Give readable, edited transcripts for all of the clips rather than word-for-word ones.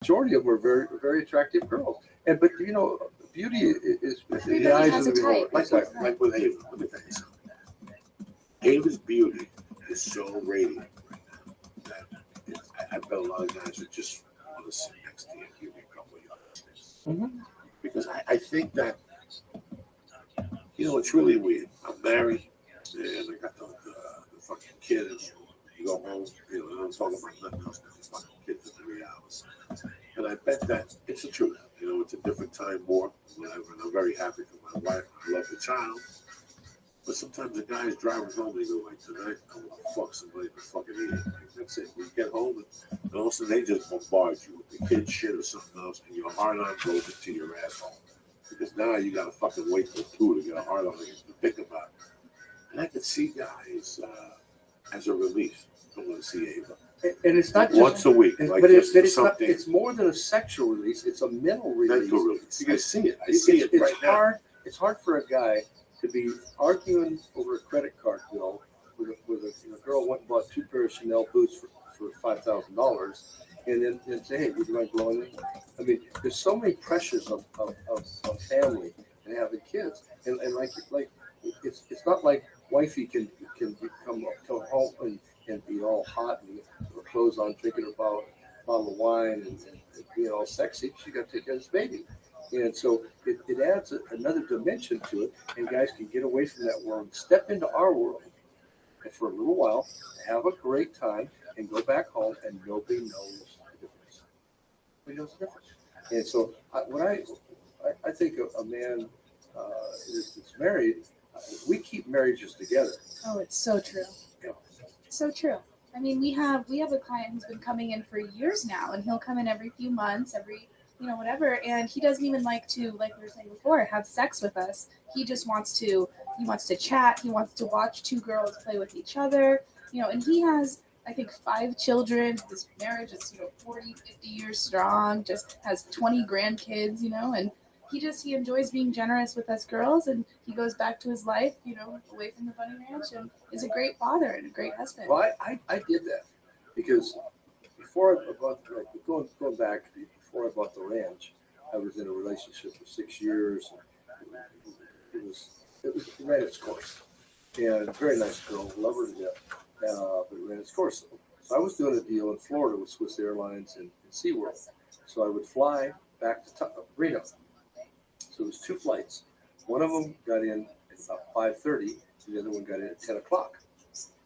majority of them are very, very attractive girls. And but beauty is in the Everybody eyes has of a the beholder. type. Like with Ava. Let me tell you something. Ava's beauty is so radiant that I bet a lot of guys would just want to sit next to you and give you a couple of yards. Because I think that, it's really weird. I'm married and I got the fucking kids. You go home, I don't talk about nothing else but the fucking kids for 3 hours. And I bet that it's the truth. It's a different time more. Whatever. And I'm very happy for my wife. I love the child. But sometimes the guys driving home, they go like, tonight, I want to fuck somebody for fucking eating. That's it. You get home, and all of a sudden they just bombard you with the kid shit or something else, and your heart on goes into your asshole. Because now you got to fucking wait for 2 to get a heart on again to think about it. And I could see guys as a relief going to see Ava. And it's not just once a week, like but just it's something. not. It's more than a sexual release. It's a mental release. Mental release. I see it. I It's see it right hard. now. It's hard for a guy to be arguing over a credit card bill with a girl went and bought 2 pairs of Chanel boots for $5,000, and then say, hey, would you mind blowing me? I mean, there's so many pressures of family and having kids, and like it's not like wifey can come home and be all hot and her clothes on, drinking a bottle of wine and being all sexy. She got to take care of this baby. And so it adds another dimension to it, and guys can get away from that world, step into our world, and for a little while, have a great time, and go back home, and nobody knows the difference. Nobody knows the difference. And so I think a man that's married, we keep marriages together. Oh, it's so true. Yeah. So true. I mean, we have a client who's been coming in for years now, and he'll come in every few months, whatever, and he doesn't even like to, like we were saying before, have sex with us. He just wants to chat. He wants to watch 2 girls play with each other, and he has, I think, 5 children. His marriage is, 40, 50 years strong, just has 20 grandkids, and he enjoys being generous with us girls, and he goes back to his life, away from the bunny ranch, and is a great father and a great husband. Well, I did that because before I bought, going back, before I bought the ranch, I was in a relationship for 6 years. It ran its course, and a very nice girl, love her to death, but it ran its course. So I was doing a deal in Florida with Swiss Airlines and SeaWorld. So I would fly back to Reno. So it was 2 flights. One of them got in at about 5:30, and the other one got in at 10 o'clock.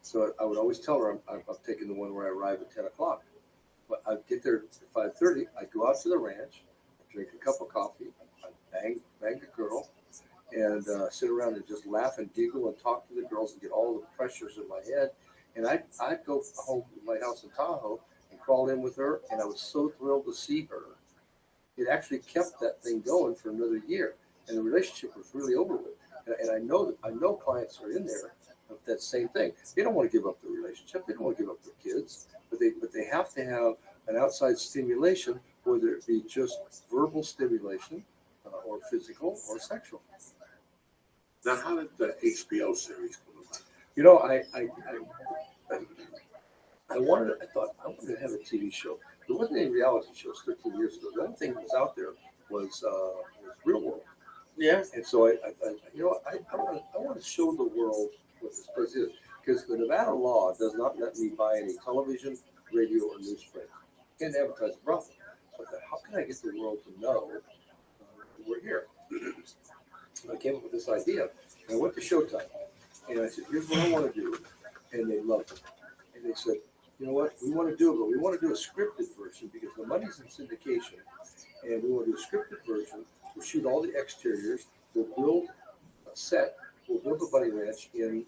So I would always tell her I'm taking the one where I arrive at 10 o'clock. But I'd get there at 5:30. I'd go out to the ranch, drink a cup of coffee, I'd bang a girl, and sit around and just laugh and giggle and talk to the girls and get all the pressures in my head. And I'd go home to my house in Tahoe and crawl in with her, and I was so thrilled to see her. It actually kept that thing going for another year, and the relationship was really over with. And I know clients are in there of that same thing. They don't want to give up their relationship. They don't want to give up their kids, but they have to have an outside stimulation, whether it be just verbal stimulation or physical or sexual. Now, how did the HBO series come about? I thought I wanted to have a TV show. There wasn't any reality shows 13 years ago. The only thing that was out there was Real World. Yeah. And so I want to show the world what this place is, because the Nevada law does not let me buy any television, radio, or newsprint. Can't advertise a brothel. So I thought, how can I get the world to know we're here? I came up with this idea. And I went to Showtime, and I said, here's what I want to do. And they loved it. And they said, you know what, we want to do it, but we want to do a scripted version because the money's in syndication. And we want to do a scripted version. We'll shoot all the exteriors. We'll build a set. We'll build a bunny ranch in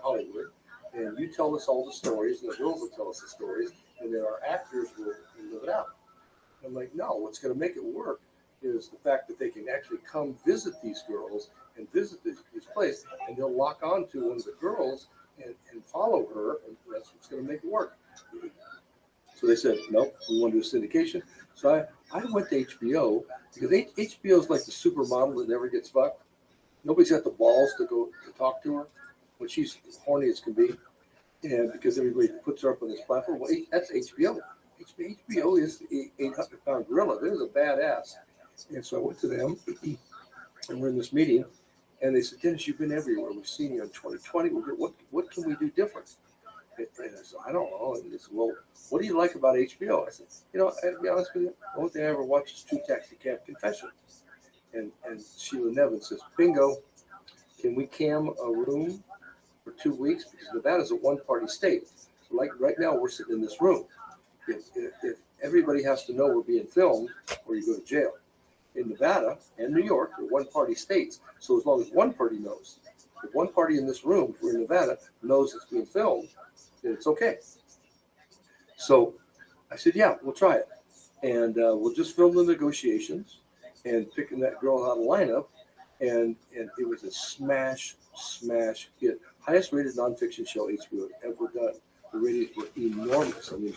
Hollywood. And you tell us all the stories, and the girls will tell us the stories, and then our actors will live it out. I'm like, no, what's going to make it work is the fact that they can actually come visit these girls and visit this place, and they'll lock on to one of the girls and follow her, and that's what's going to make it work. So they said, nope, we want to do syndication. So I went to HBO, because HBO is like the supermodel that never gets fucked. Nobody's got the balls to go to talk to her when she's horny as can be, and because everybody puts her up on this platform. Well, that's HBO. HBO is the 800-pound gorilla. They're the badass. And so I went to them, and we're in this meeting, and they said, Dennis, you've been everywhere. We've seen you in 2020. What can we do different? And I said, I don't know. And they said, well, what do you like about HBO? I said, to be honest with you, the only thing I ever watched is Two Taxi Cab Confessions. And Sheila Nevin says, bingo, can we cam a room for 2 weeks? Because Nevada's a one-party state. So like right now, we're sitting in this room. If everybody has to know we're being filmed, or you go to jail. In Nevada and New York, we're one-party states. So as long as one party knows, if one party in this room, if we're in Nevada, knows it's being filmed, then it's okay. So I said, yeah, we'll try it. And we'll just film the negotiations and picking that girl out of lineup. And it was a smash hit. Highest rated nonfiction show HBO had ever done. The ratings were enormous. I mean,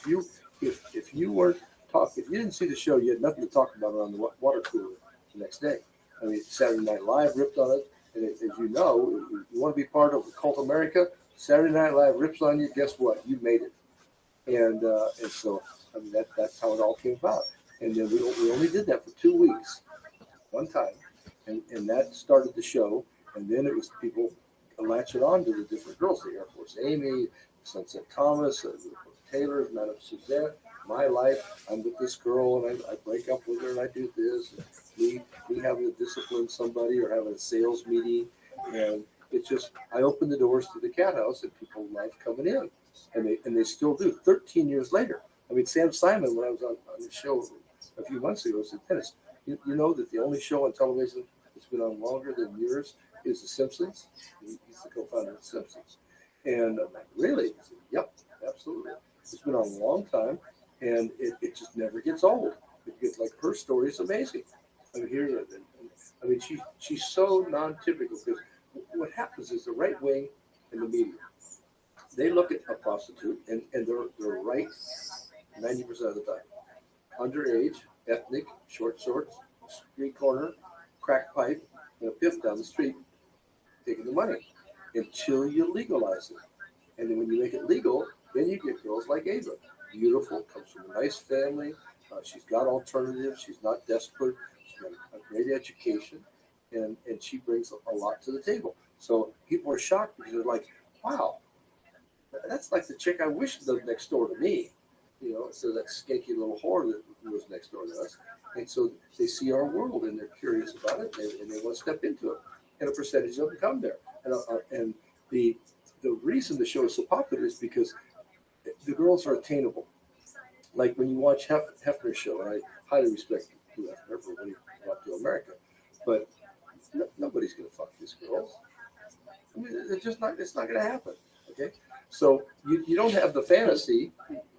if you weren't if you didn't see the show, you had nothing to talk about on the water cooler the next day. I mean, Saturday Night Live ripped on it. And as you know, if you want to be part of Cult America, Saturday Night Live rips on you. Guess what? You made it. And so, I mean, that's how it all came about. And then we only did that for 2 weeks, one time. And that started the show. And then it was people latching on to the different girls, the Air Force Amy, Sunset Thomas, Taylor, Madame Suzette. My life, I'm with this girl, and I break up with her, and I do this. And we having to discipline somebody or having a sales meeting, and it's just I open the doors to the cat house, and people love coming in, and they still do. 13 years later, I mean, Sam Simon, when I was on the show a few months ago, said, Dennis, you know that the only show on television that's been on longer than yours is The Simpsons. He's the co-founder of The Simpsons, and I'm like, really? He said, yep, absolutely. It's been on a long time. And it just never gets old. It's like her story is amazing. I mean, she's so non-typical because what happens is the right wing and the media, they look at a prostitute and they're right 90% of the time. Underage, ethnic, short shorts, street corner, crack pipe, and a piff down the street, taking the money until you legalize it. And then when you make it legal, then you get girls like Ava. Beautiful, comes from a nice family. She's got alternatives. She's not desperate. She's got a great education, and she brings a lot to the table. So people are shocked because they're like, wow, that's like the chick I wish lived next door to me. So that skanky little whore that was next door to us. And so they see our world, and they're curious about it, and they want to step into it. And a percentage of them come there. And the reason the show is so popular is because the girls are attainable. Like when you watch Hefner's show, and I highly respect Hefner for when he brought to America, but nobody's going to fuck these girls. I mean, it's not going to happen. Okay, so you don't have the fantasy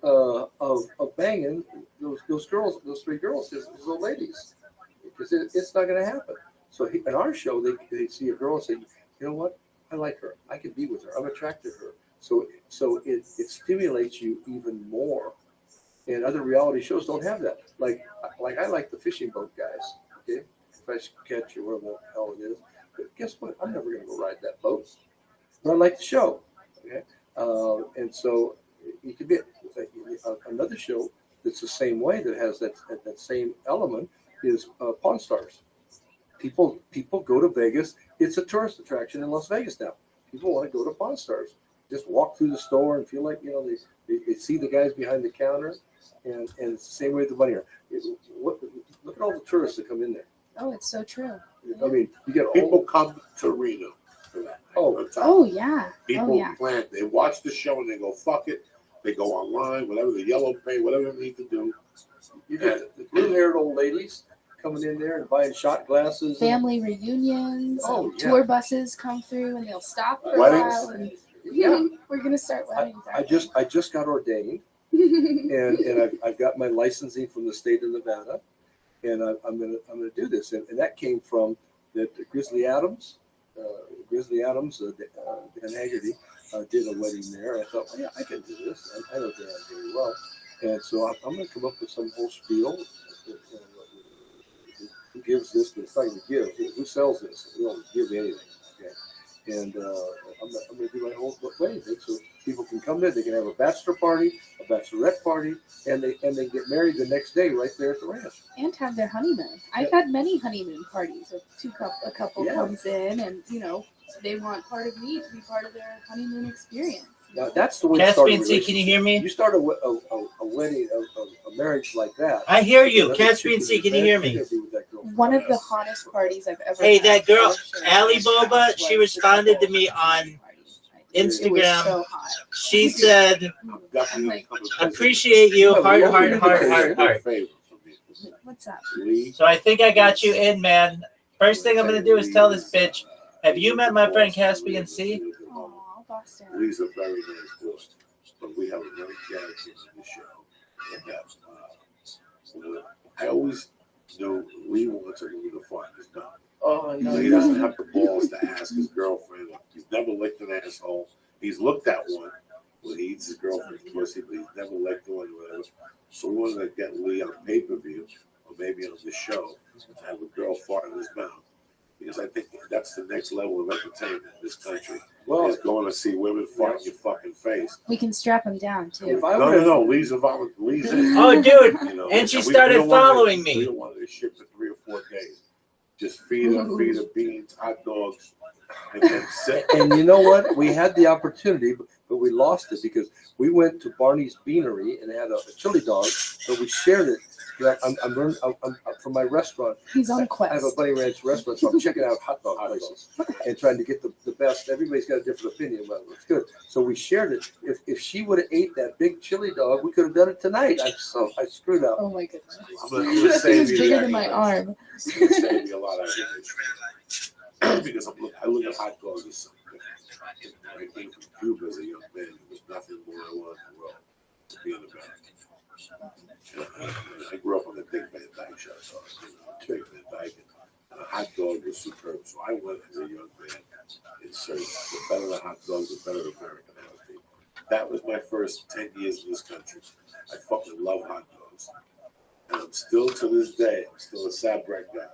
of banging those girls, those three girls, those old ladies, because it's not going to happen. So in our show, they see a girl and say, you know what, I like her, I can be with her, I'm attracted to her. So it stimulates you even more. And other reality shows don't have that. Like I like the fishing boat guys, okay? Fish catch or whatever the hell it is. But guess what? I'm never going to go ride that boat. But I like the show, okay? And so it could be another show that's the same way, that has that same element, is Pawn Stars. People go to Vegas. It's a tourist attraction in Las Vegas now. People want to go to Pawn Stars. Just walk through the store and feel like, they see the guys behind the counter, and it's the same way with the money. Look at all the tourists that come in there. Oh, it's so true. I mean, you get People come to Reno for that. Oh yeah. People plan. They watch the show and they go, fuck it. They go online, whatever, the yellow pay, whatever they need to do. You get the blue-haired old ladies coming in there and buying shot glasses. Family reunions. Tour buses come through and they'll stop for Weddings. a while. And we're gonna start weddings. I just got ordained, and I've got my licensing from the state of Nevada, and I'm gonna do this, and that came from that Grizzly Adams, Dan Haggerty did a wedding there. I thought, well, yeah, I can do this. I know Dan very well, and so I'm gonna come up with some whole spiel. Who gives this? But it's not going to give. Who sells this? We don't give anything. Okay, And I'm going to do my whole wedding thing so people can come there. They can have a bachelor party, a bachelorette party, and they get married the next day right there at the ranch. And have their honeymoon. I've had many honeymoon parties. A couple comes in, and they want part of me to be part of their honeymoon experience. Now, that's the way it started. Caspian C, can you hear me? You start a wedding, a marriage like that. I hear you. Caspian C, can you hear me? One of the hottest parties I've ever Hey, had. that girl, for sure. Ali Boba, she responded to me on It was Instagram. so hot. She said, I'm like, appreciate you, heart, heart, heart, heart, heart. what's up? So I think I got you in, man. First thing I'm going to do is tell this bitch, have you met my friend Caspian C? Aw, Boston. Lee's a very nice girl, but we have a very dedicated in the show. And, I always knew Lee wants to do the fun. It's done. Oh, He doesn't have the balls to ask his girlfriend. He's never licked an asshole. He's looked at one when he eats his girlfriend's pussy, but he's never licked one or whatever. So we wanted to get Lee on pay-per-view or maybe on the show to have a girl fart in his mouth. Because I think that's the next level of entertainment in this country. Well, Is going to see women fart in your fucking face. We can strap him down too. if I No. Lee's a volunteer. Lee's in. Oh, dude. You know, And she we started don't want following this- me. We don't want this shit for 3 or 4 days. Just feed her beans, hot dogs, and then sit. And you know what? We had the opportunity, but we lost it because we went to Barney's Beanery and had a chili dog, but we shared it. I'm from my restaurant. He's on a I have quest. a Bunny Ranch restaurant, so I'm checking out hot dog places and trying to get the best. Everybody's got a different opinion, but it's good. So we shared it. If she would have ate that big chili dog, we could have done it tonight. I screwed up. Oh my goodness. I'm gonna He save was you bigger the than my aggravation. arm. It's gonna save you a lot of aggravation. Because I look at hot dogs as something. I came from Cuba as a young man. There was nothing more I wanted in the world to be an American. I grew up on the Big Van Dyke show, so Big Van Dyke and a hot dog was superb. So I went as a young man in search. The better the hot dogs, the better American I would be. That was my first 10 years in this country. I fucking love hot dogs. And I'm still to this day, I'm still a Sabrek guy.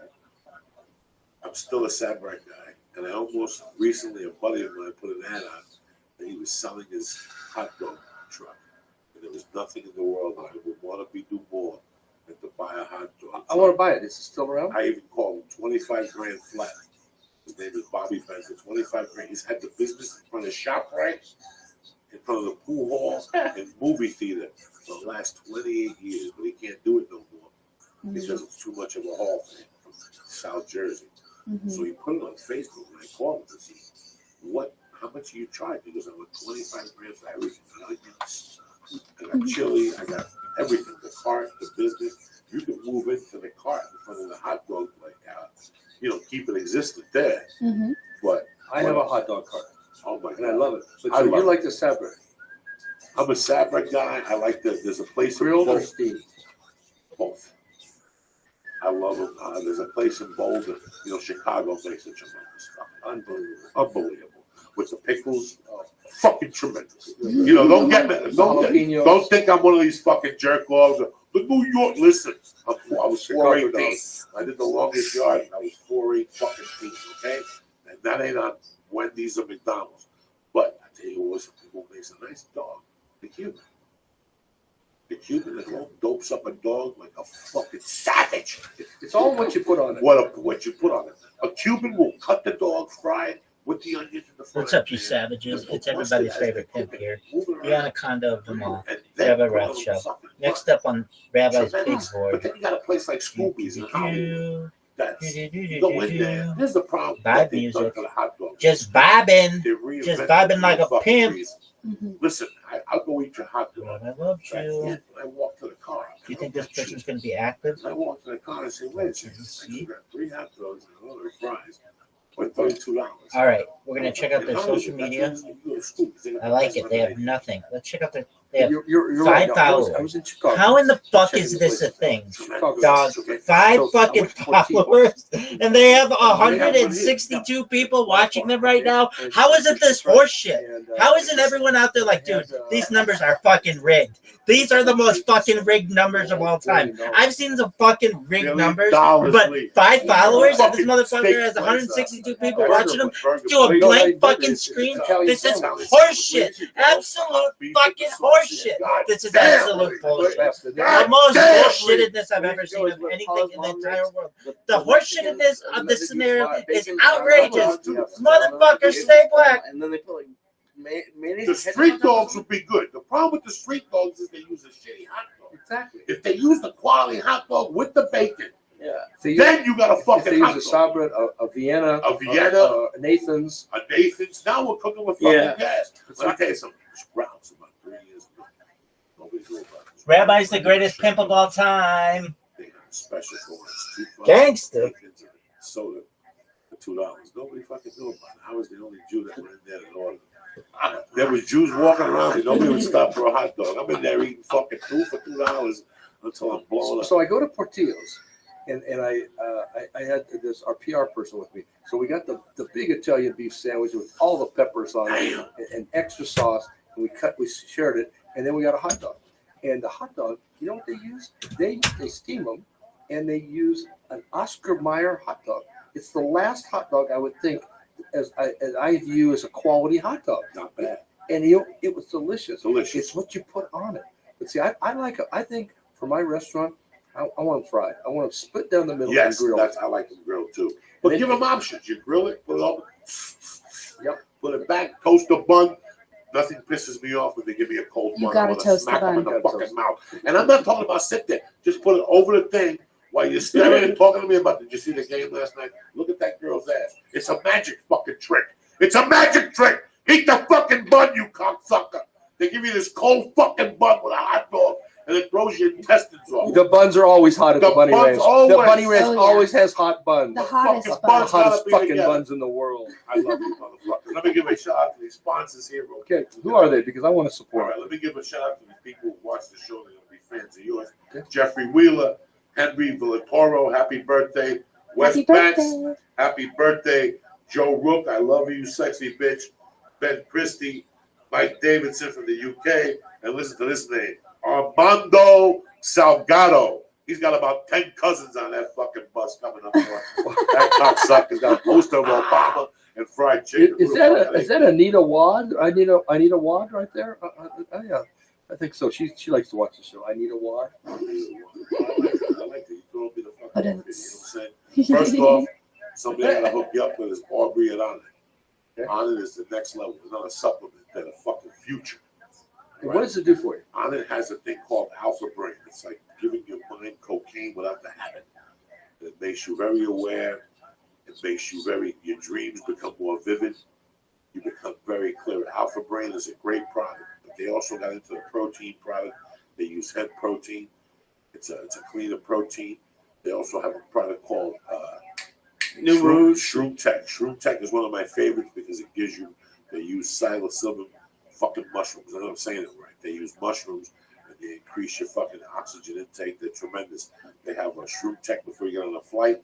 And I almost recently, a buddy of mine put an ad on that he was selling his hot dog truck. And there was nothing in the world that I would want to do more than to buy a hot dog. I want to buy it. Is it still around? I even called him 25 grand flat. His name is Bobby Benson. 25 grand. He's had the business in front of ShopRite, in front of the pool hall, and movie theater for the last 28 years, but he can't do it no more because it's too much of a haul from South Jersey. So he put it on Facebook, and I called him and said, how much do you charge? He goes, I want 25 grand for everything. I got chili, I got everything, the cart, the business. You can move into the cart in front of the hot dog, keep it existent there. But I have a hot dog cart, oh my and I God, love it. But I so you love like the Sabrek? I'm a Sabrek guy. I like there's a place in Grilled or Boulder, steamed? both. I love them. There's a place in Boulder, Chicago makes a tremendous stuff. Unbelievable. With the pickles, fucking tremendous. Don't get me. Don't think I'm one of these fucking jerk offs. The New York, listen, I was 418. I did the longest yard, and I was 4'8" fucking feet, okay? And that ain't on Wendy's or McDonald's. But I tell you who makes a nice dog? The Cuban. The Cuban that dopes up a dog like a fucking savage. It's all what you put on it. What you put on it. A Cuban will cut the dog, fry it with the onions in the front. What's up, you savages? It's everybody's favorite pimp here. The anaconda of them all. Rabbi Rothschild. Next up on Rabbi's big But board. then you got a place like Scooby's in Hollywood. You go in there. Here's the problem. Vibe music. Just vibing. Just vibing like a pimp. Listen, I'll go eat your hot dog. But I love Right. you. And I walk to the car. Do you think this person's going to be active? I walk to the car and say, wait a second. I got 3 hot dogs and a load of fries for $32. All right, we're going to check out their social media. I like it. They have nothing. Let's check out their They have You're 5 right. No, followers. I was in Chicago. How in the fuck Checking is the this a places. thing? Chicago. Dog, Okay. 5 So, fucking I went to Portillo's. followers, and they have We have one here. 162 people watching them right now. And- How is it this Right. horseshit? And, How isn't everyone out there like, dude, these numbers are fucking rigged? These are the most fucking rigged numbers of all time. I've seen some fucking rigged numbers, but 5 followers and this motherfucker has 162 people watching them to a blank fucking screen. This is horseshit. Absolute fucking horseshit. This is absolute bullshit. The most bullshittedness I've ever seen of anything in the entire world. The horseshittedness of this scenario is outrageous. Motherfucker, stay black. And then they put like mayonnaise. The street dogs would be good. The problem with the street dogs is they use a shitty hot dog. Exactly. If they use the quality hot dog with the bacon, Yeah. then you got a If fucking they hot use a dog. Sabra, a Vienna, A Vienna. a Nathan's. A Nathan's. Now we're cooking with fucking Yeah. gas. Let me tell you something. Sprouts about 3 years ago. Nobody knew about this. Rabbi's the greatest pimp of all time. They have a special for us. Gangster. Soda for $2. Nobody fucking knew about it. I was the only Jew that went in there and ordered. There was Jews walking around and nobody would stop for a hot dog. I'm in there eating fucking 2 for $2 until I'm blown up. So I go to Portillo's, and I had this our PR person with me. So we got the big Italian beef sandwich with all the peppers on it and extra sauce, and we shared it, and then we got a hot dog. And the hot dog, you know what they use? They steam them, and they use an Oscar Mayer hot dog. It's the last hot dog I would think as I view as a quality hot dog. Not bad. And it was delicious. Delicious. It's what you put on it. But see, I like it. I think for my restaurant, I want them fried. I want them split down the middle Yes, and grilled. I like them grilled too. But give them options. You grill it, put it up, put it back, toast a bun. Nothing pisses me off when they give me a cold You bun. gotta I wanna toast the smack them in bun. the fucking mouth. And I'm not talking about sit there. Just put it over the thing while you're staring and talking to me about, did you see the game last night? Look at that girl's ass. It's a magic fucking trick. It's a magic trick. Eat the fucking bun, you cocksucker. They give you this cold fucking bun with a hot dog, and it throws your intestines off. The buns are always hot at the The Bunny buns Ranch. always- The Bunny Ranch Oh, yeah. always has hot buns. The The hottest fucking bun. buns gotta hottest be fucking together. buns in the world. I love you, motherfuckers. Let me give a shout out to these sponsors here. real Okay, quick. who are they? Because I want to All support right, them. let me give a shout out to the people who watch the show. They're going to be fans of yours. Okay. Jeffrey Wheeler, Henry Villatoro, happy birthday. Wes Happy Betts, birthday. happy birthday. Joe Rook, I love you, sexy bitch. Ben Christie, Mike Davidson from the UK. And listen to this name, Armando Salgado. He's got about 10 cousins on that fucking bus coming up north. That cocksucker's got a poster of Obama and fried chicken. Is that Anita Wad? Anita Wad right there? Yeah, I think so. She likes to watch the show. Anita Wad. I like it. You throw me the fucking But outfit, you know what I'm saying? First off, somebody got to hook you up with is Aubrey and Onnit. Okay. Onnit is the next level. It's not a supplement, they're the fucking future. And what does it do for you? Onnit has a thing called alpha brain. It's like giving your mind cocaine without the habit. It makes you very aware. It makes you your dreams become more vivid. You become very clear. Alpha brain is a great product, but they also got into the protein product. They use hemp protein. It's a cleaner protein. They also have a product called New Rouge. Shroom Tech. Shroom Tech is one of my favorites because it gives you, they use psilocybin fucking mushrooms. I know I'm saying it right. They use mushrooms and they increase your fucking oxygen intake. They're tremendous. They have a Shroom Tech before you get on a flight.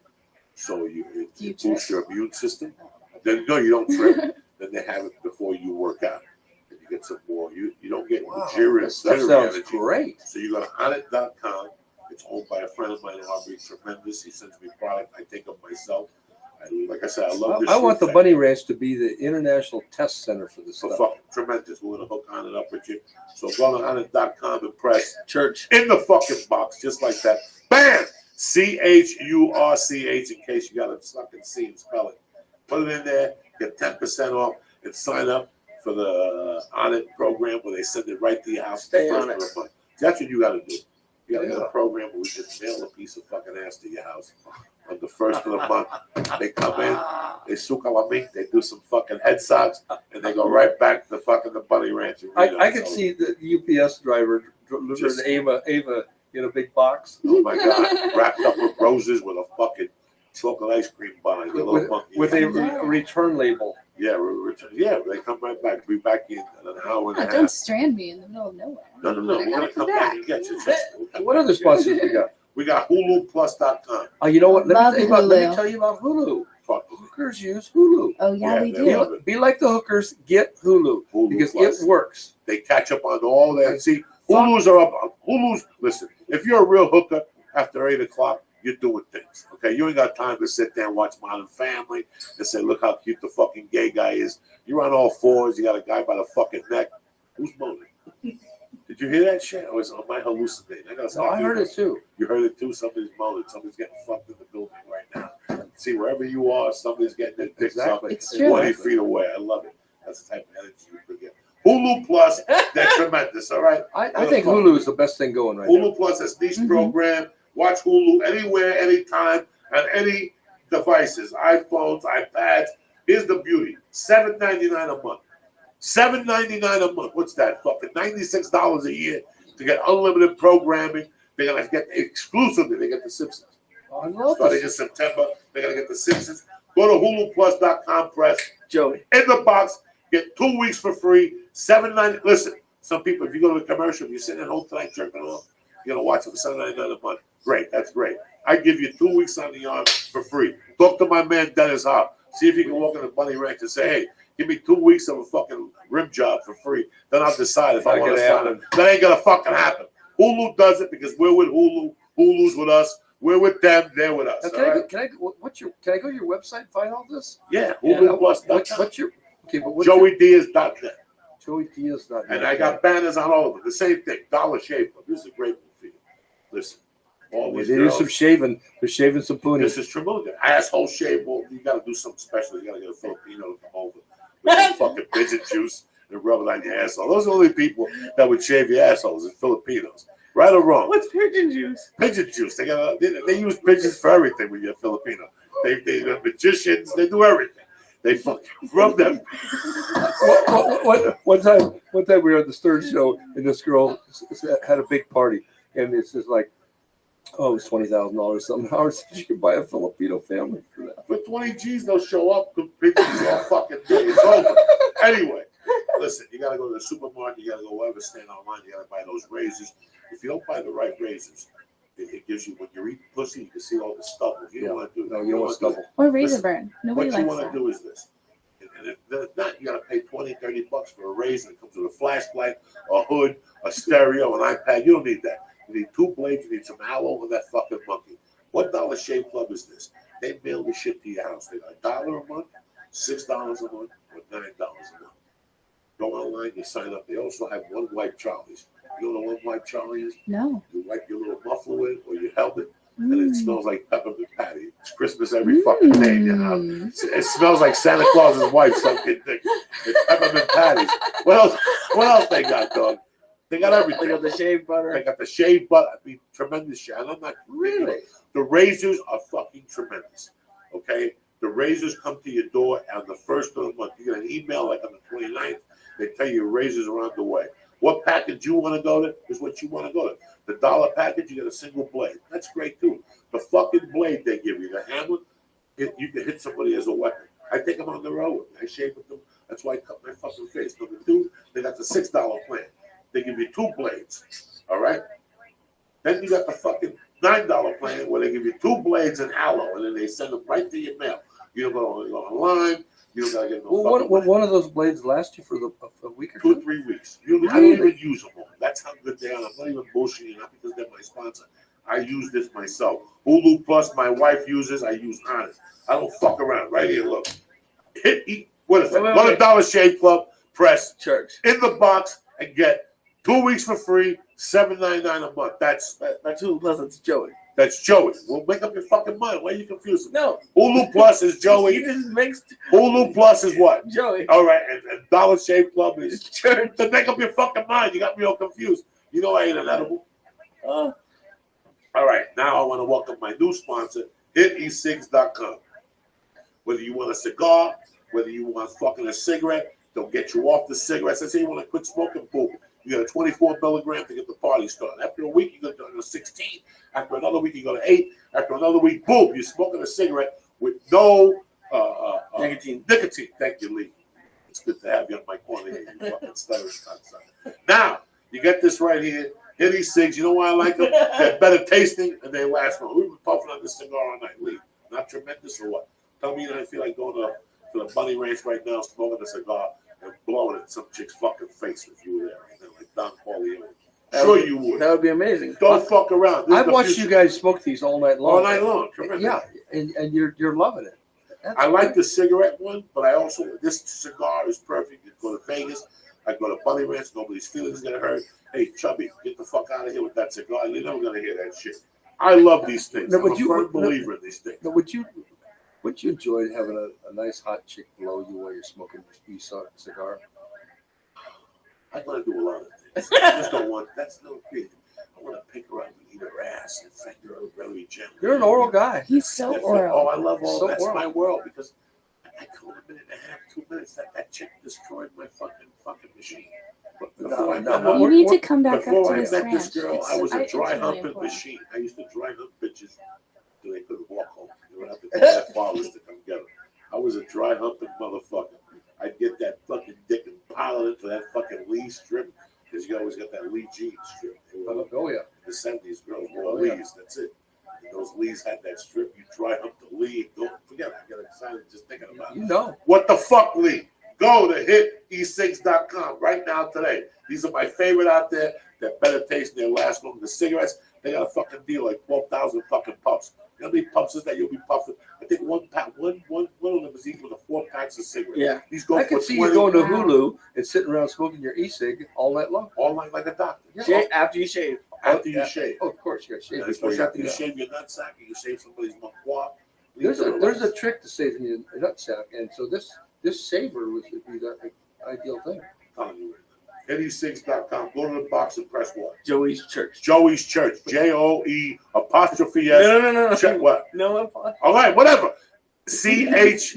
So it boosts your immune system. Then no, you don't trip. Then they have it before you work out. And you get some more. You don't get luxurious That jittery sounds energy. great. So you go to Onnit.com. It's owned by a friend of mine, Aubrey. Tremendous. He sends me product. I take them myself. Like I said, I love this. I want the shit. Bunny Ranch to be the international test center for this So stuff. fucking tremendous. We're gonna hook Onnit up with you. So go to Onnit.com and press Church. in the fucking box, just like that. Bam! CHURCH in case you gotta fucking see and spell it. Put it in there, get 10% off, and sign up for the Onnit program where they send it right to your house. Stay first on it. of the month. That's what you gotta do. You gotta get Yeah. a program where we just mail a piece of fucking ass to your house. On the first of the month, they come in, they suka la meat, they do some fucking head sods, and they go right back to fucking the Bunny Ranch. And I could see the UPS driver delivering Just- Ava in a big box Oh my God, wrapped up with roses with a fucking chocolate ice cream bun. You little monkey. with a return label. Yeah, they come right back. Be back in an hour and a half. Don't strand me in the middle of nowhere. No. We're gonna come back and get you. What other sponsors we got? We got HuluPlus.com. Oh, you know what? Love Let Hulu. me tell you about Hulu. Fuck. Hookers use Hulu. Oh yeah, we they do. love it. Be like the hookers. Get Hulu Hulu because Plus. it works. They catch up on all that. See, Hulu's are up. Hulu's, listen, if you're a real hooker after 8 o'clock, you're doing things. Okay, you ain't got time to sit there and watch Modern Family and say, look how cute the fucking gay guy is. You're on all fours. You got a guy by the fucking neck. Who's moaning? Did you hear that shit? Or am I hallucinating? I heard it too. You heard it too? Somebody's moaning. Somebody's getting fucked in the building right now. See, wherever you are, somebody's getting their dicks Exactly. up It's true. 20 feet away. I love it. That's the type of energy you could get. Hulu Plus, they're tremendous, all right? I think Hulu is the best thing going right now. Hulu Plus has niche program. Watch Hulu anywhere, anytime, on any devices, iPhones, iPads. Here's the beauty: $7.99 a month. $7.99 a month. What's that? Fucking $96 a year to get unlimited programming. They're gonna get exclusively. They get The Simpsons. I love Starting in this. September, they're gonna get The Simpsons. Go to HuluPlus.com. Press Joey. in the box. Get 2 weeks for free. $7.99. Listen, some people, if you go to a commercial, if you're sitting at home tonight jerking off, you're gonna watch it for $7.99 a month. Great, that's great. I give you 2 weeks on the arm for free. Talk to my man Dennis Hopp. See if you can walk in the bunny ranch and say, hey, give me 2 weeks of a fucking rim job for free. Then I'll decide if I want to sign it. That ain't gonna fucking happen. Hulu does it because we're with Hulu. Hulu's with us. We're with them. They're with us. Now, can I go to your website and find all this? Yeah, HuluPlus.com. What's your okay? But what's JoeyDiaz.net. JoeyDiaz.net. And I got banners on all of them. The same thing. Dollar Shave Club. This is a great one for you. Listen. All They these do girls. some shaving. They're shaving some poonie. This is tremendous. Asshole shave. Well, you got to do something special. You got to get a Filipino to come over with some fucking pigeon juice and rub it on your asshole. Those are the only people that would shave your assholes, is Filipinos. Right or wrong? What's pigeon juice? Pigeon juice. They use pigeons for everything when you're Filipino. They're magicians. They do everything. They fucking rub them. One time we were at the Stern show, and this girl had a big party, and it's just like, oh, it was $20,000 something. How much did you buy a Filipino family for that? For 20 G's, they'll show up. Cook pigeons all fucking day. It's over. Anyway, listen, you got to go to the supermarket. You got to go wherever, stand online. You got to buy those razors. If you don't buy the right razors, it gives you, when you're eating pussy, you can see all the stubble. You don't want to do that. No, you don't want stubble. Or razor Listen, burn. Nobody What you likes want that. to do is this. And if not, you got to pay $20, $30 for a razor. It comes with a flashlight, a hood, a stereo, an iPad. You don't need that. You need 2 blades. You need some aloe on that fucking monkey. $1 Shave Club is this. They mail the shit to your house. They got $1 a month, $6 a month, or $9 a month. Go online, you sign up. They also have One Wipe Charlies. You know what One Wipe Charlie is? No. You wipe your little muffler with or your helmet, and it smells like peppermint patty. It's Christmas every fucking day in your house. It smells like Santa Claus's wife sucking dick. It's peppermint patties. What else they got, dog? They got everything. They got the shave butter. They got the shave butter. I mean, tremendous shit. And I'm not Really? The razors are fucking tremendous. Okay? The razors come to your door on the first of the month. You get an email like on the 29th. They tell you your razors are on the way. What package you want to go to is what you want to go to. The $1 package, you get a single blade. That's great too. The fucking blade they give you, the hammer, you can hit somebody as a weapon. I take them on the road. I shave with them. That's why I cut my fucking face. Number 2, they got the $6 plan. They give you 2 blades. All right? Then you got the fucking $9 plan where they give you 2 blades and aloe, and then they send them right to your mail. You don't go online. You don't gotta get no. Well, one of those blades last you for a week or 2 two? or 3 weeks. I don't even use them all. That's how good they are. I'm not even bullshitting, not because they're my sponsor. I use this myself. Hulu Plus, my wife uses. I use Honest. I don't fuck around. Right here, look. What is that? Go to Dollar Shave Club, press Church. in the box, and get 2 weeks for free, $7.99 a month. That's Hulu Plus, it's Joey. Joey. Well, make up your fucking mind. Why are you confusing? No. Hulu Plus is He Joey. just makes Hulu Plus is what? Joey. All right, and Dollar Shave Club is Church. to make up your fucking mind. You got me all confused. You know I ain't an edible. All right, now I want to welcome my new sponsor, HitECigs.com. Whether you want a cigar, whether you want fucking a cigarette, they'll get you off the cigarettes. I say you want to quit smoking, boom. You got a 24 milligram to get the party started. After a week, you go to 16. After another week, you go to 8. After another week, boom, you're smoking a cigarette with no Nicotine. Nicotine. Thank you, Lee. It's good to have you on my corner here. You fucking stuttering son. Now, you get this right here. Here these cigs. You know why I like them? They're better tasting and they last long. We've been puffing on this cigar all night. Lee, not tremendous or what? Tell me you don't feel like going to the bunny ranch right now, smoking a cigar and blowing it in some chick's fucking face if you were there right now, like Don Corleone. Sure you would. That would be amazing. Don't fuck around. This I've is the watched future. you guys smoke these all night long. All night long. Tremendous. Yeah, and you're loving it. That's I like great. the cigarette one, but I also, this cigar is perfect. You go to Vegas, I go to Bunny Ranch, nobody's feelings gonna hurt. Hey, Chubby, get the fuck out of here with that cigar. You're never gonna hear that shit. I love these things. No, I'm but a firm believer in these things. Now, would you enjoy having a nice hot chick below you while you're smoking your cigar? I want to do a lot of things. I just don't want, that's no big. I want to pick her up and eat her ass and thank her very gently. You're an oral guy. He's so Oh, oral. I love all So that's oral. my world because I go a minute and a half, 2 minutes. That chick destroyed my fucking machine. But before I met her, You need to come back up before to I this met ranch. this girl, I was a It's dry really humping important. machine. I used to dry hump bitches till they couldn't walk home. They would have to call their fathers to come get them. I was a dry humping motherfucker. I'd get that fucking dick and pile it into that fucking Lee strip because you always got that Lee jeans strip. They were, Oh yeah. the 70s girls wore Oh, yeah. Lees. That's it. And those Lees had that strip. You dry hump the Lee. Don't forget. I got excited just thinking about it. You know. What the fuck, Lee? Go to hite6.com right now today. These are my favorite out there. They're better taste than their last one. The cigarettes, they got a fucking deal like 12,000 fucking puffs. You know how many puffs is that you'll be puffing? I think one of them is equal to 4 packs of cigarettes. Yeah. These go I for could see 20 you going to Wow. Hulu and sitting around smoking your e-cig all night long. all night like a doctor. Shave after you shave. After you Yeah. shave. Oh, of course, you got to shave And before especially you after you yeah. shave your nutsack, you shave somebody's maquois. There's a trick to saving your nutsack, and so this shaver would be the ideal thing. Telling you right now. hite6.com. Go to the box and press what? Joey's church. Joey's Church. JOE apostrophe No, S. no, no, no. Check what? No, I'm fine. All right, whatever. CHURCH.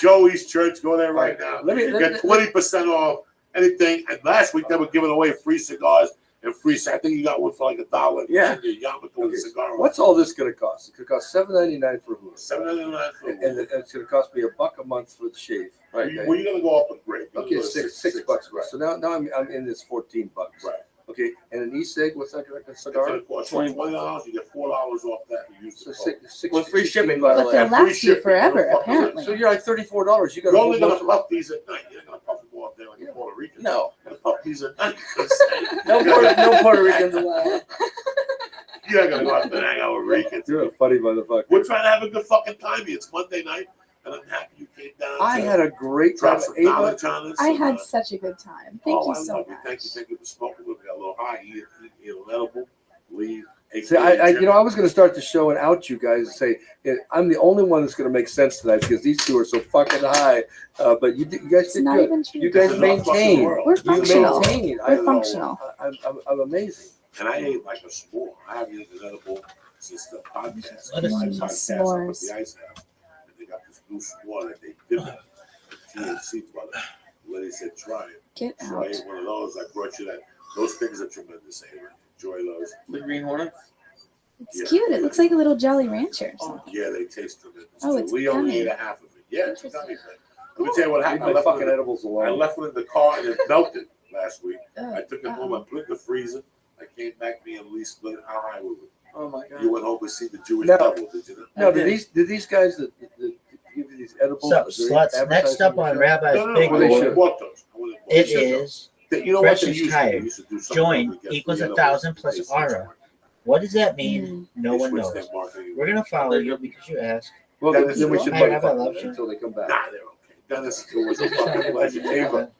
Joey's Church. Go there right now. Get 20% off anything. And last week they were giving away free cigars and free. I think you got one for like $1. Yeah. Your Yamato with a cigar. What's all this going to cost? It's going to cost $7.99 for Hulu, $7.99 for and it's going to cost me $1 a month for the shave. Well, you're gonna go up a grade. You're Okay, gonna go six bucks. Right. So now I'm in this $14. Right. Okay, and an e-cig, what's that? A It's cigar? gonna cost you $20. You get $4 off that. You use So the code. six With free 16 shipping, by the But way. they'll Yeah, free last you shipping. forever, You're fucking apparently. So you're like $34. You got You're only to gonna puff these at night. You're not gonna puff them all day like a Puerto Rican. No. You're gonna puff these at night. No Puerto Ricans allowed. You're not gonna go out there and hang out with Ricans. You're a funny motherfucker. We're trying to have a good fucking time here. It's Monday night, and I'm happy you came down. I had a great time. drop some Ava, knowledge on us. I and, had such a good time. Thank you I so love much. Thank you for smoking with me. Got a little high. Eat an edible. Leave. see, I was going to start the show and out you guys and say I'm the only one that's going to make sense tonight because these two are so fucking high. But you guys It's did not good. even true. You guys maintain. We're You functional. maintain. We're functional. I'm amazing. And I ate like a s'more. I haven't eaten an edible since the podcast. Let us My eat podcast up at s'mores. the Ice House. And they got this new s'more that they did with THC brother. The lady said, try it. Get So I out. ate one of those. I brought you that. Those things are tremendous, Ava. Enjoy those. The Green Hornets. It's cute. It looks like a little Jolly Rancher or something. Yeah, they taste tremendous. Oh, it's we only gummy. ate a half of it. Yeah, it's Interesting. gummy thing. Let me tell you what Leave happened. my fucking edibles I alone. left it in the car and it melted last week. Ugh. I took it home. I put it in the freezer. I came back. Me and Lee split it. How high was it? Oh my You god. went home to see the Jewish No. devil, did you? Now, I did. did these guys that give you these edibles? So, are they sluts. Next up advertising on the show? Rabbi's No, Big Well, they I should. bought those. I wouldn't- It they should, though. is You know Fresh what they is used to do? tired. They used to do something join where we get equals free 1,000 edibles. plus They switched aura. their- What does that mean? No they one switched knows. their marketing. We're gonna follow you because you asked. Well, Dennis then we is should right. bug Rabbi them loves you. until they come back. Nah, they're okay. Dennis, it was a fucking pleasure. Ava,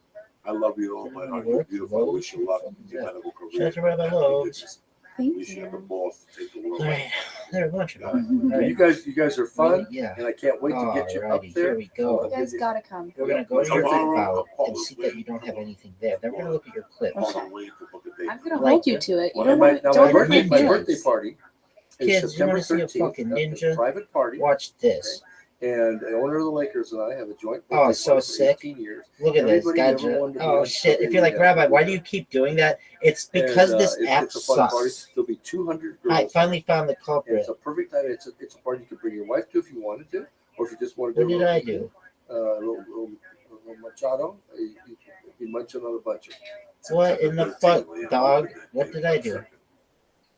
I love you all my heart. You're beautiful. I wish you luck in your medical career. Shout out to Rabbi Loves. Thank You should have the you. balls to take the world. All right, there are a bunch of All them. All You right. guys are fun, Yeah. and I can't wait to get you up Alrighty, there. here we go. You guys gotta come. We're gonna go to your Tomorrow, file I'll and call see the that you don't have anything there. Then we're gonna look at your clips. Hold on, wait to book a date. I'm gonna Like hold you it. to it. You Now, don't my want don't hurt my birthday feelings. party is Kids, you September wanna see a 13th. fucking That's a ninja? private party, Watch this. and the owner of the Lakers and I have a joint. Oh, birthday so party for sick. 18 years. Look at this, Everybody ever gotcha. wanted to be Oh on shit! If something, you're like yeah, Rabbi, why yeah. do you keep doing that? It's because And, this app it's a fun party. sucks. There'll be 200 girls. I finally found the And culprit. it's a perfect time. It's a party you can bring your wife to if you wanted to, or if you just want to What do did I do? a little machado, you munching on a bunch of. What in the fuck, dog? What did I do?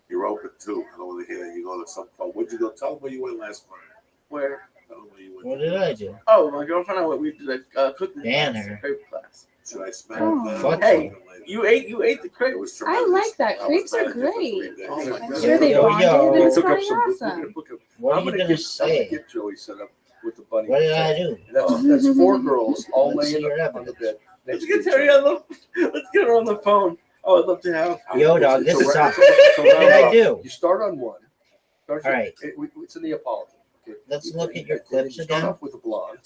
You're open too. I don't want to hear you go to some fun. What'd you go? Tell them where you went last Friday. Where? Tell them where you went. What did I do? Oh, my girlfriend and I went. We did a cooking Banner. class, crepe class. Should I smack Oh. that? Fuck Hey, you ate the It crepe. was I tremendous. like that. I was Crepes are mad at you for great. 3 days. Oh my I'm God. sure they Yo, bonded. yo. It's Hook up probably some- we're awesome. gonna hook up- What I'm are you gonna gonna get, I'm gonna say? get Joey set up with the bunny. What did I do? That's 4 girls all Let's see laying your on the bed. Let's next to get each Terry other. on the. Let's get her on the phone. I would love to have. Yo, dog, It's this a is ra- awesome. it's a What did I round do? robin. You start on one. Start All right. It's a Neapolitan. Okay. Let's look at your And then clips you start again. off with a blonde,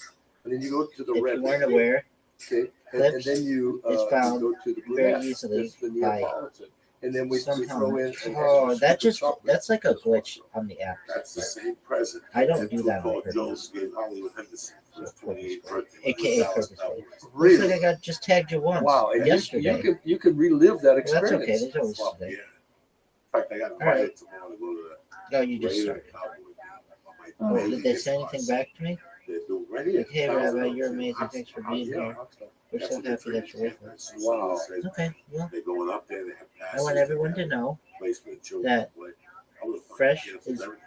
and then you go to the If red. you weren't aware, Okay. And clips then you is found go to the very brunette. easily That's the by Neapolitan. And then we somehow. throw in. an Oh, extra that scoop of just chocolate. that's like a glitch on the app. That's the same present. I don't that do that on football purpose. Jones gave Hollywood Henderson for his 28th birthday. AKA Dallas purposely. Cowboys. Looks Really? like I got just tagged you once. Wow. And yesterday. you can relive that Well, that's experience. okay. There's always Well, today. yeah. In fact, I got right. invited tomorrow to go to No, the you just Raider started. Cowboy game. Oh, My Did they say anything back to me? They're doing right here. Like, hey, Rabbi, you're amazing. Thanks for being Yeah. here. We're so happy that you're with us. Wow. Okay, well, They're going up there. They have I passes. want everyone to know, Place for the children that to play. I would've fucking Fresh canceled is everything.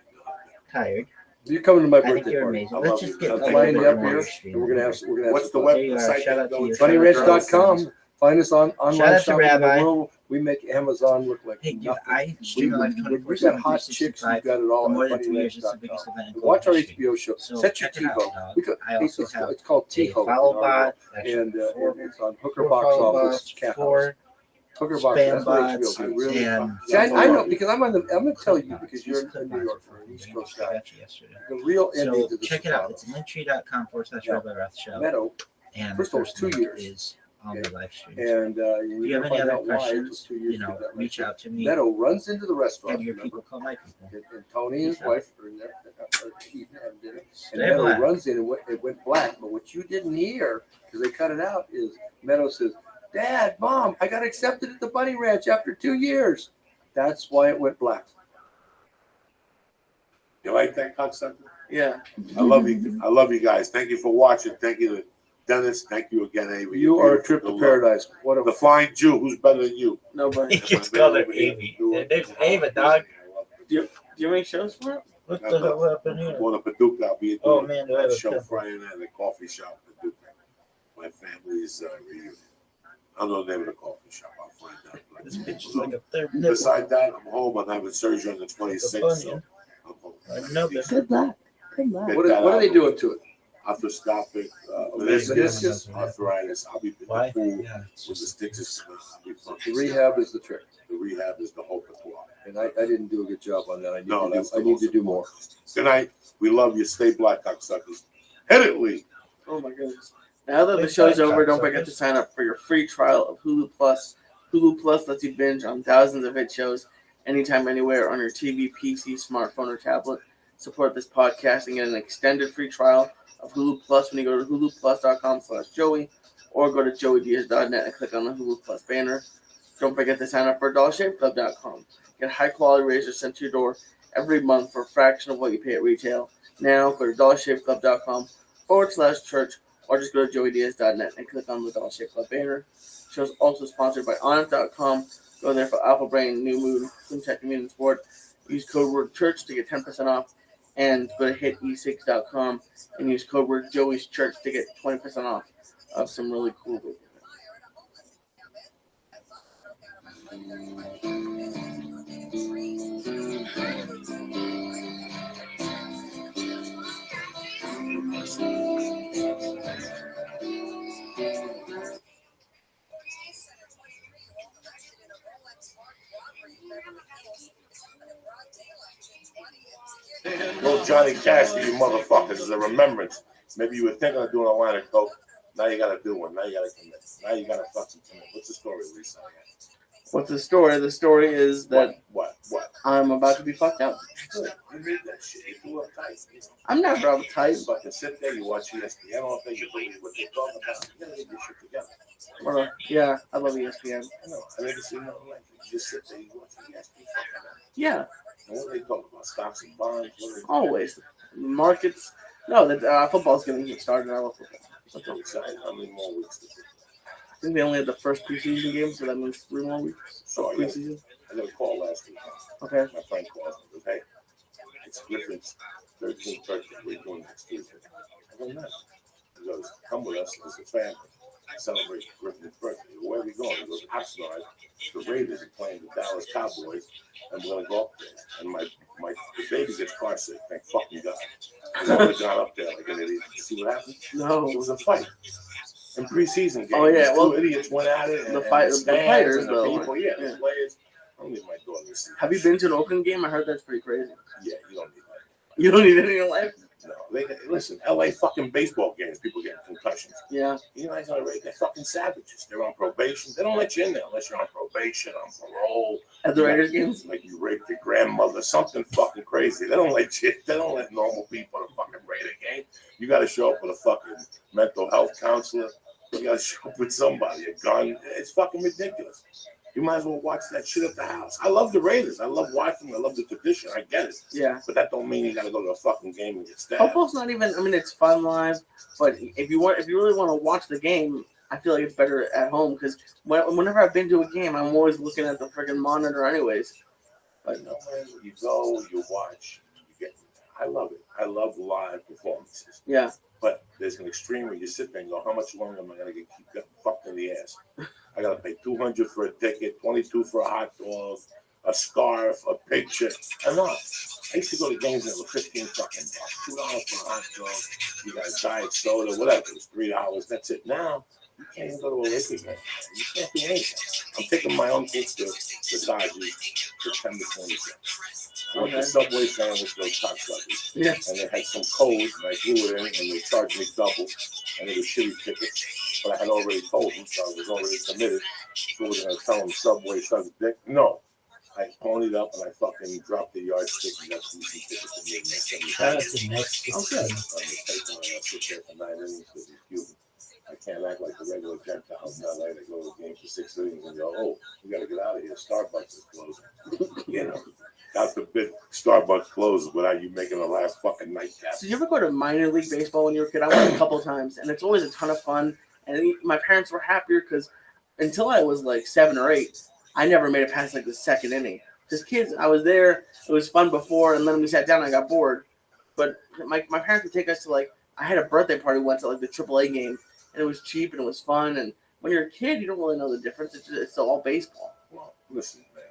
tired. You're coming to my I think birthday you're party. amazing. I Let's love just you. get I'll a take Line little you bit up more here, stream. and we're gonna have What's the some web There you are. site? Shout that out to goes you. to the funnyranch.com. Find us on online Shout out to shopping in the Rabbi. world. We make Amazon look like Hey, dude, nothing. I stream live We 24/7, got hot chicks. We've 365 got it for all more at than 3 years. It's the biggest funnyranch.com. event in Watch our global history. HBO show. So Set your check it out, TiVo. dog. We could, I also have it's called a TiVo. follow in our bot, world. actually And four it's on Hooker four Box follow Office. bots, Cat House. 4 Hooker Box. spam That's what bots, HBO do. really and See, I know because I'm gonna tell you because you're These in New clip York, bots for are an East fucking Coast great. I guy. got you yesterday. The real ending So to the check it out. It's linktree.com/Rabbi Rothschild. Meadow. And First of all, it's 2 name years. is on the live stream. And If you have any find other out why it questions, took 2 years you to know, get that reach right. out to me. Meadow runs into the restaurant. Have your remember? people call my people. And Tony and his wife are in there eating, having dinner. And Stay Meadow black. runs in and it went black. But what you didn't hear, because they cut it out, is Meadow says, "Dad, Mom, I got accepted at the Bunny Ranch after 2 years." That's why it went black. You like that cocksucker? Yeah. I love you. I love you guys. Thank you for watching. Thank you to Dennis. Thank you again, Avery. You are a trip to paradise. What a The Flying Jew. Who's better than you? Nobody. He gets called her Amy. Their name's Ava, dog. Do you make shows for it? What the hell happened I'm here? going to Paducah. I'll be Oh, doing man, do I have a a show pen? Friday night at a coffee shop in Paducah. My family's reunion. I don't know the name of the coffee shop. I'll find out. This bitch is like a third nipple. Besides that, I'm home. I'm having surgery on the 26th. So bunion. I'm home. I know that. Good luck. Good luck. What are they doing to it? Arthroscopic Meniscus? arthritis. I'll be in the Why? pool Yeah. with the stitches. I'll be The fucking rehab is the trick. The rehab is the whole repertoire. And I didn't do a good job on that. No, that's I the need most to do more. Good night. We love you. Stay black, cocksuckers. Hit it, Lee. Oh my goodness. Now that the Big show's time, over, don't cocksuckers. forget to sign up for your free trial of Hulu Plus. Hulu Plus lets you binge on thousands of hit shows anytime, anywhere on your TV, PC, smartphone, or tablet. Support this podcast and get an extended free trial of Hulu Plus when you go to huluplus.com/Joey or go to joeydiaz.net and click on the Hulu Plus banner. Don't forget to sign up for dollshaveclub.com. Get high-quality razors sent to your door every month for a fraction of what you pay at retail. Now go to dollshaveclub.com/church or just go to joeydiaz.net and click on the Dollar Shave Club banner. The show is also sponsored by Honest.com. Go there for Alpha Brain, New Moon, Cleantech Community Sport. Use code word church to get 10% off. And go to hitE6.com and use code word Joey's Church to get 20% off of some really cool videos. Little Johnny Cash to you motherfuckers as a remembrance. Maybe you were thinking of doing a line of coke. Now you got to do one. Now you got to commit. Now you got to fucking commit. What's the story, Lisa? What's the story? The story is that What? I'm about to be fucked up. Good. You read that shit. You feel uptight. I'm never You uptight. fucking sit there, you watch ESPN all day, you believe what they're talking about. You gotta get your shit together. Or, yeah, I love ESPN. I know. I never seen nothing like it. You just sit there, you watch ESPN. Yeah, And what are they talking about? Stocks and bonds? What are they always. Markets, No, that football's going to get started. I love football. I'm so excited. How many more weeks is it? I think they only had the first preseason game, so that means 3 more weeks. So Preseason. I got a call last week. Okay. My friend called and said, hey, it's Griffin's 13th birthday. We're doing next Tuesday. I go, nice. He goes, come with us as a family. Celebrate Griffin's birthday. Where are we going? He goes, Oxnard. The Raiders are playing the Dallas Cowboys, and we're going to go up there. And the baby gets car sick. Thank fucking God. And I would have gone up there like an idiot. You see what happened? No. It was a fight. In preseason games, Oh, yeah, well, two idiots went at it. The fighters, and the though. people, the players. I don't need my daughter to see. Have you been to an Oakland game? I heard that's pretty crazy. Yeah, you don't need that. You don't need it in your life? No, listen, LA fucking baseball games, people getting concussions. Yeah. You guys are right, they're fucking savages. They're on probation. They don't let you in there unless you're on probation, on parole. At the Raiders games? Like you raped your grandmother, something fucking crazy. They don't let normal people to fucking Raider game. You gotta show up with a fucking mental health counselor. You gotta show up with somebody, a gun. It's fucking ridiculous. You might as well watch that shit at the house. I love the Raiders. I love watching. I love the tradition. I get it. Yeah. But that don't mean you gotta go to a fucking game and get stabbed. Football's not even. I mean, it's fun live, but if you really want to watch the game, I feel like it's better at home because whenever I've been to a game, I'm always looking at the freaking monitor, anyways. But no, you go, you watch, you get. I love it. I love live performances. Yeah. But there's an extreme where you sit there and go, how much longer am I gonna keep getting fucked in the ass? I gotta pay $200 for a ticket, $22 for a hot dog, a scarf, a picture. Enough. I used to go to games that were $15 fucking bucks, $2 for a hot dog. You got a diet soda, whatever. It was $3. That's it. Now you can't even go to a Lakers game. You can't do anything. I'm taking my own kids to the Dodgers September 26th. I went to Subway sandwich, those cocksuckers. Yeah. And they had some code, and I threw it in, and they charged me double. And it was shitty tickets. But I had already told them, so I was already committed. So was going to tell them Subway sucks dick? No. I ponied up and I fucking dropped the yardstick and got some tickets to me. That's the next. Okay. I sit there for 9 innings because he's Cuban. I can't act like the regular Gentile in LA. They go to the game for 6 innings and go, oh, we got to get out of here. Starbucks is closing. You know, God forbid Starbucks closes without you making the last fucking nightcap. So did you ever go to minor league baseball when you were a kid? I went a couple times, and it's always a ton of fun. And my parents were happier because until I was like 7 or 8, I never made it past like the second inning. Just kids, I was there. It was fun before, and then we sat down and I got bored. But my parents would take us to like, I had a birthday party once at like the AAA game, and it was cheap and it was fun. And when you're a kid, you don't really know the difference. It's all baseball. Well, listen, man.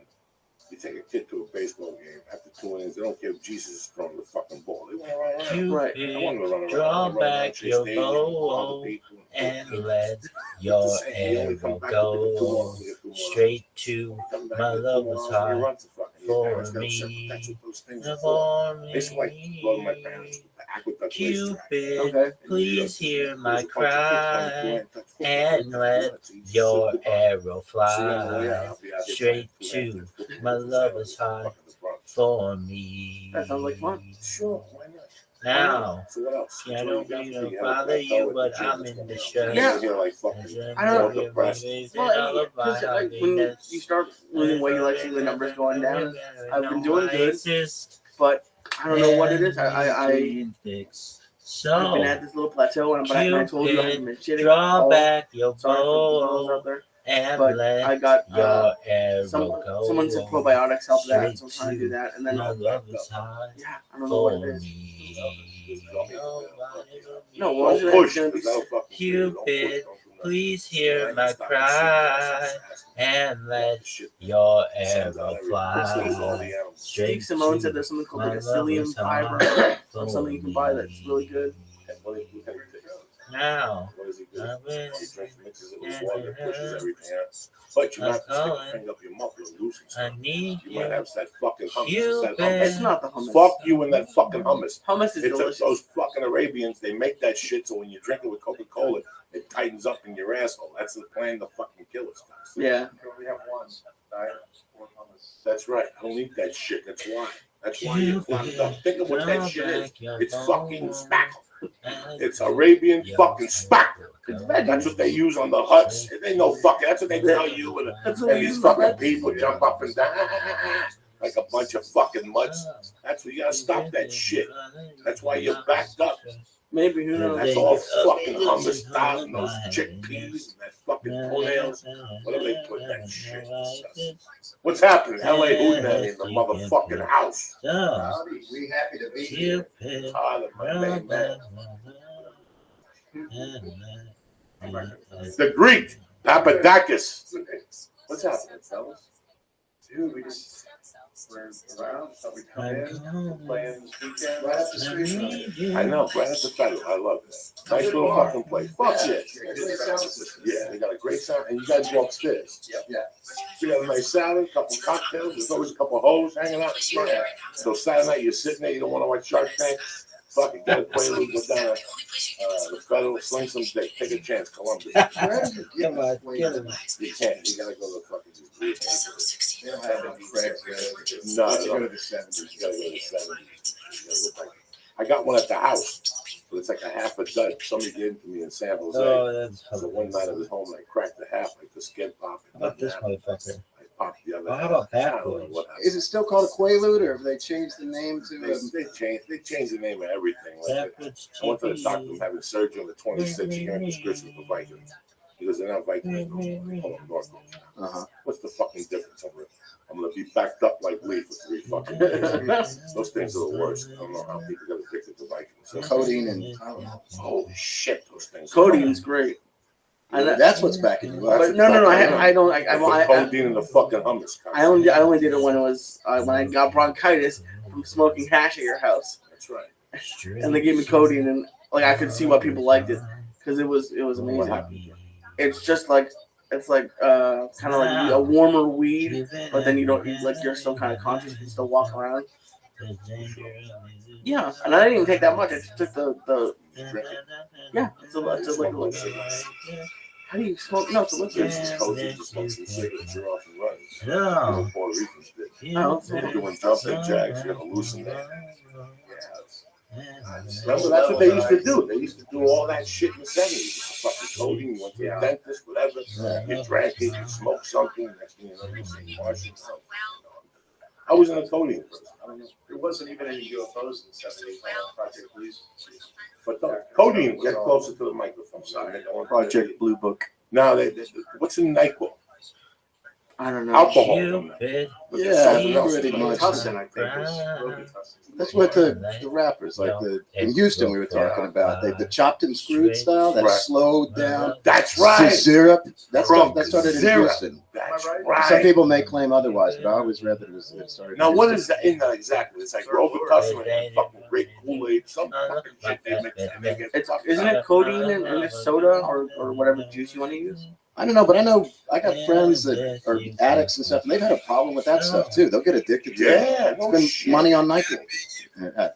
You take a kid to a baseball game after 2 innings, they don't care if Jesus is throwing the fucking ball. They want to run around. Right. I want to run around. Draw back chase your stadium, bow and let your arrow go straight to my lover's heart for me. Cupid, Okay. please hear my cry and let your arrow fly straight to my lover's heart for me. That sounds like fun. Sure, why not? Now, So what else? I don't mean to bother you, but I'm in distress. Yeah. I I don't know. Well, because like, when you start losing weight, you like see the numbers going down. I've been doing good, but I don't know what it is. I've been at this little plateau, and I told you I haven't been shitting. Draw back your Sorry for the girls bow out there. and But let I got your arrow go. someone said probiotics help that, so I'm trying to do that. And then my lover's heart yeah, I don't know what for it is. me. No, what is it? Push. It's gonna be Cupid, please hear my cry and let your arrow fly straight Steve Simone to said there's something called my like a psyllium lover's fiber heart or for something you can buy that's really good. Now, What is he do? I He will drinks, mixes it with water, pushes everything out. But you have to stick your finger up your mouth, you'll lose it. I need You might you. have that fucking hummus. Cupid. It's that hummus. It's not the hummus. Fuck you and that fucking hummus. Hummus is It's delicious. those fucking Arabians, they make that shit so when you drink it with Coca-Cola, it tightens up in your asshole. That's the plan to fucking kill us. Yeah. We have one diet for hummus. That's right. I don't eat that shit. That's why. That's why you're flamed up. Think of what that shit is. It's fucking spackle. It's Arabian fucking spackle. It's veggie. That's what they use on the huts. They know fucking. That's what they tell you. And That's what we these use fucking on people jump up and down. like a bunch of fucking mutts. That's why you gotta stop that shit. That's why you're backed up. Maybe, who knows? That's all fucking hummus style and those chickpeas and that fucking toenails. Whatever they put in that shit. What's happening? LA Hootenanny in the motherfucking house. Howdy, we happy to be here. Tyler, my main man. The Greek, Papadakis. What's happening, fellas? Dude, we're around, so we come in, playing this weekend right up the street. I know, right at the federal. I love this. Nice little fucking place. Fuck yeah. Good sound system. Yeah, they got a great sound, and you guys go upstairs. Yep. Yeah. So you have a nice salad, a couple cocktails. There's always a couple of hoes hanging out. Yeah. So Saturday night, you're sitting there, you don't want to watch Shark Tank. Fucking get a Quaalude, go down the federal, sling some dick, take a chance, Columbus. Where do you get Come on, this get flavor? him. You can't. You gotta go to the fucking. They don't have any Craig's good. No, Let's no. go to the 70s. You gotta go to the 70s. I got one at the house, but it's like a half a dozen. Somebody gave it to me in San Jose. Oh, that's So one night I was home and I cracked the half, like the skin popped. How about this motherfucker? I popped the other Well, how half. about that, I don't know boy? what happened. Is it still called a Quaalude, or have they changed the name to? They changed the name of everything. Like I went to the doctor, I'm having surgery on the 26th. He gave me a prescription for Vikings. He goes, they're not Vikings. Uh-huh. What's the fucking difference? I'm gonna be backed up like Lee for 3 fucking days. Those things are the worst. I don't know how people get addicted to Vikings. So, Codeine and Tylenol. holy shit, those things. Codeine's great. That's what's backing you up. But no, I don't. I codeine in the fucking hummus. I only did it when it was when I got bronchitis from smoking hash at your house, That's right. and they gave me codeine, and like I could see why people liked it because it was What amazing. happened? It's just like kind of like a warmer weed, but then you're still kind of conscious. You can still walk around. Yeah, and I didn't even take that much. I just took the yeah. It's a liquid. How do you smoke? No, it's a liquid. This is codeine, just smoke some cigarettes, you're off and running. No. You know, Puerto Ricans did. Oh, They're doing jumping jacks, you're gonna hallucinate. Yeah. Remember, that's what they used to do. They used to do all that shit in the 70s. Fucking codeine, you went to the dentist, whatever. You drank it, you smoked something, next thing you know, you say Martian. I was in a codeine first. I don't know. There wasn't even any UFOs in the 70s. Project Blues. But the codeine, get closer to the microphone. Sorry. Project Blue Book. No, what's in NyQuil? I don't know. Alcohol. Stupid. But Yeah, there's something else. pretty much. Tussin, I think, is Robitussin. That's what the rappers, like in Houston we were talking about. They the chopped and screwed style that Right. slowed down. That's right. Syrup. That Crunk started in syrup. Houston. That's Am I right? right. Some people may claim otherwise, but I always read that it started. Now, in what Houston. is that in exactly? It's like Robitussin and fucking grape Kool-Aid, some fucking shit they mix and make it fucking Isn't it codeine and soda or whatever juice you want to use? I don't know, but I know I got friends that are addicts and stuff, and they've had a problem with that stuff too. They'll get addicted to it. Yeah, no Spend shit. money on NyQuil. Yeah.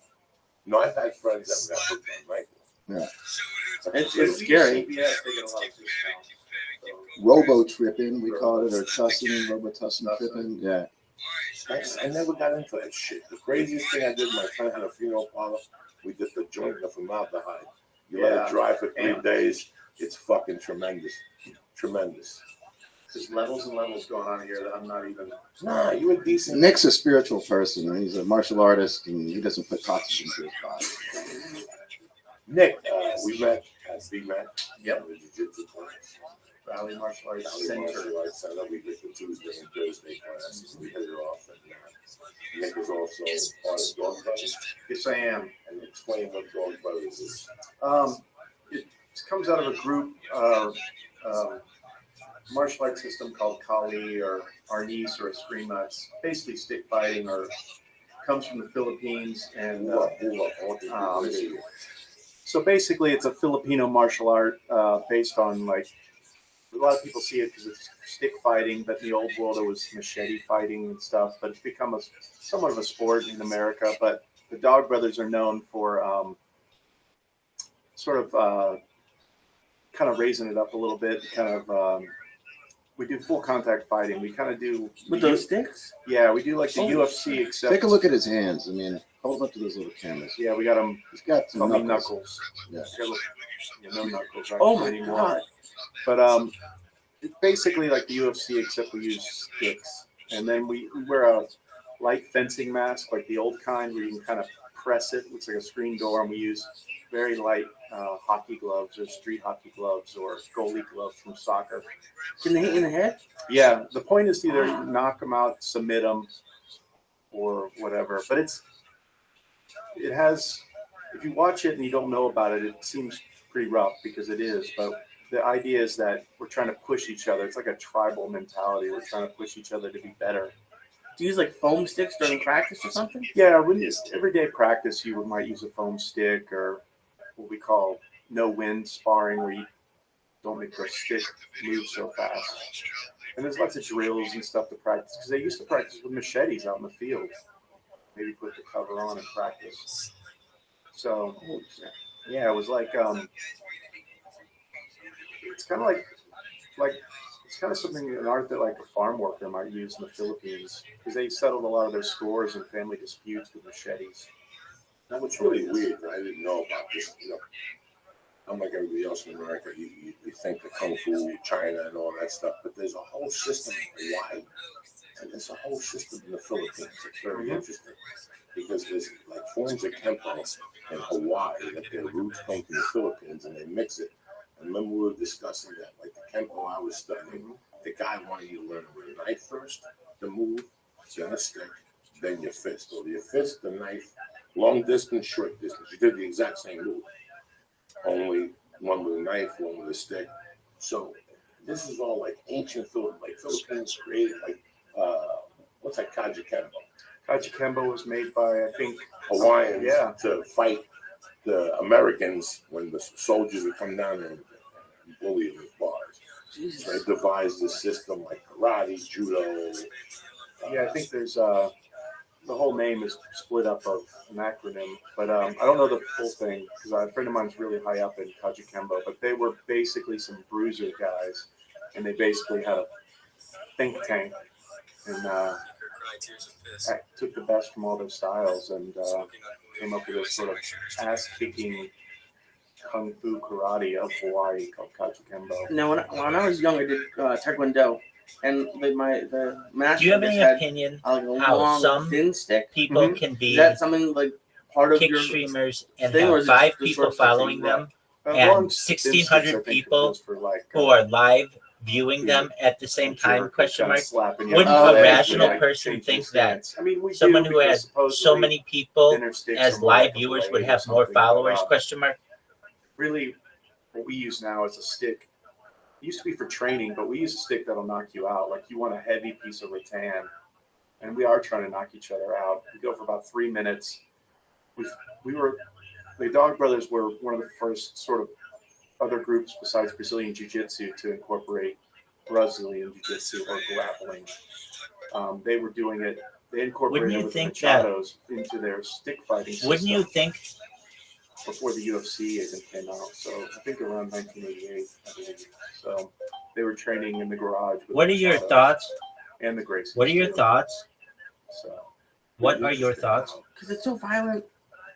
No, I've had friends that got hooked on NyQuil. Yeah. It's scary. CBS, they get a lot of discounts. Robo tripping, we call it, or tussin, robotussin tripping. Yeah. I never got into that shit. The craziest thing I did, my friend had a funeral parlor. We did the joint of formaldehyde. You let it dry for 3 days. It's fucking tremendous. Tremendous. There's levels and levels going on here that I'm not even. Nah, you a decent. Nick's a spiritual person. He's a martial artist, and he doesn't put toxins into his body. Nick, we met at BMAC. Yep. The jiu-jitsu class. Valley Martial Arts Valley Center. Martial Arts Center. We did the Tuesday and Thursday classes. We hit it off. And Nick is also part of Dog Brothers. Yes, I am. And explain what Dog Brothers is. It comes out of a group martial arts system called Kali or Arnis or Eskrima. It's basically stick fighting or comes from the Philippines. And so basically it's a Filipino martial art based on like, a lot of people see it because it's stick fighting, but in the old world it was machete fighting and stuff, but it's become somewhat of a sport in America. But the Dog Brothers are known for kind of raising it up a little bit, we do full contact fighting. We kind of do With those sticks? Yeah, we do like the UFC, except Take a look at his hands. I mean, hold up to those little cameras. Yeah, we got them. He's got some Call me knuckles. knuckles. Yeah. No knuckles. Oh my anymore. god! But it's basically like the UFC, except we use sticks, and then we wear light fencing mask, like the old kind where you can kind of press it. It's like a screen door, and we use very light hockey gloves or street hockey gloves or goalie gloves from soccer. Can they hit you in the head? Yeah, the point is to either knock them out, submit them, or whatever. But it has, if you watch it and you don't know about it, it seems pretty rough because it is. But the idea is that we're trying to push each other. It's like a tribal mentality. We're trying to push each other to be better. Do you use like foam sticks during practice or something? Yeah, when you everyday practice, you might use a foam stick or what we call no wind sparring, where you don't make the stick move so fast. And there's lots of drills and stuff to practice because they used to practice with machetes out in the field. Maybe put the cover on and practice. So yeah, it was like it's kind of like it's kind of something, an art that like a farm worker might use in the Philippines because they settled a lot of their scores and family disputes with machetes. Now, what's really weird, and I didn't know about this, unlike everybody else in America, you think the Kung Fu, China, and all that stuff, but there's a whole system in Hawaii, and there's a whole system in the Philippines. It's very interesting because there's like forms of Kempo in Hawaii that their roots come from the Philippines, and they mix it. And remember we were discussing that, like the Kempo I was studying, the guy wanted you to learn with a knife first, the move, then a stick, then your fist. Or your fist, the knife, long distance, short distance. You did the exact same move. Only one with a knife, one with a stick. So this is all like ancient Philippines created, like what's that Kaji Kempo? Kaji Kembo was made by, I think, Hawaiians to fight the Americans when the soldiers would come down and bully them with bars. So they devised this system like karate, judo. Yeah, I think there's the whole name is split up of an acronym, but I don't know the full thing because a friend of mine's really high up in Kaji Kembo, but they were basically some bruiser guys, and they basically had a think tank and took the best from all their styles and came up with this sort of ass-kicking kung fu karate of Hawaii called Kaji Kembo. Now, when I was young, I did Taekwondo, and the master. Do you have any opinion how some thin stick people can be is that something like part of kick your streamers and thing, or have is it 5 the people short stuff following that you them Long and sticks, 1,600 I think, people was for like, who are live viewing them at the same time? Question mark. Slapping you Wouldn't on the a leg rational and, person changing think that stance. I mean, we someone do who because has so supposedly many people thinner sticks as are more live like a viewers blade would or have more something, but, followers? Question mark. Really, what we use now is a stick. It used to be for training, but we use a stick that'll knock you out. Like you want a heavy piece of rattan, and we are trying to knock each other out. We go for about 3 minutes. The Dog Brothers were one of the first sort of other groups besides Brazilian Jiu-Jitsu to incorporate Brazilian Jiu-Jitsu or grappling. They were doing it. They incorporated it with the Machados into their stick fighting system. Wouldn't you think? Before the UFC even came out, so I think around 1988, I believe. So they were training in the garage. What are your thoughts? And the Gracies. What are your thoughts? So, what are your thoughts? Because it's so violent.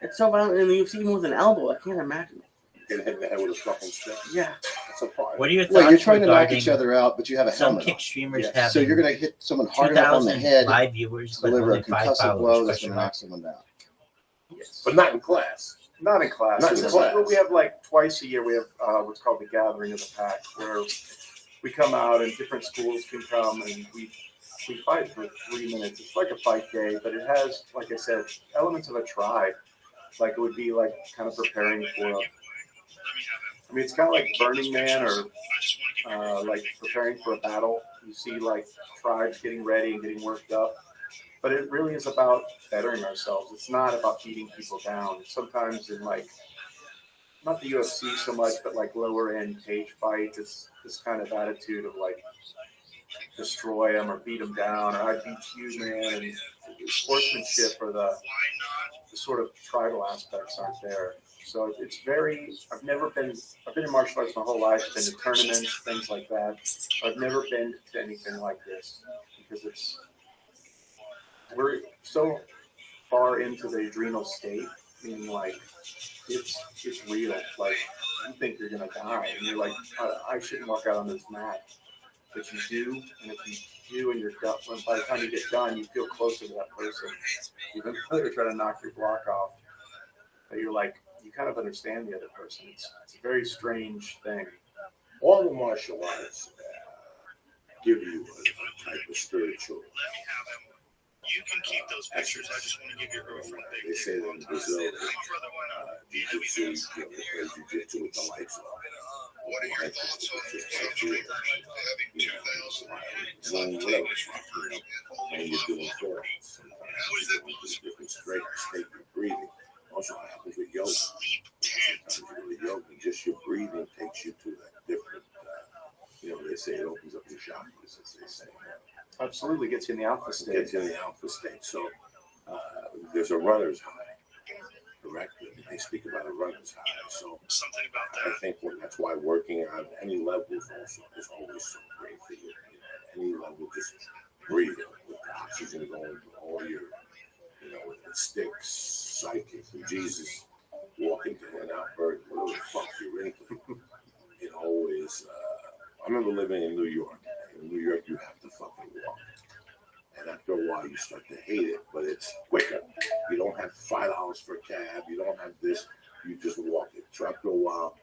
It's so violent in the UFC, even with an elbow. I can't imagine it. Get hit in the head with a fucking stick. Yeah. That's a part. What are your thoughts? Well, you're trying to knock regarding each other out, but you have a some helmet kick on. streamers Yeah. have So you're going to hit someone hard enough on the 2,000 head live viewers, to but deliver only a 5 concussive blow followers. that's Question going to mark. knock someone down. yes. But not in class. Not in class. Not in It's class. We have like twice a year. We have what's called the Gathering of the Pack, where we come out and different schools can come and we fight for 3 minutes. It's like a fight day, but it has, like I said, elements of a tribe. Like it would be like kind of preparing for a. I mean, it's kind of like Burning Man or like preparing for a battle. You see like tribes getting ready and getting worked up. But it really is about bettering ourselves. It's not about beating people down. Sometimes in like, not the UFC so much, but like lower end cage fights, it's this kind of attitude of like destroy them or beat them down or I beat you, man. And the sportsmanship or the sort of tribal aspects aren't there. So it's very, I've been in martial arts my whole life. I've been to tournaments, things like that. I've never been to anything like this because we're so far into the adrenal state, meaning like it's real. Like you think you're gonna die, and you're like, I shouldn't walk out on this mat. But you do, and if you do, and you're done, by the time you get done, you feel closer to that person. Even though they're trying to knock your block off, but you're like, you kind of understand the other person. It's a very strange thing. All the martial arts give you a type of spiritual. You can keep those pictures. I just want to give your girlfriend a big They say that in Brazil, jiu-jitsu, jiu-jitsu with the lights off. What are your thoughts on having 2,000 and you're doing thoughts. Different state of breathing. Also happens with yoga. Sometimes with yoga, just your breathing takes you to that different, they say it opens up your chakras, as they say. Absolutely gets you in the alpha state. Gets you in the alpha state. So there's a runner's high. Correct? They speak about a runner's high. So something about I think that's why working on any level is always so great for you. Any level, just breathing with the oxygen going to all your, with sticks, psychics, and Jesus walking to an outbird, whatever the fuck you're into. It always, I remember living in New York. In New York, you have to fucking walk. And after a while, you start to hate it, but it's quicker. You don't have $5 for a cab. You don't have this. You just walk it. So after a while,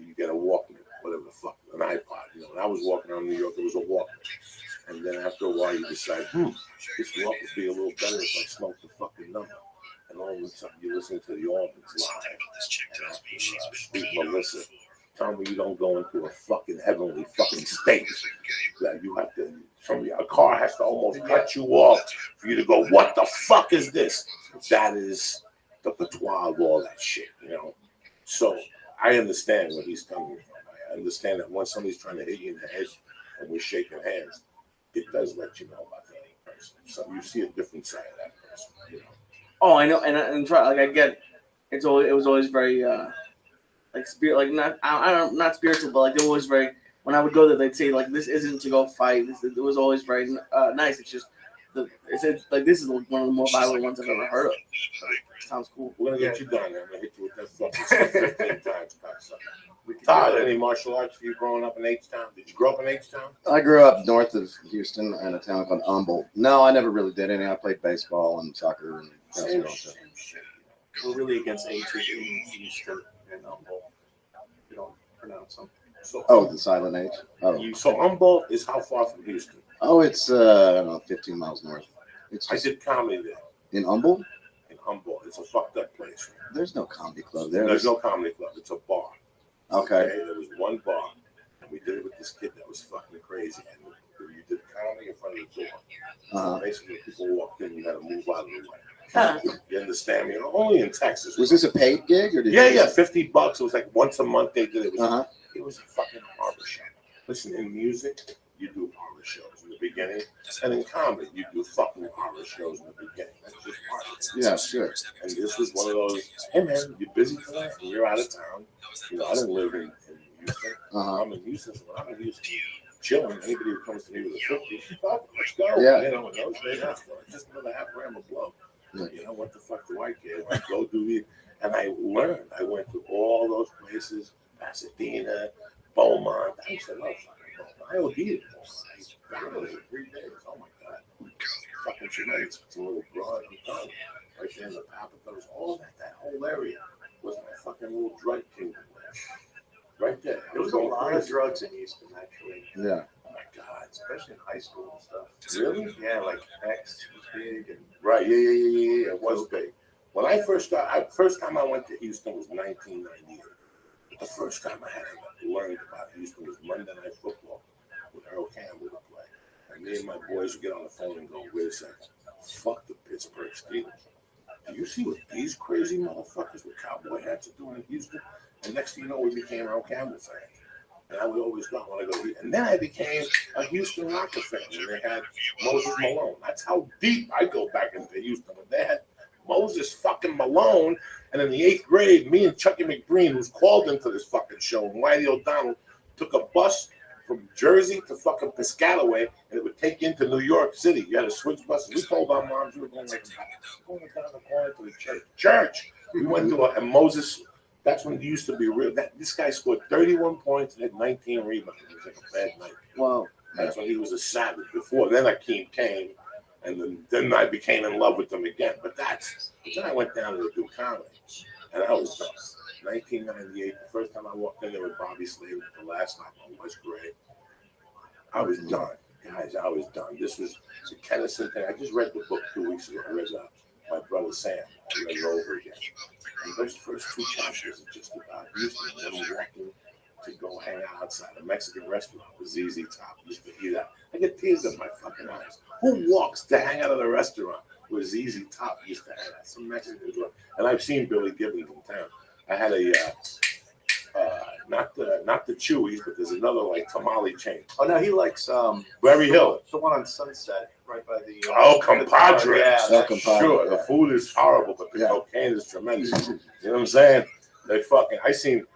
you get a walk, whatever the fuck, an iPod. When I was walking around New York, it was a walk. And then after a while, you decide, this walk would be a little better if I smoked the fucking number. And all of a sudden, you listen to the Albans live. And after Speak Melissa, tell me you don't go into a fucking heavenly fucking state. That you have to, a car has to almost cut you off for you to go, what the fuck is this? That is the patois of all that shit, So I understand where he's coming from. I understand that when somebody's trying to hit you in the head and we're shaking hands, it does let you know about the other person. So you see a different side of that person, Oh, I know, and try, like I get, it was always very like spirit, like not spiritual, but like they were always very. When I would go there, they'd say like this isn't to go fight. It was always very nice. It's just it's like this is one of the more violent ones I've ever heard of. Sounds cool. We're gonna get you done. I'm gonna hit you with that fucking 15 times. Todd, any martial arts for you growing up in H-Town? Did you grow up in H-Town? I grew up north of Houston in a town called Humboldt. No, I never really did any. I played baseball and soccer and basketball. We're really against H's in Houston and Humboldt. You don't pronounce them. So, the silent H. Oh, So Humboldt is how far from Houston? Oh, it's I don't know, 15 miles north. I did comedy there. In Humboldt? In Humboldt. It's a fucked up place. There's no comedy club there. There's no comedy club. It's a bar. Okay. There was one bar, and we did it with this kid that was fucking crazy. And you did comedy in front of the door. Basically, people walked in, you had to move out of the way. You understand me? Only in Texas. Was this a paid gig or did Yeah, $50. It was like once a month they did it. It was a fucking horror show. Listen, in music, you do horror shows in the beginning, and in comedy, you do fucking horror shows in the beginning. That's just part of it. Yeah, sure. And this was one of those, hey man, you're busy tonight, and you're out of town. I didn't live in Houston. I'm in Houston, so when I'm in Houston, chilling, anybody who comes to me with a 50, let's go. Yeah. In those days, let's go. Just another half gram of blow. What the fuck do I care? I go do it. And I learned. I went to all those places, Pasadena, Beaumont. I used to love fucking Beaumont. I OD'd it. I found it in 3 days. Oh my God. Fucking tremendous. It's a little broad. I'm done. Right there in the Papados, all that whole area was my fucking little drug kingdom. Right there. There was a lot of drugs in Houston, actually. Yeah. Oh my God, especially in high school and stuff. Really? Yeah, like X was big. And right, yeah. It was big. When I first started, first time I went to Houston was 1998. The first time I had learned about Houston was Monday Night Football with Earl Campbell to play. And me and my boys would get on the phone and go, wait a second, fuck the Pittsburgh Steelers. Do you see what these crazy motherfuckers with cowboy hats are doing in Houston? And next thing you know, we became Earl Campbell fans. And I would always not want to go. And then I became a Houston Rocker fan when they had Moses Malone. That's how deep I go back into Houston. When they had Moses fucking Malone, and in the 8th grade, me and Chucky McBreen, who's called into this fucking show, and Whitey O'Donnell took a bus from Jersey to fucking Piscataway, and it would take you into New York City. You had to switch buses. We told our moms we were going down the corner to the church. We went to and Moses. That's when it used to be real. This guy scored 31 points and had 19 rebounds. It was like a bad night. Wow. That's when he was a savage. Before then, Akeem came, and then I became in love with them again. But then I went down to do comedy, and I was done. 1998, the first time I walked in there with Bobby Slade at the last night on West Gray, I was done. Guys, I was done. This was the Kennison thing. I just read the book 2 weeks ago. I read my brother Sam. I read it over again. And those first 2 chapters are just about Houston. And I'm walking to go hang out outside a Mexican restaurant with ZZ Top. Used to eat out. I get tears in my fucking eyes. Who walks to hang out at a restaurant where ZZ Top used to hang out? Some Mexican restaurant. And I've seen Billy Gibbons in town. I had a not the Chewies, but there's another like tamale chain. Oh no, he likes Berry Hill. the one on Sunset, right by the. Compadre. Yeah, El Compadre, Sure, yeah. the food is horrible, but the cocaine is tremendous. You know what I'm saying? They fucking. I seen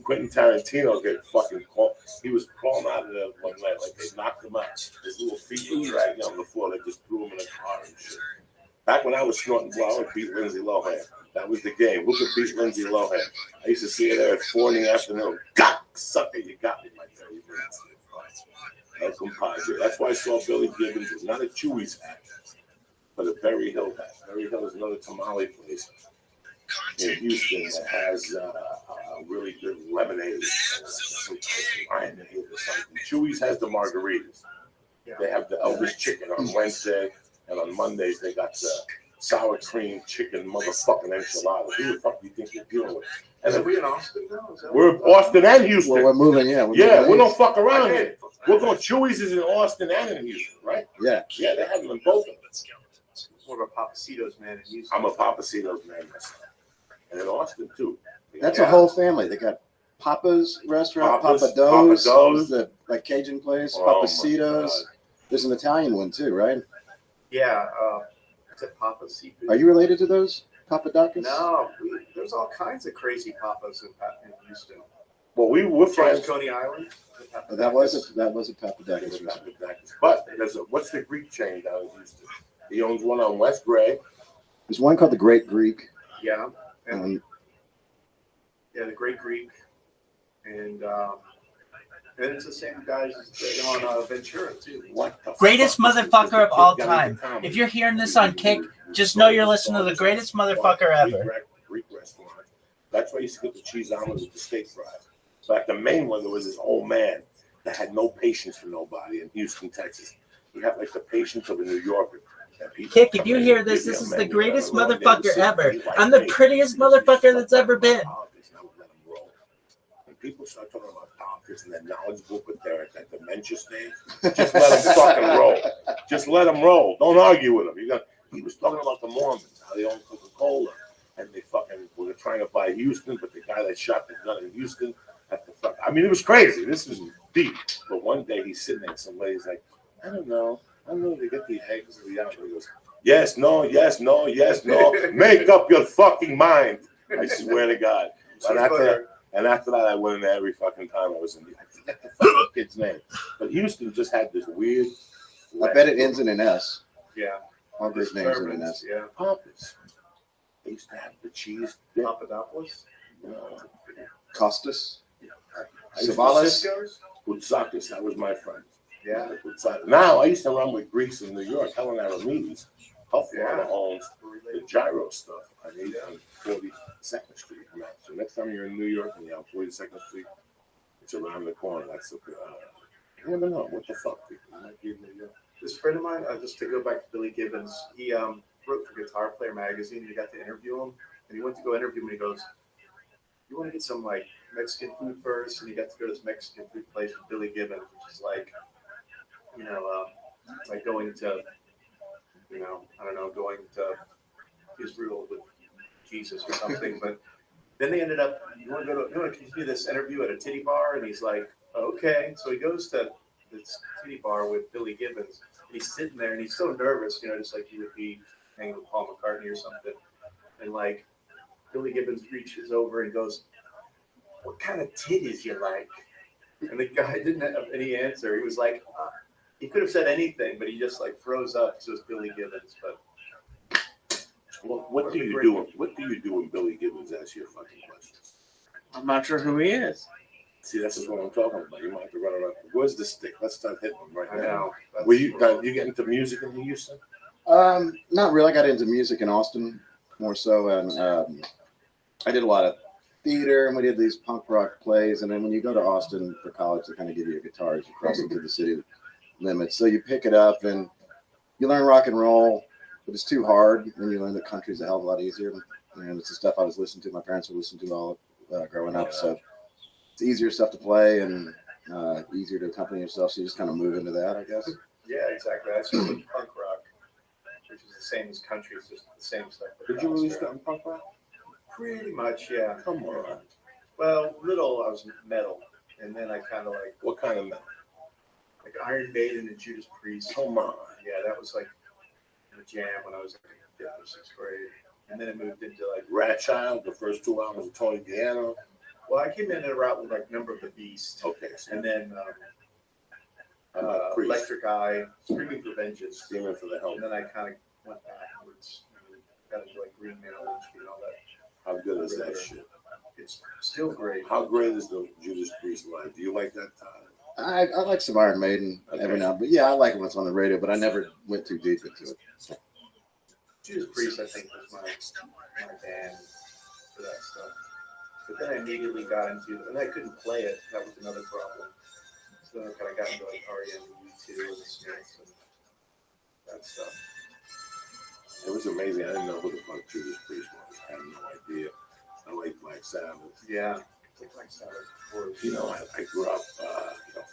Quentin Tarantino get fucking caught. He was crawling out of there one night, like they knocked him out. His little feet were dragging on the floor. They just threw him in a car and shit. Back when I was snorting blow, I would beat Lindsay Lohan. That was the game. Who could beat Lindsay Lohan? I used to see her there at 4 in the afternoon. God, sucker, you got me, my 30 minutes. El Compadre. That's why I saw Billy Gibbons was not a Chewy's hat, but a Berry Hill hat. Berry Hill is another tamale place in Houston that has really good lemonade. Some lemonade or something. Chewy's has the margaritas. They have the Elvis chicken on Wednesday, and on Mondays they got the sour cream chicken motherfucking enchiladas. Who the fuck do you think you're dealing with? And Are we in Austin now? we're in Austin and Houston. Well, we're moving, yeah. We don't fuck around here. We're going Chewy's is in Austin and in Houston, right? Yeah. Yeah, they have them in both of them. More of a Papacitos man in Houston. I'm a Papacitos man myself. And in Austin, too. That's a whole family. They got Papa's restaurant, Papa's, Papa Do's, Papa Do's. the like Cajun place, Oh, Papacitos. There's an Italian one too, right? Yeah, it's at Papa's Seafood. Are you related to those Papadakis? No, there's all kinds of crazy Papas in Houston. Well, we're friends. Coney Island. Oh, that was a Papadakis restaurant. But what's the Greek chain down in Houston? He owns one on West Gray. There's one called the Great Greek. Yeah, and Um, the Great Greek, and it's the same guys on Ventura too. What the Greatest fuck? motherfucker of all time. Comedy. If you're hearing this on Kick, just know you're listening to the greatest motherfucker ever. Greek restaurant. That's why I used to get the cheese omelet with the steak fries. But the main one, there was this old man that had no patience for nobody in Houston, Texas. He had like the patience of a New Yorker. Kick, if you hear this, this is the greatest motherfucker ever. I'm the prettiest motherfucker that's ever been. When people start talking about doctors and their knowledge book with their dementia stage, just let them fucking roll. Just let them roll. Don't argue with them. He was talking about the Mormons, how they own Coca-Cola, and they fucking were trying to buy Houston, but the guy that shot the gun in Houston at the fuck. I mean, it was crazy. This is deep. But one day he's sitting there, and some lady's like, I don't know. They get the eggs or the apple. He goes, yes, no, yes, no, yes, no. Make up your fucking mind. I swear to God. And after that, I went in there every fucking time I was in. I forget the fucking kid's name. But Houston just had this weird. I bet it ends in an S. Yeah. All those names in an S. Yeah. Papas. They used to have the cheese dip. Papadopoulos. Costas. Savalas. Boutsakis. That was my friend. Yeah. Now I used to run with Greece in New York. Helen Aramides. Huffman owns the gyro stuff. I need on 42nd Street. So next time you're in New York and you're on 42nd Street, it's around the corner. That's the. I never know what the fuck. This friend of mine, just to go back to Billy Gibbons, he wrote for Guitar Player magazine. You got to interview him, and he went to go interview him. And he goes, "You want to get some like Mexican food first?" And he got to go to this Mexican food place with Billy Gibbons, which is like, like going to, I don't know, going to Israel with Jesus or something. But then they ended up, you want to continue this interview at a titty bar? And he's like, okay. So he goes to this titty bar with Billy Gibbons. And he's sitting there and he's so nervous, just like he would be hanging with Paul McCartney or something. And like Billy Gibbons reaches over and goes, what kind of titties you like? And the guy didn't have any answer. He was like, he could have said anything, but he just like froze up. So it's Billy Gibbons. But well, what do you do when Billy Gibbons asks you a fucking question? I'm not sure who he is. See, this is what I'm talking about. You might have to run around. Where's the stick? Let's start hitting them right I now. know. Were you get into music in Houston? Not really. I got into music in Austin more so, and I did a lot of theater, and we did these punk rock plays. And then when you go to Austin for college, they kind of give you a guitar as you cross into the city limits. So you pick it up and you learn rock and roll, but it's too hard. And you learn that country's a hell of a lot easier. And it's the stuff I was listening to. My parents would listen to all growing up. So it's easier stuff to play and easier to accompany yourself. So you just kind of move into that, I guess. Yeah, exactly. That's just like punk rock, which is the same as country. It's just the same stuff. Did you really start in punk rock? Pretty much, yeah. Come on. Well, little I was metal, and then I kind of like What kind of metal? like Iron Maiden and Judas Priest. Come on. Yeah, that was like the jam when I was in 5th or 6th grade, and then it moved into like. Rothschild, the first 2 albums of Tony Diano. Well, I came in a route with like Number of the Beast, Okay. and then Priest. Electric Eye, Screaming for Vengeance, Steaming for the Help. and then I kind of went backwards and got into like Green Metal and all that. How good is that shit? It's still great. How great is the Judas Priest live? Do you like that? I like some Iron Maiden every now, but yeah, I like it when it's on the radio. But I never went too deep into it. Judas Priest, I think, was my band for that stuff. But then I immediately got into, and I couldn't play it. That was another problem. So then I kind of got into like REM and U2 and the Smiths and that stuff. It was amazing. I didn't know who the fuck Judas Priest was. I had no idea. I like Black Sabbath. Yeah, it's like Sabbath. You know, I grew up,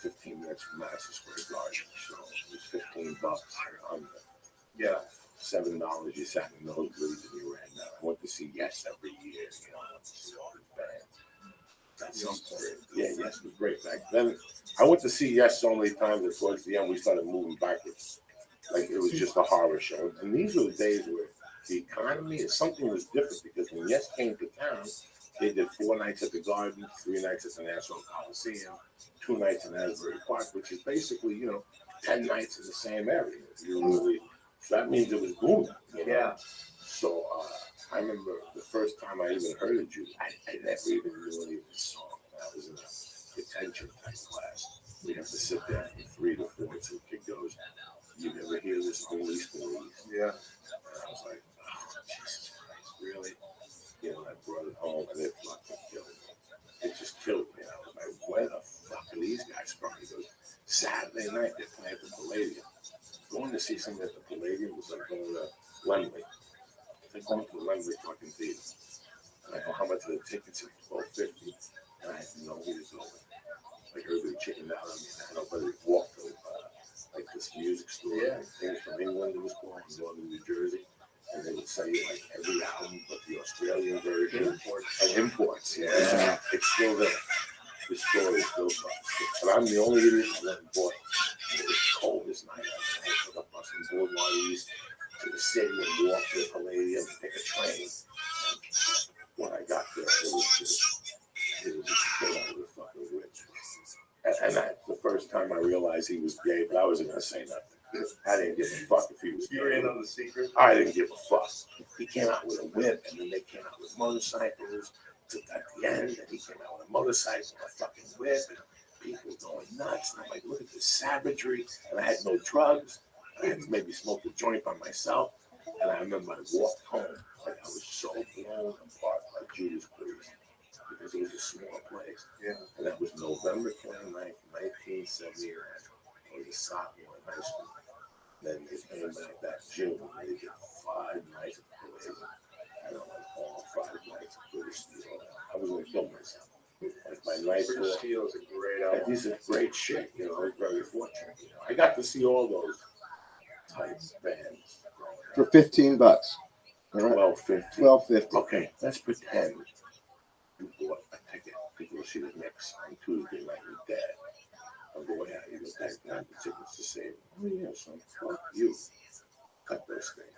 15 minutes from Madison Square Garden, so it was $15. Yeah. $7 you sat in those booths and you ran down. I went to see Yes every year, I went to see all these bands. Yes was great back then. I went to see Yes so many times that towards the end we started moving backwards. Like it was just a horror show. And these were the days where the economy and something was different because when Yes came to town, they did 4 nights at the Garden, 3 nights at the National Coliseum, 2 nights in Asbury Park, which is basically, 10 nights in the same area. So that means it was booming. Yeah. So I remember the first time I even heard of Judas, I never even knew any of the song. I was in a detention type class. We have to sit there from 3 to 4 till the kid goes, "You never hear this holy story?" Yeah. And I was like, "Oh, Jesus Christ, really?" I brought it home and it fucking killed me. It just killed me. I was like, "Where the fuck are these guys from?" He goes, "Saturday night they're playing at the Palladium." Going to see something at the Palladium was like going to Wembley. It's like going to the Wembley fucking theater. And I know how much of the tickets are $12.50, and I had no way to go. Like everybody chickened out on me, and I had nobody to walk to like this music store. Yeah. Things from England it was called, in northern New Jersey. And they would sell you like every album but the Australian version. Imports. Yeah. It's still there. The store is still up. But I'm the only idiot who went and bought it. It was the coldest night. I took a bus from Boardwalk East to the city and walked to the Palladium and take a train. And when I got there, it was just a kid out of the fucking witch. And that's the first time I realized he was gay, but I wasn't going to say nothing. I didn't give a fuck if he was gay. You were in on the secret? I didn't give a fuck. He came out with a whip, and then they came out with motorcycles at the end, and he came out with a motorcycle and a fucking whip, and people were going nuts. And I'm like, look at this savagery. And I had no drugs. I had to maybe smoke a joint by myself. And I remember I walked home, like I was so blown apart by Judas Priest, because it was a small place. Yeah. And that was November 29th, 1979. I was a sophomore in high school. Then they came back that June. They did 5 nights of Palladium. And I went all 5 nights of British Steel. I was going to kill myself. Like my night British Steel is a great and album. these are great shit. I was very fortunate. I got to see all those type bands. For $15. All right. $12.50. $12.50. Okay, let's pretend you bought a ticket to go see the Knicks on Tuesday night with Dad. I'll go ahead and get back down the tickets to say, "Oh yeah, son, fuck you." Cut those things.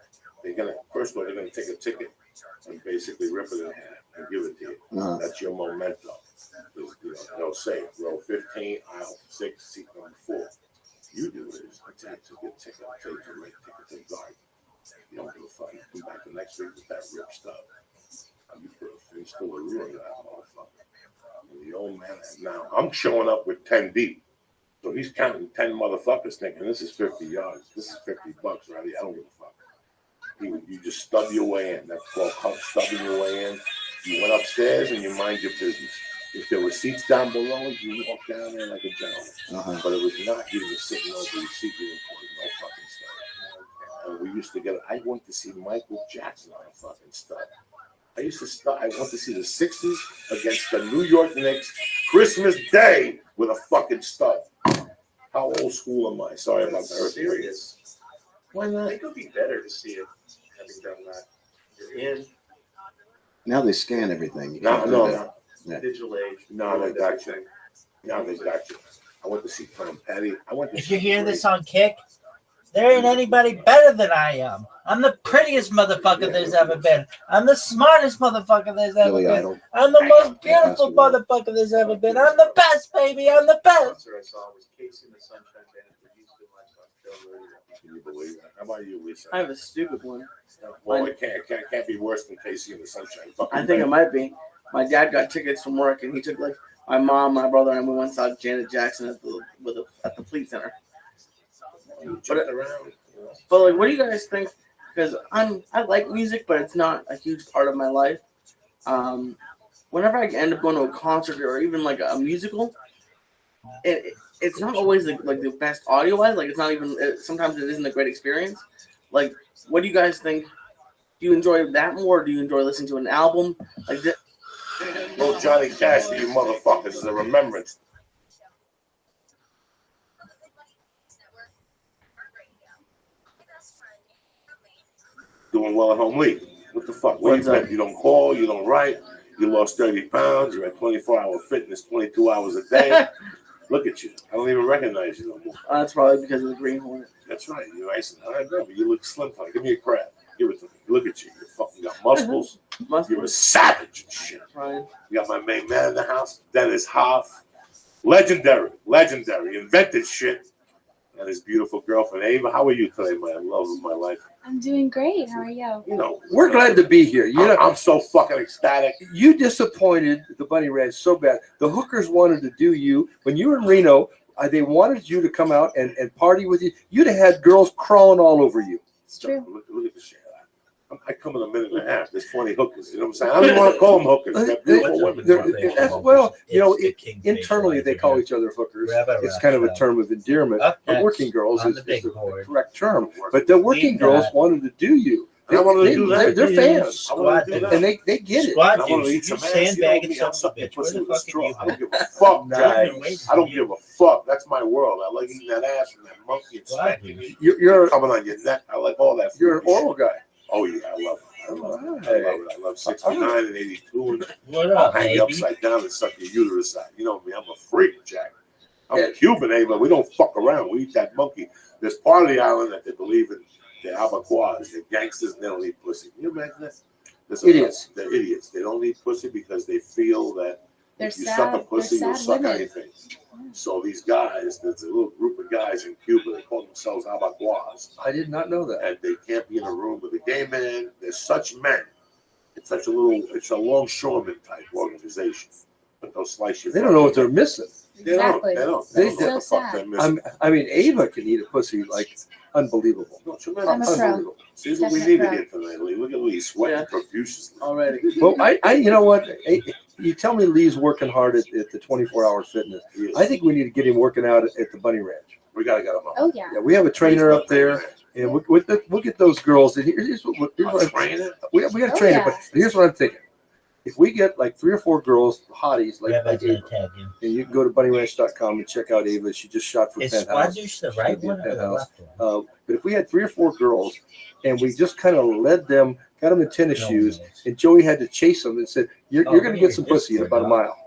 First of all, they're gonna take a ticket and basically rip it in half and give it to you. Uh-huh. That's your memento. They'll say row 15, aisle 6, seat number 4. You do is I take a good ticket, I take the right ticket to the garden. You don't give a fuck. You come back the next week with that ripped stuff. You put a fence to a ruin of that motherfucker. The old man. Now I'm showing up with 10 deep. So he's counting 10 motherfuckers thinking this is 50 yards. This is $50, right? I don't give a fuck. You just stub your way in. That's called stubbing your way in. You went upstairs and you mind your business. If there were seats down below, you walk down there like a gentleman. But it was not you were sitting over your seat. You didn't put no fucking stuff. And we used to get. I went to see Michael Jackson on a fucking stud. I went to see the Sixers against the New York Knicks Christmas Day with a fucking stud. How old school am I? Sorry about that. Serious. Why not? I think it would be better to see it having done that. You're in Now they scan everything. You No, can't do no, that. no. digital age. No, they got you. Now they got you. I went to see Tom Petty. If you hear this on Kick, there ain't anybody better than I am. I'm the prettiest motherfucker there's ever been. I'm the smartest motherfucker there's ever Billy been. Idol. I'm the most beautiful motherfucker there's ever been. I'm the best, baby. I'm the The best. concert I saw was Casey and the Sunshine Band at the Houston Livestock Show. Can you believe that? How about you, Lisa? I have a stupid one. Well, it can't be worse than Casey and the Sunshine. I think it might be. My dad got tickets from work, and he took like my mom, my brother, and we went and saw Janet Jackson at the Fleet Center. But like, what do you guys think? Because I like music, but it's not a huge part of my life. Whenever I end up going to a concert or even like a musical, it's not always like the best audio wise. Like it's not even. Sometimes it isn't a great experience. Like, what do you guys think? Do you enjoy that more? Or do you enjoy listening to an album? Like, No Johnny Cash for you motherfuckers is a remembrance. Doing well at home, Lee. What the fuck? What do you think? You don't call, you don't write, you lost 30 pounds, you're at 24-hour fitness, 22 hours a day. Look at you. I don't even recognize you no more. that's probably because of the Green Hornet. That's right. You're nice and high, but you look slim. Give me a crab. Give it to me. Look at you. You fucking got muscles. You're a savage and shit. Right. You got my main man in the house, Dennis Hoff. Legendary. Invented shit. And his beautiful girlfriend, Ava. How are you today, my love of my life? I'm doing great. How are you? You know, We're glad to be here. You know, I'm so fucking ecstatic. you disappointed the Bunny Ranch so bad. The hookers wanted to do you when you were in Reno. They wanted you to come out and party with you. You'd have had girls crawling all over you. It's true. Look at this shit. I come in a minute and a half. There's 20 hookers. You know what I'm saying? I don't even want to call them hookers. They're beautiful women. Well, you know, internally they call each other hookers. It's kind of a term of endearment. But working girls is the correct term. But the working girls wanted to do you. I wanted to do that. They're fans. I wanted to do that. And they get it. Squad I want to eat juice. You some ass. sandbagging You know, son of a bitch. Where the fuck are you? I don't give a fuck, Jack. Nice. I don't give a fuck. That's my world. I like eating that ass and that monkey and Squad smacking juice. it. You're Coming on your neck. I like all that. you're an oral guy. Oh yeah, I love it. I love it. I love 69 and 82 and What I'll up, hang you baby? upside down and suck your uterus out. You know me, I'm a freak, Jack. I'm a Cuban, but we don't fuck around. We eat that monkey. There's part of the island that they believe in. They're abacuas, they're gangsters, and they don't eat pussy. Can you imagine that? Idiots. They're idiots. They don't eat pussy because they feel that They're if you sad. suck a pussy, They're you'll sad suck women. anything. So these guys, there's a little group of guys in Cuba, they call themselves abacuas. I did not know that. And they can't be in a room with a gay man. They're such men. It's such it's a longshoreman type organization. But they'll slice you. They don't know what they're missing. Exactly. They don't. They- They don't know what the so fuck sad. they're missing. I mean, Ava can eat a pussy like unbelievable. No, I'm a pro. Unbelievable. See what we Definite need to pro. get tonight, Lee. Look at Lee sweating Yeah. profusely. Already. Well, you know what? You tell me Lee's working hard at the 24-hour fitness. I think we need to get him working out at the Bunny Ranch. We gotta get him up. Oh yeah. Yeah, we have a trainer up there, and we'll get those girls. And here's what Trainer? we got a Oh, trainer, yeah. but here's what I'm thinking. If we get like 3 or 4 girls, hotties, like Rabbi's Ava, gonna tag you. and you can go to bunnyranch.com and check out Ava. She just shot for Is Squad Penthouse. juice the right one or the left one? But if we had 3 or 4 girls, and we just kind of led them, got them in tennis No, shoes, yes. and Joey had to chase them and said, "You're going to get some pussy in about a mile."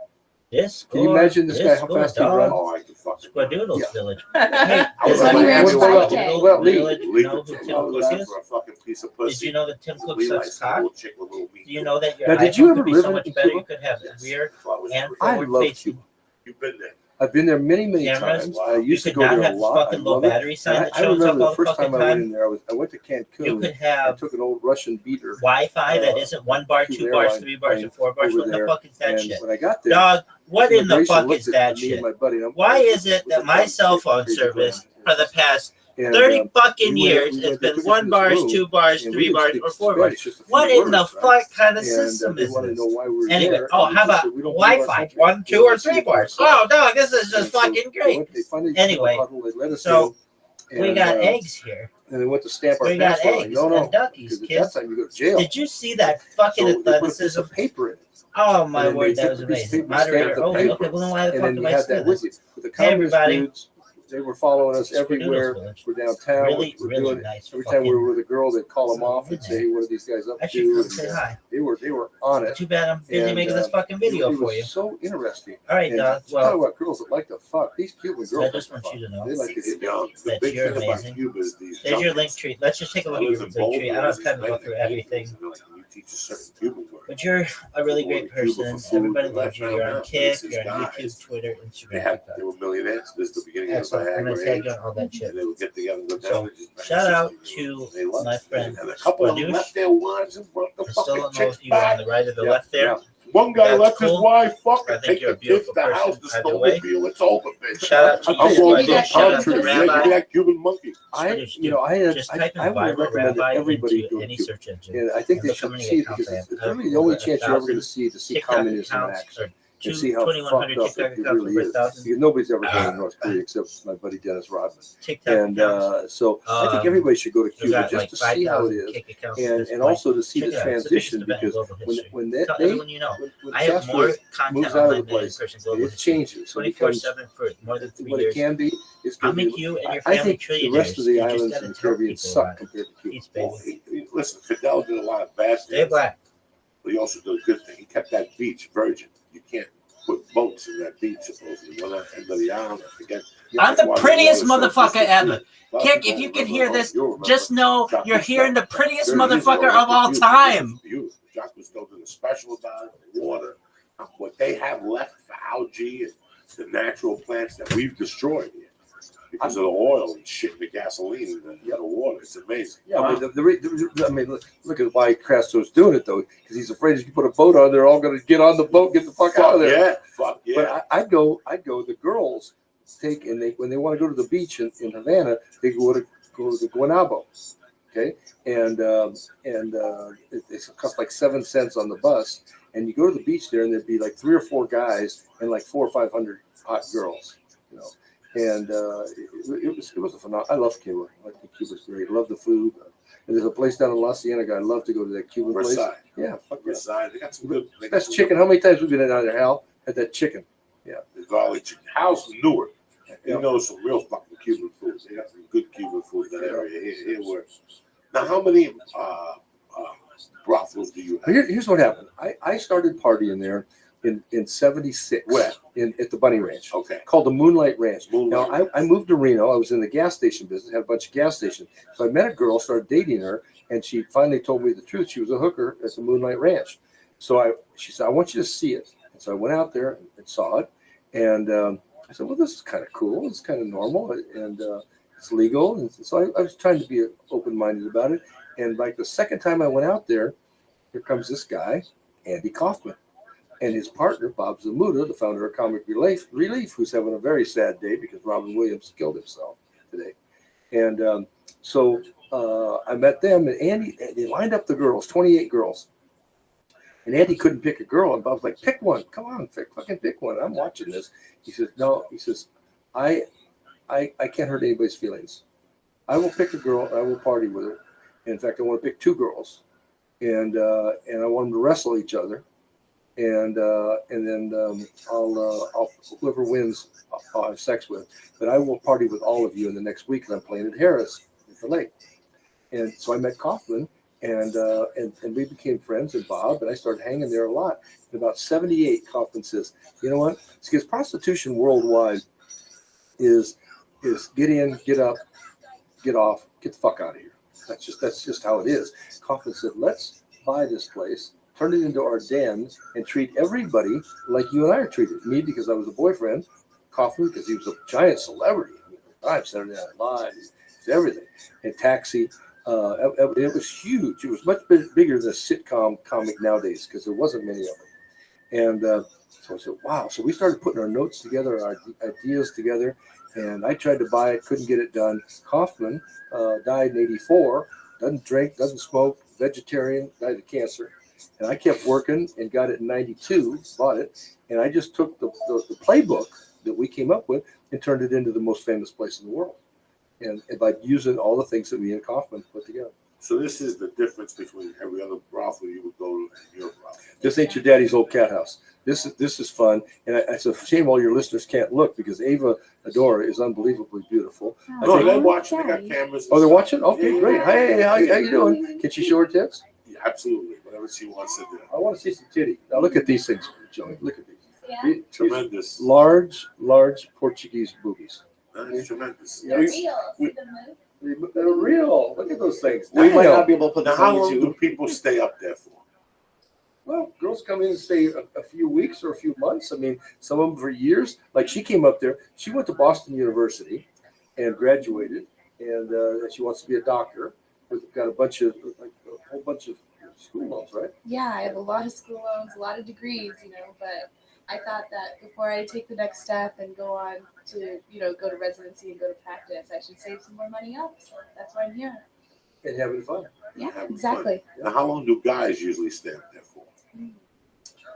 This Can you imagine this guy how fast he runs? Oh, I can fucking. Squadoodles Yeah. Village. I was Bunny like, Ranch I was like, 5K. Well, Lee, Village, you know who Tim I was Cook looking is? for a fucking piece of Did pussy. you know that Tim Cook Lee sucks likes a cock? little chick with little meat. Do you know that your Now, did iPhone you ever could be live so in much better? You Cuba? could have Yes. rear That's why I was and free. I forward love facing. Cuba. You've been there. I've been there many Cameras? times. I used to You go could not there a have this lot. I fucking low love it. battery sign And that I shows up remember all the the first fucking time I went time. in there. I went to You Cancun. could I have took an old Russian beater. Wi-Fi that isn't 1 bar, to 2 the bars, airline 3 bars, plane and 4 bars. over What the there, fuck is that and shit? when I got there, Dog, what in the immigration fuck looked is at that me shit? and my buddy, and Why it is it was that a my dumb, cell phone crazy service plan. for the past And, 30 fucking we went- years we has went- they been took us 1 in this bars, room, 2 bars, and 3 we bars, didn't or speak 4 Spanish, bars? just a few What in the words, right? fuck kind of And system they is wanted to this? know why we were Anyway, there. oh, and how we just about said, "We don't leave our Wi-Fi? country. 1, 2, We or don't 3 leave bars? ourselves." Oh, dog, this is And just so fucking great. They finally Anyway, they let us so go, we and, got eggs here. and they went to stamp our We got passport. Like, eggs no, no, and duckies, because at kids. that time you go to jail. Did you see that fucking So they put a piece athleticism? of paper in it. Oh my And then word, they that was took the piece of amazing. paper, stamped Moderator, the oh, paper, okay, well then why the and fuck then do you I had steal that with this? you. But the Hey, communist everybody. dudes, they were following us everywhere. Village. We're downtown. Really, we're really doing it. nice. Every time we were fucking- with a girl, they'd call them off and say, "Hey, what are these guys up I to?" should come And, say hi. they were on it. Too bad I'm busy And, making this fucking video it for was you. so interesting. All right, And Doc. it's kind of Well, what girls that like to fuck. These Cuban so I girls. just like want to you to fuck. know They like to get You know, the that big you're thing about amazing. Cuba is these There's your junkies. link tree. Let's just take a look I at live your in link tree. I don't have time to go through everything. You teach a certain Cuban word. But you're a really great person. Everybody loves you. You're on Right Kick, now, you're on guys, YouTube, Twitter, They Instagram, had, TikTok. they were millionaires. This is the beginning Excellent. I'm of gonna the tag Viagra you on all that age, shit. and they would get together and go So, down and just shout out They loved my it. friend And a couple of them Spanouche. left their wives and brought the I still fucking don't know chicks if you were on back. the right or the Yeah, left there. yeah. One guy That's left his cool. wife, I fucking think take you're a the kids to beautiful the house, person, the either way. snowmobile, it's over, bitch. Shout out to I'm you. going Maybe to the that palm shout out tree. to Yeah, Rabbi. give me that Cuban monkey. Just type in I would viral recommend rabbi that everybody into go to any Cuba. search engine. And I think And they look how should many see it accounts because I have. it's I have really the only over chance you're ever going 1,000 to see TikTok communism in accounts, action or and see how 2,100 fucked up TikTok it accounts, really over is. 1,000 Because nobody's ever been in North Korea except my buddy Dennis Rodman. TikTok And accounts. so I think everybody should go to We've Cuba got just like to see how it 5,000 is, Kick accounts at and this and point. also to see Check the it out. It's the biggest transition event in because global when history. when that Tell they everyone you know. when I have Castro more content moves out online of the than any place, person global it history. changes. So it becomes 24/7 for more than 3 what it years. can be. It's I'll going to make be. you and your I family think the rest trillionaires. of the You just islands gotta in the tell Caribbean people suck about it. compared to Cuba. Peace, Well, baby. listen, Fidel did a lot of bad Stay things, black. but he also did a good thing. He kept that beach virgin. You can't put boats in that beach, supposedly. One end of the island, I forget. I'm the Why the prettiest water's so motherfucker distant. ever. Well, Kick, you if you guys can remember, hear this, you'll remember. just know Jacques you're Cousteau. hearing the prettiest 30 years motherfucker ago, of all it was time. beautiful. Jacques Cousteau did a special about it, the water, what they have left for algae and the natural plants that we've destroyed here because of the oil and shit, the gasoline and the water. It's amazing. Yeah, but I mean, look at why Castro's doing it though, because he's afraid if you put a boat on, they're all going to get on the boat, get the fuck out of there. Yeah, fuck yeah. But I'd go. The girls take and they when they want to go to the beach in Havana, they go to Guanabo, okay, and it costs like 7 cents on the bus, and you go to the beach there, and there'd be like 3 or 4 guys and like 400 or 500 hot girls, you know, and it was a phenomenal. I love Cuba. I think Cuba's great. I love the food. And there's a place down in La Cienega. I'd love to go to that Cuban place. Versailles. Yeah, fuck yeah. Versailles. They got some good. That's chicken. How many times have we been in there, Hal? Had that chicken. The garlic chicken. How's Newark? Yeah. You know some real fucking Cuban food. They got some good Cuban food in that area. Here we're now. How many brothels do you have? Here's what happened. I started partying there in 76. Where? At the Bunny Ranch. Okay. Called the Moonlight Ranch. Moonlight. Now, I moved to Reno. I was in the gas station business, had a bunch of gas stations. So I met a girl, started dating her, and she finally told me the truth. She was a hooker at the Moonlight Ranch. So she said, I want you to see it. And so I went out there and saw it. And I said, well, this is kind of cool. It's kind of normal. And it's legal. And so I was trying to be open-minded about it. And like the second time I went out there, here comes this guy, Andy Kaufman. And his partner, Bob Zamuda, the founder of Comic Relief, who's having a very sad day because Robin Williams killed himself today. And so I met them, and Andy, they lined up the girls, 28 girls. And Andy couldn't pick a girl, and Bob's like, pick one. Come on, fucking pick one. I'm watching this. He says, no. He says, I can't hurt anybody's feelings. I will pick a girl, and I will party with her. In fact, I want to pick 2 girls. And I want them to wrestle each other. And then I'll whoever wins I'll have sex with, but I will party with all of you in the next week because I'm playing at Harris at the lake. And so I met Kaufman, and we became friends, and Bob, and I started hanging there a lot. In about 78, Kaufman says, you know what? It's because prostitution worldwide is get in, get up, get off, get the fuck out of here. That's just how it is. Kaufman said, let's buy this place, turn it into our den, and treat everybody like you and I are treated. Me, because I was a boyfriend, Kaufman because he was a giant celebrity. I Saturday Night Live, everything, and Taxi. It was huge. It was much bigger than a sitcom comic nowadays because there wasn't many of them. And so I said, wow. So we started putting our notes together, our ideas together, and I tried to buy it, couldn't get it done. Kaufman died in '84, doesn't drink, doesn't smoke, vegetarian, died of cancer. And I kept working and got it in '92, bought it, and I just took the playbook that we came up with and turned it into the most famous place in the world. And by using all the things that me and Kaufman put together. So this is the difference between every other brothel you would go to and your brothel. This ain't your daddy's old cat house. This is fun, and it's a shame all your listeners can't look because Ava Adora is unbelievably beautiful. No, they watch. They got cameras. Oh, they're watching? Okay, great. Hey, how you doing? Can she show her tits? Yeah, absolutely. Whatever she wants to do. I want to see some titty. Now look at these things, Joey. Look at these. Yeah. Tremendous. Large Portuguese boobies. That is tremendous. They're real. They're real. Look at those things. We might Damn. not be able to put Now, this how on long do YouTube. people stay up there for? Well, girls come in and stay a few weeks or a few months. I mean, some of them for years. Like she came up there. She went to Boston University and graduated, and she wants to be a doctor. We've got a whole bunch of school loans, right? Yeah, I have a lot of school loans, a lot of degrees, but I thought that before I take the next step and go on to, go to residency and go to practice, I should save some more money up. So that's why I'm here. And having fun. Yeah, Having exactly. Now, how long do guys usually stay up there for?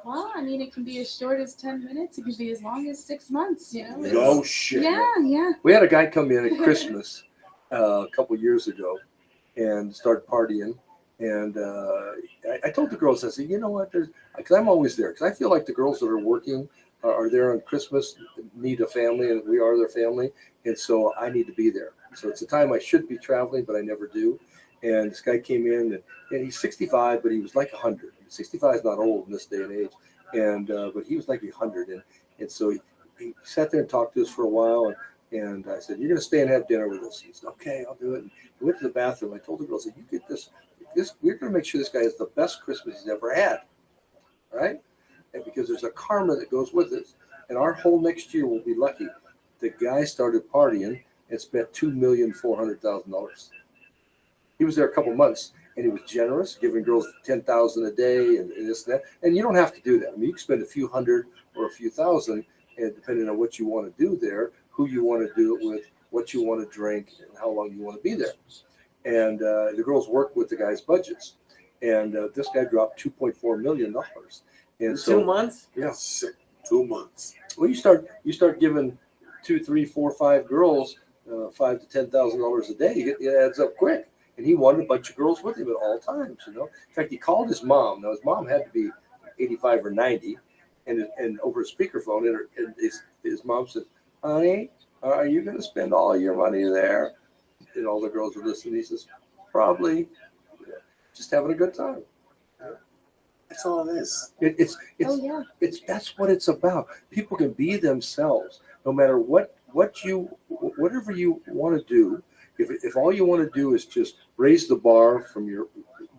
Well, I mean, it can be as short as 10 minutes. It could be as long as 6 months, No shit. Yeah. We had a guy come in at Christmas a couple years ago and start partying. And I told the girls, I said, you know what? Because I'm always there. Because I feel like the girls that are working are there on Christmas, need a family, and we are their family. And so I need to be there. So it's a time I should be traveling, but I never do. And this guy came in, and he's 65, but he was like 100. 65 is not old in this day and age. And but he was like 100. And so he sat there and talked to us for a while. And I said, you're going to stay and have dinner with us. He said, okay, I'll do it. And he went to the bathroom. I told the girls, you get this. We're going to make sure this guy has the best Christmas he's ever had, right? And because there's a karma that goes with it, and our whole next year will be lucky. The guy started partying and spent $2,400,000. He was there a couple months, and he was generous, giving girls $10,000 a day and this and that. And you don't have to do that. I mean, you can spend a few hundred or a few thousand, and depending on what you want to do there, who you want to do it with, what you want to drink, and how long you want to be there. And the girls worked with the guy's budgets, and this guy dropped $2.4 million. And so, 2 months? yeah. 2 months. Well, you start giving 2, 3, 4, 5 girls $5,000 to $10,000 a day. It adds up quick. And he wanted a bunch of girls with him at all times. In fact, he called his mom. Now his mom had to be 85 or 90, and over a speakerphone, and his mom said, "Honey, are you going to spend all your money there?" And all the girls were listening. He says, "Probably, just having a good time." That's all it is. That's what it's about. People can be themselves, no matter whatever you want to do. If all you want to do is just raise the bar from your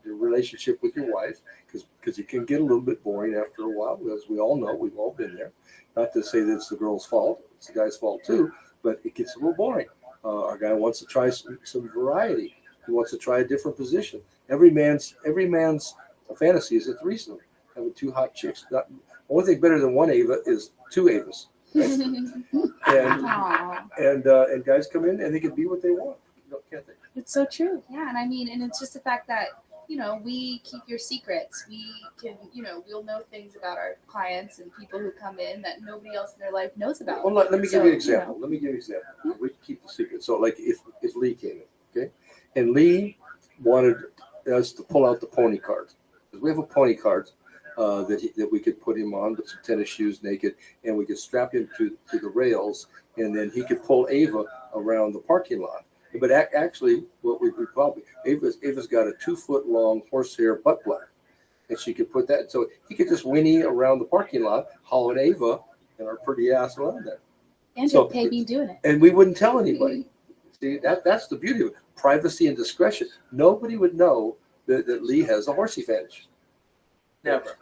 relationship with your wife, because it can get a little bit boring after a while, as we all know, we've all been there. Not to say that it's the girl's fault, it's the guy's fault too, but it gets a little boring. Our guy wants to try some variety. He wants to try a different position. Every man's fantasy is a threesome, having 2 hot chicks. The only thing better than 1 Ava is 2 Avas. Right? and guys come in and they can be what they want. Can't they? It's so true. Yeah, and I mean, and it's just the fact that we keep your secrets. We can, we'll know things about our clients and people who come in that nobody else in their life knows about. Well, let me give you an example. We keep the secret. So, like, if Lee came in, okay, and Lee wanted us to pull out the pony card, because we have a pony card that we could put him on with some tennis shoes, naked, and we could strap him to the rails, and then he could pull Ava around the parking lot. But actually, what we probably Ava's got a 2-foot long horsehair butt plug, and she could put that. So he could just whinny around the parking lot, hollering Ava and our pretty ass around there. And you'll pay me doing it. And we wouldn't tell anybody. See, that's the beauty of it. Privacy and discretion. Nobody would know that Lee has a horsey fetish. Never.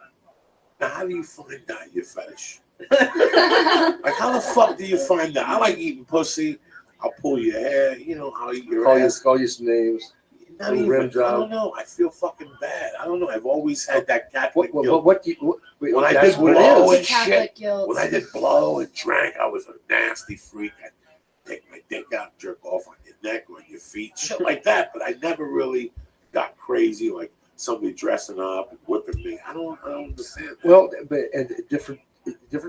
Now, how do you find out your fetish? Like, how the fuck do you find that? I like eating pussy. I'll pull your hair. You know, I'll eat your ass. Call you some names. Not Little even. rim I job. don't know. I feel fucking bad. I don't know. I've always had that Catholic guilt. What do you? When I that's did what blow it and is. Catholic shit, guilt. when I did blow and drank, I was a nasty freak. I'd take my dick out, jerk off on your neck or on your feet, shit like that. But I never really got crazy, like somebody dressing up and whipping me. I don't understand that. Well, but and different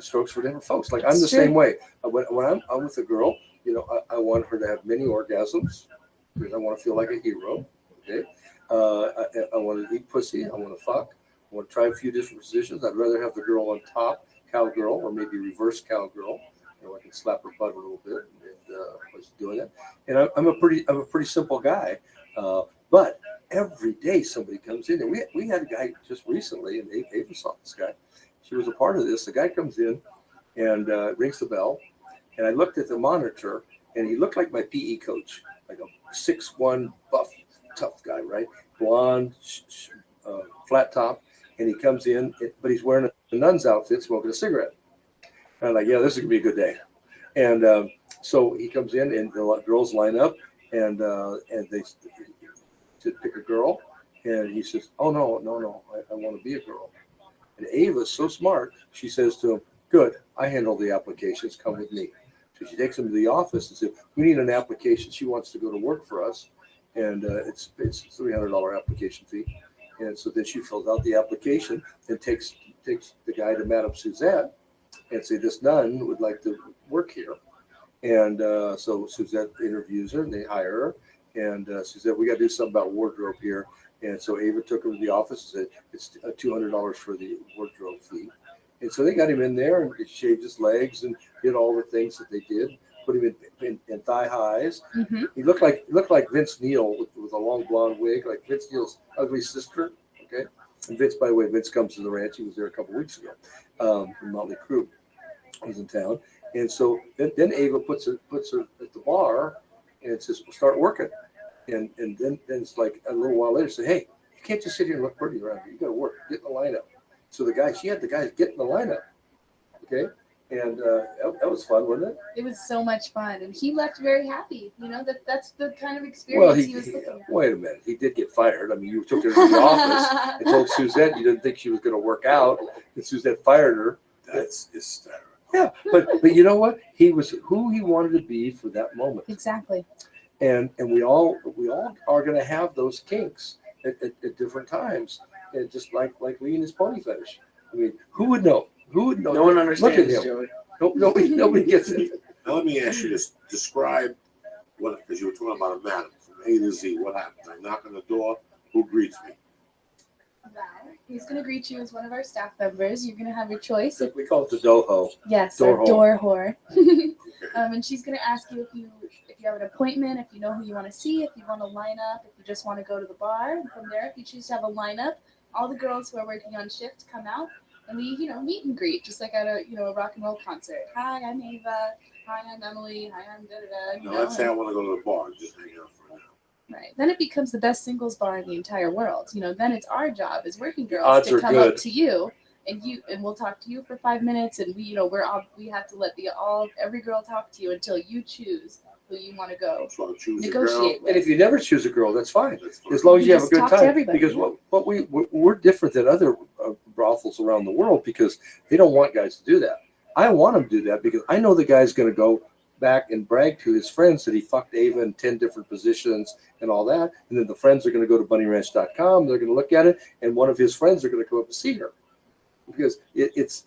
strokes for different folks. Like I'm It's the true. same way. When I'm with a girl, you know, I want her to have many orgasms because I want to feel like a hero. Okay, I want to eat pussy. I want to fuck. I want to try a few different positions. I'd rather have the girl on top, cowgirl, or maybe reverse cowgirl. You know, I can slap her butt a little bit and was doing it. And I'm a pretty simple guy, but every day somebody comes in, and we had a guy just recently, and Ava saw this guy. She was a part of this. The guy comes in and rings the bell, and I looked at the monitor, and he looked like my PE coach, like a 6'1", buff, tough guy, right? Blonde, flat top, and he comes in, but he's wearing a nun's outfit, smoking a cigarette. And I'm like, yeah, this is gonna be a good day. And so he comes in, and the girls line up, and they to pick a girl, and he says, "Oh no, I want to be a girl." And Ava's so smart, she says to him, "Good, I handle the applications. Come with me." So she takes him to the office and says, "We need an application. She wants to go to work for us, and it's $300 application fee." And so then she fills out the application and takes the guy to Madame Suzette and say, "This nun would like to work here." And so Suzette interviews her, and they hire her. And Suzette, we got to do something about wardrobe here. And so Ava took him to the office and said, "It's $200 for the wardrobe fee." And so they got him in there and shaved his legs and did all the things that they did. Put him in thigh highs. Mm-hmm. He looked like Vince Neil with a long blonde wig, like Vince Neil's ugly sister. Okay, and Vince, by the way, Vince comes to the ranch. He was there a couple weeks ago. From Motley Crue, he's in town. And so then Ava puts her at the bar and says, "Well, start working." And then it's like a little while later, say, "Hey, you can't just sit here and look pretty around here. You got to work. Get in the lineup." So she had the guys get in the lineup. Okay, and that was fun, wasn't it? It was so much fun, and he left very happy. You know, that's the kind of experience he was looking at. Wait a minute, he did get fired. I mean, you took her to the office and told Suzette you didn't think she was going to work out, and Suzette fired her. That's hysterical. Yeah, but you know what? He was who he wanted to be for that moment. Exactly. And we all are going to have those kinks at different times, and just like Lee and his pony fetish. I mean, who would know? Who would know? No one Look at understands, him. Joey. Nobody gets it. Now let me ask you this: describe what, because you were talking about a madam from A to Z. What happens? I knock on the door. Who greets me? Well, he's going to greet you as one of our staff members. You're going to have your choice. We call it the doho. Yes, Door our door whore. Okay. And she's going to ask you if you have an appointment, if you know who you want to see, if you want to line up, if you just want to go to the bar. And from there, if you choose to have a lineup, all the girls who are working on shift come out, and we, meet and greet, just like at a rock and roll concert. Hi, I'm Ava. Hi, I'm Emily. Hi, I'm da-da-da. Now let's say I want to go to the bar and just hang out for an hour. Right. Then it becomes the best singles bar in the entire world. Then it's our job as working girls Odds to are come good. up to you and we'll talk to you for 5 minutes, and we have to let every girl talk to you until you choose who you want to go So I'll choose a girl. negotiate with. And if you never choose a girl, that's fine. That's fine. As long as you have a Just good talk to time. everybody. Because we're different than other brothels around the world because they don't want guys to do that. I want them to do that because I know the guy's going to go back and brag to his friends that he fucked Ava in 10 different positions and all that. And then the friends are going to go to bunnyranch.com. They're going to look at it. And one of his friends are going to come up and see her because it's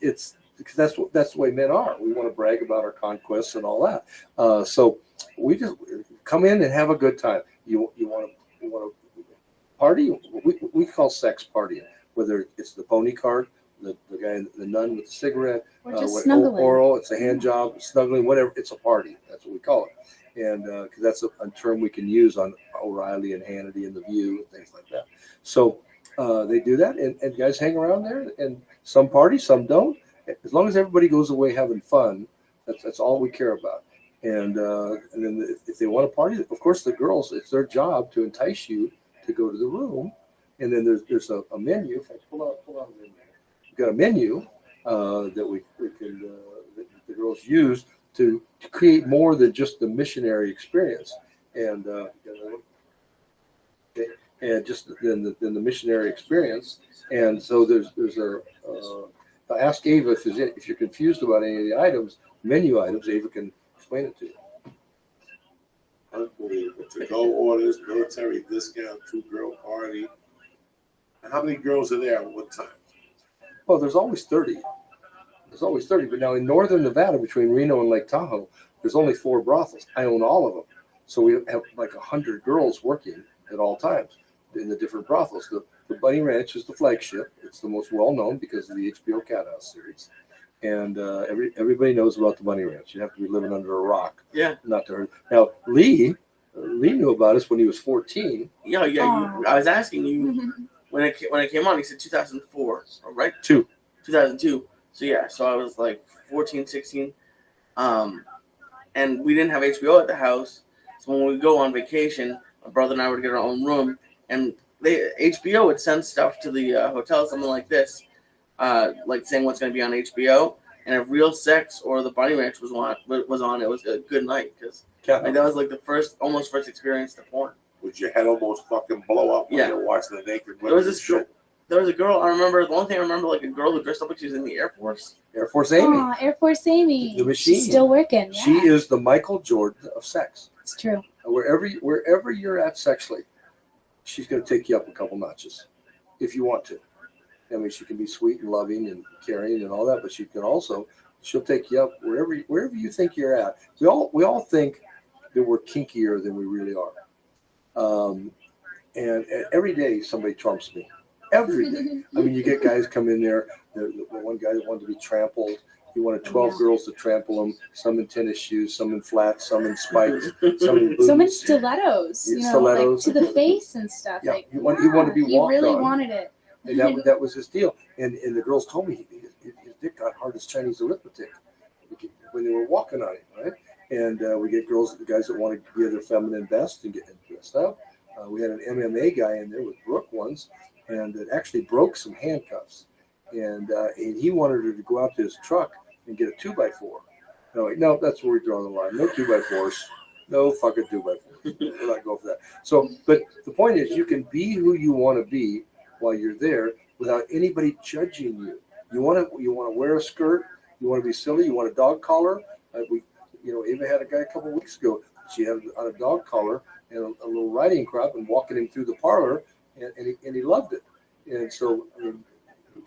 because that's the way men are. We want to brag about our conquests and all that. So we just come in and have a good time. You want to party? We call sex partying, whether it's the pony cart, the guy, the nun with the cigarette, Or just snuggling. oral, it's a hand job, snuggling, whatever. It's a party. That's what we call it. And because that's a term we can use on O'Reilly and Hannity and The View and things like that. So they do that, and guys hang around there, and some party, some don't. As long as everybody goes away having fun, that's all we care about. And then if they want to party, of course the girls, it's their job to entice you to go to the room. And then there's a menu. In fact, pull out a menu. You've got a menu that we can that the girls use to create more than just the missionary experience, and just than the missionary experience. And so there's a ask Ava if you're confused about any of the items, menu items. Ava can explain it to you. Unbelievable. To-go orders, military discount, 2-girl party. And how many girls are there at one time? Well, there's always 30. There's always 30. But now in northern Nevada, between Reno and Lake Tahoe, there's only 4 brothels. I own all of them. So we have like 100 girls working at all times in the different brothels. The Bunny Ranch is the flagship. It's the most well-known because of the HBO Cat House series. And everybody knows about the Bunny Ranch. You have to be living under a rock. Yeah. Not to hurt. Now, Lee knew about us when he was 14. Yeah. I was asking you when it came on. He said 2004, right? 2002. So yeah. So I was like 14, 16. And we didn't have HBO at the house. So when we go on vacation, my brother and I would get our own room, and HBO would send stuff to the hotel, something like this, like saying what's going to be on HBO. And if Real Sex or The Bunny Ranch was on, it was a good night because that was like the first experience to porn. Would your head almost fucking blow up when you're watching the naked women? There was a girl. I remember the only thing I remember, like a girl who dressed up like she was in the Air Force. Air Force Amy. Oh, Air Force Amy. The machine. She's still working. Yeah. She is the Michael Jordan of sex. It's true. Wherever you're at sexually, she's going to take you up a couple notches if you want to. I mean, she can be sweet and loving and caring and all that, but she'll take you up wherever you think you're at. We all think that we're kinkier than we really are. And every day somebody trumps me. Every day. I mean, you get guys come in there. The one guy that wanted to be trampled. He wanted 12 girls to trample him. Some in tennis shoes, some in flats, some in spikes, some in boots. Some in stilettos. Like to the face and stuff. Yeah, like, he wanted to be walked on. He really wanted it. And that was his deal. And the girls told me his dick got hard as Chinese arithmetic when they were walking on it, right? And we get guys that want to give their feminine best and get dressed up. We had an MMA guy in there with Brooke once, and it actually broke some handcuffs. And he wanted her to go out to his truck and get a 2x4. And I'm like, no, that's where we draw the line. No 2x4s. No fucking 2x4s. We're not going for that. So, but the point is, you can be who you want to be while you're there without anybody judging you. You want to wear a skirt. You want to be silly. You want a dog collar. Ava had a guy a couple of weeks ago. She had on a dog collar and a little riding crop and walking him through the parlor, and he loved it. And so, I mean,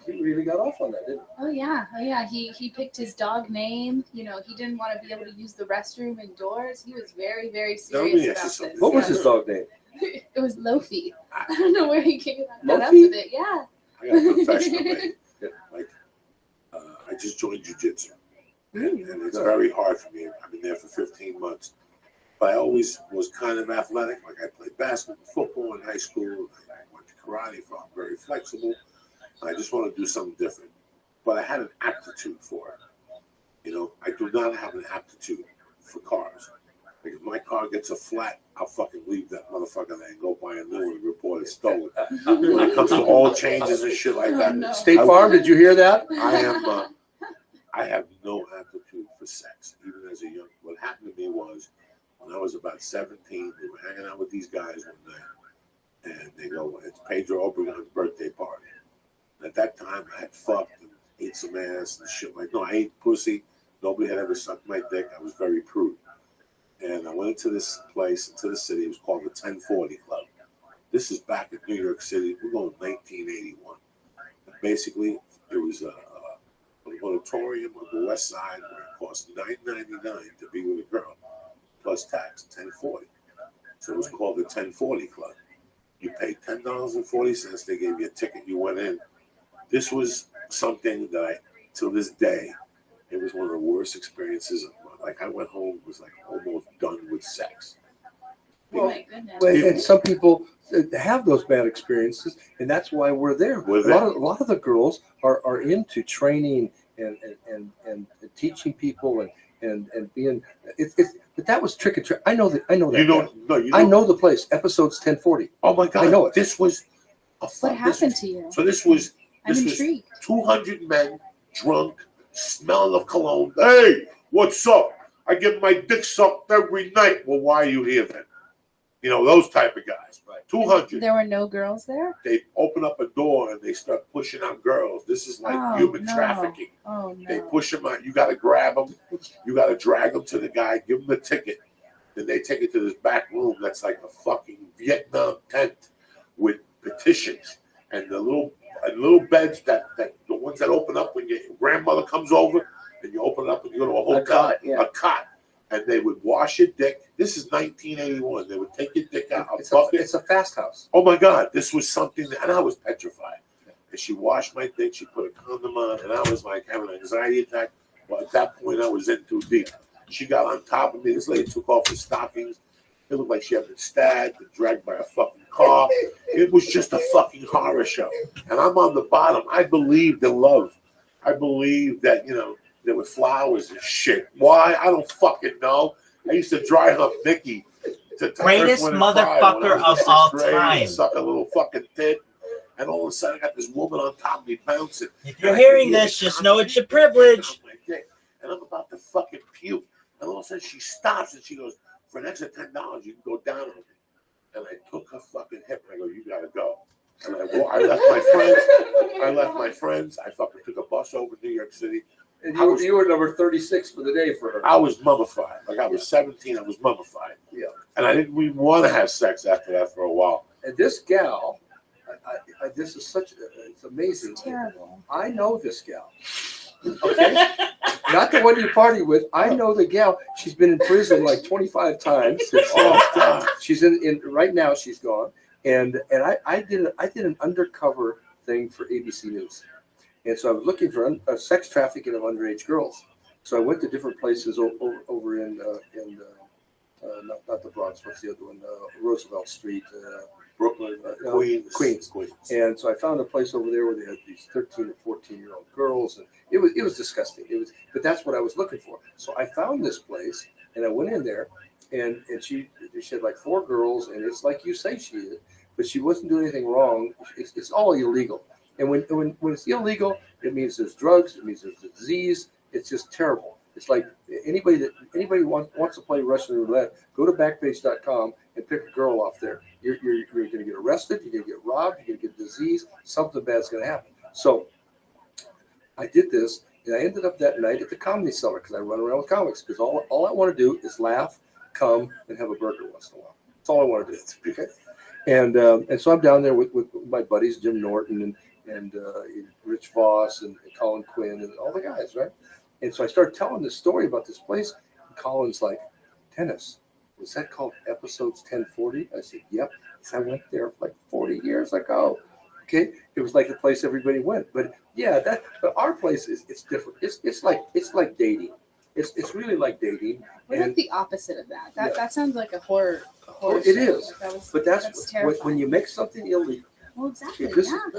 he really got off on that, didn't he? Oh yeah. He picked his dog name. He didn't want to be able to use the restroom indoors. He was very, very serious about this. What was his dog name? It was Lofi. I don't know where he came that up with it. Yeah. I got a professional name. I just joined jiu-jitsu. And it's very hard for me. I've been there for 15 months. But I always was kind of athletic. Like I played basketball, football in high school. I went to karate, so I'm very flexible. I just want to do something different. But I had an aptitude for it. I do not have an aptitude for cars. Like if my car gets a flat, I'll fucking leave that motherfucker there and go buy a new one and report it stolen. When it comes to oil changes and shit like that. No. State Farm, did you hear that? I have no aptitude for sex, even as a young. What happened to me was when I was about 17, we were hanging out with these guys one night, and they go, "It's Pedro Obregon's birthday party." And at that time, I had fucked and ate some ass and shit like. No, I ate pussy. Nobody had ever sucked my dick. I was very prude. And I went into this place, into the city. It was called the 1040 Club. This is back in New York City. We're going 1981. And basically, it was an auditorium on the west side where it cost $9.99 to be with a girl, plus tax, $10.40. So it was called the 1040 Club. You paid $10.40. They gave you a ticket. You went in. This was something that till this day, it was one of the worst experiences of my life. I went home, was like almost done with sex. Oh my goodness. And some people have those bad experiences, and that's why we're there. A lot of the girls are into training and teaching people and being. But that was Trick and Treat. I know that. I know that. I know the place. Episodes 1040. Oh my God! I know it. This was. What happened to you? So this was. I'm intrigued. 200 men drunk, smelling of cologne. Hey, what's up? I get my dick sucked every night. Well, why are you here then? You know, those type of guys. Right. 200. There were no girls there? They open up a door and they start pushing out girls. This is like human trafficking. Oh, no. They push them out. You got to grab them. You got to drag them to the guy, give them the ticket. Then they take it to this back room that's like a fucking Vietnam tent with petitions and the little beds that the ones that open up when your grandmother comes over and you open it up and you go to a hotel, a cot. And they would wash your dick. This is 1981. They would take your dick out. It's a fast house. Oh my God, this was something and I was petrified. And she washed my dick, she put a condom on, and I was like having an anxiety attack. Well, at that point I was in too deep. She got on top of me. This lady took off her stockings. It looked like she had been stabbed and dragged by a fucking car. It was just a fucking horror show. And I'm on the bottom. I believed in love. I believed that, you know, there were flowers and shit. Why? I don't fucking know. I used to dry hump Mickey. Greatest motherfucker of all time. Suck a little fucking tit. And all of a sudden I got this woman on top of me bouncing. If you're hearing this, just know it's your privilege. And I'm about to fucking puke. And all of a sudden she stops and she goes, for an extra $10, you can go down on me. And I took her fucking hip and I go, you gotta go. And I left my friends. I fucking took a bus over to New York City. And you were number 36 for the day for her. I was mummified. Like I was 17, I was mummified. Yeah. And I didn't even want to have sex after that for a while. And this gal, this is it's amazing. It's terrible. I know this gal. Okay? Not the one you party with. I know the gal. She's been in prison like 25 times. Oh God. She's in right now. She's gone. And I did an undercover thing for ABC News. And so I was looking for sex trafficking of underage girls. So I went to different places over in not the Bronx, what's the other one? Roosevelt Street, Brooklyn, Queens. And so I found a place over there where they had these 13 or 14-year-old girls, and it was disgusting. But that's what I was looking for. So I found this place, and I went in there, and she had like 4 girls, and it's like you say she is, but she wasn't doing anything wrong. It's all illegal. And when it's illegal, it means there's drugs. It means there's disease. It's just terrible. It's like anybody wants to play Russian roulette, go to Backpage.com and pick a girl off there. You're going to get arrested. You're going to get robbed. You're going to get disease. Something bad's going to happen. So I did this, and I ended up that night at the Comedy Cellar because I run around with comics because all I want to do is laugh, come, and have a burger once in a while. That's all I want to do. Okay. And so I'm down there with my buddies, Jim Norton and Rich Voss and Colin Quinn and all the guys, right? And so I started telling this story about this place. And Colin's like, Dennis, was that called Episodes 1040? I said, yep. I went there like 40 years ago. Okay, it was like the place everybody went. But yeah, but our place it's different. It's like dating. It's really like dating. What about the opposite of that? That sounds like a horror. It is. Like that's when you make something illegal. Well, exactly.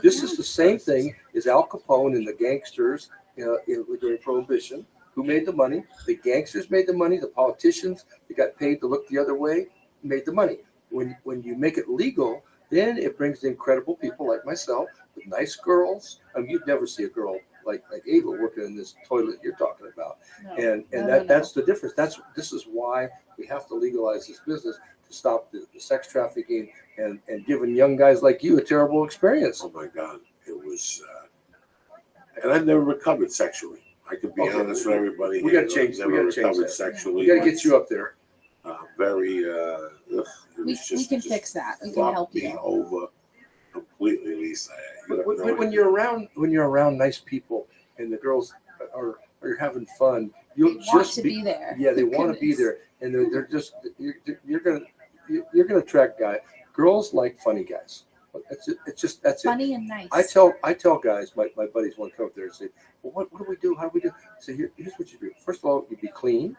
This is the same thing as Al Capone and the gangsters during Prohibition. Who made the money? The gangsters made the money. The politicians, they got paid to look the other way, made the money. When you make it legal, then it brings in credible people like myself with nice girls. I mean, you'd never see a girl like Ava working in this toilet you're talking about. No, that's the difference. This is why we have to legalize this business to stop the sex trafficking and giving young guys like you a terrible experience. Oh my God, it was, and I've never recovered sexually. I could be honest with everybody. We got to change. We got to change that. Sexually. We got to get you up there. We can fix that. We can help you. Over completely, Lisa. When you're around nice people and the girls are having fun, you'll just be there. Yeah, they want to be there, and they're just you're gonna attract girls like funny guys. That's funny and nice. I tell guys, my buddies want to come up there and say, well, what do we do? How do we do? So here's what you do. First of all, you be clean,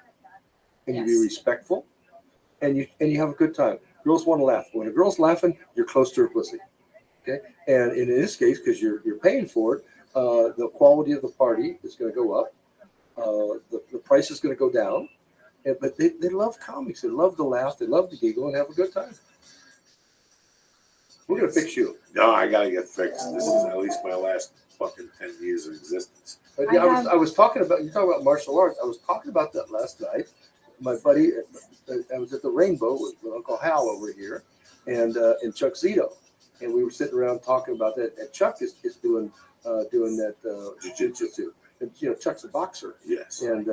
and you be respectful, and you have a good time. Girls want to laugh. When a girl's laughing, you're close to her pussy. Okay, and in this case, because you're paying for it, the quality of the party is going to go up. The price is going to go down. But they love comics. They love to laugh. They love to giggle and have a good time. We're going to fix you. No, I got to get fixed. This is at least my last fucking 10 years of existence. But yeah, I was talking about, you talk about martial arts. I was talking about that last night. My buddy, I was at the Rainbow with Uncle Hal over here, and Chuck Zito, and we were sitting around talking about that. And Chuck is doing that jiu-jitsu. And Chuck's a boxer. Yes. And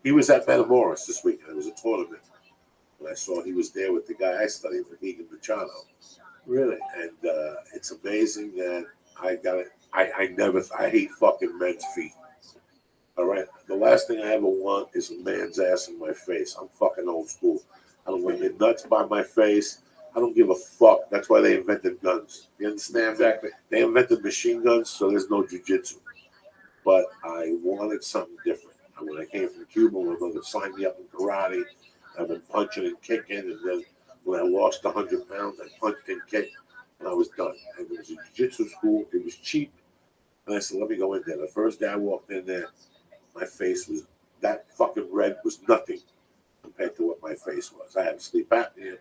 he was at Metamoris this weekend. It was a tournament, and I saw he was there with the guy I studied with, Egan Machado. Really? And it's amazing that I got it. I hate fucking men's feet. All right. The last thing I ever want is a man's ass in my face. I'm fucking old school. I don't want to get nuts by my face. I don't give a fuck. That's why they invented guns. You understand? Exactly. They invented machine guns, so there's no jiu-jitsu. But I wanted something different. And when I came from Cuba, when they signed me up in karate, I've been punching and kicking. And then when I lost 100 pounds, I punched and kicked, and I was done. And it was a jiu-jitsu school. It was cheap. And I said, let me go in there. The first day I walked in there, my face was, that fucking red was nothing compared to what my face was. I had sleep apnea,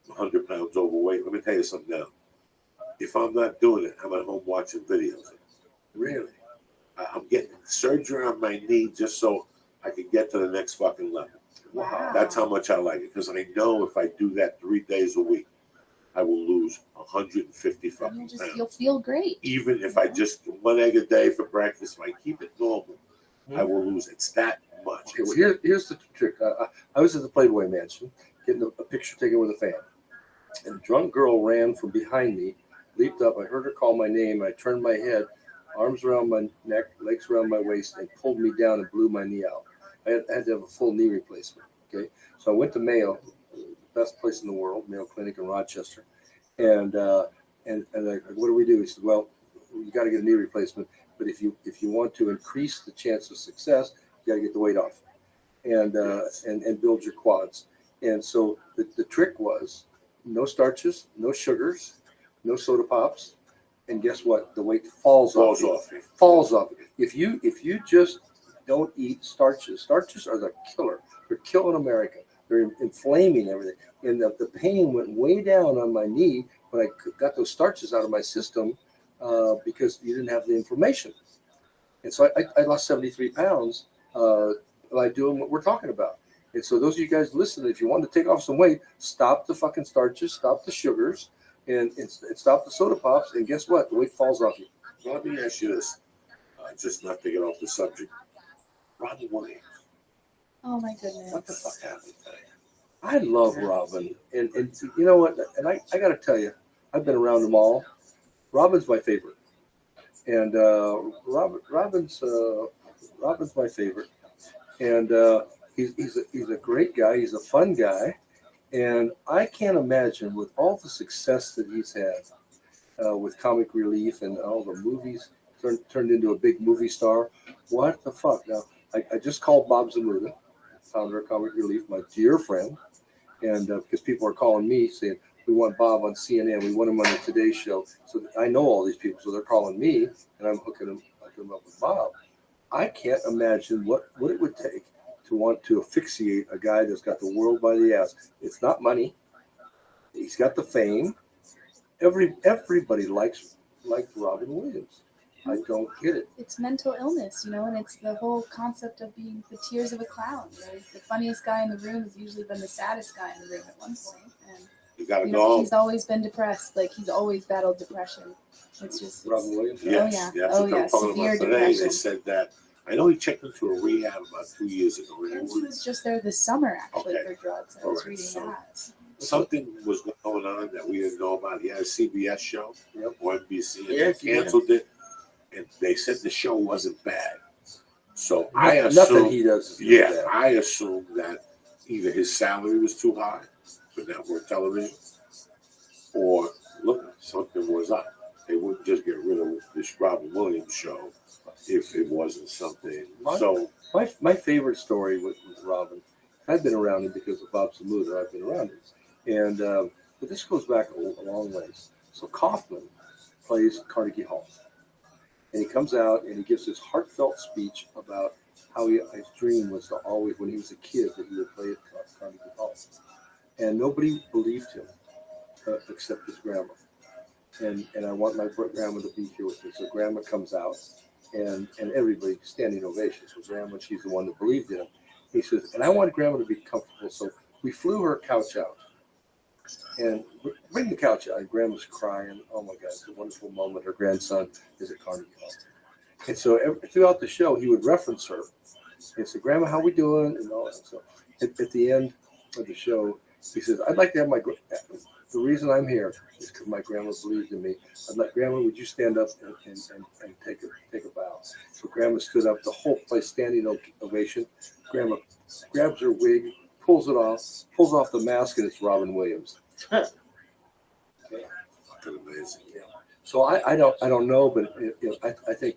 100 pounds overweight. Let me tell you something now. If I'm not doing it, I'm at home watching videos. Really? I'm getting surgery on my knee just so I can get to the next fucking level. Wow. That's how much I like it. Because I know if I do that 3 days a week, I will lose 150 fucking pounds. You'll feel great. Even if I just one egg a day for breakfast, if I keep it normal, I will lose. It's that much. Okay, well, here's the trick. I was at the Playboy Mansion getting a picture taken with a fan. And a drunk girl ran from behind me, leaped up. I heard her call my name. I turned my head, arms around my neck, legs around my waist, and pulled me down and blew my knee out. I had to have a full knee replacement. Okay, so I went to Mayo, best place in the world, Mayo Clinic in Rochester, and like, what do we do? He said, well, you got to get a knee replacement, but if you want to increase the chance of success, you got to get the weight off, and build your quads. And so the trick was no starches, no sugars, no soda pops, and guess what? The weight falls off. Falls off. If you just don't eat starches, starches are the killer. They're killing America. They're inflaming everything. And the pain went way down on my knee when I got those starches out of my system because you didn't have the inflammation. And so I lost 73 pounds by doing what we're talking about. And so those of you guys listening, if you want to take off some weight, stop the fucking starches, stop the sugars, and stop the soda pops. And guess what? The weight falls off you. Well, let me ask you this, just not to get off the subject. Robin Williams. Oh my goodness. What the fuck happened today? I love Robin, and you know what? And I got to tell you, I've been around them all. Robin's my favorite, and Robin's my favorite, and he's a great guy. He's a fun guy, and I can't imagine with all the success that he's had with Comic Relief and all the movies turned into a big movie star. What the fuck? Now I just called Bob Zamuda, founder of Comic Relief, my dear friend, and because people are calling me saying, we want Bob on CNN, we want him on the Today Show. So I know all these people, so they're calling me, and I'm hooking them up with Bob. I can't imagine what it would take to want to asphyxiate a guy that's got the world by the ass. It's not money. He's got the fame. Everybody likes Robin Williams. I don't get it. It's mental illness, and it's the whole concept of being the tears of a clown. Right? The funniest guy in the room has usually been the saddest guy in the room at one point. And you gotta go. He's always been depressed. Like he's always battled depression. It's just Robin Williams. Yes, severe today. depression. They said that. I know he checked into a rehab about 2 years ago. And he was just there this summer actually for drugs. I was reading that. Something was going on that we didn't know about. He had a CBS show or NBC, and Yes, they canceled it. And they said the show wasn't bad. So Nothing assumed, he does. Yeah, I assumed that either his salary was too high for network television, or look, something was up. They wouldn't just get rid of this Robin Williams show if it wasn't something. My favorite story with Robin, I've been around him because of Bob Zamuda. I've been around him, and but this goes back a long ways. So Kaufman plays Carnegie Hall. And he comes out and he gives this heartfelt speech about how his dream was to always, when he was a kid, that he would play at Carnegie Hall. And nobody believed him except his grandma. and I want my grandma to be here with me. So grandma comes out, and everybody standing ovation. So grandma, she's the one that believed in him. He says, and I want grandma to be comfortable. So we flew her couch out, and bring the couch out. And grandma's crying. Oh my God, it's a wonderful moment. Her grandson is at Carnegie Hall. And so throughout the show, he would reference her. And say, Grandma, how we doing? And all that. So at the end of the show, he says, I'd like to have the reason I'm here is because my grandma believed in me. I'd like, Grandma, would you stand up and take a bow? So Grandma stood up, the whole place standing ovation. Grandma grabs her wig, pulls off the mask, and it's Robin Williams. Okay. Fucking amazing. Yeah. So I don't know, but I think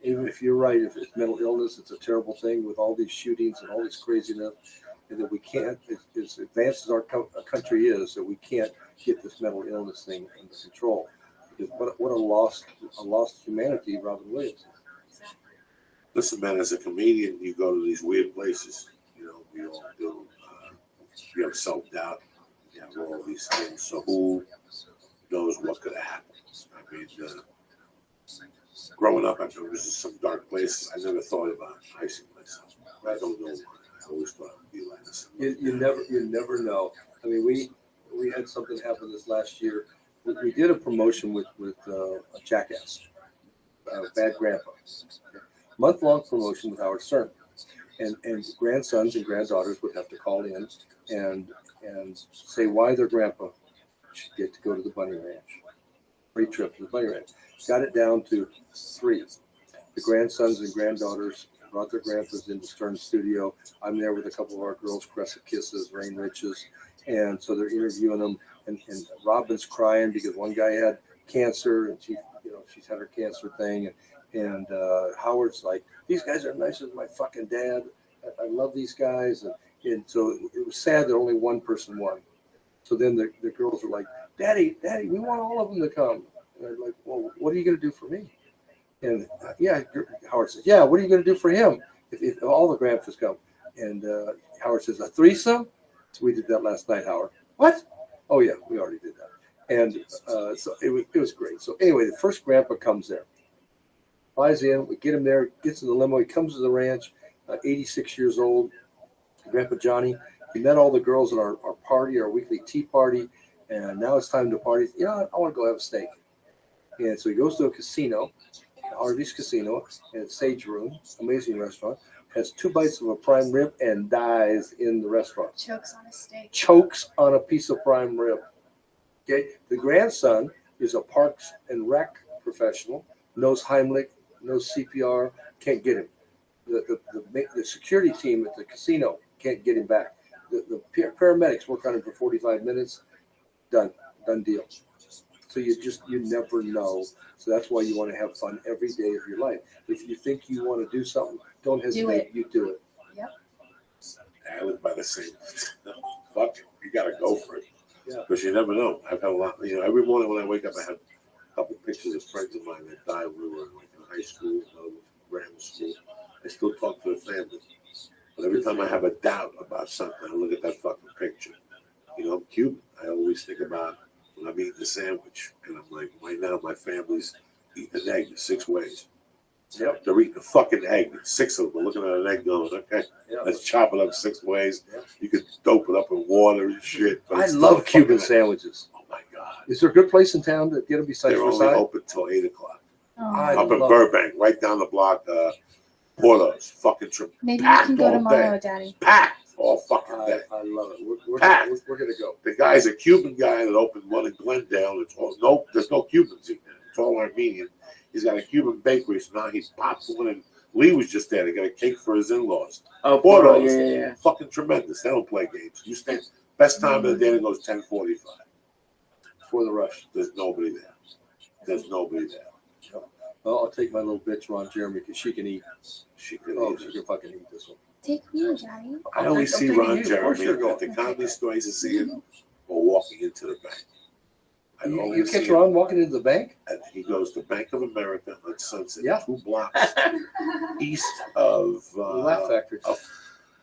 even if you're right, if it's mental illness, it's a terrible thing with all these shootings and all this craziness, and that we can't, as advanced as our country is, that we can't get this mental illness thing under control. Because what a lost humanity Robin Williams is. Listen, man, as a comedian, you go to these weird places. You know, we all do. You have self-doubt. You have all these things. So who knows what could have happened? I mean, growing up, I know this is some dark places. I never thought about icing myself. I don't know. I always thought it would be like this. You never know. I mean, we had something happen this last year. We did a promotion with a Jackass, Bad Grandpa, month-long promotion with Howard Stern, and grandsons and granddaughters would have to call in and say why their grandpa should get to go to the bunny ranch, free trip to the bunny ranch. Got it down to 3. The grandsons and granddaughters brought their grandpas into Stern's studio. I'm there with a couple of our girls, Crescent Kisses, Rain Riches, and so they're interviewing them. And Robin's crying because one guy had cancer, and she's had her cancer thing, and Howard's like, these guys are nicer than my fucking dad. I love these guys, and so it was sad that only one person won. So then the girls were like, Daddy, we want all of them to come. And I'm like, well, what are you going to do for me? And Howard says, yeah, what are you going to do for him if all the grandpas come? And Howard says, a threesome? So we did that last night, Howard. What? Oh, yeah, we already did that. And so it was great. So anyway, the first grandpa comes there, flies in, we get him there, gets in the limo, he comes to the ranch, 86 years old, Grandpa Johnny. He met all the girls at our party, our weekly tea party, and now it's time to party. I want to go have a steak. And so he goes to a casino, Harvey's Casino, and Sage Room, amazing restaurant, has 2 bites of a prime rib and dies in the restaurant. Chokes on a steak. Chokes on a piece of prime rib. Okay, the grandson is a Parks and Rec professional, knows Heimlich, knows CPR, can't get him. The security team at the casino can't get him back. The paramedics work on him for 45 minutes. Done deal. So you never know. So that's why you want to have fun every day of your life. If you think you want to do something, don't hesitate. You do it. Yep. I live by the same. Fuck it. You got to go for it. Yeah. Because you never know. I've had a lot. Every morning when I wake up, I have a couple pictures of friends of mine that died when we were in high school, grammar school. I still talk to the family. But every time I have a doubt about something, I look at that fucking picture. I'm Cuban. I always think about when I'm eating the sandwich, and I'm like, right now my family's eating an egg 6 ways. Yep. They're eating a fucking egg. 6 of them are looking at an egg going, okay, let's chop it up 6 ways. Yep. You could dope it up in water and shit. I love Cuban sandwiches. Oh my God. Is there a good place in town to get them besides They're only open till 8 o'clock. Up in Burbank, right down the block, Portos, fucking trip. Maybe you can go tomorrow, Daddy. Packed all fucking day. I love it. We're going to go. The guy's a Cuban guy that opened one in Glendale. There's no Cubans in there. It's all Armenian. He's got a Cuban bakery, so now he's popped one. And Lee was just there. They got a cake for his in-laws. Oh, Portos, yeah. fucking tremendous. They don't play games. You stand. Best time of the day goes 10:45. Before the rush. There's nobody there. Well, I'll take my little bitch, Ron Jeremy, because she can eat. She can fucking eat this one. Take me, Daddy. I only see Ron Jeremy at the comedy store. I used to see him or walking into the bank. You catch Ron walking into the bank? And he goes to Bank of America on Sunset, 2 blocks east of Laugh Factory.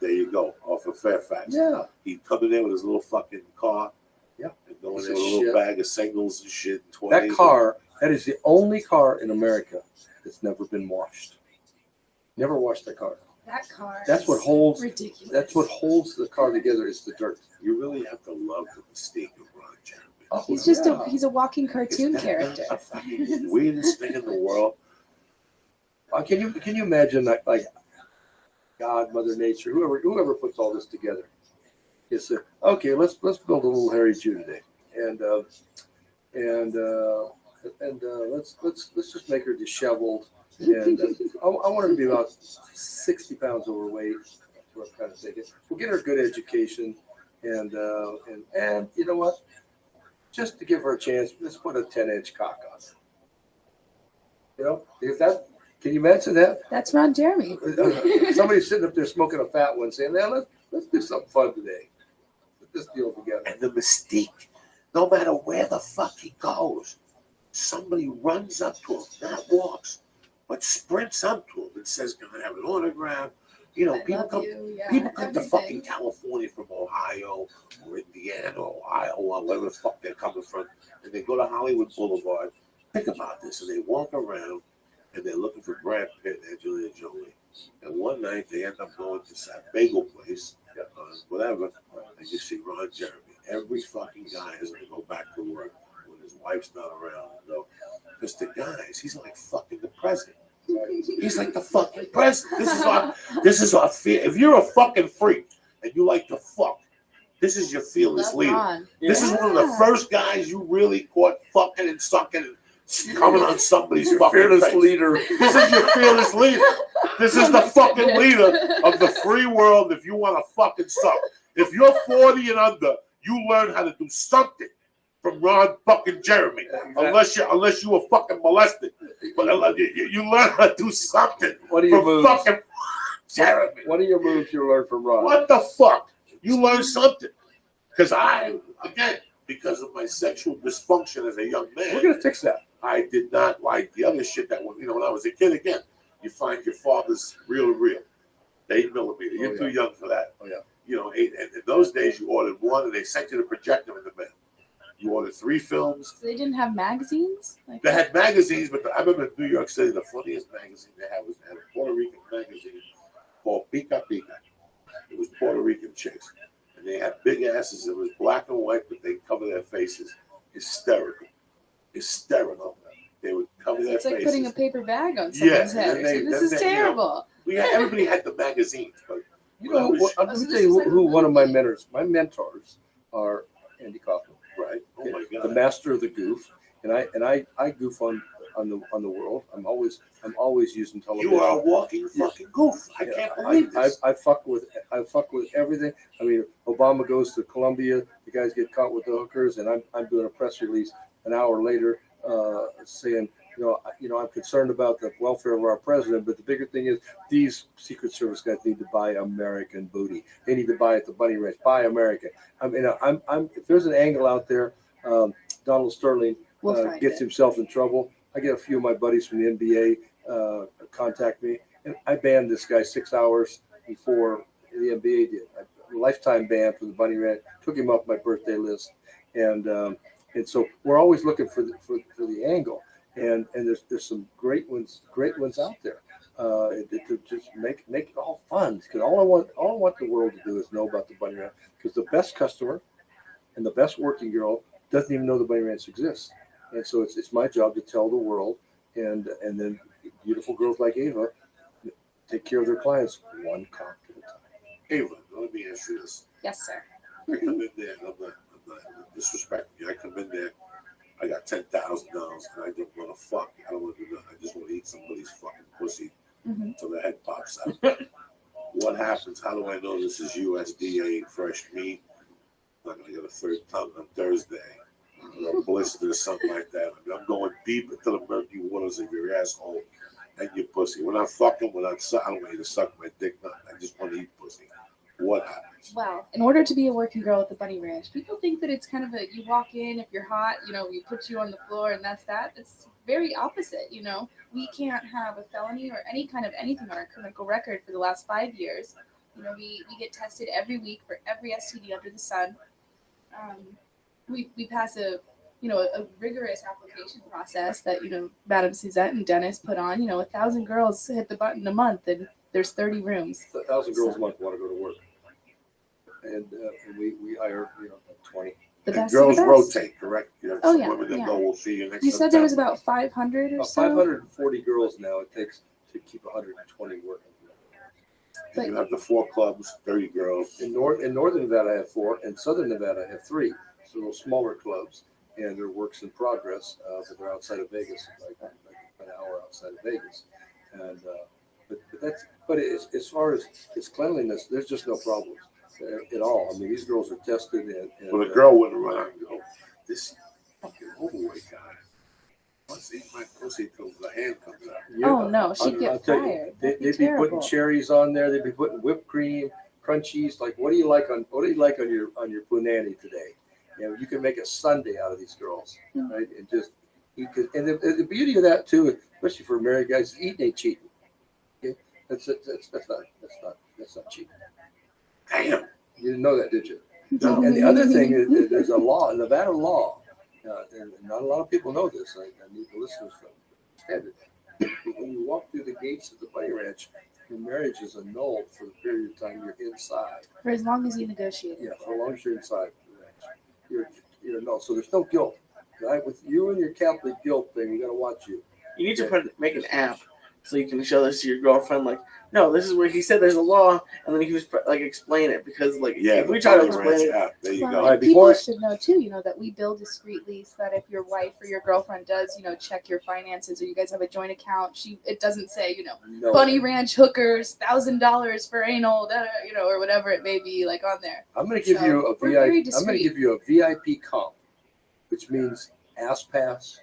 There you go, off of Fairfax. Yeah. He'd come in there with his little fucking car. Yeah. And Going Piece in of with a little shit. bag of singles and shit. That 20s. car, that is the only car in America that's never been washed. Never washed that car. That car. That's what is holds. ridiculous. That's what holds the car together is the dirt. You really have to love the mystique of Ron Jeremy. Oh, He's just yeah. he's a walking cartoon Is that character. the fucking weirdest thing in the world? Can you imagine like God, Mother Nature, whoever puts all this together, is okay. Let's build a little Harry Jew today, and let's just make her disheveled, and I want her to be about 60 pounds overweight. That's what I'm kind of thinking. We'll get her a good education, and you know what? Just to give her a chance, let's put a 10-inch cock on her. You know, if that. Can you imagine that? That's Ron Jeremy. Somebody's sitting up there smoking a fat one, saying, "Now let's do something fun today. Put this deal together." And the mystique, no matter where the fuck he goes, somebody runs up to him, not walks, but sprints up to him and says, "Can I have an autograph?" You know, people come to fucking California from Ohio or Indiana or Iowa, wherever the fuck they're coming from, and they go to Hollywood Boulevard. Think about this, and they walk around. And they're looking for Brad Pitt and Angelina Jolie. And one night they end up going to that bagel place, whatever, and you see Ron Jeremy. Every fucking guy is going to go back to work when his wife's not around. Because the guys, he's like fucking the president. He's like the fucking president. This is our fear. If you're a fucking freak and you like to fuck, this is your fearless leader. Ron. This is one of the first guys you really caught fucking and sucking and coming on somebody's fucking fearless face. leader. This is your fearless leader. This is the fucking leader of the free world if you want to fucking suck. If you're 40 and under, you learn how to do something from Ron fucking Jeremy. Exactly. Unless you were fucking molested. But you learn how to do something What are your from moves? fucking Jeremy. What are your moves you learned from Ron? What the fuck? You learn something. Because because of my sexual dysfunction as a young man, We're gonna fix that. I did not like the other shit that when I was a kid again. You find your father's reel to reel, 8mm. You're too young for that. Oh, yeah. You know, and in those days you ordered one and they sent you the projector in the mail. You ordered 3 films. So they didn't have magazines? Like, They had magazines, but I remember in New York City, the funniest magazine they had was a Puerto Rican magazine called Pica Pica. It was Puerto Rican chicks. And they had big asses. It was black and white, but they cover their faces. Hysterical. They would cover their it's like faces. putting a paper bag on someone's head. and then This is terrible. Everybody had the magazines, but You know, let me tell you who one of my mentors are Andy Kaufman, right? Oh my the God! master of the goof, and I goof on the world. I'm always using television. You are a walking fucking goof. I can't believe this. I fuck with everything. I mean, Obama goes to Colombia. The guys get caught with the hookers, and I'm doing a press release an hour later saying, I'm concerned about the welfare of our president, but the bigger thing is these Secret Service guys need to buy American booty. They need to buy at the Bunny Ranch. Buy American. I mean, if there's an angle out there, Donald Sterling gets himself in trouble. I get a few of my buddies from the NBA contact me, and I banned this guy 6 hours before the NBA did. A lifetime ban for the Bunny Ranch. Took him off my birthday list, and so we're always looking for the angle. And there's some great ones out there. To just make it all fun. Because all I want the world to do is know about the Bunny Ranch. Because the best customer and the best working girl doesn't even know the Bunny Ranch exists. And so it's my job to tell the world, and then beautiful girls like Ava take care of their clients one cock at a time. Ava, let me ask you this. Yes, sir. I come in there, I'm not disrespecting you. I come in there, I got $10,000 and I don't want to fuck. I don't want to do nothing. I just want to eat somebody's fucking pussy until the head pops out. What happens? How do I know this is USDA fresh meat? I'm not going to get a third tongue on Thursday. Or a blister or something like that. I mean, I'm going deep into the murky waters of your asshole and your pussy. When I'm fucking, I don't want you to suck my dick. Nothing. I just want to eat pussy. What happens? Well, in order to be a working girl at the Bunny Ranch, people think that it's kind of you walk in, if you're hot, we put you on the floor and that's that. It's very opposite, We can't have a felony or any kind of anything on our criminal record for the last 5 years. We get tested every week for every STD under the sun. we pass a rigorous application process that Madam Suzette and Dennis put on. 1,000 girls hit the button a month, and there's 30 rooms. 1,000 girls a month want to go to work, and we hire 20. The best girls of the best. rotate, correct? You have Oh, some yeah, women that yeah. go, we'll see you next You said there was September. about 500 or About so. 540 girls now it takes to keep 120 working. And you have the 4 clubs, 30 girls. In northern Nevada, I have 4. In southern Nevada, I have 3. So little smaller clubs, and they're works in progress, but they're outside of Vegas, like an hour outside of Vegas. And but as far as its cleanliness, there's just no problems at all. I mean, these girls are tested, and Well, the girl went around and go, this fucking overweight guy. Once he eat my pussy till the hand comes out. Oh no, she'd I'll get tell you, fired. they'd That'd be be putting terrible. cherries on there. They'd be putting whipped cream, crunchies. Like, what do you like on your punani today? You can make a sundae out of these girls, right? And just and the beauty of that too, especially for married guys, eating ain't cheating. Okay, that's not cheating. Damn. You didn't know that, did you? No. And the other thing is, there's a law, a Nevada law, and not a lot of people know this. I need the listeners to understand it. When you walk through the gates of the bunny ranch, your marriage is annulled for the period of time you're inside. For as long as you negotiate. Yeah, for as long as you're inside the ranch, you're annulled. So there's no guilt. Right? With you and your Catholic guilt thing, we got to watch you. You need to make an app so you can show this to your girlfriend. Like, no, this is where he said there's a law, and then he was like explain it because Yeah, if we try to the explain ranch it, app. There you Well, go. All right, people before- should know too, that we bill discreetly so that if your wife or your girlfriend does, check your finances or you guys have a joint account, it doesn't say, No. Bunny Ranch hookers, $1,000 for anal, or whatever it may be, like on there. I'm going to give So, you a we're very VIP. I'm going to discreet. give you a VIP comp, which means ass pass,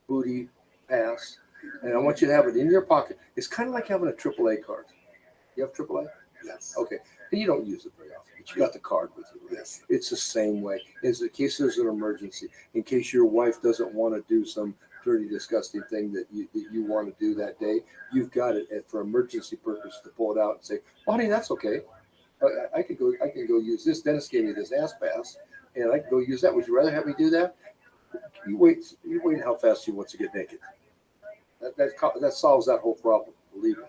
booty pass, and I want you to have it in your pocket. It's kind of like having a AAA card. You have AAA? Yes. Okay. And you don't use it very often, but you got the card with you. Right? Yes. It's the same way. In case there's an emergency, in case your wife doesn't want to do some dirty, disgusting thing that you want to do that day, you've got it for emergency purpose to pull it out and say, well, honey, that's okay. I can go use this. Dennis gave me this ass pass, and I can go use that. Would you rather have me do that? You wait how fast she wants to get naked. That solves that whole problem. Believe me.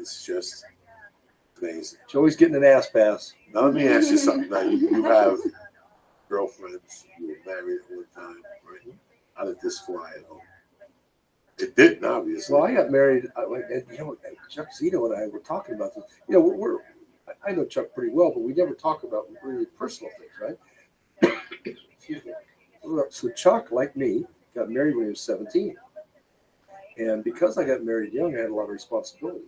It's just amazing. She's always getting an ass pass. Now let me ask you something. Now you have girlfriends. You were married all the time, right? How did this fly at home? It didn't, obviously. Well, I got married. Chuck Zito and I were talking about this. I know Chuck pretty well, but we never talk about really personal things, right? Excuse me. So Chuck, like me, got married when he was 17. And because I got married young, I had a lot of responsibility.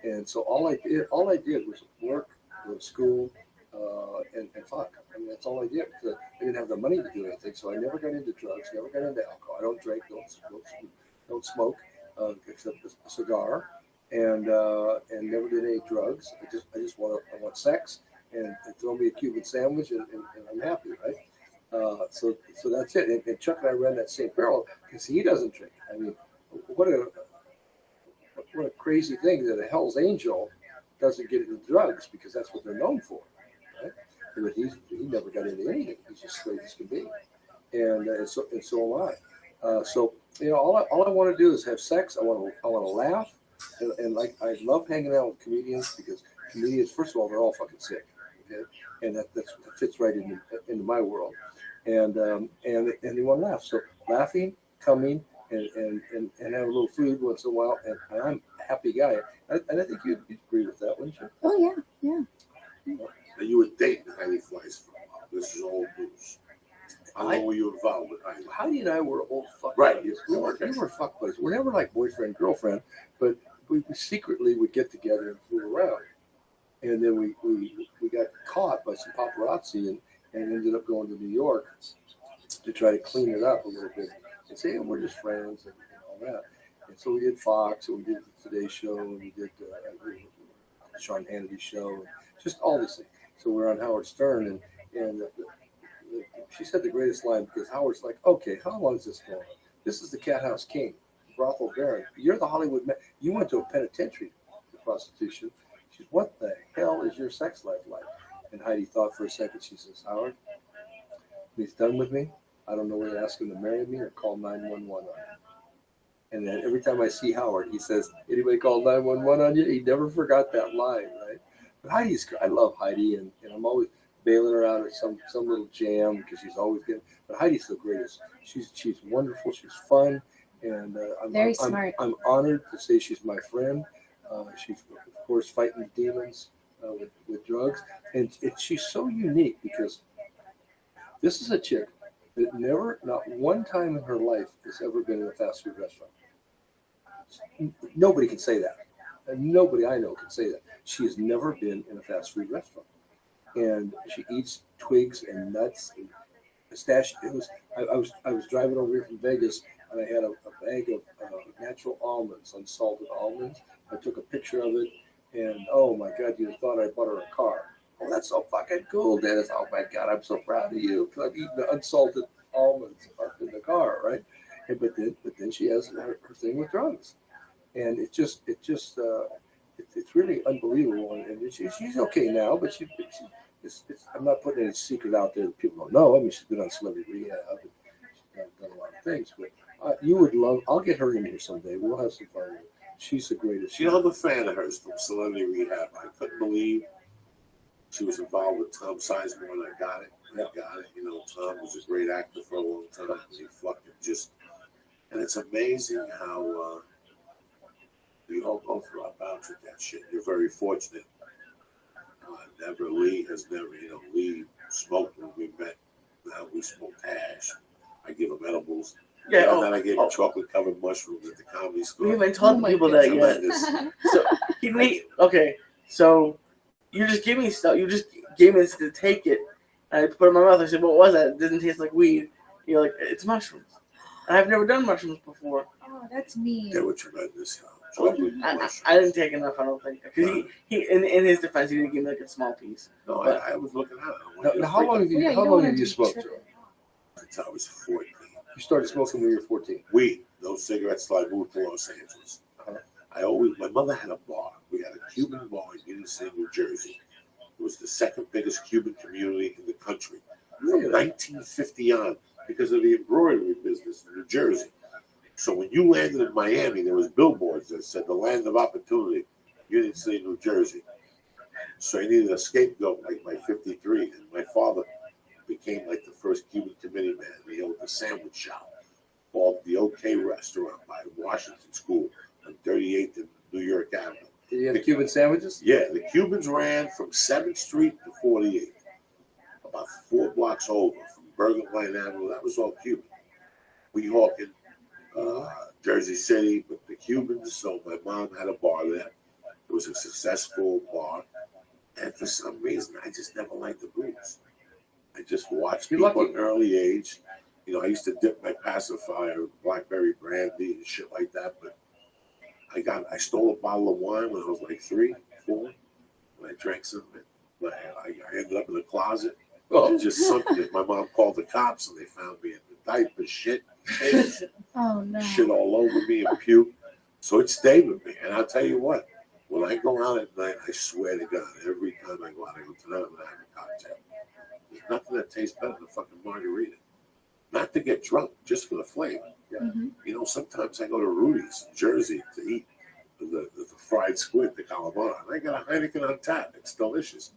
And so all I did was work, go to school, and fuck. I mean, that's all I did. I didn't have the money to do anything, so I never got into drugs, never got into alcohol. I don't drink, don't smoke, except a cigar, and never did any drugs. I just want sex and throw me a Cuban sandwich, and I'm happy, right? So that's it. And Chuck and I ran that same parallel because he doesn't drink. I mean, what a crazy thing that a Hell's Angel doesn't get into drugs because that's what they're known for, right? But he never got into anything. He's just straight as can be, and so am I. So all I want to do is have sex. I want to laugh, and like I love hanging out with comedians because comedians, first of all, they're all fucking sick, okay, and that fits right into my world, and they want to laugh. So laughing, coming. And have a little food once in a while, and I'm a happy guy. And I think you'd agree with that, wouldn't you? Oh, yeah. And you were dating Heidi Fleiss for a while. This is old news. How long were you involved with Heidi? Heidi and I were old fuck Right. buddies. We were fuck buddies. We're never like boyfriend, girlfriend, but we secretly would get together and fool around. And then we got caught by some paparazzi and ended up going to New York to try to clean it up a little bit. And say, we're just friends and all that. And so we did Fox, and we did the Today Show, and we did Sean Hannity's show, and just all these things. So we're on Howard Stern, and she said the greatest line because Howard's like, okay, how long is this going on? This is the Cat House King, brothel baron. You're the Hollywood man. You went to a penitentiary for prostitution. She said, what the hell is your sex life like? And Heidi thought for a second. She says, Howard, When he's done with me, I don't know whether to ask him to marry me or call 911 on him. And then every time I see Howard, he says, "Anybody call 911 on you?" He never forgot that line, right? But I love Heidi, and I'm always bailing her out at some little jam because she's always getting. But Heidi's the greatest. She's wonderful. She's fun, and Very smart. I'm honored to say she's my friend. She's of course fighting demons with drugs, and she's so unique because this is a chick that never, not one time in her life, has ever been in a fast food restaurant. Nobody can say that. And nobody I know can say that. She has never been in a fast food restaurant. And she eats twigs and nuts and pistachio. I was driving over here from Vegas, and I had a bag of natural almonds, unsalted almonds. I took a picture of it, and oh my God, you'd have thought I bought her a car. Oh, that's so fucking cool, Dennis. Oh my God, I'm so proud of you. I've eaten the unsalted almonds up in the car, right? And, but then she has her thing with drugs, and it's really unbelievable. And she's okay now, but I'm not putting any secret out there that people don't know. I mean, she's been on celebrity rehab and she's done a lot of things. But you would love. I'll get her in here someday. We'll have some fun. She's the greatest. You know, I'm a fan of hers from Celebrity Rehab. I couldn't believe she was involved with Tom Sizemore, and I got it. You know, Tom was a great actor for a long time. He fucking just, and it's amazing how we all go through our bouts with that shit. You're very fortunate. Lee has never, Lee smoked when we met. Now we smoked hash. I give him edibles. Yeah, and then I gave him chocolate covered mushrooms at the comedy school. We haven't told people that yet. So so you just gave me stuff. You just gave me this to take it, and I put it in my mouth. I said, "What was that? It doesn't taste like weed." You're like, "It's mushrooms." And I've never done mushrooms before. Oh, that's mean. They were tremendous. I didn't take enough. I don't think because he in his defense, he didn't give me like a small piece. No, but I was looking at it. Now, how long have you smoked, Joe? Since I was 14. You started smoking when you were 14. Weed, no cigarettes till I moved to Los Angeles. My mother had a bar. We had a Cuban bar in Guinness, New Jersey. It was the second biggest Cuban community in the country from 1950 on because of the embroidery business in New Jersey. So when you landed in Miami, there was billboards that said the land of opportunity, Union City, New Jersey. So I needed a scapegoat like my 53, and my father became like the first Cuban committee man. He owned a sandwich shop called the OK Restaurant by Washington School on 38th and New York Avenue. Did you have Cuban sandwiches? Yeah, the Cubans ran from 7th Street to 48th, about 4 blocks over from Bergen Line Avenue. That was all Cuban. Weehawken, Jersey City, but the Cubans. So my mom had a bar there. It was a successful bar, and for some reason, I just never liked the booze. I just watched people at an early age. I used to dip my pacifier with blackberry brandy and shit like that. But I stole a bottle of wine when I was like 3, 4. When I drank some, I ended up in the closet. Just something. My mom called the cops and they found me in the diaper shit. Oh no. Shit all over me and puke. So it stayed with me. And I'll tell you what, when I go out at night, I swear to God, every time I go out, I go, tonight I'm going to have a cocktail. There's nothing that tastes better than a fucking margarita. Not to get drunk, just for the flavor. Yeah. Mm-hmm. Sometimes I go to Rudy's in Jersey to eat the fried squid, the calamari. And I got a Heineken on tap. It's delicious.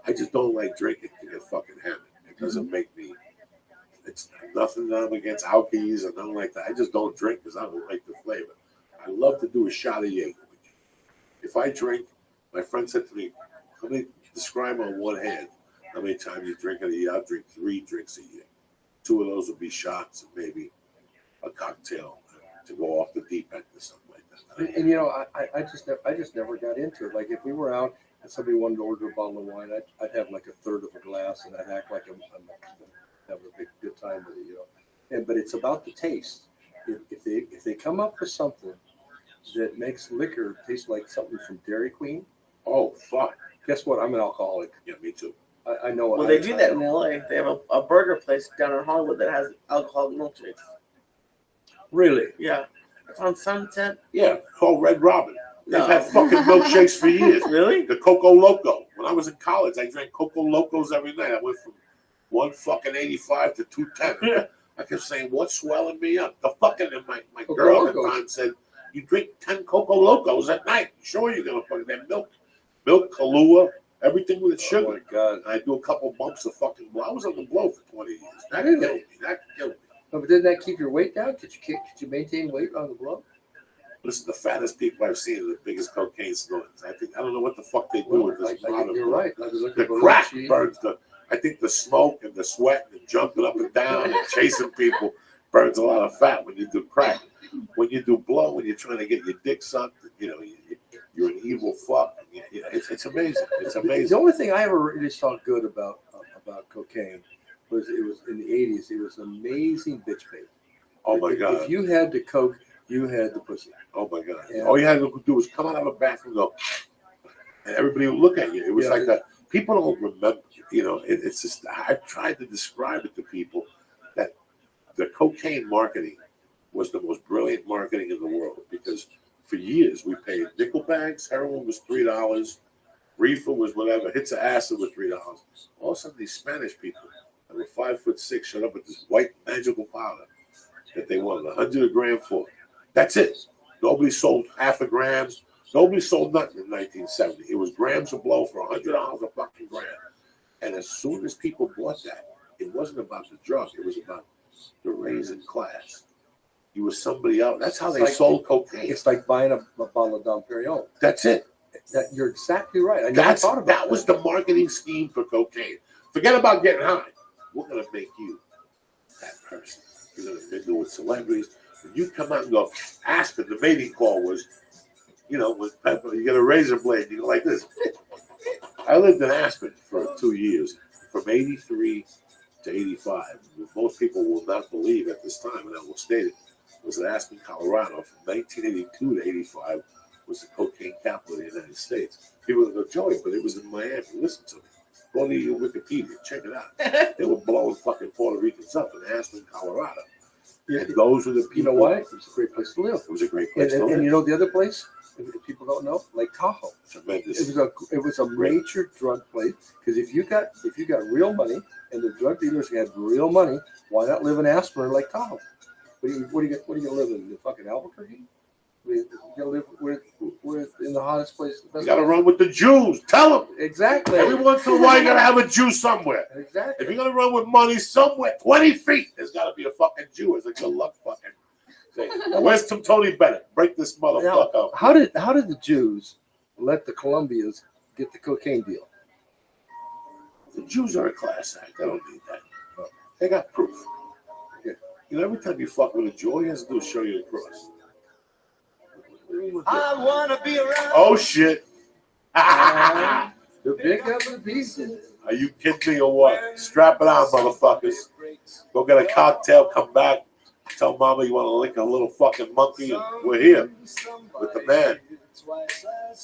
I just don't like drinking to get fucking hammered. It doesn't make me. It's nothing that I'm against alkies or nothing like that. I just don't drink because I don't like the flavor. I love to do a shot of Jaeger. If I drink, my friend said to me, "Let me describe on one hand how many times you drink in a year." I'll drink 3 drinks a year. 2 of those would be shots and maybe a cocktail to go off the deep end or something like that. And I just never got into it. Like if we were out and somebody wanted to order a bottle of wine, I'd have like a third of a glass and I'd act like I'm having a good time with it, But it's about the taste. If they come up with something that makes liquor taste like something from Dairy Queen, oh fuck! Guess what? I'm an alcoholic. Yeah, me too. I know. Well, they do that in LA. They have a burger place down in Hollywood that has alcoholic milkshakes. Really? Yeah. It's on Sunset. Yeah, called Red Robin. They've had fucking milkshakes for years. Really? The Coco Loco. When I was in college, I drank Coco Locos every night. I went from fucking 85 to 210. I kept saying, what's swelling me up? The fucking, and my girl at the time said, you drink 10 Coco Locos at night. Sure, you're going to fucking that milk, Kahlua, everything with sugar. Oh my God. And I do a couple bumps of fucking blow. I was on the blow for 20 years. That killed me. No, but didn't that keep your weight down? Could you maintain weight on the blow? Listen, the fattest people I've seen are the biggest cocaine snorters. I don't know what the fuck they do with this product. You're right. I was looking The for crack Rothschild. burns I think the smoke and the sweat and jumping up and down and chasing people burns a lot of fat when you do crack. When you do blow, when you're trying to get your dick sucked, you're an evil fuck. It's amazing. It's amazing. The only thing I ever really saw good about cocaine was it was in the 80s. It was amazing bitch bait. Oh my God. If you had the coke, you had the pussy. Oh my God. Yeah. All you had to do was come out of a bathroom and go, and everybody would look at you. It was like that. People don't remember, it's just, I've tried to describe it to people that the cocaine marketing was the most brilliant marketing in the world, because for years we paid nickel bags, heroin was $3, reefer was whatever, hits of acid was $3. All of a sudden these Spanish people that were 5'6" showed up with this white magical powder that they wanted 100 a gram for. That's it. Nobody sold half a gram. Nobody sold nothing in 1970. It was grams of blow for $100 a fucking gram. And as soon as people bought that, it wasn't about the drug. It was about the raising class. You were somebody else. That's how they sold cocaine. It's like buying a bottle of Dom Perignon. That's it. You're exactly right. I never thought about that was the marketing scheme for cocaine. Forget about getting high. We're going to make you that person. You're going to mingle with celebrities. When you come out and go, Aspen, the mating call was, with pepper, you get a razor blade, you go like this. I lived in Aspen for 2 years, from 83 to 85. Most people will not believe at this time, and I will state it, was in Aspen, Colorado, from 1982 to 85 was the cocaine capital of the United States. People would go, Joey, but it was in Miami. Listen to me. Go to your Wikipedia, check it out. They were blowing fucking Puerto Ricans up in Aspen, Colorado. And those were the people. You know why? It was a great place to live. It was a great place to live. And you know the other place? If people don't know, Lake Tahoe. Tremendous. It was a major drug place, because if you got real money and the drug dealers had real money, why not live in Aspen or Lake Tahoe? What are you gonna live in? The fucking Albuquerque? You gonna live with in the hottest place? You gotta run with the Jews. Tell them. Exactly. Every once in a while, you gotta have a Jew somewhere. Exactly. If you're gonna run with money somewhere, 20 feet, there's gotta be a fucking Jew. It's a good luck fucking thing. Where's some Tony Bennett? Break this motherfucker up. How did the Jews let the Colombians get the cocaine deal? The Jews are a class act. They don't need that. They got proof. Every time you fuck with a Jew, all he has to do is show you the cross. I wanna be around. Oh shit. The big up the pieces. Are you kidding me or what? Strap it on, motherfuckers. Go get a cocktail, come back. Tell mama you want to lick a little fucking monkey, and we're here with the man.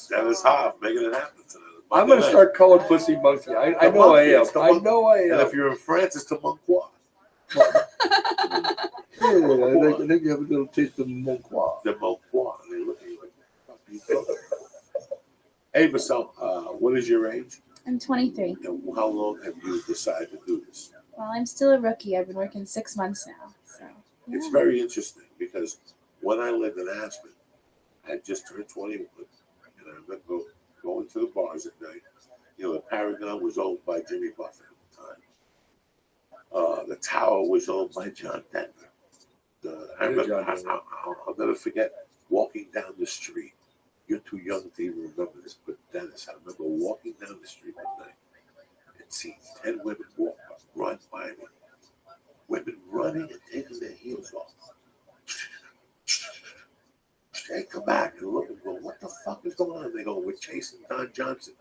Dennis Hoff making it happen tonight. I'm going to start calling pussy monkey. I know I am. I know I am. And if you're in France, it's the Monquois. I think you have a little taste of Monquois. The Monquois. They look at you like, hey, Marcel, what is your age? I'm 23. And how long have you decided to do this? Well, I'm still a rookie. I've been working 6 months now. So yeah. It's very interesting because when I lived in Aspen, I had just turned 21, and I remember going to the bars at night. The Paragon was owned by Jimmy Buffett at the time. The Tower was owned by John Denver. I remember, I'll never forget walking down the street. You're too young to even remember this, but Dennis, I remember walking down the street one night and seeing 10 women run by me. Women running and taking their heels off. They come back and look and go, what the fuck is going on? They go, we're chasing Don Johnson.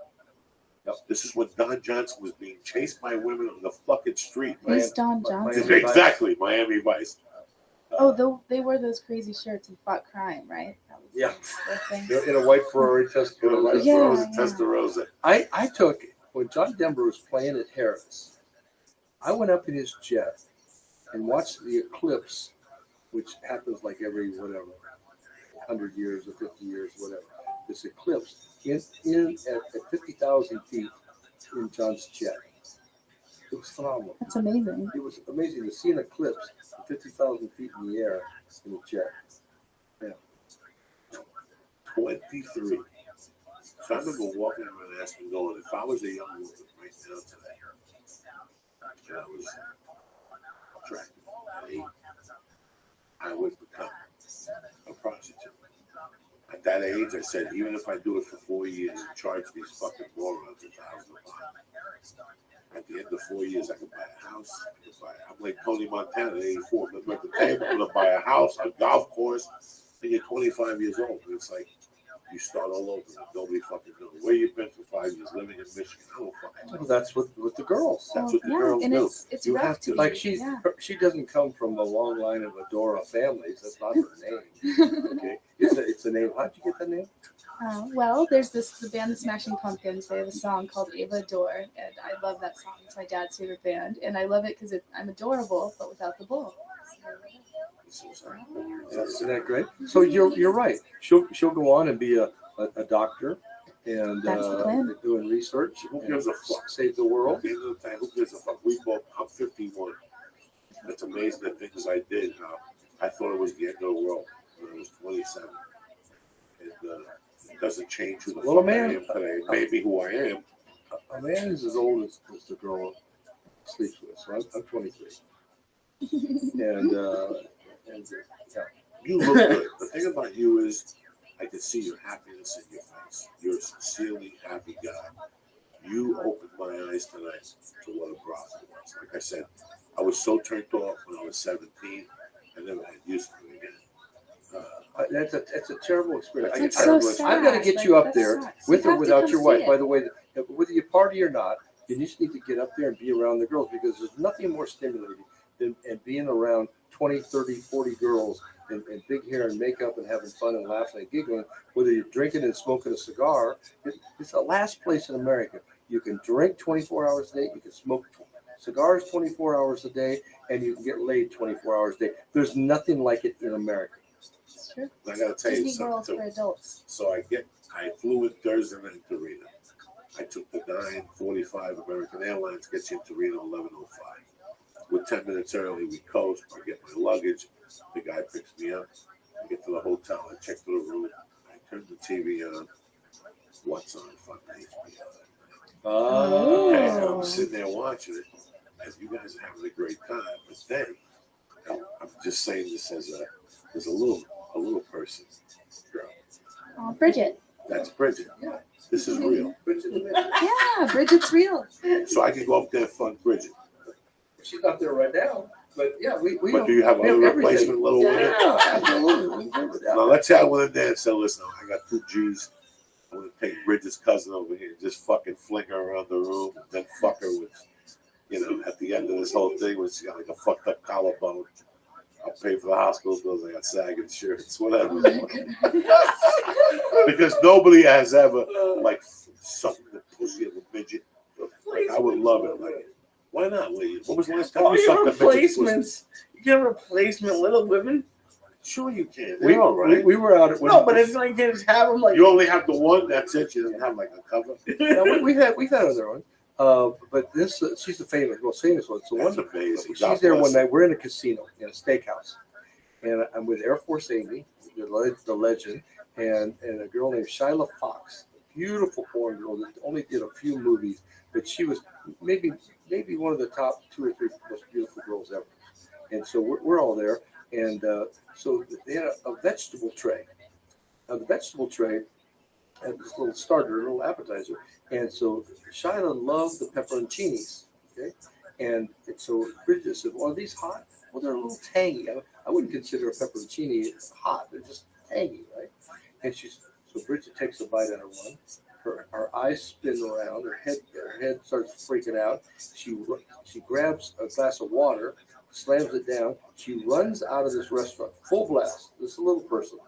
Yep. This is when Don Johnson was being chased by women on the fucking street. Who's Don Johnson? Exactly, Miami Vice. They wore those crazy shirts and fought crime, right? That was Yeah. In a white Ferrari Testarossa. Testarossa. I took, when John Denver was playing at Harris, I went up in his jet and watched the eclipse, which happens like every, 100 years or 50 years, whatever. This eclipse at 50,000 feet in John's jet. It was phenomenal. That's amazing. It was amazing to see an eclipse 50,000 feet in the air in a jet. 23. So I remember walking around asking, going, if I was a young woman right now today, and I was attracted at 8, I would become a prostitute. At that age, I said, even if I do it for 4 years and charge these fucking morons $1,000 a month, at the end of 4 years, I could buy a house. I'm like Tony Montana at 84. I'm at the table, I'm going to buy a house, a golf course, and you're 25 years old. And it's like, you start all over. Nobody fucking knows where you've been for 5 years, living in Michigan. I don't fucking know. Well, that's what with the girls. That's what the yeah, girls and do. it's You rough have to to. be. Like yeah. she doesn't come from a long line of Adora families. That's not her name. Okay, it's a name. How'd you get the name? Well, there's the band the Smashing Pumpkins. They have a song called Ava Adore, and I love that song. It's my dad's favorite band, and I love it because I'm adorable, but without the bull. Isn't that great? So you're right. She'll go on and be a doctor and That's the plan. doing research. Who gives a fuck? Save the world. At the end of the time, who gives a fuck? I'm 51. It's amazing the things I did. I thought it was the end of the world when I was 27. And it doesn't change who the Well, a fuck I man- am today. It made me who I am. A man is as old as the girl sleeps with. So I'm 23. and yeah. You look good. The thing about you is I can see your happiness in your face. You're a sincerely happy guy. You opened my eyes tonight to what a brothel was. Like I said, I was so turned off when I was 17. I never had use for it again. That's a terrible experience. It's I- so I- sad. I've got to get Like, you up that there sucks. with You or have to without come your see wife. it. By the way, whether you party or not, you just need to get up there and be around the girls because there's nothing more stimulating than being around 20, 30, 40 girls and big hair and makeup and having fun and laughing and giggling. Whether you're drinking and smoking a cigar, it's the last place in America. You can drink 24 hours a day, you can smoke cigars 24 hours a day, and you can get laid 24 hours a day. There's nothing like it in America. It's true. I got to tell you Disney World something for too. adults. So I flew in Thursday night to Reno. I took the 9:45 American Airlines, gets you into Reno 11:05. We're 10 minutes early. We coast. I get my luggage. The guy picks me up. I get to the hotel. I check to the room. I turn the TV on. What's on? Fucking HBO. Okay, Oh. I'm sitting there watching it. As you guys are having a great time, but then I'm just saying this as there's a little person, girl. Oh, Bridget. That's Bridget. This is real. Yeah, Bridget's real. So I can go up there and fuck Bridget. She's not there right now, but yeah, we But do you have we other everything. replacement little women? Yeah, absolutely. Now let's say I went in there and said, listen, I got 2 G's. I'm gonna take Bridget's cousin over here and just fucking fling her around the room and then fuck her with, at the end of this whole thing when she got like a fucked up collarbone. I'll pay for the hospital bills. I got SAG insurance, whatever. Because nobody has ever like sucked the pussy of a midget. Like, I would love it. Like, why not, Lee? What was the last time Oh, you you sucked a midget's pussy? replacements. You can replacement Little Women. Sure you can. We, They're all right. we were out at No, but it's like they just have them like. You only have the one. That's it. She doesn't have like a cover. no, we've had other ones. But this she's the most famous one. So That's one amazing. she's there one night. We're in a casino in a steakhouse, and I'm with Air Force Amy, the legend, and a girl named Shyla Fox, a beautiful foreign girl that only did a few movies, but she was maybe one of the top 2 or 3 most beautiful girls ever. And so we're all there, and so they had a vegetable tray. Now the vegetable tray had this little starter, a little appetizer, and so Shyla loved the pepperoncinis. Okay, and so Bridget said, "Well, are these hot? Well, they're a little tangy. I wouldn't consider a pepperoncini hot. They're just tangy, right?" And so Bridget takes a bite out of one. Her eyes spin around. Her head starts freaking out. She grabs a glass of water, slams it down. She runs out of this restaurant full blast. This little person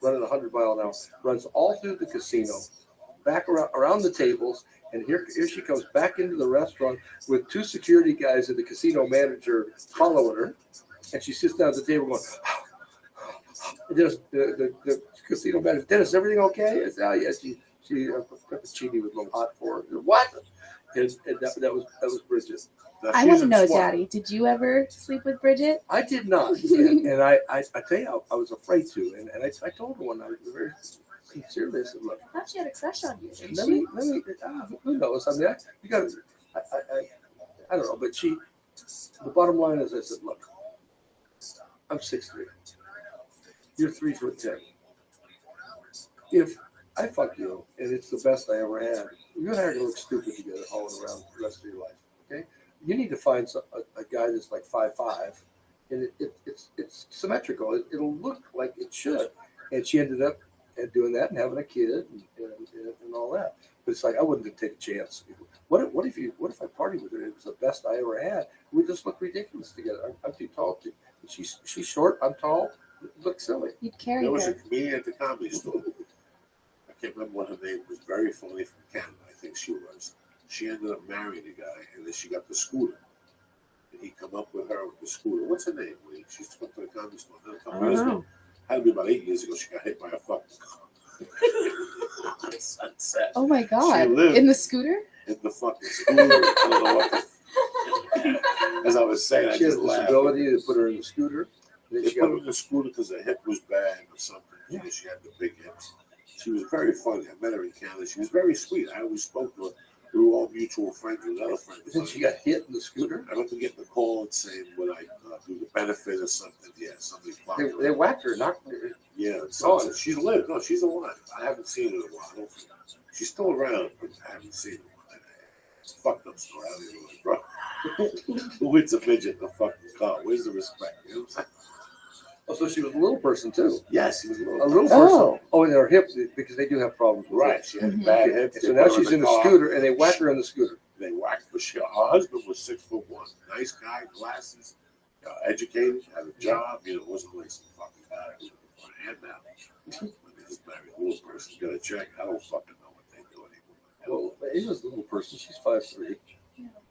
running 100 miles an hour, runs all through the casino, back around the tables, and here she comes back into the restaurant with 2 security guys and the casino manager following her, and she sits down at the table going, and the casino manager, "Dennis, everything okay?" I said, "Oh yeah, she pepperoncini was a little hot for her." What? And that was Bridget. Now, I she's want to in know, SWAT. Daddy, did you ever sleep with Bridget? I did not, and I tell you, I was afraid to, and I told her one night very sincerely. I said, look, I thought she had a crush on you, didn't let she? me who knows? I mean, you got I don't know, but the bottom line is, I said, look, I'm 6'3". You're 3'10". If I fuck you and it's the best I ever had, you're not gonna look stupid together hauling around the rest of your life. Okay, you need to find a guy that's like 5'5", and it's symmetrical. It'll look like it should. And she ended up doing that and having a kid and all that. But it's like I wouldn't take a chance. What if I partied with her? It was the best I ever had. We just look ridiculous together. I'm too tall. She's short. I'm tall. It looks silly. You'd carry There was a her. comedian at the Comedy Store. I can't remember what her name was. Very funny from Canada, I think she was. She ended up marrying a guy, and then she got the scooter. And he come up with her with the scooter. What's her name? She went to the Comedy Store. A couple years ago. Had to be about 8 years ago. She got hit by a fucking car. Sunset. Oh my God! She lived In the scooter? in the fucking scooter. I don't know what the, as I was saying, I She has just a laughed. disability to put her in the scooter. Then They she put got her in the scooter because her hip was bad or something. Yeah, she had the big hips. She was very funny. I met her in Canada. She was very sweet. I always spoke to her. We were all mutual friends with other friends. then she got hit in the scooter. I went to get the call and saying, would I do the benefit or something? Yeah, somebody blocked her. They whacked her, knocked her. Yeah, so she's lived. No, she's alive. I haven't seen her in a while. I don't think she's still around, but I haven't seen her. It's a fucked up story. I don't even know, bro. Who hits a midget in the fucking car? Where's the respect? You know what I'm saying? Oh, so she was a little person too. Yes, she was a little A little Oh. person. Oh, and her hips, because they do have problems. With Right, hips. she had Mhm. bad hips. So They now put her she's in the car. scooter, and they whack her in the scooter. They whacked her. Her husband was 6'1", nice guy, glasses, educated, had a job. You know, wasn't like some fucking guy who was on hand now. When they just married a little person, got a check. I don't fucking know what they do anymore. Well, Ava's a little person. She's 5'3".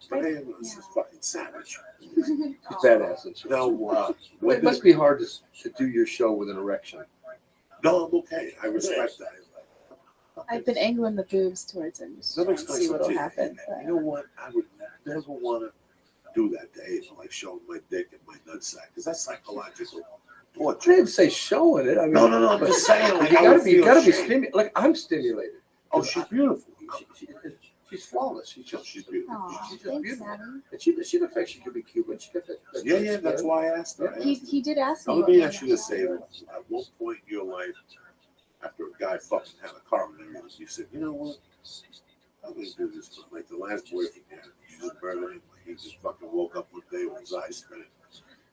But hey, this is fucking savage. She's badass. And shit. Now, Well, when it must be hard to do your show with an erection. no, I'm okay. I respect that. I've been angling the boobs towards him. Just That trying makes to nice see what'll sense. happen. You know what? I would never want to do that to Ava, like showing my dick and my nutsack, because that's psychological I torture. didn't say showing it. I mean, No, I'm just saying. Like, You I gotta would be, you feel gotta be shame. stimulated. Like I'm stimulated. Oh, she's beautiful. She's flawless. She's beautiful. Aw, She's just thanks, beautiful. Daddy. And she looks like she could be Cuban. She got that Yeah, that's why I asked her. He did ask me. Now, let what me my ask you this, nationality Ava. was. At what point in your life, after a guy fucking had a car and everything, you said, you know what? I'm going to do this. But like the last boyfriend you had, you just murdered him. Like he just fucking woke up one day with his eyes spinning.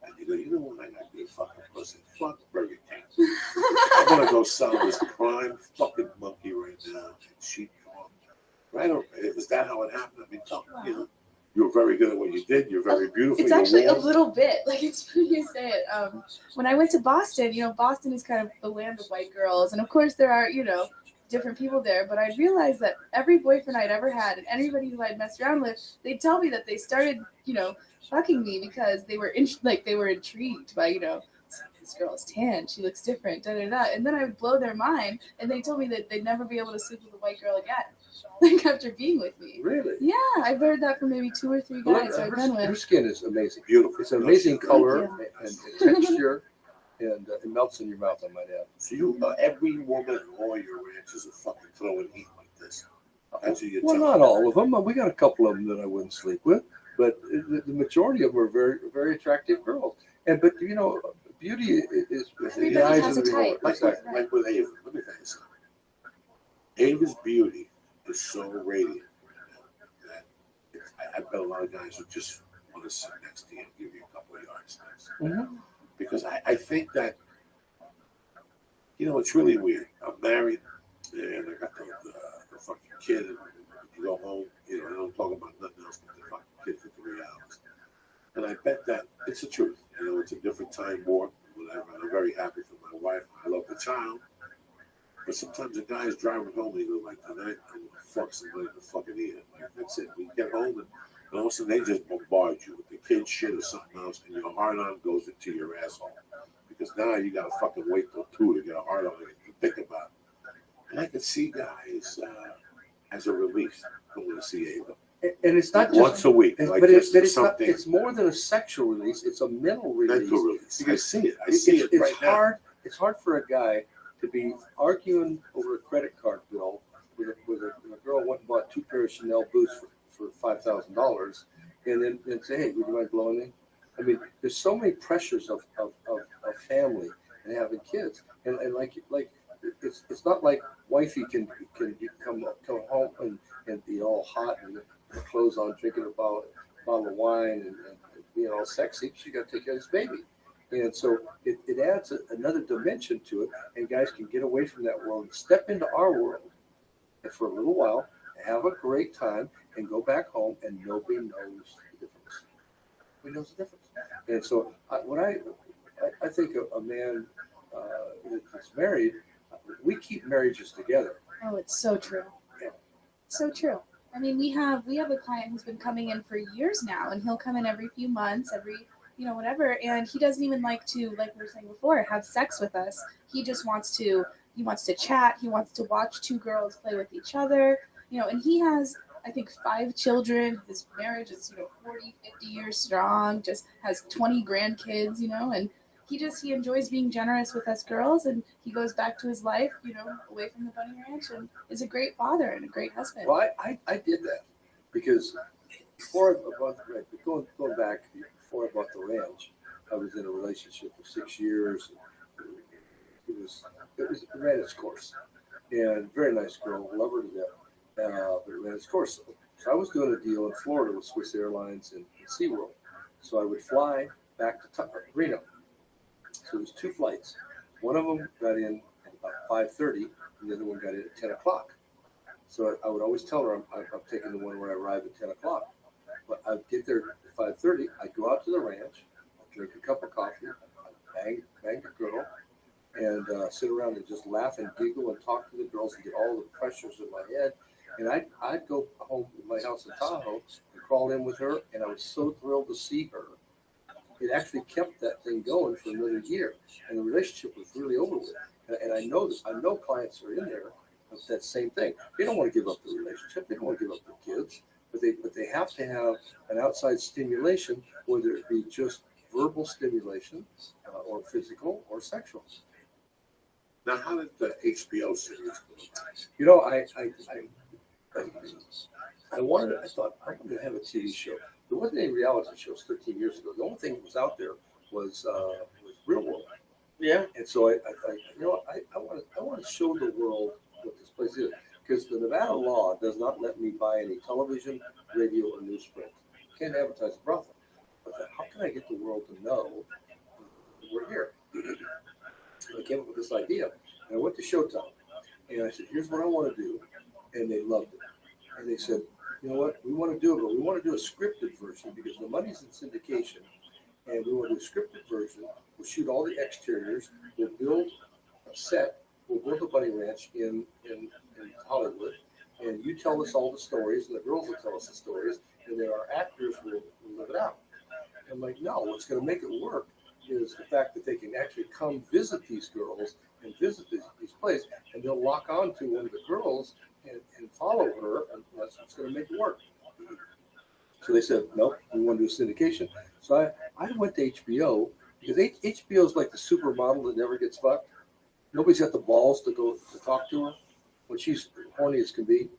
And you go, you know what? I got to be a fucking pussy. Fuck Burger King. I'm going to go sell this prime fucking monkey right now and cheat on. Right? Is that how it happened? I mean, you know, you're very good at what you did. You're very beautiful. It's You're actually a warm. little bit like it's funny you say it. When I went to Boston, Boston is kind of the land of white girls, and of course there are different people there. But I realized that every boyfriend I'd ever had and anybody who I'd messed around with, they'd tell me that they started fucking me because they were intrigued by this girl is tan, she looks different, da da da, and then I would blow their mind, and they told me that they'd never be able to sleep with a white girl again, like after being with me. Really? Yeah, I've heard that from maybe 2 or 3 Well, guys I've been her with. skin is amazing. Beautiful. It's an amazing color Thank and texture, and it melts in your mouth. I might add. So you, every woman in all your ranches are fucking throwing heat like this. That's what you're Well, telling not me. all of them. We got a couple of them that I wouldn't sleep with, but the majority of them are very, very attractive girls. But beauty is in the Everybody eyes has of the a type. beholder. Like with Ava. Let me tell you something. Ava's beauty is so radiant that I bet a lot of guys would just want to sit next to you and give you a couple of yards. Mhm. Because I think that, it's really weird. I'm married and I got the fucking kid, and you go home, I don't talk about nothing else but the fucking kid for 3 hours. And I bet that it's the truth. It's a different time war, whatever. I'm very happy for my wife. I love the child. But sometimes a guy is driving home and he goes like, tonight I'm going to fuck somebody in the fucking ear. Like, that's it. We get home and all of a sudden they just bombard you with the kid shit or something else, and your heart on goes into your asshole. Because now you got to fucking wait till 2 to get a heart on it and think about it. And I could see guys as a relief going to see Ava. And it's not just once a week. Like but just it's not. something It's more than a sexual release. It's a mental release. mental release. I Because see it. I see it right it's now. hard. It's hard for a guy to be arguing over a credit card bill with a girl went and bought 2 pairs of Chanel boots for $5,000, and then say, hey, would you mind blowing me? I mean, there's so many pressures of family and having kids, and like it's not like wifey can come home and be all hot and the clothes on, drinking a bottle of wine and being all sexy. She got to take care of this baby. And so it adds another dimension to it, and guys can get away from that world and step into our world and for a little while, have a great time, and go back home, and nobody knows the difference. Nobody knows the difference. And so I think a man that's married, we keep marriages together. Oh, it's so true. Yeah. So true. I mean, we have a client who's been coming in for years now, and he'll come in every few months, whatever, and he doesn't even like to, like we were saying before, have sex with us. He just wants to chat. He wants to watch 2 girls play with each other, and he has, I think, 5 children. His marriage is 40, 50 years strong, just has 20 grandkids, and he enjoys being generous with us girls, and he goes back to his life, away from the bunny ranch, and is a great father and a great husband. Well, I did that because before I bought the ranch, going back before I bought the ranch, I was in a relationship for 6 years. It ran its course, and very nice girl, love her to death, but it ran its course. So I was doing a deal in Florida with Swiss Airlines and SeaWorld. So I would fly back to Reno. So it was 2 flights. One of them got in at about 5:30, and the other one got in at 10 o'clock. So I would always tell her I'm taking the one where I arrive at 10 o'clock. But I'd get there at 5:30. I'd go out to the ranch, I'd drink a cup of coffee, I'd bang the girl, and sit around and just laugh and giggle and talk to the girls and get all the pressures in my head. And I'd go home to my house in Tahoe and crawl in with her, and I was so thrilled to see her. It actually kept that thing going for another year, and the relationship was really over with. And I know clients are in there with that same thing. They don't want to give up the relationship. They don't want to give up their kids, but they have to have an outside stimulation, whether it be just verbal stimulation or physical or sexual. Now, how did the HBO series You know, I thought I'm going to have a TV show. There wasn't any reality shows 13 years ago. The only thing that was out there was Real World. Yeah. And so I want to show the world what this place is, because the Nevada law does not let me buy any television, radio, or newsprint. Can't advertise a brothel. But how can I get the world to know we're here? I came up with this idea, and I went to Showtime, and I said, "Here's what I want to do," and they loved it. And they said, "You know what? We want to do it, but we want to do a scripted version because the money's in syndication, and we want to do a scripted version. We'll shoot all the exteriors. We'll build a set. We'll build a bunny ranch in Hollywood, and you tell us all the stories, and the girls will tell us the stories, and then our actors will live it out." I'm like, no, what's going to make it work is the fact that they can actually come visit these girls and visit these places, and they'll lock on to one of the girls and follow her, and that's what's going to make it work. So they said, nope, we want to do a syndication. So I went to HBO, because HBO is like the supermodel that never gets fucked. Nobody's got the balls to go to talk to her when she's horny as can be,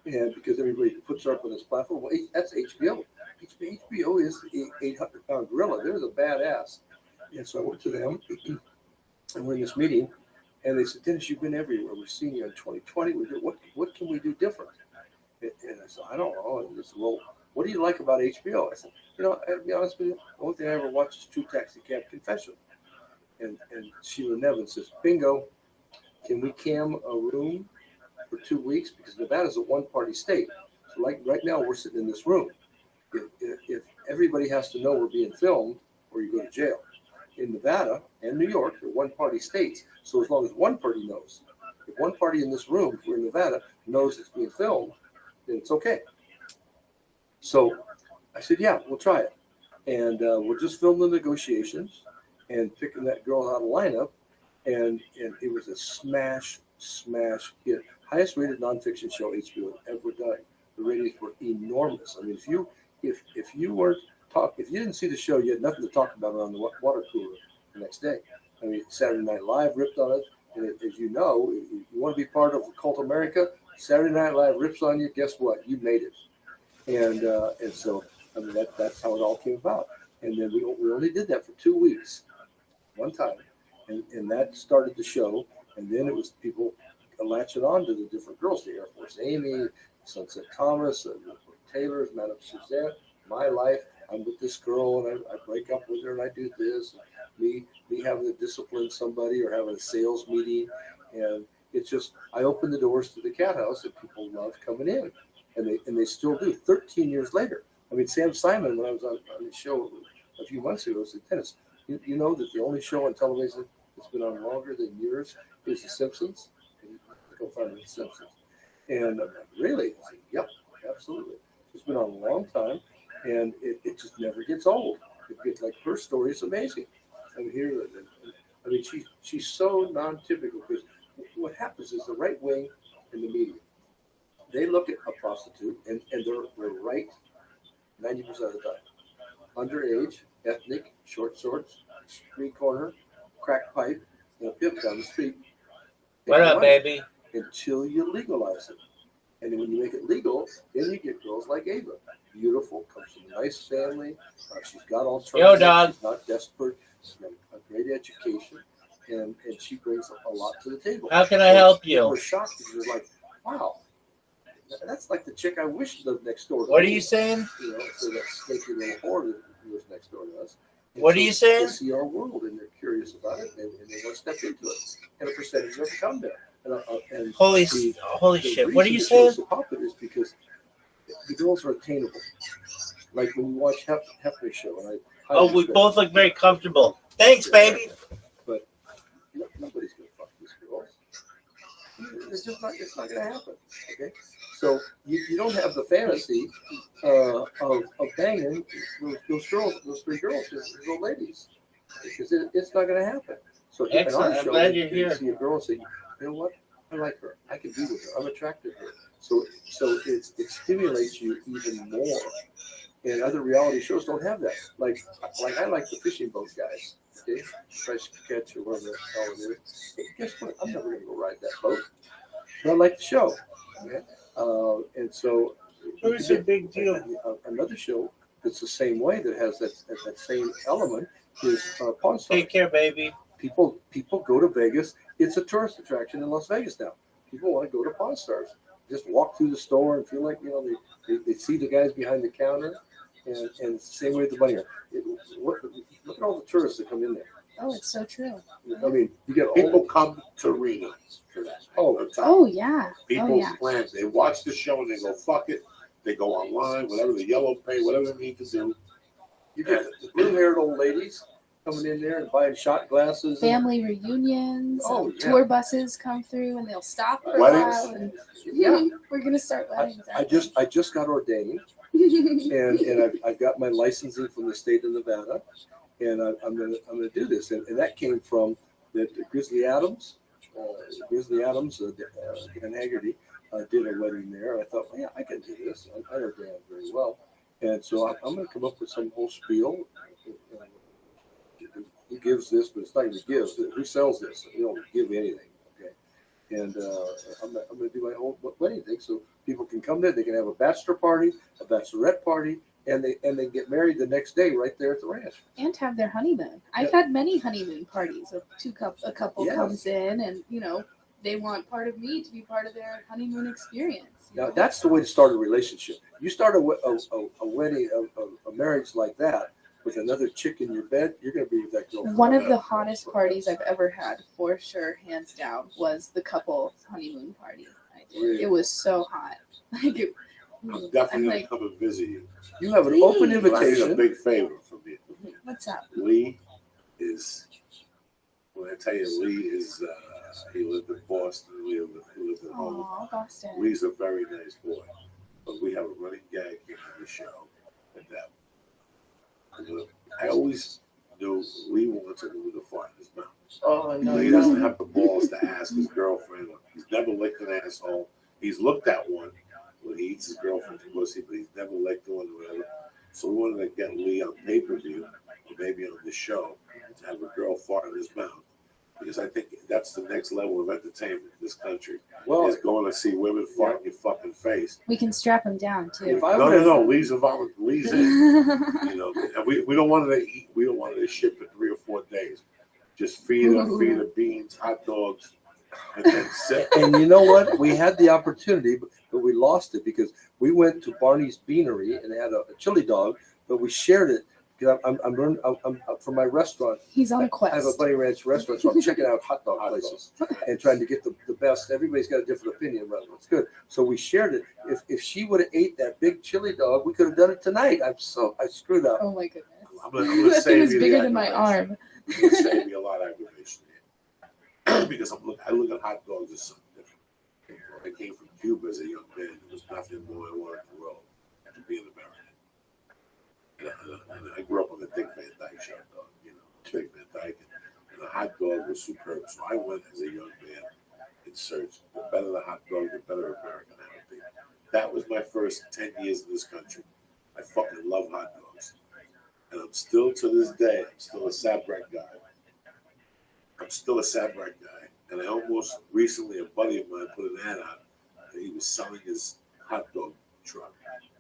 and because everybody puts her up on this platform. Well, that's HBO. HBO is the 800-pound gorilla. They're the badass. And so I went to them, and we're in this meeting, and they said, "Dennis, you've been everywhere. We've seen you in 2020. What can we do different?" And I said, "I don't know." And they said, "Well, what do you like about HBO?" I said, "I'll be honest with you, the only thing I ever watched is True Taxi Cab Confession." And Sheila Nevin says, "Bingo, can we cam a room for 2 weeks? Because Nevada's a one-party state. So like right now, we're sitting in this room. If everybody has to know we're being filmed, or you go to jail. In Nevada and New York, they're one-party states. So as long as one party knows, if one party in this room, if we're in Nevada, knows it's being filmed, then it's okay." So I said, "Yeah, we'll try it." And we'll just film the negotiations and picking that girl out of lineup. And it was a smash hit. Highest rated nonfiction show HBO had ever done. The ratings were enormous. enormous. I mean, if you weren't if you didn't see the show, you had nothing to talk about on the water cooler the next day. I mean, Saturday Night Live ripped on it, and as you know, if you want to be part of Cult America, Saturday Night Live rips on you. Guess what? You made it, and so I mean that's how it all came about. And then we only did that for 2 weeks, one time, and that started the show. And then it was people latching on to the different girls, the Air Force Amy, Sunset Thomas, Taylor's, Madame Suzette, my life. I'm with this girl, and I break up with her, and I do this. Me having to discipline somebody or having a sales meeting, and it's just I open the doors to the cat house, and people love coming in, and they still do. 13 years later, I mean, Sam Simon, when I was on the show a few months ago, said, Dennis, you know that the only show on television that's been on longer than yours is The Simpsons. And go find The Simpsons. And really, I said, yep, absolutely. It's been on a long time, and it just never gets old. It gets like her story is amazing. I mean, she's so non-typical because what happens is the right wing and the media, they look at a prostitute and they're right 90% of the time. Underage, ethnic, short shorts, street corner, crack pipe, and a pimp down the street. What up, baby? Until you legalize it. And when you make it legal, then you get girls like Ava. Beautiful, comes from a nice family. She's got all Yo, dog. She's not desperate. She's got a great education, and she brings a lot to the table. How can I help you? We're shocked because you're like, wow, that's like the chick I wish lived next door to What me. are you saying? You know, so that snaky little whore that lives next door to us. And What so are you saying? They see our world, and they're curious about it, and they want to step into it. And a percentage of them come there. And Holy the shit! What are you reason saying? it's so popular is because the girls are attainable. Like when you watch Hefner's show, and I Oh, we both look very comfortable. Thanks, baby. But nobody's gonna fuck these girls. It's just not. It's not gonna happen. Okay, so you don't have the fantasy of banging those girls, those three girls, those old ladies, because it's not gonna happen. So Excellent. I'm glad you're here. You see a girl and say, you know what? I like her. I can be with her. I'm attracted to her. So it stimulates you even more. And other reality shows don't have that. Like I like the fishing boat guys. Okay, fresh catch or whatever the hell it is. Hey, guess what? I'm never gonna go ride that boat. But I like the show. Okay? And so Who's a big deal? Another show that's the same way that has that same element is Pawn Stars. Take care, baby. People go to Vegas. It's a tourist attraction in Las Vegas now. People want to go to Pawn Stars. Just walk through the store and feel like they see the guys behind the counter, and it's the same way with the money. Look at all the tourists that come in there. Oh, it's so true. I mean, you get People come to Reno for that. Oh yeah. People's plans. They watch the show and they go, fuck it. They go online, whatever the yellow pay, whatever they need to do. You get the blue-haired old ladies coming in there and buying shot glasses. Family reunions. Oh, yeah. Tour buses come through and they'll stop for Weddings. a while. And, Yeah. We're gonna start weddings. I just got ordained, and I've got my licensing from the state of Nevada, and I'm gonna do this, and that came from that Grizzly Adams, Dan Haggerty did a wedding there, and I thought, well, yeah, I can do this. I know Dan very well, and so I'm going to come up with some whole spiel. Who gives this? But it's not even gives. Who sells this? You don't give anything. Okay, and I'm going to do my whole wedding thing, so people can come there. They can have a bachelor party, a bachelorette party, and they get married the next day right there at the ranch. And have their honeymoon. I've had many honeymoon parties. A couple Yes. comes in and they want part of me to be part of their honeymoon experience. Now that's the way to start a relationship. You start a wedding, a marriage like that with another chick in your bed, you're going to be with that girl. One of the hottest parties I've ever had, for sure, hands down, was the couple honeymoon party I did. Really? It was so hot. I'm definitely going to come and visit you. You have an open But I need a invitation. big favor from you. What's up? Lee is, when I tell you, Lee is, he lived in Boston, he lived in home. Aw, Boston. Lee's a very nice boy. But we have a running gag here on the show. And that I always knew Lee wanted to move to find his mouth. Oh no. Lee doesn't have the balls to ask his girlfriend. He's never licked an asshole. He's looked at one when he eats his girlfriend's pussy, but he's never licked one or whatever. So we wanted to get Lee on pay-per-view, or maybe on the show, to have a girl fart in his mouth. Because I think that's the next level of entertainment in this country. Well, Is going to see women fart in your fucking face. We can strap him down too. if I No. Lee's involved. Lee's in. You know, and we don't want her to eat. We don't want her to ship for 3 or 4 days. Just feed her beans, hot dogs, and then sit. And you know what? We had the opportunity, but we lost it because we went to Barney's Beanery and they had a chili dog, but we shared it because I'm for my restaurant. He's on a I have a quest. Bunny Ranch restaurant, so I'm checking out hot dog places and trying to get the best. Everybody's got a different opinion about what's good. So we shared it. If she would have ate that big chili dog, we could have done it tonight. I screwed up. Oh my goodness. I'm gonna It save was you bigger the than my aggravation. arm. It's gonna save me a lot of aggravation because I look at hot dogs as something different. I came from Cuba as a young man. There was nothing more I wanted in the world than to be an American. And I grew up on the Dick Van Dyke shop dog, Dick Van Dyke, and the hot dog was superb. So I went as a young man in search. The better the hot dog, the better American I would be. That was my first 10 years in this country. I fucking love hot dogs. And I'm still, to this day, I'm still a sad bread guy. And I almost recently, a buddy of mine put an ad out that he was selling his hot dog truck.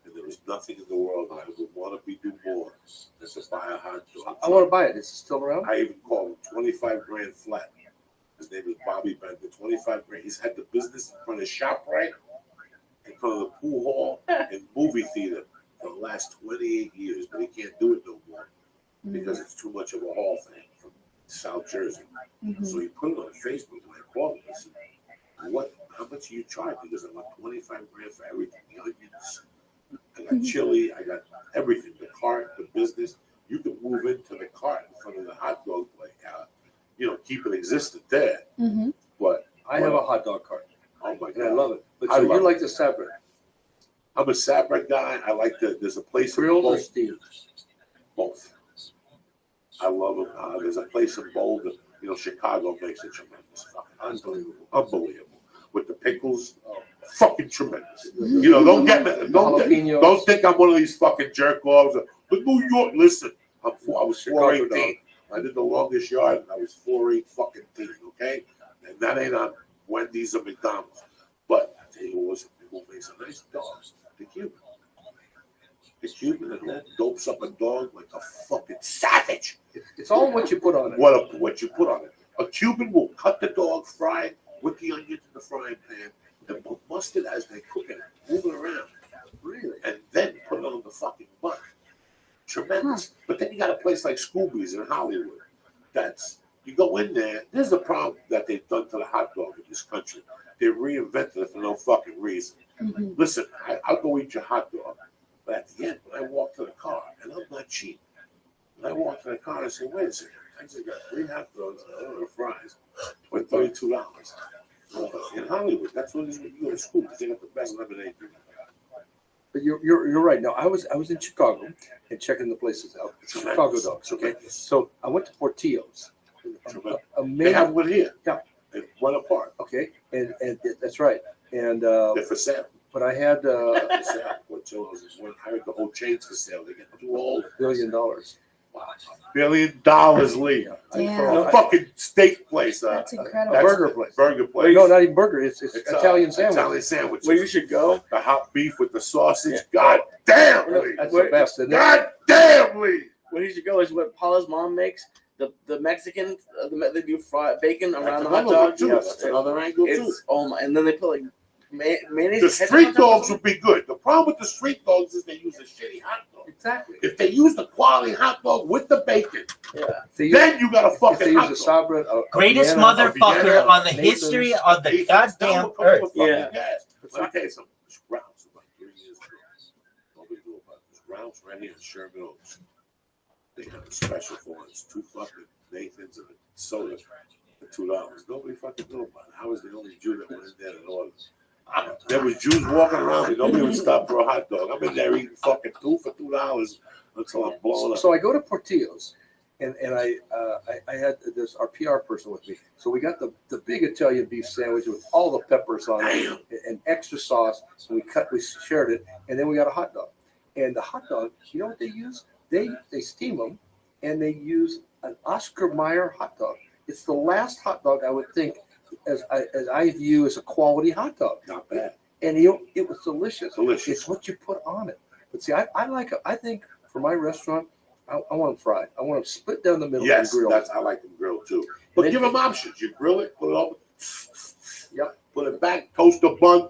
And there was nothing in the world that I would want to do more than to buy a hot dog. I want to buy it. Is it still around? I even called him 25 grand flat. His name is Bobby Bender, 25 grand. He's had the business in front of ShopRite, in front of the pool hall, and movie theater for the last 28 years, but he can't do it no more because it's too much of a haul thing from South Jersey. So he put it on Facebook, and I called him. I said, how much do you charge? Because I want 25 grand for everything. The onions, I got chili, I got everything. The cart, the business. You can move into the cart in front of the hot dog place. Keep it existent there. But I have a hot dog cart. Oh my And I God. love it. But I so love you it. like the Sabra? I'm a Sabra guy. I like there's a place in Grilled or Boulder. steamed? Both. I love them. There's a place in Boulder. Chicago makes it tremendous. Unbelievable. With the pickles, fucking tremendous. Don't don't think I'm one of these fucking jerk offs. But New York, listen, I was 418. I did the longest yard, and I was 4'8" fucking team, okay? And that ain't on Wendy's or McDonald's. But I tell you who makes a nice dog, the Cuban. The Cuban that dopes up a dog like a fucking savage. It's all what you put on it. What you put on it. A Cuban will cut the dog, fry it, with the onions in the frying pan, and put mustard as they cook it, move it around. Really? And then put it on the fucking bun. Tremendous. But then you got a place like Scooby's in Hollywood. You go in there, there's the problem that they've done to the hot dog in this country. They reinvented it for no fucking reason. Listen, I'll go eat your hot dog. But at the end, when I walk to the car, and I'm not cheap, when I walk to the car, I say, wait a second, I just got 3 hot dogs and a little fries for $32. In Hollywood, that's what it is when you go to school, because they got the best lemonade. But you're right. Now I was in Chicago and checking the places out. Chicago dogs. Okay. So I went to Portillo's. Amazing. They have one here. Yeah. They one apart. Okay. And that's right. And They're for sale. but I had For sale. Portillo's is one. I heard the whole chain's for sale. They get too old. $1 billion. Wow. $1 billion, Lee. Damn. A fucking steak place. That's incredible. A burger place. Burger place. No, not even burger. It's It's Italian sandwich. Italian sandwich. Where you should go? The hot beef with the sausage. God damn, Lee. That's the best, isn't it? God damn, Lee. Where you should go is what Paula's mom makes. The Mexican, they do fried bacon around the hot dog. Too. That's another angle too. It's and then they put like mayonnaise. The and ketchup street on top of dogs it. would be good. The problem with the street dogs is they use a shitty hot dog. Exactly. If they use the quality hot dog with the bacon, Yeah. then you got a If fucking they hot use a dog. Sabra, Greatest Vienna, motherfucker Vienna, on the Nathan's, history of the Nathan's goddamn down with earth. fucking Yeah. gas. Let me tell you something. This Rouse about 3 years ago. Nobody knew about this. Rouse right here in Sherman Oaks. They have a special for it. It's 2 fucking Nathan's and a soda for $2. Nobody fucking knew about it. I was the only Jew that went in there and ordered. There was Jews walking around me. Nobody would stop for a hot dog. I'm in there eating fucking 2 for $2 until I'm blown up. So I go to Portillo's, and I had this our PR person with me. So we got the big Italian beef sandwich with all the peppers on it and extra sauce. And we shared it, and then we got a hot dog. And the hot dog, you know what they use? They steam them, and they use an Oscar Mayer hot dog. It's the last hot dog I would think as I view as a quality hot dog. Not bad. And it was delicious. Delicious. It's what you put on it. But see, I like it. I think for my restaurant, I want them fried. I want them split down the middle and grilled. Yes, I like them grilled too. But give them options. You grill it, put it over. Yep. Put it back, toast a bun.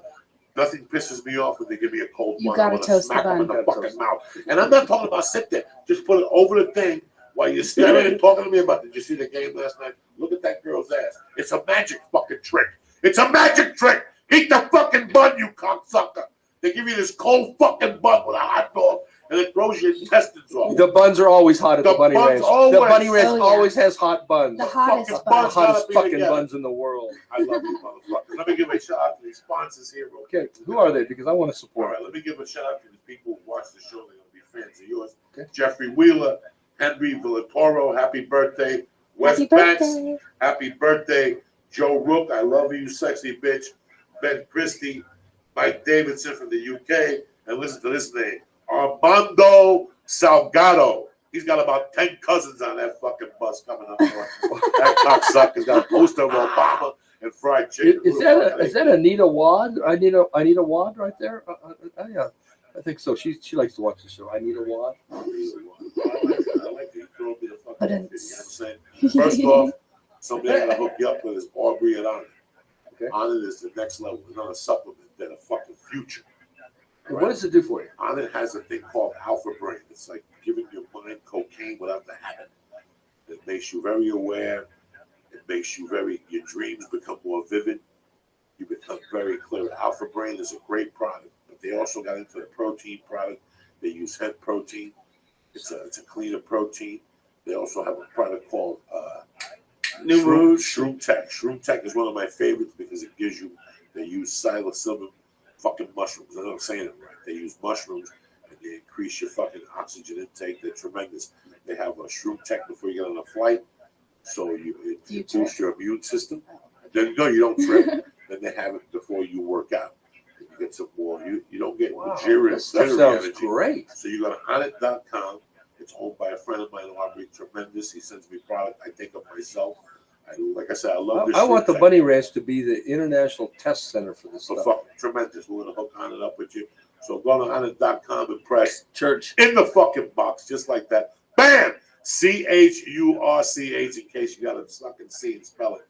Nothing pisses me off when they give me a cold You bun. gotta I wanna toast the smack them in bun. the fucking mouth. And I'm not talking about sit there. Just put it over the thing while you're staring and talking to me about, did you see the game last night? Look at that girl's ass. It's a magic fucking trick. It's a magic trick. Eat the fucking bun, you cocksucker. They give you this cold fucking bun with a hot dog, and it throws your intestines off. The buns are always hot at the Bunny buns Ranch. The always- Bunny Ranch Oh, yeah. always has hot buns. The The hottest fucking bun. buns. hottest Gotta be fucking together. buns in the world. I love you, motherfucker. Let me give a shout out to these sponsors here. Real Okay, quick. who are they? Because I want to All support. right, let me give a shout out to the people who watch the show. They're going to be fans of yours. Okay. Jeffrey Wheeler, Henry Villatoro, happy birthday. Wes Happy Banks, birthday. happy birthday. Joe Rook, I love you, sexy bitch. Ben Christie, Mike Davidson from the UK. And listen to this name, Armando Salgado. He's got about 10 cousins on that fucking bus coming up. That cocksucker's got a poster of Obama and fried chicken. Is that Anita Wad? Anita Wad right there? Yeah, I think so. She likes to watch the show. Anita Wad. I like it. Throw me the fucking But outfit, you know what I'm saying? First off, somebody I gotta hook you up with is Aubrey and Onnit. Okay. Onnit is the next level. It's not a supplement. They're a fucking future. And what does it do for you? Onnit has a thing called Alpha Brain. It's like giving your mind cocaine without the habit. It makes you very aware. It makes you your dreams become more vivid. You become very clear. Alpha Brain is a great product, but they also got into the protein product. They use hemp protein. It's a cleaner protein. They also have a product called New Rouge. Shroom Tech. Shroom Tech is one of my favorites because it gives you. They use psilocybin fucking mushrooms. I'm not saying it right. They use mushrooms and they increase your fucking oxygen intake. They're tremendous. They have a Shroom Tech before you get on a flight, so it boosts your immune system. Then no, you don't trip. Then they have it before you work out. You get some more. You don't get luxurious That sounds energy. great. So you go to Onnit.com. It's owned by a friend of mine, Aubrey. Tremendous. He sends me product. I take up myself. Like I said, I love this. I want the Shroom Tech. Bunny Ranch to be the international test center for this So stuff. fucking tremendous. We're gonna hook Onnit up with you. So go to Onnit.com and press Church. in the fucking box, just like that. Bam! CHURCH in case you gotta fucking see and spell it.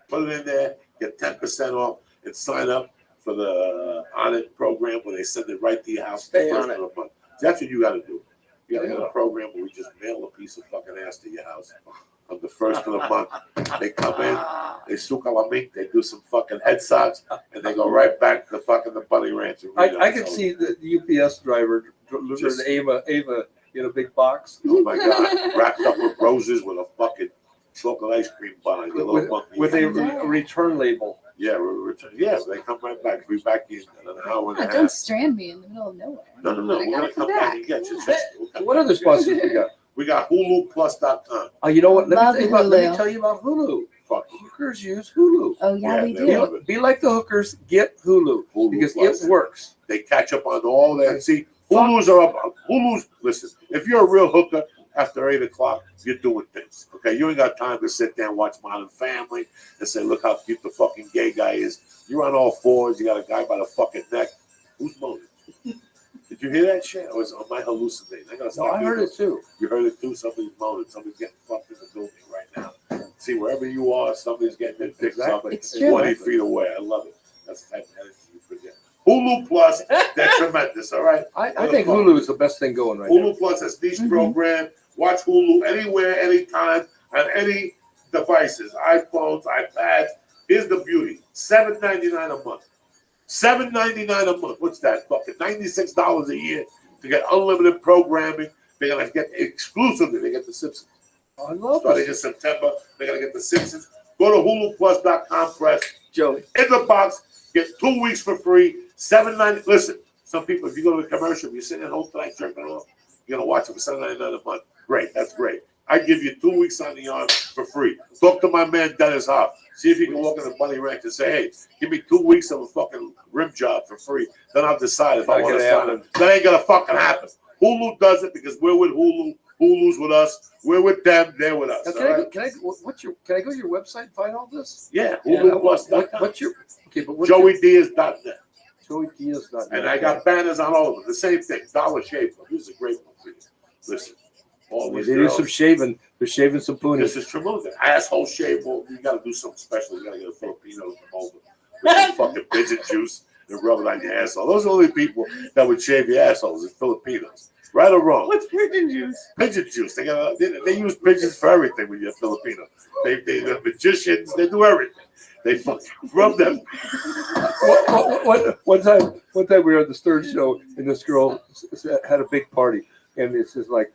Put it in there, get 10% off, and sign up for the Onnit program where they send it right to your house. Stay the on first it. of the month. That's what you gotta do. You gotta get a program where we just mail a piece of fucking ass to your house. On the first of the month, they come in, they suka la meat, they do some fucking head sops, and they go right back to fucking the Bunny Ranch. And I could see the UPS driver delivering Just- Ava in a big box Oh my God, wrapped up with roses with a fucking chocolate ice cream bun. on your little monkey. with a return label. Yeah, they come right back. We'll be back in an hour and a Yeah, half. don't strand me in the middle of nowhere. No. We're I gonna gotta come come back back. and get you. What other sponsors we got? We got HuluPlus.com. You know what? Let Love me Hulu. tell you about Hulu. Fuck. Hookers use Hulu. Oh yeah, we they do. love it. Be like the hookers. Get Hulu Hulu because Plus. it works. They catch up on all that. See, Hulu's are up. Hulu's, listen, if you're a real hooker after 8 o'clock, you're doing things. Okay, you ain't got time to sit there and watch Modern Family and say, look how cute the fucking gay guy is. You're on all fours. You got a guy by the fucking neck. Who's moaning? Did you hear that shit? Or am I hallucinating? I heard it too. You heard it too? Somebody's moaning. Somebody's getting fucked in the building right now. See, wherever you are, somebody's getting their dicks up Exactly. It's true. 20 feet away. I love it. That's the type of energy you forget. Hulu Plus, they're tremendous, all right? I think Hulu is the best thing going right now. Hulu Plus has niche program. Watch Hulu anywhere, anytime, on any devices, iPhones, iPads. Here's the beauty: $7.99 a month. $7.99 a month. What's that? Fucking $96 a year to get unlimited programming. They're gonna get exclusively. They get the Simpsons. I love Starting in it. September, they're gonna get the Simpsons. Go to HuluPlus.com. Press Joey. in the box. Get 2 weeks for free. $7.99. Listen, some people, if you go to the commercial, if you're sitting at home tonight jerking off, you're gonna watch it for $7.99 a month. Great, that's great. I give you 2 weeks on the arm for free. Talk to my man Dennis Hoff. See if you can walk in the bunny ranch and say, hey, give me 2 weeks of a fucking rim job for free. Then I'll decide if I want to sign it. That ain't gonna fucking happen. Hulu does it because we're with Hulu. Hulu's with us. We're with them. They're with us. Now, can I go to your website and find all this? Yeah, Hulu Plus. What's your JoeyDiaz.net. JoeyDiaz.net. And I got banners on all of them. The same thing. Dollar Shave Club. This is a great one for you. Listen. All these They do girls, some shaving. They're shaving some poonie. this is tremendous. Asshole shave. Well, you got to do something special. You got to get a Filipino to come over with some fucking pigeon juice and rub it on your asshole. Those are the only people that would shave your assholes is Filipinos. Right or wrong? What's pigeon juice? Pigeon juice. They use pigeons for everything when you're Filipino. They're magicians. They do everything. They fucking rub them. One time we were at the Stern show, and this girl had a big party, and it's just like,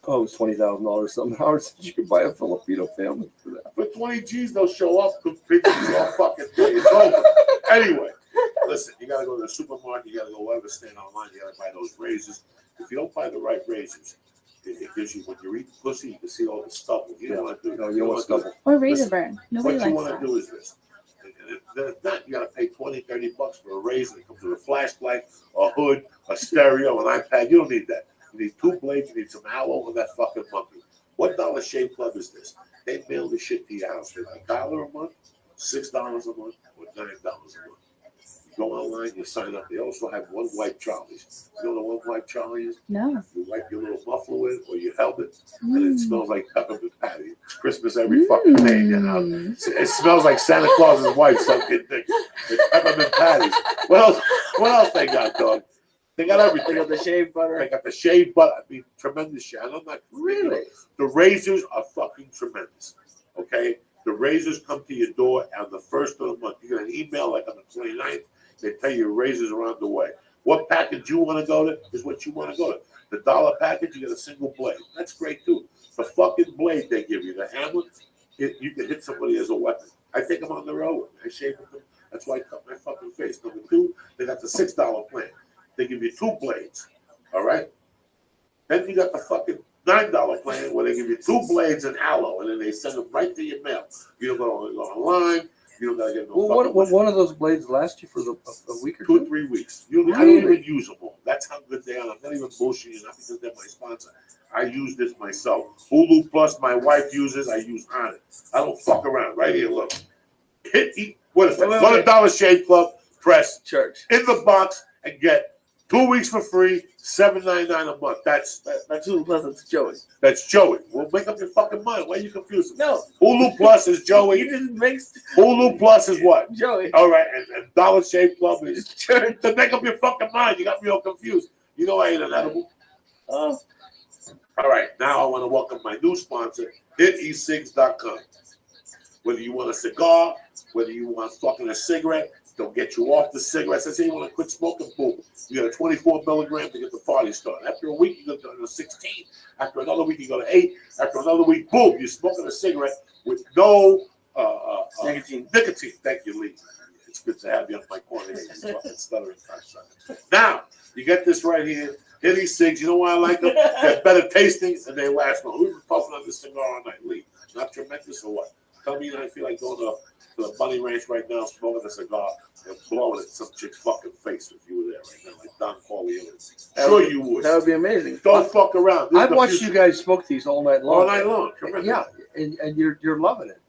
oh, it's $20,000 something. How said you could buy a Filipino family for that? For 20 G's, they'll show up. Cook pigeons all fucking day. It's over. Anyway, listen, you got to go to the supermarket. You got to go wherever, stand online. You got to buy those razors. If you don't buy the right razors, it gives you, when you eat pussy, you can see all the stubble. You don't want to do that. No, you don't want stubble. Or razor burn. Nobody What you likes want that. to do is this. And if not, you got to pay $20, $30 for a razor. It comes with a flashlight, a hood, a stereo, an iPad. You don't need that. You need 2 blades. You need some aloe on that fucking monkey. $1 Shave Club is this. They mail the shit to your house for $1 a month, $6 a month, or $9 a month. You go online, you sign up. They also have one wipe trolleys. You know what one wipe trolley is? No. You wipe your little muffler with or your helmet, and it smells like peppermint patty. It's Christmas every fucking day in your house. It smells like Santa Claus's wife sucking dick. It's peppermint patties. What else they got, dog? They got everything. They got the shave butter. They got the shave butter. I mean, tremendous shit. And I'm not really. The razors are fucking tremendous. Okay? The razors come to your door on the 1st of the month. You get an email like on the 29th. They tell you razors are on the way. What package you want to go to is what you want to go to. The $1 package, you get a single blade. That's great too. The fucking blade they give you, the hammer, you can hit somebody as a weapon. I take them on the road. I shave them. That's why I cut my fucking face. Number 2, they got the $6 plan. They give you 2 blades. All right? Then you got the fucking $9 plan where they give you 2 blades and aloe, and then they send them right to your mail. You don't go online. You don't gotta get no. Well, one of those blades last you for a week or 2? 2 or 3 weeks. I don't even use them all. That's how good they are. I'm not even bullshitting. Not because they're my sponsor. I use this myself. Hulu Plus, my wife uses. I use on it. I don't fuck around. Right here, look. What is that? Go to Dollar Shave Club. Press Church in the box and get 2 weeks for free, $7.99 a month. That's Hulu Plus. It's Joey. That's Joey. Well, make up your fucking mind. Why are you confused? No. Hulu Plus is Joey. You just makes Hulu Plus is what? Joey. All right, and Dollar Shave Club is Church. to make up your fucking mind. You got me all confused. You know I ain't an edible. Oh. All right, now I want to welcome my new sponsor, HitESigs.com. Whether you want a cigar, whether you want fucking a cigarette, they'll get you off the cigarettes. I say you want to quit smoking, boom. You got a 24 milligram to get the party started. After a week, you go to 16. After another week, you go to 8. After another week, boom, you're smoking a cigarette with no Nicotine. Thank you, Lee. It's good to have you on my corner. Fucking stuttering. Now, you get this right here. Hitty Cigs, you know why I like them? They're better tasting and they last long. Who's puffing on this cigar all night? Lee. Not tremendous or what? Tell me I feel like going to the bunny ranch right now, smoking a cigar and blowing it in some chick's fucking face if you were there right now, like Don Corleone. Sure you would. That would be amazing. Don't fuck around. I've watched you guys smoke these all night long. All night long. Tremendous. Yeah, and you're loving it.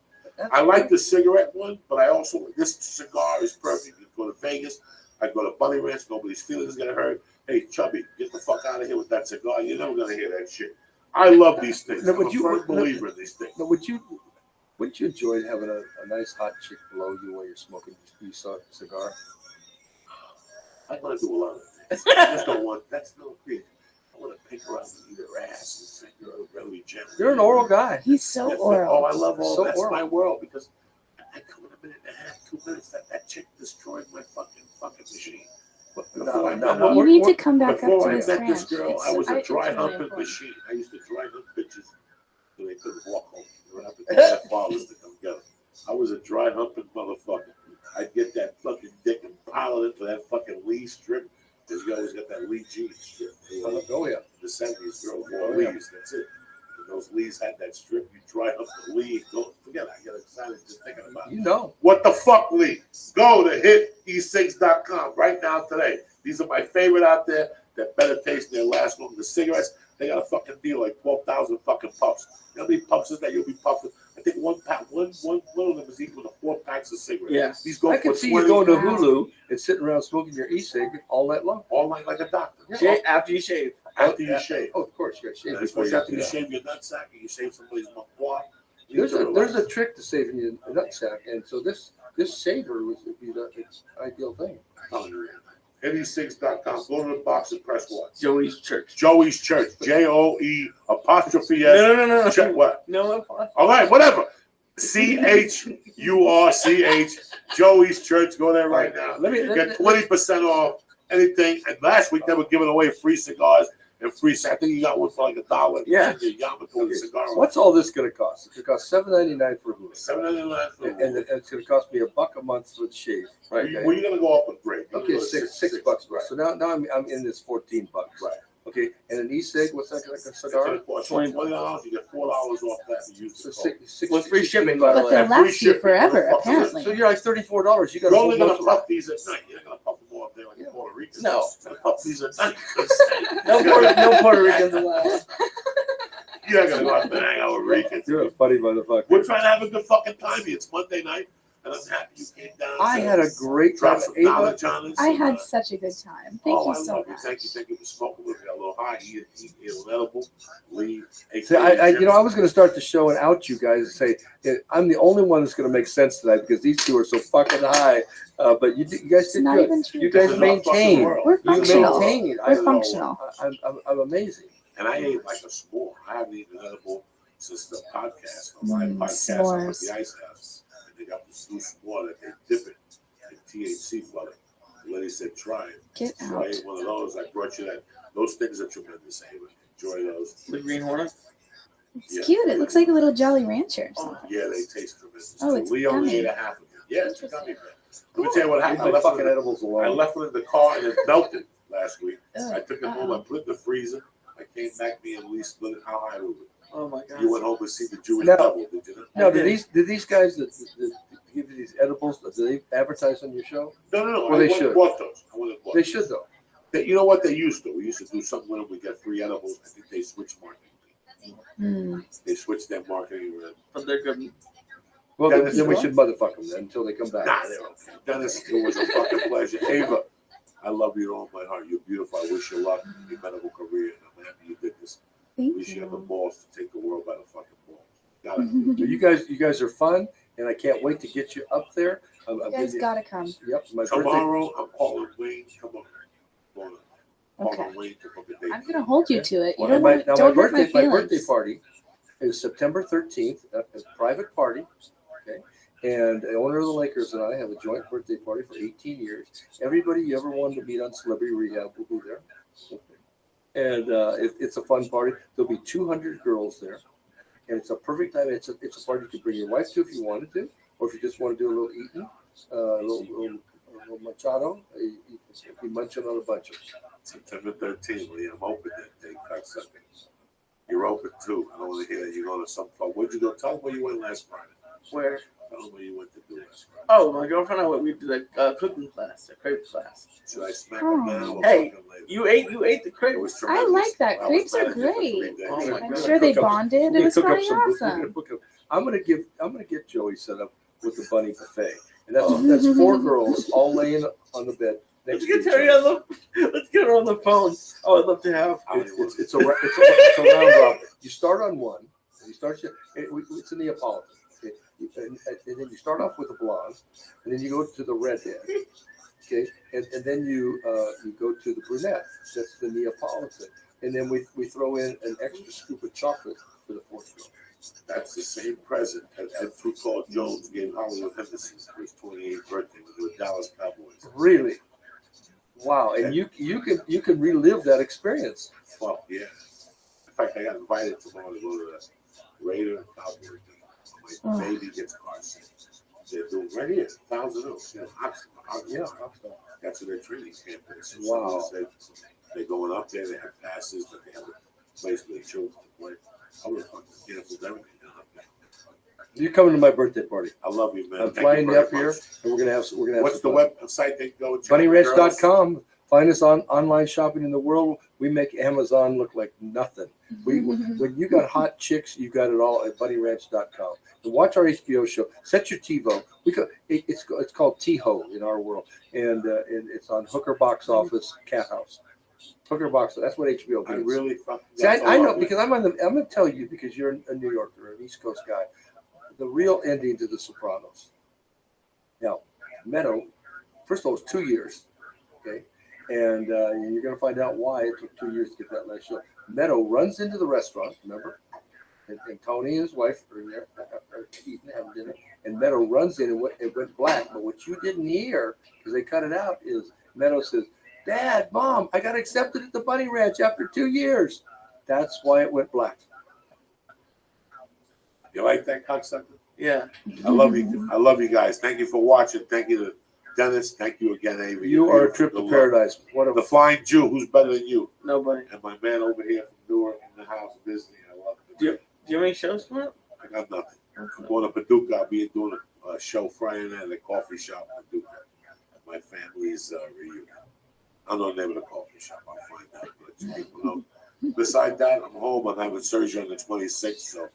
I like the cigarette one, but I also, this cigar is perfect. You go to Vegas, I go to bunny ranch, nobody's feelings gonna hurt. Hey, Chubby, get the fuck out of here with that cigar. You're never gonna hear that shit. I love these things. I'm a firm believer in these things. But wouldn't you enjoy having a nice hot chick below you while you're smoking your cigar? I want to do a lot of things. I just don't want, that's no creative. I want to pick her up and eat her ass and say you're really gentle. You're an oral guy. He's so That's oral. Oh, I love all So that's oral. my world because I come in a minute and a half, 2 minutes. That chick destroyed my fucking machine. You need to come back up Before to I this met ranch. this girl, I was a It's dry really humping important. machine. I used to dry hump bitches so they couldn't walk home. They would have to call their fathers to come get them. I was a dry humping motherfucker. I'd get that fucking dick and pile it into that fucking Lee strip because you always got that Lee jeans strip. Oh yeah. The 70s girls wore Lees. That's it. those Lees had that strip. You drive up the Lee, go forget it. I get excited just thinking about it. You know. What the fuck, Lee? Go to hite6.com right now today. These are my favorite out there. They're better tasting. They last longer. The cigarettes, they got a fucking deal like 12,000 fucking puffs. You know how many puffs is that you'll be puffing? I think one of them is equal to 4 packs of cigarettes. Yeah. These go I for can see you 20 going to Hulu and sitting around smoking your e-cig all night long. all night like a doctor. Shave after you shave. After you shave. Oh, of course, you got to shave And before you after do you that. shave your nutsack and you shave somebody's maquois. There's a trick to saving your nutsack, and so this shaver would be the ideal thing. Hite6.com. Go to the box and press what? Joey's Church. Joey's Church. Joe apostrophe S. No. Check what? No. All right, whatever. CHURCH. Joey's Church. Go there right now. Get 20% off anything. And last week they were giving away free cigars and free. I think you got one for like $1. Yeah. Cigar. What's all this going to cost? It's going to cost $7.99 for Hulu. $7.99 for And it's going to cost me $1 a month for the shave. Right. Okay. Well, you're gonna go up a grade. Okay, $6. Right. So now I'm in this $14. Right. Okay, and an e-cig, what's that like a It's cigar? gonna cost you $20. You get $4 off that. And use So the code. six With free shipping, $16. by the But way. they'll free last you shipping. forever, So apparently. So you're like $34. You got You're only to gonna puff these at night. You're not gonna puff them all up there like a Puerto Rican. No. You're gonna puff these at night. No Puerto Ricans allowed. You're not gonna go out there and hang out with Ricans. You're a funny motherfucker. We're trying to have a good fucking time here. It's Monday night, and I'm happy you came down. I had a great time. Drop some Ava, knowledge on us. I had such a good time. Thank you I so love much. Thank you for smoking with me. A little high, eat an edible, leave. see, I was going to start the show and out you guys and say I'm the only one that's going to make sense tonight because these two are so fucking high. But you guys did Not good. even true. You guys maintained. We're You functional. maintained. We're functional. I'm amazing. And I ate like a s'more. I haven't eaten an edible since the podcast. My podcast on s'mores. the Ice House. And they got this new s'more that they dip it in THC butter. The lady said, try it. Get So I out. ate one of those. I brought you that. Those things are tremendous, Ava. Enjoy those. The Green Hornet. It's Yeah. cute. It looks like a little Jolly Rancher. Or something. Yeah, they taste tremendous. Oh, it's we only gummy. ate a half of it. Yeah, it's a gummy bear. Let me tell you what Leave happened. I my left, fucking it, edibles I alone. left it in the car and it melted last week. Ugh. I took it home. I put it in the freezer. I came back. Me and Lee split it. How high was it? Oh my God. You went home to see the Jewish No. double, did you? Now, did these guys that give you these edibles, do they advertise on your show? No. Well, I they went should. and bought those. I went and bought They those. should though. You know what they used to? We used to do something when we got free edibles. I think they switched marketing. They switched their marketing around. But they're good. Well, Dennis, then we you should motherfuck them then until they come back. Nah, they're okay. Dennis, it was a fucking pleasure. Ava, I love you with all my heart. You're beautiful. I wish you luck in your medical career. And I'm happy you did this. Thank wish you have the you. balls to take the world by the fucking balls. Got it. So you guys are fun, and I can't wait to get you up there. You guys gotta come. Yep, my birthday. Tomorrow, I'm calling Wayne. Come on. Okay. Calling Wayne to book a date. I'm gonna hold you to it. You Well, don't my want, don't hurt my birthday feelings. party is September 13th. A private party. Okay. And the owner of the Lakers and I have a joint birthday party for 18 years. Everybody you ever wanted to meet on Celebrity Rehab will be there. And it's a fun party. There'll be 200 girls there. And it's a perfect time. It's a party you can bring your wife to if you wanted to, or if you just want to do a little eating, a little machado, you be munching on a bunch of them. September 13th, Lee. I'm open that day. Cocksucker. You're open too. I don't want to hear that you're going to some club. Where'd you go? Tell them where you went last Friday. Where? Tell them where you went to do last Friday. Oh, my girlfriend and I went. We did a cooking class, a crepe class. Should I smack Oh. them now or Hey, fuck them later? You ate the crepe. It was I tremendous. like that. I was Crepes are managing for 3 great. days. Oh my I'm God. sure they Cook up- bonded. we're It was gonna probably cook up some- awesome. I'm gonna get Joey set up with the bunny buffet, and that's 4 girls all laying on the bed. Let's next to get each her other. on the. Let's get her on the phone. Oh, I'd love to have. It's a round robin. You start on one. It's a Neapolitan. Okay? And then you start off with a blonde, and then you go to the redhead. Okay, and then you go to the brunette. That's the Neapolitan, and then we throw in an extra scoop of chocolate for the 4th girl. That's the same present that Ed Fructal Jones gave Hollywood Henderson for his 28th birthday with the Dallas Cowboys. Really? Wow! And you can relive that experience. Well, yeah. In fact, I got invited tomorrow to go to the Raider Cowboys. My baby gets car sick. They're doing right here, Thousand Oaks. You know, Oxnard. That's where their training camp is. Wow. They're going up there. They have passes, but they have a place for the children to play. I would have fucking canceled everything. You're coming to my birthday party. I love you, man. I'm Thank flying you very up here, much. and we're gonna have. What's the some fun. website they go to? Girls? BunnyRanch.com. Find us on online shopping in the world. We make Amazon look like nothing. When you got hot chicks, you got it all at BunnyRanch.com. And watch our HBO show. Set your TiVo. It's called TiHo in our world, and it's on Hooker Box Office Cat House. Hooker Box. That's what HBO I means. really fucking. See, I know because I'm gonna tell you because you're a New Yorker, an East Coast guy. The real ending to The Sopranos. Now, Meadow, first of all, it's 2 years, okay, and you're gonna find out why it took 2 years to get that last show. Meadow runs into the restaurant, remember, and Tony and his wife are in there, are eating, having dinner, and Meadow runs in and it went black. But what you didn't hear, because they cut it out, is Meadow says, "Dad, Mom, I got accepted at the Bunny Ranch after 2 years." That's why it went black. You like that cocksucker? Yeah. I love you. I love you guys. Thank you for watching. Thank you to Dennis. Thank you again, Avery. You are a trip to paradise. What a The Flying Jew. Who's better than you? Nobody. And my man over here from Newark in the house, Disney. I love it. Do you have any shows coming up? I got nothing. I'm going to Paducah. I'll be doing a show Friday night at a coffee shop in Paducah at my family's reunion. I don't know the name of the coffee shop. I'll find out. But let you people know. Besides that, I'm home. I'm having surgery on the 26th, so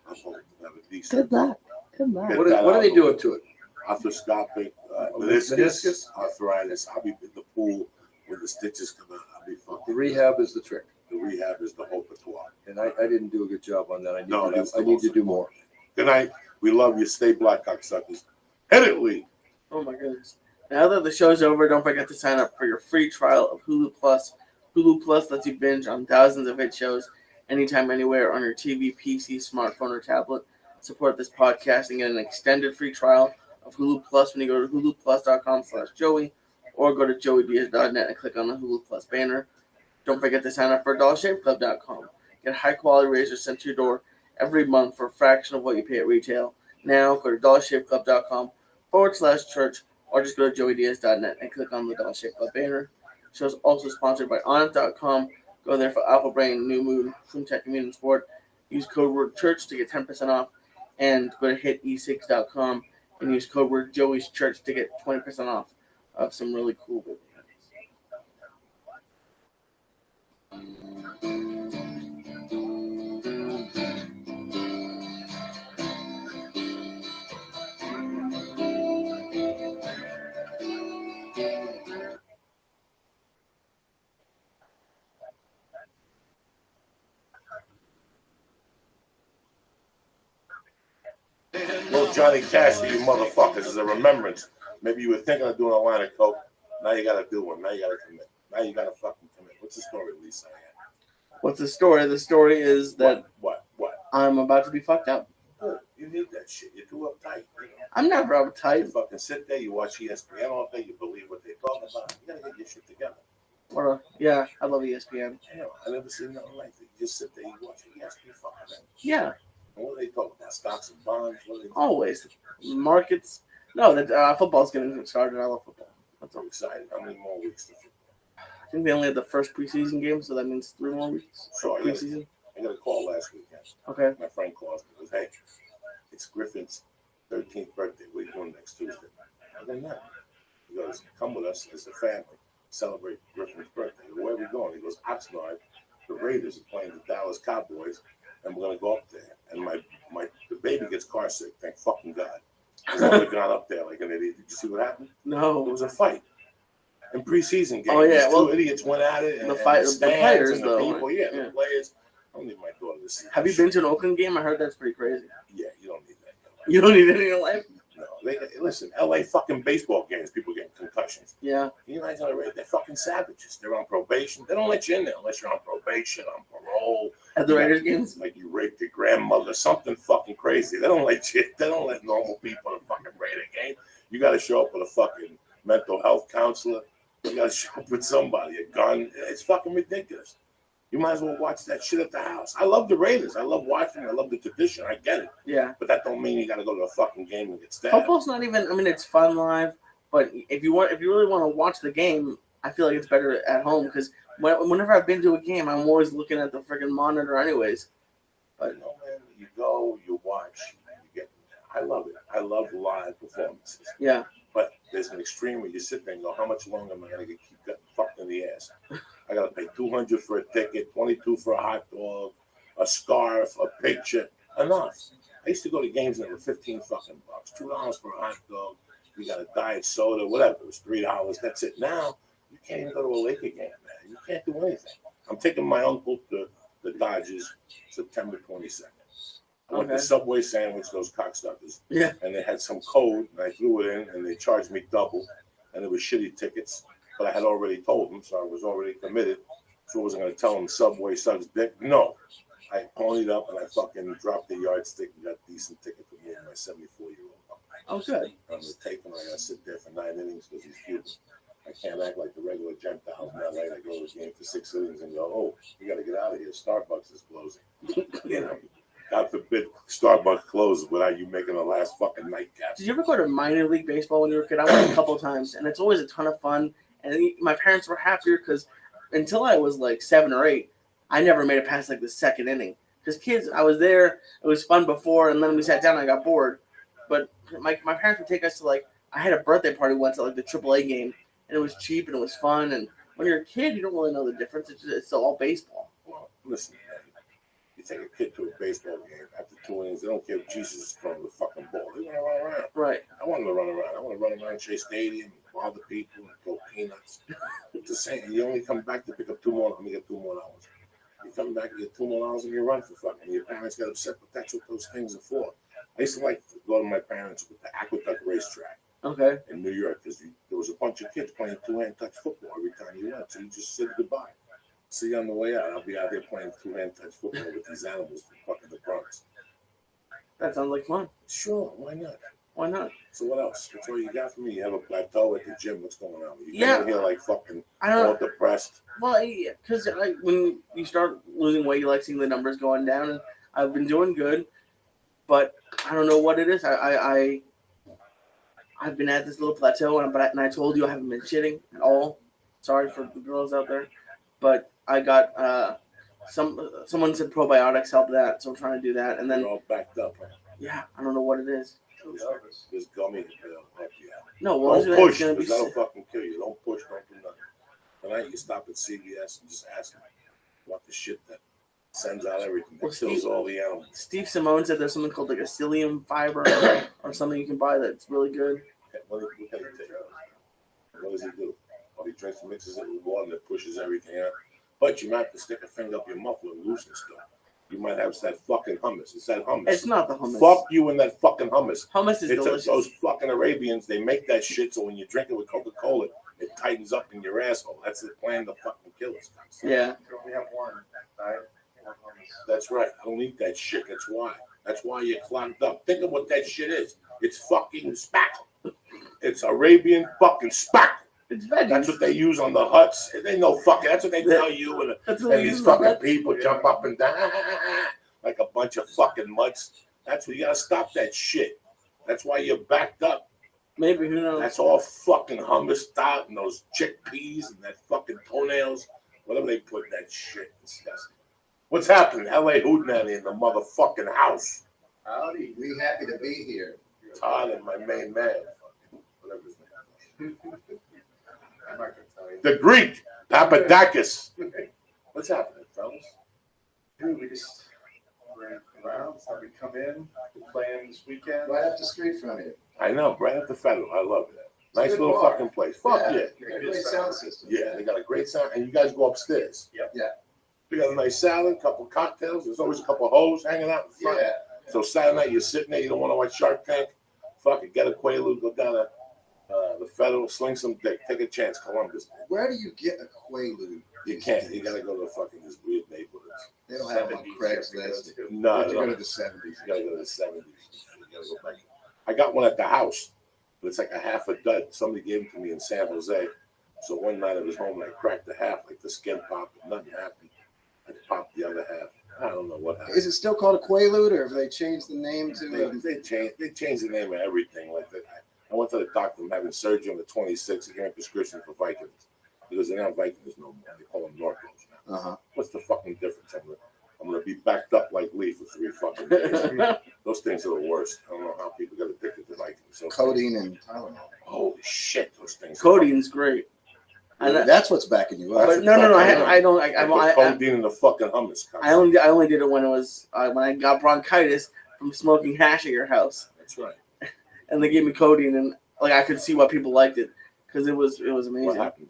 I'm home to have a decent. Good luck. Good luck. Get What that are out they of doing to it? Arthroscopic Meniscus? meniscus, arthritis. I'll be in the pool when the stitches come out. I'll be The fucking. rehab is the trick, The rehab is the repertoire. and I didn't do a good job on that. I No, that's the need most to do more. Good night. We love you. Stay black, cocksuckers. Hit it, Lee. Oh my goodness. Now that the show's over, don't forget to sign up for your free trial of Hulu Plus. Hulu Plus lets you binge on thousands of hit shows anytime, anywhere on your TV, PC, smartphone, or tablet. Support this podcast and get an extended free trial of Hulu Plus when you go to huluplus.com/Joey or go to joeydiaz.net and click on the Hulu Plus banner. Don't forget to sign up for DollarShaveClub.com. Get high-quality razors sent to your door every month for a fraction of what you pay at retail. Now go to DollarShaveClub.com/church or just go to joeydiaz.net and click on the Dollar Shave Club banner. The show is also sponsored by Onnit.com. Go there for Alpha Brain, New Moon, FinTech, Community Sport. Use code word church to get 10% off. And go to hitE6.com and use code word Joey's Church to get 20% off of some really cool videos. Little Johnny Cash to you motherfuckers as a remembrance. Maybe you were thinking of doing a line of coke. Now you got to do one. Now you got to commit. Now you got to fucking commit. What's the story, Lisa? What's the story? The story is that What? I'm about to be fucked up. Good. You need that shit. You're too uptight. You know? I'm never You uptight. fucking sit there, you watch ESPN all day, you believe what they talk about. You gotta get your shit together. Yeah, I love ESPN. Hell, I never seen nothing like that. You just sit there, you watch ESPN fucking. Yeah, And what are they talking about? Stocks and bonds? What are they always. Markets. No, football's getting started. I love football. I'm so excited. How many more weeks to I think they only had the first preseason game, so that means 3 more weeks. So I Preseason. got a call last weekend. Okay. My friend calls me and goes, hey, it's Griffin's 13th birthday. What are you doing next Tuesday? I go, no. He goes, come with us as a family. Celebrate Griffin's birthday. I go, where are we going? He goes, Oxnard. The Raiders are playing the Dallas Cowboys, and we're going to go up there. And the baby gets car sick. Thank fucking God. I've only gone up there like an idiot. Did you see what happened? There No. was a fight. In preseason games, Oh, yeah, these well, two idiots went at it. And, the fight- and the stands players, and the though, people, yeah. the players. I don't need my daughter to see. Have you been to an Oakland game? I heard that's pretty crazy. Yeah, you don't need that. You don't need any in your life? No, listen. LA fucking baseball games, people getting concussions. Yeah. Can you imagine? They're fucking savages. They're on probation. They don't let you in there unless you're on probation, on parole. At the Raiders games? Like you raped your grandmother, something fucking crazy. They don't let you. They don't let normal people in a fucking Raider game. You got to show up with a fucking mental health counselor. You got to show up with somebody, a gun. It's fucking ridiculous. You might as well watch that shit at the house. I love the Raiders. I love watching. I love the tradition. I get it. Yeah. But that don't mean you got to go to a fucking game and get stabbed. Football's not even. I mean, it's fun live, but if you really want to watch the game, I feel like it's better at home because whenever I've been to a game, I'm always looking at the freaking monitor, anyways. But no, man, you go, you watch, you get. I love it. I love live performances. Yeah. But there's an extreme where you sit there and go, how much longer am I going to keep getting fucked in the ass? I got to pay $200 for a ticket, $22 for a hot dog, a scarf, a picture. Enough. I used to go to games that were $15 fucking bucks, $2 for a hot dog. You got a diet soda, whatever. It was $3. That's it. Now you can't even go to a Laker game, man. You can't do anything. I'm taking my uncle to the Dodgers September 22nd. I went to Subway sandwich, those cocksuckers. Yeah. And they had some code, and I threw it in, and they charged me double. And it was shitty tickets, but I had already told them, so I was already committed. So I wasn't going to tell them Subway sucks dick. No. I ponied up, and I fucking dropped the yardstick and got a decent ticket for me and my 74-year-old. Oh, good. On the tape, and I got to sit there for 9 innings because he's Cuban. I can't act like the regular Gentiles in LA. I go to the game for 6 innings and go, oh, we got to get out of here. Starbucks is closing. You know. God forbid Starbucks closes without you making the last fucking nightcap. Did you ever go to minor league baseball when you were a kid? I went a couple of times, and it's always a ton of fun. And my parents were happier because until I was like 7 or 8, I never made it past like the second inning. Because kids, I was there, it was fun before, and then we sat down and I got bored. But my parents would take us to like, I had a birthday party once at like the AAA game, and it was cheap and it was fun. And when you're a kid, you don't really know the difference. It's all baseball. Well, listen, man. You take a kid to a baseball game after 2 innings, they don't care if Jesus is throwing the fucking ball. They want to run around. Right. I want them to run around. I want to run around Chase Stadium and bother people and throw peanuts. It's the same. You only come back to pick up 2 more. Let me get 2 more hours. You come back and get 2 more hours and you run for fucking. Your parents get upset, but that's what those things are for. I used to like to go to my parents with the Aqueduct racetrack. Okay. In New York, because there was a bunch of kids playing 2-hand touch football every time you went. So you just said goodbye. See you on the way out. I'll be out there playing 2-hand touch football with these animals from fucking the Bronx. That sounds like fun. Sure, why not? Why not? So what else? What's all you got for me? You have a plateau at the gym. What's going on? You Yeah. come here like fucking I don't all know. depressed. Well, because when you start losing weight, you like seeing the numbers going down. And I've been doing good, but I don't know what it is. I've been at this little plateau, and I told you I haven't been shitting at all. Sorry for the girls out there, but I got someone said probiotics help that, so I'm trying to do that. And then You're all backed up. Huh? yeah, I don't know what it is. This gummy will help you out. No, well, Don't push, it's gonna be. because that'll fucking kill you. Don't push, don't do nothing. Tonight you stop at CVS and just ask them what the shit that sends out everything that Well, kills all the animals. Steve Simone said there's something called like a psyllium fiber or something you can buy that's really good. What does he do? Well, he drinks and mixes it with water that pushes everything out. But you might have to stick a finger up your muffler and loosen stuff. You might have that fucking hummus. It's that hummus. It's not the hummus. Fuck you and that fucking hummus. Hummus is delicious. Those fucking Arabians, they make that shit so when you drink it with Coca-Cola, it tightens up in your asshole. That's the plan to fucking kill us. Yeah. You only have one, right? That's right. I don't eat that shit. That's why. That's why you're clogged up. Think of what that shit is. It's fucking spackle. It's Arabian fucking spackle. It's veggies. That's what they use on the huts. They know fucking. That's what they tell you. And these fucking people jump up and down like a bunch of fucking mutts. That's what you gotta stop that shit. That's why you're backed up. Maybe, who knows? That's all fucking hummus stock and those chickpeas and that fucking toenails. Whatever they put in that shit. Disgusting. What's happening? LA Hootenanny in the motherfucking house. Howdy, we happy to be here. Todd and my main man. Whatever his name is. I'm not gonna tell you. The Greek, Papadakis. What's happening, fellas? Dude, we just ran around, so we come in, we're playing this weekend. Right up the street from you. I know, right at the Federal. I love that. Nice Good little bar. fucking place. Fuck yeah. Great sound system. Yeah, they got a great sound. And you guys go upstairs. Yep. Yeah. We got a nice salad, couple cocktails. There's always a couple of hoes hanging out in front. Yeah. So Saturday night, you're sitting there, you don't want to watch Shark Tank. Fuck it, get a Quaalude, go down to the Federal, sling some dick, take a chance, Columbus. Where do you get a Quaalude? You can't. You gotta go to fucking this weird neighborhoods. They don't have them on 70s, Craigslist. No, You have to no. go to the 70s. You gotta go to the 70s. You gotta go back. I got one at the house, but it's like a half a dud. Somebody gave it to me in San Jose. So one night I was home and I cracked the half, like the skin popped, and nothing happened. I popped the other half. I don't know what happened. Is it still called a Quaalude, or have they changed the name to They changed the name of everything. Like that. I went to the doctor. I'm having surgery on the 26th. Getting a prescription for Vicodins because they're not Vicodins no more. They call them Norcos now. Uh-huh. What's the fucking difference? I'm gonna be backed up like Lee for Those things are the worst. I don't know how people get addicted to like so Codeine and Tylenol. Holy shit, those things. Codeine's great. That's what's backing you up. But no. I don't. I put codeine in the fucking hummus. I only did it when it was when I got bronchitis from smoking hash at your house. That's right. And they gave me codeine, and like I could see why people liked it because it was amazing. What happened?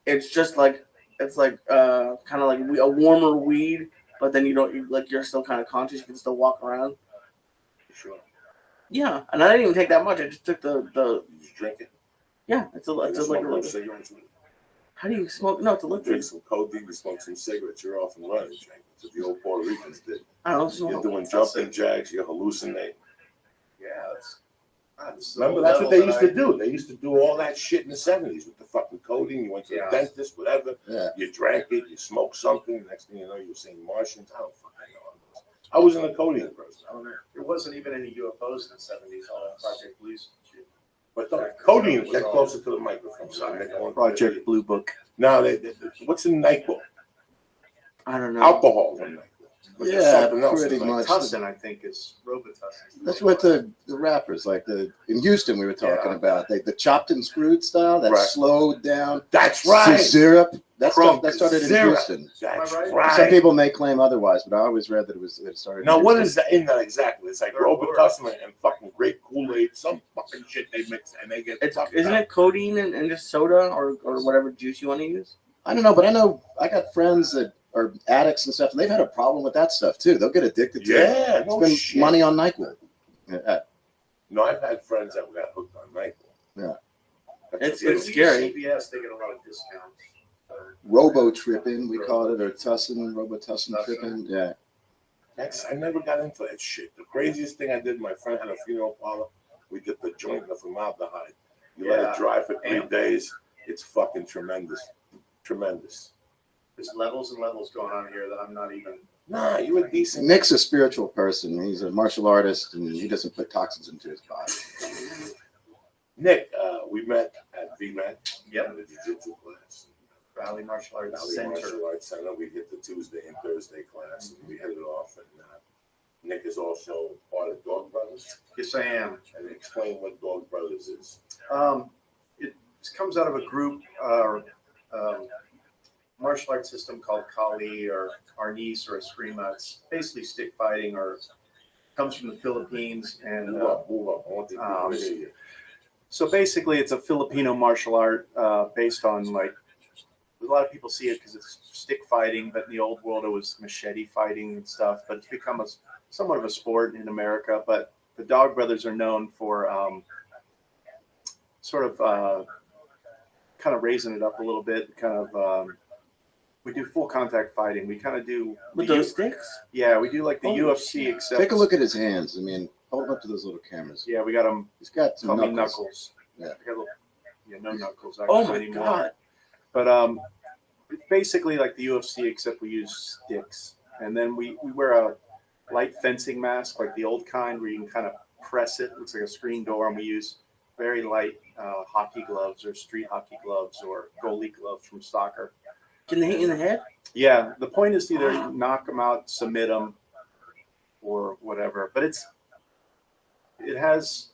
It's just like kind of like a warmer weed, but then you're still kind of conscious. You can still walk around. Sure. Yeah, and I didn't even take that much. I just took the. You just drink it. Yeah, it's a like a cigarettes with it. How do you smoke? No, it's a liquid. Drink some codeine, you smoke some cigarettes, you're off and running, Jake. That's what the old Puerto Ricans did. I don't smoke. You're doing jumping jacks, you hallucinate. Yeah, that's Remember, that's what they used to do. They used to do all that shit in the 70s with the fucking codeine. You went to the dentist, whatever. Yeah. You drank it, you smoked something. Next thing you know, you were seeing Martians. I don't fucking know. I wasn't a codeine person. I don't know. There wasn't even any UFOs in the 70s. All that Project Blues. But the codeine, get closer to the microphone. Project Blue Book. No, what's in NyQuil? I don't know. Alcohol in NyQuil. But there's Yeah, something else pretty in much. Tussin, I think, is Robitussin. That's what the rappers like in Houston we were talking about. The chopped and screwed style that Right. slowed down. That's right. Syrup. That started in Syrup. Houston. That's Am I right? right. Some people may claim otherwise, but I always read that it started. Now, in what Houston. is that in that exactly? It's like Robitussin and fucking grape Kool-Aid, some fucking shit they mix and they get. Isn't it codeine and just soda or whatever juice you want to use? I don't know, but I know I got friends that are addicts and stuff, and they've had a problem with that stuff too. They'll get addicted to it. Yeah, no Spend shit. money on NyQuil. Yeah. No, I've had friends that got hooked on NyQuil. Yeah. That's It's scary. CVS, they get a lot of discounts. Robo tripping, we call it, or Tussin, Robitussin tripping. Yeah. I never got into that shit. The craziest thing I did, my friend had a funeral parlor. We did the joint of formaldehyde. You let it dry for 3 days. It's fucking tremendous. Tremendous. There's levels and levels going on here that I'm not even. Nah, you a decent. Nick's a spiritual person. He's a martial artist, and he doesn't put toxins into his body. Nick, we met at VMAT. Yep. In the jiu-jitsu class. Valley Martial Arts Valley Center. Martial Arts Center. We get the Tuesday and Thursday class, and we headed off. And Nick is also part of Dog Brothers. Yes, I am. And explain what Dog Brothers is. It comes out of a group, martial arts system called Kali or Arnis or Eskrima. It's basically stick fighting, or comes from the Philippines. And Move up. I want to hear you. so basically, it's a Filipino martial art based on like. A lot of people see it because it's stick fighting, but in the old world it was machete fighting and stuff. But it's become somewhat of a sport in America. But the Dog Brothers are known for kind of raising it up a little bit. We do full contact fighting. We kind of do With those sticks? Yeah, we do like the UFC. Except Take a look at his hands. I mean, hold him up to those little cameras. Yeah, we got them. He's got some Knuckles. knuckles. Yeah, no knuckles. Oh my anymore. god! But it's basically like the UFC, except we use sticks, and then we wear a light fencing mask, like the old kind, where you can kind of press it. It looks like a screen door, and we use very light hockey gloves or street hockey gloves or goalie gloves from soccer. Can they hit you in the head? Yeah, the point is to either knock them out, submit them, or whatever. But it has,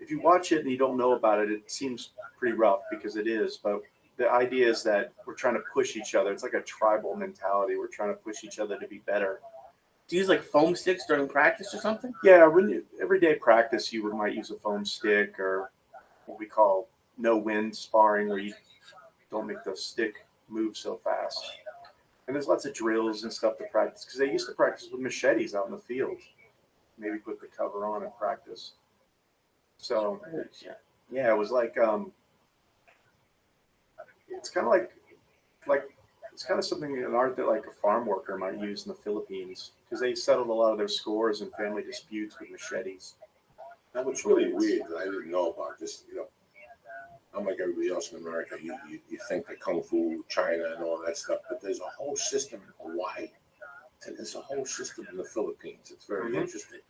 if you watch it and you don't know about it, it seems pretty rough because it is. But the idea is that we're trying to push each other. It's like a tribal mentality. We're trying to push each other to be better. Do you use like foam sticks during practice or something? Yeah, everyday practice, you might use a foam stick or what we call no-wind sparring, where you don't make the stick move so fast. And there's lots of drills and stuff to practice because they used to practice with machetes out in the field. Maybe put the cover on and practice. So, yeah, it was like it's kind of like it's kind of something in art that like a farm worker might use in the Philippines because they settled a lot of their scores and family disputes with machetes. That was really weird that I didn't know about this. Unlike everybody else in America, you think that Kung Fu, China, and all that stuff, but there's a whole system in Hawaii, and there's a whole system in the Philippines. It's very interesting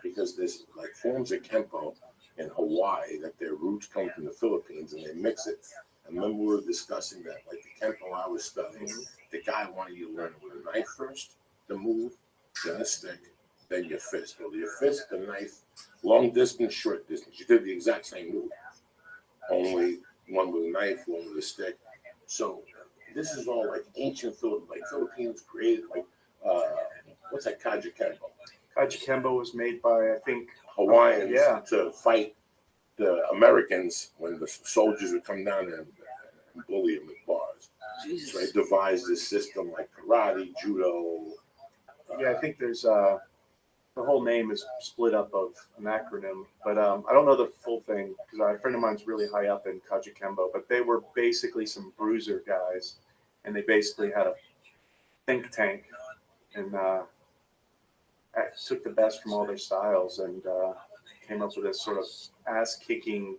because there's like forms of Kempo in Hawaii that their roots come from the Philippines, and they mix it. And when we were discussing that, like the Kempo I was studying, the guy wanted you to learn with a knife first, the move, then a stick, then your fist. Well, your fist, the knife, long distance, short distance. You did the exact same move, only one with a knife, one with a stick. So this is all like ancient Filipinos created, like what's that, Kajikembo? Kajikembo was made by, I think, Hawaiians to fight the Americans when the soldiers would come down and bully them at bars. Jesus. So they devised this system like karate, judo. Yeah, I think there's the whole name is split up of an acronym, but I don't know the full thing because a friend of mine's really high up in Kajikembo, but they were basically some bruiser guys, and they basically had a think tank and took the best from all their styles and came up with this sort of ass-kicking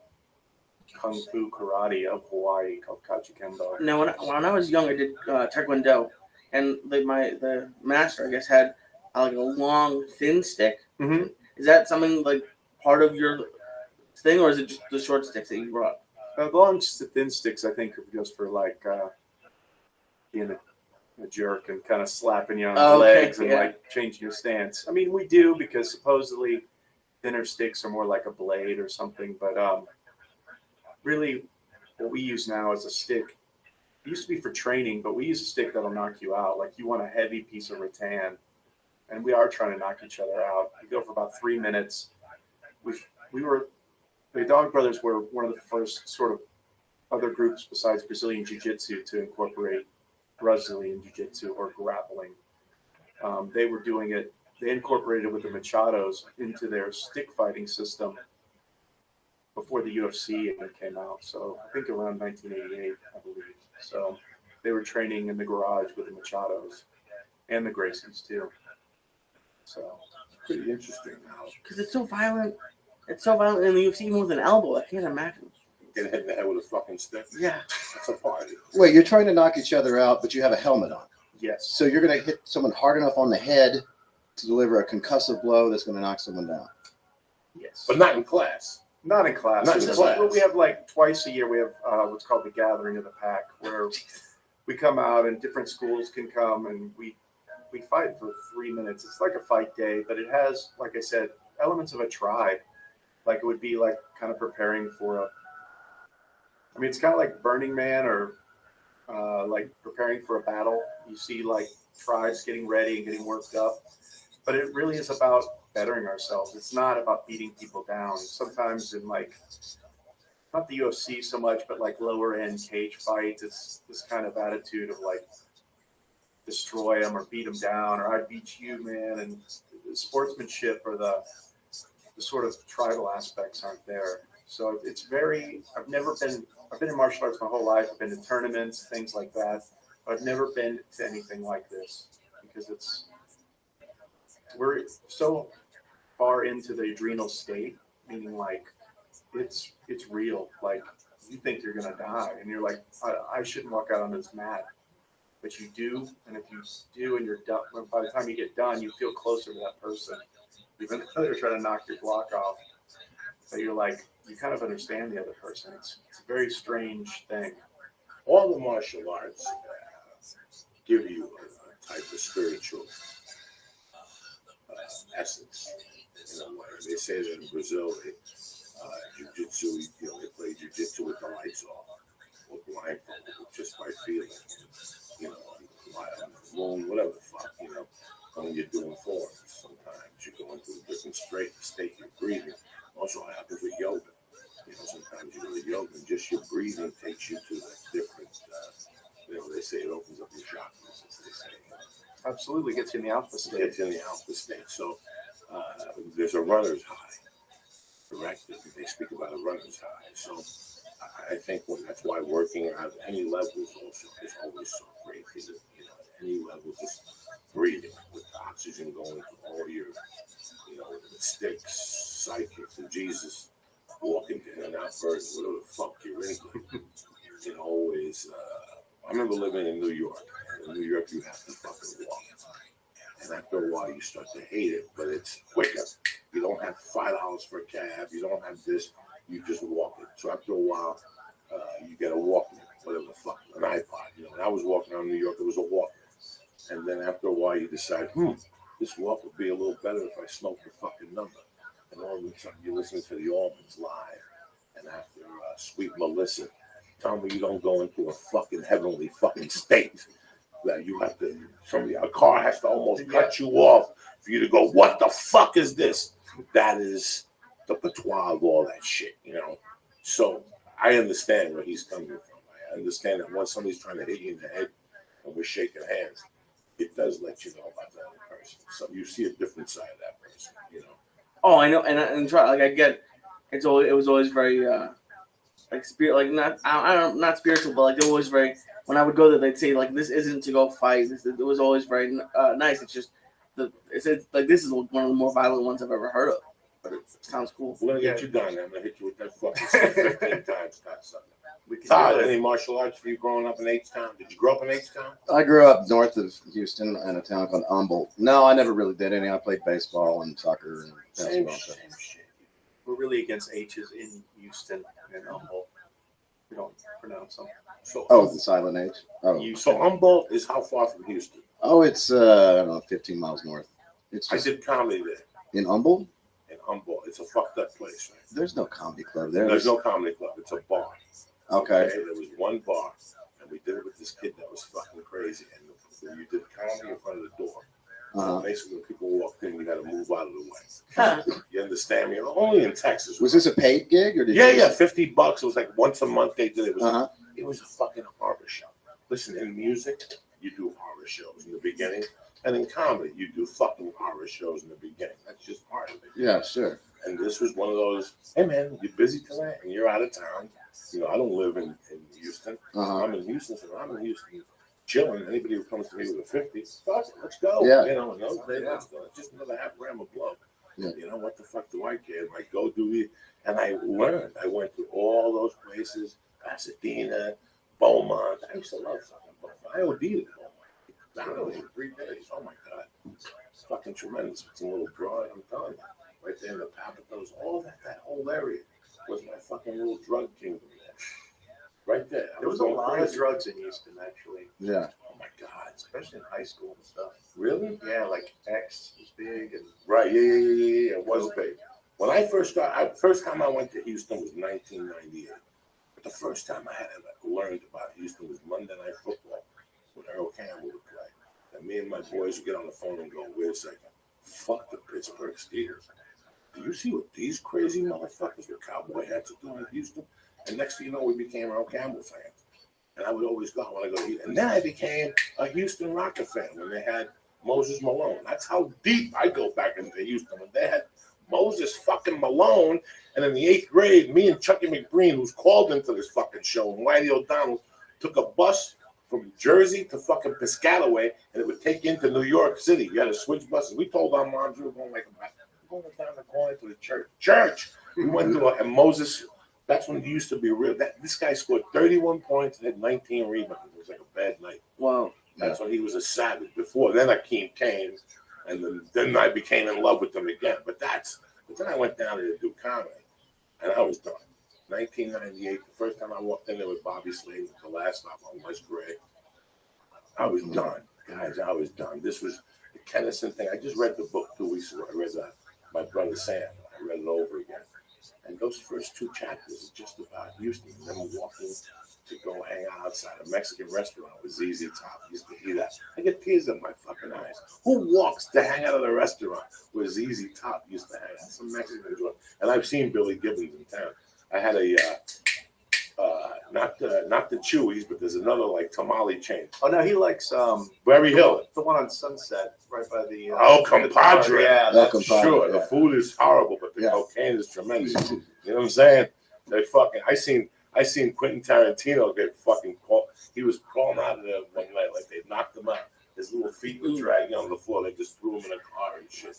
kung fu karate of Hawaii called Kajikembo. Now, when I was young, I did Taekwondo, and the master, I guess, had like a long, thin stick. Mm-hmm. Is that something like part of your thing, or is it just the short sticks that you brought? The long, thin sticks, I think, are just for like being a jerk and kind of slapping you on the legs and like changing your stance. I mean, we do because supposedly thinner sticks are more like a blade or something, but really what we use now is a stick. It used to be for training, but we use a stick that'll knock you out. Like you want a heavy piece of rattan, and we are trying to knock each other out. We go for about 3 minutes. The Dog Brothers were one of the first sort of other groups besides Brazilian Jiu-Jitsu to incorporate Brazilian Jiu-Jitsu or grappling. They were doing it. They incorporated it with the Machados into their stick fighting system before the UFC even came out. So I think around 1988, I believe. So they were training in the garage with the Machados and the Gracies too. So Pretty interesting now. Because it's so violent. It's so violent in the UFC, even with an elbow. I can't imagine. Get hit in the head with a fucking stick. Yeah. That's a party. Wait, you're trying to knock each other out, but you have a helmet on. yes. So you're going to hit someone hard enough on the head to deliver a concussive blow that's going to knock someone down. Yes. But not in class. Not in class. Not in class. We have like twice a year, we have what's called the Gathering of the Pack, where we come out and different schools can come and we fight for 3 minutes. It's like a fight day, but it has, like I said, elements of a tribe. Like it would be like kind of preparing for it's kind of like Burning Man or like preparing for a battle. You see like tribes getting ready and getting worked up, but it really is about bettering ourselves. It's not about beating people down. Sometimes in like, not the UFC so much, but like lower end cage fights, it's this kind of attitude of like destroy them or beat them down or I beat you, man. And the sportsmanship or the sort of tribal aspects aren't there. So it's very, I've been in martial arts my whole life. I've been to tournaments, things like that. But I've never been to anything like this because we're so far into the adrenal state, meaning like it's real. Like you think you're gonna die, and you're like, I shouldn't walk out on this mat, but you do. And if you do, and you're done, by the time you get done, you feel closer to that person, even though they're trying to knock your block off. But you're like, you kind of understand the other person. It's a very strange thing. All the martial arts give you a type of spiritual essence. In a way. They say that in Brazil, jiu-jitsu, they play jiu-jitsu with the lights off, or blindfolded, just by feeling, on the moon, whatever the fuck, when you're doing forms. Sometimes you go into a different state you're breathing. Also happens with yoga. Sometimes you go to yoga and just your breathing takes you to a different, they say it opens up your chakras, as they say. Absolutely gets you in the alpha state. So there's a runner's high, correct? They speak about a runner's high. So I think that's why working at any level is always so great. Because any level, just breathing with oxygen going to all your, the sticks, psychics, and Jesus walking in and out first, whatever the fuck you're into. Always. I remember living in New York. In New York, you have to fucking walk. And after a while, you start to hate it, but it's quicker. You don't have $5 for a cab. You don't have this. You just walk it. So after a while, you get a Walkman, whatever the fuck, an iPod. When I was walking around New York, it was a Walkman. And then after a while, you decide, this walk would be a little better if I smoked the fucking number. And all of a sudden, you're listening to the Almonds live. And after Sweet Melissa, tell me you don't go into a fucking heavenly fucking state. That you have to, a car has to almost cut you off for you to go, what the fuck is this? That is the patois of all that shit, you know? So I understand where he's coming from. I understand that once somebody's trying to hit you in the head and we're shaking hands, it does let you know about that other person. So you see a different side of that person, you know? Oh, I know, and try, like I get, it was always very like spirit, like not spiritual, but like they were always very. When I would go there, they'd say like this isn't to go fight. It was always very nice. It's just it's like this is one of the more violent ones I've ever heard of. But it sounds cool. We're gonna get you done. I'm gonna hit you with that fucking 15 times that Sunday. Todd, any martial arts for you growing up in H-Town? Did you grow up in H-Town? I grew up north of Houston in a town called Humboldt. No, I never really did any. I played baseball and soccer and basketball. Same shit. We're really against H's in Houston and Humboldt. We don't pronounce them. So, the silent H. So Humboldt is how far from Houston? Oh, it's I don't know, 15 miles north. It's I did comedy there. In Humboldt? In Humboldt. It's a fucked up place, right? There's no comedy club there. There's no comedy club. It's a bar. Okay. There was one bar, and we did it with this kid that was fucking crazy. And you did comedy in front of the door. Uh-huh. Basically, when people walked in, you had to move out of the way. You understand me? Only in Texas. Was this a paid gig or did Yeah, you yeah, $50. It was like once a month they did it. It was a fucking horror show. Listen, in music, you do horror shows in the beginning, and in comedy, you do fucking horror shows in the beginning. That's just part of it. Yeah, sure. And this was one of those. Hey man, you're busy tonight, and you're out of town. You know, I don't live in Houston. I'm in Houston, so I'm in Houston. Chilling. Anybody who comes to me with a 50, fuck it, let's go. Yeah. You know, in those days, let's go. Just another half gram of blow. Yeah. You know, what the fuck do I care? I go do it. And I learned. I went to all those places, Pasadena, Beaumont. I used to love fucking Beaumont. I OD'd at Beaumont. Down in 3 days. Oh my God. It's fucking tremendous. It's a little dry, I'm telling you. Right there in the Papados, all that whole area was my fucking little drug kingdom there. Right there. There was a lot of drugs in Houston, actually. Yeah. Oh my God. Especially in high school and stuff. Really? Yeah, like X was big and Right. Yeah. It was big. When I first started, first time I went to Houston was 1998. But the first time I had learned about Houston was Monday Night Football when Earl Campbell would play. And me and my boys would get on the phone and go, wait a second, fuck the Pittsburgh Steelers. Do you see what these crazy motherfuckers with cowboy hats are doing in Houston? And next thing you know, we became Earl Campbell fans. And I would always go, I want to go to Houston. And then I became a Houston Rocket fan when they had Moses Malone. That's how deep I go back into Houston. When they had Moses fucking Malone, and in the 8th grade, me and Chucky McBreen, who's called into this fucking show, and Whitey O'Donnell, took a bus from Jersey to fucking Piscataway, and it would take you into New York City. You had to switch buses. We told our moms we were going like going down the corner to the church. We went to and Moses. That's when it used to be real. This guy scored 31 points and had 19 rebounds. It was like a bad night. Wow. That's when he was a savage. Before then, Akeem came, and then I became in love with him again. But then I went down there to do comedy, and I was done. 1998, the first time I walked in there with Bobby Slade, the last stop on West Gray. I was done, guys. I was done. This was the Kennison thing. I just read the book 2 weeks ago. I read My Brother Sam. I read it over again. And those first 2 chapters are just about Houston. And then we're walking to go hang out outside a Mexican restaurant with ZZ Top. I used to eat that. I get tears in my fucking eyes. Who walks to hang out at a restaurant where ZZ Top used to hang out? Some Mexican joint. And I've seen Billy Gibbons in town. I had a not the Chewies, but there's another like tamale chain. Oh no, he likes Berry Hill. The one on Sunset, right by the Compadre. Yeah, that's Compadre. Sure. The food is horrible, but the cocaine is tremendous. You know what I'm saying? They fucking. I seen Quentin Tarantino get fucking called. He was crawling out of there one night like they knocked him out. His little feet were dragging on the floor. They just threw him in a car and shit.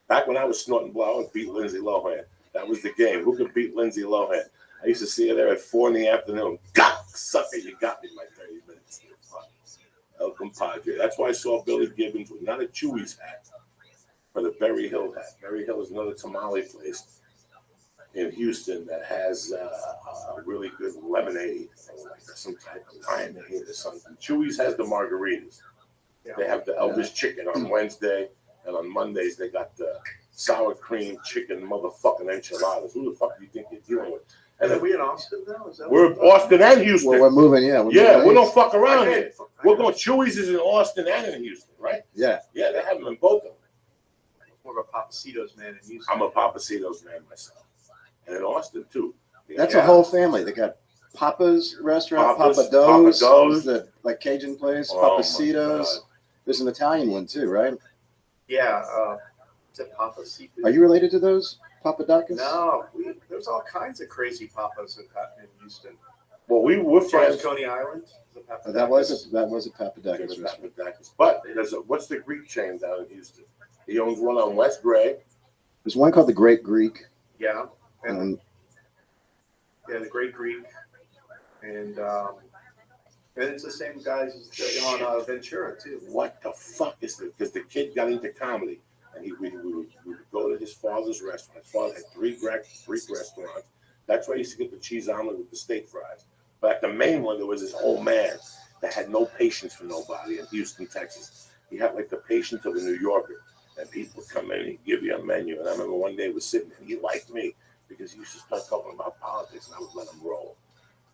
Back when I was snorting blow, I would beat Lindsay Lohan. That was the game. Who could beat Lindsay Lohan? I used to see her there at 4 PM. God, sucker, you got me in my 30 minutes. El Compadre. That's why I saw Billy Gibbons with not a Chewy's hat, but a Berry Hill hat. Berry Hill is another tamale place in Houston that has a really good lemonade, or like some type of limeade or something. Chewy's has the margaritas. They have the Elvis chicken on Wednesday, And on Mondays, they got the sour cream chicken motherfucking enchiladas. Who the fuck do you think you're dealing with? And Are we in Austin now? Is that we're Austin and Houston. Well, we're moving, yeah. We moving don't fuck around Okay. here. We're going Chewy's is in Austin and in Houston, right? Yeah. Yeah, they have them in both of them. More of a Papacitos man in Houston. I'm a Papacitos man myself. And in Austin, too. That's a whole family. They got Papa's restaurant, Papa's, Papa Do's, Papa Do's. the like Cajun place, Oh, my Papacitos. God. There's an Italian one too, right? Yeah. Is it Papa Seafood? Are you related to those Papadakis? No. There's all kinds of crazy Papas in Houston. Well, we're friends. Coney Island. That was a Papadakis There's restaurant. Papadakis. But what's the Greek chain down in Houston? He owns one on West Gray. There's one called the Great Greek. Yeah. And Yeah, the Great Greek. And it's the same guys as on Ventura, too. What the fuck is this? Because the kid got into comedy, and we would go to his father's restaurant. His father had three Greek restaurants. That's where he used to get the cheese omelet with the steak fries. But at the main one, there was this old man that had no patience for nobody in Houston, Texas. He had like the patience of a New Yorker. And people would come in and he'd give you a menu. And I remember one day he was sitting and he liked me because he used to start talking about politics and I would let him roll.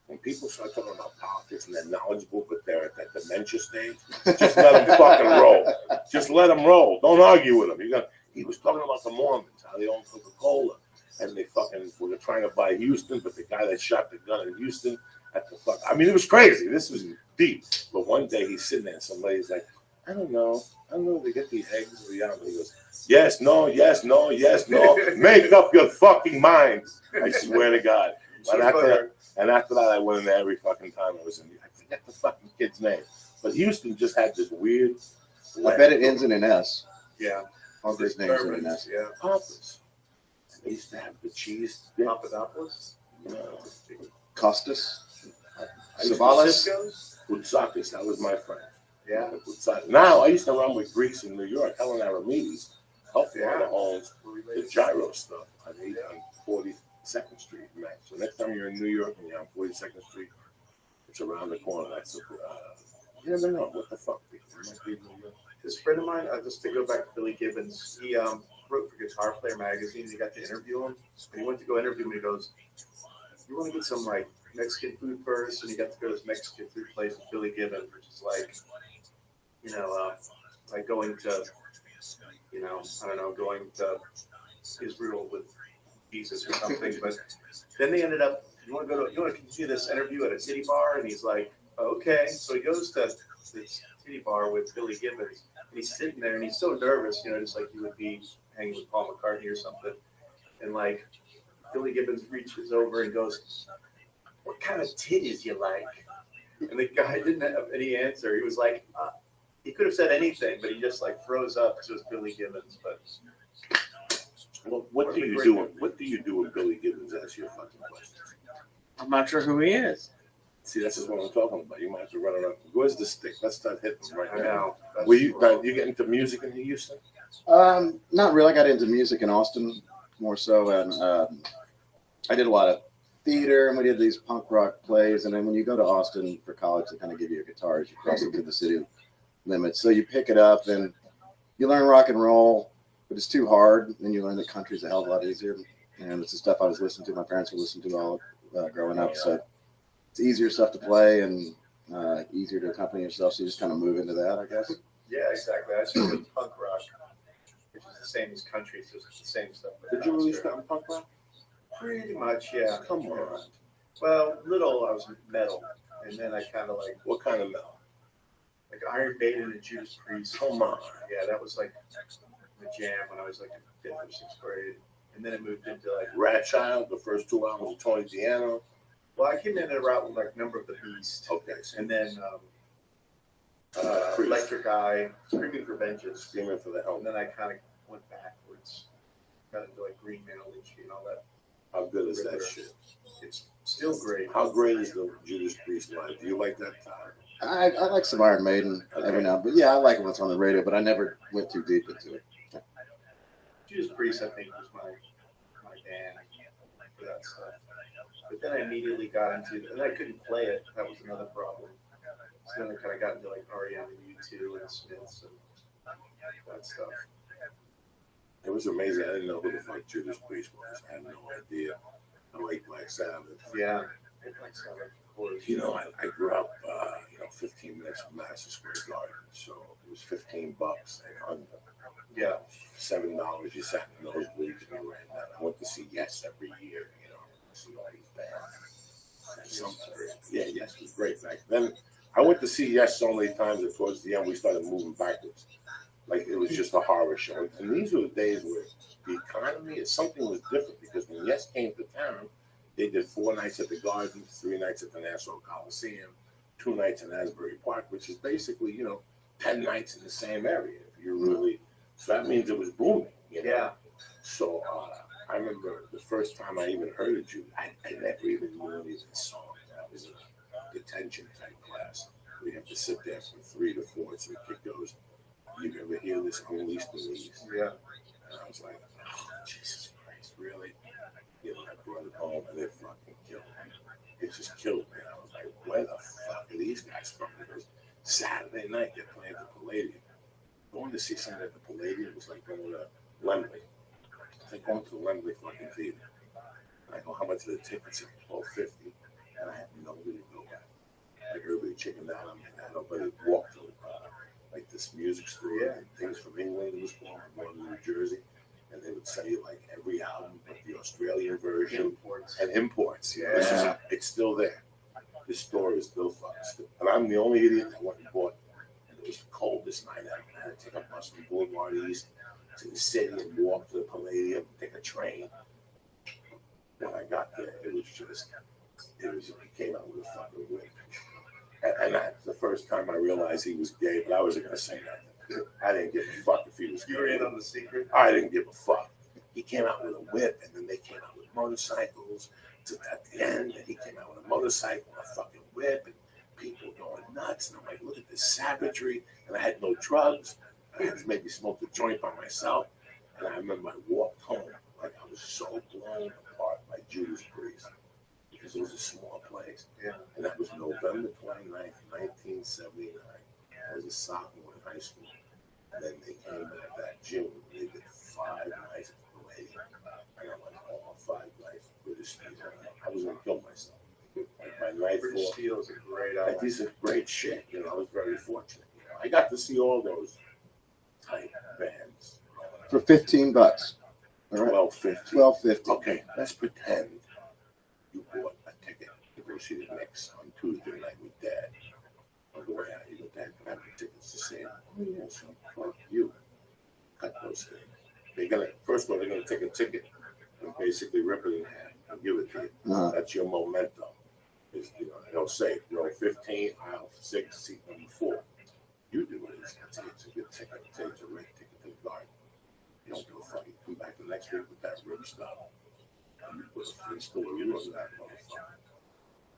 When people start talking about politics and they're knowledgeable, but they're at that dementia stage, just let them fucking roll. Just let them roll. Don't argue with them. He was talking about the Mormons, how they own Coca-Cola. And they fucking were trying to buy Houston, but the guy that shot the gun in Houston at the fuck. I mean, it was crazy. This was deep. But one day he's sitting there and somebody's like, I don't know where they get the eggs or the omelet. He goes, yes, no, yes, no, yes, no. Make up your fucking mind. I swear to God. And after that, I went in there every fucking time I was in. I forget the fucking kid's name. But Houston just had this weird. I bet it ends in an S. Yeah. All these names are in an S. Yeah. Papas. They used to have the cheese. dip. Papadopoulos? No. Costas. I used to- Savalas. Boutsakis, that was my friend. Yeah. Now, I used to run with Greeks in New York. Helen Aramides helped one of the homes, the gyro stuff on 42nd Street, Max. So next time you're in New York and you're on 42nd Street, it's around the corner. That's you never know what the fuck. This friend of mine, just to go back to Billy Gibbons, he wrote for Guitar Player magazine. He got to interview him, and he went to go interview him. And he goes, "You want to get some like Mexican food first?" And he got to go to this Mexican food place with Billy Gibbons, which is like, like going to, I don't know, going to Israel with Jesus or something. But then they ended up, you want to continue this interview at a titty bar? And he's like, okay. So he goes to this titty bar with Billy Gibbons, and he's sitting there, and he's so nervous, just like he would be hanging with Paul McCartney or something. And like, Billy Gibbons reaches over and goes, "What kind of titties you like?" And the guy didn't have any answer. He was like, he could have said anything, but he just like froze up because it was Billy Gibbons. But Well, what do you do? What do you do when Billy Gibbons asks you a fucking question? I'm not sure who he is. See, that's just what I'm talking about. You might have to run around. Where's the stick? Let's start hitting them right I now. know. Were you get into music in Houston? Not really. I got into music in Austin more so, and I did a lot of theater, and we did these punk rock plays. And then when you go to Austin for college, they kind of give you a guitar as you cross into the city limits. So you pick it up, and you learn rock and roll, but it's too hard. Then you learn that country's a hell of a lot easier, and it's the stuff I was listening to. My parents were listening to all growing up, so it's easier stuff to play and easier to accompany yourself. So you just kind of move into that, I guess. Yeah, exactly. I started with punk rock, which is the same as country. It's just the same stuff. Did you release that in punk rock? Pretty much, yeah. Come on. Well, little I was metal, and then I kind of like What kind of metal? Iron Maiden and Judas Priest. Come on. Yeah, that was like the jam when I was like in 5th or 6th grade, and then it moved into like. Rothschild, the first 2 albums of Tony Diano. Well, I came in a route with like Number of the Beast, Okay. and then Priest. Electric Eye, Screaming for Vengeance, Screaming for the and help. then I kind of went backwards, got into like Green Man, Lynchy, and all that. How good is that shit? It's still great. How great is the Judas Priest line? Do you like that time? I like some Iron Maiden every now, but yeah, I like it when it's on the radio. But I never went too deep into it. Judas Priest, I think, was my band for that stuff. But then I immediately got into, and I couldn't play it. That was another problem. So then I kind of got into like REM and U2 and Smiths and that stuff. was amazing. I didn't know who the fuck Judas Priest was. I had no idea. I like Black Sabbath. Yeah. You know, I grew up, 15 minutes from Madison Square Garden, so it was $15 and under. Yeah. $7, you sat in those bleeds and you ran that. I went to see Yes every year, to see all these bands. Yeah, Yes was great back then. I went to see Yes so many times that towards the end we started moving backwards. Like it was just a horror show. And these were the days where the economy, something was different because when Yes came to town, they did 4 nights at the Garden, 3 nights at the Nassau Coliseum, 2 nights in Asbury Park, which is basically, 10 nights in the same area. If you're really, so that means it was booming. Yeah. So I remember the first time I even heard of Judas, I never even knew any of the songs. I was in a detention type class. We had to sit there from 3 to 4, so the kid goes, "You ever hear this Unleashed Release?" Yeah. And I was like, "Oh, Jesus Christ, really?" I brought it home and it fucking killed me. It just killed me. I was like, where the fuck are these guys from? Because Saturday night they're playing at the Palladium. Going to see something at the Palladium was like going to Lemley. It's like going to the Lemley fucking theater. And I go, how much are the tickets? $12.50. And I had nobody to go back. Like everybody chickened out on me. I had nobody walked to like this music store and things from England was going to New Jersey. And they would sell you like every album, like the Australian version and imports. Yeah, it's still there. This store is still fucked. And I'm the only idiot that went and bought. And it was the coldest night ever. I had to take a bus from Boulevard East to the city and walk to the Palladium, take a train. When I got there, it came out with a fucking whip. And that's the first time I realized he was gay, but I wasn't going to say nothing. I didn't give a fuck if he was gay. You were in on the secret? I didn't give a fuck. He came out with a whip, and then they came out with motorcycles at the end, and he came out with a motorcycle and a fucking whip, and people going nuts. And I'm like, look at this savagery. And I had no drugs. I had to maybe smoke a joint by myself. And I remember I walked home like I was so blown apart by Judas Priest because it was a small place. Yeah. And that was November 29th, 1979. I was a sophomore in high school. And then they came back that June. They did 5 nights at the Palladium. And I'm like, all 5 nights. British Steel. I was going to kill myself. Like my night British Steel is a great album. Like, these are great shit. I was very fortunate. I got to see all those type bands. For $15. All right. $12.50. $12.50. Okay, let's pretend you bought a ticket to go see the Knicks on Tuesday night with Dad. I'll go out. You go, Dad, can I have the tickets to see him? Oh, yeah, so fuck you. Cut those things. First of all, they're gonna take a ticket and basically rip it in half and give it to you. That's your memento. They'll say, 15, aisle 6, seat number 4. You do it. It's a good ticket. It's a red ticket to the Garden. You don't do a fuck. You come back the next week with that rib stuff. You put a free store. You know that motherfucker.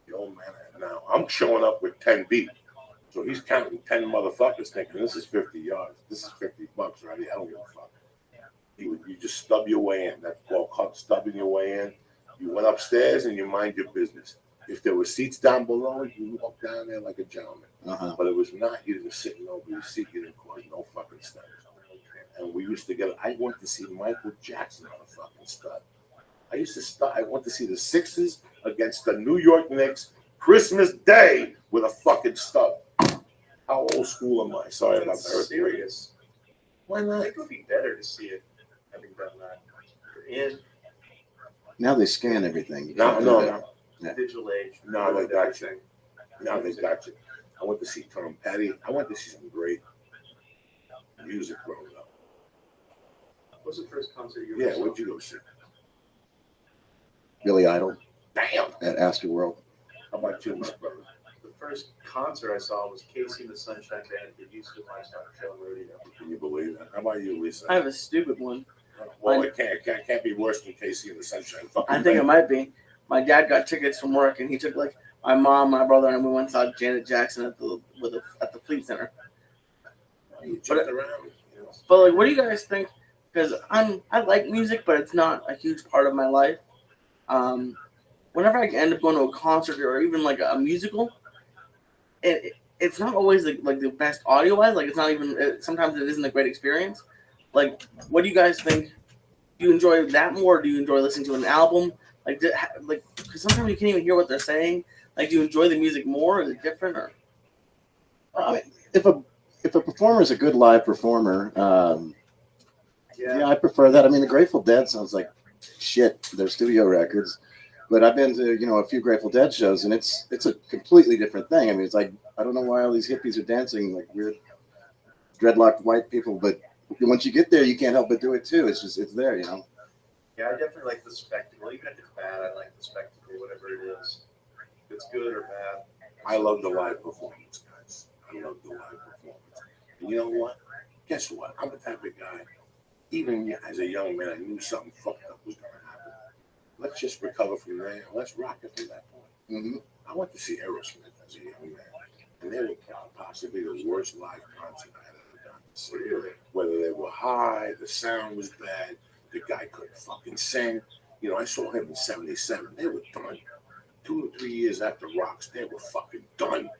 The old man. Now I'm showing up with 10 beat. So he's counting 10 motherfuckers thinking this is 50 yards. This is $50, right? I don't give a fuck. You just stub your way in. That's called stubbing your way in. You went upstairs and you mind your business. If there were seats down below, you walk down there like a gentleman. But it was not. You didn't sit over your seat. You didn't cause no fucking stuff. And we used to get. I went to see Michael Jackson on a fucking stud. I went to see the Sixers against the New York Knicks Christmas Day with a fucking stud. How old school am I? Sorry about that. Serious. Why not? I think it would be better to see it having done that. In Now they scan everything. No. digital age. No, they got you. Now they got you. I went to see Tom Petty. I went to see some great music growing up. What was the first concert you Yeah, what'd you go see? Billy Idol Damn. at Astroworld. How about you, my brother? The first concert I saw was Casey and the Sunshine Band at the Houston Livestock Show and Rodeo. Can you believe that? How about you, Lisa? I have a stupid one. Well, it can't be worse than Casey and the Sunshine. I think it might be. My dad got tickets from work, and he took like my mom, my brother, and we went and saw Janet Jackson at the Fleet Center. You jumped around. But like, what do you guys think? Because I like music, but it's not a huge part of my life. Whenever I end up going to a concert or even like a musical, it's not always like the best audio wise. Like it's not even. Sometimes it isn't a great experience. Like, what do you guys think Do you enjoy that more, or do you enjoy listening to an album? Because sometimes you can't even hear what they're saying. Like, do you enjoy the music more? Is it different, or? If a performer is a good live performer, yeah, I prefer that. I mean, the Grateful Dead sounds like shit. Their studio records, but I've been to a few Grateful Dead shows, and it's a completely different thing. I mean, it's like I don't know why all these hippies are dancing like weird dreadlocked white people, but once you get there, you can't help but do it too. It's there, Yeah, I definitely like the spectacle. Even if it's bad, I like the spectacle, whatever it is. If it's good or bad. I love the live performance, guys. I love the live performance. And you know what? Guess what? I'm the type of guy, even as a young man, I knew something fucked up was going to happen. Let's just recover from there. Let's rock it from that point. Mm-hmm. I went to see Aerosmith as a young man, and they were possibly the worst live concert I had ever done. Really? Whether they were high, the sound was bad, the guy couldn't fucking sing. I saw him in '77. They were done. 2 or 3 years after Rocks, they were fucking done.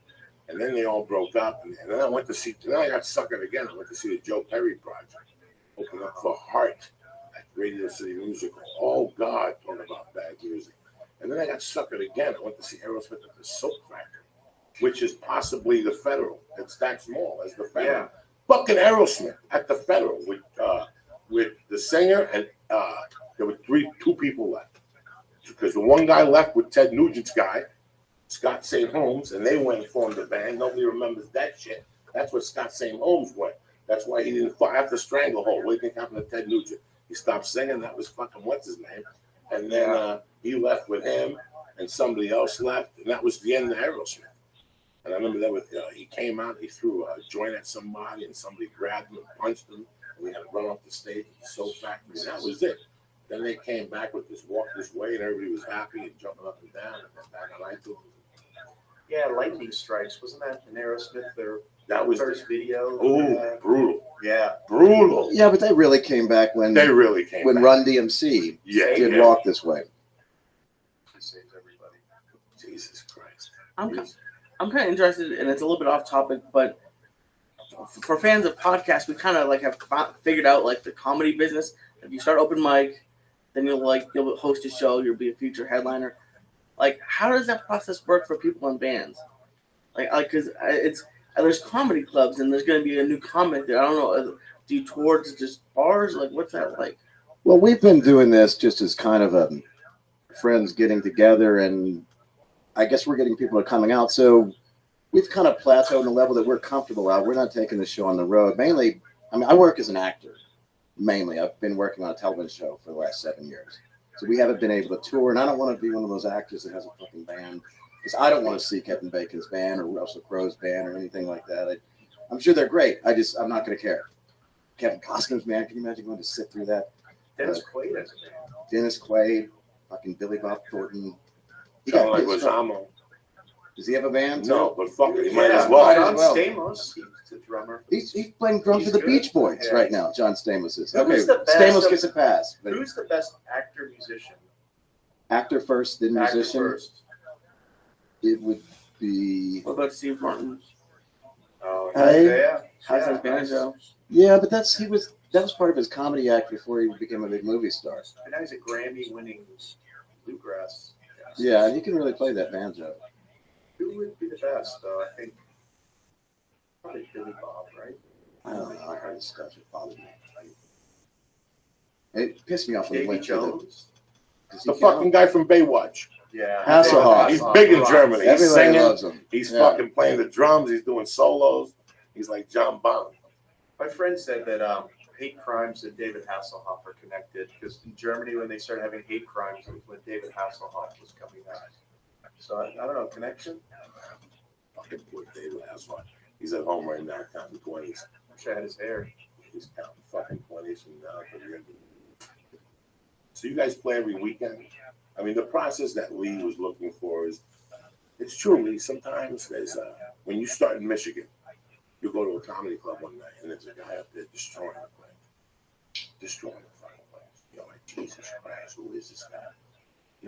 And then they all broke up, and then I got suckered again. I went to see the Joe Perry Project, open up for Heart at Radio City Music Hall. Oh, God, talking about bad music. And then I got suckered again. I went to see Aerosmith at the Soap Factory, which is possibly the Federal. It's that small as the Federal. Yeah. Fucking Aerosmith at the Federal with the singer, and there were two people left. Because the one guy left with Ted Nugent's guy, Scott St. Holmes, and they went and formed a band. Nobody remembers that shit. That's where Scott St. Holmes went. That's why he didn't after Stranglehold. What do you think happened to Ted Nugent? He stopped singing. That was fucking what's his name? And then he left with him, and somebody else left, and that was the end of Aerosmith. And I remember that he came out, he threw a joint at somebody, and somebody grabbed him and punched him, and we had to run off the stage at the Soap Factory, and that was it. Then they came back with this Walk This Way, and everybody was happy and jumping up and down, and then back on iTunes. Yeah, Lightning Strikes. Wasn't that an Aerosmith, that was first video? Oh, brutal. Yeah. Brutal. Yeah, but they really came back when Run DMC did Walk This Way. He saves everybody. Jesus Christ. I'm kind of interested, and it's a little bit off topic, but for fans of podcasts, we kind of have figured out the comedy business. If you start open mic, then you'll host a show, you'll be a feature headliner. How does that process work for people in bands? Because there's comedy clubs, and there's going to be a new comic there. I don't know. Do you tour to just bars? What's that like? Well, we've been doing this just as kind of friends getting together, and I guess we're getting people coming out. So we've kind of plateaued on a level that we're comfortable at. We're not taking the show on the road. Mainly, I work as an actor. Mainly, I've been working on a television show for the last 7 years. So we haven't been able to tour, and I don't want to be one of those actors that has a fucking band. Because I don't want to see Kevin Bacon's band or Russell Crowe's band or anything like that. I'm sure they're great. I'm not going to care. Kevin Costner's band, can you imagine going to sit through that? Dennis Quaid has a band. Dennis Quaid, fucking Billy Bob Thornton. Leguizamo. Does he have a band? No, but fuck it, he might as well. John Stamos, he's the drummer. He's playing drums for the Beach Boys right now. John Stamos is. Okay, Stamos gets a pass. But who's the best actor musician? Actor first, then musician. Actor first. It would be. What about Steve Martin? Oh, yeah. How's his banjo? Yeah, but that was part of his comedy act before he became a big movie star. And now he's a Grammy-winning bluegrass. Yeah, and he can really play that banjo. Who would be the best, though? I think probably Billy Bob, right? I don't know. I heard his stuff. It bothered me. It pissed me off when he Davy went Jones. The fucking guy from Baywatch. Yeah. Hasselhoff. He's big in Germany. He's Everybody singing. loves him. He's fucking playing the drums. He's doing solos. He's like John Bond. My friend said that hate crimes and David Hasselhoff are connected because in Germany, when they started having hate crimes, it was when David Hasselhoff was coming out. So I don't know, connection? Fucking poor David Hasselhoff. He's at home right now counting 20s. I wish I had his hair. He's counting fucking 20s from now to the end. So you guys play every weekend? I mean, the process that Lee was looking for is, it's true, Lee. Sometimes there's, when you start in Michigan, you go to a comedy club one night and there's a guy up there destroying the place. Destroying the fucking place. You're like, Jesus Christ, who is this guy?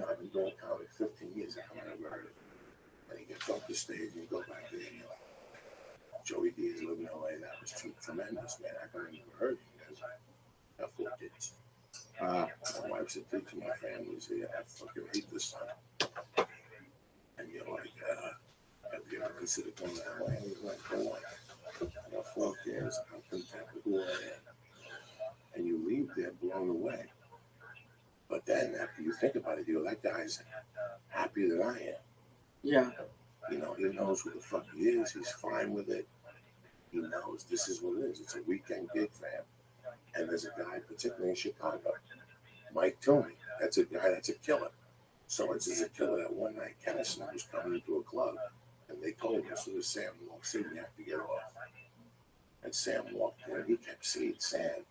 I've been doing comedy 15 years. I haven't ever heard of it. And he gets off the stage and you go back there and you're like, Joey Diaz living in LA. That was tremendous, man. I've never heard of you guys. Got 4 kids. what's it do to my family? So yeah, I fucking hate this son. And you're like, have you ever considered going that way? And he's like, go on. I got 4 kids. I'm content with who I am. And you leave there blown away. But then after you think about it, you go, that guy's happier than I am. Yeah. You know, he knows who the fuck he is. He's fine with it. He knows this is what it is. It's a weekend gig for him. And there's a guy, particularly in Chicago, Mike Toomey. That's a guy that's a killer. So it's as a killer that one night Kennison was coming into a club, and they told him, as soon as Sam walks in, you have to get off. And Sam walked in, and he kept seeing Sam,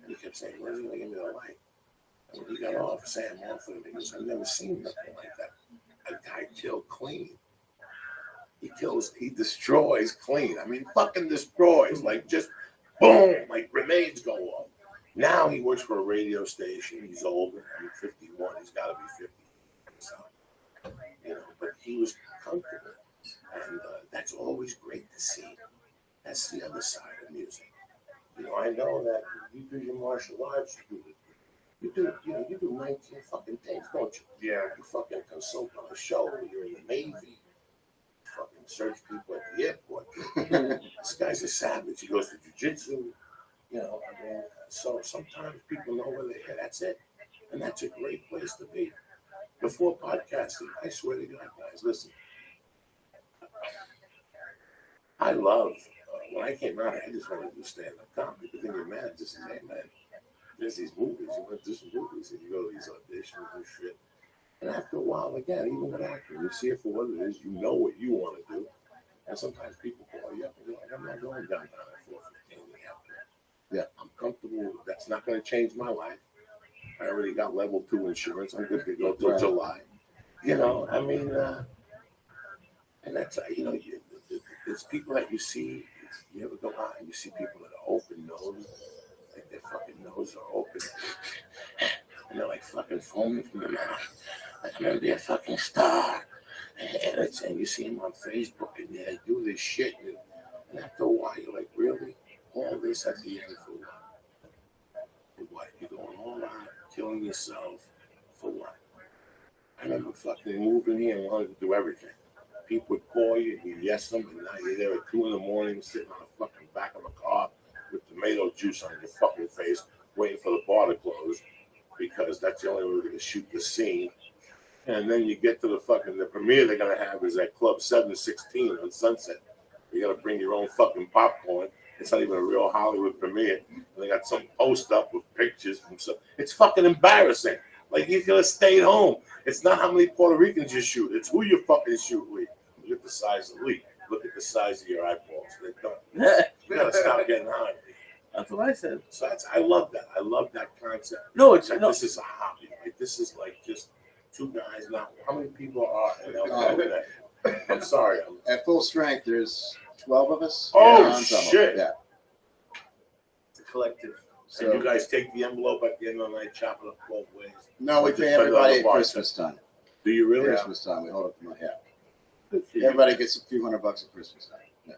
and he kept saying, where's he going to give me the light? And when he got off, Sam offered him, he goes, I've never seen nothing like that. A guy killed clean. He destroys clean. I mean, fucking destroys. Like, just boom, like grenades go off. Now he works for a radio station. He's older. I'm 51. He's got to be 50. So, you know, but he was comfortable. And that's always great to see. That's the other side of music. You know, I know that you do your martial arts, you do 19 fucking things, don't you? Yeah. You fucking consult on a show, you're in the Navy, you fucking search people at the airport. This guy's a savage. He goes to jiu-jitsu, you know, I mean, so sometimes people know where they're at. That's it. And that's a great place to be. Before podcasting, I swear to God, guys, listen. I love, when I came out, I just wanted to do stand-up comedy. But then you're mad, just hey, man, there's these movies. You want to do some movies, and you go to these auditions and shit. And after a while, again, even with acting, you see it for what it is. You know what you want to do. And sometimes people call you up and you're like, I'm not going down at 4:15 in the afternoon. Yeah, I'm comfortable. That's not going to change my life. I already got level 2 insurance. I'm good to go till July. You know, I mean, and that's, you know, there's people that you see, you ever go out and you see people that are open nose, like their fucking nose are open, and they're like fucking foaming from the mouth. Like I'm gonna be a fucking star. And you see them on Facebook and they do this shit. And after a while, you're like, really? All this at the end for what? For what? You're going all out, killing yourself for what? I remember fucking moving here and wanted to do everything. People would call you and you yes them, and now you're there at 2 a.m. sitting on the fucking back of a car with tomato juice on your fucking face, waiting for the bar to close because that's the only way we're going to shoot the scene. And then you get to the premiere they're going to have is at Club 716 on Sunset. You got to bring your own fucking popcorn. It's not even a real Hollywood premiere. And they got some post up with pictures from some. It's fucking embarrassing. Like you could have stayed home. It's not how many Puerto Ricans you shoot. It's who you fucking shoot with. Look at the size of the leak. Look at the size of your eyeballs. They're done. You gotta stop getting high. That's what I said. So I love that. I love that concept. No, it's like, no. This is a hobby. Like this is like just 2 guys. Now, how many people are in LA? I'm sorry. At full strength, there's 12 of us. Oh shit! Yeah. It's a collective. So you guys take the envelope at the end of the night, chop it up both ways. No, we pay everybody at Christmas time. Do you really? Christmas time, we hold up the money. Yeah. Everybody gets a few $100 at Christmas time. Yeah.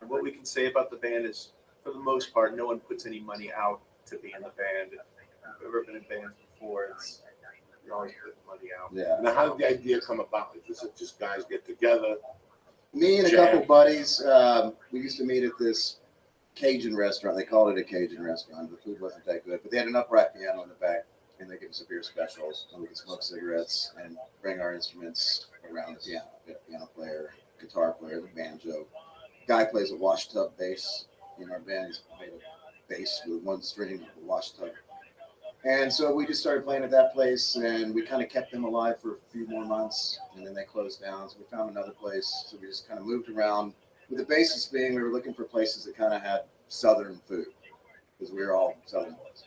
And what we can say about the band is, for the most part, no one puts any money out to be in the band. If you've ever been in bands before, you're always putting money out. Yeah. Now, how did the idea come about? Is it just guys get together? Me and a couple buddies, we used to meet at this Cajun restaurant. They called it a Cajun restaurant. The food wasn't that good, but they had an upright piano in the back, and they give us a beer specials, and we could smoke cigarettes and bring our instruments around the piano. We had a piano player, guitar player, the banjo. Guy plays a wash tub bass. In our band, he's played a bass with one string of a wash tub. And so we just started playing at that place, and we kind of kept them alive for a few more months, and then they closed down. So we found another place. So we just kind of moved around. With the basis being, we were looking for places that kind of had Southern food, because we were all Southern boys.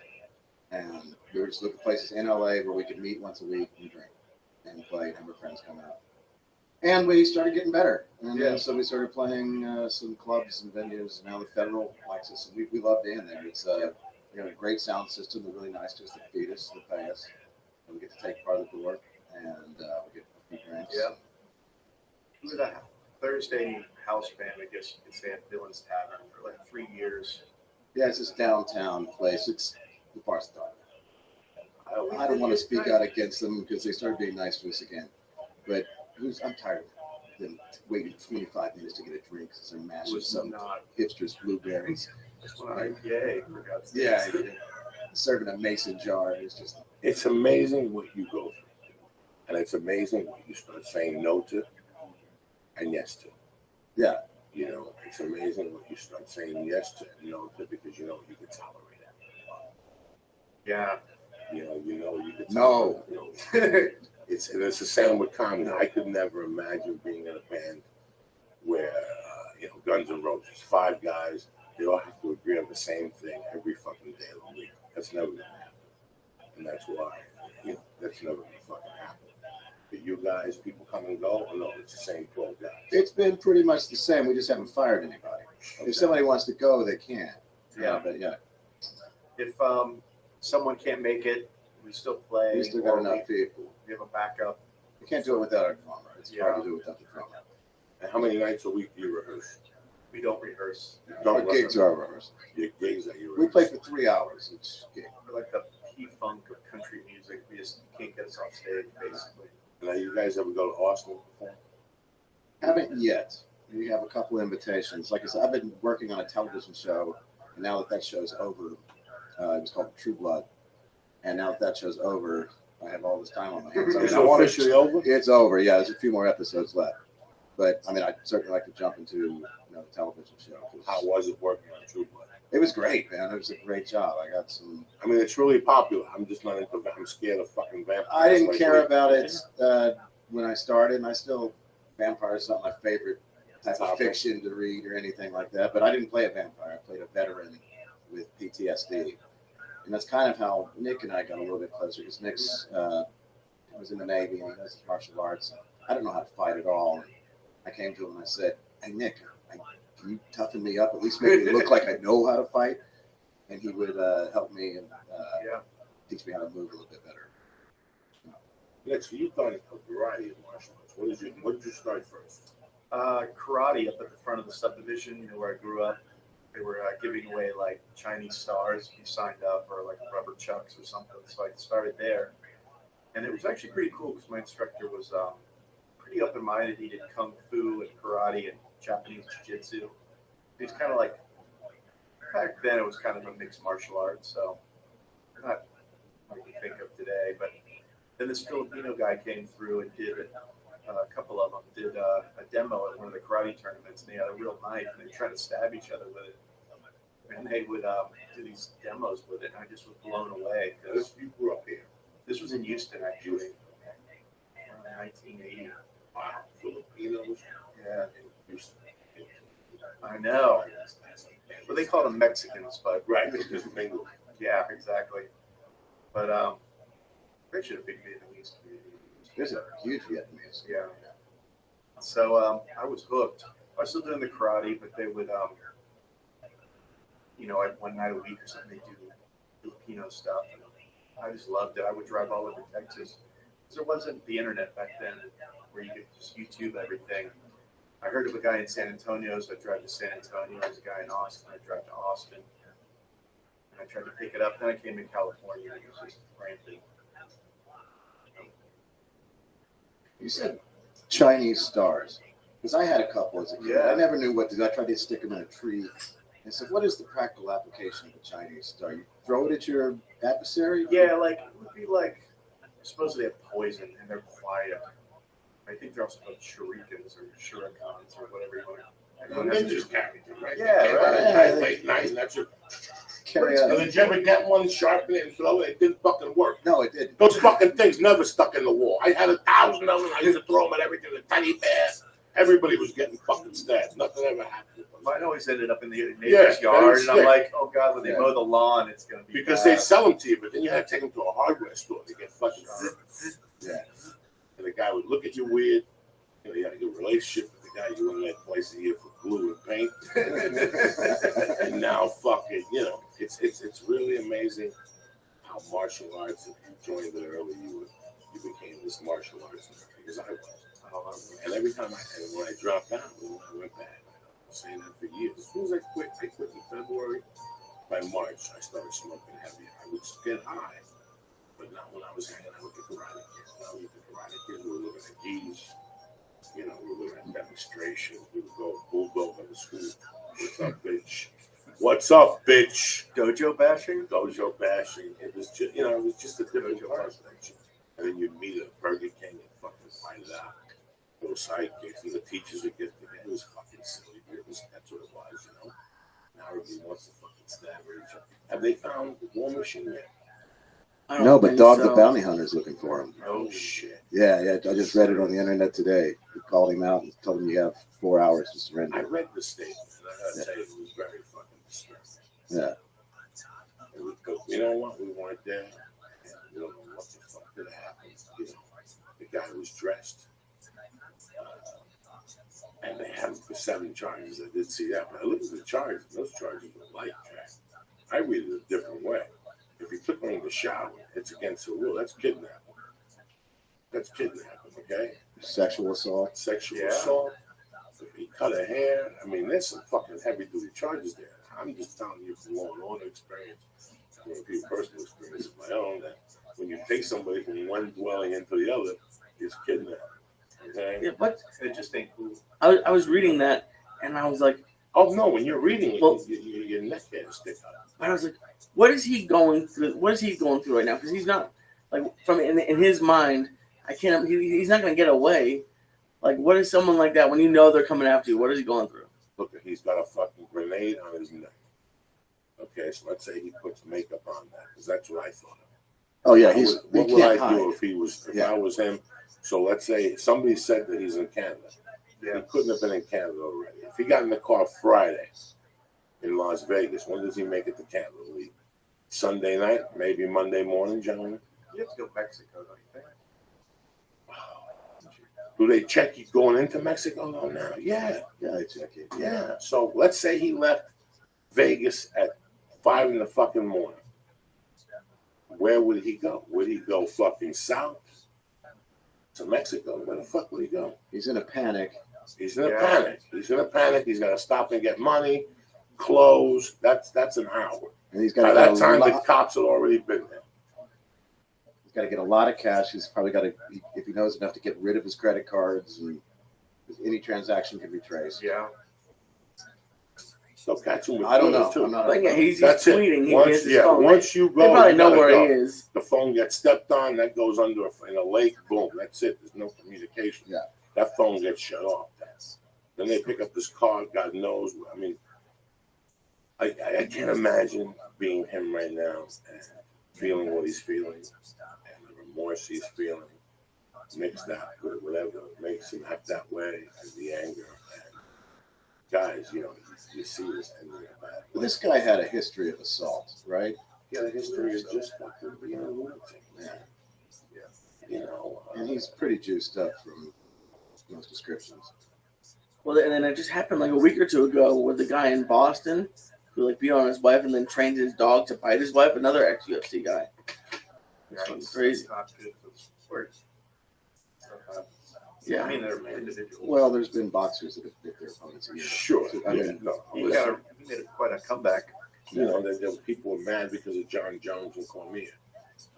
And we were just looking for places in LA where we could meet once a week and drink and play and have our friends come out. And we started getting better. And then so we started playing some clubs and venues, and now the Federal likes us, and we love being there. It's we have a great sound system. They're really nice to us. They feed us, they pay us. And we get to take part of the door, and we get a few drinks. Yeah. We were the Thursday house band, I guess you could say, at Dylan's Tavern for like 3 years. Yeah, it's this downtown place. It's the Barstow. I don't want to speak out against them because they started being nice to us again. But I'm tired of them waiting 25 minutes to get a drink because they're mashing some hipsters blueberries. Just an IPA, for God's sake. Yeah, serving a mason jar. It's amazing what you go through. And it's amazing what you start saying no to and yes to. Yeah. You know, it's amazing what you start saying yes to and no to because you know you can tolerate it. Yeah. You know you can No. It's the same with comedy. I could never imagine being in a band where, Guns N' Roses, 5 guys, they all have to agree on the same thing every fucking day of the week. That's never going to happen. And that's why, that's never going to fucking happen. But you guys, people come and go, or no, it's the same 12 guys. It's been pretty much the same. We just haven't fired anybody. Okay. If somebody wants to go, they can. Yeah. But yeah. If someone can't make it, we still play. We still got enough people. We have a backup. We can't do it without our drummer. It's hard to do without the drummer. And how many nights a week do you rehearse? We don't rehearse. Our gigs are rehearsed. Your gigs that you We rehearse? play for 3 hours each gig. We're like the P-Funk of country music. We just can't get us off stage, basically. Now, you guys ever go to Austin before? Haven't yet. We have a couple invitations. Like I said, I've been working on a television show, and now that show's over, it was called True Blood. And now that show's over, I have all this time on my hands. Is it officially over? It's over. Yeah, there's a few more episodes left. But I mean, I'd certainly like to jump into the television show. How was it working on True Blood? It was great, man. It was a great job. I got some. I mean, it's really popular. I'm just not into. I'm scared of fucking vampires. I didn't care about it when I started, and I still vampires not my favorite type of fiction to read or anything like that. But I didn't play a vampire. I played a veteran with PTSD. And that's kind of how Nick and I got a little bit closer because Nick's was in the Navy and he does martial arts. I don't know how to fight at all. And I came to him and I said, "Hey, Nick, can you toughen me up? At least make me look like I know how to fight." And he would help me and teach me how to move a little bit better. Nick, so you've done a variety of martial arts. What did you start first? Karate up at the front of the subdivision, where I grew up. They were giving away like Chinese stars if you signed up, or like rubber chucks or something. So I started there, and it was actually pretty cool because my instructor was pretty open-minded. He did kung fu and karate and Japanese jiu-jitsu. He's kind of like, back then it was kind of a mixed martial arts, so not what you think of today. But then this Filipino guy came through and did a couple of them did a demo at one of the karate tournaments, and they had a real knife, and they tried to stab each other with it. And they would do these demos with it, and I just was blown away. Because you grew up here. This was in Houston, actually, 1980. Wow, Filipinos. Yeah, I know. Well, they call them Mexicans, but right, because mingle. Yeah, exactly. But they should have been Vietnamese community. There's a huge Vietnamese. Yeah. So I was hooked. I was still doing the karate, but they would, one night a week or something, they do Filipino stuff. And I just loved it. I would drive all over Texas. Because there wasn't the internet back then where you could just YouTube everything. I heard of a guy in San Antonio, so I drive to San Antonio. There's a guy in Austin. I drive to Austin. And I tried to pick it up. Then I came to California, and it was just rampant. You said Chinese stars. Because I had a couple as a kid. Yeah. I never knew what to do. I tried to stick them in a tree. I said, what is the practical application of a Chinese star? You throw it at your adversary? Yeah, like, it would be like, supposedly they have poison, and they're quiet. I think they're also called shurikens or shurikens or whatever you want to. Ninjas carry them, right? Yeah, right. Late night, and that's your. Carry out. Did you ever get one, sharpen it, and throw it? It didn't fucking work. No, it didn't. Those fucking things never stuck in the wall. I had 1,000 of them. I used to throw them at everything. The teddy bear. Everybody was getting fucking stabbed. Nothing ever happened. Mine always ended up in the neighbor's yard, and I'm like, oh God, when they mow the lawn, it's going to be because bad. they sell them to you, but then you had to take them to a hardware store to get fucking. Yeah. And the guy would look at you weird. You had a good relationship with the guy. You went there twice a year for glue and paint. And now, fucking, it's really amazing how martial arts. If you joined it early, you became this martial arts because I was. And every time when I dropped out, when I went back, I was saying that for years. As soon as I quit in February. By March, I started smoking heavy. I would get high, but not demonstration. We would go bulldog in the school. What's up, bitch? What's up, bitch? Dojo bashing? Dojo bashing. It was just, it was just a different person. And then you'd meet at Burger King and fucking find it out. Those sidekicks and the teachers would get together. It was fucking silly. That's what it was, Now everybody wants to fucking stab each other. Have they found the War Machine yet? No, but Dog the Bounty Hunter's looking for him. Oh, shit. Yeah. I just read it on the internet today. He called him out and told him you have 4 hours to surrender. I read the statement, and I gotta tell you, it was very fucking disturbing. Yeah. And we go, you know what? We weren't there. And we don't know what the fuck did happen. The guy was dressed. And they had him for 7 charges. I did see that. But I looked at the charges. Those charges were light track. I read it a different way. If you took one in the shower, it's against the rule. That's kidnapping. Okay? Sexual assault. Sexual assault. If he cut her hair. I mean, there's some fucking heavy-duty charges there. I'm just telling you from law and order experience, from personal experience of my own, that when you take somebody from one dwelling into the other, it's kidnapping. Okay? Yeah, but It just ain't cool. I was reading that, and I was like, oh no! When you're reading it, your neck can't stick out. I was like, what is he going through? What is he going through right now? Because he's not like from in his mind. I can't. He's not going to get away. Like, what is someone like that when you know they're coming after you? What is he going through? Look, he's got a fucking grenade on his neck. Okay, so let's say he puts makeup on that, because that's what I thought. Oh yeah, What would I do if I was him? So let's say somebody said that he's in Canada. He couldn't have been in Canada already. If he got in the car Friday in Las Vegas, when does he make it to Canada? Sunday night, maybe Monday morning, gentlemen? You have to go to Mexico, don't you think? Do they check you going into Mexico? Oh, no. Yeah, they check you. Yeah. So let's say he left Vegas at 5 in the fucking morning. Where would he go? Would he go fucking south to Mexico? Where the fuck would he go? He's in a panic. He's in a panic. He's got to stop and get money, clothes. That's an hour. And he's got by that time, the cops had already been there. He's got to get a lot of cash. He's probably got to, if he knows enough, to get rid of his credit cards, and any transaction can be traced. Yeah. So catch him with I don't know. too. But yeah, he's That's tweeting. it. Once you go, they probably you know gotta where go. he is. The phone gets stepped on. That goes under in a lake. Boom. That's it. There's no communication. Yeah. That phone gets shut off. Then they pick up this car. God knows. I mean, I can't imagine being him right now and feeling what he's feeling and the remorse he's feeling. Mixed that with whatever makes him act that way, and the anger. And guys, you see this ending bad. Well, this guy had a history of assault, right? He had a history of just fucking being a lunatic, man. And he's pretty juiced up from those descriptions. Well, and then it just happened like a week or two ago with the guy in Boston who beat on his wife and then trained his dog to bite his wife. Another ex-UFC guy. It's crazy. Not good for the sport. Yeah. I mean, they're individuals. Well, there's been boxers that have bit their opponents. Sure. I mean, He made quite a comeback. People were mad because of John Jones and Cormier.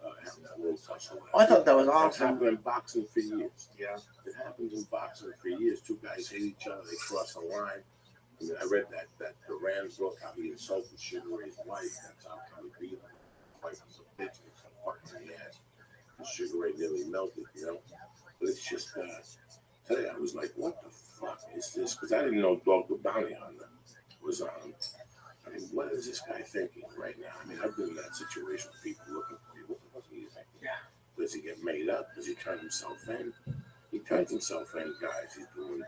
Having that little tussle. I thought that was It's awesome. happened in boxing for years. Yeah. It happens in boxing for years. Two guys hate each other. They cross a line. I mean, I read that Duran book, how he insulted Sugar Ray's wife. That's how he beat him. His wife was a bitch. It's a fucking in the ass. And Sugar Ray nearly melted, But it's just, today I was like, what the fuck is this? Because I didn't know Dog the Bounty Hunter was on. I mean, what is this guy thinking right now? I mean, I've been in that situation with people looking for you. What the fuck are you thinking? Yeah. Does he get made up? Does he turn himself in? He turns himself in, guys. He's doing.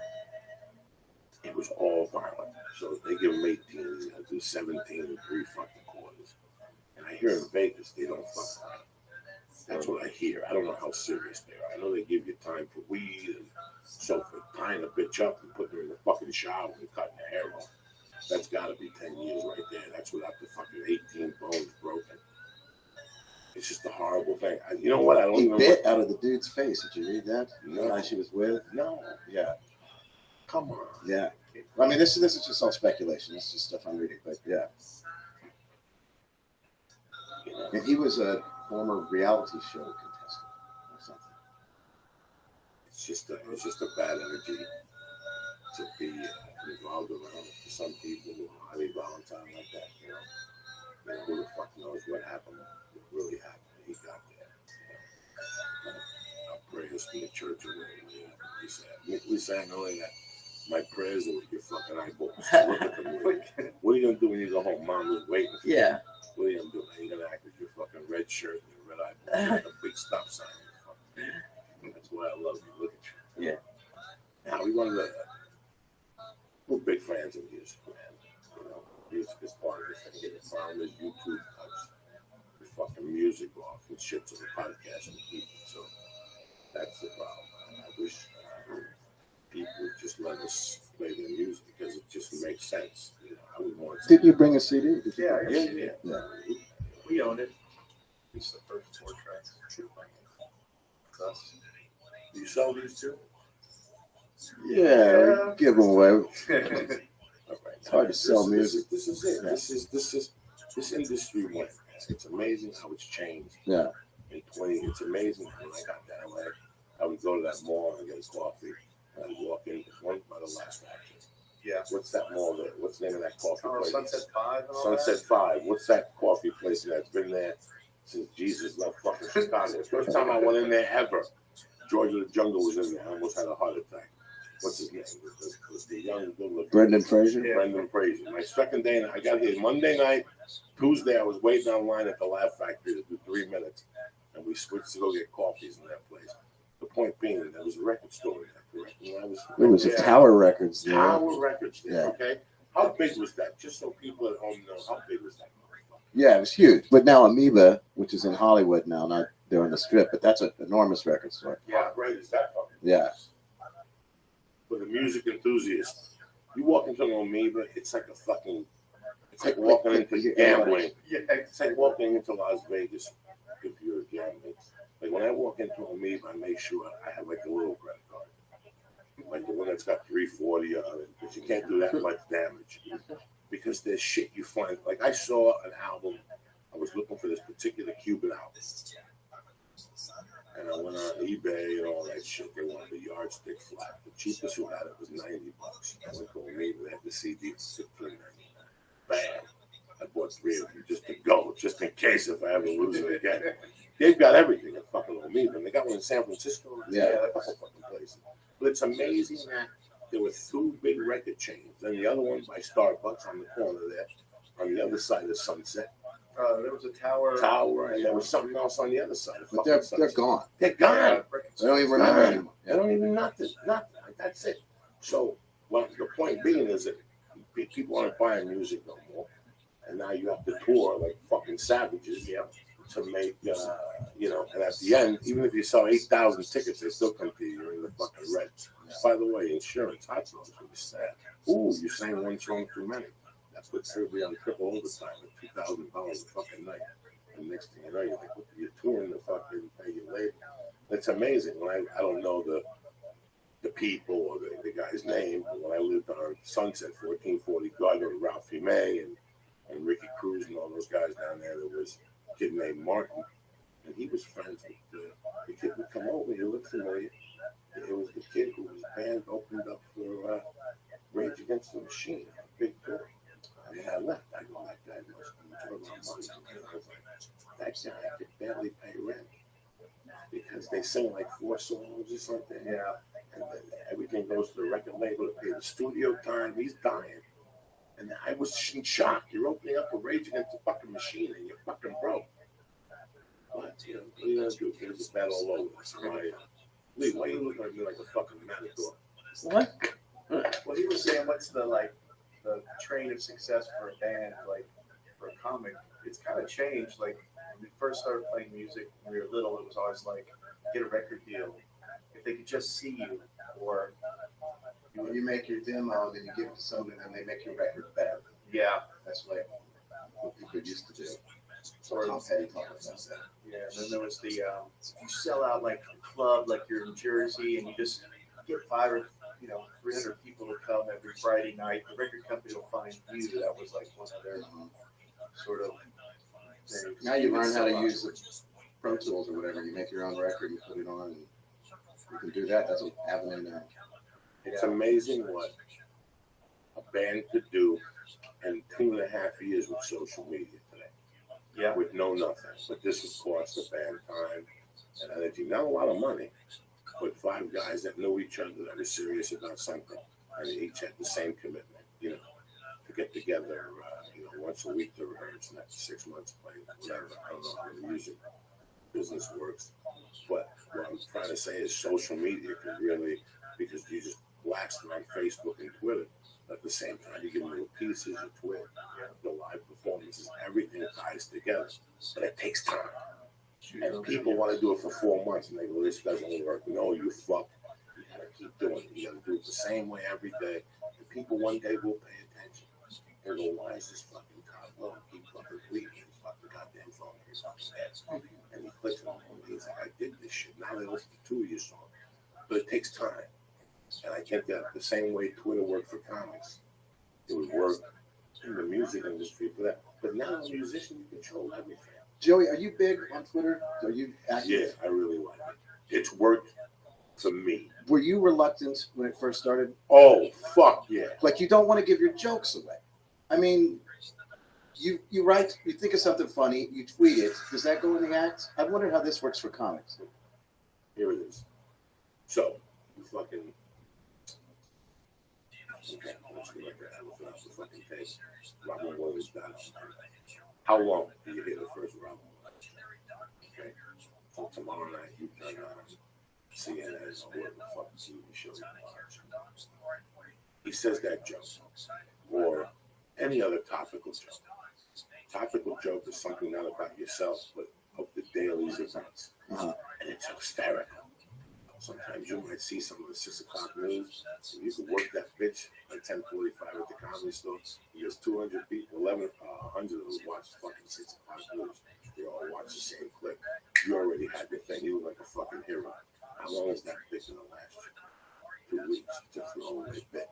It was all violent. So they give him 18. He's gonna do 17 in 3 fucking quarters. And I hear in Vegas they don't fuck around. That's what I hear. I don't know how serious they are. I know they give you time for weed and so for tying a bitch up and putting her in the fucking shower and cutting her hair off. That's got to be 10 years right there. That's without the fucking 18 bones broken. It's just a horrible thing. You know what? I don't He even bit out of the dude's face. Did you read that? No. The guy she was with? No. Yeah. Come on. Yeah. I mean, this is just all speculation. It's just stuff I'm reading, but yeah. And he was a former reality show contestant or something. It's just a bad energy. to be involved around it. For some people who are highly volatile like that, who the fuck knows what happened, what really happened. He got there. Our prayers for the church are really we sang earlier that my prayers are with your fucking eyeballs. Look at them. What are you gonna do when you go home? Mom was waiting for you. Yeah. What are you gonna do? Are you gonna act with your fucking red shirt and your red eyeballs? Like a big stop sign. That's why I love you. Look at you. Yeah. Now we're big fans of music, man. Music is part of the thing. The problem is YouTube cuts the fucking music off and shit to the podcast and people. So that's the problem. I wish people would just let us play their music because it just makes sense. I would want to. Did you bring a CD? Yeah, Yeah. we own it. It's the first 4 tracks. Us. Do you sell these too? Yeah, we give them away. Okay. It's hard to sell music. This is it. This industry went. It's amazing how it's changed. Yeah. In 20, it's amazing how when I got down there, I would go to that mall and get a coffee. And I'd walk in, one by the last action. Yeah. What's that mall there? What's the name of that coffee place? Sunset 5. Sunset 5. What's that coffee place that's been there since Jesus left fucking Chicago? First time I went in there ever. George of the Jungle was in there. I almost had a heart attack. What's his name? Was the young good Brendan Fraser? Yeah. Brendan Fraser. My second day, I got here Monday night. Tuesday, I was waiting online at the Laugh Factory to do 3 minutes. And we switched to go get coffees in that place. The point being, there was a record store there, correct? It was a Tower Records there. Tower Records there, Yeah. okay? How big was that? Just so people at home know, how big was that? Yeah, it was huge. But now Amoeba, which is in Hollywood now, not they're in the Strip, but that's an enormous record store. Yeah. How great is that fucking Yeah. place? For the music enthusiast, you walk into an Amoeba, it's like a fucking, it's like walking into gambling. Yeah. It's like walking into Las Vegas if you're gambling. Like when I walk into Amoeba, I make sure I have like a little credit card. Like the one that's got 340 on it, because you can't do that much damage. Because there's shit you find. Like I saw an album, I was looking for this particular Cuban album. And I went on eBay and all that shit. They wanted a yardstick flat. The cheapest who had it was $90. I went to Amoeba, they had the CD for $15.99. Bam. I bought 3 of them just to go, just in case if I ever lose it again. They've got everything at fucking Amoeba. And they got one in San Francisco. Yeah. A couple fucking places. But it's amazing that there were 2 big record chains. And the other one by Starbucks on the corner there, on the other side of Sunset. There was a tower. And there was something else on the other side. But they're gone. They're gone. They don't even remember anymore. They don't even nothing. That's it. So, well, the point being is that people aren't buying music no more, and now you have to tour like fucking savages, to make, And at the end, even if you sell 8,000 tickets, they still come to you. You're in the fucking red. By the way, insurance, hospitals, when you say, "Ooh, you sang one song too many." That's what everybody on triple overtime at $2,000 a fucking night. And next thing you know, you're like, what are you touring the fucking pay your labor? It's amazing. When I don't know the people or the guy's name, but when I lived on Sunset, 1440 Gardner, Ralphie May and Ricky Cruz and all those guys down there, there was a kid named Martin, and he was friends with the kid would come over, he looked familiar. It was the kid who was band opened up for Rage Against the Machine, a big tour. And I left. I go, that guy must be talking about money. I was like, that guy could barely pay rent because they sing like 4 songs or something. Yeah. And then everything goes to the record label to pay the studio time. He's dying. And I was in shock. You're opening up a Rage Against the fucking Machine and you're fucking broke. But, what are you going to do? There's a battle all over this. Lee, why are you looking at me like a fucking matador? What? Well, he was saying, what's the train of success for a band, like for a comic? It's kind of changed. Like when we first started playing music when we were little, it was always like, get a record deal. If they could just see you, or you make your demo, then you give it to somebody, and they make your record better. yeah, That's what people used to do. or Tom Petty talking about that. yeah. And then there was the you sell out like a club, like you're in Jersey, and you just get 500 or 300 people to come every Friday night. The record company will find you. That was like one of their sort of things. Now you learn how to use the Pro Tools or whatever. You make your own record, you put it on, and you can do that. That's what's happening now. It's amazing what a band could do in 2.5 years with social media today. Yeah. With no nothing. But this would cost the band time and energy. Not a lot of money, but 5 guys that know each other, that are serious about something, and they each had the same commitment, you know, to get together, once a week to rehearse, not 6 months play, whatever. I don't know how the music business works. But what I'm trying to say is social media can really, because you just blast them on Facebook and Twitter. At the same time, you give them little pieces of Twitter, the live performances, everything ties together. But it takes time. And people want to do it for 4 months, and they go, this doesn't work. No, you fuck. You got to keep doing it. You got to do it the same way every day. And people one day will pay attention. They'll go, why is this fucking Todd Lowe keep fucking tweeting his fucking goddamn phone in his fucking head? And he clicks on it, and he's like, I did this shit. Now they listen to 2 of your songs. But it takes time. And I think that the same way Twitter worked for comics, it would work in the music industry for that. But now as a musician, you control everything. Joey, are you big on Twitter? Are you active? Yeah, I really like it. It's worked for me. Were you reluctant when it first started? Oh, fuck yeah. Like, you don't want to give your jokes away. I mean, you write, you think of something funny, you tweet it. Does that go in the act? I wonder how this works for comics. Here it is. So, you fucking... Okay, let's go like that. We'll finish the fucking tape. Robin Williams got it. How long do you hear the first Robin Williams? Okay. So tomorrow night you turn on CNN or whatever the fucking TV show you watch. He says that joke. Or any other topical joke. Topical joke is something not about yourself, but of the daily's events. And it's hysterical. Sometimes you might see some of the 6 o'clock news. And you can work that bitch at 10:45 at the comedy store. There's 200 people, 100 of them watch fucking 6 o'clock news. They all watch the same clip. You already had your thing. You look like a fucking hero. How long is that bitch gonna last? 2 weeks. It's a throwaway bit.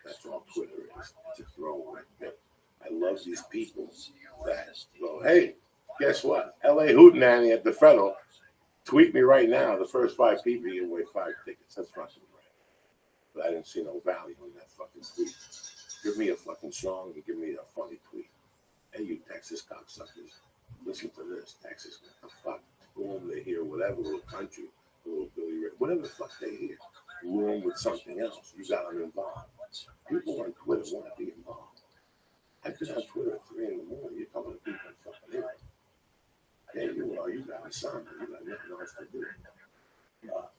That's all Twitter is. It's a throwaway bit. I love these people that go, hey, guess what? LA Hootenanny at the Federal. Tweet me right now. The first 5 people give away 5 tickets. That's fucking great. But I didn't see no value in that fucking tweet. Give me a fucking song and give me a funny tweet. Hey, you Texas cocksuckers, listen to this. Texas, what the fuck? Boom, they hear whatever, little country, little Billy Ray, whatever the fuck they hear. Room with something else. You got them involved. People on Twitter want to be involved. I've been on Twitter at 3 in the morning. You're talking to people fucking in. Yeah, you got a son. You got nothing else to do.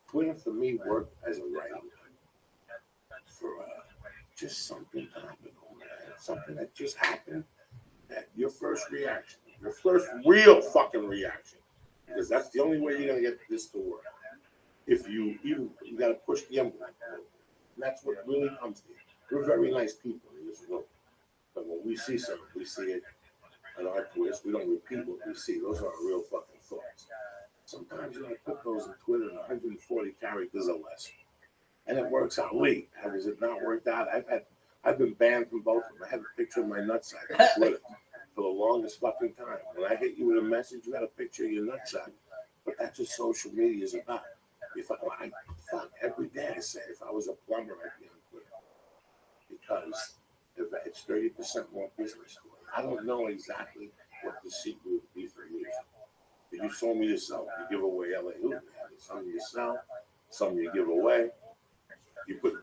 Twitter for me worked as a writer for just something topical, man. Something that just happened. That your first reaction, your first real fucking reaction, because that's the only way you're gonna get this to work. If you gotta push the envelope, and that's what really comes to you. We're very nice people in this room, but when we see something, we see it. And our twist, we don't repeat what we see. Those are our real fucking thoughts. Sometimes you gotta put those on Twitter in 140 characters or less. And it works out. Wait, has it not worked out? I've been banned from both of them. I have a picture of my nutsack on Twitter for the longest fucking time. When I hit you with a message, you got a picture of your nutsack. But that's what social media is about. Fuck, every day I say, if I was a plumber, I'd be on Twitter. Because it's 30% more business. I don't know exactly what the secret would be for you. If you show me yourself, you give away LA Hootenanny. Some you sell, some you give away. You put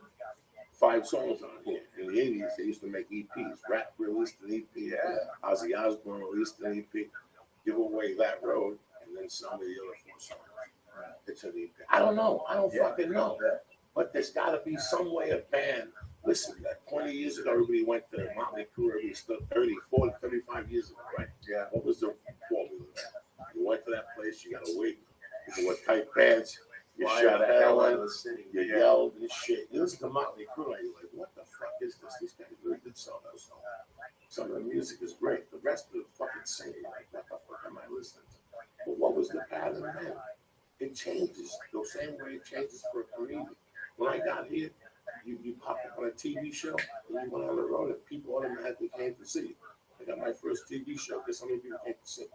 5 songs on here. In the 80s, they used to make EPs. Rap released an EP. Yeah. Ozzy Osbourne released an EP. Give away That Road, and then some of the other 4 songs. It's an EP. I don't know. I don't fucking know. But there's got to be some way a band. Listen, that 20 years ago, everybody went to Motley Crue. Everybody stood 30, 40, 35 years ago, right? Yeah. What was the formula? You went to that place, you got to wait. You wore tight pants. You shot a hell out of the city. You yelled and shit. You listen to Motley Crue, and you're like, what the fuck is this? These guys really did sell those songs. Some of the music is great. The rest of it fucking singing. Like, what the fuck am I listening to? But what was the pattern then? It changes the same way it changes for a comedian. When I got here, you popped up on a TV show, and you went on the road, and people automatically came to see you. I got my first TV show because so many people came to see me.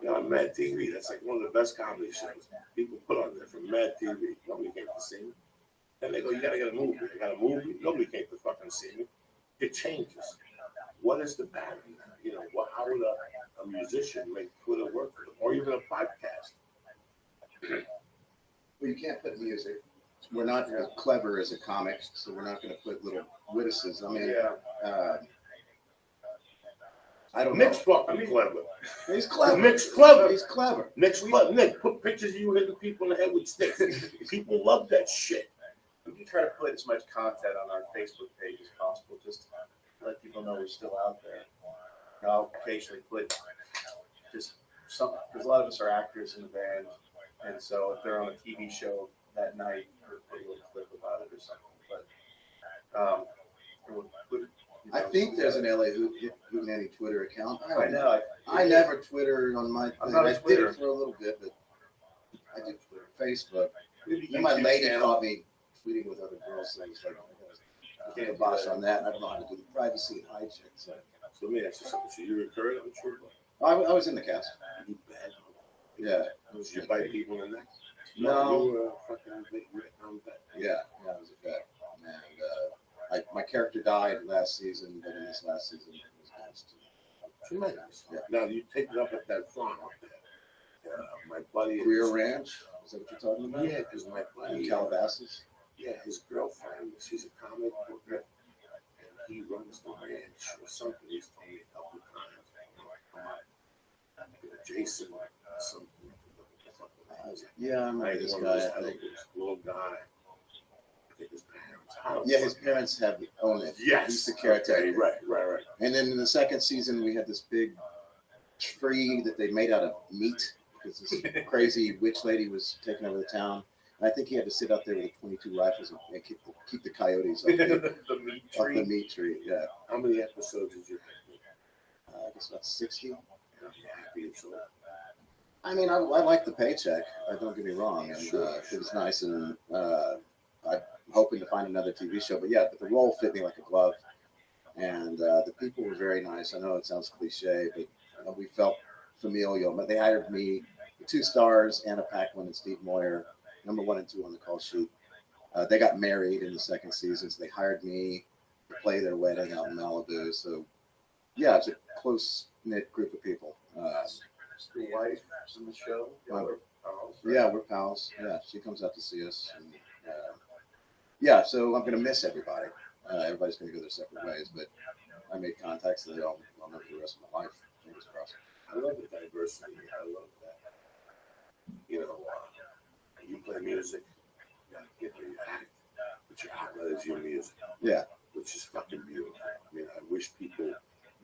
You know, on Mad TV, that's like one of the best comedy shows people put on there from Mad TV. Nobody came to see me. Then they go, you gotta get a movie. You got a movie. Nobody came to fucking see me. It changes. What is the battery? You know, how would a musician make Twitter work for them, or even a podcast? Well, you can't put music. We're not as clever as a comic, so we're not going to put little witticisms. I mean, I don't know. Nick's fucking clever. He's clever. Nick's clever. He's clever. Nick's clever. Nick, put pictures of you hitting people in the head with sticks. People love that shit. We try to put as much content on our Facebook page as possible, just to let people know we're still out there. I'll occasionally put just something, because a lot of us are actors in the band, and so if they're on a TV show that night, we'll put a little clip about it or something. But we'll put, I think there's an LA Hootenanny Twitter account. I know. I never Twitter on my. I'm not I a did Twitter. it for a little bit, but I do Twitter, Facebook. Maybe Then my YouTube lady channel. caught me tweeting with other girls things like get a bosh on that. And I don't know how to do the privacy and hide shit. So let me ask you something. So you recurred, I'm sure. I was in the cast. You bad. Yeah. Did you bite people in the neck? No. You were fucking big vet. Yeah, I was a vet. And my character died last season, but in this last season, it was nice. Tremendous. Yeah. Now you take it up at that farm up there. My buddy. Greer Ranch. Is that what you're talking about? Yeah, because my buddy. In Calabasas. Yeah, his girlfriend. She's a comic book, and he runs the ranch or something. He's told me a couple of times. Jason, something. Yeah, I remember this guy. I think. Little guy. I think his parents' house. Yeah, his parents own it. Yes. He's the caretaker. Right. And then in the second season, we had this big tree that they made out of meat because this crazy witch lady was taking over the town. And I think he had to sit out there with 22 rifles and keep the coyotes off The meat off tree. the meat tree. Yeah. How many episodes did you have? I guess about 60. I'm happy it's all. I mean, I like the paycheck. Don't get me wrong. And, Sure. It was nice, and I'm hoping to find another TV show. But yeah, the role fit me like a glove, and the people were very nice. I know it sounds cliche, but we felt familial. But they hired me, the 2 stars, Anna Paquin and Steve Moyer, number 1 and 2 on the call sheet. They got married in the second season, so they hired me to play their wedding out in Malibu. So yeah, it's a close knit group of people. Your wife is in the show. We're pals, right? Yeah, we're pals. Yeah, she comes out to see us. And, yeah, so I'm going to miss everybody. Everybody's going to go their separate ways, but I made contacts that I'll know for the rest of my life. Fingers crossed. I love the diversity. I love that. You know, you play music, you gotta get where you act, but your outlet is your music. Yeah. Which is fucking beautiful. I mean, I wish people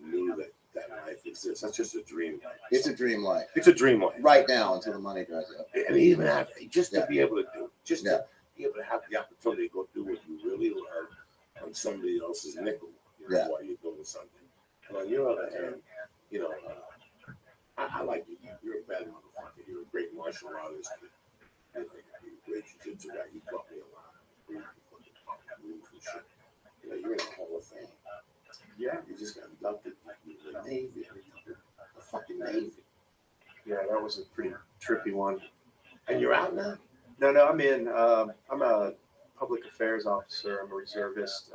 knew that life exists. That's just a dream life. It's a dream life. It's a dream life. Right now until the money dries up. And even after, just to Yeah. be able to do, just Yeah. to be able to have the opportunity to go do what you really love on somebody else's nickel, you know, Yeah. while you're doing something. And on your other hand, you know, I like you. You're a bad motherfucker. You're a great martial artist. You're a great jiu-jitsu guy. You taught me a lot. You fucking moves and shit. You know, you're in the Hall of Fame. Yeah, you just got inducted in the Navy. The fucking Navy. Yeah, that was a pretty trippy one. And you're out now? No, I'm in. I'm a public affairs officer. I'm a reservist.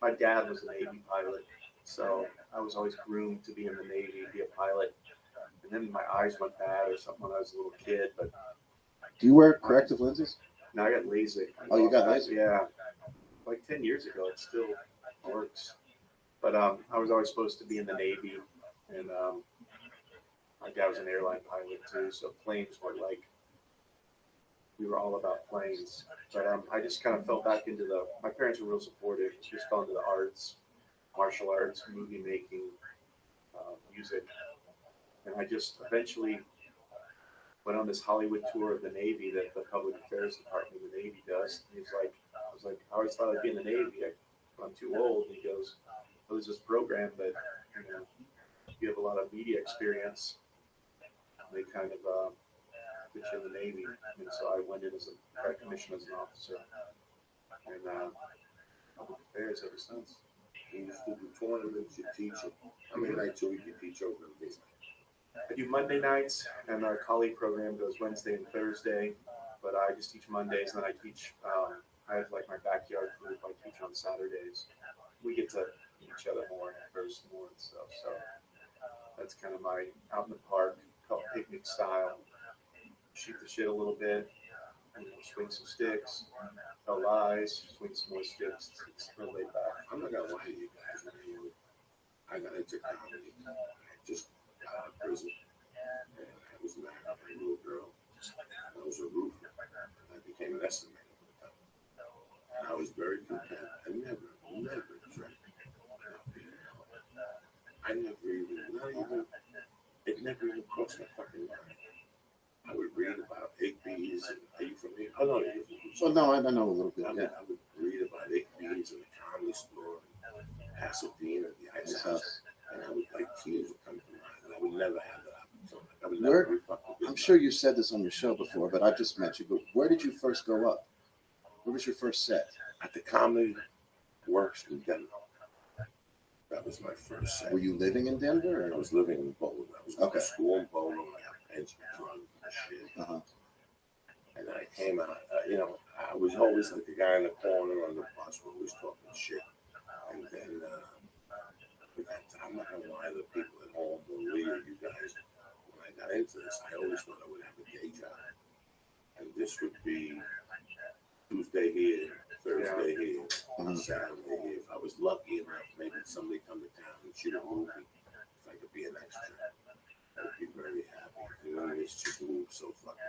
My dad was a Navy pilot, so I was always groomed to be in the Navy, be a pilot. And then my eyes went bad or something when I was a little kid. But Do you wear corrective lenses? now I got LASIK. Oh, you got LASIK? Yeah, like 10 years ago. It still works. But I was always supposed to be in the Navy, and my dad was an airline pilot too, so planes were like, we were all about planes. But I just kind of fell back into my parents were real supportive, just fell into the arts, martial arts, movie making, music. And I just eventually went on this Hollywood tour of the Navy that the Public Affairs Department of the Navy does. And I was like, I always thought I'd be in the Navy. I'm too old. And he goes, well, there's this program that, you know, you have a lot of media experience. They kind of put you in the Navy. And so I went in I got commissioned as an officer. And Public Affairs ever since. You used to do tournaments, you teach them. How many nights a week you teach over the week? I do Monday nights, and our colleague program goes Wednesday and Thursday, but I just teach Mondays, and then I teach I have like my backyard group I teach on Saturdays. We get to meet each other more and converse more and stuff. So that's kind of my out in the park, picnic style. Shoot the shit a little bit, swing some sticks, tell lies, swing some more sticks. It's real laid back. I'm not gonna lie to you guys. I got into comedy. I just got out of prison, and I was married to a little girl. I was a roofer, and I became an estimator. And I was very content. I never drank. I never even, it never even crossed my fucking mind. I would read about Igby's and are you from here? Oh no, you're from here. Well, no, I know a little bit. I Yeah. would read about Igby's in the comedy store and Pasadena at the Ice House. And I would like tears would come to mind, and I would never have that opportunity. I would never be fucking. I'm sure you said this on your show before, but I've just met you. But where did you first go up? Where was your first set? At the Comedy Works in Denver. That was my first set. Were you living in Denver? I Or? was living in Bowling. I was going Okay. to school in Bowling. I got pension drugs and shit. Uh-huh. And I came out, I was always like the guy in the corner on the bus who was talking shit. And then, I'm not gonna lie to the people at home, believe you guys, when I got into this, I always thought I would have a day job. And this would be Tuesday here, Thursday here, Saturday here. If I was lucky enough, maybe somebody come to town and shoot a movie, if I could be an extra, I would be very happy. You know, it's just moved so fucking.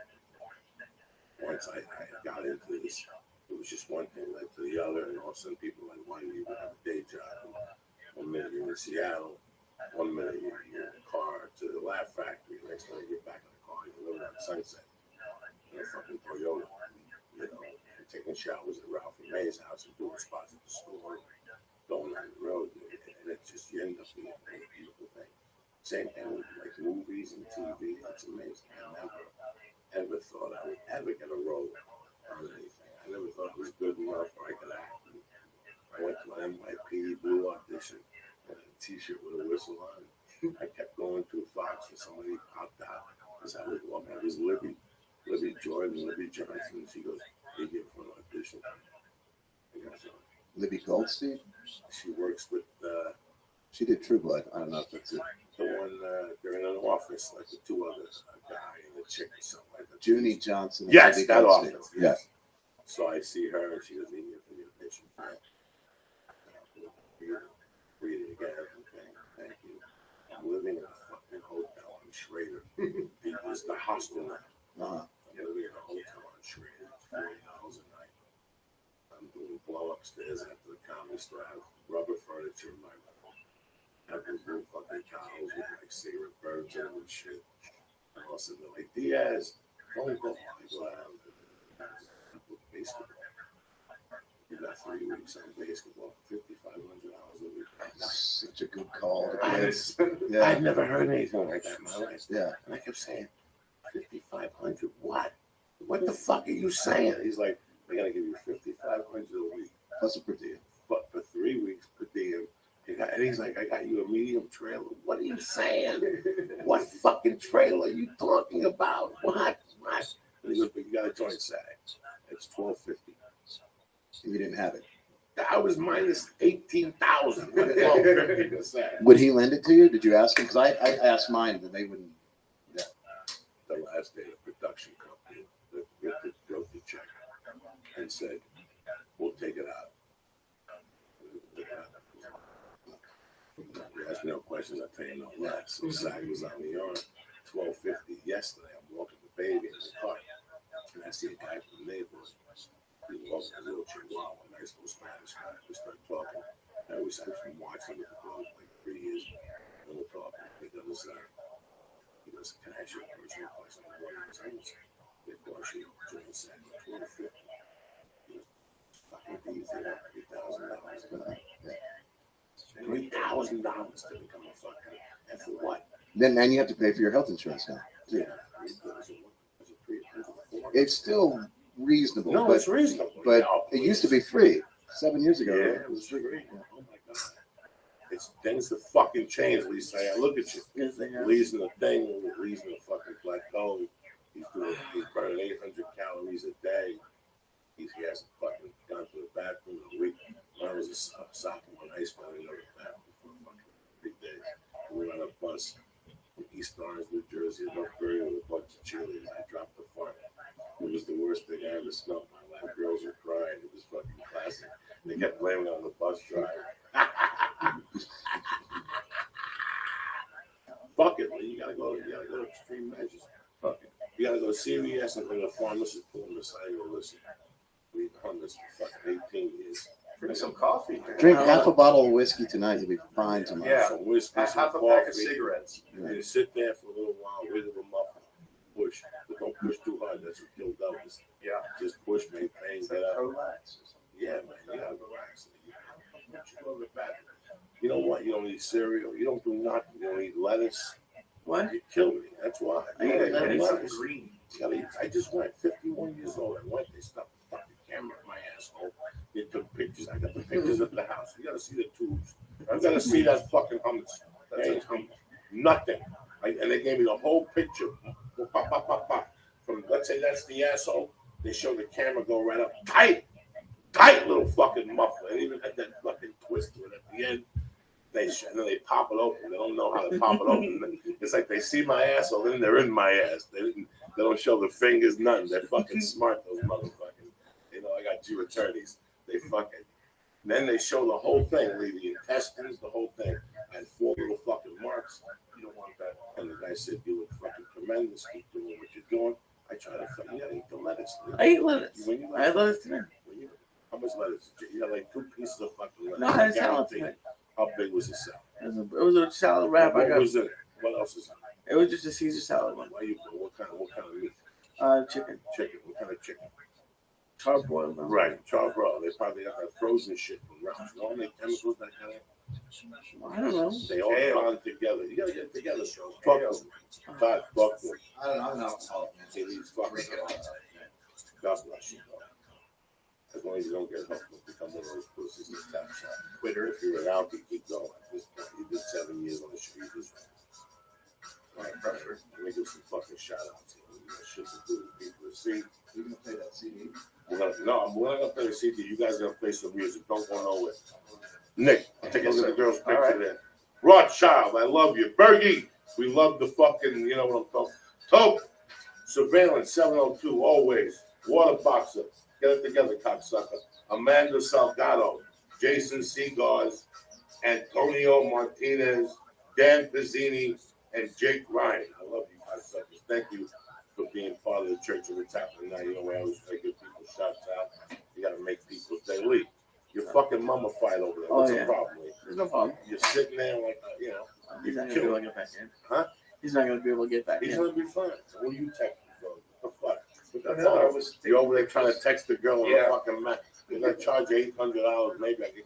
Once I got into this, it was just one thing led to the other, and all of a sudden people were like, why do you even have a day job? And 1 minute you're in Seattle, 1 minute you're in a car to the Laugh Factory, next minute you're back in the car, you're living on Sunset, in a fucking Toyota, and taking showers at Ralph and May's house and doing spots at the store, going on the road, and it just, you end up being a very beautiful thing. Same thing with like movies and TV, that's amazing. I never ever thought I would ever get a role on anything. I never thought it was good enough or I could act. I went to an NYPD Blue audition and a t-shirt with a whistle on it. I kept going to Fox and somebody popped out because I was walking. It was Libby Johnson. She goes, "You're here for an audition." Libby Goldstein? She works with She did True Blood. I don't know if that's it. the one they're in an office like the two others, a guy and a chick or something like that. Junie Johnson. and Yes, Libby that Goldstein. office. Yeah. So I see her and she goes, "Need you for the audition." Read it again. Okay, thank you. I'm living in a fucking hotel on Schrader. It's the hostel now. Uh-huh. I'm living in a hotel on Schrader. $40 a night. I'm doing blow upstairs after the comedy store. I have rubber furniture in my room. I have these little fucking towels with like cigarette birds in them and shit. And all of a sudden they're like, "Diaz, don't go." I go out and basketball. You got 3 weeks on basketball, $5,500 a week. Such a good call. Yeah. I'd never heard anything like that in my life. Yeah. And I kept saying, 5,500, what? What the fuck are you saying? He's like, "We're gonna give you 5,500 a week. Plus a per diem. But for 3 weeks per diem." And he's like, "I got you a medium trailer." What are you saying? What fucking trailer are you talking about? What? And he goes, "But you got a joint sag. It's $1,250. You didn't have it. I was minus 18,000. $1,250 a sag. Would he lend it to you? Did you ask him? Because I asked mine, and they wouldn't. Yeah. The last day of production company, wrote the check and said, "We'll take it out." You ask me no questions, I tell you no less. So SAG was on the yard, $1,250 yesterday. I'm walking the baby in the car, and I see a guy from the neighborhood. He walks in a little chihuahua, nice little Spanish guy. We start talking. I was actually watching the club like 3 years ago. And we're talking. He goes, "Can I ask you a personal question?" I'm like, "What's that?" Of course, you join SAG for $1,250. He goes, "Fucking easy, $3,000. $3,000 to become a fucking, and for what?" Then you have to pay for your health insurance now. Yeah. It's still reasonable. No, but, it's reasonable. But No, it used to be free 7 years ago. Yeah, Right? it was free. Oh my God. It's things have fucking changed, Lisa. I look at you. Yes, they have. Lee's in the thing, Lee's in the fucking plateau. He's burning 800 calories a day. He hasn't fucking gone to the bathroom in a week. When I was a sophomore in high school, I didn't go to the bathroom for fucking 3 days. We were on a bus from East Orange, New Jersey, to North Korea with a bunch of cheerleaders. I dropped the fart. It was the worst thing I ever smelled in my life. Girls were crying. It was fucking classic. They kept blaming it on the bus driver. Fuck it, man. You gotta go to extreme measures. Fuck it. You gotta go to CVS and bring a pharmacist pull them aside and go, listen, we've done this for fucking 18 years. Drink some coffee. Drink half a bottle of whiskey tonight, you'll be fine tomorrow. Yeah. Some whiskey, Half some a pack coffee. of cigarettes. And sit there for a little while, wiggle them up, push. But don't push too hard. That's what killed Elvis. Yeah. Just push, maintain, get up. Relax. Yeah, man, you gotta relax. You know what? You don't eat cereal. You don't do nothing. You don't eat lettuce. What? You kill me. That's why. I eat You gotta eat lettuce. Green. You gotta eat. I just went 51 years old. I went. They stuffed the fucking camera in my asshole. They took pictures. I got the pictures of the house. You gotta see the tubes. I gotta see that fucking hummus. That ain't hummus. Nothing. And they gave me the whole picture. Pop, pop, pop, pop. From, let's say that's the asshole. They show the camera go right up tight little fucking muffler. They even had that fucking twist to it at the end. And then they pop it open. They don't know how to pop it open. It's like they see my asshole, then they're in my ass. They don't show the fingers, nothing. They're fucking smart, those motherfuckers. You know, I got 2 attorneys. They fucking. Then they show the whole thing, the intestines, the whole thing. I had 4 little fucking marks. You don't want that. And the guy said, you look fucking tremendous. Keep doing what you're doing. I try to fucking, you gotta eat the lettuce. I eat lettuce. When you I had lettuce today. How much lettuce? You got like 2 pieces of fucking lettuce. No, I had salad Guarantee. today. How big was the salad? It was a salad wrap. I What got. was it? What else is it? It was just a Caesar salad one. Why you? What kind of meat? Chicken. Chicken. What kind of chicken? Charbroiled. Right, charbroiled. They probably got that frozen shit from restaurants. You want to make chemicals that kind of? I don't know. They all bond together. You gotta get together. Fuck them. God, fuck them. I don't know. I'm not See these fucking. God bless you. As long as you don't get hooked, you'll become one of those pussies that taps out. Twitter, if you're an alky, keep going. You did 7 years on the street. All right, pressure. Let me give some fucking shout outs. Shit to do with people to see. You're going to play that CD? We're not going to play the CD. You guys are going to play some music. Don't go nowhere. Nick, take a look at the girl's picture there. Rothschild, I love you. Bergie, we love the fucking, you know what I'm talking. Tope, Surveillance 702, always. Water Boxer, get it together, cocksucker. Amanda Salgado, Jason Seagars, Antonio Martinez, Dan Pizzini, and Jake Ryan. I love you, cocksuckers. Thank you for being part of the Church of what's happening now. You know, I always try to give people shouts out. You got to make people stay leave. You're fucking mummified over there. What's the problem? There's no problem. You're sitting there like, you know. He's not going to be able to get back in. Huh? He's not going to be able to get back He's in. going to be fine. What are you texting, bro? What the fuck? I was You're over there trying to text the girl on the fucking mat. You're going to charge you $800. Maybe I get you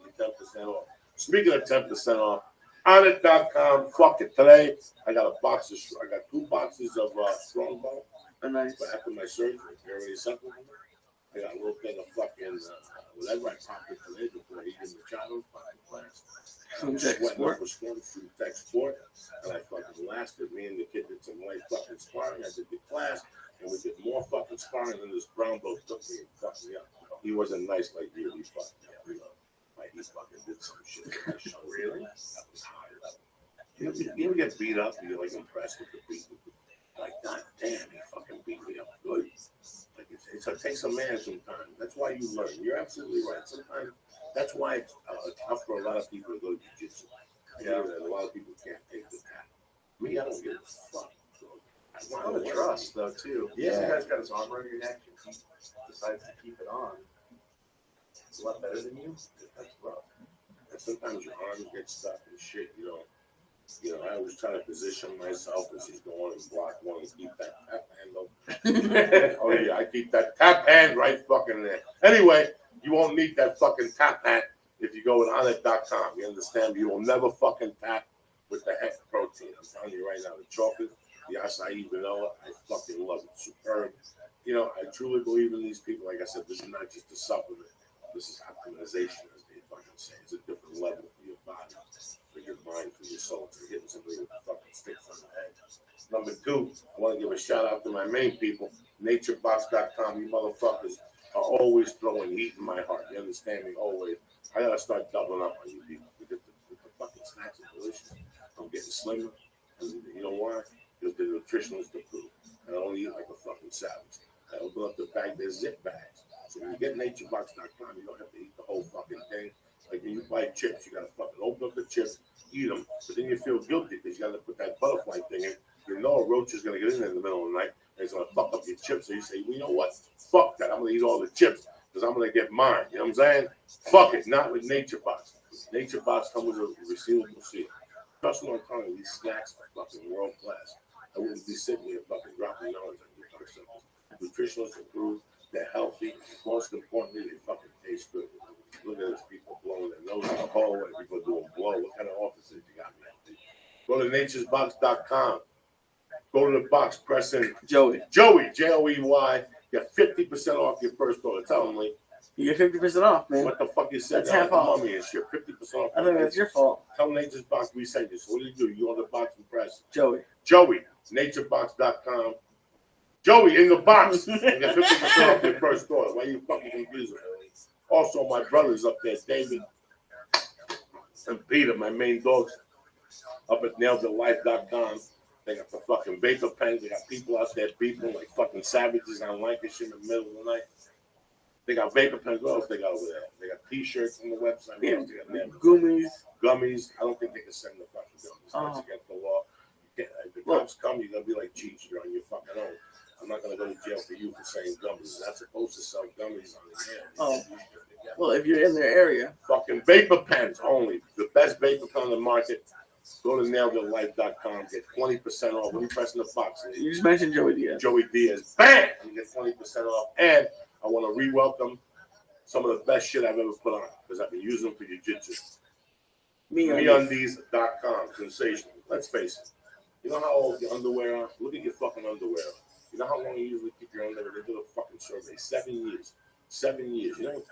10% off. Speaking of 10% off, on it.com, fuck it. Today, I got I got 2 boxes of Strongbow. Nice. After my surgery, you already sent them. I got a little thing of fucking whatever I popped it today before he gave me the childhood fucking class. From Tech Sport. From Tech Sport. And I fucking lasted. Me and the kid did some light fucking sparring. I did the class, and we did more fucking sparring than this brown boat took me and fucked me up. He wasn't nice like you. He fucked me up. You know, like he fucking did some shit. Really? That was hard. You ever get beat up and you're like impressed with the beat? Like, God damn, he fucking beat me up good. Like, it takes a man sometimes. That's why you learn. You're absolutely right. Sometimes that's why it's tough for a lot of people to go to jiu-jitsu. I know that a lot of people can't take the tap. Me, I don't give a fuck. a lot of trust, though, too. Yeah. This guy's got his arm around your neck, and he decides to keep it on. It's a lot better than you. That's rough. And sometimes your arm gets stuck and shit, you know. I always try to position myself as he's going and block one and keep that tap handle. Oh, yeah, I keep that tap hand right fucking there. Anyway, you won't need that fucking tap hand if you go with onit.com. You understand? You will never fucking tap with the hemp protein. I'm telling you right now, the chocolate, the acai vanilla, I fucking love it. Superb. I truly believe in these people. Like I said, this is not just a supplement. This is optimization, as they fucking say. It's a different level for your body, for your mind, for your soul, for hitting somebody with fucking sticks on the head. Number 2, I want to give a shout out to my main people, naturebox.com. You motherfuckers are always throwing heat in my heart. You understand me? Always. I gotta start doubling up on you people. The fucking snacks are delicious. I'm getting slimmer. And you know why? Because the nutritionals improve. I don't eat like a fucking savage. I open up the bag, there's zip bags. So when you get naturebox.com, you don't have to eat the whole fucking thing. Like when you buy chips, you gotta fucking open up the chips, eat them, but then you feel guilty because you gotta put that butterfly thing in. You know a roach is gonna get in there in the middle of the night and it's gonna fuck up your chips. So you say, well, you know what? Fuck that. I'm gonna eat all the chips because I'm gonna get mine. You know what I'm saying? Fuck it. Not with NatureBox. NatureBox comes with a receivable seal. Trust me, I'm telling you, these snacks are fucking world class. I wouldn't be sitting here fucking dropping knowledge on you fucking simple. Nutritionalists improve. They're healthy. Most importantly, they fucking taste good. Look at these people blowing their nose in the hallway. People doing blow. What kind of offices you got, man? Go to naturesbox.com. Go to the box, press in Joey, Joey, Get 50% off your first order. Tell them, Lee. you get 50% off, man. What the fuck you said? That's half off. Mommy and shit. 50% off. I think that's your fault. Tell Nature's Box we sent you. So what do? You on the box and press Joey, naturebox.com. Joey in the box. And get 50% off your first order. Why you fucking confusing me? Also, my brothers up there, David and Peter, my main dogs, up at nailtolife.com. They got the fucking vapor pens. They got people out there beeping like fucking savages on Lancashire in the middle of the night. They got vapor pens. What else they got over there? They got t-shirts on the website. Yeah. They got gummies. I don't think they can send the fucking gummies. That's against the law. If the cops come, you're going to be like, geez, you're on your fucking own. I'm not going to go to jail for you for saying gummies. You're not supposed to sell gummies on the air. Oh. Well, if you're in their area. Fucking vapor pens only. The best vapor pen on the market. Go to nailtolife.com. Get 20% off. When you press in the box. You just mentioned Joey Diaz. Joey Diaz. Bam! You get 20% off. And I want to re-welcome some of the best shit I've ever put on because I've been using them for jiu-jitsu. MeUndies.com. Sensational. Let's face it. You know how old your underwear are? Look at your fucking underwear. You know how long you usually keep your underwear? They did a fucking survey. 7 years. 7 years. You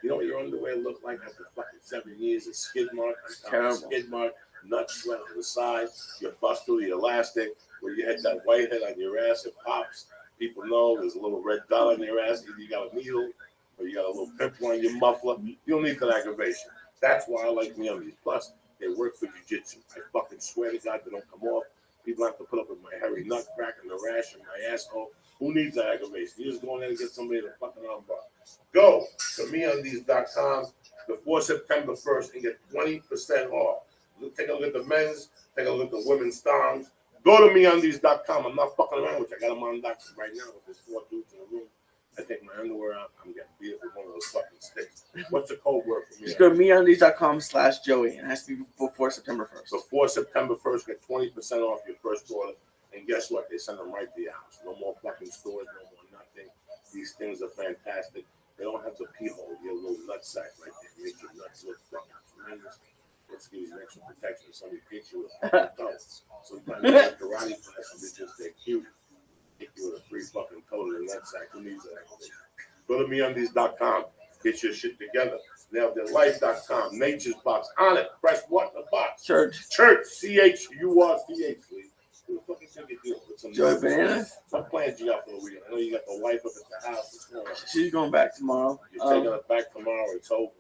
know what your underwear looked like after fucking 7 years? A skid mark. Skid mark. Nuts sweat on the side. Your bustle, your elastic. Where you had that white head on your ass, it pops. People know there's a little red dot on your ass. Either you got a needle or you got a little pimple on your muffler. You don't need that aggravation. That's why I like MeUndies. Plus, they work for jiu-jitsu. I fucking swear to God they don't come off. People have to put up with my hairy nut crack and the rash and my asshole. Who needs that aggravation? You just go in there and get somebody to fucking armbar. Go to MeUndies.com before September 1st and get 20% off. Take a look at the men's. Take a look at the women's thongs. Go to MeUndies.com. I'm not fucking around with you. I got them on lock right now with this 4 dudes in the room. I take my underwear out. I'm getting beat up with one of those fucking sticks. What's the code word for me? Just go to MeUndies.com/Joey. It has to be before September 1st. Before September 1st, get 20% off your first order. And guess what? They send them right to your house. No more fucking stores, no more nothing. These things are fantastic. They don't have the pee hole, your little nut sack right there. Make your nuts look fucking tremendous. Let's give you an extra protection. Somebody picks you with a fucking toe. Sometimes you have karate classes, they're cute. Hit you with a free fucking toe to the nut sack. Who needs that? Go to MeUndies.com. Get your shit together. NailTheLife.com. Nature's Box. On it. Press what? The box. Church. CHURCH. Who the fucking think you do? Joey Bananas. What plans you got for the weekend? I know you got the wife up at the house. She's going back tomorrow. You're taking her back tomorrow. It's over.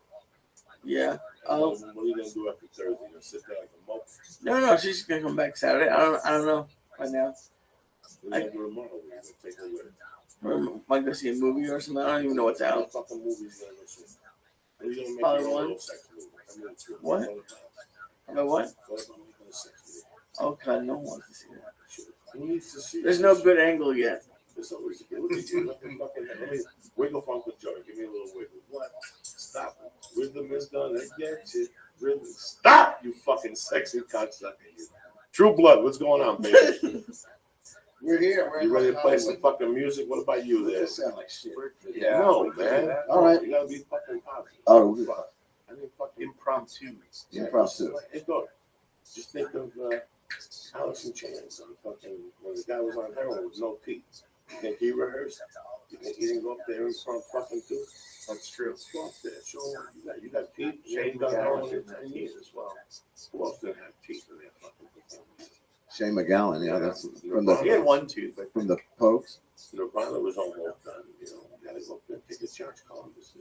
Yeah. What are you gonna do after Thursday? You gonna sit there like a mope? No. She's gonna come back Saturday. I don't know right now. What are you gonna do tomorrow? We're gonna take her with. Might go see a movie or something. I don't even know what's out. What fucking movies gonna go see? What are you gonna make Probably your one. little sex movie? What? About what? What about making a sex movie? Oh God, no one wants to see that. Who needs to see it? There's no good angle yet. There's always a good. Look at you. Let me wiggle funk with Joey. Give me a little wiggle. What? Stop it. Rhythm is gonna get you. Rhythm. Stop, you fucking sexy cocksucker. True Blood, what's going on, baby? We're here. We're You ready to play some fucking music? What about you there? This sound like shit. Yeah. No, man. All right. You gotta be fucking positive. Oh, I mean, fucking Impromptu. impressive. Hey, dog. Just think of Alex and Chance on fucking when the guy was on heroin with no teeth. You think he rehearsed? You think he didn't go up there in front fucking too? That's true. Go up there, show him. You got teeth. Shane done heroin in 10 years as well. Who else didn't have teeth in their fucking performance? Shane McGowan, yeah, that's from He the had one tooth, but from the Pokes. Nirvana was almost done. You know, you gotta go there, take a chance, Columbus.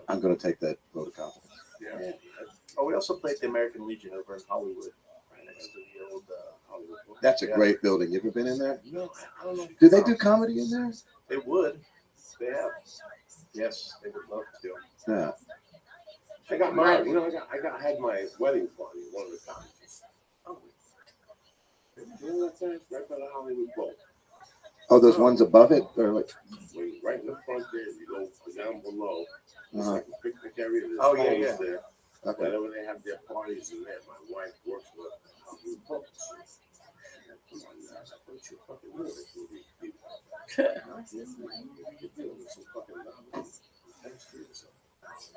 I'm gonna take that photocopy. yeah. Oh, we also played the American Legion over in Hollywood, right next to the old Hollywood. That's a Yeah. great building. You ever been in there? No, I don't know. Do they do comedy in there? They would. They have. Yes, they would love to. Yeah. I got married. You know, I had my wedding party at one of the colleges. Oh, you know that thing right by the Hollywood Bowl. Oh, those ones above it, or like? Right in the front there, you go down below. It's Uh-huh. like a picnic area. There's Oh, yeah, homes yeah. there. Okay. Whenever they have their parties in there, my wife works with Hollywood Bowl. So, come on, now, I thought you fucking knew this movie.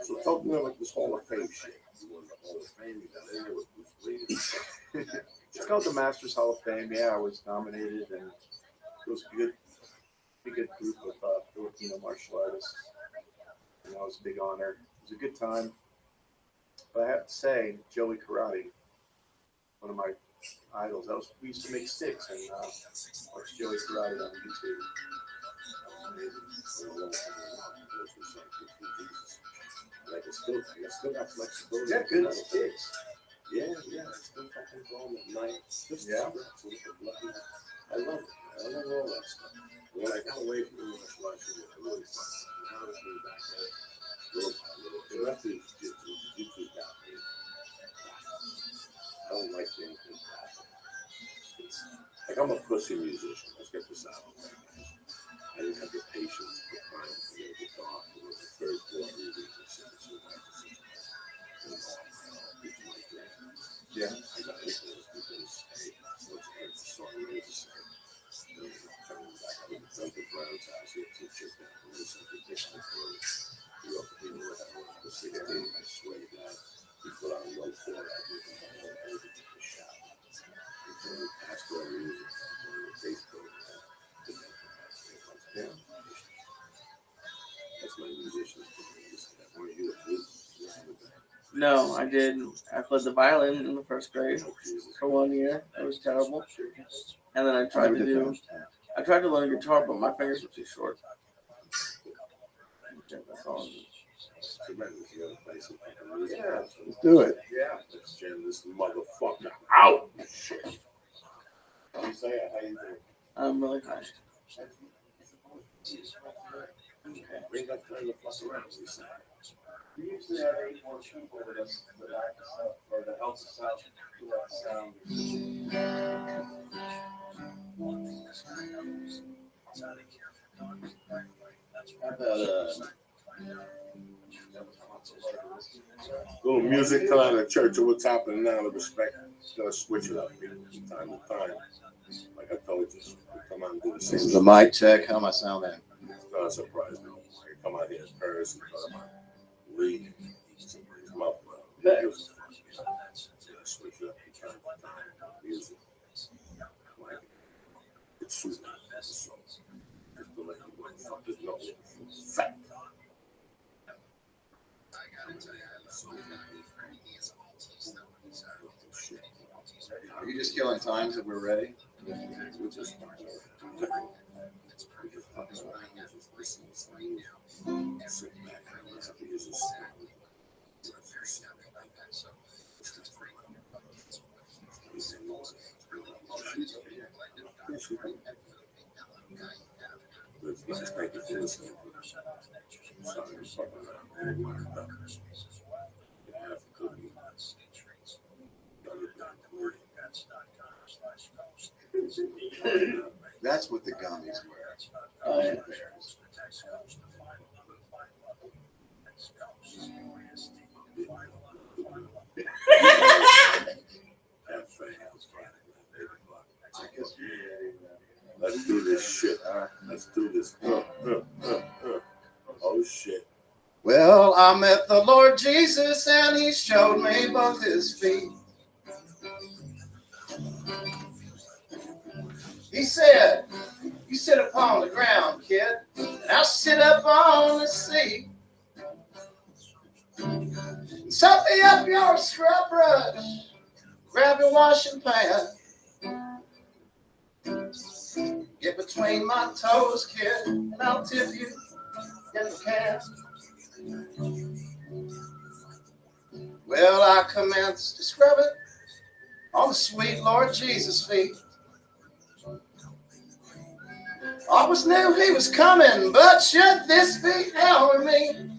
So talk to me about this Hall of Fame shit. You won the Hall of Fame, you got in there with Bruce Lee. It's called the Masters Hall of Fame. Yeah, I was nominated, and it was a good group of Filipino martial artists. And that was a big honor. It was a good time. But I have to say, Joey Karate, one of my idols. We used to make sticks and watch Joey Karate on YouTube. Like I still got flexibility. Yeah, good sticks. Yeah, I still fucking go home at night. Yeah. I love it. I love all that stuff. When I got away from the martial arts, I really fun. Now it's been back there. The rest of it's just YouTube got me. I don't like anything classic. It's like I'm a pussy musician. Let's get this out. I didn't have the patience to find the guitar for the third, fourth music. Yeah. I got influenced because, hey, what's the song is? Coming back to the Duncan Brown's house, he had two chicks down there, something different for him. He grew up in the 16, I swear to God, he put on one floor, I did the whole everything to the shop. He told me, pastoral music, on the Facebook, yeah. That's my musician. I want to do it. No, I did. I played the violin in the first grade for 1 year. It was terrible. And then I tried to learn guitar, but my fingers were too short. That's all. Let's do it. Yeah, let's jam this motherfucker out. Shit. How you say it? How you doing? I'm really high. Okay, bring that kind of fuck around. We usually have 8 more people with us to back us up or to help us out with that sound. How about Little music till out of church or what's happening now to respect. Gotta switch it up from time to time. Like I told you, we come out and do the this same is a mic check. How am I sounding? It's not a surprise, no. I come out here in Paris and talk about Lee. Come up with switch it up from time to time. Music. Like, it's sweet. So, just to let you motherfuckers know. Fact. Are you just killing time till we're ready? That's what the gummies were. Let's do this shit. Let's do this. Oh shit. Well, I met the Lord Jesus and he showed me both his feet. He said, you sit upon the ground, kid, and I'll sit up on the seat. Set me up your scrub brush Grab your washing pan. Get between my toes, kid, and I'll tip you in the can. Well, I commenced to scrub it on the sweet Lord Jesus' feet. Always knew he was coming, but should this be hell with me?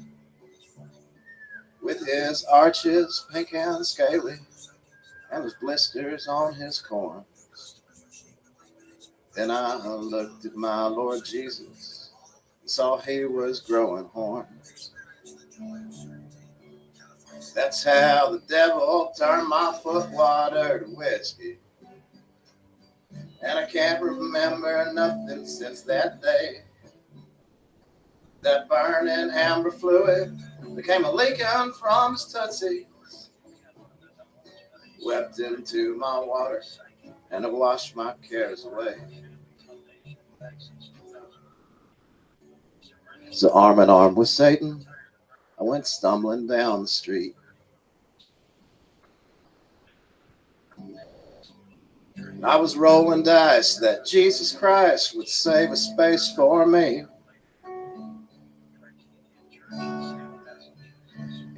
With his arches pink and scaly, and his blisters on his corns. Then I looked at my Lord Jesus and saw he was growing horns. That's how the devil turned my foot water to whiskey. And I can't remember nothing since that day. That burning amber fluid became a leaking from his tootsies. Wept into my water and I washed my cares away. So arm in arm with Satan, I went stumbling down the street. I was rolling dice that Jesus Christ would save a space for me.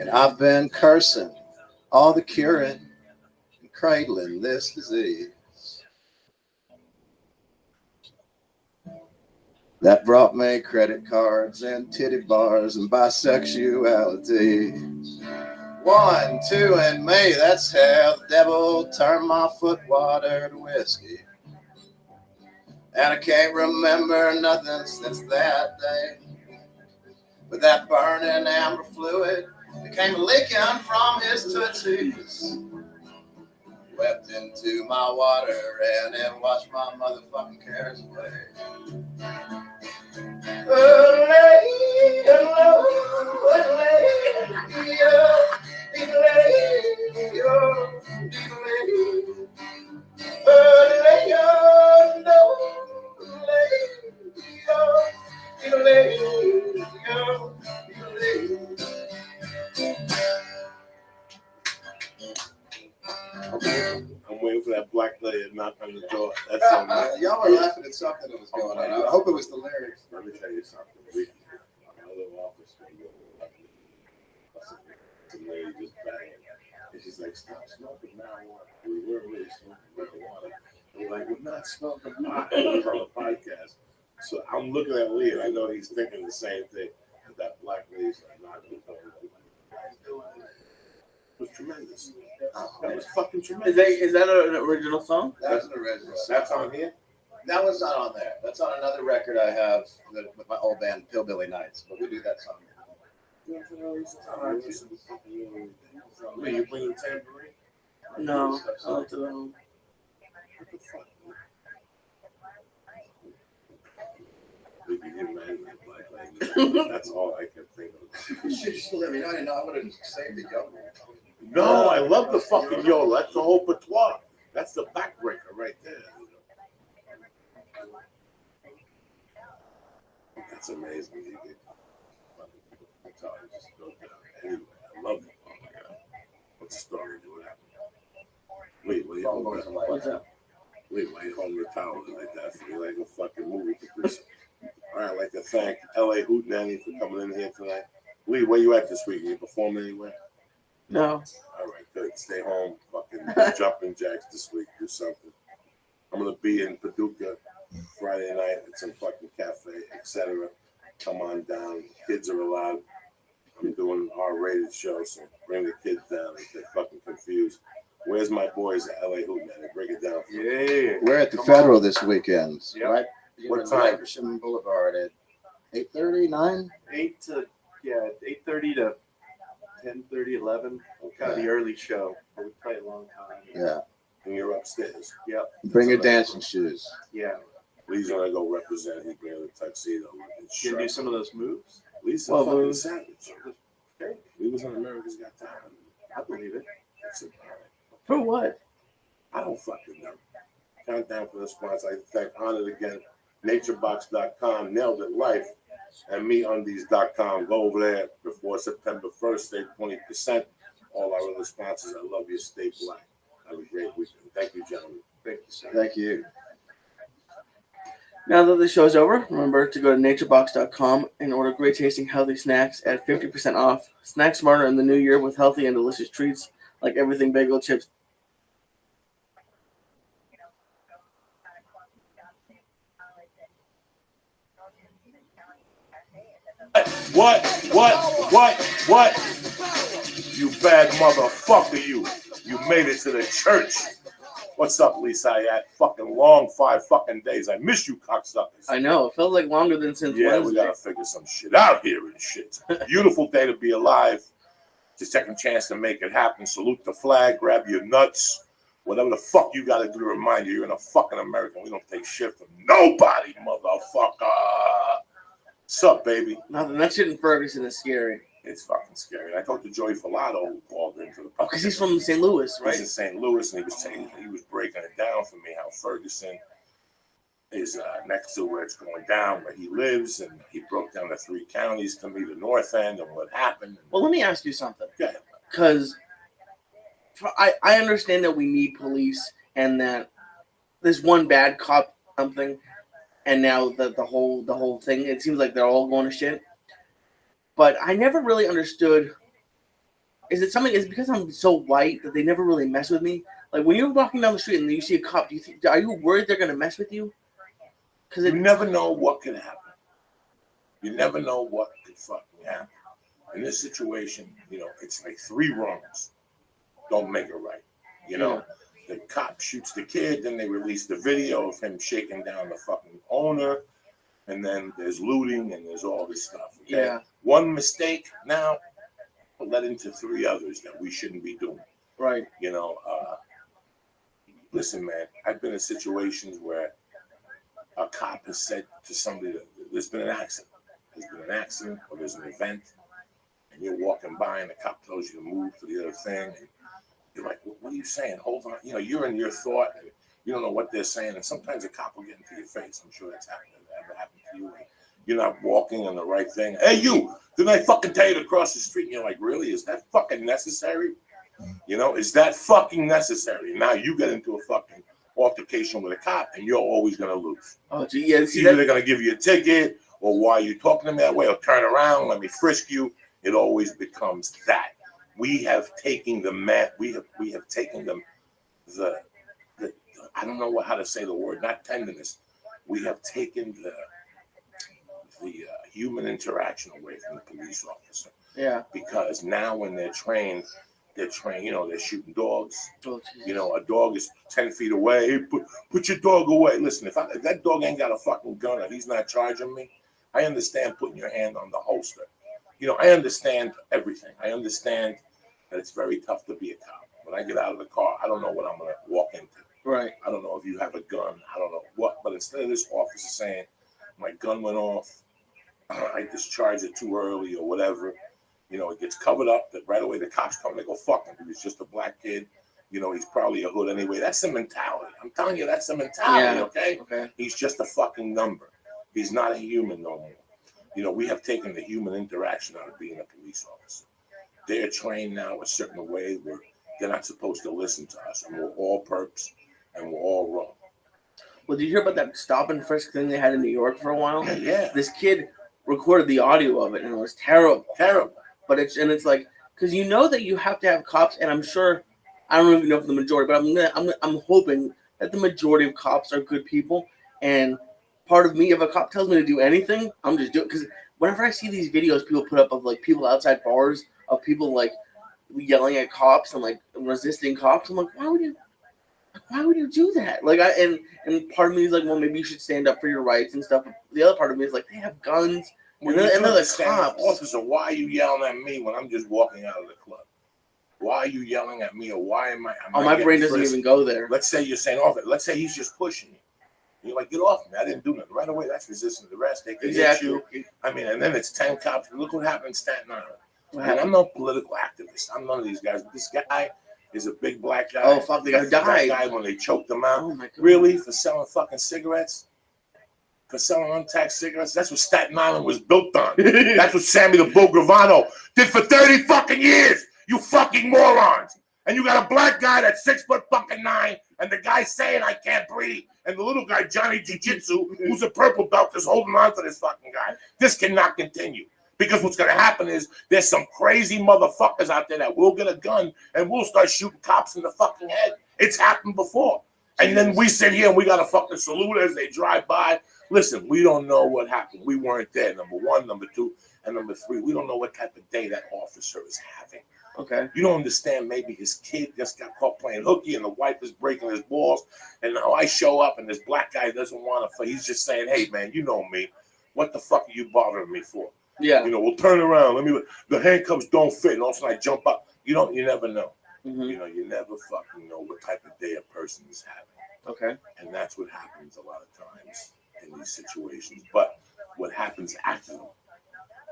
And I've been cursing all the curing and cradling this disease. That brought me credit cards and titty bars and bisexuality. 1, 2, and me, that's how the devil turned my foot water to whiskey. And I can't remember nothing since that day. But that burning amber fluid became a leaking from his tootsies. Wept into my water and it washed my motherfucking cares away. I'm waiting for that black lady to knock on the door. That's so nice. Y'all were laughing at something that was going on. I hope it was the lyrics. Let me tell you something. My little office, some lady just banging. And she's like, stop smoking marijuana. We were really smoking marijuana. We're like, we're not smoking pot. It was on the podcast. So I'm looking at Lee, and I know he's thinking the same thing. But that black lady's like, knocking the door. It was tremendous. That was fucking tremendous. Is that an original song? That's an original. That's on here? That one's not on there. That's on another record I have with my old band, Hillbilly Nights. But we do that song. Wait, you bring the tambourine? No. I left it alone. What the fuck? We can get mad at that black lady. That's all I can think of. You should just let me know. I know I would have saved it, yo. No, I love the fucking YOLO. That's the whole patois. That's the backbreaker right there. That's amazing. That's how I just go down. Anyway, I love it. Oh my God. What's the story? What happened? Wait, wait, hold on. What's up? Wait, wait, hold the towel like that for me, like a fucking movie producer. All right, I'd like to thank LA Hootenanny for coming in here tonight. Lee, where you at this week? You performing anywhere? No. All right, good. Stay home. Fucking do jumping jacks this week. Do something. I'm gonna be in Paducah Friday night at some fucking cafe, etc. Come on down. Kids are allowed. I'm doing an R-rated show, so bring the kids down. They get fucking confused. Where's my boys at LA Hootenanny? Break it down. Yeah. We're at the Federal this weekend. Yep. Right? What time? Gresham Boulevard at 8:30, 9? 8:30 to 10:30, 11. Kind of the early show. But we play a long time. Yeah. And you're upstairs. Yep. Bring your dancing shoes. Yeah. Lee's gonna go represent. He's wearing a tuxedo. You gonna do some of those moves? Lee's a Well, fucking moves. savage. Lee was on America's Got Talent. I believe it. That's it. For what? I don't fucking know. Countdown for the sponsor. I thank Honored again. Naturebox.com. Nailed it life. And MeUndies.com. Go over there before September 1st. Save 20%. All our other sponsors. I love you. Stay black. Have a great weekend. Thank you, gentlemen. Thank you, sir. Thank you. Now that the show's over, remember to go to naturebox.com and order great tasting healthy snacks at 50% off. Snack smarter in the new year with healthy and delicious treats like everything bagel chips. What? You bad motherfucker, you. You made it to the church. What's up, Lisa? I had fucking long 5 fucking days. I miss you, cocksuckers. I know, it feels like longer than since Yeah, Wednesday. we gotta figure some shit out here and shit. Beautiful day to be alive. Just second chance to make it happen. Salute the flag, grab your nuts. Whatever the fuck you gotta do to remind you, you're in a fucking American. We don't take shit from nobody, motherfucker. Sup, baby? Nothing. That shit in Ferguson is scary. It's fucking scary. I talked to Joey Filato, who called into the. Oh, because he's from St. Louis, right? He's in St. Louis, and he was breaking it down for me how Ferguson is next to where it's going down, where he lives, and he broke down the 3 counties to me, the north end, and what happened. Well, let me ask you something. Yeah. Because I understand that we need police and that there's one bad cop something, and now the whole thing, it seems like they're all going to shit. But I never really understood. Is it because I'm so white that they never really mess with me? Like when you're walking down the street and you see a cop, are you worried they're gonna mess with you? Because you never know what could happen. You never know what could fucking happen. In this situation, it's like 3 wrongs don't make it right. The cop shoots the kid, then they release the video of him shaking down the fucking owner, and then there's looting and there's all this stuff. Okay? Yeah. One mistake now led into 3 others that we shouldn't be doing. Right. Listen, man, I've been in situations where a cop has said to somebody that there's been an accident. There's been an accident or there's an event, and you're walking by and the cop tells you to move to the other thing. And you're like, what are you saying? Hold on. You're in your thought and you don't know what they're saying. And sometimes a cop will get into your face. I'm sure that's happened. Ever happened to you? You're not walking on the right thing. Hey, you, didn't I fucking tell you to cross the street? And you're like, really? Is that fucking necessary? Is that fucking necessary? Now you get into a fucking altercation with a cop and you're always going to lose. Oh, gee, yeah. Either they're going to give you a ticket or why are you talking to me that way or turn around, let me frisk you. It always becomes that. We have taken we have taken them the I don't know how to say the word, not tenderness. We have taken the human interaction away from the police officer. Yeah. Because now when they're trained, they're shooting dogs. Oh, a dog is 10 feet away. Hey, put your dog away. Listen, if that dog ain't got a fucking gun and he's not charging me, I understand putting your hand on the holster. I understand everything. I understand that it's very tough to be a cop. When I get out of the car, I don't know what I'm going to walk into. Right. I don't know if you have a gun. I don't know what. But instead of this officer saying, my gun went off, I discharged it too early or whatever, it gets covered up that right away the cops come and they go, fuck him. He was just a black kid. He's probably a hood anyway. That's the mentality. I'm telling you, that's the mentality, okay? He's just a fucking number. He's not a human no more. We have taken the human interaction out of being a police officer. They're trained now a certain way where they're not supposed to listen to us. And we're all perps and we're all wrong. Well, did you hear about that stop and frisk thing they had in New York for a while? Yeah. This kid recorded the audio of it and it was terrible. Terrible. But it's like, because that you have to have cops, and I'm sure, I don't even know if the majority, but I'm hoping that the majority of cops are good people. And part of me, if a cop tells me to do anything, I'm just doing it. Because whenever I see these videos people put up of like people outside bars, of people like yelling at cops and like resisting cops, I'm like, why would you do that? Like, and part of me is like, well, maybe you should stand up for your rights and stuff. The other part of me is like, they have guns. And they're the cops. Officer, why are you yelling at me when I'm just walking out of the club? Why are you yelling at me, or why am I? My brain doesn't even go there. Let's say you're saying, let's say he's just pushing you. You're like, get off me. I didn't do nothing. Right away, that's resisting arrest. They can hit you. And then it's 10 cops. Look what happened in Staten Island. And I'm no political activist. I'm none of these guys. But this guy is a big black guy. Oh, fuck, the guy died. That guy when they choked him out. Oh, my God. Really? For selling fucking cigarettes? For selling untaxed cigarettes? That's what Staten Island was built on. That's what Sammy the Bull Gravano did for 30 fucking years. You fucking morons. And you got a black guy that's 6'9", and the guy saying I can't breathe, and the little guy Johnny Jiu-Jitsu, who's a purple belt, is holding on to this fucking guy. This cannot continue. Because what's going to happen is there's some crazy motherfuckers out there that will get a gun and we'll start shooting cops in the fucking head. It's happened before. And then we sit here and we got to fucking salute as they drive by. Listen, we don't know what happened. We weren't there, number one. Number two, and number three, we don't know what type of day that officer is having. Okay. You don't understand. Maybe his kid just got caught playing hooky and the wife is breaking his balls. And now I show up and this black guy doesn't want to. He's just saying, hey, man, you know me. What the fuck are you bothering me for? Yeah. You know, we'll turn around. The handcuffs don't fit. And all of a sudden I jump up. You never know. Mm-hmm. You know, you never fucking know what type of day a person is having. Okay. And that's what happens a lot of times in these situations. But what happens after them?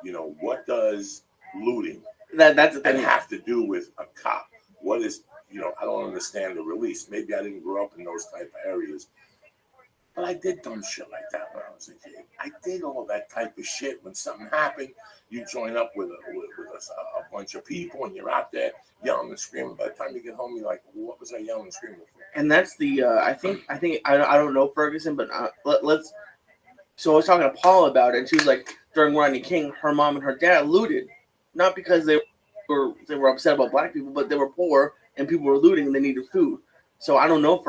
You know, what does looting That's the thing. have to do with a cop? What is, I don't understand the release. Maybe I didn't grow up in those type of areas. But I did dumb shit like that when I was a kid. I did all that type of shit. When something happened, you join up with a bunch of people and you're out there yelling and screaming. By the time you get home, you're like, what was I yelling and screaming for? And that's the, I think I don't know Ferguson, but let's, so I was talking to Paula about it, and she was like, during Rodney King, her mom and her dad looted, not because they were upset about black people, but they were poor and people were looting and they needed food. So I don't know,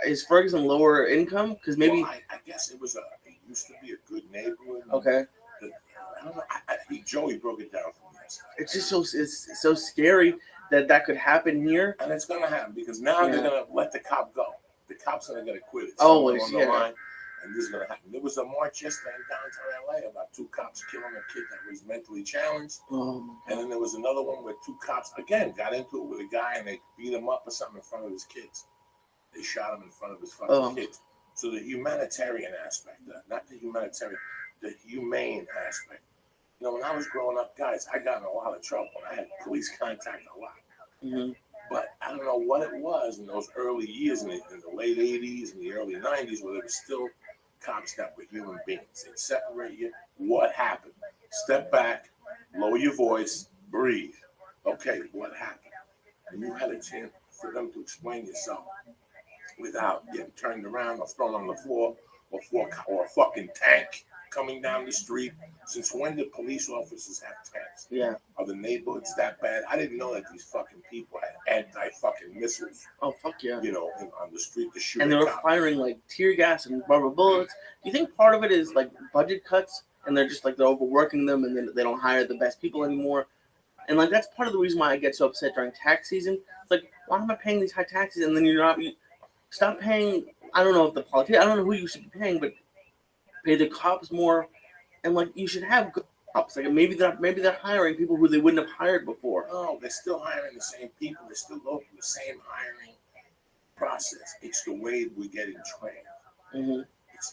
is Ferguson lower income? Because maybe I guess it used to be a good neighborhood. Okay. I don't know. Joey broke it down for me. It's just so scary that could happen here. And it's gonna happen because now they're gonna let the cop go. The cops are gonna quit it. Always, on the line, and this is gonna happen. There was a march yesterday in downtown LA about 2 cops killing a kid that was mentally challenged. Oh. And then there was another one where 2 cops again got into it with a guy and they beat him up or something in front of his kids. They shot him in front of his fucking kids. So the humanitarian aspect, not the humanitarian, the humane aspect. When I was growing up, guys, I got in a lot of trouble. I had police contact a lot. Mm-hmm. But I don't know what it was in those early years, in the late 80s and the early 90s, where there were still cops that were human beings. They'd separate you. What happened? Step back, lower your voice, breathe. Okay, what happened? And you had a chance for them to explain yourself without getting turned around or thrown on the floor or a fucking tank coming down the street. Since when did police officers have tanks? Yeah. Are the neighborhoods that bad? I didn't know that these fucking people had anti-fucking missiles. Oh, fuck yeah. On the street to shoot. And they were firing like tear gas and rubber bullets. Do you think part of it is like budget cuts and they're just like they're overworking them and then they don't hire the best people anymore? And like that's part of the reason why I get so upset during tax season. It's like, why am I paying these high taxes and then stop paying? I don't know if the politicians, I don't know who you should be paying, but pay the cops more, and like you should have good cops. Like maybe they're hiring people who they wouldn't have hired before. No, they're still hiring the same people. They're still going through the same hiring process. It's the way we're getting trained. Mm-hmm. It's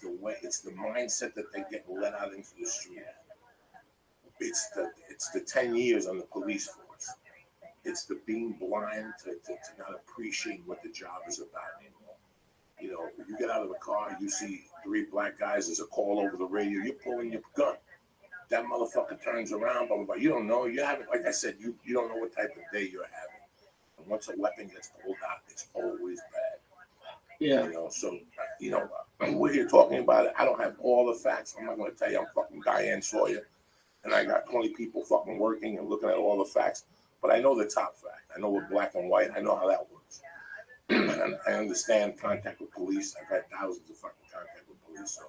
the mindset that they get let out into the street. It's the 10 years on the police force. It's the being blind to not appreciate what the job is about anymore. You get out of the car, you see 3 black guys, there's a call over the radio, you're pulling your gun. That motherfucker turns around, blah, blah, blah. You don't know. You haven't, like I said, you don't know what type of day you're having. And once a weapon gets pulled out, it's always bad. Yeah. So, we're here talking about it. I don't have all the facts. I'm not going to tell you I'm fucking Diane Sawyer. And I got 20 people fucking working and looking at all the facts. But I know the top fact. I know what black and white. I know how that works. And I understand contact with police. I've had thousands of fucking contact with police. So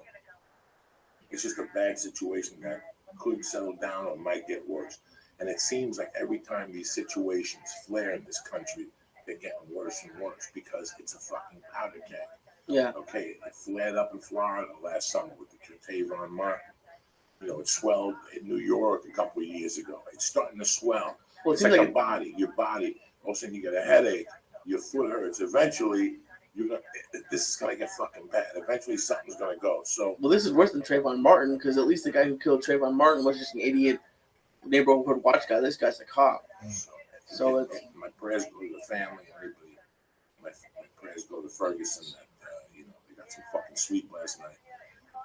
it's just a bad situation that could settle down or might get worse. And it seems like every time these situations flare in this country, they're getting worse and worse because it's a fucking powder keg. Yeah. Okay, it flared up in Florida last summer with the Trayvon Martin. It swelled in New York a couple of years ago. It's starting to swell. Well, it's like your body. All of a sudden you get a headache. Your foot hurts. Eventually, this is gonna get fucking bad. Eventually, something's gonna go. So, well, this is worse than Trayvon Martin because at least the guy who killed Trayvon Martin was just an idiot neighborhood watch guy. This guy's a cop. So it's my prayers go to the family. Everybody, my prayers go to Ferguson. That they got some fucking sleep last night.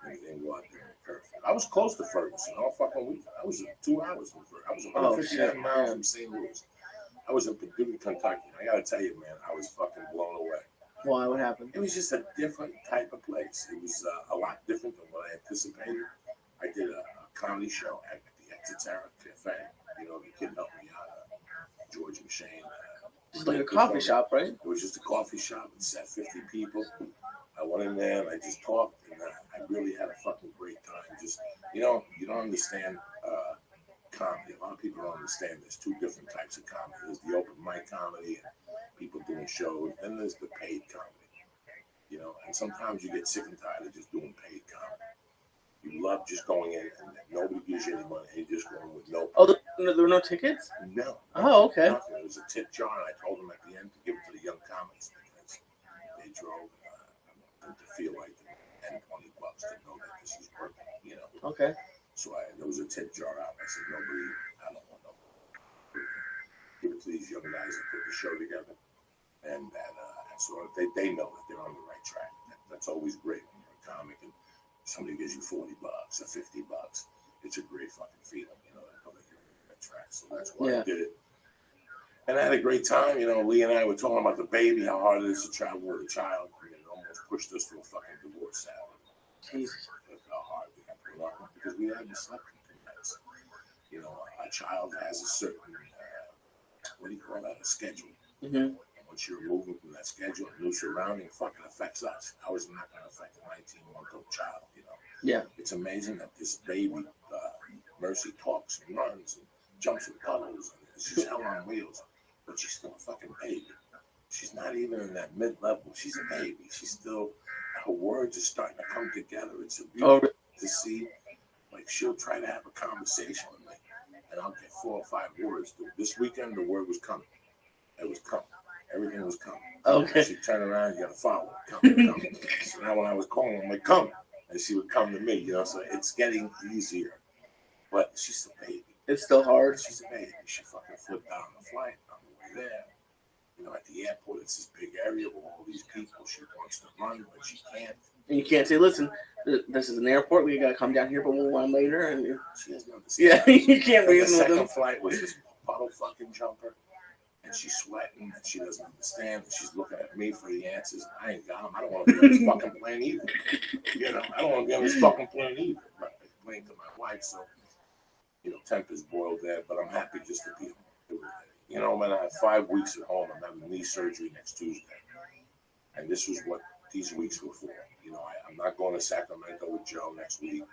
And go out there and perfect. I was close to Ferguson all fucking week. I was 2 hours from Ferguson. I was 157 miles from St. Louis. I was in Paducah, Kentucky. I gotta tell you, man, I was fucking blown away. Why? What happened? It was just a different type of place. It was a lot different than what I anticipated. I did a comedy show at the Exeter Cafe. You know, the kid helped me out, George McShane. It's like a coffee shop, right? It was just a coffee shop. It sat 50 people. I went in there and I just talked, and I really had a fucking great time. Just, you know, you don't understand comedy. A lot of people don't understand there's two different types of comedy. There's the open mic comedy and people doing shows. Then there's the paid comedy. You know, and sometimes you get sick and tired of just doing paid comedy. You love just going in and nobody gives you any money. You just going with no. Oh, there were no tickets? No. Oh, okay. Nothing. It was a tip jar, and I told them at the end to give it to the young comics because they drove. I want them to feel like they had $20 to know that this is working. You know. Okay. So there was a tip jar out. I said, nobody. I don't want no. Give it to these young guys that put the show together, and so they know that they're on the right track. That's always great when you're a comic and somebody gives you $40 or $50. It's a great fucking feeling, you know, that you're on the right track. So that's why I did it. And I had a great time. You know, Lee and I were talking about the baby, how hard it is to travel with a child. And it almost pushed us to a fucking divorce salad. Jesus. How hard we have to run because we haven't slept in 2 nights. You know, a child has a certain, what do you call that, a schedule. Mm-hmm. Once you're moving from that schedule and new surrounding, fucking affects us. How is it not going to affect a 19-month-old child, you know? Yeah. It's amazing that this baby, Mercy, talks and runs and jumps and cuddles. And she's hell on wheels, but she's still a fucking baby. She's not even in that mid-level. She's a baby. She's still, her words are starting to come together. It's a beautiful to see. Like, she'll try to have a conversation with me, and I'll get 4 or 5 words. This weekend, the word was coming. It was coming. Everything was coming. Okay. She'd turn around, you gotta follow it. Coming. So now when I was calling, I'm like, come. And she would come to me, you know, so it's getting easier. But she's still a baby. It's still hard. She's a baby. She fucking flipped out on the flight on the way there. You know, at the airport, it's this big area with all these people. She wants to run, but she can't. And you can't say, listen, this is an airport. We got to come down here, but we'll run later. And she doesn't understand. Yeah, you can't reason with them. The second them. flight was this puddle fucking jumper. And she's sweating, and she doesn't understand. And she's looking at me for the answers. I ain't got them. I don't want to be on this fucking plane either. You know, I don't want to be on this fucking plane either. But I explained to my wife, so, you know, temper's boiled there. But I'm happy just to be home. You know, man, I have 5 weeks at home. I'm having knee surgery next Tuesday. And this was what these weeks were for. You know, I'm not going to Sacramento with Joe next week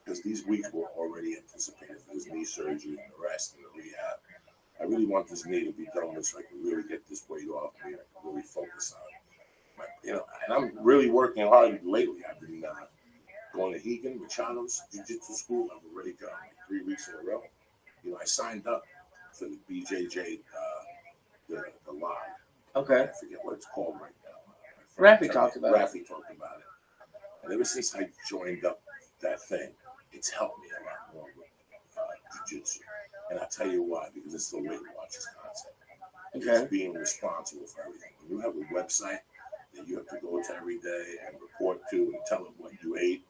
because these weeks were already anticipated for his knee surgery and the rest and the rehab. I really want this knee to be done with so I can really get this weight off me and I can really focus on it. You know, and I'm really working hard lately. I've been going to Hegan, Machado's Jiu-Jitsu school. I've already gone 3 weeks in a row. You know, I signed up for the BJJ, the log. Okay. I forget what it's called right now. Rabbi talked about it. Rabbi talked about it. And ever since I joined up that thing, it's helped me a lot more with jiu-jitsu. And I'll tell you why, because it's the Weight Watchers concept. It's being responsible for everything. When you have a website that you have to go to every day and report to and tell them what you ate,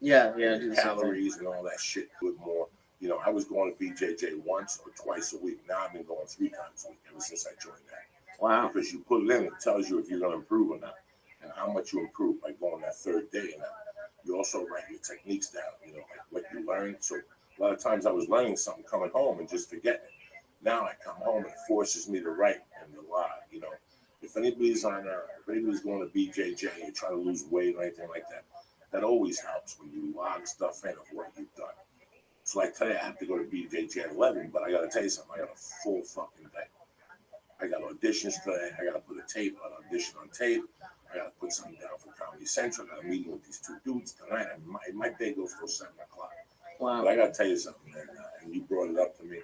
calories and all that shit, do it more. You know, I was going to BJJ once or twice a week. Now I've been going 3 times a week ever since I joined that. Wow. Because you put it in, it tells you if you're going to improve or not and how much you improve by going that 3rd day. And you also write your techniques down, you know, like what you learned. So a lot of times I was learning something coming home and just forgetting it. Now I come home and it forces me to write and rely, you know. If anybody's going to BJJ and try to lose weight or anything like that, that always helps when you log stuff in of what you've done. So like today I have to go to BJJ at 11, but I got to tell you something, I got a full fucking day. I got auditions today, I got to put a tape, an audition on tape, I got to put something down for Comedy Central, I got a meeting with these 2 dudes tonight, and my day goes till 7 o'clock. Wow. But I got to tell you something, man, and you brought it up to me.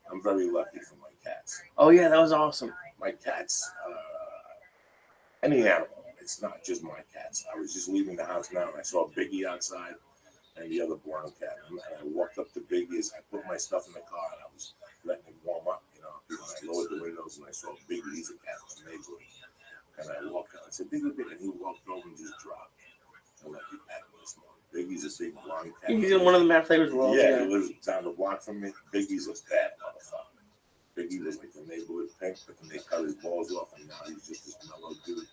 I'm very lucky for my cats. Oh, yeah, that was awesome. My cats, any animal, it's not just my cats. I was just leaving the house now, and I saw Biggie outside and the other brown cat. And I walked up to Biggie as I put my stuff in the car, and I was letting him warm up, you know. And I lowered the windows, and I saw Biggie, he's a cat in the neighborhood. And I walked out, I said, Biggie, Biggie, and he walked over and just dropped. And let me pat him this morning. Biggie's a big blonde cat. He's in one of the Matt Flavors world. Yeah, he lives down the block from me. Biggie's a bad motherfucker. Biggie was like the neighborhood pimp, but then they cut his balls off, and now he's just this mellow dude.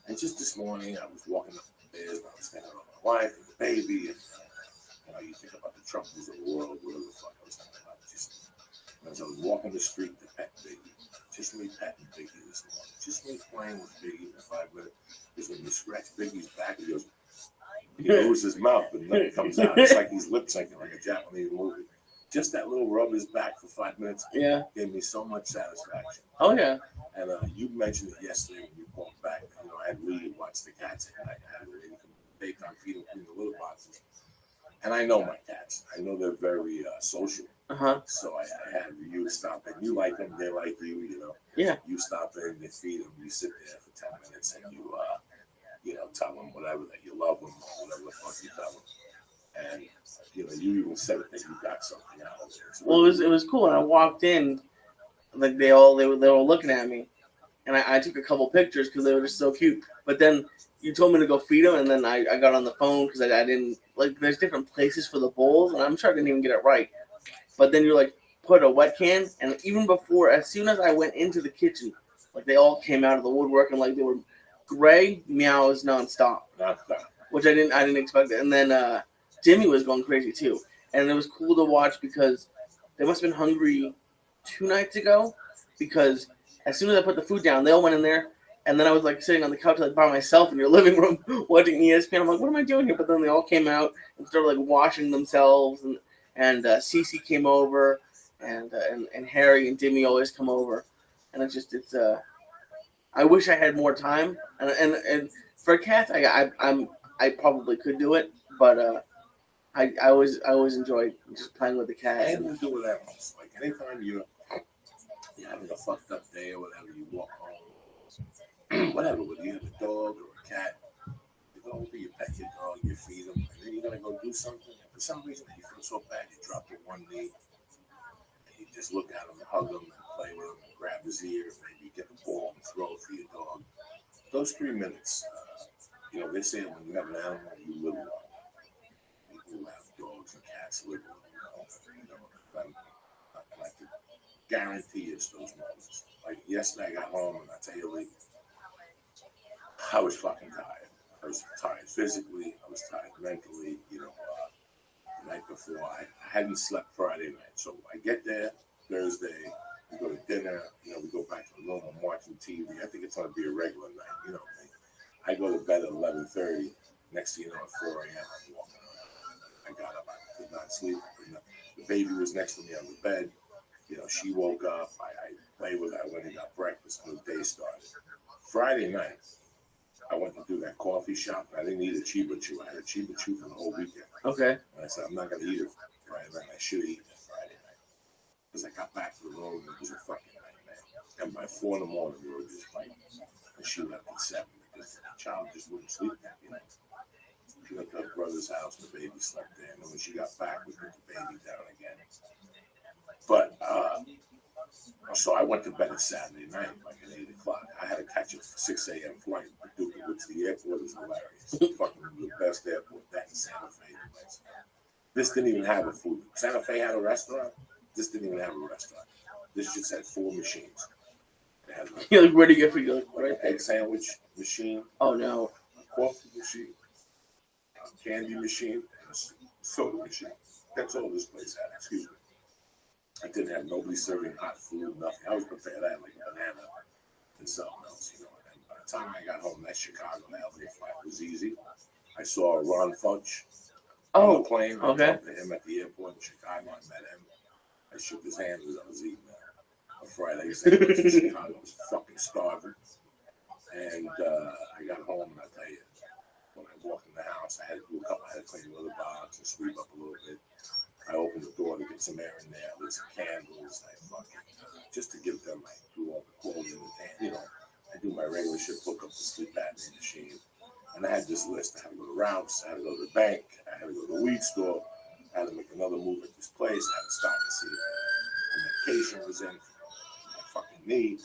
And just this morning, I was walking up the stairs, and I was thinking about my wife and the baby, and you think about the troubles of the world, whatever the fuck I was thinking about. Just as I was walking the street to pet Biggie, just me petting Biggie this morning, just me playing with Biggie for 5 minutes. Because when you scratch Biggie's back, he goes, he moves his mouth, but nothing comes out. It's like he's lip syncing like a Japanese movie. Just that little rub his back for 5 minutes gave me so much satisfaction. Oh, yeah. And you mentioned it yesterday when you walked back. I had Lee watch the cats at night. I had daytime feeding in the litter boxes. And I know my cats. I know they're very social. So I had you stop in. You like them, they like you, Yeah. You stop in, you feed them, you sit there for 10 minutes, and you tell them whatever, that you love them, or whatever the fuck you tell them. And, you even said that you got something out of it. Well, it was cool. And I walked in, like they were looking at me. And I took a couple pictures because they were just so cute. But then you told me to go feed them, and then I got on the phone because I didn't, like, there's different places for the bowls, and I'm sure I didn't even get it right. But then you're like, put a wet can, and even before, as soon as I went into the kitchen, like, they all came out of the woodwork, and, like, they were gray meows nonstop. Which I didn't expect. And then Jimmy was going crazy, too. And it was cool to watch because they must have been hungry 2 nights ago, because as soon as I put the food down, they all went in there, and then I was like sitting on the couch like by myself in your living room watching ESPN. I'm like, what am I doing here? But then they all came out and started like washing themselves, and Cece came over, and Harry and Dimmy always come over, and it's I wish I had more time, and for cats, I probably could do it, but I always enjoy just playing with the cat. And you do it at home. Like anytime you're having a fucked up day or whatever, you walk home, whatever, whether you have a dog or a cat, you go over, you pet your dog, you feed them, and then you're gonna go do something. And for some reason, you feel so bad, you drop your one knee, and you just look at him and hug him and play with him and grab his ear, maybe get the ball and throw it for your dog. Those 3 minutes, they say when you have an animal, you live with them. People who have dogs and cats live with them. And I can guarantee it's those moments. Like yesterday, I got home and I tell you, Lee, I was fucking tired. I was tired physically. I was tired mentally. The night before, I hadn't slept Friday night. So I get there Thursday. We go to dinner. We go back to the room. I'm watching TV. I think it's going to be a regular night. I go to bed at 11:30. Next thing you know, at 4 a.m., I'm walking around. I got up. I could not sleep. The baby was next to me on the bed. She woke up. I played with her. I went and got breakfast, and the day started. Friday night, I went to do that coffee shop. I didn't eat a Chiba Chew. I had a Chiba Chew for the whole weekend. Okay. And I said, I'm not going to eat it Friday night. I should eat it Friday night. Because I got back to the room, and it was a fucking nightmare. And by 4 in the morning, we were just fighting. And she left at 7 because the child just wouldn't sleep. She went to her brother's house, and the baby slept there. And then when she got back, we put the baby down again. But, so I went to bed at Saturday night, like at 8 o'clock. I had to catch a 6 a.m. flight, which the airport is hilarious. Fucking the best airport, that in Santa Fe. This didn't even have a food. Santa Fe had a restaurant. This didn't even have a restaurant. This just had 4 machines. They had You're like, where do you get for you? like an egg sandwich machine. Oh, no. A coffee machine. A candy machine. And a soda machine. That's all this place had. Excuse me. I didn't have nobody serving hot food, nothing. I was prepared. I had like a banana and something else, And by the time I got home, that Chicago to LA flight was easy. I saw Ron Funch on the plane. I talked to him at the airport in Chicago. I met him. I shook his hand as I was eating a Friday sandwich in Chicago. I was fucking starving. And I got home, and I tell you, when I walked in the house, I had to clean the little box and sweep up a little bit. I opened the door to get some air in there, lit some candles, just to give them, do all the clothing, I do my regular shit, hook up the sleep apnea machine. And I had this list. I had to go to Ralph's, I had to go to the bank, I had to go to the weed store, I had to make another move at this place, I had to stop and see if the medication was in my fucking knee.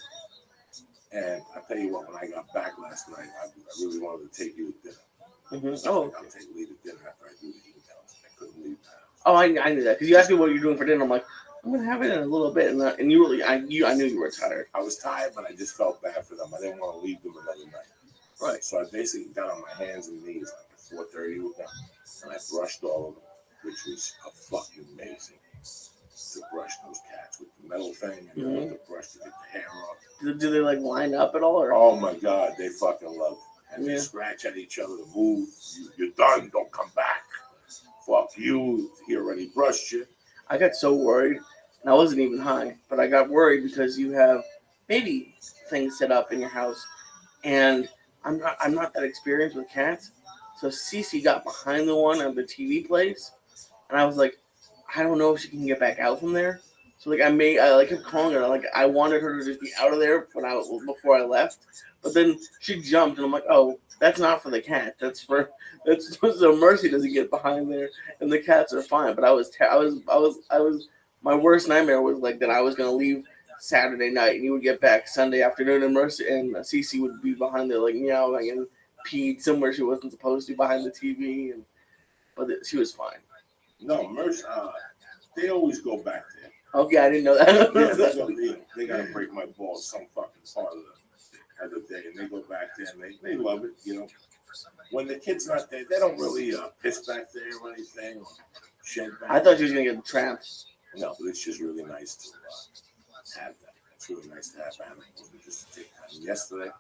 And I tell you what, when I got back last night, I really wanted to take you to dinner. I'll take Lee to dinner after I do the emails. I couldn't leave the house. Oh, I knew that because you asked me what you're doing for dinner. I'm like, I'm gonna have it in a little bit, and you really, I knew you were tired. I was tired, but I just felt bad for them. I didn't want to leave them another night. Right. So I basically got on my hands and knees like at 4:30 with them, and I brushed all of them, which was a fucking amazing. To brush those cats with the metal thing and then the brush to get the hair off. Do they like line up at all? Or? Oh my God, they fucking love it. And Yeah. they scratch at each other to move. You're done. Don't come back. Fuck you. He already brushed you. I got so worried, and I wasn't even high, but I got worried because you have baby things set up in your house, and I'm not that experienced with cats. So Cece got behind the one of the TV place, and I was like, I don't know if she can get back out from there. So like I kept calling her, like I wanted her to just be out of there before I left, but then she jumped, and I'm like, oh, that's not for the cat. That's so Mercy doesn't get behind there, and the cats are fine. But I was my worst nightmare was like that I was gonna leave Saturday night, and you would get back Sunday afternoon, and Mercy and Cece would be behind there like meowing and peed somewhere she wasn't supposed to behind the TV, but she was fine. No, Mercy, they always go back there. Okay, I didn't know that. Yeah, they gotta break my balls some fucking part of the day, and they go back there and they love it, you know. When the kid's not there, they don't really piss back there or anything or shed back. I thought she was gonna get trapped. No, but it's just really nice to have that. It's really nice to have animals. Just take time. Yesterday,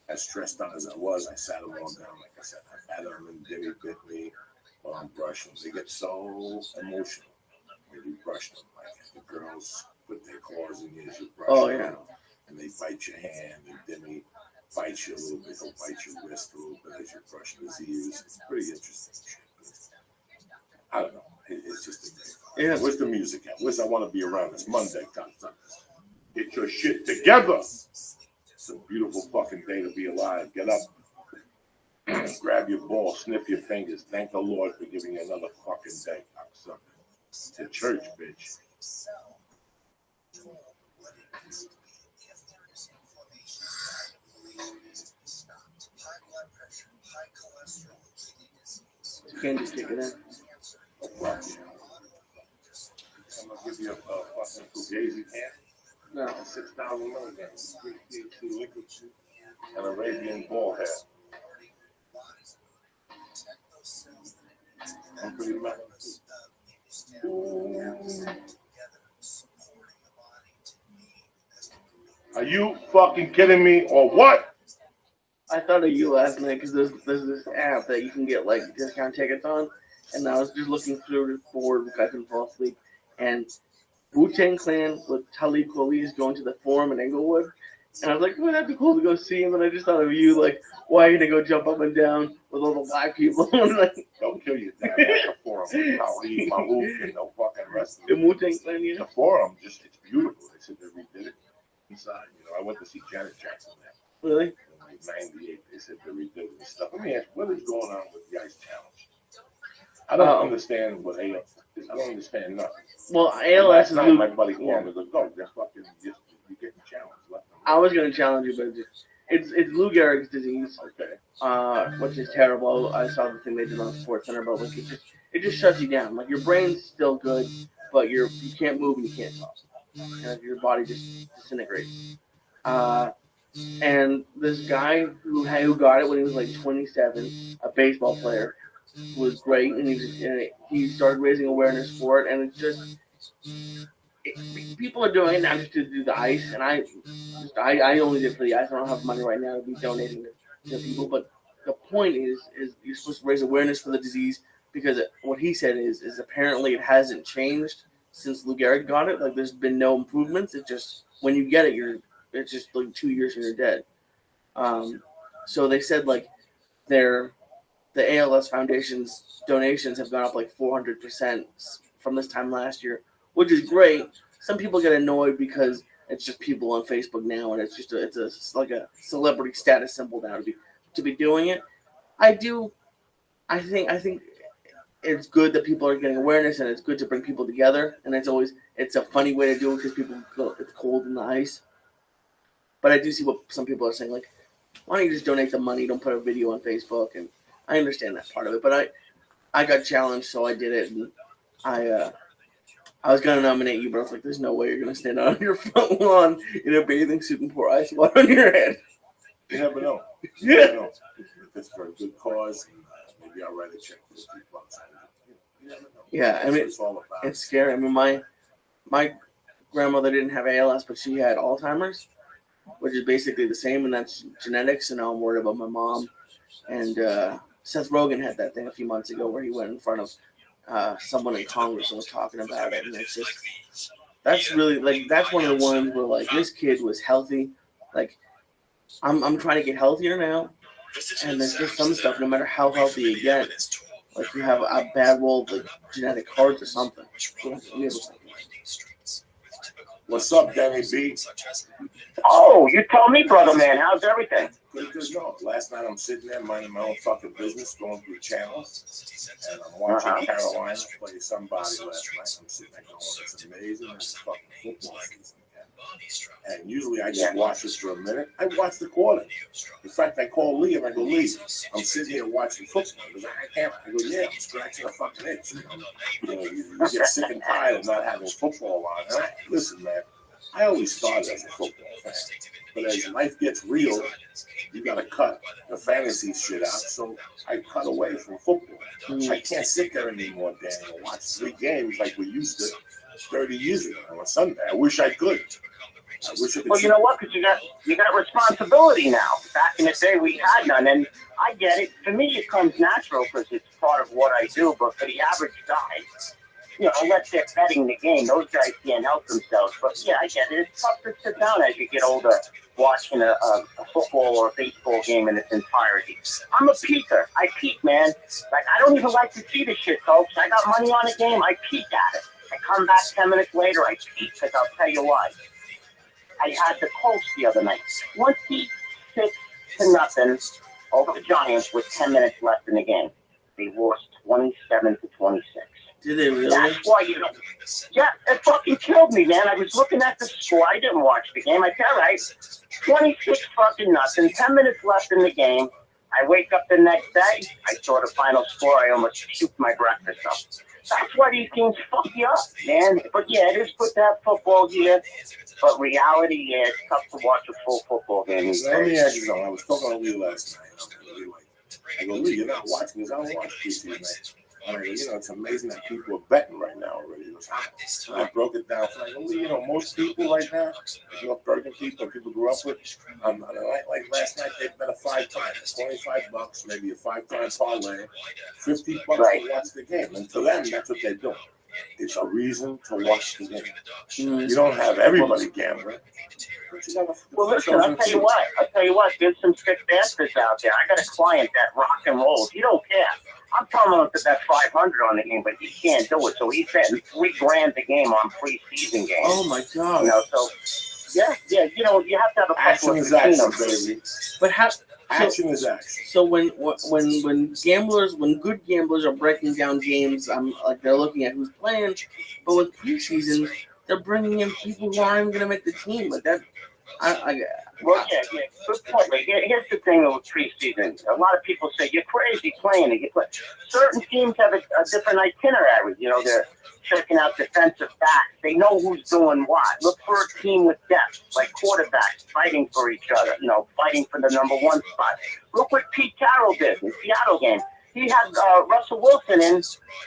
as stressed out as I was, I sat them all down. Like I said, I had them and Jimmy bit me while I'm brushing. They get so emotional when you brush them. Like the girls put their claws in you as you brush them. And they bite your hand, and Jimmy bites you a little bit. He'll bite your wrist a little bit as you're brushing his ears. It's pretty interesting. I don't know. It's just amazing. Yeah. Where's the music at? I want to be around. It's Monday. Get your shit together. It's a beautiful fucking day to be alive. Get up. Grab your ball. Sniff your fingers. Thank the Lord for giving you another fucking day. To church, bitch. You can't just kick it in. I'm gonna give you a fucking fugazi can. No. 6,000 milligrams. An Arabian ball head. I'm pretty mad. Are you fucking kidding me or what? I thought of you last night because there's this app that you can get like discount tickets on, and I was just looking through the board because I couldn't fall asleep, and Wu-Tang Clan with Talib Kweli is going to the Forum in Inglewood, and I was like, that'd be cool to go see him, and I just thought of you, like, why are you gonna go jump up and down with all the black people? Like, don't kill your dad at the Forum with Talib, Mahmoud, and no fucking rest of the Wu-Tang Clan, yeah. The Forum, it's beautiful. They said they redid it inside. You know, I went to see Janet Jackson there. Really? In like 98, they said they redid it and stuff. Let me ask you, what is going on with the Ice Challenge? I don't understand what ALS is. I don't understand nothing. Well, ALS is my buddy called me. Go, just fucking, you're getting challenged. I was gonna challenge you, but it's Lou Gehrig's disease, which is terrible. I saw the thing they did on Sports Center, but like it just shuts you down. Like your brain's still good, but you can't move and you can't talk, and your body just disintegrates. And this guy who got it when he was like 27, a baseball player, was great, and he started raising awareness for it, and it's just people are doing it now just to do the ice, and I only did it for the ice. I don't have money right now to be donating to people, but the point is you're supposed to raise awareness for the disease because what he said is apparently it hasn't changed since Lou Gehrig got it. Like there's been no improvements. It's just when you get it, it's just like 2 years and you're dead. So they said like the ALS Foundation's donations have gone up like 400% from this time last year, which is great. Some people get annoyed because it's just people on Facebook now, and it's just it's like a celebrity status symbol now to be doing it. I think it's good that people are getting awareness, and it's good to bring people together. And it's a funny way to do it because it's cold in the ice. But I do see what some people are saying, like, why don't you just donate the money? Don't put a video on Facebook. And I understand that part of it, but I got challenged, so I did it, and I was gonna nominate you, but I was like, "There's no way you're gonna stand on your front lawn in a bathing suit and pour ice water on your head." You never know. Yeah. Never know. If it's for a good cause, maybe I'll write a check for $50. You never know. Yeah, I That's mean, what it's all about. it's scary. I mean, my grandmother didn't have ALS, but she had Alzheimer's, which is basically the same, and that's genetics. And now I'm worried about my mom. And Seth Rogen had that thing a few months ago where he went in front of someone in Congress and was talking about it, and it's just that's really like that's one of the ones where like this kid was healthy. Like I'm trying to get healthier now, and there's just some stuff. No matter how healthy you get, like you have a bad roll of like genetic cards or something. What's up, Danny B? Oh, you tell me, brother man. How's everything? Good. No. Last night I'm sitting there minding my own fucking business, going through channels, and I'm watching Carolina play somebody last night. I'm sitting there going, it's amazing. It's fucking football season. And usually I just watch this for a minute. I watch the quarter. In fact, I call Lee and I go, Lee, I'm sitting here watching football. He goes, I can't. I go, yeah, I'm scratching a fucking itch. You get sick and tired of not having football on. And listen, man, I always started as a football fan. But as life gets real, you got to cut the fantasy shit out. So I cut away from football. I can't sit there anymore, Danny, and watch 3 games like we used to 30 years ago on a Sunday. I wish I could. Well, you know what? Because you got responsibility now. Back in the day, we had none, and I get it. For me, it comes natural because it's part of what I do. But for the average guy, unless they're betting the game, those guys can't help themselves. But yeah, I get it. It's tough to sit down as you get older, watching a football or a baseball game in its entirety. I'm a peeker. I peek, man. Like I don't even like to see the shit, folks. I got money on the game. I peek at it. I come back 10 minutes later. I peek because I'll tell you why. I had the Colts the other night. 26-0 over the Giants with 10 minutes left in the game. They lost 27-26. Did they really? That's why you don't. Yeah, it fucking killed me, man. I was looking at the score. I didn't watch the game. I said, all right, 26-0, 10 minutes left in the game. I wake up the next day. I saw the final score. I almost puked my breakfast up. That's why these games fuck you up, man. But yeah, it is good to have football here. But reality, yeah, it's tough to watch a full football game. Let me ask you something. I was talking to Lee last night. I go, Lee, you're not watching this. I don't watch preseason, man. And I go, it's amazing that people are betting right now already. And I broke it down. So I go, Lee, most people right now, Bergen people grew up with, like last night, they bet a 5 times, $25, maybe a 5-time parlay, $50 to watch the game. And to them, that's what they're doing. It's a reason to watch the game. You don't have everybody gambling. Well, listen, I'll tell you what. There's some sick bastards out there. I got a client that rock and rolls. He don't care. I'm telling him to bet 500 on the game, but he can't do it. So he's betting $3,000 a game on preseason games. Oh my god! So yeah, you have to have a action is action, baby. But how? Action is action. So when good gamblers are breaking down games, they're looking at who's playing. But with preseason, they're bringing in people who aren't even going to make the team. Like that, Well, yeah, good point. But here's the thing with preseason. A lot of people say, you're crazy playing it. Certain teams have a different itinerary. They're checking out defensive backs. They know who's doing what. Look for a team with depth, like quarterbacks fighting for each other, fighting for the number 1 spot. Look what Pete Carroll did in the Seattle game. He had Russell Wilson in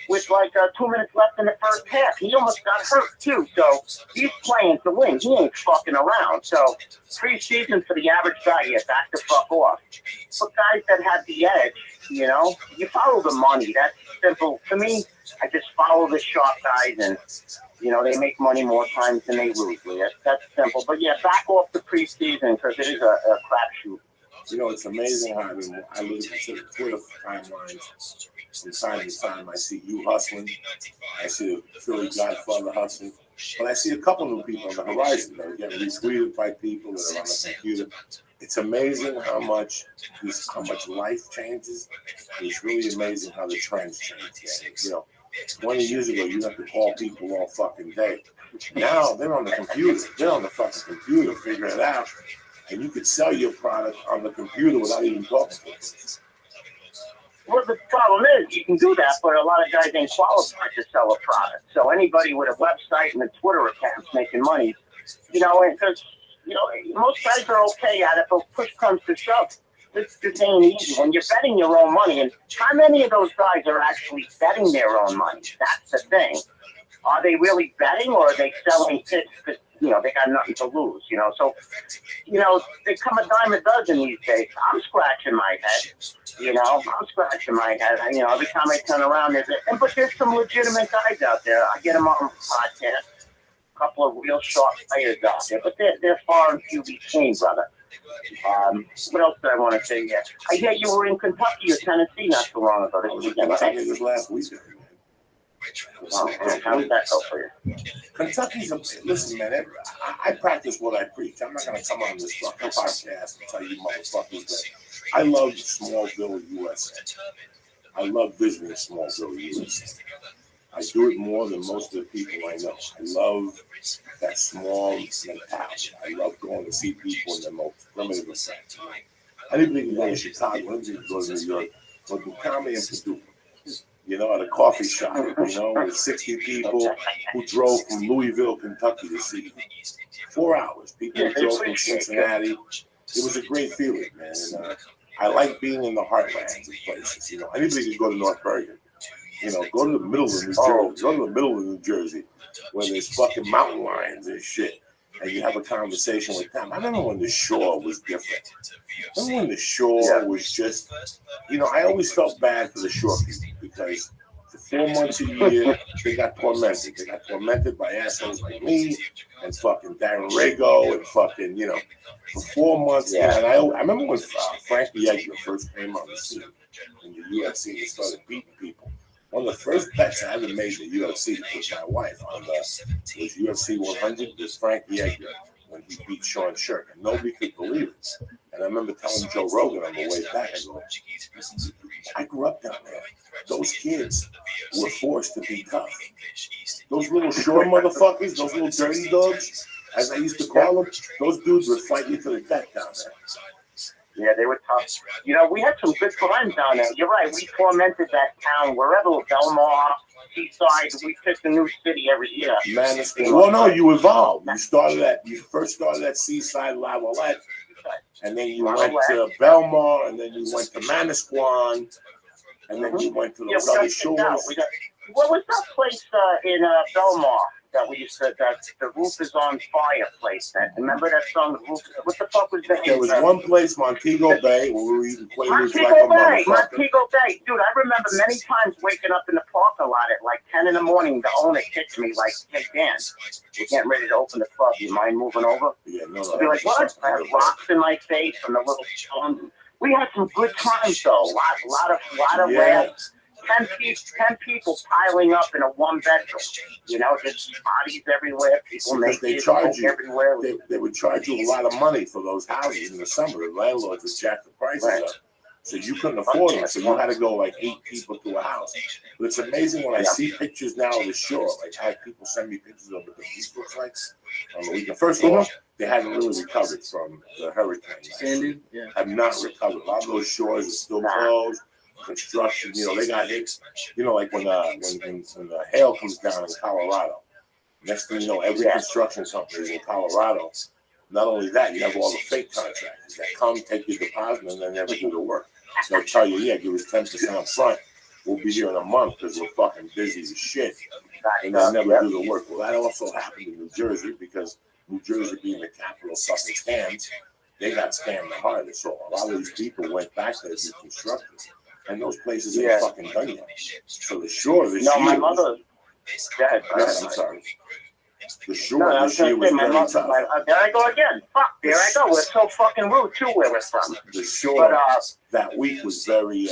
with 2 minutes left in the first half. He almost got hurt, too. So he's playing to win. He ain't fucking around. So preseason for the average guy, you back the fuck off. But guys that have the edge, you follow the money. That's simple. To me, I just follow the sharp guys, and, they make money more times than they lose. That's simple. But, yeah, back off the preseason because it is a crapshoot. It's amazing how I look at the Twitter timelines from time to time. I see you hustling. I see the Philly Godfather hustling. But I see a couple new people on the horizon that are getting retweeted by people that are on the computer. It's amazing how much life changes. It's really amazing how the trends change. 20 years ago, you have to call people all fucking day. Now they're on the computer. They're on the fucking computer figuring it out. And you could sell your product on the computer without even talking to them. Well, the problem is you can do that, but a lot of guys ain't qualified to sell a product. So anybody with a website and a Twitter account's making money, you know, and because, you know, most guys are okay at it, but push comes to shove. This ain't easy. When you're betting your own money, and how many of those guys are actually betting their own money? That's the thing. Are they really betting, or are they selling tips because, you know, they got nothing to lose, you know? So, you know, they come a dime a dozen these days. I'm scratching my head, you know? I'm scratching my head. You know, every time I turn around, but there's some legitimate guys out there. I get them on the podcast. A couple of real sharp players out there, but they're far and few between, brother. What else did I want to say? Yeah, I hear you were in Kentucky or Tennessee not too long ago. This weekend, right? This last weekend. How did that go for you? Kentucky's listen, man. I practice what I preach. I'm not gonna come on this fucking podcast and tell you motherfuckers that I love Smallville, USA. I love visiting Smallville, USA. I do it more than most of the people I know. I love that small mentality. I love going to see people in their most primitive effect. I didn't even go to Chicago. I didn't even go to New York. But to come in Purdue, you know, at a coffee shop, you know, with 60 people who drove from Louisville, Kentucky to see me. 4 hours. People drove from Cincinnati. It was a great feeling, man. And I like being in the heartlands of places. You know, anybody can go to North Bergen. You know, go to the middle of New Jersey. Go to the middle of New Jersey where there's fucking mountain lions and shit. And you have a conversation with them. I remember when the shore was different. I remember when the shore was just, you know, I always felt bad for the shore people because for 4 months a year, they got tormented. They got tormented by assholes like me and fucking Darren Rago and fucking, you know, for 4 months. Yeah. And I remember when Frankie Edgar first came on the scene in the UFC and started beating people. One of the first bets I ever made in the UFC was my wife on the UFC 100 was Frankie Edgar when he beat Sean Shirk, and nobody could believe it. And I remember telling Joe Rogan on the way back, I go, I grew up down there. Those kids were forced to be tough. Those little shore motherfuckers, those little dirty dogs, as I used to call them, those dudes would fight you to the death down there. Yeah, they were tough. You know, we had some good times down there. You're right. We tormented that town wherever, Belmar, Seaside. We picked a new city every year. Well, no, you evolved. You first started at Seaside, Lavalette, and then you went to Belmar, and then you went to Manasquan, and then you went to those other shores. What was that place in Belmar that we used to, that the roof is on fire place? Remember that song, The Roof? What the fuck was that? There was one place, Montego Bay, where we were eating Quaaludes like a motherfucker. Montego Bay. Dude, I remember many times waking up in the parking lot at like 10 in the morning. The owner kicked me like, hey, Dan, we're getting ready to open the club. You mind moving over? Yeah, no. I'd be like, what? I had rocks in my face from the little stones. We had some good times, though. A lot of laughs. 10 people piling up in a one bedroom, you know, just bodies everywhere, people naked, everywhere. They would charge you a lot of money for those houses in the summer. The landlords would jack the prices up. So you couldn't afford them. So you had to go like 8 people to a house. But it's amazing when I see pictures now of the shore. Like I had people send me pictures of what the beach looks like on the weekend. First of all, they hadn't really recovered from the hurricane. Sandy? Yeah. Have not recovered. A lot of those shores are still closed. Construction, you know, they got hit. You know, like when the hail comes down in Colorado. Next thing you know, every construction company is in Colorado. Not only that, you have all the fake contractors that come, take your deposit, and then never do the work. They'll tell you, yeah, give us 10% up front. We'll be here in a month because we're fucking busy as shit. And they'll never do the work. Well, that also happened in New Jersey because New Jersey being the capital of fucking scams, they got scammed the hardest. So a lot of these people went back there to be constructed. And those places ain't fucking done yet. So the shore this year. My mother. I'm sorry. The shore this year was very tough. There I go again. Fuck, there I go. We're so fucking rude, too, where we're from. The shore that week was very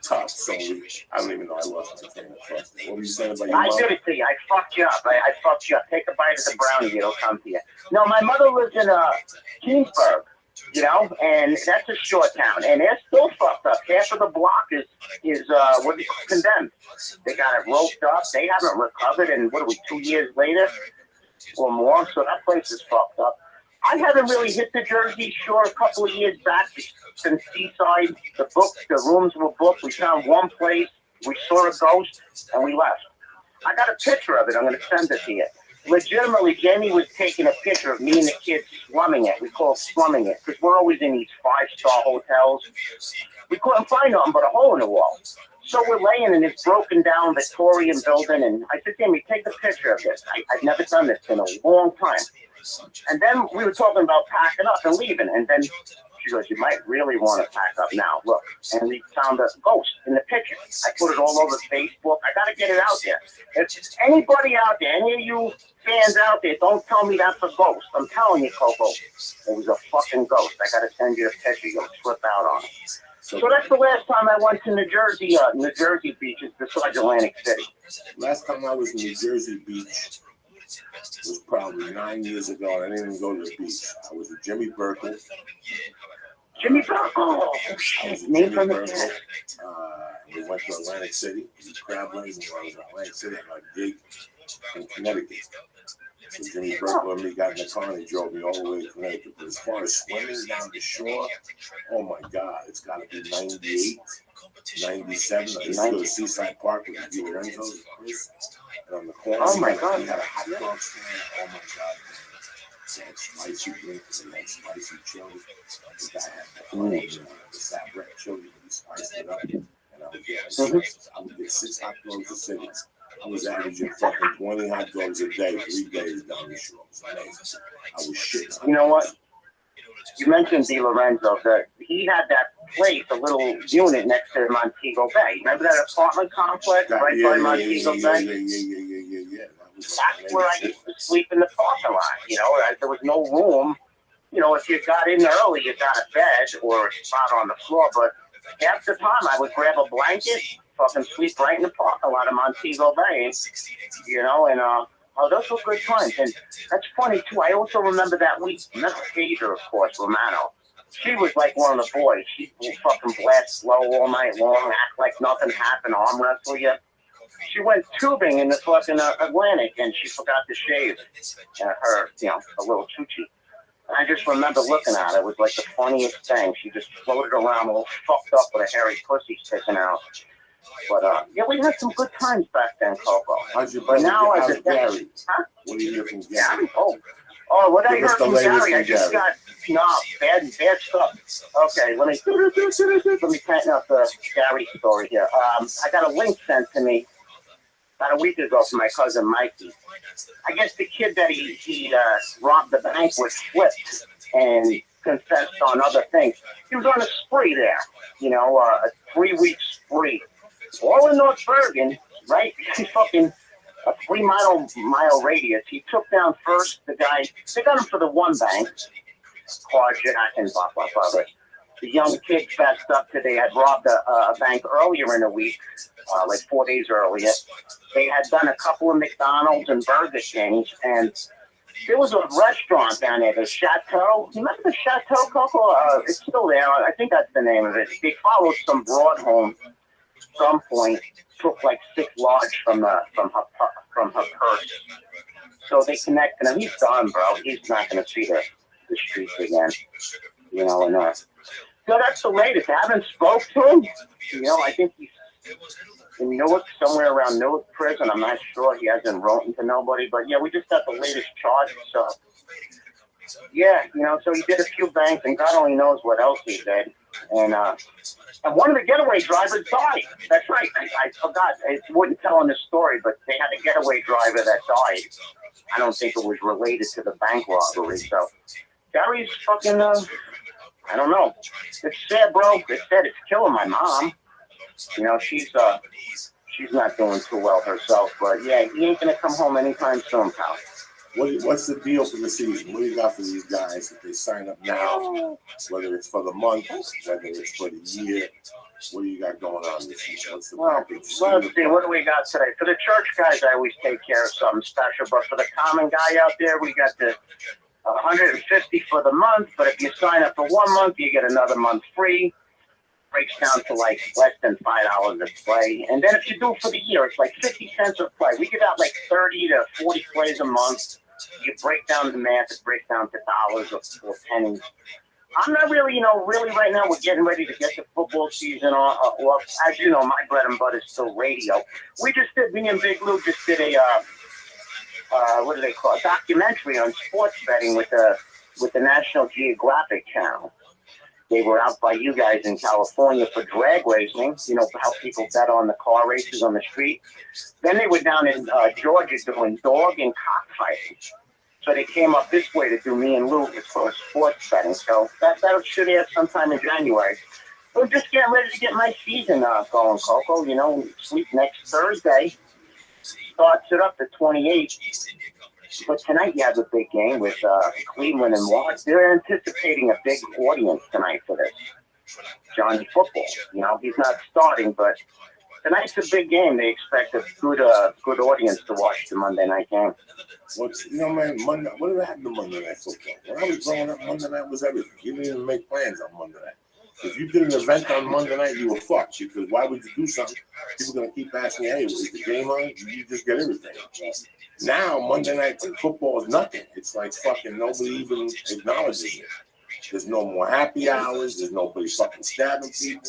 tough. So I don't even know. I lost my train of thought. What were you saying about your mom? I did it to you. I fucked you up. I fucked you up. Take a bite of the brownie. It'll come to you. No, my mother lives in Keensburg. You know, and that's a short town, and they're still fucked up. Half of the block is condemned. They got it roped up. They haven't recovered, and 2 years later or more? So that place is fucked up. I haven't really hit the Jersey Shore a couple of years back since Seaside. The rooms were booked. We found one place. We saw a ghost, and we left. I got a picture of it. I'm going to send it to you. Legitimately, Jamie was taking a picture of me and the kids slumming it. We call it slumming it because we're always in these 5-star hotels. We couldn't find nothing but a hole in the wall. So we're laying in this broken down Victorian building, and I said, Jamie, take a picture of this. I've never done this in a long time. And then we were talking about packing up and leaving, and then she goes, you might really want to pack up now. Look, and we found a ghost in the picture. I put it all over Facebook. I got to get it out there. If anybody out there, any of you fans out there, don't tell me that's a ghost. I'm telling you, Coco, it was a fucking ghost. I got to send you a picture. You'll flip out on it. So that's the last time I went to New Jersey beaches besides Atlantic City. Last time I was in New Jersey Beach was probably 9 years ago, and I didn't even go to the beach. I was with Jimmy Burkle. Jimmy Burkle! Name from the cat. We went to Atlantic City. It was crab legs, and I was in Atlantic City. I got a gig in Connecticut. So Jimmy Burkle and me got in the car, and he drove me all the way to Connecticut. But as far as swimming down the shore, oh my God, it's got to be 98, 97. I used to go to Seaside Park with the Lorenzo's, Chris, and on the corner, oh my God, we had a hot dog stand. Oh my God. They had spicy drinks, they had spicy chili. The guy had the Sabrett chili, he spiced it up. And I would get 6 hot dogs a city. I was averaging fucking 20 hot dogs a day, 3 days down the shore. It was amazing. I was shitting. You know what? You mentioned Di Lorenzo. That he had that place, a little unit next to Montego Bay. Remember that apartment complex right by Montego Bay? Yeah. That's where I used to sleep in the parking lot. You know, there was no room. You know, if you got in early, you got a bed or a spot on the floor. But half the time, I would grab a blanket, fucking sleep right in the parking lot of Montego Bay. You know, and those were good times. And that's funny too. I also remember that week. Remember Pager, of course, Romano. She was like one of the boys. She would fucking blast slow all night long, act like nothing happened, arm wrestle you. She went tubing in the fucking Atlantic, and she forgot to shave her, you know, a little choochie. And I just remember looking at it. It was like the funniest thing. She just floated around all fucked up with a hairy pussy sticking out. But, yeah, we had some good times back then, Coco. But now as a Gary. Huh? What do you hear from Gary? Oh, what I heard from Gary, I just got, bad stuff. Okay, let me tighten up the Gary story here. I got a link sent to me about a week ago from my cousin Mikey. I guess the kid that he robbed the bank was flipped and confessed on other things. He was on a spree there, you know, a 3-week spree. All in North Bergen, right? Fucking a 3-mile radius. He took down first the guy. They got him for the one bank, carjacking, blah, blah, blah. The young kid fessed up to they had robbed a bank earlier in the week, like 4 days earlier. They had done a couple of McDonald's and Burger Kings, and there was a restaurant down there, the Chateau. You remember the Chateau, Coco? It's still there. I think that's the name of it. They followed some broad home. Some point, took like 6 large from her purse. So they connected him. He's done, bro. He's not going to see the streets again. You know, and so that's the latest. I haven't spoke to him. You know, I think he's in Newark, somewhere around Newark prison. I'm not sure. He hasn't written to nobody. But yeah, we just got the latest charge. So yeah, you know, so he did a few banks, and God only knows what else he did. And one of the getaway drivers died. That's right. I forgot. I wasn't telling the story, but they had a getaway driver that died. I don't think it was related to the bank robbery. So Gary's fucking, I don't know. It's sad, bro. It's sad. It's killing my mom. You know, she's not doing too well herself. But yeah, he ain't gonna come home anytime soon, pal. What's the deal for the season? What do you got for these guys if they sign up now? Whether it's for the month, whether it's for the year, what do you got going on this season? What's the package? Well, let's see. What do we got today? For the church guys, I always take care of something special. But for the common guy out there, we got the $150 for the month. But if you sign up for 1 month, you get another month free. Breaks down to like less than $5 a play. And then if you do for the year, it's like 50 cents a play. We give out like 30 to 40 plays a month. you break down the math, it breaks down to dollars or pennies. I'm not really, really right now we're getting ready to get the football season off. As you know, my bread and butter is still radio. Me and Big Lou just did a, what do they call it, documentary on sports betting with the National Geographic channel. They were out by you guys in California for drag racing, how people bet on the car races on the street. Then they were down in Georgia doing dog and cockfighting. So they came up this way to do me and Lou for sports betting. So that should air sometime in January. We're just getting ready to get my season going, Coco. Sleep next Thursday. Starts it up at 28. But tonight you have a big game with Cleveland and Washington. They're anticipating a big audience tonight for this. Johnny Football. He's not starting, but tonight's a big game. They expect a good audience to watch the Monday night game. Man, Monday, whatever happened to Monday Night Football? When I was growing up, Monday night was everything. You didn't even make plans on Monday night. If you did an event on Monday night, you were fucked. Because why would you do something? People are going to keep asking, hey, is the game on? You just get everything. Now, Monday night football is nothing. It's like fucking nobody even acknowledges it. There's no more happy hours. There's nobody fucking stabbing people.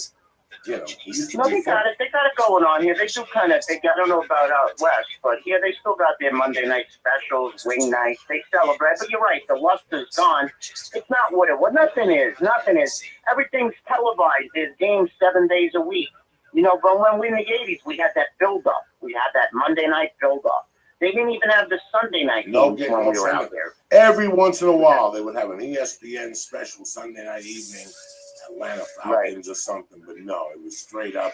They got it. They got it going on here. They do kind of. I don't know about out west, but here they still got their Monday night specials, wing nights. They celebrate. But you're right. The luster's gone. It's not what it was. Nothing is. Everything's televised. There's games 7 days a week. But when we in the 80s, we had that build-up. We had that Monday night build-up. They didn't even have the Sunday night games when we were out there. Every once in a while, they would have an ESPN special Sunday night evening, Atlanta Falcons or something. But no, it was straight up.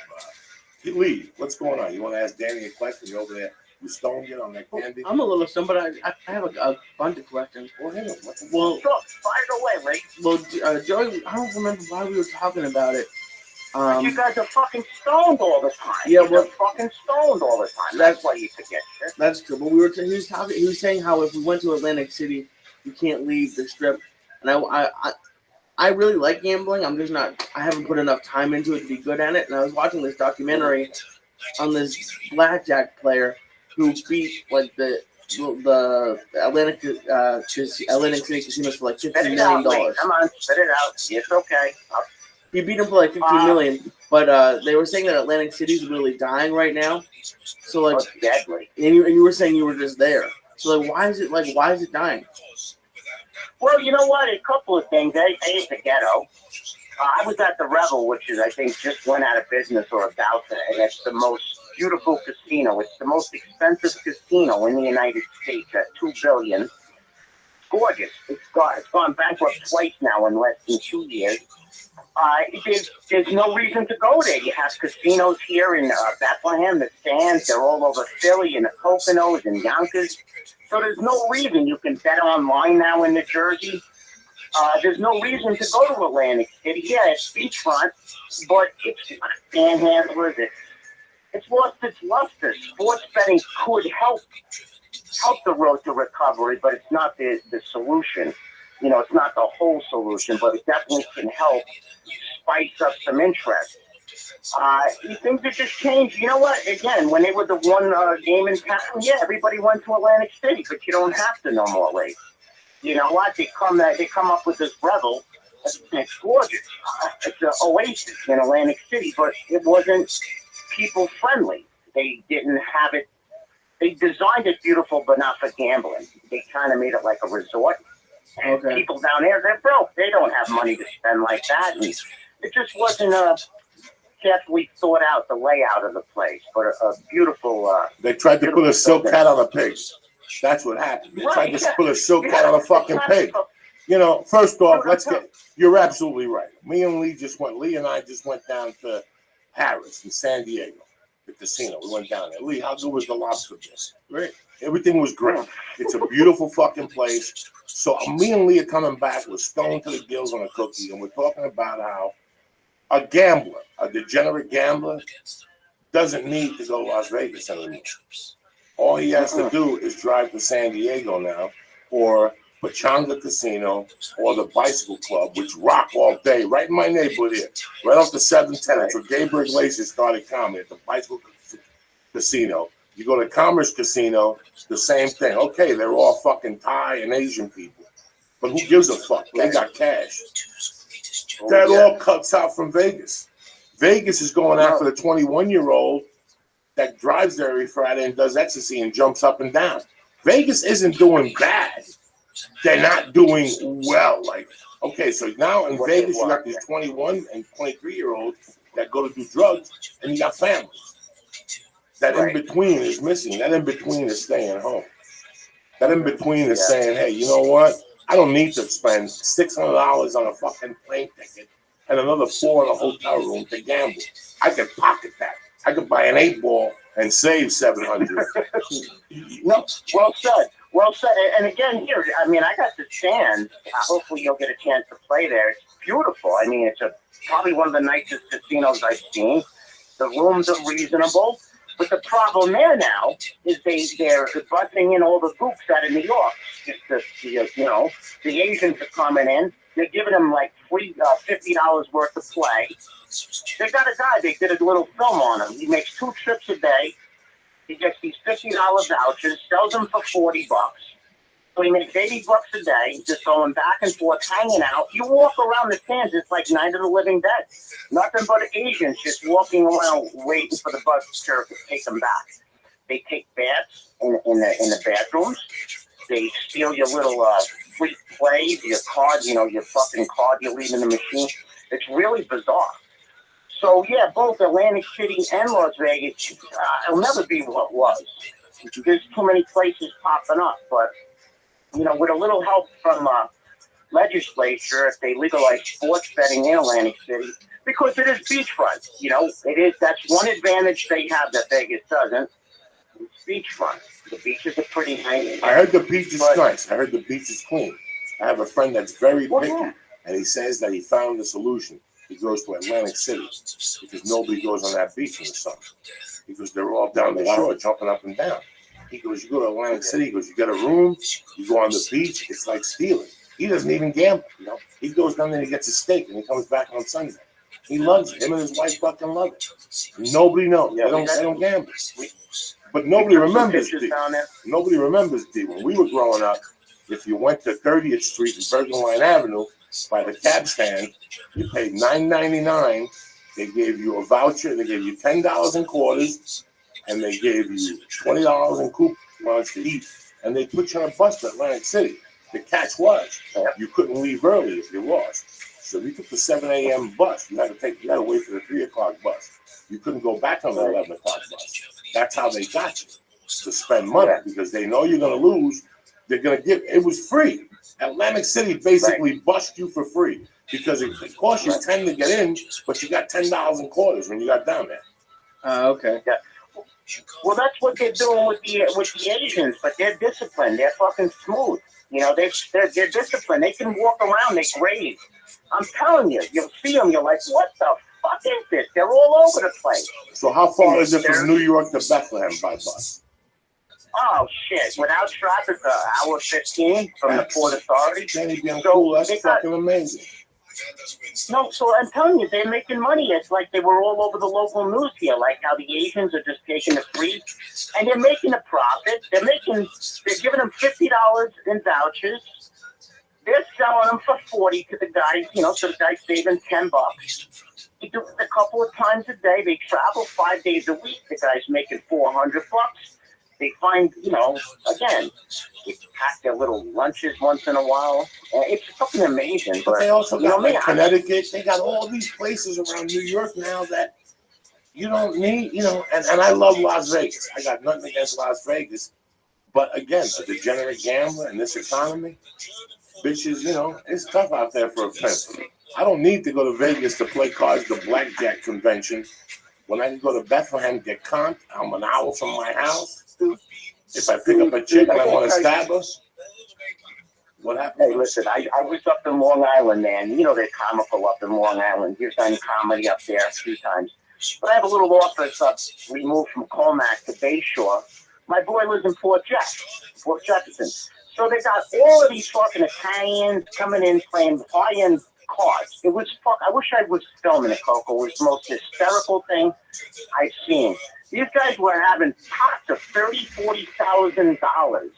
Lee, what's going on? You want to ask Danny a question? You over there? You stoned it on that candy? I'm a little stoned, but I have a bunch of questions. Well, fire away, Lee. Well, Joey, I don't remember why we were talking about it. You guys are fucking stoned all the time. Yeah, You're fucking stoned all the time. That's why you forget shit. That's true. But he was saying how if we went to Atlantic City, you can't leave the strip. And I really like gambling. I'm just not. I haven't put enough time into it to be good at it. And I was watching this documentary on this blackjack player who beat like the Atlantic City casinos for like $50 million. Come on, spit it out. It's okay. He beat him for like $50 million, but they were saying that Atlantic City's really dying right now. So like, deadly. And you were saying you were just there. So like, why is it dying? Well, you know what? A couple of things. A, it's the ghetto. I was at the Rebel, which is I think just went out of business or about to, and it's the most beautiful casino. It's the most expensive casino in the United States at $2 billion. Gorgeous. It's gone bankrupt twice now in less than 2 years. There's no reason to go there. You have casinos here in Bethlehem, the Sands. They're all over Philly and the Poconos and Yonkers. So there's no reason. You can bet online now in New Jersey. There's no reason to go to Atlantic City. Yeah, it's beachfront, but it's not panhandlers. It's lost its luster. Sports betting could help the road to recovery, but it's not the solution. It's not the whole solution, but it definitely can help spice up some interest. Things have just changed. You know what? Again, when they were the one game in town, yeah, everybody went to Atlantic City, but you don't have to no more, Lee. You know what? They come up with this Rebel. It's gorgeous. It's an oasis in Atlantic City, but it wasn't people friendly. They didn't have it. They designed it beautiful, but not for gambling. They kind of made it like a resort. Okay. People down there, they're broke. They don't have money to spend like that. And it just wasn't carefully thought out, the layout of the place. But a beautiful... they tried to put a silk hat on a pig. That's what happened. They tried to put a silk hat on a fucking pig. First off, you're absolutely right. Lee and I just went down to Paris and San Diego, the casino. We went down there. Lee, how good was the lobster dish? Great. Everything was great. It's a beautiful fucking place. So me and Lee are coming back. We're stoned to the gills on a cookie, and we're talking about how a gambler, a degenerate gambler, doesn't need to go to Las Vegas anymore. All he has to do is drive to San Diego now, or Pachanga Casino, or the Bicycle Club, which rock all day, right in my neighborhood here, right off the 710. That's where Gabriel Iglesias started comedy at the Bicycle Casino. You go to Commerce Casino, the same thing. Okay, they're all fucking Thai and Asian people, but who gives a fuck? They got cash. That all cuts out from Vegas. Vegas is going after the 21-year-old that drives there every Friday and does ecstasy and jumps up and down. Vegas isn't doing bad. They're not doing well. Like, okay, so now in Vegas, you got these 21 and 23-year-olds that go to do drugs, and you got families. That in between is missing. That in between is staying home. That in between is saying, hey, you know what? I don't need to spend $600 on a fucking plane ticket and another $4 in a hotel room to gamble. I could pocket that. I could buy an 8-ball and save $700. No, well said. Well said. And again, here, I mean, I got the chance. Hopefully, you'll get a chance to play there. It's beautiful. I mean, it's probably one of the nicest casinos I've seen. The rooms are reasonable. But the problem there now is they're busting in all the gooks out of New York. The Asians are coming in. They're giving them like free $50 worth of play. They got a guy. They did a little film on him. He makes 2 trips a day. He gets these $50 vouchers, sells them for $40. So he makes $80 a day, just going back and forth, hanging out. You walk around the stands, it's like Night of the Living Dead. Nothing but Asians just walking around waiting for the bus to take them back. They take baths in the bathrooms. They steal your little free plays, your card, your fucking card you leave in the machine. It's really bizarre. So, yeah, both Atlantic City and Las Vegas, it'll never be what was. There's too many places popping up, but with a little help from legislature, if they legalize sports betting in Atlantic City, because it is beachfront, that's one advantage they have that Vegas doesn't. It's beachfront. The beaches are pretty nice. I heard the beach is nice. I heard the beach is clean. I have a friend that's very picky, and he says that he found the solution. He goes to Atlantic City because nobody goes on that beach in the summer because they're all down the shore jumping up and down. He goes, you go to Atlantic City, he goes, you get a room, you go on the beach, it's like stealing. He doesn't even gamble, He goes down there and he gets a steak and he comes back on Sunday. He loves it. Him and his wife fucking love it. Nobody knows. They don't gamble. But nobody remembers, D. Nobody remembers, D. When we were growing up, if you went to 30th Street and Bergen Line Avenue by the cab stand, you paid $9.99. They gave you a voucher. They gave you $10 in quarters. And they gave you $20 in coupons to eat, and they put you on a bus to Atlantic City. The catch was you couldn't leave early if you lost. So if you took the 7 a.m. bus, you had to wait for the 3 o'clock bus. You couldn't go back on the 11 o'clock bus. That's how they got you to spend money because they know you're going to lose. They're going to give. It was free. Atlantic City basically bust you for free because it cost you $10 to get in, but you got $10 in quarters when you got down there. Okay. Yeah. Well, that's what they're doing with the Asians, but they're disciplined. They're fucking smooth. They're disciplined. They can walk around. They graze. I'm telling you, you'll see them. You're like, what the fuck is this? They're all over the place. So how far is it from New York to Bethlehem by bus? Oh shit! Without traffic, hour 15 from the Port Authority. That's fucking amazing. No, so I'm telling you, they're making money. It's like they were all over the local news here, like how the Asians are just taking the free, and they're making a profit. They're giving them $50 in vouchers. They're selling them for $40 to the guys, so the guy's saving $10. They do it a couple of times a day. They travel 5 days a week. The guy's making $400. They find, again, they pack their little lunches once in a while. It's fucking amazing. But they also got Connecticut. They got all these places around New York now that you don't need, and I love Las Vegas. I got nothing against Las Vegas. But again, a degenerate gambler in this economy, bitches, it's tough out there for a pimp. I don't need to go to Vegas to play cards, the blackjack convention. When I can go to Bethlehem, get comped, I'm an hour from my house. If I pick up a chick and I want to stab her, what happens? Hey, listen, I was up in Long Island, man. They're comical up in Long Island. You've done comedy up there a few times. But I have a little office up removed from Colmac to Bayshore. My boy lives in Fort Jefferson. So they got all of these fucking Italians coming in playing high-end cards. It was I wish I was filming it, Coco. It was the most hysterical thing I've seen. These guys were having pots of $30,000, $40,000.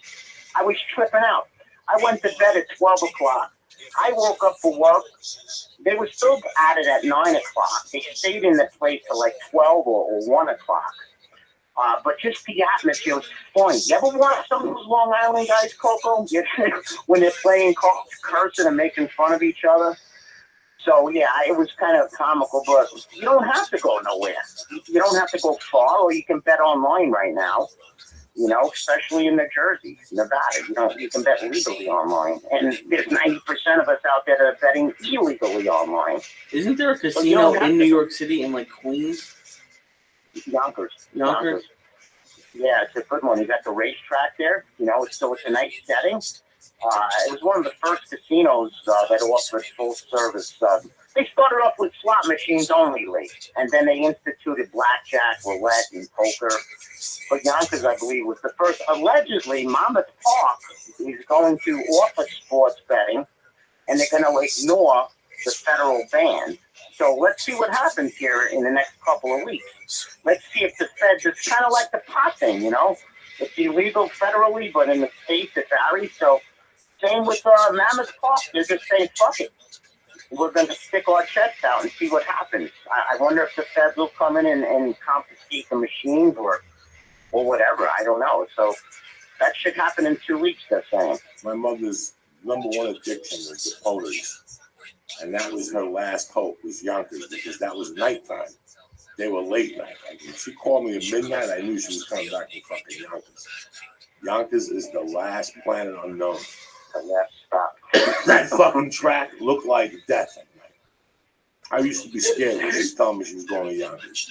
I was tripping out. I went to bed at 12 o'clock. I woke up for work. They were still at it at 9 o'clock. They stayed in the place till like 12 or 1 o'clock. But just the atmosphere was fun. You ever watch some of those Long Island guys, Coco? When they're playing, cursing and making fun of each other? So, yeah, it was kind of comical, but you don't have to go nowhere. You don't have to go far, or you can bet online right now, you know, especially in New Jersey, Nevada. You can bet legally online. And there's 90% of us out there that are betting illegally online. Isn't there a casino in New York City in, like, Queens? Yonkers. Yonkers? Yeah, it's a good one. You got the racetrack there. You know, it's a nice setting. It was one of the first casinos that offered full service. They started off with slot machines only, and then they instituted blackjack, roulette, and poker. But Yonkers, I believe, was the first. Allegedly, Monmouth Park is going to offer sports betting, and they're going to ignore the federal ban. So let's see what happens here in the next couple of weeks. Let's see if the feds, it's kind of like the pot thing, you know? It's illegal federally, but in the states it varies. So same with Mammoth Park. They're just saying, fuck it. We're going to stick our checks out and see what happens. I wonder if the feds will come in and confiscate the machines or whatever. I don't know. So that should happen in 2 weeks, they're saying. My mother's number one addiction was the ponies. And that was her last hope, was Yonkers, because that was nighttime. They were late night. Like, if she called me at midnight, I knew she was coming back from fucking Yonkers. Yonkers is the last planet unknown. That fucking track looked like death at night. I used to be scared when she told me she was going to Yonkers.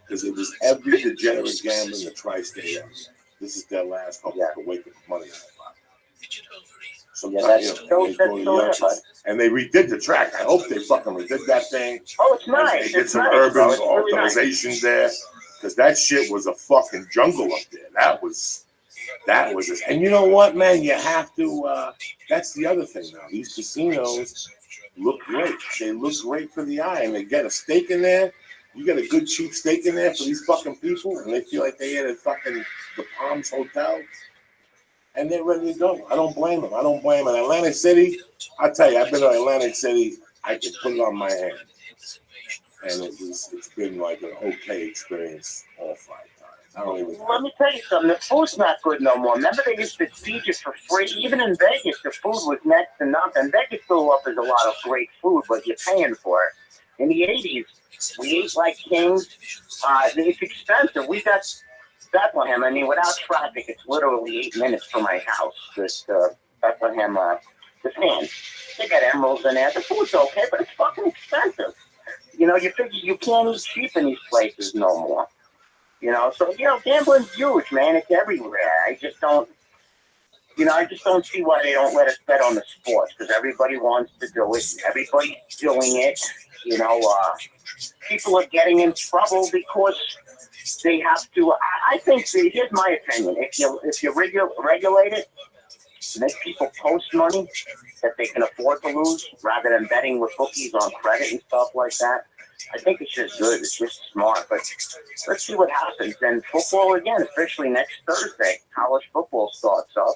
Because it was every degenerate gambler in the tri-state area. This is their last hope to wake up with money out of their pocket. And they redid the track. I hope they fucking redid that thing. Oh, it's nice. They did some urban authorizations there, because that shit was a fucking jungle up there. That was and you know what, man? You have to. That's the other thing now. These casinos look great. They look great for the eye, and they get a steak in there. You get a good cheap steak in there for these fucking people, and they feel like they at fucking the Palms Hotel. And they're ready to go. I don't blame them. In Atlantic City, I tell you, I've been to Atlantic City. I can put it on my hand, and it's been like an okay experience all 5 times. I don't even. Let me tell you something. The food's not good no more. Remember, they used to feed you for free. Even in Vegas, the food was next to nothing. Vegas still offers a lot of great food, but you're paying for it. In the '80s, we ate like kings. It's expensive. We got Bethlehem. I mean, without traffic, it's literally 8 minutes from my house. This Bethlehem, the Sands. They got emeralds in there. The food's okay, but it's fucking expensive. You know, you figure you can't eat cheap in these places no more. You know, so, you know, gambling's huge, man. It's everywhere. I just don't see why they don't let us bet on the sports, because everybody wants to do it. Everybody's doing it. You know, people are getting in trouble because they have to. I think, here's my opinion. If you regulate it, make people post money that they can afford to lose rather than betting with bookies on credit and stuff like that, I think it's just good. It's just smart. But let's see what happens. And football again, especially next Thursday. College football starts up.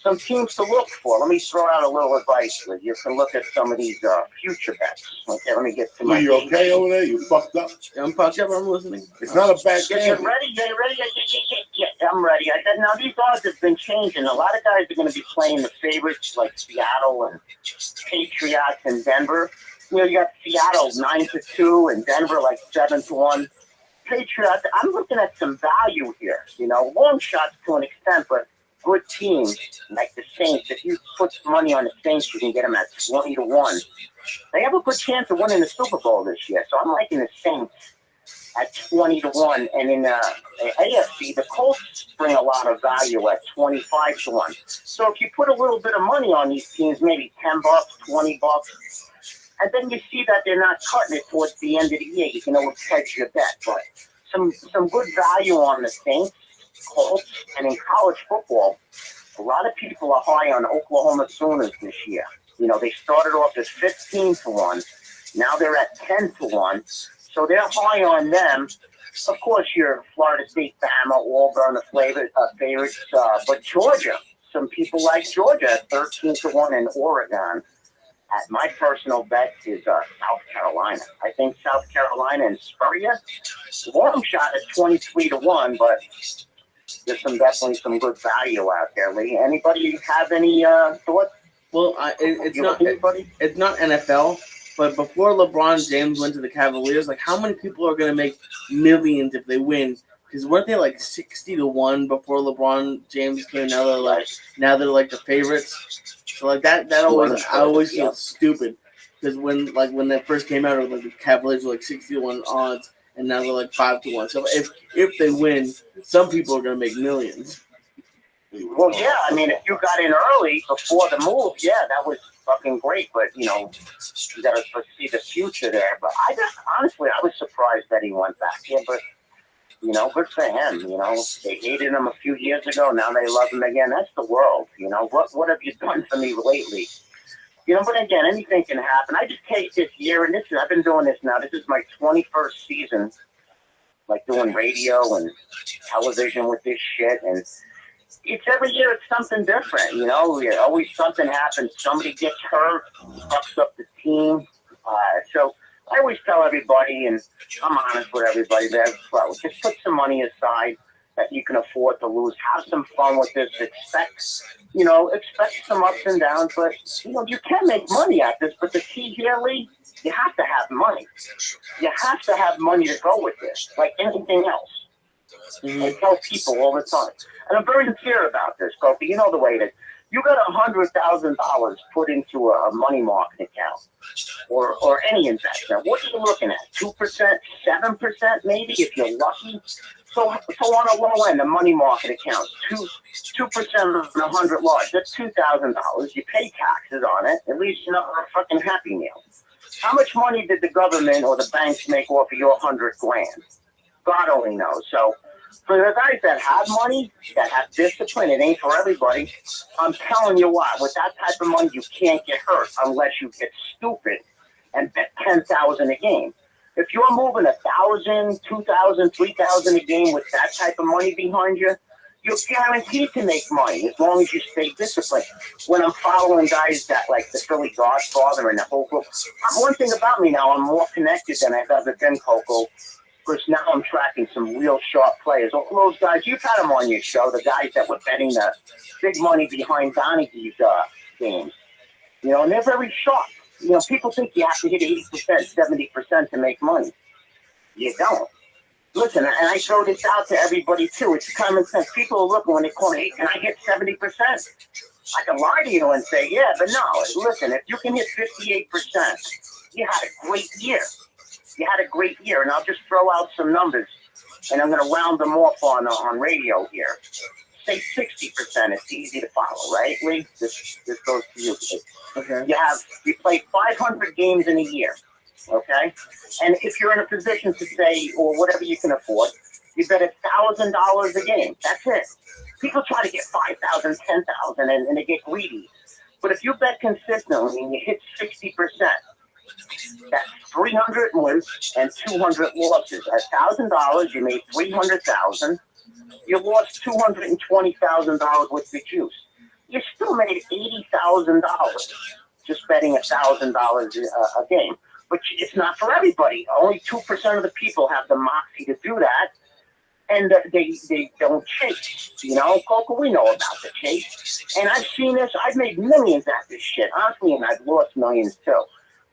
Some teams to look for. Let me throw out a little advice. You can look at some of these future bets. Okay, let me get to my. Are you okay over there? You fucked up? I'm fucked up. I'm listening. It's not a bad game. You ready? Yeah, I'm ready. I said, now these odds have been changing. A lot of guys are going to be playing the favorites like Seattle and Patriots and Denver. You know, you got Seattle 9-2 and Denver like 7-1. Patriots, I'm looking at some value here. You know, long shots to an extent, but good teams like the Saints. If you put money on the Saints, you can get them at 20-1. They have a good chance of winning the Super Bowl this year. So I'm liking the Saints at 20-1. And in the AFC, the Colts bring a lot of value at 25-1. So if you put a little bit of money on these teams, maybe $10, $20, and then you see that they're not cutting it towards the end of the year, you can always hedge your bet. But some good value on the Saints, Colts, and in college football, a lot of people are high on Oklahoma Sooners this year. You know, they started off as 15-1. Now they're at 10-1. So they're high on them. of course, your Florida State, Bama, Auburn, the favorites, but Georgia, some people like Georgia at 13-1 in Oregon. At my personal bet is South Carolina. I think South Carolina and Spurrier, long shot at 23-1, but there's definitely some good value out there. Lee, anybody have any thoughts? Well, it's not NFL, but before LeBron James went to the Cavaliers, like how many people are going to make millions if they win? Because weren't they like 60-1 before LeBron James came? Now they're like the favorites. So like that always I always feel stupid because when that first came out, it was like the Cavaliers were like 60-1 odds, and now they're like 5-1. So if they win, some people are going to make millions. Well, yeah, I mean, if you got in early before the move, yeah, that was fucking great. But you got to see the future there. But honestly, I was surprised that he went back here. But good for him. They hated him a few years ago. Now they love him again. That's the world. What have you done for me lately? But again, anything can happen. I just take this year, and I've been doing this now. This is my 21st season, like doing radio and television with this shit. And it's every year it's something different. Always something happens. Somebody gets hurt, fucks up the team. So I always tell everybody, and I'm honest with everybody, that just put some money aside that you can afford to lose. Have some fun with this. Expect some ups and downs, but you can make money at this. But the key here, Lee, you have to have money. You have to have money to go with this, like anything else. I tell people all the time, and I'm very sincere about this, Kofi. You know the way that you got $100,000 put into a money market account or any investment. What are you looking at? 2%, 7%, maybe if you're lucky. So on a low end, a money market account, 2% of 100 large, that's $2,000. You pay taxes on it. At least you're not a fucking Happy Meal. How much money did the government or the banks make off of your 100 grand? God only knows. So for the guys that have money, that have discipline, it ain't for everybody. I'm telling you what, with that type of money, you can't get hurt unless you get stupid and bet $10,000 a game. If you're moving 1,000, 2,000, 3,000 a game with that type of money behind you, you're guaranteed to make money as long as you stay disciplined. When I'm following guys that like the Philly Godfather and the whole group, one thing about me now, I'm more connected than I've ever been, Coco. Because now I'm tracking some real sharp players. All those guys, you've had them on your show, the guys that were betting the big money behind Donahue's games. And they're very sharp. People think you have to hit 80%, 70% to make money. You don't. Listen, and I throw this out to everybody too. It's common sense. People are looking when they call me, hey, can I get 70%? I can lie to you and say, yeah, but no. Listen, if you can hit 58%, you had a great year. You had a great year, and I'll just throw out some numbers, and I'm going to round them off on radio here. Say 60%. It's easy to follow, right, Lee? This goes to you. Okay. You play 500 games in a year, okay? And if you're in a position to say, or whatever you can afford, you bet $1,000 a game. That's it. People try to get 5,000, 10,000, and they get greedy. But if you bet consistently and you hit 60%, that's 300 wins and 200 losses. At $1,000, you made $300,000. You lost $220,000 with the juice. You still made $80,000 just betting $1,000 a game. But it's not for everybody. Only 2% of the people have the moxie to do that, and they don't chase. Coco, we know about the chase. And I've seen this. I've made millions at this shit, honestly, and I've lost millions too.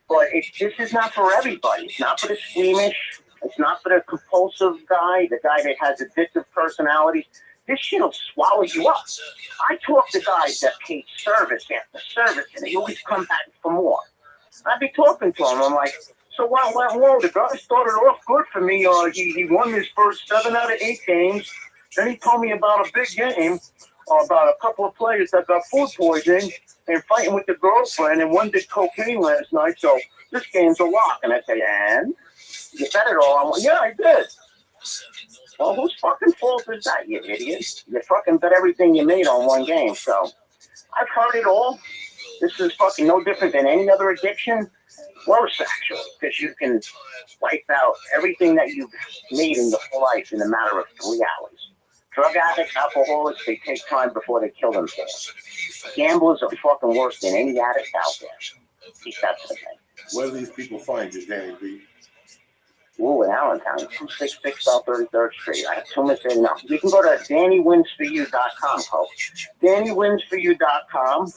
But this is not for everybody. It's not for the squeamish. It's not for the compulsive guy, the guy that has addictive personalities. This shit will swallow you up. I talk to guys that pay service after service, and they always come back for more. I'd be talking to them. I'm like, so what went wrong? The guy started off good for me. He won his first 7 out of 8 games. Then he told me about a big game, about a couple of players that got food poisoning and fighting with the girlfriend, and one did cocaine last night, so this game's a lock. And I say, and? You bet it all. I'm like, yeah, I did. Well, whose fucking fault is that, you idiot? You fucking bet everything you made on one game. So I've heard it all. This is fucking no different than any other addiction. Worse, actually, because you can wipe out everything that you've made in your whole life in a matter of 3 hours. Drug addicts, alcoholics, they take time before they kill themselves. Gamblers are fucking worse than any addict out there. At least that's the thing. Where do these people find you, Danny B? Ooh, in Allentown, 266 South 33rd Street. I have 2 minutes in now. You can go to DannyWinsForYou.com, folks. DannyWinsForYou.com.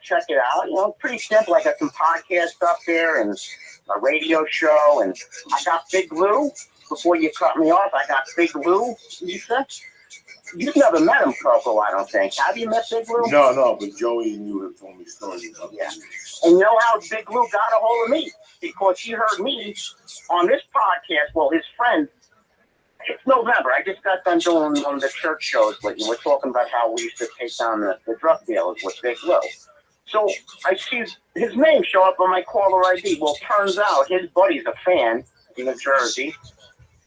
Check it out. You know, pretty simple. I got some podcasts up there and a radio show. And I got Big Lou. Before you cut me off, I got Big Lou, Lisa. You've never met him, Coco, I don't think. Have you met Big Lou? No, but Joey and you have told me stories about Yeah. this. And you know how Big Lou got a hold of me? Because he heard me on this podcast. Well, his friend, it's November. I just got done doing one of the church shows with you. We're talking about how we used to take down the drug dealers with Big Lou. So I see his name show up on my caller ID. Well, turns out his buddy's a fan in New Jersey.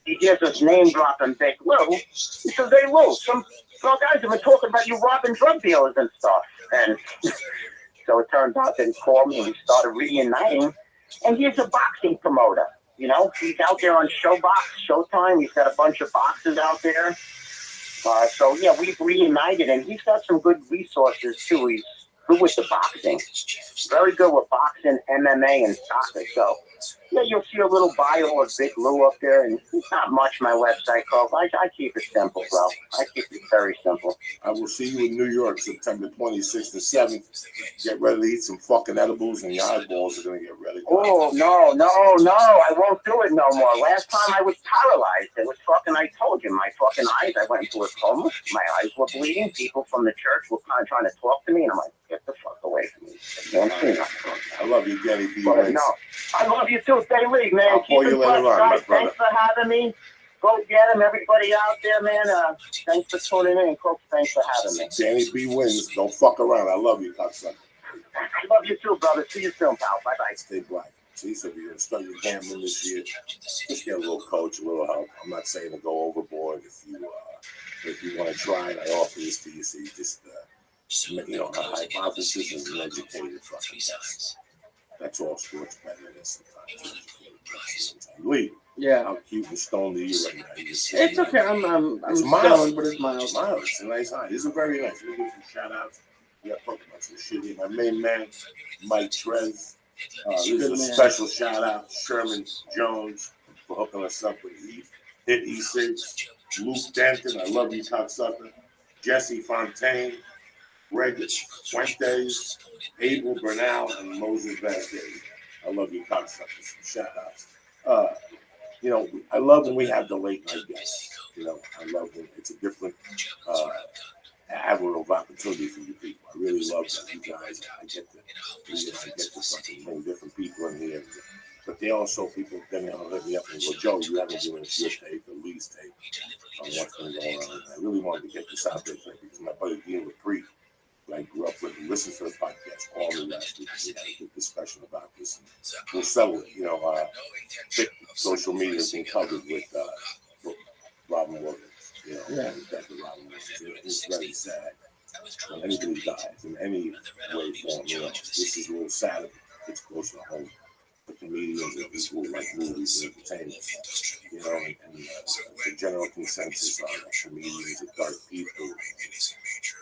He hears us name dropping Big Lou. He says, "Hey Lou, some guys have been talking about you robbing drug dealers and stuff." And so it turns out that he called me and we started reuniting. And he's a boxing promoter. You know, he's out there on Showtime. He's got a bunch of boxes out there. So yeah, we've reunited, and he's got some good resources too. He's good with the boxing, very good with boxing, MMA, and soccer. So yeah, you'll see a little bio of Big Lou up there, and it's not much. My website, Coke. I keep it simple, bro. I keep it very simple. I will see you in New York, September 26th and 7th. Get ready to eat some fucking edibles, and your eyeballs are gonna get ready. Oh no! I won't do it no more. Last time I was paralyzed. It was fucking. I told you, my fucking eyes. I went into a coma. My eyes were bleeding. People from the church were kind of trying to talk to me, and I'm like, get the fuck away from me. Don't see nothing. I love you, Danny B. No, I love you too, Day League, man. I'll call you later on, my brother. Thanks for having me. Go get him, everybody out there, man. Thanks for tuning in, Coach. Thanks for having me. Danny B wins. Don't fuck around. I love you, cocksucker. I love you too, brother. See you soon, pal. Bye-bye. Stay black. So he said, you're going to start your gambling this year. Just get a little coach, a little help. I'm not saying to go overboard. If you want to try it, I offer this to you. So you just, a hypothesis is an educated fucking guess. That's all sports betting is sometimes. Lee, Yeah. how cute and stoned are you right now? It's okay. I'm It's stoned, mild. but it's mild. It's a nice high. This is very nice. We'll give some shout outs. We got talking about some shit here. My main man, Mike Trez. This is a special shout out. Sherman Jones for hooking us up with Hit E6. Luke Denton, I love you, cocksucker. Jesse Fontaine. Greg Fuentes. Abel Bernal, and Moses Vasquez. I love you, cocksuckers. Shout outs. I love when we have the late night guests. I love when it's a different avenue of opportunity for you people. I really love that you guys. I get to fucking bring different people in here. But they also, people then hit me up and go, Joe, you haven't given us your take, or Lee's take on what's going on. I really wanted to get this out there because my buddy Dean LaPree, who I grew up with and listened to the podcast, called me last week. We had a good discussion about this. And we'll settle it. Social media has been covered with Robin Williams. It's very sad when anybody dies in any way, form. This is a little sad. It's close to home. The comedians and people who like movies and entertainment, and the general consensus on comedians are dark people.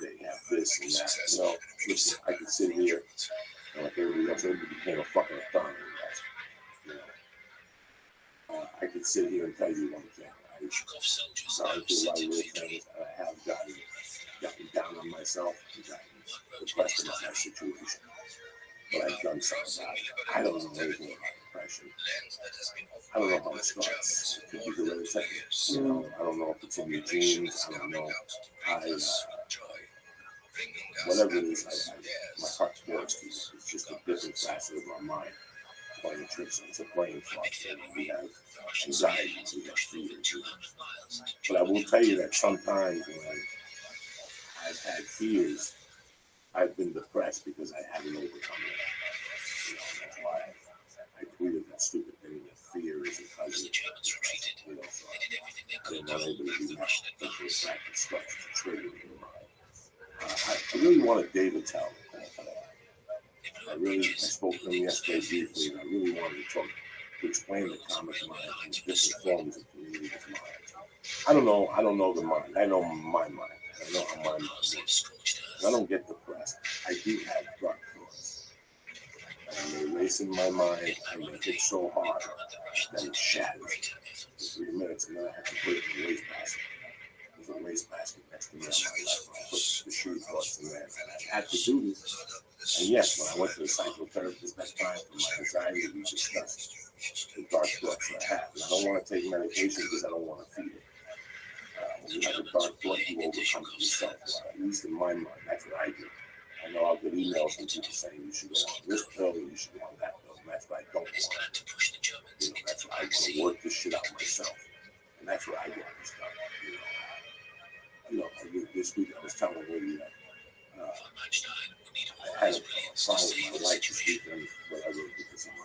They have this and that. Listen, I could sit here and like everybody else, everybody became a fucking authority. I could sit here and tell you one thing. I'm sorry to a lot of little things that I have gotten down on myself and gotten depressed about my situation. But I've done something about it. I don't know anything about depression. I don't know how it starts. It could be hereditary. I don't know if it's in your genes. I don't know. Whatever it is, my heart works. It's just a different facet of my mind. Playing tricks. It's a playing field. We have anxiety. We have fears. But I will tell you that sometimes when I've had fears, I've been depressed because I haven't overcome it. That's why I tweeted that stupid thing that fear is a cousin. So I didn't want anybody to do that. That's the fact that stuff to trigger me. I really want a David Tell. I spoke to him yesterday briefly, and I really wanted to explain the comic mind and the different forms of community mind. I don't know the mind. I know my mind. I know how my mind works. I don't get depressed. I do have dark thoughts. And they race in my mind, and they hit so hard that it shatters for 3 minutes, and then I have to put it in the wastebasket. There's a wastebasket next to me on my left. I put the shitty thoughts in there, and I had to do this. And yes, when I went to the psychotherapist that time for my anxiety, we discussed the dark thoughts that I have. And I don't want to take medication because I don't want to feed it. When you have a dark thought, you overcome it yourself. At least in my mind, that's what I do. I know I'll get emails from people saying you should go on this pill or you should go on that pill. And that's what I don't want. That's what I want to work this shit out myself. And that's what I want to start. This week I was telling a lady that I had a problem with my wife this weekend, but I wrote because of my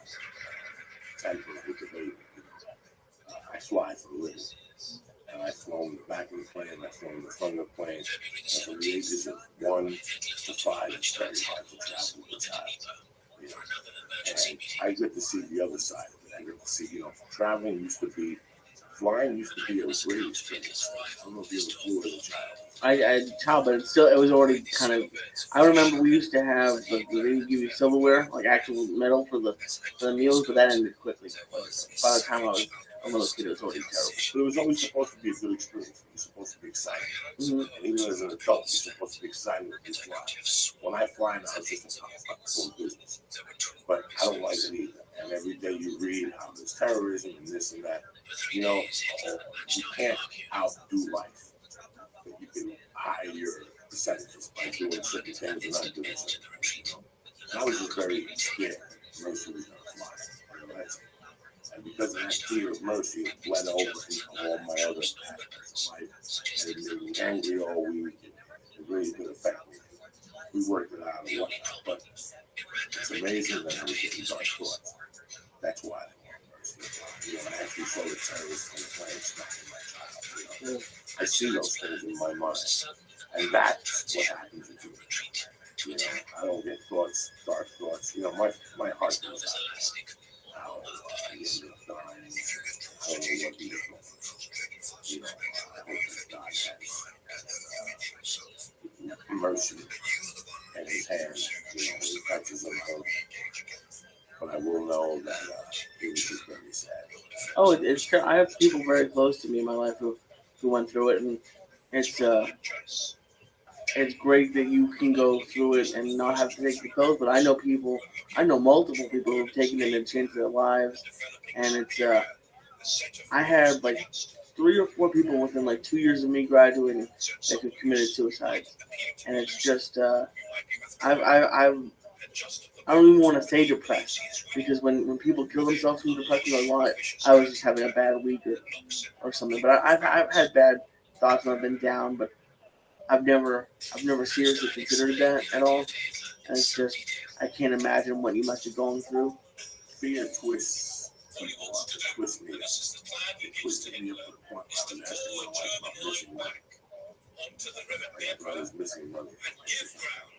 temper with the baby. I fly for a living. And I've flown in the back of the plane, I've flown in the front of the plane. And from the ages of 1 to 5, it's very hard to travel with a child. And I get to see the other side of it. I get to see, traveling flying used to be a great experience. I don't know if you ever flew as a child. I had a child, but it was already kind of. I remember we used to have they would give you silverware, like actual metal for the meals, but that ended quickly. By the time I was a little kid, it was already terrible. But it was always supposed to be a good experience. It was supposed to be exciting. Mm-hmm. And even as an adult, you're supposed to be excited when you fly. When I fly now, it's just a business. But I don't like it either. And every day you read how there's terrorism and this and that. You can't outdo life. You can hide your percentages by doing certain things and not doing certain things. And I was just very scared. Mercy was going to fly. And because of that fear of mercy, it bled over into all my other aspects of life. And it made me angry all week. It really did affect me. We worked it out and whatnot. But it's amazing that I was getting dark thoughts. That's why I want mercy. I actually saw the terrorists on the plane smacking my child. I see those things in my mind. And that's what happens to me. I don't get thoughts, dark thoughts. My heart goes out. How I ended up dying. I don't know what he was going through. I hope that God has mercy in his hands. He touches them home. But I will know that it was just very sad. Oh, it's true. I have people very close to me in my life who went through it, and it's great that you can go through it and not have to take the pills. But I know multiple people who've taken it and changed their lives, and I had like 3 or 4 people within like 2 years of me graduating that have committed suicide, and it's just I don't even want to say depressed, because when people kill themselves from depression, I was just having a bad week or something. But I've had bad thoughts when I've been down, but I've never seriously considered that at all. And it's just, I can't imagine what you must be going through. Fear twists people up, it twists me up. It twisted me up to the point where I was asking my wife about missing money. I was missing money.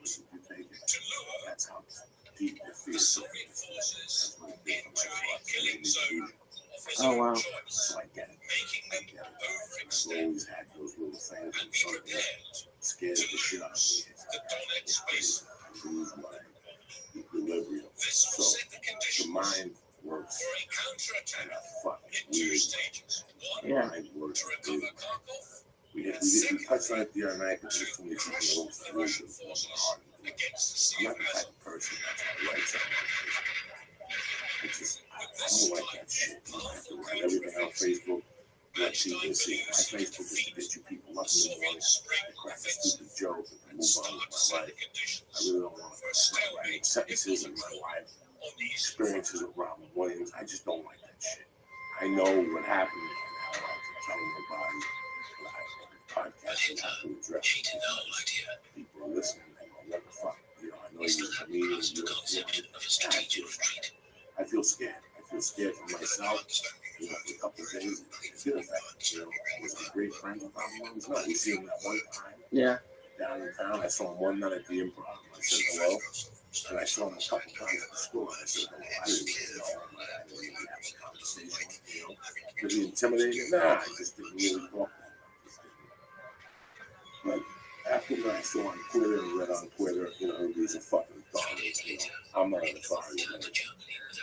Would you take it? That's how deep the fear is. That's what it did for my life. Oh, wow. So I get it. I've always had those little things and something that scares the shit out of me. I lose my equilibrium. So the mind works in a fucking weird way. The mind works weird. We touched on it the other night because there's too many people who don't lose it. I'm not the type of person that's right something. It's just, I don't like that shit. I have to write everything on Facebook. Let people see. My Facebook is to get you people up in the morning to crack a stupid joke and move on with my life. I really don't want to start writing sentences in my life, experiences of Robin Williams. I just don't like that shit. I know what happened and how I can tell nobody. But podcast and how to address it. People are listening. They go, what the fuck? I know you're a comedian. I feel scared. I feel scared for myself. For a couple of days, it did affect me. Was he great friends with Robin Williams? No, we see him that one time. Yeah. Down in town, I saw him one night at the Improv. I said hello. And I saw him a couple times at the store. And I said, "Oh, I didn't really know him. I didn't really have a conversation, you know. Was he intimidating? Nah, I just didn't really talk to him. But after what I saw on Twitter and read on Twitter, you know, he's a fucking authority. You know, I'm not an authority.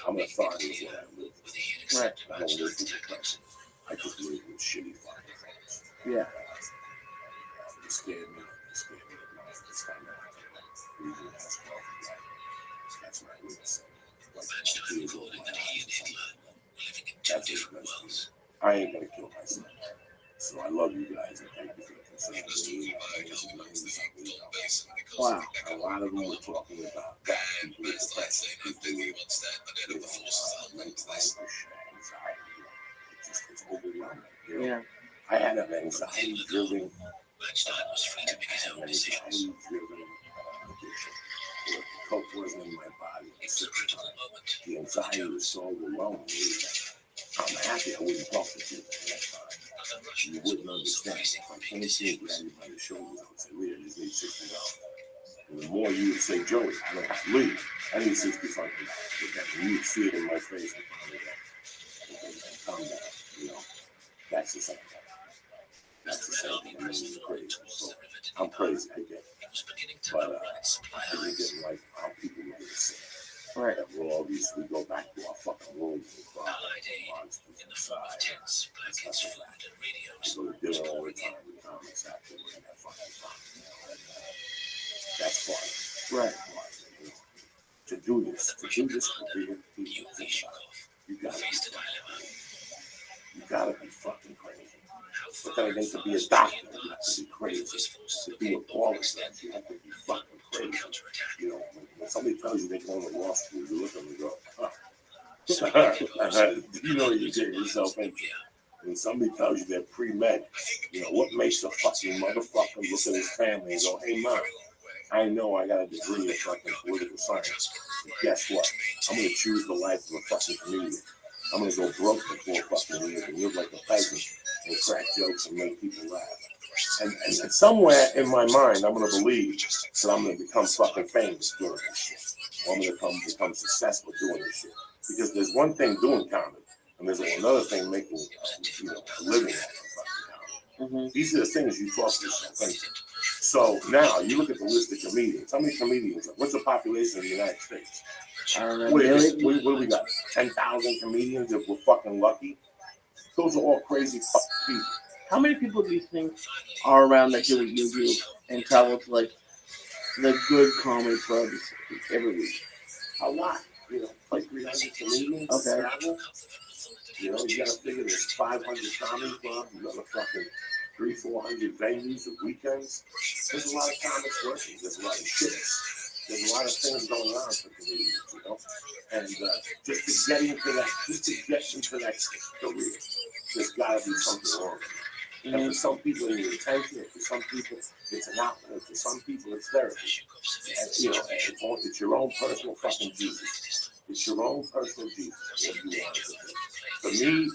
I'm an authority of what I live with. Right. I don't live with the person. I just live with shitty fucking friends. Yeah. It scared me. It scared me at night. It's kind of breathing as well. That's what I would say. Like, tears over my eyes or something. That's what it does to me. I ain't gonna kill myself. So I love you guys and thank you for the concern. Wow. A lot of them were talking about that. People with depression, people with mental anguish, anxiety. It's overwhelming. You know? Yeah. I had an anxiety-driven addiction. The coke wasn't in my body. The anxiety was so overwhelming. I'm happy I wouldn't talk to people at that time. You wouldn't understand. If I came to you, grab you by the shoulders, I would say, Leah, I just need $60. And the more you would say, Joey, I don't have to leave. I need $60 and you would see it in my face and tell me that. Calm down, you know. That's the same thing. That's the same thing. I mean, it's crazy. So I'm crazy, I get it. But I really didn't like how people made it seem. Right. That we'll obviously go back to our fucking rooms and cry. In the form of tents, blankets, food, and radios. I go to dinner all the time with comics after we're in that fucking time. That's fun. Right. To do this for real people, you gotta be fucking crazy. But then again, to be a doctor, you have to be crazy. To be a polygraph, you have to be fucking crazy. You know, when somebody tells you they're going to law school, you look at them and go, you know you get yourself into. When somebody tells you they're pre-med, you know, what makes a fucking motherfucker look at his family and go, hey, Mom, I know I got a degree in fucking political science. But guess what? I'm going to choose the life of a fucking comedian. I'm going to go broke for 4 fucking years and live like a peasant and crack jokes and make people laugh. And somewhere in my mind, I'm going to believe that I'm going to become fucking famous doing this shit. Or I'm going to become successful doing this shit. Because there's one thing doing comedy, and there's another thing making, you know, a living off of fucking comedy. These are the things you talk to yourself into. So now you look at the list of comedians. How many comedians? What's the population of the United States? I don't know. What do we got? 10,000 comedians if we're fucking lucky? Those are all crazy fucking people. How many people do you think are around that do what you do and travel to like the good comedy clubs every week? A lot. You know, like 300 comedians. Okay. Travel. You know, you gotta figure there's 500 comedy clubs, another fucking 300-400 venues of weekends. There's a lot of comics working. There's a lot of shifts. There's a lot of things going on for comedians, you know. And just to get into that career, there's got to be something wrong. And for some people, it's attention. For some people, it's an outlet. For some people, it's therapy. And, you know, it's your own personal fucking Jesus. It's your own personal Jesus. What you want to do.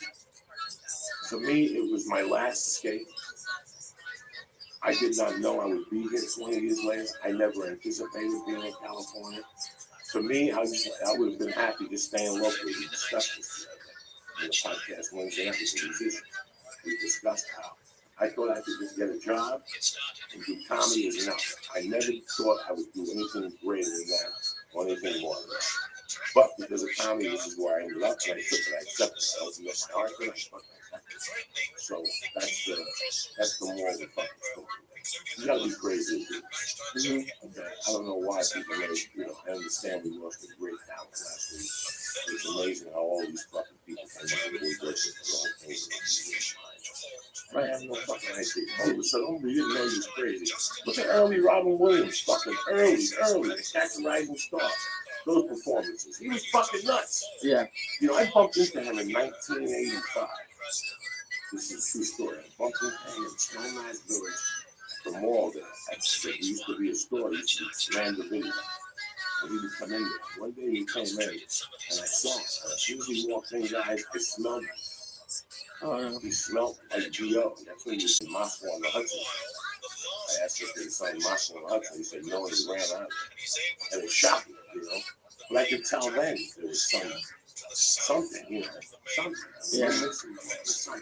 For me, it was my last escape. I did not know I would be here 20 years later. I never anticipated being in California. For me, I would have been happy just staying locally. We discussed this in the podcast Wednesday after the musician. We discussed how I thought I could just get a job and do comedy as an outlet. I never thought I would do anything greater than that or anything more than that. But because of comedy, this is where I ended up, and I took it. I accepted it. I opened up my heart, and I fucking accepted it. So that's the moral of the fucking story. You gotta be crazy. Okay. I don't know why people may, you know, I understand we lost a great talent last week. It's amazing how all these fucking people came out with their wrong things. I have no fucking idea. All of a sudden, we didn't know he was crazy. Look at early Robin Williams, fucking early, Attack the Rising Star. Those performances. He was fucking nuts. Yeah. You know, I bumped into him in 1985. This is a true story. I bumped into him in Snowmass Village. The mall there. There used to be a store. He used to land the video. And he would come in there. One day he came in, and I saw him. As soon as he walked in, guys, I smelled him. He smelled like G.O. That's when he was in Moscow on the Hudson. I asked if they saw Moscow on the Hudson. He said no, and he ran out. And it shocked me, But I could tell then there was something, something. Yeah. Something. So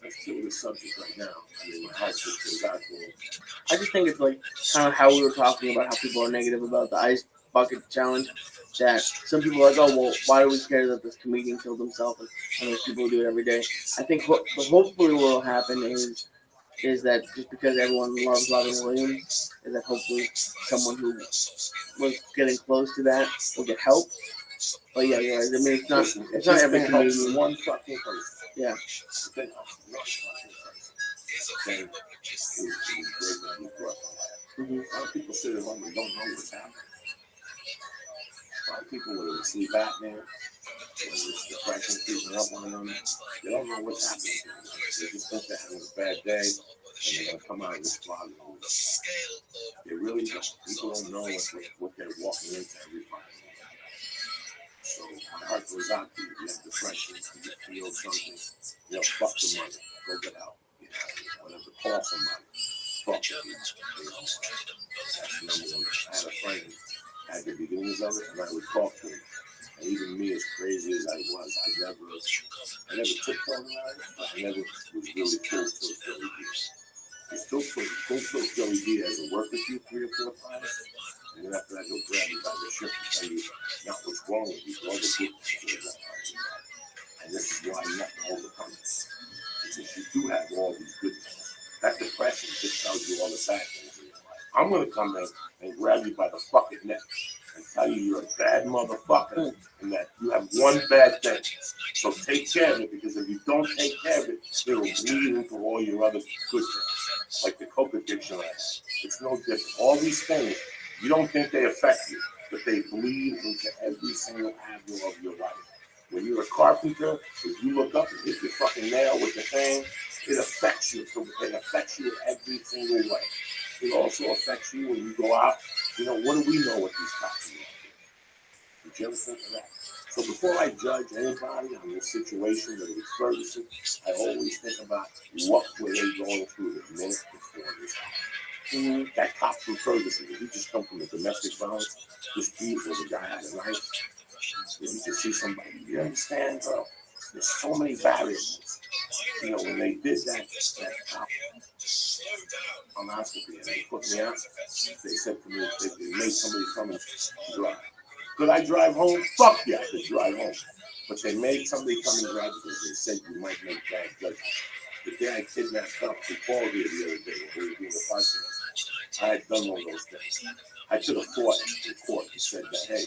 let's deal with the subject right now. I mean, my heart just goes out to him. I just think it's like kind of how we were talking about how people are negative about the ice bucket challenge. That some people are like, oh well, why do we care that this comedian killed himself and there's people who do it every day? I think hopefully what will happen is that just because everyone loves Robin Williams, is that hopefully someone who was getting close to that will get help. But yeah, you're right. I mean, it's not every comedian. One fucking person. Yeah. Then it was great that he brought that. A lot of people sit at home and don't know what's happening. A lot of people, whether it's sleep apnea, whether it's depression creeping up on them, they don't know what's happening. They just think they're having a bad day and they're going to come out of this closet. They really don't. People don't know what they're walking into every Friday. So my heart goes out to you. If you have depression, if you feel something, fuck the money. Go get help. Whatever, call somebody. Fuck them. That's the number one. I had a friend at the beginnings of it, and I would talk to him. And even me, as crazy as I was, I never tiptoed around it, but I never was really cool to Philly D. You still cool to Philly D as a work with you 3 or 4 times, and then after that, he'll grab you by the shirt and tell you not what's wrong with you, but all the good things. And this is why you have to overcome it. Because you do have all these good things. That depression just tells you all the bad things in your life. I'm going to come in and grab you by the fucking neck and tell you you're a bad motherfucker and that you have one bad thing. So take care of it, because if you don't take care of it, it'll bleed into all your other good things. Like the coke addiction I had. It's no different. All these things, you don't think they affect you, but they bleed into every single avenue of your life. When you're a carpenter, if you look up and hit your fucking nail with the thing, it affects you. So it affects you every single way. It also affects you when you go out. What do we know what these cops are doing? Did you ever think of that? So before I judge anybody on this situation, whether it's Ferguson, I always think about what were they going through the minute before this happened. That cop from Ferguson, did he just come from a domestic violence dispute where the guy had a knife? Did he just see somebody? You understand, bro? There's so many variables. When they did that colonoscopy and they put me out, they said to me, they made somebody come and drive. Could I drive home? Fuck yeah, I could drive home. But they made somebody come and drive because they said you might make bad judgments. The day I kidnapped up, he called here the other day when we were doing the podcast. I had done all those things. I could have fought in court and said that, hey,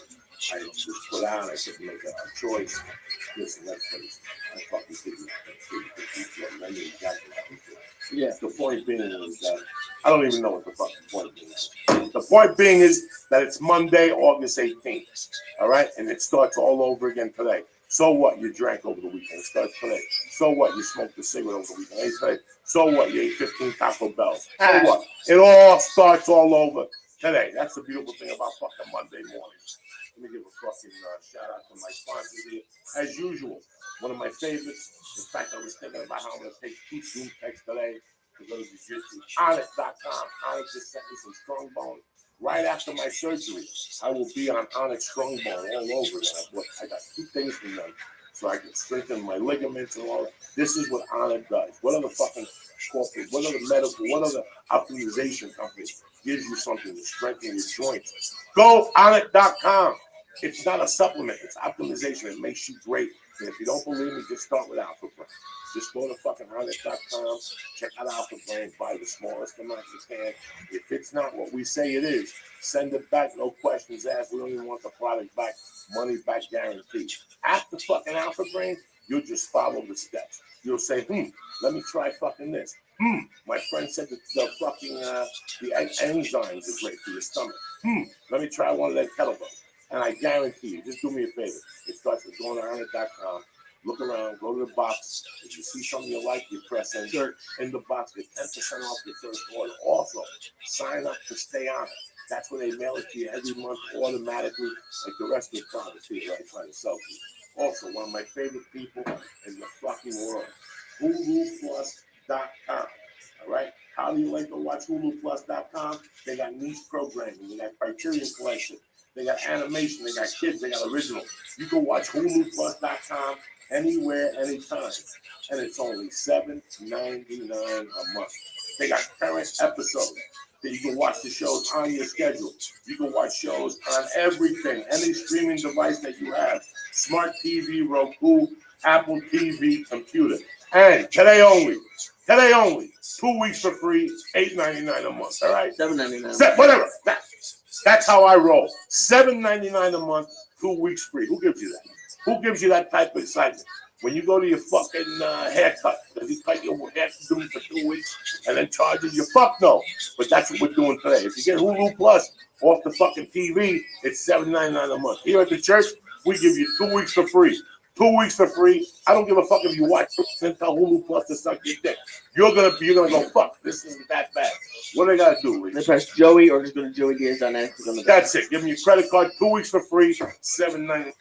I was put out, I couldn't make a choice. Listen, that's crazy. I fucking kidnapped that kid. Yeah. The point being is that I don't even know what the fucking point is. The point being is that it's Monday, August 18th. All right? And it starts all over again today. So what? You drank over the weekend. It starts today. So what? You smoked a cigarette over the weekend. Today. So what? You ate 15 Taco Bells. So what? It all starts all over today. That's the beautiful thing about fucking Monday mornings. Let me give a fucking shout out to my sponsors here. As usual, one of my favorites. In fact, I was thinking about how I'm going to take 2 Zoom texts today to go to jiu-jitsu. Onyx.com. Onyx just sent me some strong bone. Right after my surgery, I will be on Onyx Strong Bone all over again. I got 2 things from them so I can strengthen my ligaments and all that. This is what Onyx does. What other fucking corporate, what other medical, what other optimization company gives you something to strengthen your joints? Go Onyx.com. It's not a supplement. It's optimization. It makes you great. And if you don't believe me, just start with Alpha Brain. Just go to fucking Onyx.com. Check out Alpha Brain. Buy the smallest amount you can. If it's not what we say it is, send it back. No questions asked. We don't even want the product back. Money back guaranteed. After fucking Alpha Brain, you'll just follow the steps. You'll say, let me try fucking this. My friend said that the fucking the enzymes are great for your stomach. Let me try one of that kettlebells. And I guarantee you, just do me a favor. It starts with going to Onyx.com. Look around, go to the box. If you see something you like, you press enter. In the box, get 10% off your first order. Also, sign up to stay on it. That's where they mail it to you every month automatically, like the rest of the products here, right? Trying to sell to you. Also, one of my favorite people in the fucking world, HuluPlus.com. All right? How do you like to watch HuluPlus.com? They got niche programming. They got Criterion Collection. They got animation. They got kids. They got original. You can watch HuluPlus.com anywhere, anytime. And it's only $7.99 a month. They got current episodes that you can watch the shows on your schedule. You can watch shows on everything, any streaming device that you have. Smart TV, Roku, Apple TV, computer. And today only, 2 weeks for free, $8.99 a month. All right, $7.99. Whatever. That's how I roll. $7.99 a month, 2 weeks free. Who gives you that? Who gives you that type of excitement? When you go to your fucking haircut, does he cut your hair for 2 weeks and then charges you? Fuck no. But that's what we're doing today. If you get Hulu Plus off the fucking TV, it's $7.99 a month. Here at the church, we give you 2 weeks for free. 2 weeks for free. I don't give a fuck if you watch and tell Hulu Plus to suck your dick. You're gonna go, fuck, this isn't that bad. What do they gotta do, Lee? They press Joey or just go to joeydiaz.net. That's it. Give me your credit card, 2 weeks for free, $7.99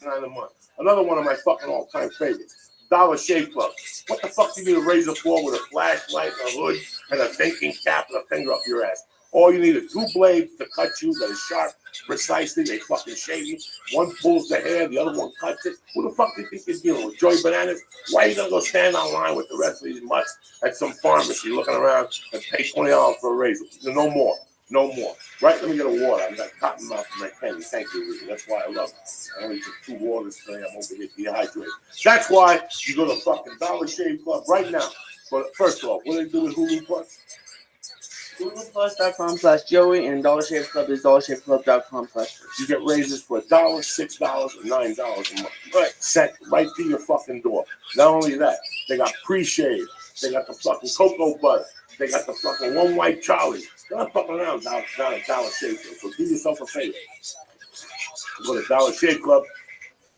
a month. Another one of my fucking all-time favorites, Dollar Shave Club. What the fuck do you need a razor for with a flashlight, a hood, and a thinking cap and a finger up your ass? All you need is 2 blades to cut you that is sharp, precisely. They fucking shave you. One pulls the hair, the other one cuts it. Who the fuck do you think you're dealing with? Joey Bananas? Why are you gonna go stand online with the rest of these mutts at some pharmacy looking around and pay $20 for a razor? No more. No more. Right? Let me get a water. I got cotton mouth in my penny. Thank you, Rudy. That's why I love it. I only took 2 waters today. I'm over here dehydrated. That's why you go to fucking Dollar Shave Club right now. But first of all, what do they do with Hulu Plus? HuluPlus.com/Joey and Dollar Shave Club is DollarShaveClub.com/. You get razors for $1, $6, or $9 a month. Right. Sent right to your fucking door. Not only that, they got pre-shave. They got the fucking cocoa butter. They got the fucking One White Charlie. They're not fucking around down at Dollar Shave Club. So do yourself a favor. Go to Dollar Shave Club,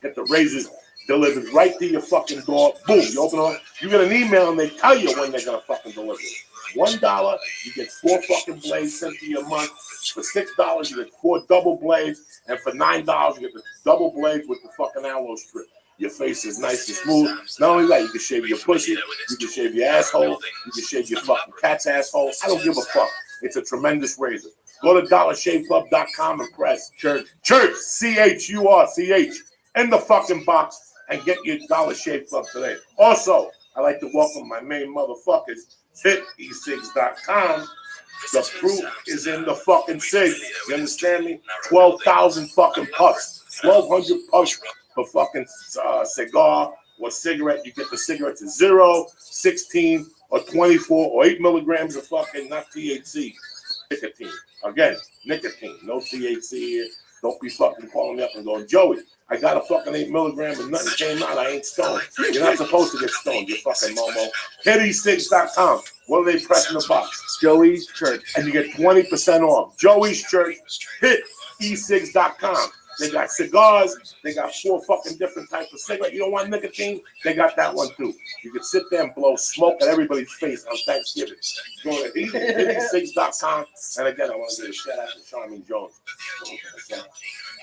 get the razors delivered right to your fucking door. Boom, you open it up. You get an email and they tell you when they're gonna fucking deliver it. $1, you get 4 fucking blades sent to your month. For $6, you get 4 double blades, and for $9, you get the double blades with the fucking aloe strip. Your face is nice and smooth. Not only that, you can shave your pussy, you can shave your asshole, you can shave your fucking cat's asshole. I don't give a fuck. It's a tremendous razor. Go to DollarShaveClub.com and press church, CHURCH, in the fucking box and get your Dollar Shave Club today. Also, I like to welcome my main motherfuckers, HitE6.com. The proof is in the fucking sig. You understand me? 12,000 fucking puffs. 1,200 puffs for fucking cigar or cigarette. You get the cigarettes at 0, 16, or 24, or 8 milligrams of fucking, not THC, nicotine. Again, nicotine, no THC here. Don't be fucking calling me up and going, Joey, I got a fucking 8 milligrams and nothing came out. I ain't stoned. You're not supposed to get stoned, you fucking momo. HitE6.com. What are they pressing the box? Joey's Church. And you get 20% off. Joey's Church, HitE6.com. They got cigars. They got 4 fucking different types of cigarettes. You don't want nicotine? They got that one too. You can sit there and blow smoke at everybody's face on Thanksgiving. Go to HitE6.com. And again, I want to give a shout out to Charmin Jones.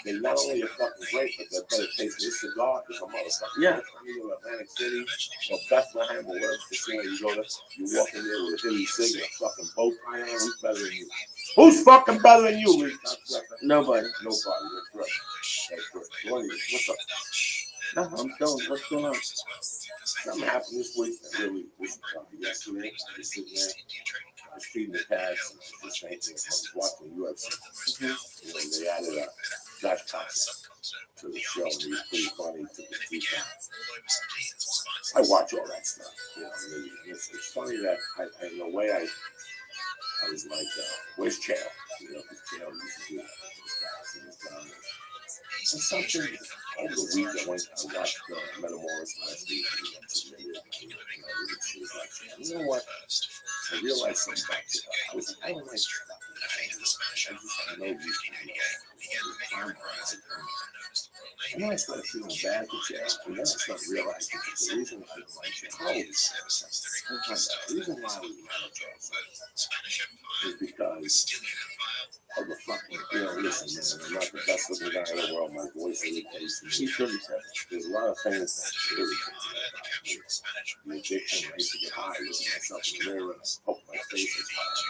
They not only are fucking great, but they're better tasting. This cigar is a motherfucker. Yeah. You go to Atlantic City or Bethlehem or wherever you go to, you walk in there with a Philly cig and a fucking bow tie on. Who's better than you? Who's fucking better than you, Lee? Nobody. That's right. That's right. So anyway, what's up? No, I'm still. What's going on? Something happened this week. Really, yesterday, I was sitting there. I was feeding the cats. I was watching UFC. You know, they added a Josh Thompson to the show, and he was pretty funny. Took his feet down. I watch all that stuff. You know, it's funny that in a way I was like, where's Chael? You know, because Chael used to do that. And something over the week I watched Metamorphosis last week. You know what? I realized something about it. I don't like stuff. I just know these people. And then I started feeling bad for Chael. And then I started realizing the reason I don't like Chael the reason why we like Chael is because of the fucking, listen, man, I'm not the best looking guy in the world. My voice irritates me. He's 37. There's a lot of things that irritate me about me. The addiction, I used to get high with myself in the mirror and poke my face as high.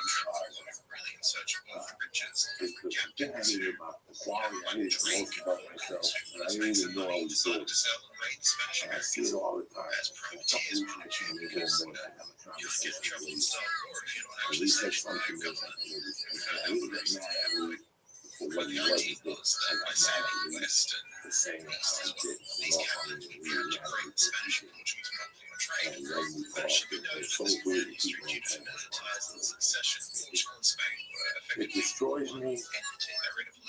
Because the thing I needed about the quality, I needed the most about myself, and I didn't even know I was doing it. And I see it all the time. In a couple weeks, I can't even go more than I have a conversation with you. At least that's something that I didn't get mad at me for what he wasn't doing. I got mad at me for saying how he did. I'm off on me and really mad at me for what he did. And then we call it, they're so good at people on it destroys me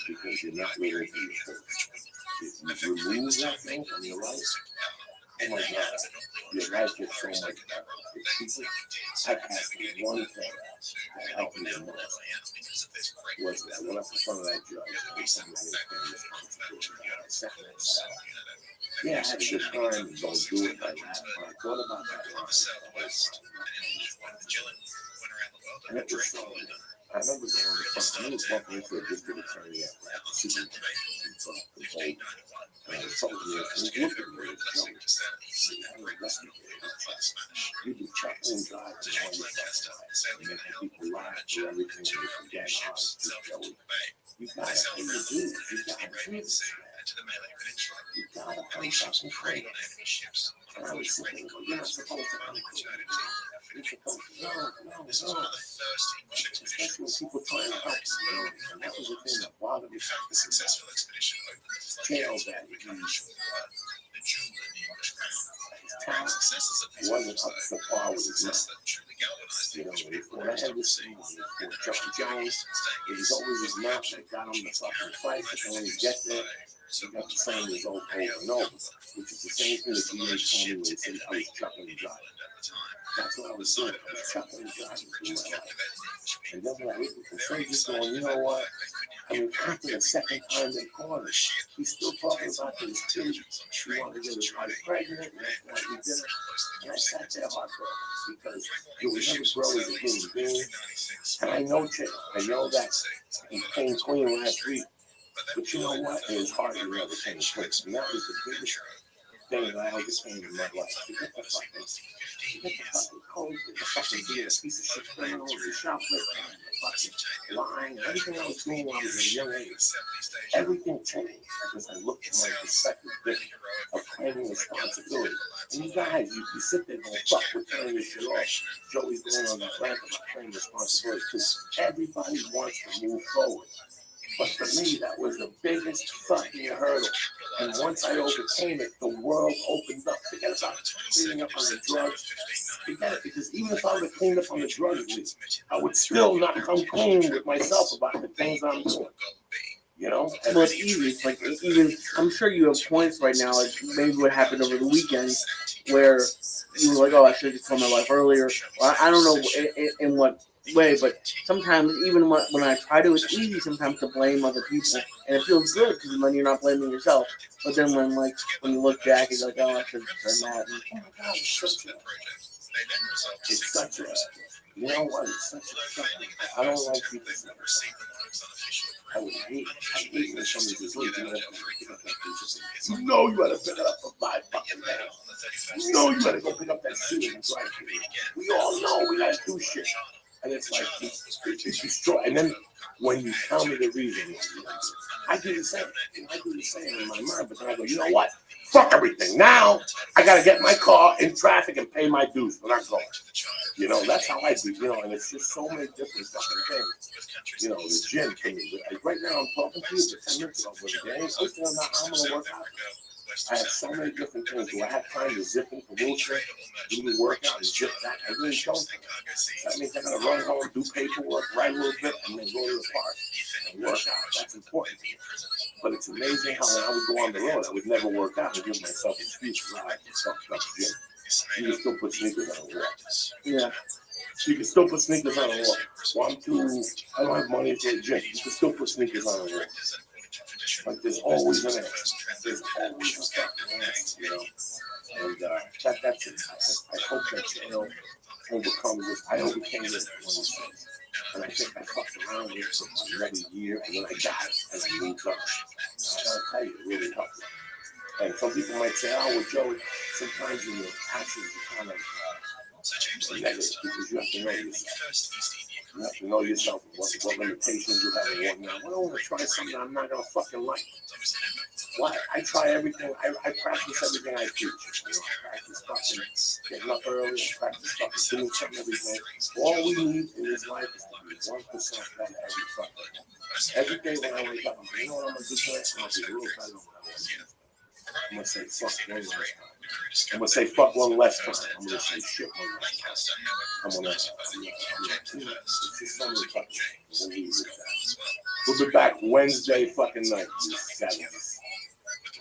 because you're not living for your purpose. If you remove that thing from your life, oh my God, your life gets so much better. If people have asked me one thing that helped me the most was that I went up in front of that judge and told me I was paying responsibility. I sat there and said, yeah, I had a good time and don't do it like that. But I thought about that line. And it was so, I remember going to front. I was bumping into a district attorney at the city. And I told him, and he looked at me and said, you do chopping and driving and all this stuff. And making people laugh for everything and they forget how to do Joey. You gotta pay your dues. You gotta do this. You gotta come fucking crazy. And I was sitting there, you're not supposed to come crazy. You're supposed to, no. Especially when people trying to help you, and that was the thing that bothered me. Jail that he wasn't up to par with his mouth. When I had this thing with Chucky Jones, it was always his mouth that got him the fucking fight, but then when he get there, he got the same result over and over, which is the same thing that DA told me when he said I was chucking and driving. That's what I was doing. I was chucking and driving through my life. And then when I looked at the surgery going, you know what? I mean, after the second time they called him, he's still talking about his kids. He wanted to get his wife pregnant, and that's why he did it. And I sat there heartbroken because you will never grow as a human being. And I know Jay. I know that he came clean last week. But you know what? It was hard to ever came clean. And that was the biggest thing that I overcame in my life. To get the fucking code, get the fucking being a piece of shit criminal, the shoplifting, the fucking lying, everything I was doing when I was a young age. Everything changed because I looked at my perspective of claiming responsibility. And you guys, you sit there going, fuck, we're tearing this shit off. Joey's going on that rant about claiming responsibility because everybody wants to move forward. But for me, that was the biggest fucking hurdle. And once I overcame it, the world opened up. Forget about cleaning up on the drugs. Forget it, because even if I would have cleaned up on the drugs, I would still not come clean with myself about the things I'm doing. You know? Well, it's easy. It's like, even, I'm sure you have points right now, like maybe what happened over the weekend, where you were like, oh, I should have just told my wife earlier. Well, I don't know in what way, but sometimes even when I try to, it's easy sometimes to blame other people, and it feels good because then you're not blaming yourself. But then when you look back, it's like, oh, I should have done that. And, oh my God, it's such a, you know what? It's such a fucking, I don't like people. I hate when somebody says, look, you know you gotta pick it up for 5 fucking minutes. You know you gotta go pick up that shit and drive it. We all know we gotta do shit. And it's like, it's destroyed. And then when you tell me the reason, I do the same. I do the same in my mind. But then I go, you know what? Fuck everything. Now I got to get my car in traffic and pay my dues when I'm going. You know, that's how I do. You know, and it's just so many different fucking things. You know, the gym for me. Right now I'm talking to you for 10 minutes ago with the game. I'm going to work out. I have so many different things. Do I have time to zip into wheelchair, do the workout, and zip that? I really don't. That means I got to run home, do paperwork, write a little bit, and then go to the park and work out. That's important. But it's amazing how when I would go on the road, I would never work out and give myself excuses. I like to talk about the gym. You can still put sneakers on and walk. yeah. You can still put sneakers on and walk. Well, I don't have money for the gym. You can still put sneakers on and walk. Like there's always an answer. There's always a fucking answer, you know. And that's it. I hope that you know overcome this. I overcame this when And I think I fucked around with it for another year, and then I got it, and I moved on. I gotta tell you, it really helped me. And some people might say, oh, well, Joey, sometimes in your actions are kind of negative because you have to know yourself. You have to know yourself and what limitations you have and whatnot. I don't want to try something I'm not going to fucking like. Why? I try everything. I practice everything I teach. You know, I practice fucking getting up early. I practice fucking doing something every day. All we need in this life is to be 1% better every fucking day. Every day when I wake up, I'm like, you know what I'm going to do today? I'm going to be a little better than what I was doing. I'm going to say fuck one less time. I'm going to say fuck one less time. I'm going to say shit one less time. I'm going to, it's just something fucking, we'll be back Wednesday fucking night.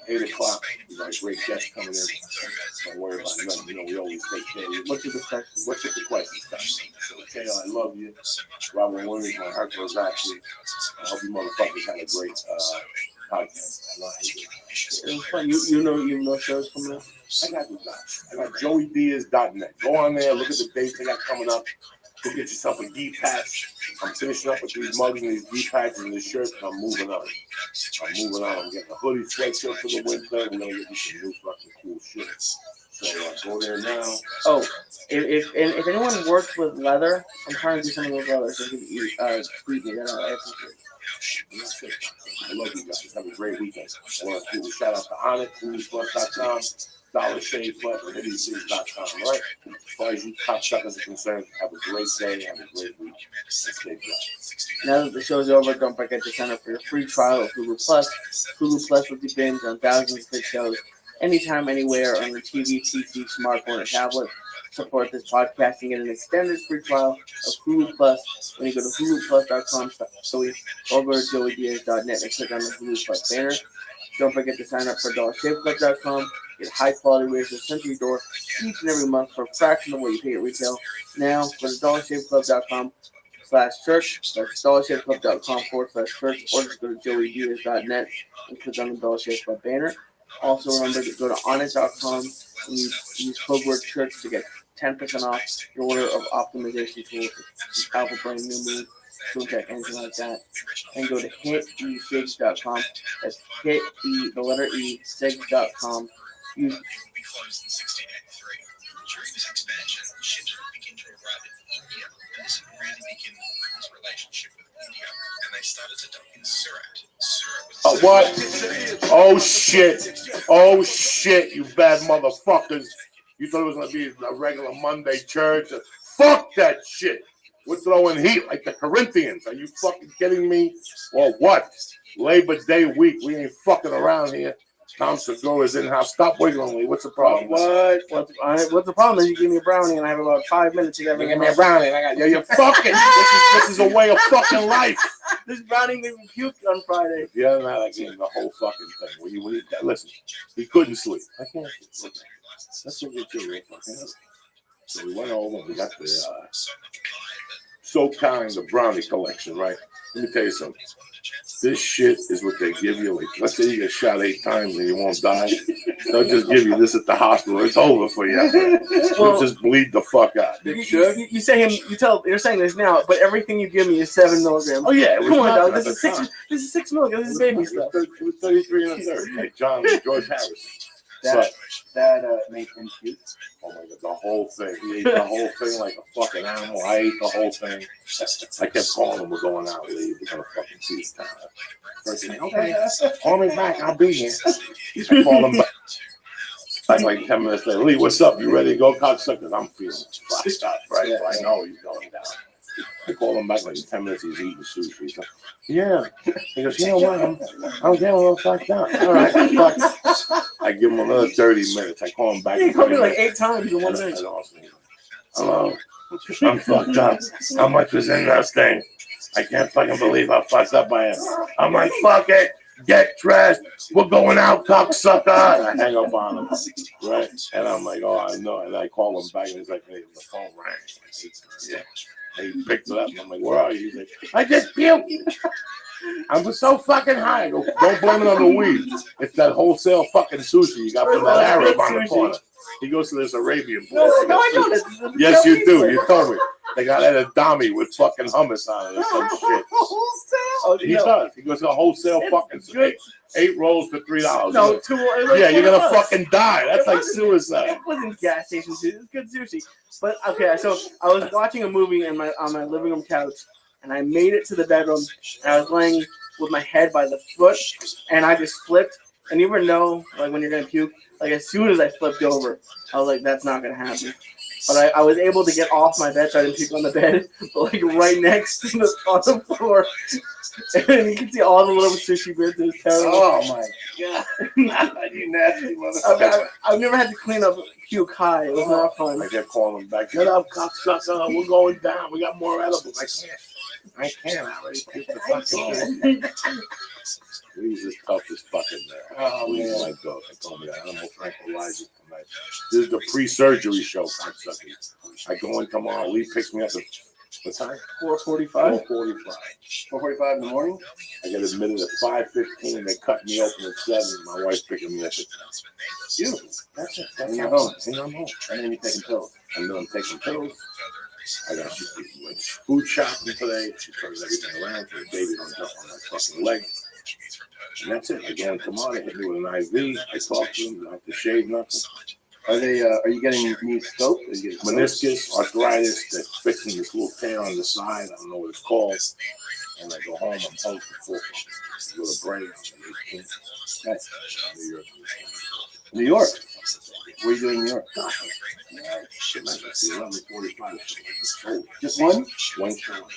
8 o'clock. We got a great guest coming in. Don't worry about nothing. You know, we always take care of you. What's your question? What's your question? Okay, I love you. Robert Williams, my heart goes out to you. I hope you motherfuckers had a great podcast. I love you. It was fun. You know shows coming up? I got you guys. I got joeydiaz.net. Go on there, look at the dates I got coming up. Go get yourself a D patch. I'm finishing up with these mugs and these D patches and this shirt, and I'm moving on. I'm getting a hoodie sweatshirt for the winter. We're gonna get you some new fucking cool shit. So go there now. Oh, if anyone works with leather, I'm trying to do something with leather. So you can tweet me that out. I appreciate it. I love you guys. Have a great weekend. I want to give a shout out to Onyx, GuinnessPlus.com, Dollar Shave Plus, and HoodieSeries.com. All right? As far as you cocksuckers are concerned, have a great day. Have a great week. Stay blessed. Now that the show's over, don't forget to sign up for your free trial of Hulu Plus. Hulu Plus will be binge on thousands of hit shows anytime, anywhere on your TV, PC, smartphone, or tablet. Support this podcast and get an extended free trial of Hulu Plus when you go to huluplus.com or go to joeydiaz.net and click on the Hulu Plus banner. Don't forget to sign up for dollarshaveclub.com. Get high-quality razors sent to your door each and every month for a fraction of what you pay at retail. Now, go to dollarshaveclub.com/church. That's dollarshaveclub.com/church, or just go to joeydiaz.net and click on the Dollar Shave Club banner. Also, remember to go to onyx.com and use code word church to get 10% off your order of optimization tools, Alpha Brain, New Moon, Tool Tech, anything like that. And go to hitiesigs.com. That's sigs.com. Use During this expansion, ships would begin to arrive in India, and this would really begin his relationship with India, and they started adopting Surat. Surat was Oh shit, you bad motherfuckers. You thought it was going to be a regular Monday church. Fuck that shit. We're throwing heat like the Corinthians. Are you fucking kidding me? Or what? Labor Day week. We ain't fucking around here. Tom Segura's in-house. Stop wiggling me. What's the problem? What's the problem is you give me a brownie and I have about 5 minutes to get me a brownie. And I got you're fucking. This is a way of fucking life. This brownie made me puke on Friday. The other night I gave him the whole fucking thing. Listen, he couldn't sleep. I can't sleep. That's what we do. So we went over and we got the So Kind, the brownie collection, right? Let me tell you something. This shit is what they give you. Like, let's say you get shot 8 times and you won't die. They'll just give you this at the hospital. It's over for you. You'll just bleed the fuck out. You say him. You're saying this now, but everything you give me is 7 milligrams. Oh yeah, come on, dog. This is 6 milligrams. This is baby stuff. It was 33 and a third. Like George Harrison. That made him puke. Oh my god, the whole thing. He ate the whole thing like a fucking animal. I ate the whole thing. I kept calling him, we're going out, Lee. We're gonna fucking see this time. Okay, call me back, I'll be here. I called him back. Like 10 minutes later, Lee, what's up? You ready to go, cocksuckers? I'm feeling fucked up, right? I know he's going down. I called him back like 10 minutes, he's eating sushi. He's like, yeah. He goes, you know what? I'm getting a little fucked up. All right, fuck. I give him another 30 minutes. I call him back. He called me like 8 times in 1 minute. Hello. I'm fucked up. How much was in that thing? I can't fucking believe how fucked up I am. I'm like, fuck it. Get dressed. We're going out, cocksucker. And I hang up on him. Right? And I'm like, oh, I know. And I call him back and he's like, hey, the phone rang. Yeah. He picked it up. And I'm like, where are you? He's like, I just puked. I was so fucking high. I go, don't blame it on the weed. It's that wholesale fucking sushi you got from that Arab on the corner. He goes to this Arabian place. No, I don't. Yes, you do. You told me. They got edamame with fucking hummus on it or some shit. Wholesale? He does. He goes to wholesale fucking good. eight rolls for $3. No, two. Like Yeah, you're gonna $4. fucking die. That's It like wasn't- suicide. It wasn't gas station sushi. It was good sushi. But okay, so I was watching a movie on my living room couch, and I made it to the bedroom, and I was laying with my head by the foot, and I just flipped. And you ever know, like when you're gonna puke, like as soon as I flipped over, I was like, "That's not gonna happen." But I was able to get off my bed, so I didn't puke on the bed, but like right next to the on the floor, and you can see all the little sushi bits. It was terrible. Oh my god, you nasty motherfucker! I've never had to clean up puke high. It was not fun. I kept calling him back. Get up, cocksucker! We're going down. We got more edibles. I can't. I already puked the fucking thing. He's as tough as fucking there. Oh man, my dog. I told me that animal tranquilizer tonight. This is the pre-surgery show, cocksucker. I go in tomorrow. Lee picks me up at what time? 4:45. 4:45. 4:45 in the morning. I get admitted at 5:15. They cut me open at 7. My wife's picking me up at 10. Beautiful. That's it. And That's you're how home. And I'm home. And then you're taking pills. And then I'm taking pills. I got went food shopping today. She turns everything around so the baby don't jump on my fucking leg. And that's it. I go in tomorrow. They hit me with an IV. I talk to them. Don't have to shave nothing. Are they? Are you getting knee scope? Are you getting Meniscus, arthritis. They're fixing this little tear on the side. I don't know what it's called. And I go home. I'm home for 4 with a brain. Nice. New York. What are you doing in New York? Shit, man. It's 11:45. Just one? One show.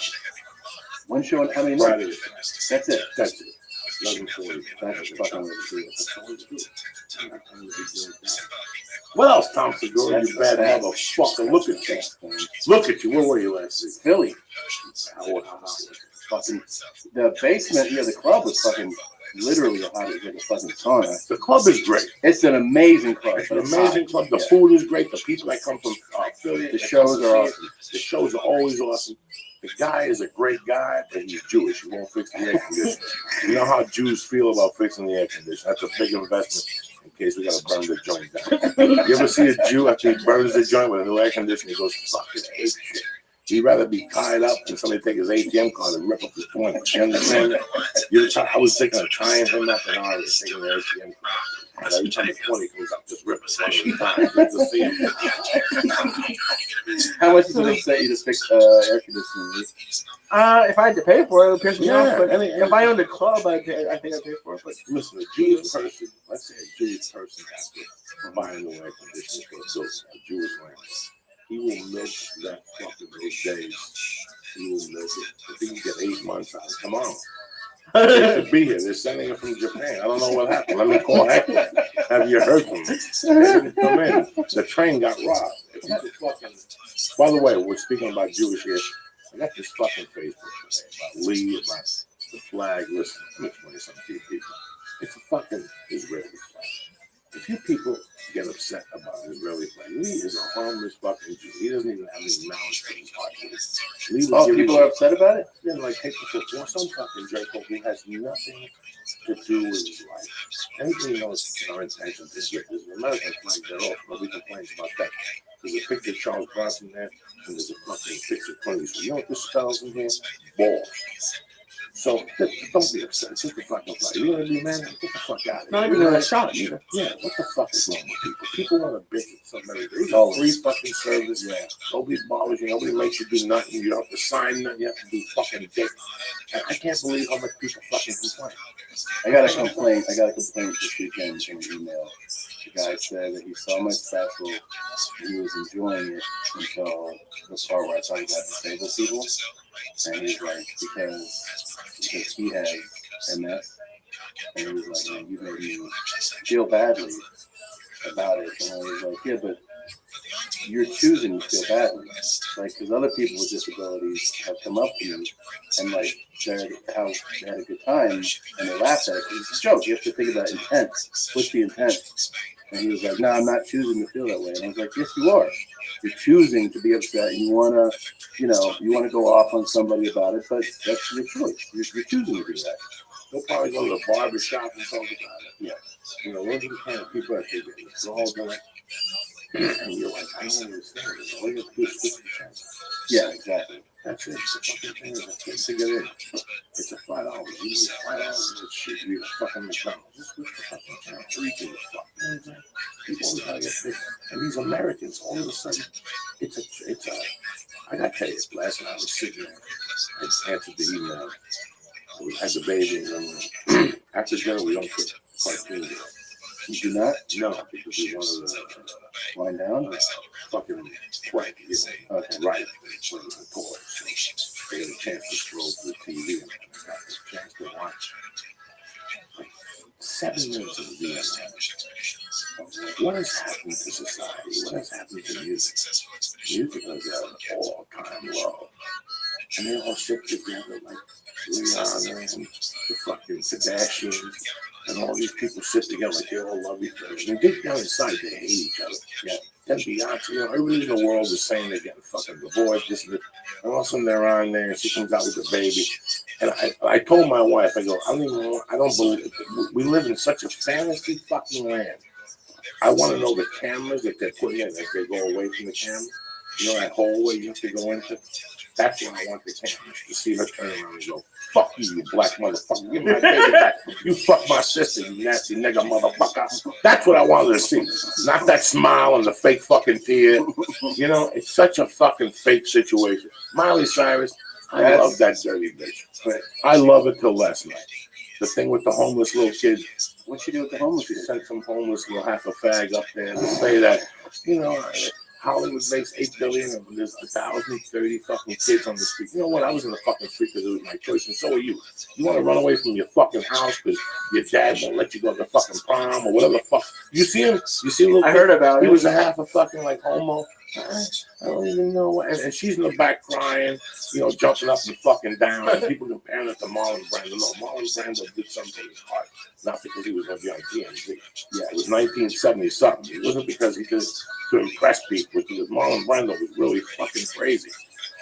One show and how many Friday. nights? That's it. That's it. 11:40. That's fucking way to do it. What else, Tom Segura? That's You bad bad. motherfucker. Look at you. Look at you. Where were you last week? Philly. How Fucking the basement. Yeah, the club was fucking literally hot as like a fucking sauna. The club is great. It's an amazing club. It's an amazing club. The food is great. The people that come from Philly. The shows are awesome. The shows are always awesome. The guy is a great guy, but he's Jewish. He won't fix the air conditioner. You know how Jews feel about fixing the air conditioner. That's a big investment in case we got to burn the joint down. You ever see a Jew after he burns the joint with a new air conditioner? He goes, fucking hate shit. He'd rather be tied up than somebody take his ATM card and rip up his coin. You understand that? I was thinking of tying him up and I was taking the ATM card. Every time the 20 comes up, just rip it one at a time. Good to see him. How much does it upset you to fix air conditioning? If I had to pay for it, it would piss me Yeah, off. But and if I owned a club, I think I'd pay for it. But Listen, a Jewish person, let's say a Jewish person after buying the air conditioner for a Jewish land, he will milk that fucking those days. He will milk it. If he can get 8 months out of it, come on. They should be here. They're sending it from Japan. I don't know what happened. Let me call Hector. Have you heard from them? They didn't come in. The train got robbed. If you could fucking... By the way, we're speaking about Jewish here. I got this fucking Facebook today about Lee, about the flag. Listen, let me explain something to you people. It's a fucking Israeli flag. If you people get upset about an Israeli flag, Lee is a harmless fucking Jew. He doesn't even have any malice in his heart. Lee will give People you- are upset about it? Yeah, like take the football. Some fucking jerk who has nothing to do with his life. Everybody knows our intentions is good. There's an American flag there off. Nobody complains about that. There's a picture of Charles Bronson there, and there's a fucking picture of Tony. So you know what this spells in here? Balls. So don't be upset. It's just a fucking flag. You want to be mad? Get the fuck out of here. not even a shot either. Yeah, what the fuck is wrong with people? People want to bitch at somebody. There's a free fucking service. Yeah. Nobody bothers you. Nobody makes you do nothing. You don't have to sign nothing. You have to do fucking dick. And I can't believe how much people fucking complain. I got a complaint this weekend in an email. The guy said that he saw my special. He was enjoying it until the part where I talked about disabled people. And he's like, because he has MS. And he was like, man, you made me feel badly about it. And I was like, yeah, but you're choosing to feel badly. Like, because other people with disabilities have come up to me and like said how they had a good time and they laughed at it. It's a joke. You have to think about intent. What's the intent? And he was like, no, I'm not choosing to feel that way. And I was like, yes, you are. You're choosing to be upset and you want to, you want to go off on somebody about it, but that's your choice. You're choosing to do that. They'll probably go to the barber shop and talk about it. Yeah. Those are the kind of people that they get all done. And you're like, I don't understand. All you have to do is 50 cents. Yeah, exactly. That's it. The fucking thing is a thing to get in. It's a $5. You need $5 of that shit. You need a fucking McDonald's. Just switch the fucking channel. Everything is fuck. You know what I'm saying? People always gotta get big. And these Americans, all of a sudden, it's a. I gotta tell you, last night I was sitting there. I answered the email. We had the baby, and after dinner we don't put cartoons. You do not? No, because we wanted to Wind down? fucking play, you know, right, with the toys. So they had a chance to scroll through the TV, and I got the chance to watch like 7 minutes of Vietnam. What has happened to society? What has happened to music? Music has an all-time low. And they all sit together like Rihanna and the fucking Kardashians, and all these people sit together like they all love each other. And deep down inside, they hate each other. Yeah. Then Beyonce, you know, everybody in the world is saying they're getting fucking divorced, this and that. And all of a sudden they're on there, and she comes out with the baby. And I told my wife, I go, I don't believe it. We live in such a fantasy fucking land. I want to know the cameras that they're putting in, as they go away from the camera. You know that hallway you have to go into? That's when I want the cameras, to see her turn around and go, fuck you black motherfucker. Give my baby back. You fuck my sister, you nasty nigga motherfucker. That's what I wanted to see. Not that smile and the fake fucking tear. You know, it's such a fucking fake situation. Miley Cyrus, I love that dirty bitch. But I love it till last night. The thing with the homeless little kid. What'd she do with the homeless She kid? sent some homeless little half a fag up there to say that, you know, Hollywood makes $8 billion and there's 1,030 fucking kids on the street. You know what? I was in the fucking street because it was my choice, and so are you. You want to run away from your fucking house because your dad won't let you go to the fucking prom or whatever the fuck. You see him? You see little I kid? heard about He it. was a half a fucking like homo. I don't even know. And she's in the back crying, you know, jumping up and fucking down. And people comparing it to Marlon Brando. No, Marlon Brando did something to his heart, not because he was on young TMZ. Yeah, it was 1970 something. It wasn't because he just to impress people, because Marlon Brando was really fucking crazy.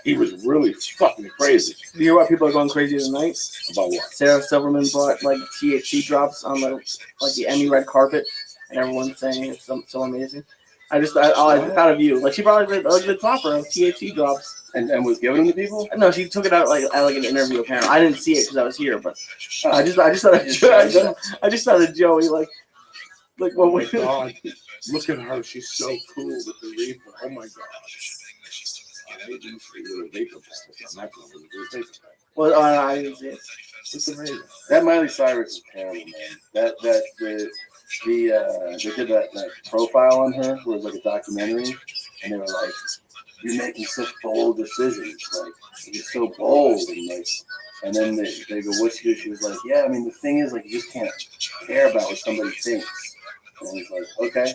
He was really fucking crazy. Do you hear why people are going crazy tonight? About what? Sarah Silverman bought like THC drops on the Emmy red carpet, and everyone's saying it's so amazing. I thought of you. Like she probably like the topper of THC drops, and was giving them to people. No, she took it out like at like an interview. Apparently, I didn't see it because I was here, but I just thought of Joey like what Oh my God! Look at her. She's so cool with the reefer. Oh my God! I hate these with a vapor pack. I'm not going with a vapor pack. Well, I didn't see it. It's amazing. That Miley Cyrus is terrible, man. They did that profile on her where it was like a documentary, and they were like, "You're making such bold decisions, like you're so bold," and then they go, "What's you?" She was like, "Yeah, I mean the thing is like you just can't care about what somebody thinks." And he's like, "Okay,"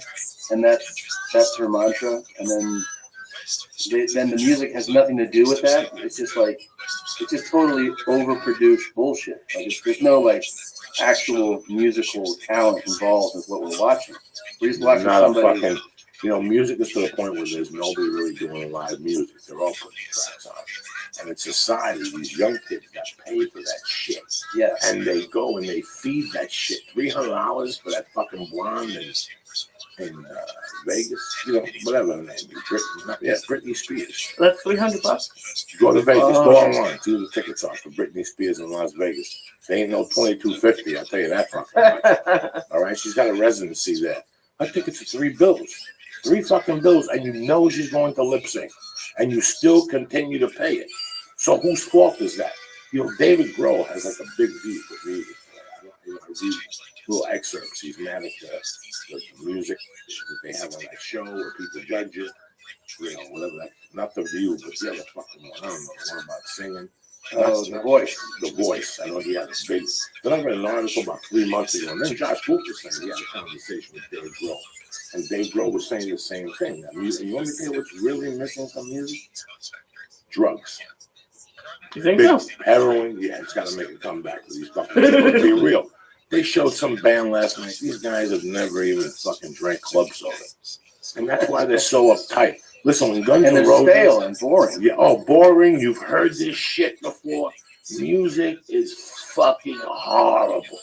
and that's her mantra, and then the music has nothing to do with that. It's just totally overproduced bullshit. Like there's no like actual musical talent involved with what we're watching. We're just watching somebody. Fucking, you know, music is to the point where there's nobody really doing live music. They're all putting tracks on. And it's society, these young kids got paid for that shit. Yes. And they go and they feed that shit. $300 for that fucking blonde in Vegas, you know, whatever her name is. Britney Spears. That's $300. Go to Vegas, go online, see the tickets are for Britney Spears in Las Vegas. They ain't no $22.50, I'll tell you that fucking much. All right, she's got a residency there. Her tickets are $3 fucking bills, and you know she's going to lip sync, and you still continue to pay it. So whose fault is that? You know, David Grohl has like a big beef with music. I read little excerpts. He's mad at the music that they have on that show where people judge it. You know, whatever that, not The View, but the other fucking one. I don't know, the one about singing. Oh, The Voice. The Voice. I know he had a big. Then I read an article about 3 months ago, and then Josh Wolf was saying he had a conversation with Dave Grohl. And Dave Grohl was saying the same thing. That music, you want me to tell you what's really missing from music? Drugs. You think so? Heroin, yeah, it's got to make a comeback with these fucking people. Be real. They showed some band last night. These guys have never even fucking drank club soda. And that's why they're so uptight. Listen, when Guns N' Roses, stale and boring. Yeah, boring. You've heard this shit before. Music is fucking horrible.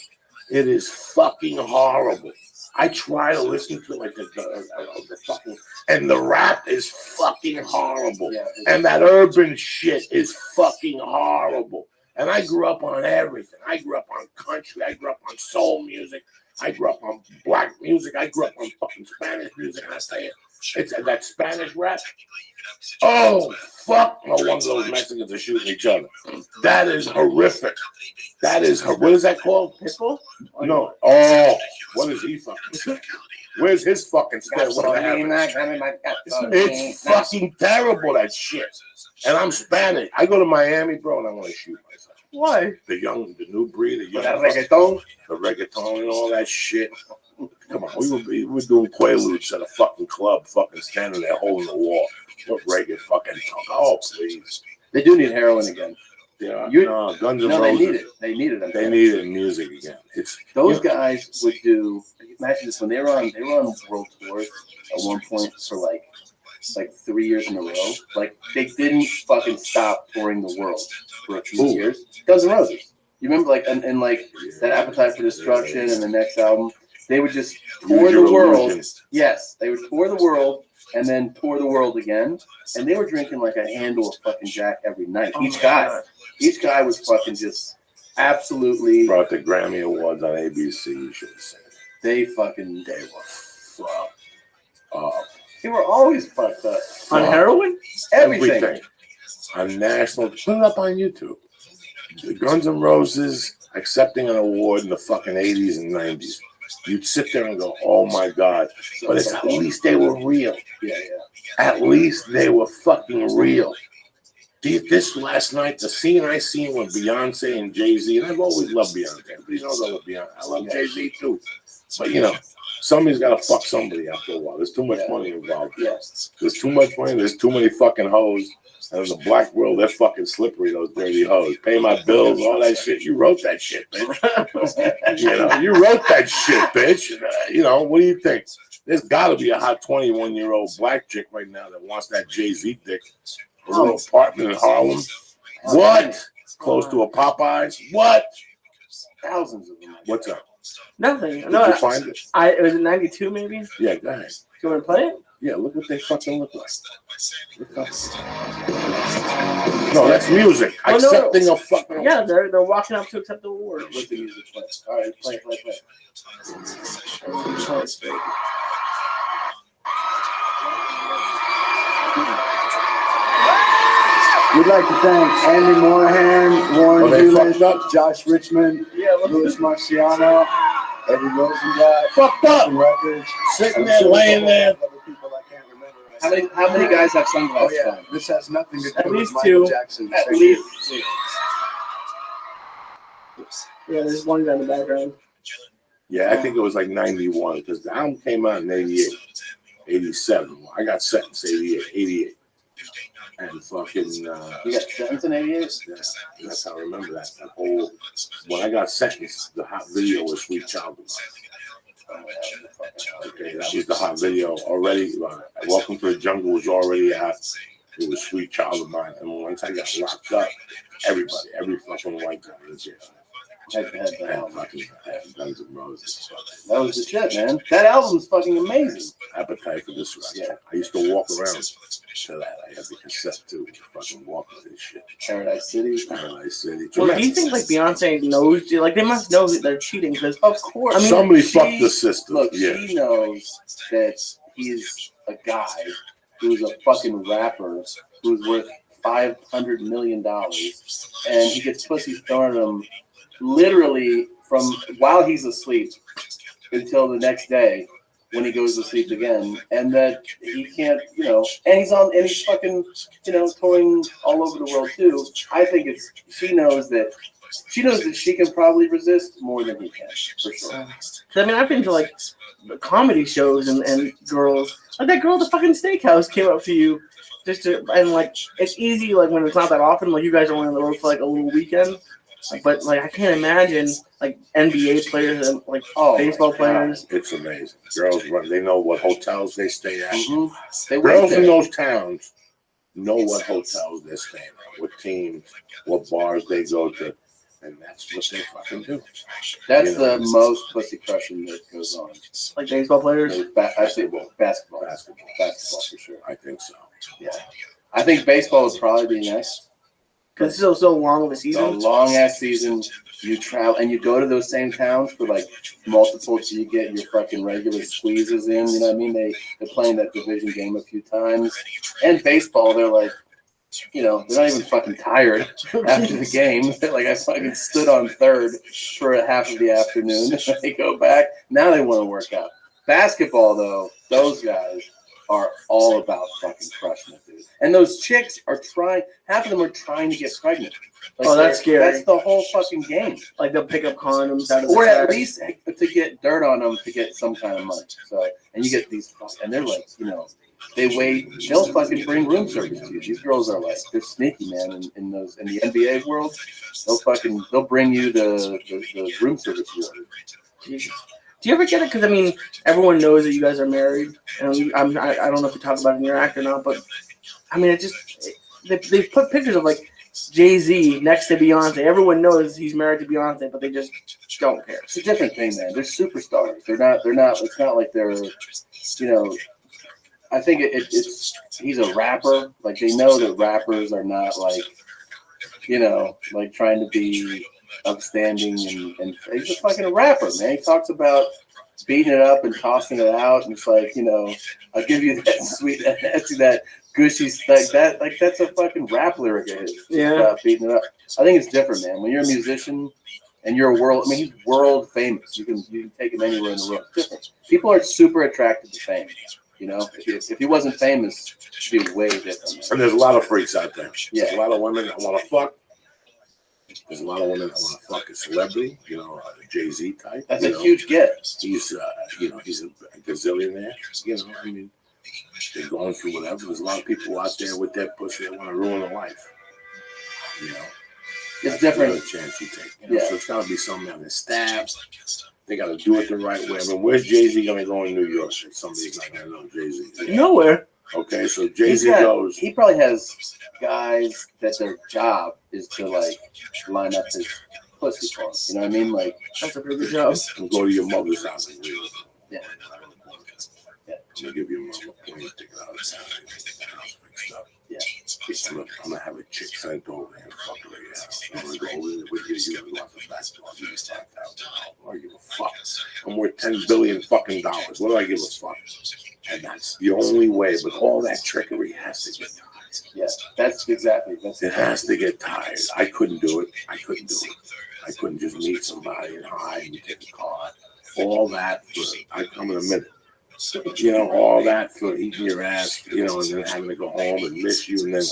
It is fucking horrible. I try to listen to like the fucking, and the rap is fucking horrible, and that urban shit is fucking horrible. And I grew up on everything. I grew up on country. I grew up on soul music. I grew up on black music. I grew up on fucking Spanish music. And I tell you, it's that Spanish rap. Oh, fuck. No wonder those Mexicans are shooting each other. That is horrific. That is, what is that called? Pitbull? No. Oh, what is he fucking saying? Where's his fucking step? It's fucking terrible, that shit. And I'm Spanish. I go to Miami, bro, and I want to shoot myself. Why? The new breed, the reggaeton and all that shit. Come on, we were doing quaaludes at a fucking club, fucking standing there holding the wall. What reggae fucking talk? Oh, please. They do need heroin again. Yeah, no, Guns N' Roses. They need it. They needed it. They needed music again. Those guys would do. Imagine this when they were on world tours at one point for like 3 years in a row. Like they didn't fucking stop touring the world for a few years. Guns N' Roses. You remember and like that Appetite for Destruction and the next album, they would just tour the world. Yes, they would tour the world and then tour the world again. And they were drinking like a handle of fucking Jack every night. Each guy was fucking just absolutely. Brought the Grammy Awards on ABC. You should have seen it. They were fucked up. They were always fucked up. On heroin? Everything. On national. Put it up on YouTube. The Guns N' Roses accepting an award in the fucking 80s and 90s. You'd sit there and go, oh my God. But it's at least they were real. Yeah. At least they were fucking real. This last night, the scene I seen with Beyonce and Jay-Z, and I've always loved Beyonce. Everybody knows I love Beyonce. I love Jay-Z too. But you know, somebody's got to fuck somebody after a while. There's too much money involved. Yes. There's too much money. There's too many fucking hoes. And in the black world, they're fucking slippery, those dirty hoes. Pay my bills, all that shit. You wrote that shit, bitch. You wrote that shit, bitch. What do you think? There's got to be a hot 21-year-old black chick right now that wants that Jay-Z dick. A little apartment in Harlem. What? Close to a Popeyes. What? Thousands of them. What's up? Nothing. Did you find it? It was in 92 maybe? Yeah, go ahead. You want to play it? Yeah, look what they fucking look like. No, that's music. Accepting a fucking. Yeah, they're walking up to accept the award. What's the music play? All right, play. We'd like to thank Andy Morahan, Warren Hewlett, Josh Richmond, Louis Marciano, Eddie Rosenblatt, fucked up records, sitting there, laying there. How many guys have sunglasses on? This has nothing to do with Michael Jackson. At least two. Yeah, there's one guy in the background. Yeah, I think it was like 91 because the album came out in 88, 87. I got sentenced 88. And fucking. You got sentenced in 88? Yeah, that's how I remember that. That whole. When I got sentenced, the hot video was Sweet Child of Mine. Okay, that was the hot video already. Welcome to the Jungle was already out. It was Sweet Child of Mine. And once I got locked up, every fucking white guy in jail. Guns N' Roses. That was the shit, man. That album's fucking amazing. Appetite for Destruction. Yeah. I used to walk around to that. I had the cassette too. Fucking walk with this shit. Paradise City. Well, do you think like Beyonce knows? Like they must know that they're cheating because of course. I mean, somebody fucked the system. Look, she knows that he's a guy who's a fucking rapper who's worth $500 million, and he gets pussy thrown at him literally from while he's asleep until the next day when he goes to sleep again, and that he can't, and he's fucking, touring all over the world too. I think she knows that she can probably resist more than he can, for sure. I mean, I've been to like comedy shows and girls, like that girl at the fucking steakhouse came up to you and like it's easy like when it's not that often, like you guys are only on the road for like a little weekend. But like I can't imagine like NBA players and like baseball players. It's amazing. Girls run. They know what hotels they stay at. Mm-hmm. Girls in those towns know what hotels they're staying at, what teams, what bars they go to. And that's what they fucking do. That's You know, the most pussy crushing that goes on. Like baseball players. I say basketball for sure. I think so. Yeah, I think baseball would probably be next. Because it's so long of a It's a season. long ass season. You travel and you go to those same towns for like multiple, so you get your fucking regular squeezes in. You know what I mean? They're playing that division game a few times. And baseball, they're like, you know, they're not even fucking tired after the game. Like I fucking stood on third for a half of the afternoon. They go back. Now they want to work out. Basketball, though, those guys are all about fucking crushing it, dude. And those chicks are trying. Half of them are trying to get pregnant. Like, Oh, that's scary. That's the whole fucking game. Like they'll pick up condoms out of the Or at trash. least to get dirt on them to get some kind of money. So, and you get these, and they're like, you know, they'll fucking bring room service to you. These girls are like, they're sneaky, man. In the NBA world, they'll bring you the room service you order. Jesus. Do you ever get it? Because I mean, everyone knows that you guys are married, and I don't know if you talk about it in your act or not, but I mean, they put pictures of like Jay-Z next to Beyonce. Everyone knows he's married to Beyonce, but they just don't care. It's a different thing, man. They're superstars. They're not. It's not like they're, you know. I think it's he's a rapper. Like they know that rappers are not like, you know, like trying to be upstanding and he's just fucking a rapper, man. He talks about beating it up and tossing it out, and it's like, you know, I'll give you that sweet, that gushy, like that's a fucking rap lyric of his. Yeah. About beating it up. I think it's different, man. When you're a musician and you're he's world famous. You can take him anywhere in the world. It's different. People are super attracted to fame. You know, if he wasn't famous, it'd be way different. And there's a lot of freaks out there. Yeah. There's a lot of women that want to fuck. There's a lot of women that want to fuck a celebrity, you know, a Jay-Z type. That's a huge get. He's, you know, he's a gazillionaire. You know, I mean, they're going through whatever. There's a lot of people out there with that pussy that want to ruin their life. You know, it's different. That's the chance you take. You know? Yeah. So it's got to be something that stabs. They got to do it the right way. I mean, where's Jay-Z going to go in New York if somebody's not going to know Jay-Z? Yeah. Nowhere. Okay, so Jay-Z goes. He probably has guys that their job is to like line up his pussy for him. You know what I mean? Like that's a pretty good job. And go to your mother's house and leave. Yeah. I'm gonna give your mom a plane ticket out of town. Yeah. I'm gonna have a chick sent over and fuck her ass. I'm gonna go over there with you and go out the back door. I don't give a fuck. I'm worth $10 billion fucking dollars. What do I give a fuck? And that's the only way. But all that trickery has to get tired. Yeah, that's exactly. It has to get tired. I couldn't do it. I couldn't just meet somebody and hide and take a car. All that for, I come in a minute. You know, all that for eating your ass, you know, and then having to go home and miss you, and then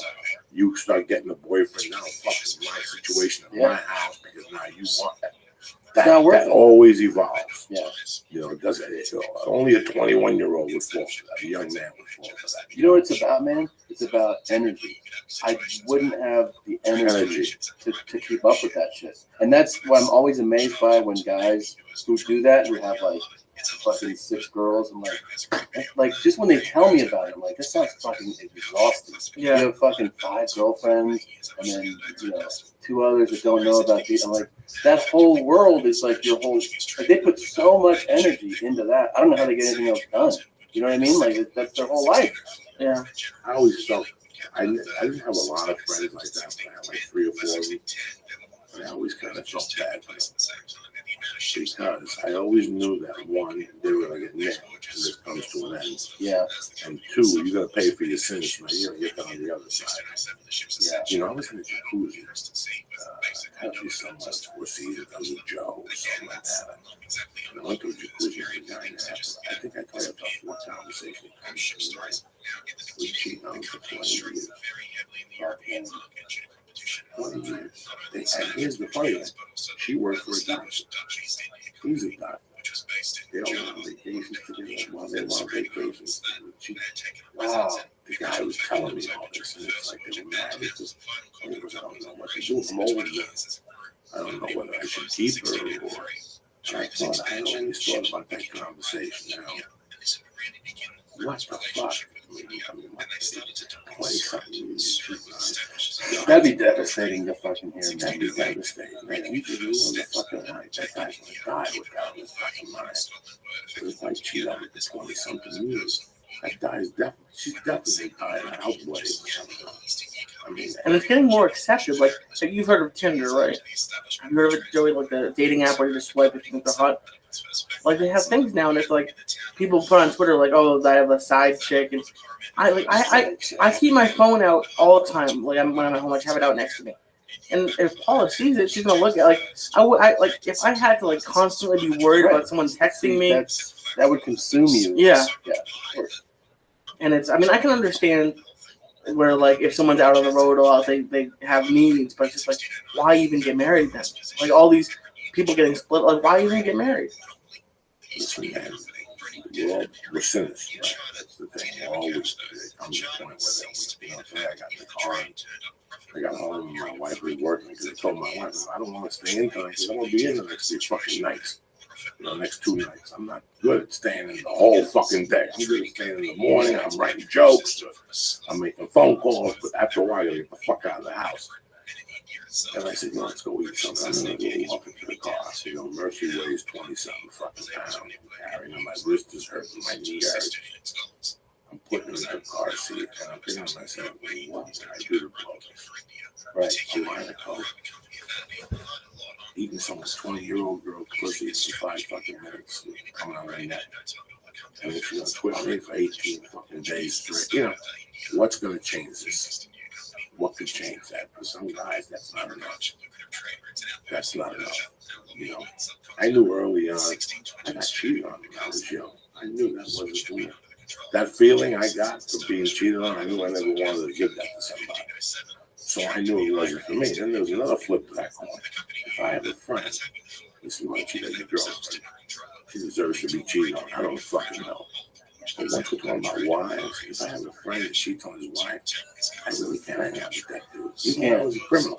you start getting a boyfriend. Now, fucking my situation in my house because now you want that. That always evolves. Yeah. You know, it doesn't. Only a 21-year-old would fall for that. A young man would fall for that. You know what it's about, man? It's about energy. I wouldn't have the energy to keep up with that shit. And that's what I'm always amazed by when guys who do that, who have like fucking 6 girls, and like just when they tell me about it, I'm like, this sounds fucking exhausting. Yeah. You have fucking 5 girlfriends, and then, you know, 2 others that don't know about these. I'm like, that whole world is like your whole, like they put so much energy into that. I don't know how they get anything else done. You know what I mean? Like that's their whole life. Yeah. I always felt, I didn't have a lot of friends like that, but I had like 3 or 4 of them. And I always kind of felt bad for them. Because I always knew that 1, they were going to get nailed when this comes to an end. Yeah. And 2, you're going to pay for your sins, man. You're going to get on the other side. Yeah. You know, I was in a jacuzzi. I had to be somewhere 4 seasons. I was with Joe or something like that. And I went to a jacuzzi for a guy and I think I told you about what conversation. We cheated on for 20 years. 20 years. And here's the funny thing. She worked for a doctor. He's a doctor. They don't want vacations together while they want vacations. Wow. The guy was telling me all this, and it's like they were mad. I don't know what to do. I'm old enough. I don't know whether I should keep her or. I always thought about that conversation now. What the fuck? Play something. That'd be devastating to fucking hear. That'd be devastating. Man, you could ruin the fucking life. That guy's gonna die without his fucking mind. It's like cheat on it for 20-something years. That guy's definitely, she's definitely dying of outbreak. I mean, And it's getting more accepted. Like you've heard of Tinder, right? Have you heard of it, Joey? Like the dating app where you just swipe if you think they're hot. Like they have things now, and it's like people put on Twitter like, "Oh, I have a side chick," and I keep my phone out all the time. Like when I'm at home, I have it out next to me. And if Paula sees it, she's gonna look at like if I had to like constantly be worried about someone texting me, that would consume you. Yeah. Yeah, of course. And I mean, I can understand where like if someone's out on the road a lot, they have needs, but it's just like, why even get married then? Like all these people getting split, like why even get married? Listen, man, we're sinners, right? That's the thing. We're always come to the point where today I got in the car and I got home and my wife was working because I told my wife, I don't want to stay in tonight because I'm going to be in the next 3 fucking nights. Next 2 nights. I'm not good at staying in the whole fucking day. I'm good at staying in the morning. I'm writing jokes. I'm making phone calls. But after a while, I got to get the fuck out of the house. And I said, let's go eat something. I'm going to go up into the car. I said, Mercy weighs 20-something fucking pounds. My wrist is hurting. My knee hurts. I'm putting in that car seat. And I'm thinking to myself, what can I do to blow this? Right. I'm buying a Coke. Eating some 20-year-old girl pussy for 5 fucking minutes, coming on my neck. And if you're going to twist me for 18 fucking days straight, what's going to change this? What could change that? For some guys, that's not enough. That's not enough. I knew early on I got cheated on when I was young. I knew that wasn't for me. That feeling I got from being cheated on, I knew I never wanted to give that to somebody. So I knew it wasn't for me. Then there was another flip to that coin. If I have a friend, this is why cheat on your girlfriend. She deserves to be cheated on. I don't fucking know. But once we're talking about wives, if I have a friend that cheats on his wife, I really can't hang out with that dude. Even though I was a criminal.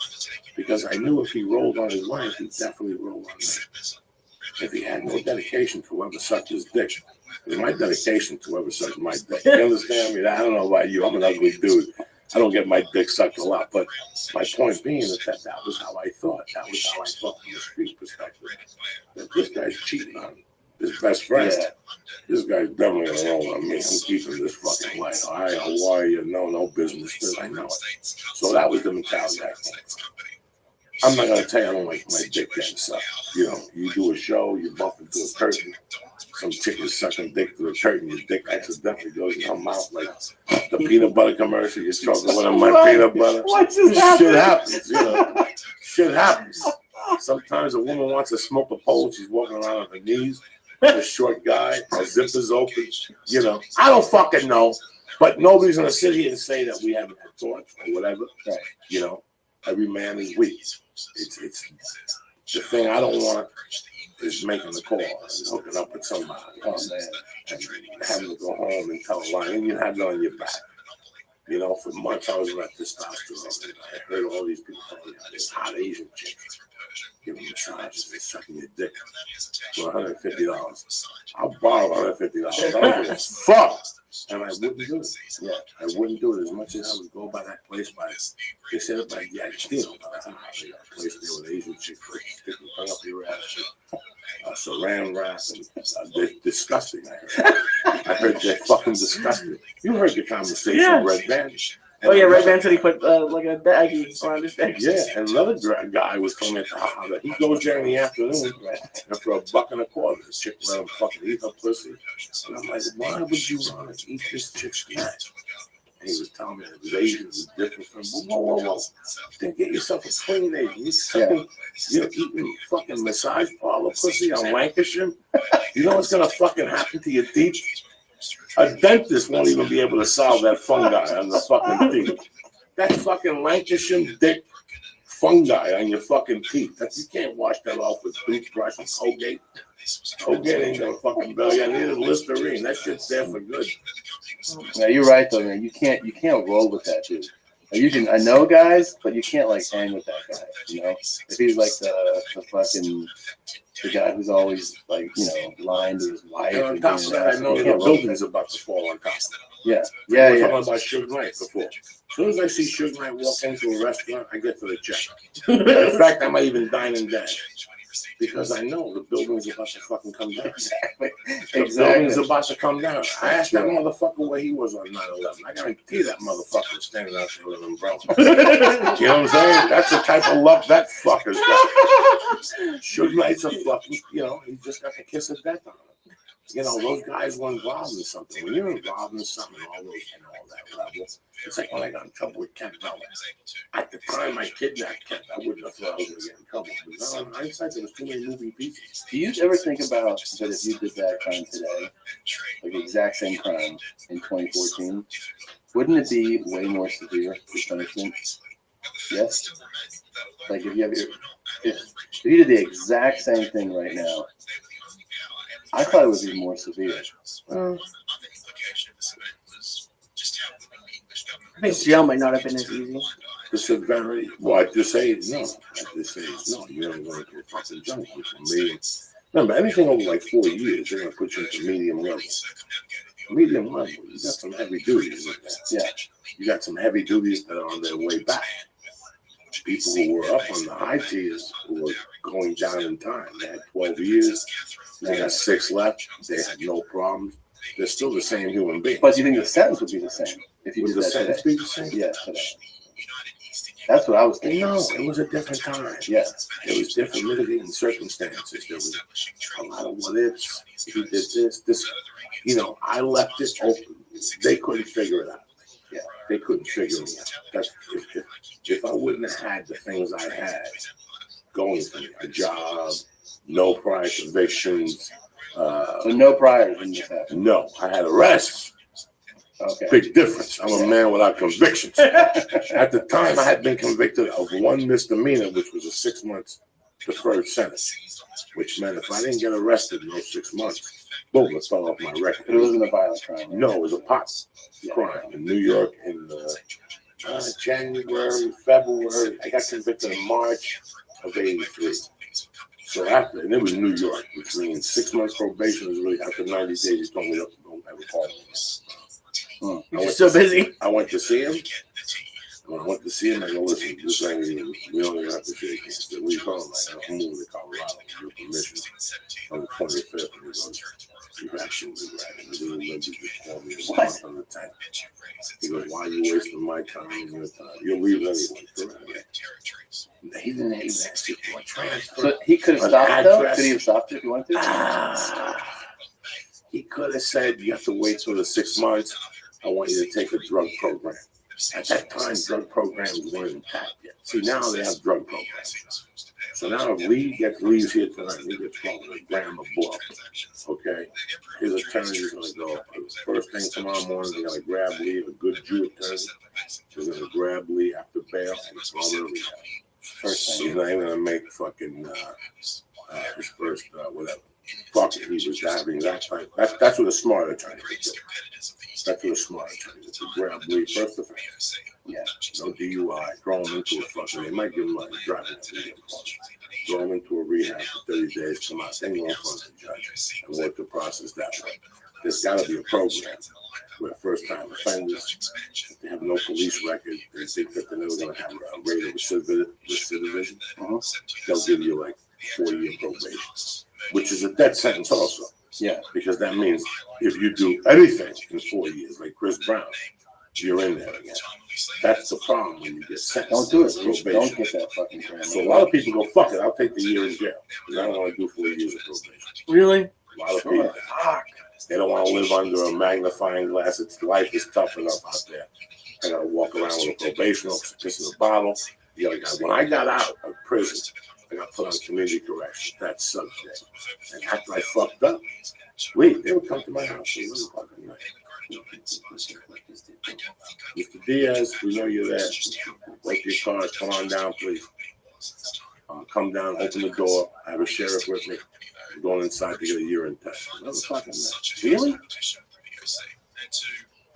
Because I knew if he rolled on his wife, he'd definitely roll on me. If he had no dedication to whoever sucked his dick, it was my dedication to whoever sucked my dick. You understand me? I don't know about you. I'm an ugly dude. I don't get my dick sucked a lot, but my point being is that was how I thought. That was how I thought from the street perspective. That this guy's cheating on his best friend. Yeah. This guy's definitely going to roll on me. I'm keeping this fucking light. I know why you no business, because I know it. So that was the mentality I had. I'm not going to tell you I don't like my dick getting sucked. You do a show, you bump into a curtain. Some chick is sucking dick through a curtain. Your dick accidentally goes in her mouth like the peanut butter commercial. You're struggling with my peanut butter. What just happened? Shit happens. Shit happens. Sometimes a woman wants to smoke a pole. She's walking around on her knees. A short guy. Her zip is open. I don't fucking know. But nobody's gonna sit here and say that we haven't had thoughts or whatever. Every man is weak. It's the thing I don't want is making the call and hooking up with somebody. Oh man, and having to go home and tell a lie, and you have it on your back. For months I was at testosterone, and I heard all these people talking about this hot Asian chick giving massages and sucking your dick for $150. I'll borrow $150. I don't give a fuck. And I wouldn't do it. Yeah, I wouldn't do it as much as I would go by that place they said it by Yagstino. They got a place there with Asian chicks sticking tongue up your ass. Saran wrap and they're disgusting. I heard they're fucking disgusting. You heard the conversation, Red Band. Oh yeah, Red Band said he put like a baggie around his neck. Yeah, and another guy was telling me that he goes there in the afternoon and for $1.25, the chick let him fucking eat her pussy. And I'm like, why would you want to eat this chick's neck? And he was telling me that the Asian was different from whoa. Then get yourself a clean Asian. You're eating fucking massage parlor pussy on Lancashire. You know what's gonna fucking happen to your teeth? A dentist won't even be able to solve that fungi on the fucking teeth. That fucking Lancashire dick fungi on your fucking teeth. You can't wash that off with toothbrush and Colgate. Colgate ain't gonna fucking bail you. I need a Listerine. That shit's there for good. Yeah, you're right though, man. You can't roll with that dude. I know guys, but you can't hang with that guy. If he's like the fucking the guy who's always like, lying to his wife. And on and top being of that, I an know asshole. the building's about to fall on top of it. Yeah. We were talking about Suge Knight before. As soon as I see Suge Knight walk into a restaurant, I get to the check. In fact, I might even dine and dash. Because I know the building's about to fucking come down. Exactly. The building's about to come down. I asked that motherfucker where he was on 9/11. I guarantee that motherfucker was standing out there with an umbrella. You know what I'm saying? That's the type of luck that fucker's got. Suge Knight's a fucking, he just got the kiss of death on him. Those guys were involved in something. When you're involved in something, all that level, it's like when I got in trouble with Kent Miller. At the time I kidnapped Kent, I wouldn't have thought I was going to get in trouble. But now, in hindsight, there was too many moving pieces. Do you ever think about that if you did that crime today, like the exact same crime in 2014, wouldn't it be way more severe for punishment? Yes? Like if you did the exact same thing right now, I thought it would be more severe. I think jail might not have been as easy. The severity. Well, I just say no. You're never going to a fucking jungle. Remember, anything over like 4 years, they're going to put you into medium level. Medium level, you got some heavy duties. Yeah, you got some heavy duties that are on their way back. People who were up on the high tiers who were going down in time. They had 12 years. They got 6 left. They had no problems. They're still the same human beings. But you think the sentence would be the same if you Would did the that sentence today? be the same? Yeah, today. That's what I was thinking. No, it was a different time. Yeah. It was different mitigating circumstances. There was a lot of what ifs. He did this. I left it open. They couldn't figure it out. Yeah, they couldn't figure me out. That's if I wouldn't have had the things I had going for me, a job, no prior convictions. So no priors when this happened? No, I had arrests. Okay. Big difference. I'm a man without convictions. At the time, I had been convicted of one misdemeanor, which was a 6 months deferred sentence, which meant if I didn't get arrested in those 6 months, boom, it fell off my record. It wasn't a violent crime. No, it was a pot crime in New York in January, February. I got convicted in March of '83. So after, and it was New York, which means 6 months probation is really after 90 days. He told me don't ever call me. You're so busy. I went to see him. When I went to see him, I go, listen, this ain't even, we don't even have to shake hands. What are you calling me? I'm moving to Colorado with your permission on the 25th. And he goes, you're absolutely right. And the little lady just called me a month on the 10th. He goes, why are you wasting my time and your time? You'll leave anyway. He didn't even ask you for a transfer. So he could have stopped it though? Could he have stopped it if he wanted to? He could have said, you have to wait till the 6 months. I want you to take a drug program. At that time, drug programs weren't intact yet. See, now they have drug programs. So now if Lee leaves here tonight, he gets 12 grams of blood. Okay? His attorney is going to go, first thing tomorrow morning, they're going to grab Lee, a good Jew attorney. They're going to grab Lee after bail and throw him in rehab. First thing, he's not even going to make fucking his first, whatever. Fuck it, he was having that time. That's what a smart attorney would do. That's what a smart attorney would do. Grab Lee first offense. Yeah, no DUI. Throw him into a fucking. They might give him money driving a vehicle. Throw him into a rehab for 30 days. Come out. Then go in front of the judge and work the process that way. There's got to be a program where first-time offenders, if they have no police record, they think that they're never going to have a rate of recidivism. They'll give you like 4-year probation, which is a death sentence also. Yeah, because that means if you do anything in 4 years, like Chris Brown, you're in there again. That's the problem when you get sentenced. Don't do it. Probation. Don't get that fucking crap. So a lot of people go, fuck it, I'll take the year in jail. Because I don't want to do 4 years of probation. Really? A lot of people, fuck. They don't want to live under a magnifying glass. Life is tough enough out there. I got to walk around with a probation officer, piss in a bottle. When I got out of prison, I got put on community correction. That subject. And after I fucked up, they would come to my house. Mr. Diaz, we know you're there. Wait your cars. Come on down, please. Come down, open the door. I have a sheriff with me. I'm going inside to get a urine test. Really?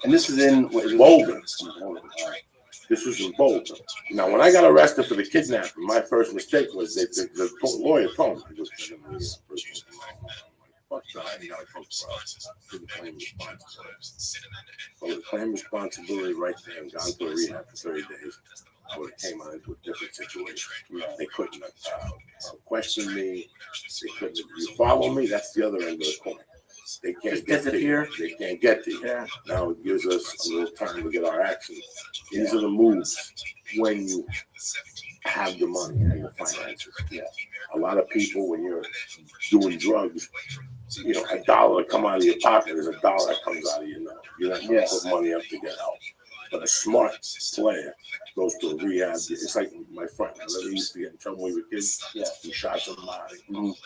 And this is in Walden. This was in Boulder. Now, when I got arrested for the kidnapping, my first mistake was the lawyer told me. He was fuck that, I got to come to claim responsibility. So the claim responsibility right there and gone to rehab for 30 days. I would have came on into a different situation. They couldn't question me. They couldn't. You follow me? That's the other end of the coin. They can't get to you. They can't get to you. Yeah. Now it gives us a little time to get our action. These are the moves when you have the money and the finances. Yeah. A lot of people, when you're doing drugs, you know, $1 that come out of your pocket is $1 that comes out of your nose. You're not going to put money up to get help. But a smart player goes to a rehab. It's like my friend. I remember he used to get in trouble when we were kids. Yeah. He shot somebody,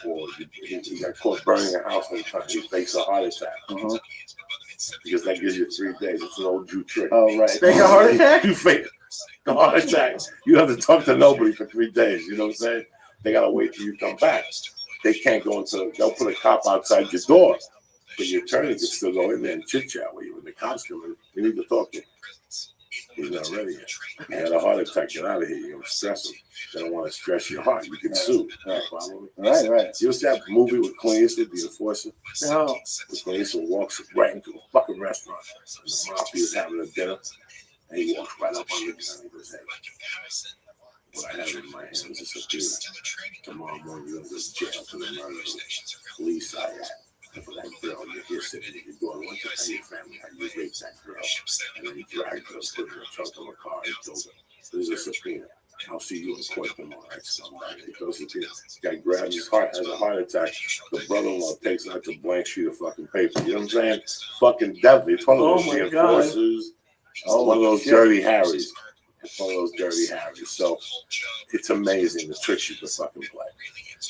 or he got caught burning a house one time. He fakes a heart attack. Because that gives you 3 days. It's an old Jew trick. Oh, right. Fake a heart attack? You fake the heart attack. You have to talk to nobody for 3 days. You know what I'm saying? They got to wait till you come back. They can't go into, they'll put a cop outside your door. But your attorney can still go in there and chit chat with you. When the cops come in, you need to talk to him. He's not ready yet. He had a heart attack. Get out of here. You're going to stress him. They don't want to stress your heart. You can sue. Right. Follow me? Right. You used to have a movie with Clint Eastwood, The Enforcer? No. Clint Eastwood walks right into a fucking restaurant. And the mafia's having a dinner. And he walks right up on the gun. He goes, hey, what I have in my hands is a subpoena. Tomorrow morning, you're going to go to jail for the murder of police I had. And for that girl, you're here sitting at your door. Once you tell your family how you raped that girl, and then you dragged her, put her in the trunk of a car, and killed her. There's a subpoena. I'll see you in court tomorrow. Somebody. He goes to jail. Guy grabs his heart, has a heart attack. The brother-in-law takes out the blank sheet of fucking paper. You know what I'm saying? Fucking devil. It's one of those enforcers. One of those dirty Harrys. It's one of those dirty Harrys. So it's amazing the tricks you can fucking play.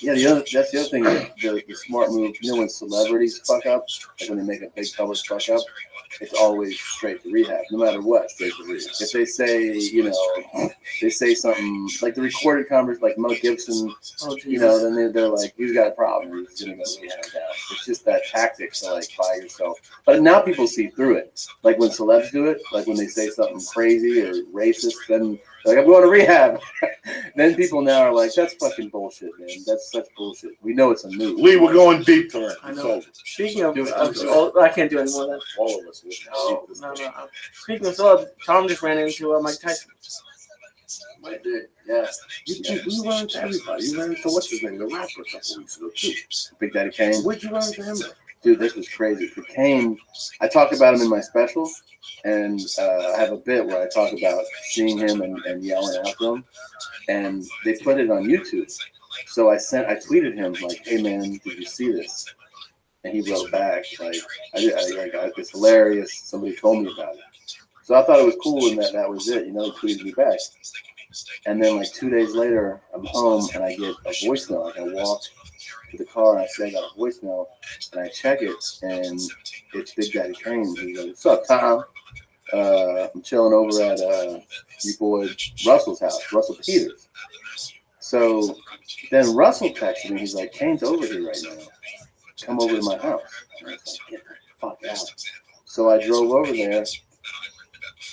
Yeah, that's the other thing. The smart move. You know, when celebrities fuck up, like when they make a big public fuck up, it's always straight to rehab, no matter what. Straight to rehab. If they say, you know, they say something like the recorded conversation, like Mel Gibson, you know, then they're like, "He's got a problem. He's gonna go rehab now." It's just that tactic to like buy yourself. But now people see through it. Like when celebs do it, like when they say something crazy or racist, then they're like, I'm going to rehab. Then people now are like, that's fucking bullshit, man. That's such bullshit. We know it's a move. Lee, we're going deep to it. I know. Speaking of, I can't do any more of that. All of us. No. Speaking of celebs, Tom just ran into Mike Tyson. I did, yeah. You ran into everybody. You ran into what's his name, the rapper, a couple weeks ago too. Big Daddy Kane. Where'd you run into him? Dude, this was crazy. For Kane, I talk about him in my special, and I have a bit where I talk about seeing him and yelling out to him, and they put it on YouTube. So I tweeted him like, "Hey man, did you see this?" And he wrote back like, "It's hilarious. Somebody told me about it." So I thought it was cool, and that was it. You know, he tweeted me back. And then like 2 days later, I'm home and I get a voicemail. Like I walk to the car and I say I got a voicemail, and I check it, and it's Big Daddy Kane. He's like, "What's up, Tom? I'm chilling over at your boy Russell's house, Russell Peters." So then Russell texted me. He's like, "Kane's over here right now. Come over to my house." And I was like, "Get the fuck out." So I drove over there.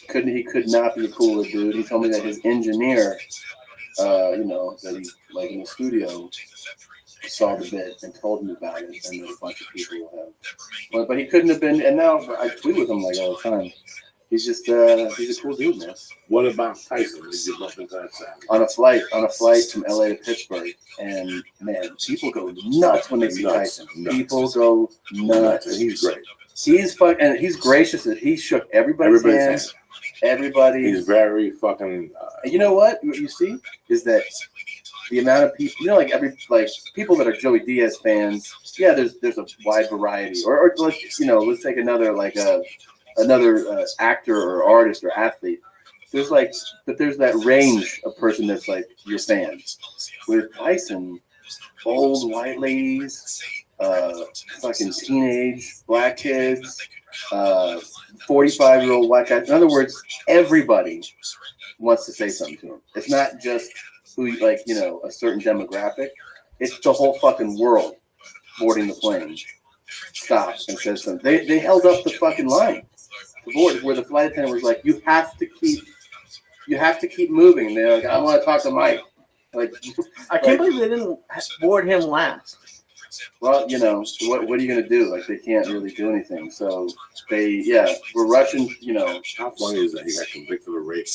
He could not be a cooler dude. He told me that his engineer, you know, that he's like in the studio, saw the bit and told me about it, and there's a bunch of people have. But he couldn't have been. And now I tweet with him like all the time. He's just he's a cool dude, man. What about Tyson? Did you bump into that Saturday? On a flight from LA to Pittsburgh, and man, people go nuts when they see Tyson. People go nuts. And he's great. He's fucking, and he's gracious. He shook everybody's hand. Everybody. He's very fucking. And you know what you see is that the amount of people, you know, like people that are Joey Diaz fans. Yeah, there's a wide variety. Or let's take another actor or artist or athlete. There's that range of person that's like your fans. With Tyson, old white ladies, fucking teenage black kids, 45-year-old white guys. In other words, everybody wants to say something to him. It's not just who, like, you know, a certain demographic. It's the whole fucking world boarding the plane. Stops and says something. They held up the fucking line. The board where the flight attendant was like, "You have to keep you have to keep moving. And they're like, I want to talk to Mike. Like, I can't believe they didn't board him last. well, you know, what are you gonna do? Like, they can't really do anything. So we're rushing. You know, How funny is that he got convicted of rape?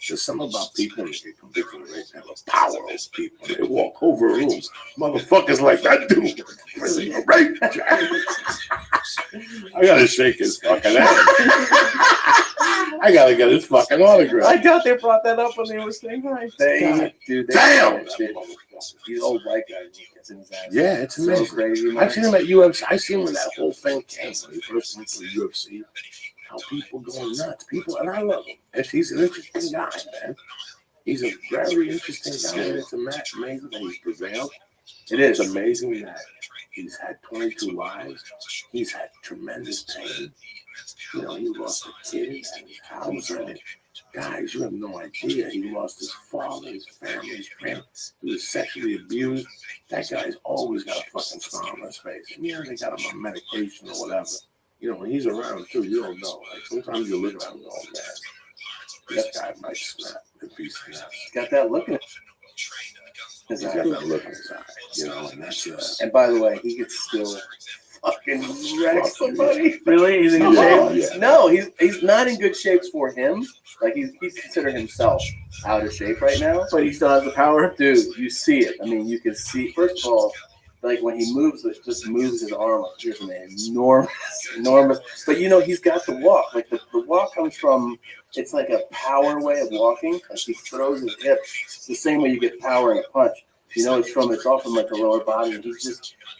There's something about people that get convicted of rape have a power over people. They walk over rooms. Motherfuckers like that dude. Rape. I gotta shake his fucking hand. I gotta get his fucking autograph. I doubt they brought that up when they were saying hi. Damn! These old white guys gets in his ass. Yeah, it's amazing. So crazy. Man. I've seen him at UFC. I seen when that whole thing came when he first went to the UFC. How people going nuts. People, and I love him. He's an interesting guy, man. He's a very interesting guy. And it's amazing that he's prevailed. It is amazing that he's had 22 lives. He's had tremendous pain. You know, he lost a kid and his house. And guys, you have no idea. He lost his father, his family, his parents. He was sexually abused. That guy's always got a fucking smile on his face. And yeah, they got him on medication or whatever. You know, when he's around too, you don't know. Like sometimes you look around and go, oh man, that guy might snap if he snaps. He's got that look in He's got that look in his eye, you know, and that's and by the way, he could still fucking wreck somebody. Really? He's in good shape? Yeah. No, he's not in good shape for him. Like he's considered himself out of shape right now. But he still has the power? Dude, you see it. I mean, you can see, first of all, like when he moves, it just moves his arm up. Here's an enormous. But you know, he's got the walk. Like the walk comes from, it's like a power way of walking. Like he throws his hips the same way you get power in a punch. You know, it's all from like the lower body. And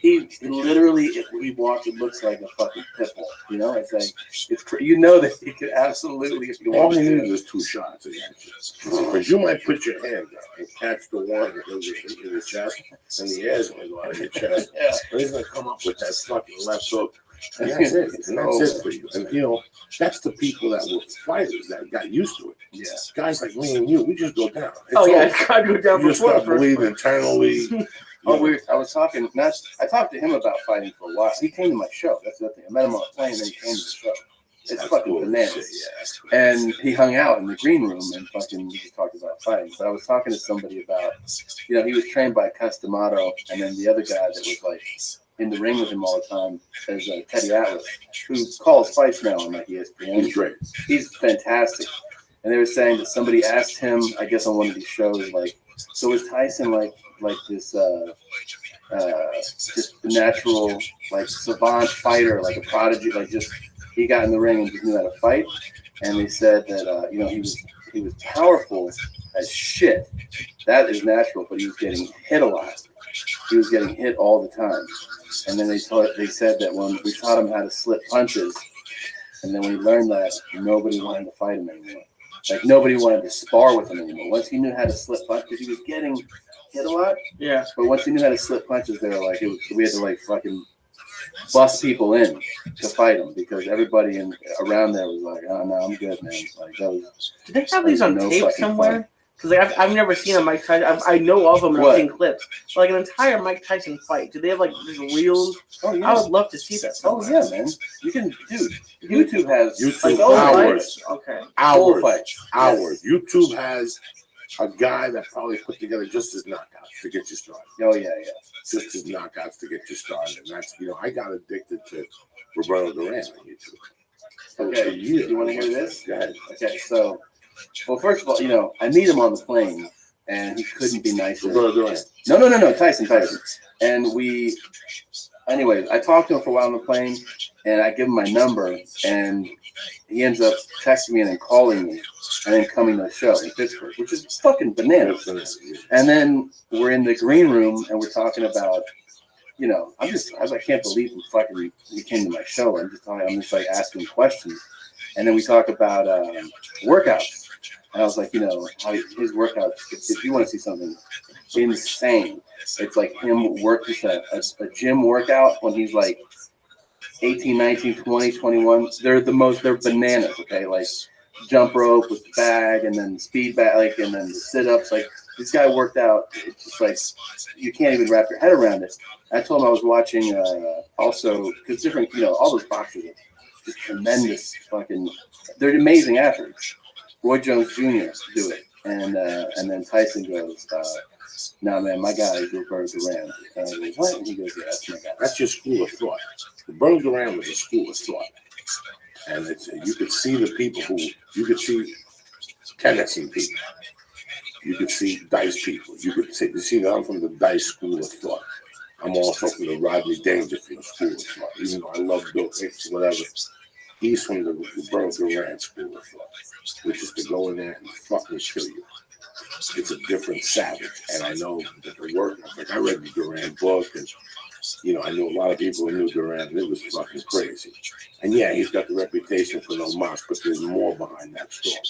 he literally, if he walks, it looks like a fucking pit bull. You know, it's like, you know that he could absolutely, if you all want he to. needs is 2 shots against you. Because you might put your hand down and catch the one that goes into the chest, and the air's going to go out of your chest. Yeah. But he's going to come up with that fucking left hook. And that's it. And that's it for you. And, you know, that's the people that were fighters that got used to it. Yeah. Guys like me and you, we just go down. It's Oh, yeah, over. it's got to go down You just before got the to first believe fight. internally. I was talking. I talked to him about fighting for a while. He came to my show. That's the thing. I met him on a plane, and then he came to the show. It's That's fucking cool. bananas. Yeah, that's cool. And he hung out in the green room and fucking we just talked about fighting. But I was talking to somebody about, you know, he was trained by Customato, and then the other guy that was like in the ring with him all the time is Teddy Atlas, who calls fights now on like ESPN. He's great. He's fantastic. And they were saying that somebody asked him, I guess on one of these shows, like, so is Tyson like this just natural like savant fighter, like a prodigy, like just he got in the ring and just knew how to fight? And they said that you know, he was powerful as shit. That is natural, but he was getting hit a lot. He was getting hit all the time. And then they said that when we taught him how to slip punches, and then when he learned that, nobody wanted to fight him anymore. Like nobody wanted to spar with him anymore. Once he knew how to slip punches, because he was getting hit a lot. Yeah. But once he knew how to slip punches, they were like, we had to like fucking bust people in to fight him because everybody around there was like, oh no, I'm good, man. Like that was. Do they have these on no tape fucking somewhere? fun. Because like, I've never seen a Mike Tyson. I know of them and I've What? seen clips. But, like an entire Mike Tyson fight. Do they have like just reels? Oh yeah. I would love to see that. Oh somewhere. yeah, man. You can, dude. YouTube has YouTube Like, hours. Okay. full Hours. fights. Hours. YouTube has a guy that probably put together just his knockouts to get you started. Oh yeah, yeah. Just his knockouts to get you started. And that's, you know, I got addicted to Roberto Duran on YouTube. Okay, years. you want to hear this? Go ahead. Okay, so, well, first of all, you know, I meet him on the plane, and he couldn't be nicer. Roberto Duran. No, Tyson. And anyways, I talked to him for a while on the plane, and I give him my number, and he ends up texting me and then calling me, and then coming to the show in Pittsburgh, which is fucking bananas. And then we're in the green room, and we're talking about, you know, I can't believe he came to my show. I'm just like asking questions. And then we talk about workouts. And I was like, you know, how his workouts, if you want to see something insane, it's like him work just a gym workout when he's like 18, 19, 20, 21. They're bananas, okay? Like jump rope with the bag and then speed bag, like, and then the sit-ups. Like this guy worked out. It's just like, you can't even wrap your head around it. I told him I was watching also, because different, you know, all those boxers are just tremendous fucking, they're amazing athletes. Roy Jones Jr. do it, and then Tyson goes, "Nah, man, my guy is Roberto Duran." And I go, "What?" And he goes, "Yeah, that's my guy." That's your school of thought. Roberto Duran was a school of thought, and you could see the people you could see Tennessee people, you could see Dice people, you see that I'm from the Dice school of thought. I'm also from the Rodney Dangerfield school of thought, even though I love Bill Hicks, whatever. He's from the Roberto Duran school of thought, which is to go in there and fucking kill you. It's a different savage, and I know that the work. Like I read the Duran book, and I knew a lot of people who knew Duran, and it was fucking crazy. And yeah, he's got the reputation for no mas, but there's more behind that story.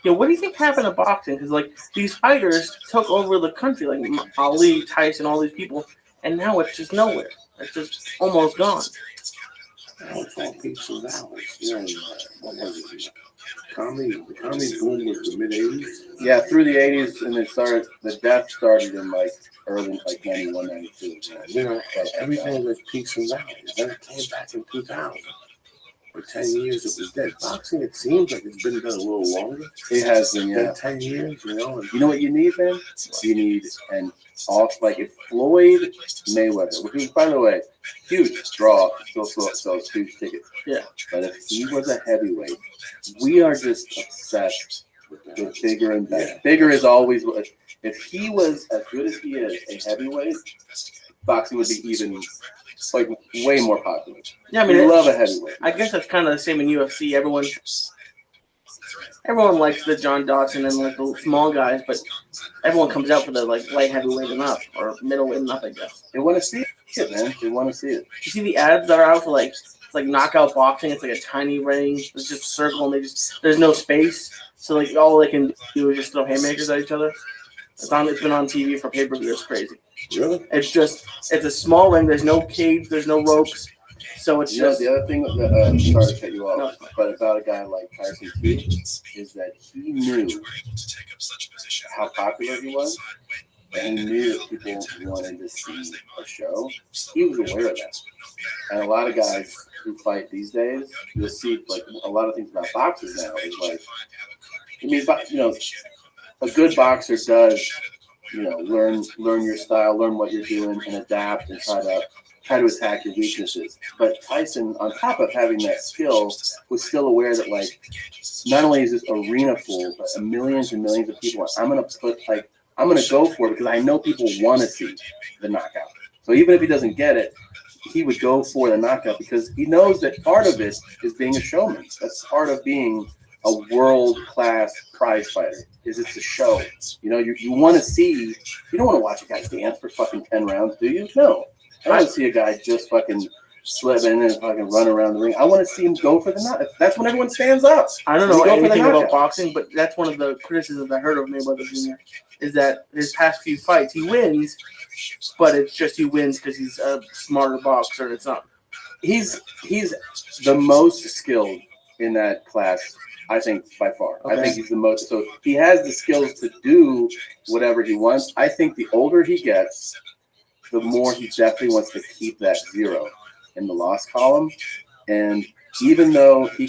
Yeah, what do you think happened to boxing? Because like these fighters took over the country, like Ali, Tyson, all these people, and now it's just nowhere. It's just almost gone. Now it's all peaks and valleys. What was it? The comedy boom was the mid '80s. Yeah, through the '80s, and the death started in like early, like 91, 92. Everything was peaks and valleys. Then it came back in 2000. For 10 years, it was dead. Boxing, it seems like it's been done a little longer. It has been, yeah. 10 years, You know what you need, man? You need like if Floyd Mayweather, which is, by the way, huge draw, still sells huge tickets. Yeah. But if he was a heavyweight, we are just obsessed with bigger and better. Bigger is always. If he was as good as he is, a heavyweight, boxing would be even like way more popular. Yeah, I mean, we love a heavyweight. I guess that's kind of the same in UFC. Everyone likes the John Dodson and like the small guys, but everyone comes out for the like light heavyweight and up or middleweight and up, I guess. They want to see it, man. They want to see it. You see the ads that are out for like it's like knockout boxing. It's like a tiny ring. It's just a circle, and there's no space. So like all they can do is just throw haymakers at each other. It's been on TV for pay-per-view. It's crazy. Really? It's a small ring. There's no cage. There's no ropes. So it's just the other thing that sorry to cut you off, but about a guy like Tyson too, is that he knew how popular he was, and he knew that people wanted to see a show. He was aware of that, and a lot of guys who fight these days, you'll see like a lot of things about boxers now is like, a good boxer does, learn your style, learn what you're doing, and adapt and try to attack your weaknesses. But Tyson, on top of having that skill, was still aware that like not only is this arena full, but millions and millions of people. I'm gonna go for it because I know people want to see the knockout. So even if he doesn't get it, he would go for the knockout because he knows that part of it is being a showman. That's part of being a world-class prize fighter. It's a show. You want to see. You don't want to watch a guy dance for fucking 10 rounds, do you? No. I don't see a guy just fucking slip in and fucking run around the ring. I want to see him go for the knockout. That's when everyone stands up. I don't know anything about boxing, but that's one of the criticisms I heard of Mayweather Jr. is that his past few fights he wins, but it's just he wins because he's a smarter boxer. It's not. He's the most skilled in that class, I think, by far. Okay. I think he's the most. So he has the skills to do whatever he wants. I think the older he gets, the more he definitely wants to keep that 0 in the loss column. And even though he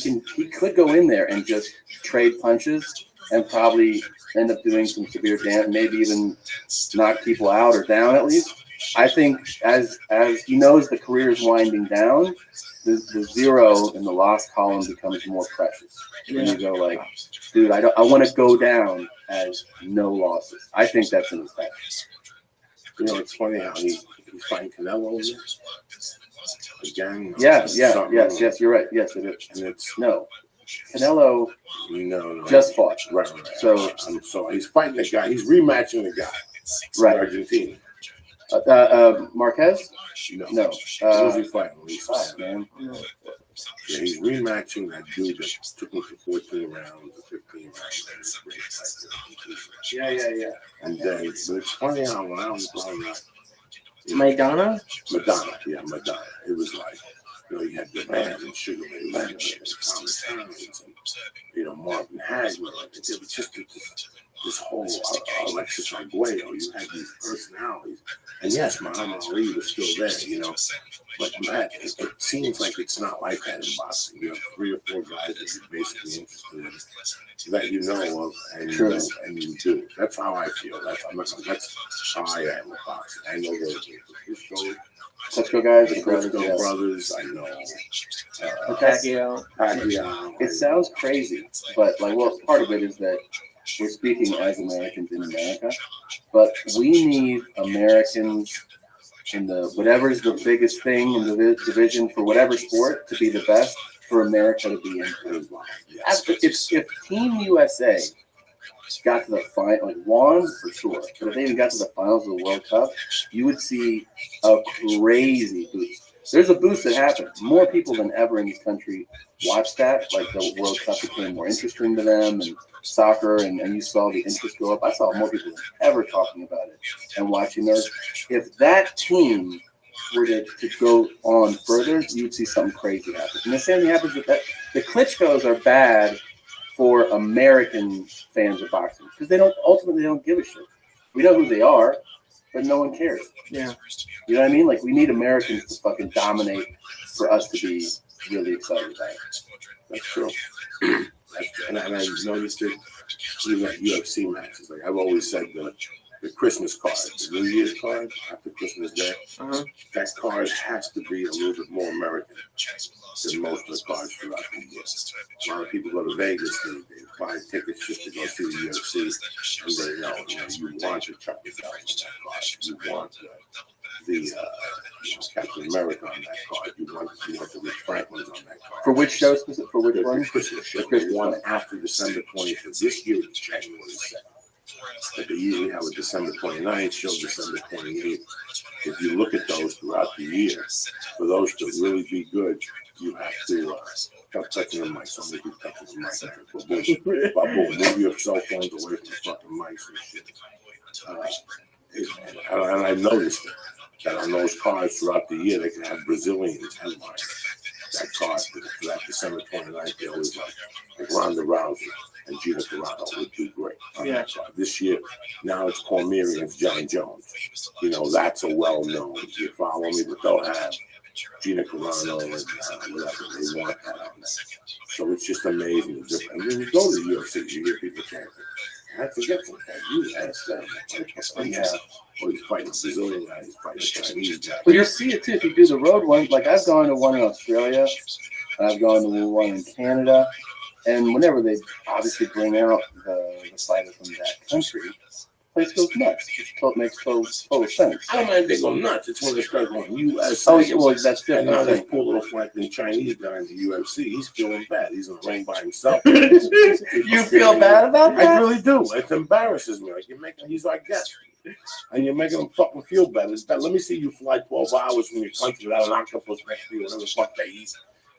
could go in there and just trade punches and probably end up doing some severe damage, maybe even knock people out or down at least. I think as he knows the career is winding down, the 0 in the loss column becomes more precious. And you go like, dude, I want to go down as no losses. I think that's in his head. It's funny how he's fighting Canelo again. Yes, you're right. Yes, it is. And it's no. Canelo just fought. Right. So he's fighting the guy. He's rematching the guy. Right. Argentina. Marquez? No. Who's he fighting? Man. Yeah, he's rematching that dude that took him to 14 rounds or 15 rounds. Yeah. And then, but it's funny how when I was growing up, Madonna. It was like, you had the band and Sugar Ray Leonard and Thomas Hines and, Marvin Hagler. It was just this whole Alexis Arguello, you had these personalities. And yes, Muhammad Ali was still there, you know. But Matt, it seems like it's not like that in boxing. You have 3 or 4 guys that you're basically interested in that you know of and you do. That's how I feel. That's how I am with boxing. I know those Klitschko guys, the Klitschko brothers. I know Pacquiao. It sounds crazy, but like, well, part of it is that we're speaking as Americans in America, but we need Americans in the whatever's the biggest thing in the division for whatever sport to be the best for America to be in. If Team USA got to the final, like won for sure, but if they even got to the finals of the World Cup, you would see a crazy boost. There's a boost that happened. More people than ever in this country watched that. Like the World Cup became more interesting to them, and soccer, and you saw the interest go up. I saw more people than ever talking about it and watching those. If that team were to go on further, you would see something crazy happen. And the same thing happens with that. The Klitschkos are bad for American fans of boxing because they don't give a shit. We know who they are, but no one cares. Yeah. You know what I mean? Like, we need Americans to fucking dominate for us to be really excited about it. That's true. And I noticed it even at UFC matches. Like I've always said, the Christmas card, the New Year's card after Christmas Day, that card has to be a little bit more American than most of the cards throughout the year. A lot of people go to Vegas and they buy tickets just to go see the UFC, and they know, you want the Chuck Norris on that card, you want the Captain America on that card, you want the Rich Franklin's on that card. For which show specific? For which one? Christmas show. There's one after December 25th. This year it's January 2nd. But they usually have a December 29th show, December 28th. If you look at those throughout the year, for those to really be good, you have to stop touching the mic. Some of you touching the mic. Boom, move your cell phones away from the fucking mics and shit. And I've noticed that on those cards throughout the year, they can have Brazilians headline. That card, for that December 29th, they always like Ronda Rousey and Gina Carano would do great on that card. This year, now it's Cormier against John Jones. That's a well-known. You follow me, but they'll have Gina Carano and whatever they want that on that. So it's just amazing. And when you go to the UFC, you hear people chanting, I forget something. Yeah. Or he's fighting a Brazilian guy, he's fighting a Chinese guy. But you'll see it too if you do the road one. Like, I've gone to one in Australia, I've gone to one in Canada, and whenever they obviously bring out the fighter from that country, the place goes nuts. It makes total sense. I don't mind if they go nuts. It's when they start going UFC. Oh, well, that's different. And now this poor little Franklin Chinese guy in the UFC, he's feeling bad. He's in the ring by himself. You feel bad about that? I really do. It embarrasses me. Like, he's our guest. And you're making him fucking feel better. Let me see you fly 12 hours from your country without an octopus next to you, whatever the fuck they eat.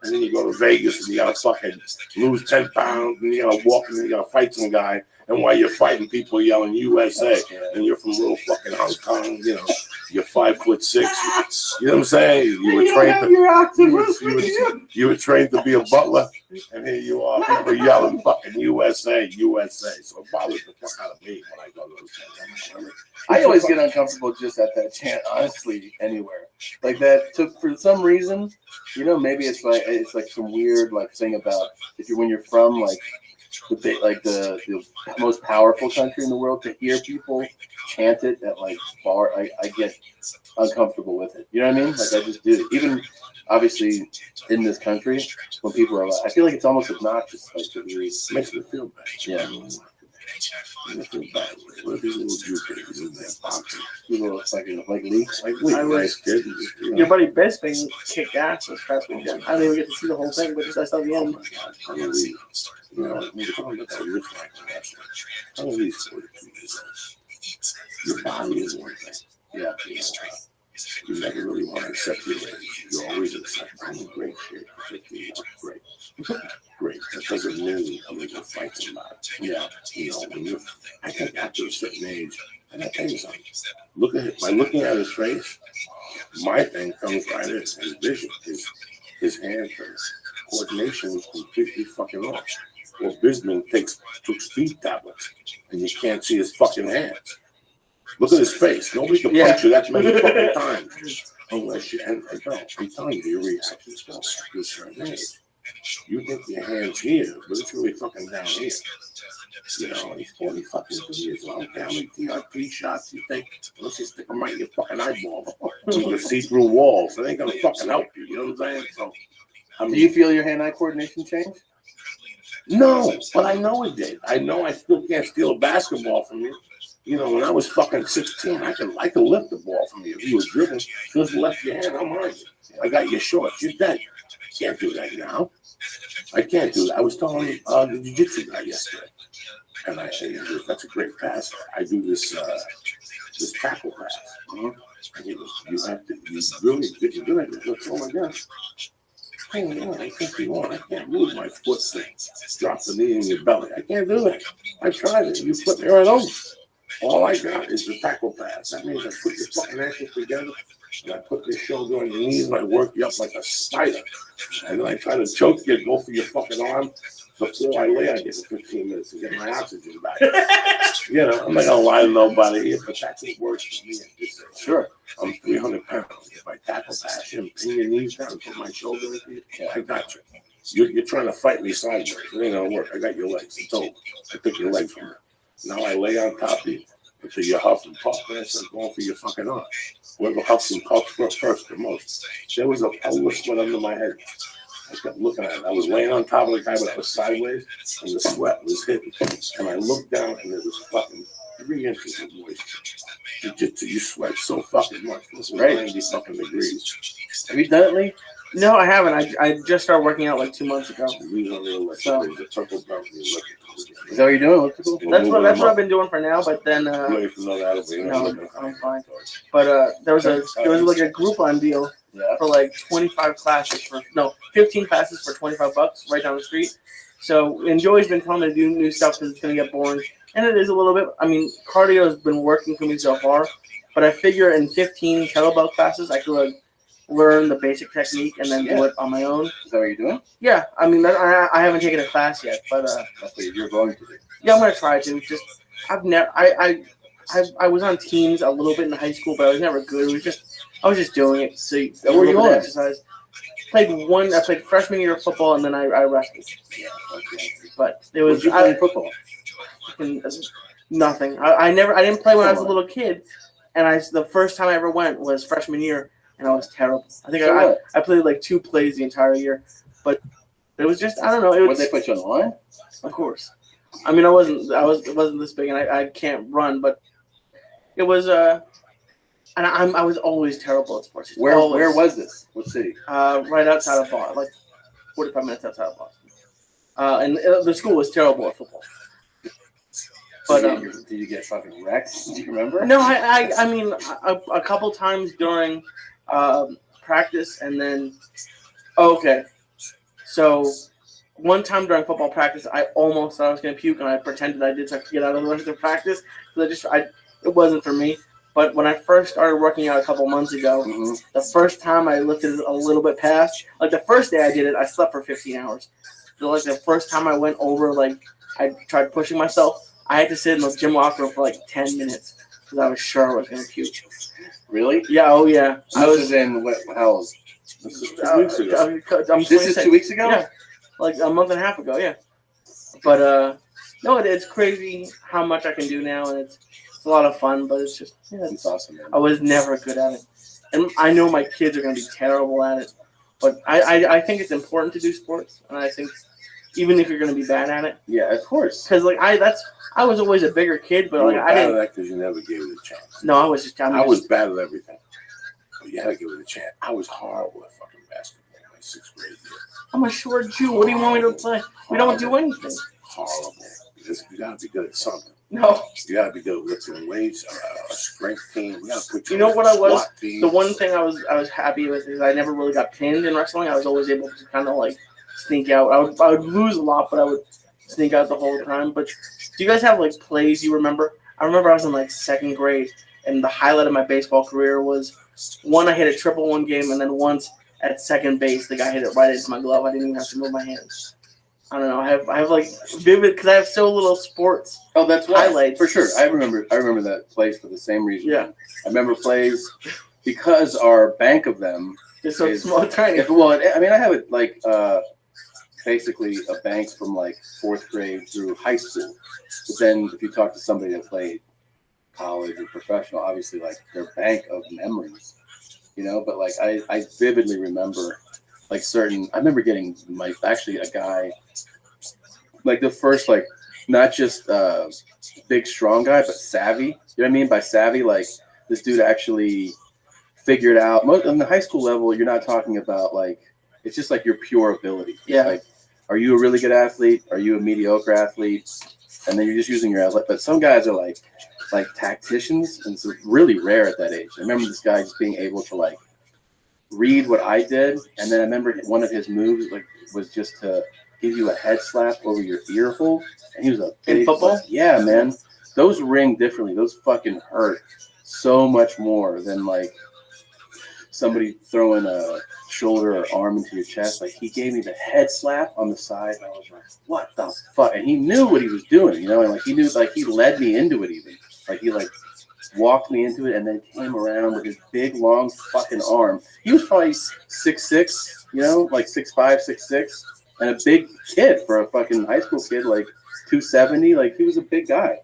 And then you go to Vegas and you gotta fucking lose 10 pounds and you gotta walk and you gotta fight some guy. And while you're fighting, people yelling USA, and you're from little fucking Hong Kong, you're 5'6". You know what I'm saying? You were trained to be a butler, and here you are, people yelling fucking USA. So it bothers the fuck out of me when I go to those things. I always get uncomfortable just at that chant, honestly, anywhere. Like that for some reason, maybe it's like some weird thing about when you're from the most powerful country in the world, to hear people chant it at bar, I get uncomfortable with it. You know what I mean? Like, I just do. Even obviously in this country, when people are I feel like it's almost obnoxious. It makes me feel bad. Yeah. I feel bad. What if these little Jews in there boxing? Little like leaks. I was, your buddy Bisping kicked ass this past weekend. I didn't even get to see the whole thing, but just I saw the end. Your body is one thing. Yeah. You never really want to accept your age. You always accept I'm in great shape. Great. Great. That doesn't mean I'm going to fight somebody. Yeah. I think after a certain age, and I tell you something. By looking at his face, my thing comes right in. His vision, his hand, his coordination was completely fucking off. Well, Bisman took speed tablets, and you can't see his fucking hands. Look at his face. Nobody can punch you that many fucking times. Unless you, and I'm telling you, your reactions don't have this certain age. You think your hand's here, but it's really fucking down here. You know, he's 40 fucking years old. How many TRP shots you think? Unless you stick them right in your fucking eyeball. You can see through walls. It ain't gonna fucking help you. You know what I'm saying? So, I mean, Do you feel your hand-eye coordination changed? no, but I know it did. I know I still can't steal a basketball from you. You know, when I was fucking 16, I could lift the ball from you. If you was dribbling, just left your hand, I'm on you. I got your shorts. You're dead. I can't do that now. I can't do that. I was telling the jiu-jitsu guy yesterday, and I said, that's a great pass. I do this tackle pass. And he goes, you really get you good at it. Look, oh my gosh. Hey, no, I think you want. I can't move my foot thing. Drop the knee in your belly. I can't do that. I tried it. You flip me right over. All I got is the tackle pass. That means I put your fucking ankles together, and I put this shoulder on your knees, and I work you up like a spider. And then I try to choke you, go for your fucking arm. Before I lay, I get 15 minutes to get my oxygen back. You know, I'm not gonna lie to nobody here, but that's what works for me. Sure, I'm 300 pounds. If I tackle pass you and pin your knees down and put my shoulder into you, I got you. You're trying to fight me sideways. It ain't gonna work. I got your legs. It's over. I took your legs from you. Now I lay on top of you until you huff and puff, and I start going for your fucking arm. Whoever huffs and puffs first the most. There was a Polish sweat under my head. I kept looking at it. I was laying on top of the guy, but I was sideways, and the sweat was hitting. And I looked down, and there was fucking 3 inches of moisture. You sweat so fucking much. This was 90 fucking degrees. Have you done it, Lee? No, I haven't. I just started working out like 2 months ago. So, the purple belt. Is that what you're doing? That's what I've been doing for now. But then, no, I'm fine. But there was like a Groupon deal for like 25 classes 15 classes for $25 right down the street. So, and Joey's been telling me to do new stuff because it's gonna get boring, and it is a little bit. I mean, cardio has been working for me so far, but I figure in 15 kettlebell classes I could learn the basic technique and then do it on my own. Is that what you're doing? Yeah, I mean, I haven't taken a class yet, but that's what you're going to do. Yeah, I'm gonna try to. Just I've never. I was on teams a little bit in high school, but I was never good. I was just doing it. So a little bit of exercise. I played freshman year of football, and then I wrestled. Yeah, okay. But it was. Did you play football? Nothing. I didn't play when I was a little kid, and the first time I ever went was freshman year. And I was terrible. I think I played like 2 plays the entire year, but it was just I don't know. Would they put you on the line? Of course. I mean, it wasn't this big, and I can't run, but it was and I was always terrible at sports. Where was this? What city? Right outside of Boston, like 45 minutes outside of Boston. And the school was terrible at football. But did you get fucking wrecked? Do you remember? No, I mean a couple times during practice, and then so one time during football practice I almost thought I was going to puke, and I pretended I did so I could get out of the rest of practice. It wasn't for me. But when I first started working out a couple months ago, the first time I lifted a little bit past, like the first day I did it, I slept for 15 hours. So like the first time I went over, like I tried pushing myself, I had to sit in the gym locker room for like 10 minutes because I was sure I was going to puke. Really? Yeah. Oh, yeah. So I was in how old? This is 2 weeks ago. This is 2 weeks ago? Yeah. Like a month and a half ago, yeah. But no, it's crazy how much I can do now, and it's a lot of fun, but it's just it's awesome, man. I was never good at it. And I know my kids are gonna be terrible at it. But I think it's important to do sports, and I think even if you're gonna be bad at it. Yeah, of course. Because like I was always a bigger kid, but like I didn't. Bad at that because you never gave it a chance. No, I was just. I was bad at everything, but you had to give it a chance. I was horrible at fucking basketball in my 6th grade year. I'm a short Jew. What do you want me to play? We don't do anything. Horrible. You gotta be good at something. No. You gotta be good at lifting weights, a strength team. You gotta put you know what I was? The one thing I was happy with is I never really got pinned in wrestling. I was always able to kind of like sneak out. I would lose a lot, but I would sneak out the whole time. But do you guys have like plays you remember? I remember I was in like 2nd grade, and the highlight of my baseball career was I hit a triple one game, and then once at second base, the guy hit it right into my glove. I didn't even have to move my hands. I don't know. I have like vivid because I have so little sports. Oh, that's why. Highlights. For sure. I remember that place for the same reason. Yeah. I remember plays because our bank of them It's so is small, tiny. I mean, I have it like basically a bank from like 4th grade through high school. But then if you talk to somebody that played college or professional, obviously like their bank of memories, you know. But like I vividly remember like I remember getting like actually a guy like the first like not just big strong guy but savvy. You know what I mean by savvy? Like this dude actually figured out. On the high school level, you're not talking about like it's just like your pure ability. Yeah. Like, are you a really good athlete? Are you a mediocre athlete? And then you're just using your athlete. But some guys are like tacticians, and it's really rare at that age. I remember this guy just being able to like read what I did, and then I remember one of his moves like was just to give you a head slap over your ear hole, and he was a big, in football. Yeah, man, those ring differently. Those fucking hurt so much more than like somebody throwing a shoulder or arm into your chest. Like he gave me the head slap on the side, and I was like, "What the fuck?" And he knew what he was doing, you know, and like he knew, like he led me into it even. Like he like walked me into it and then came around with his big long fucking arm. He was probably 6'6", you know, like 6'5", 6'6", and a big kid for a fucking high school kid, like 270. Like he was a big guy.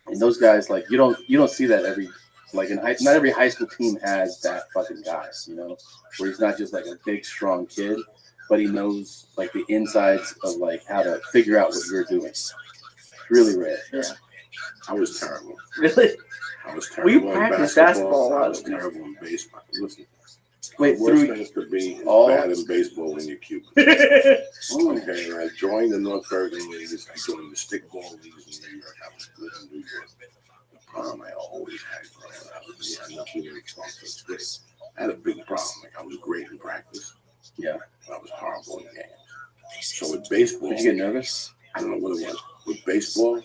And those guys, like you don't see that every like not every high school team has that fucking guy, you know, where he's not just like a big strong kid, but he knows like the insides of like how to figure out what you're doing. It's really rare. Yeah. I was terrible. Really? I was terrible. We practiced basketball a lot. I was terrible in baseball. Listen, wait, the worst thing is to be bad in baseball when you're Cuban. Okay, and I joined the North Bergen Leagues. I joined the stickball leagues in New York. I was good in New York. The problem I always had growing up was nothing to expect. Great. I had a big problem. Like I was great in practice. Yeah. But I was horrible in games. So with baseball, did you get nervous? I don't know what it was. With baseball,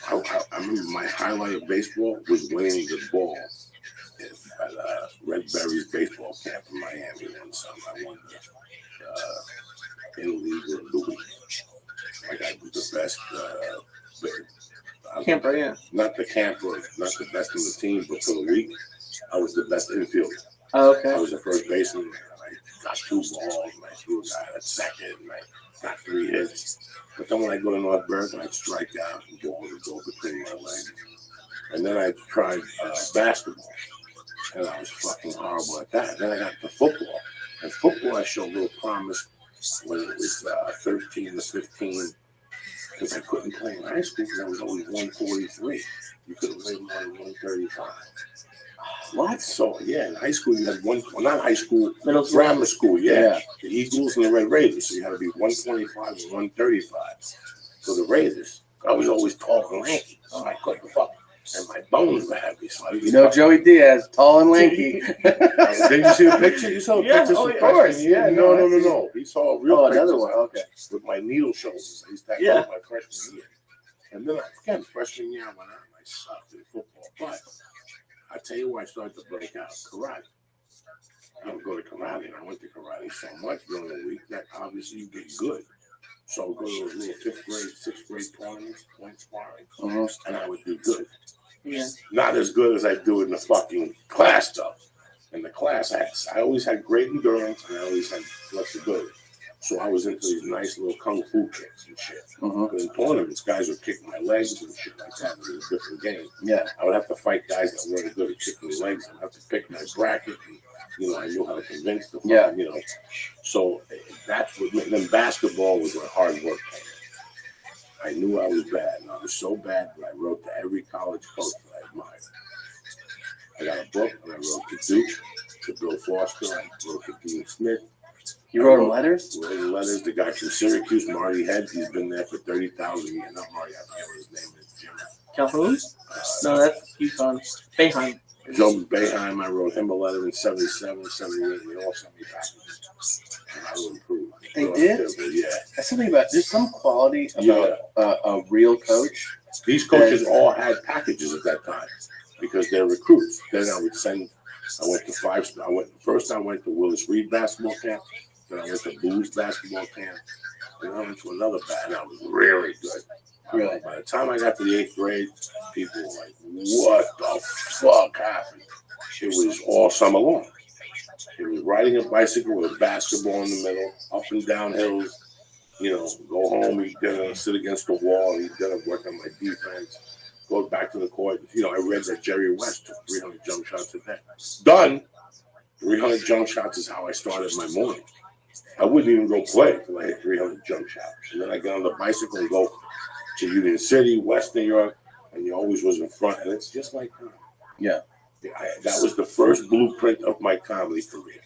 I remember my highlight of baseball was winning the ball at Red Berry's baseball camp in Miami one summer. I won the in-league of the week. Like I was the best. Camper, yeah. Not the camper, not the best in the team, but for the week, I was the best infielder. Oh, okay. I was the first baseman. I got 2 balls, and I threw a guy at second, and I got 3 hits. But then when I go to North Bergen, I'd strike out and ball would go between my legs. And then I tried basketball, and I was fucking horrible at that. Then I got to football. And football, I showed little promise when it was 13 to 15, because I couldn't play in high school because I was only 143. You couldn't play more than 135. What? So, yeah, in high school, you had not high school, middle school. Grammar school, yeah. The Eagles and the Red Raiders. So you had to be 125 and 135. So the Raiders, I was always tall and lanky. So I couldn't fuck. And my bones were heavy. So I you know, Joey Diaz, tall and lanky. Did you see the picture? You saw the pictures of course. Yeah, no. He saw a real another one. Okay. With my needle shoulders. I used to have my freshman year. And then again, freshman year, I went out and I sucked at football. But I tell you why I started to break out. Karate. I would go to karate, and I went to karate so much during the week that obviously you get good. So I would go to those little 5th grade, 6th grade tournaments, point sparring, and I would do good. Yeah. Not as good as I do in the fucking class stuff. In the class, I always had great endurance, and I always had lots of good. So I was into these nice little kung fu kicks and shit. Because in tournaments, guys would kick my legs and shit like that. It was a different game. Yeah. I would have to fight guys that were really good at kicking legs. I'd have to pick my bracket. And, you know, I knew how to convince them. Yeah. You know, so that's what made them. Basketball was where hard work came. I knew I was bad, and I was so bad that I wrote to every college coach that I admired. I got a book, and I wrote to Duke, to Bill Foster, I wrote to Dean Smith. You wrote him letters? Wrote him letters. The guy from Syracuse, Marty Heads, he's been there for 30,000 years. Not Marty, I forget what his name is. Jim. Calhoun? No, that's Yukon. Beheim. Joe Beheim, I wrote him a letter in 77, 78. They all sent me packages. And I would improve. They did? Yeah. That's something about, there's some quality about a real coach. These coaches all had packages at that time because they're recruits. Then I would send, I went to Willis Reed basketball camp. Then I went to Boo's basketball camp. and I went to another band. And I was really good. Really? By the time I got to the 8th grade, people were like, "What the fuck happened?" It was all summer long. It was riding a bicycle with a basketball in the middle, up and down hills. Go home, eat dinner, sit against the wall, eat dinner, work on my defense, go back to the court. I read that Jerry West took 300 jump shots a day. Done. 300 jump shots is how I started my morning. I wouldn't even go play until I hit 300 jump shots. And then I get on the bicycle and go to Union City, West New York, and you always was in front. And it's just like that. Yeah. That was the first blueprint of my comedy career.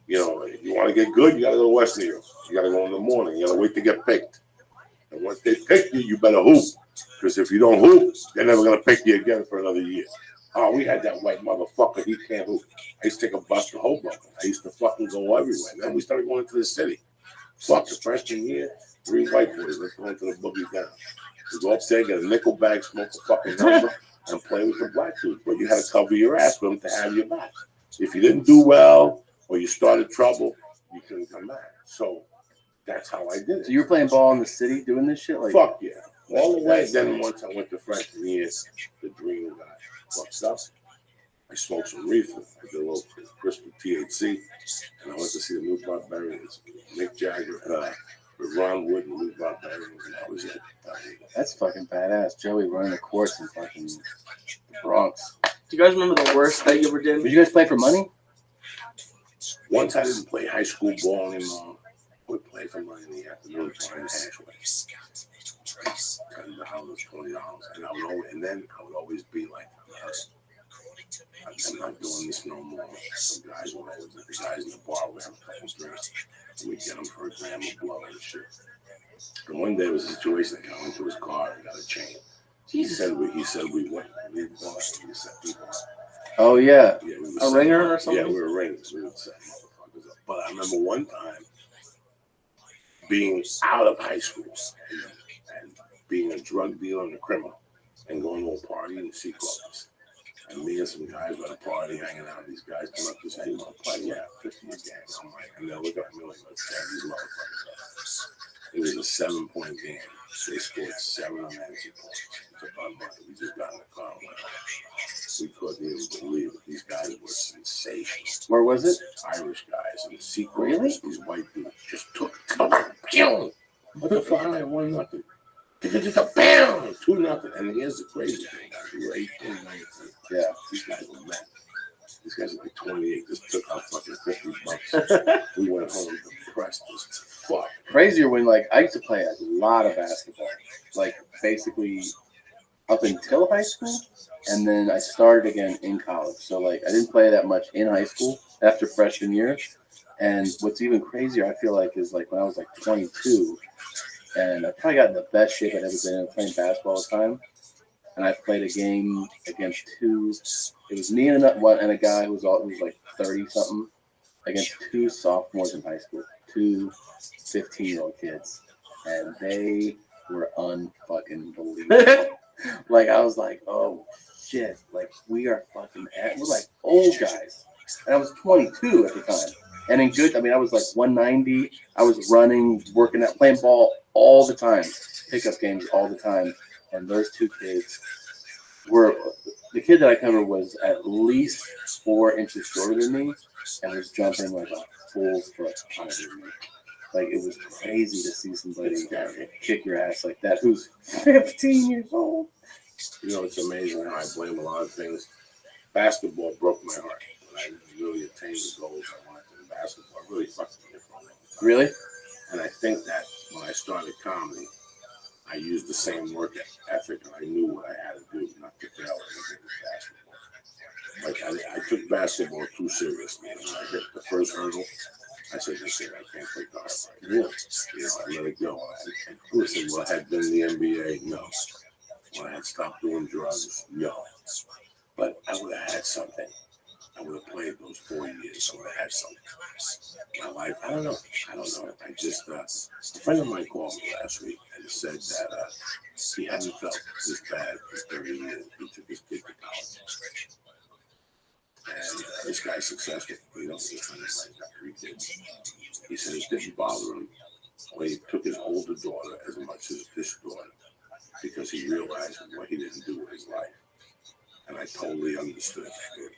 If you want to get good, you got to go to West New York. You got to go in the morning. You got to wait to get picked. And once they pick you, you better hoop. Because if you don't hoop, they're never going to pick you again for another year. Oh, we had that white motherfucker. He can't hoop. I used to take a bus to Hoboken. I used to fucking go everywhere. Then we started going to the city. Fuck, the freshman year, 3 white boys. Let's go into the boogie down. We go up there, get a nickel bag, smoke a fucking number, and play with the black dudes. But you had to cover your ass for them to have your back. If you didn't do well or you started trouble, you couldn't come back. So that's how I did it. So you were playing ball in the city doing this shit? Like, fuck yeah. All the way. Then once I went to freshman year, the dream got fucked up. I smoked some reefer. I did a little crystal THC. And I went to see the New Barbarians. Mick Jagger, with Ron Wood and New Barbarians. And that was it. That's fucking badass. Joey running the course in fucking the Bronx. Do you guys remember the worst that you ever did? Did you guys play for money? Once I didn't play high school ball anymore. I would play for money in the afternoon, playing Ashway. $10, $20. And then I would always be like, I'm not doing this no more. Some guys would always, the guys in the bar would have a couple drinks. And we'd get them for $1 gram of blow and shit. And one day there was a situation that got into his car and got a chain. He said we went. We set people up. Oh, yeah. A ringer or something? Yeah, we were ringers. We would set motherfuckers up. But I remember one time being out of high school and being a drug dealer and a criminal and going to a party in Seacrest. And me and some guys at a party hanging out. These guys come up and say, "Hey, you want to play?" Yeah, 50 a game. I'm like, and they'll look at me like, "Let's tear these motherfuckers up." It was a 7-point game. They scored 7 unanswered points. It's about money. We just got in the car and went out. We couldn't even believe it. These guys were sensational. Where was it? Irish guys in Seacrest. Really? These white dudes just took it. What the fuck? I won nothing. Just a bam, 2-0. And here's the crazy thing: we were 18, 19. Yeah, these guys were men. These guys are like 28. Just took our fucking $50. We went home depressed as fuck. Crazier when, like, I used to play a lot of basketball, like basically up until high school, and then I started again in college. So like I didn't play that much in high school after freshman year. And what's even crazier, I feel like, is like when I was like 22. And I probably got in the best shape I'd ever been in playing basketball all the time. And I played a game against 2. It was me and a guy who was like 30-something against 2 sophomores in high school, 2 15-year-old kids. And they were unfucking believable. Like, I was like, oh, shit. Like, we're like old guys. And I was 22 at the time. And in good, I mean, I was like 190. I was running, working out, playing ball all the time, pickup games all the time. And those 2 kids were, the kid that I covered was at least 4 inches shorter than me and was jumping like a full foot higher than me. Like, it was crazy to see somebody kick your ass like that who's 15 years old. You know, it's amazing how I blame a lot of things. Basketball broke my heart. When I didn't really attain the goals I wanted in basketball, it really fucked me up for a long time. Really? And I think that when I started comedy, I used the same work ethic, and I knew what I had to do not to fail anything with basketball. Like, I took basketball too seriously. When I hit the first hurdle, I said, "This year I can't play guard right now." You know, I let it go. Listen, will I have been in the NBA? No. Will I have stopped doing drugs? No. But I would have had something. I would have played those 4 years. I would have had something. My life, I don't know. I just, a friend of mine called me last week and said that he hadn't felt this bad for 30 years. He took his kid to college. And this guy's successful. You know, he's got 3 kids. He said it didn't bother him Well, he took his older daughter as much as this daughter because he realized what he didn't do with his life. And I totally understood.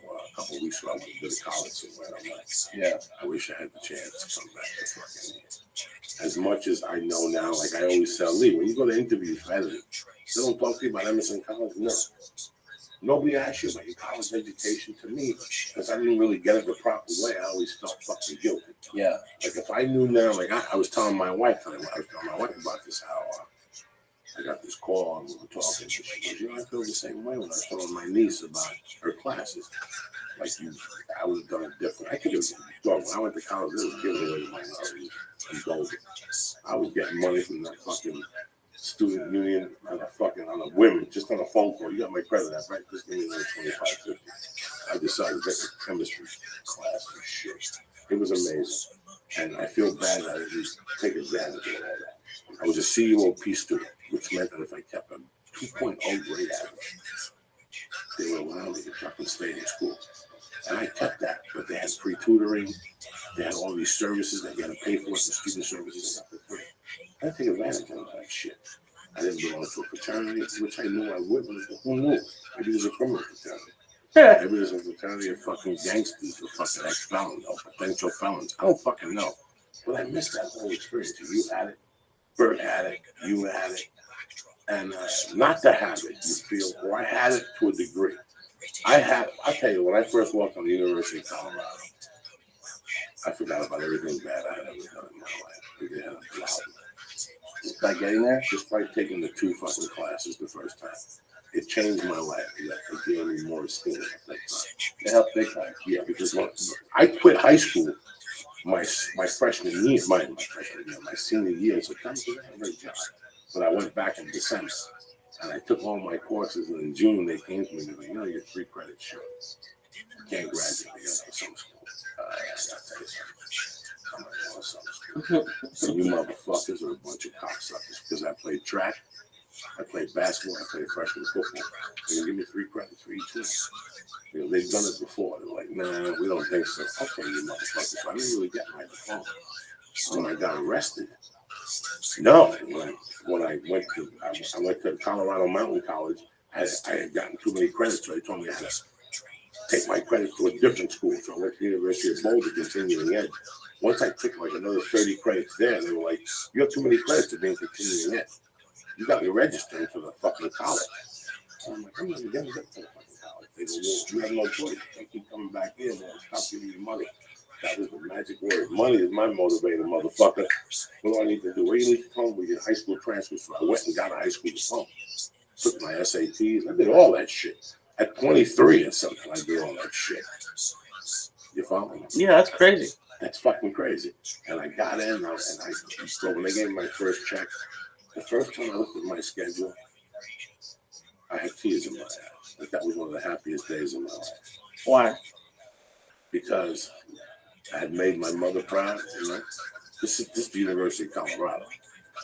Well, a couple of weeks ago, I went to college somewhere. I'm like, yeah, I wish I had the chance to come back to fucking here. As much as I know now, like I always tell Lee, when you go to interviews for editing, they don't talk to you about Emerson College. No. Nobody asks you about your college education. To me, because I didn't really get it the proper way, I always felt fucking guilty. Yeah. Like if I knew now, like I was telling my wife, about this, how I got this call and we were talking. She goes, you know, I feel the same way when I was telling my niece about her classes. Like I would have done it different. I could have done. When I went to college, they was giving away minorities and gold. I was getting money from that fucking student union on a women, just on a phone call. You got my credit app, right? Just give me another $25.50. I decided to take a chemistry class and shit. It was amazing. And I feel bad that I didn't take advantage of all that. I was a CUOP student, which meant that if I kept a 2.0 grade average, they would allow me to fucking stay in school. And I kept that, but they had free tutoring. They had all these services that you had to pay for, the student services. I didn't take advantage of all that shit. I didn't belong to a fraternity, which I knew I would, but who knew? Maybe it was a criminal fraternity. Maybe it was a fraternity of fucking gangsters or fucking ex-felons or potential felons. I don't fucking know. But I missed that whole experience. You had it, Bert had it, you had it. And not to have it, you feel, or I had it to a degree. I'll tell you, when I first walked on the University of Colorado, I forgot about everything bad I had ever done in my life. They had a cloud. Just by getting there, just by taking the 2 fucking classes the first time, it changed my life. It gave me more esteem at that time. It helped big time. Yeah, because when I quit high school, my freshman year, my senior year, so time to have a great job. But I went back in December, and I took all my courses, and in June they came to me and they were like, you know, you're 3 credits short. You can't graduate. You got to go to some school. I got to tell you something. I'm not going to some school. So you motherfuckers are a bunch of cocksuckers because I played track, I played basketball, I played freshman football. They're going to give me 3 credits for each one. You know, they've done it before. They're like, nah, we don't think so. Okay, you motherfuckers. So I didn't really get my diploma. When I got arrested, no, when I went to Colorado Mountain College, I had gotten too many credits, so they told me I had to take my credits to a different school. So I went to the University of Boulder, continuing ed. Once I took like another 30 credits there, they were like, you have too many credits to be in continuing ed. You got me registering for the fucking college. So I'm like, I'm not even going to get to the fucking college. They go, well, you have no choice. I keep coming back in, man. Stop giving you money. That is the magic word. Money is my motivator, motherfucker. What do I need to do? Where you need to come with your high school transcripts? So I went and got a high school diploma. Took my SATs. I did all that shit. At 23 or something, I did all that shit. You follow me? Yeah, that's crazy. That's fucking crazy. And I got in, so when they gave me my first check, the first time I looked at my schedule, I had tears in my eyes. Like that was one of the happiest days of my life. Why? Because I had made my mother proud, you know. This is the University of Colorado.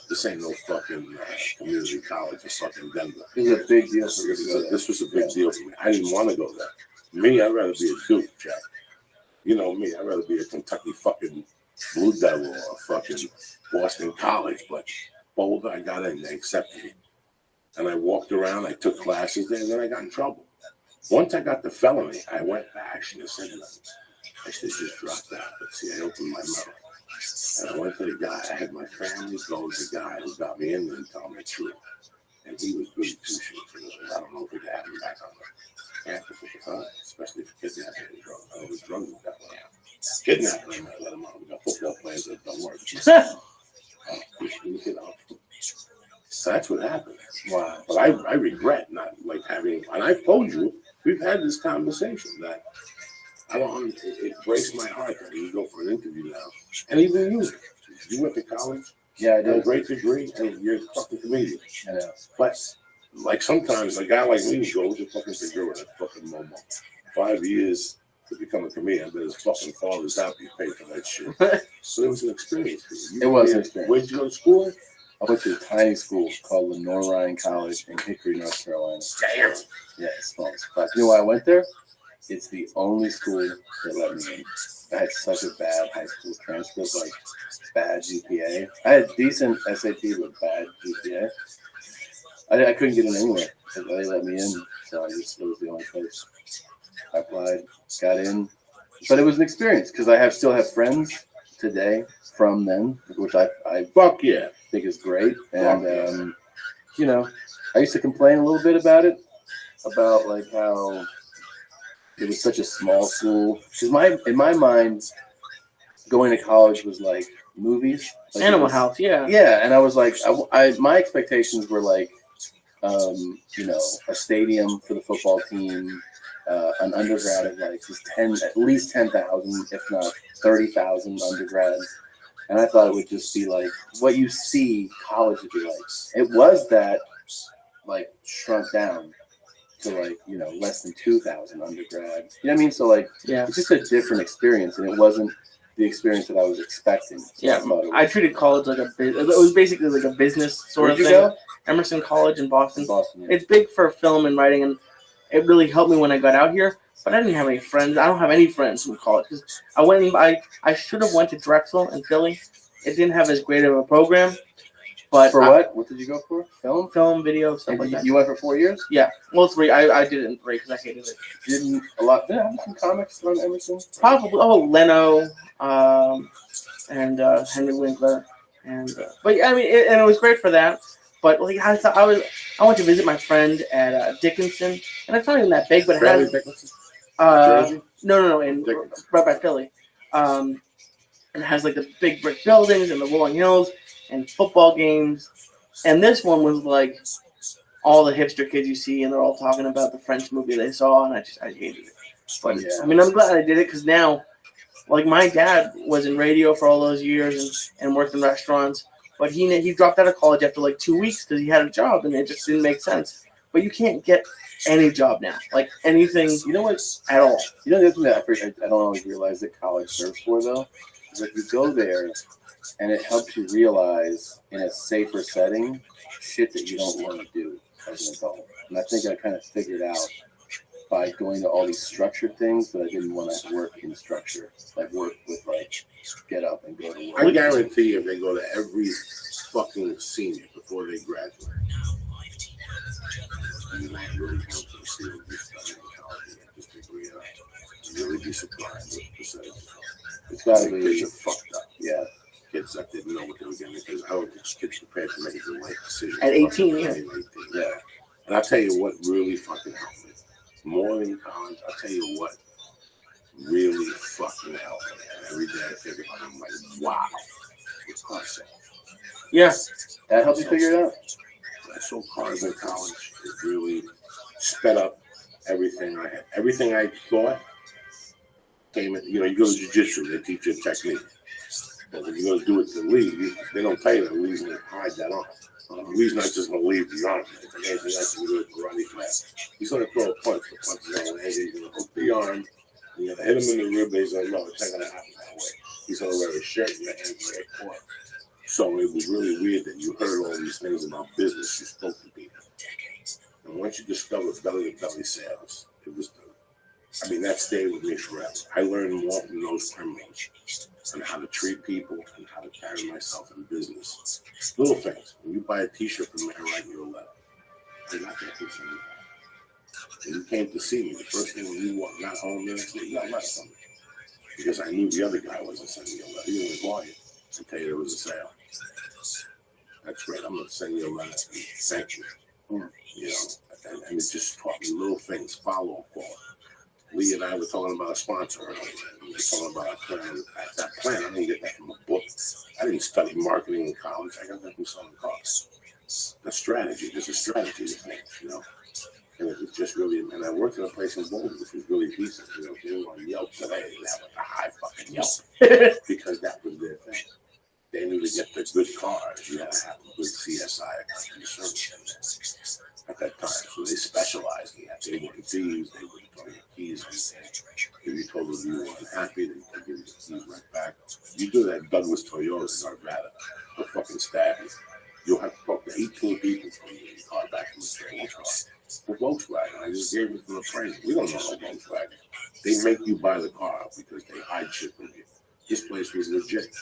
This ain't no fucking community college in fucking Denver. This is a big deal for you. This was a big deal for me. I didn't want to go there. Me, I'd rather be a Duke, Jack. You know me, I'd rather be a Kentucky fucking Blue Devil or a fucking Boston College. But Boulder, I got in, they accepted me. And I walked around, I took classes there, and then I got in trouble. Once I got the felony, I went back and I said nothing. I should just drop that. But see, I opened my mouth. And I went to the guy. I had my family go to the guy who got me in there and tell me the truth. And he was good too. I don't know if we could have him back on the campus at the time, especially for kidnapping and drugs. I was drugs at that point. Kidnapping, I might let him out. We got football players that don't work. You know. So that's what happened. Wow. But I regret not like having, and I told you, we've had this conversation that I don't, it breaks my heart that you go for an interview now. And even you went to college. Yeah, I did. A great degree, and you're a fucking comedian. Yeah. But like sometimes a guy like me goes to fucking degree with a fucking Momo. 5 years to become a comedian, but his fucking father's happy to pay for that shit. So it was an experience for you. It was an experience. Where'd you go to school? I went to a tiny school called Lenore Ryan College in Hickory, North Carolina. Damn. Yeah, it's small as fuck. You know why I went there? it's the only school that let me in. I had such a bad high school transcript, like bad GPA. I had decent SAT but bad GPA. I couldn't get in anywhere. They let me in, so it was the only place. I applied, got in, but it was an experience because I still have friends today from then, which I Fuck yeah. think is great. And you know, I used to complain a little bit about it, about like how it was such a small school. Because in my mind, going to college was like movies, like Animal House, yeah. Yeah, and I was like, my expectations were like, you know, a stadium for the football team, an undergrad of like at least 10,000, if not 30,000 undergrads. And I thought it would just be like what you see college would be like. It was that, like, shrunk down to like, you know, less than 2,000 undergrads. You know what I mean? So like, Yeah. it's just a different experience, and it wasn't the experience that I was expecting. So Yeah, I treated college like it was basically like a business sort of thing. Where'd you go? Emerson College in Boston. Boston, yeah. It's big for film and writing, and it really helped me when I got out here. But I didn't have any friends. I don't have any friends from college because I should have went to Drexel in Philly. It didn't have as great of a program. But for what? What did you go for? Film, video, stuff like that. You went for 4 years? Yeah, well, 3. I did it in 3 because I hated it. Didn't a lot? Did I have some comics on Emerson? Probably. Oh, Leno, and Henry Winkler, and but I mean, it was great for that. But like I went to visit my friend at Dickinson, and it's not even that big, but it has no, in right by Philly. And it has like the big brick buildings and the rolling hills and football games. And this one was like all the hipster kids you see, and they're all talking about the French movie they saw, and I hated it. But yeah. I mean, I'm glad I did it because now, like, my dad was in radio for all those years and worked in restaurants, but he dropped out of college after like 2 weeks because he had a job and it just didn't make sense. But you can't get any job now, like anything, you know what, at all. You know the other thing that I don't always realize that college serves for though, is that you go there and it helps you realize in a safer setting shit that you don't want to do as an adult. And I think I kind of figured out by going to all these structured things that I didn't want to work in structure, like work with like get up and go to work. I guarantee you, if they go to every fucking senior before they graduate, you might really come to the field of studying college and just degree up. You really be surprised with the percentage. It's got to be. Kids are fucked up. Yeah. Kids that didn't know what they were getting because I don't think kids prepared to make a good life decision. At 18, yeah. Yeah. And I'll tell you what really fucking helped me. More than college, I'll tell you what really fucking helped me. And every day I think about it, I'm like, wow. It's concept. Yeah. That helped you figure it out? I sold cars in college. It really sped up everything I had. Everything I thought came in. You know, you go to jiu-jitsu, they teach you a technique. But when you go to do it to leave, they don't tell you the reason to hide that on. The reason I just going to leave the arm. If anything else, you do it karate class. He's going to throw a punch. The punch is going to land. He's going to hook the arm. You're going to hit him in the rib. He's going to know it's not going to happen that way. He's going to wear a shirt and your hands are caught. So it was really weird that you heard all these things about business you spoke to people. And once you discovered belly-to-belly sales, it was that stayed with me forever. I learned more from those criminals and how to treat people and how to carry myself in business. Little things. When you buy a t-shirt from me, I write you a letter. I got that for you. And you came to see me. The first thing when you got home there, you got a letter from me. Because I knew the other guy wasn't sending me a letter. He didn't call you to tell you there was a sale. That's great. I'm going to send you a letter. Thank you. You know, and it just taught me little things. Follow-up call. Lee and I were talking about a sponsor earlier. We were talking about a plan. That plan, I didn't get that from a book. I didn't study marketing in college. I got that from selling cars. The strategy. There's a strategy to things, you know. And it was just really, and I worked in a place in Boulder, which was really decent. You know, if you were on Yelp today, they have like a high fucking Yelp. Because that was their thing. They knew to get the good cars, you had to have a good CSI, customer service at that time. So they specialized in that. They weren't thieves, they wouldn't throw your keys. If you told them you were unhappy, they could give you the keys right back. You do that Douglas Toyota in Arvada, they'll fucking stab you. You'll have to talk to 18 people from your car back from the train car. for Volkswagen. I just gave it for the price. We don't know no Volkswagen. They make you buy the car because they hide shit from you. This place was legit.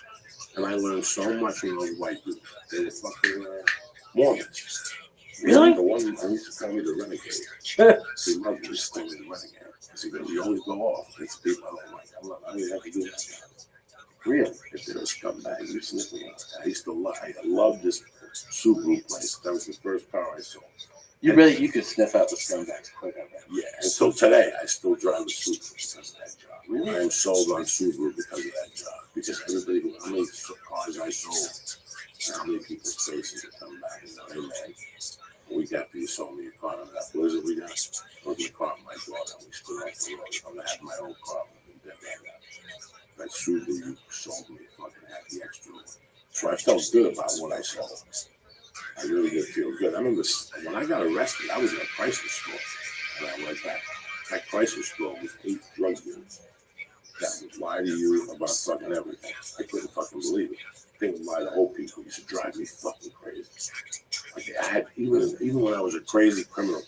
And I learned so much from those white dudes. They were fucking Mormons. Really? The one who used to call me the renegade. He loved me to call me the renegade. He said, you always go off. It's people I don't like. I don't even have to do that. Really? If they're a scumbag, you sniff them out. I love this Subaru place. That was the first car I sold. You could sniff out the scumbags quick, I bet. Yeah, until today, I still drive a Subaru because of that job. Really? I'm sold on Subaru because of that job. Because everybody, how many cars I sold, and how many people's faces would come back and go, hey man, we got you sold me a car on that Blizzard we got. Look at the car my daughter, we stood off the road. I'm gonna have my own car. That Subaru you sold me fucking had the extra one. So I felt good about what I sold. I really did feel good. I remember when I got arrested, I was in a Chrysler store. And I went back. That Chrysler store was 8 drug dealers that would lie to you about fucking everything. I couldn't fucking believe it. They would lie to old people. It used to drive me fucking crazy. Like I had, even when I was a crazy criminal,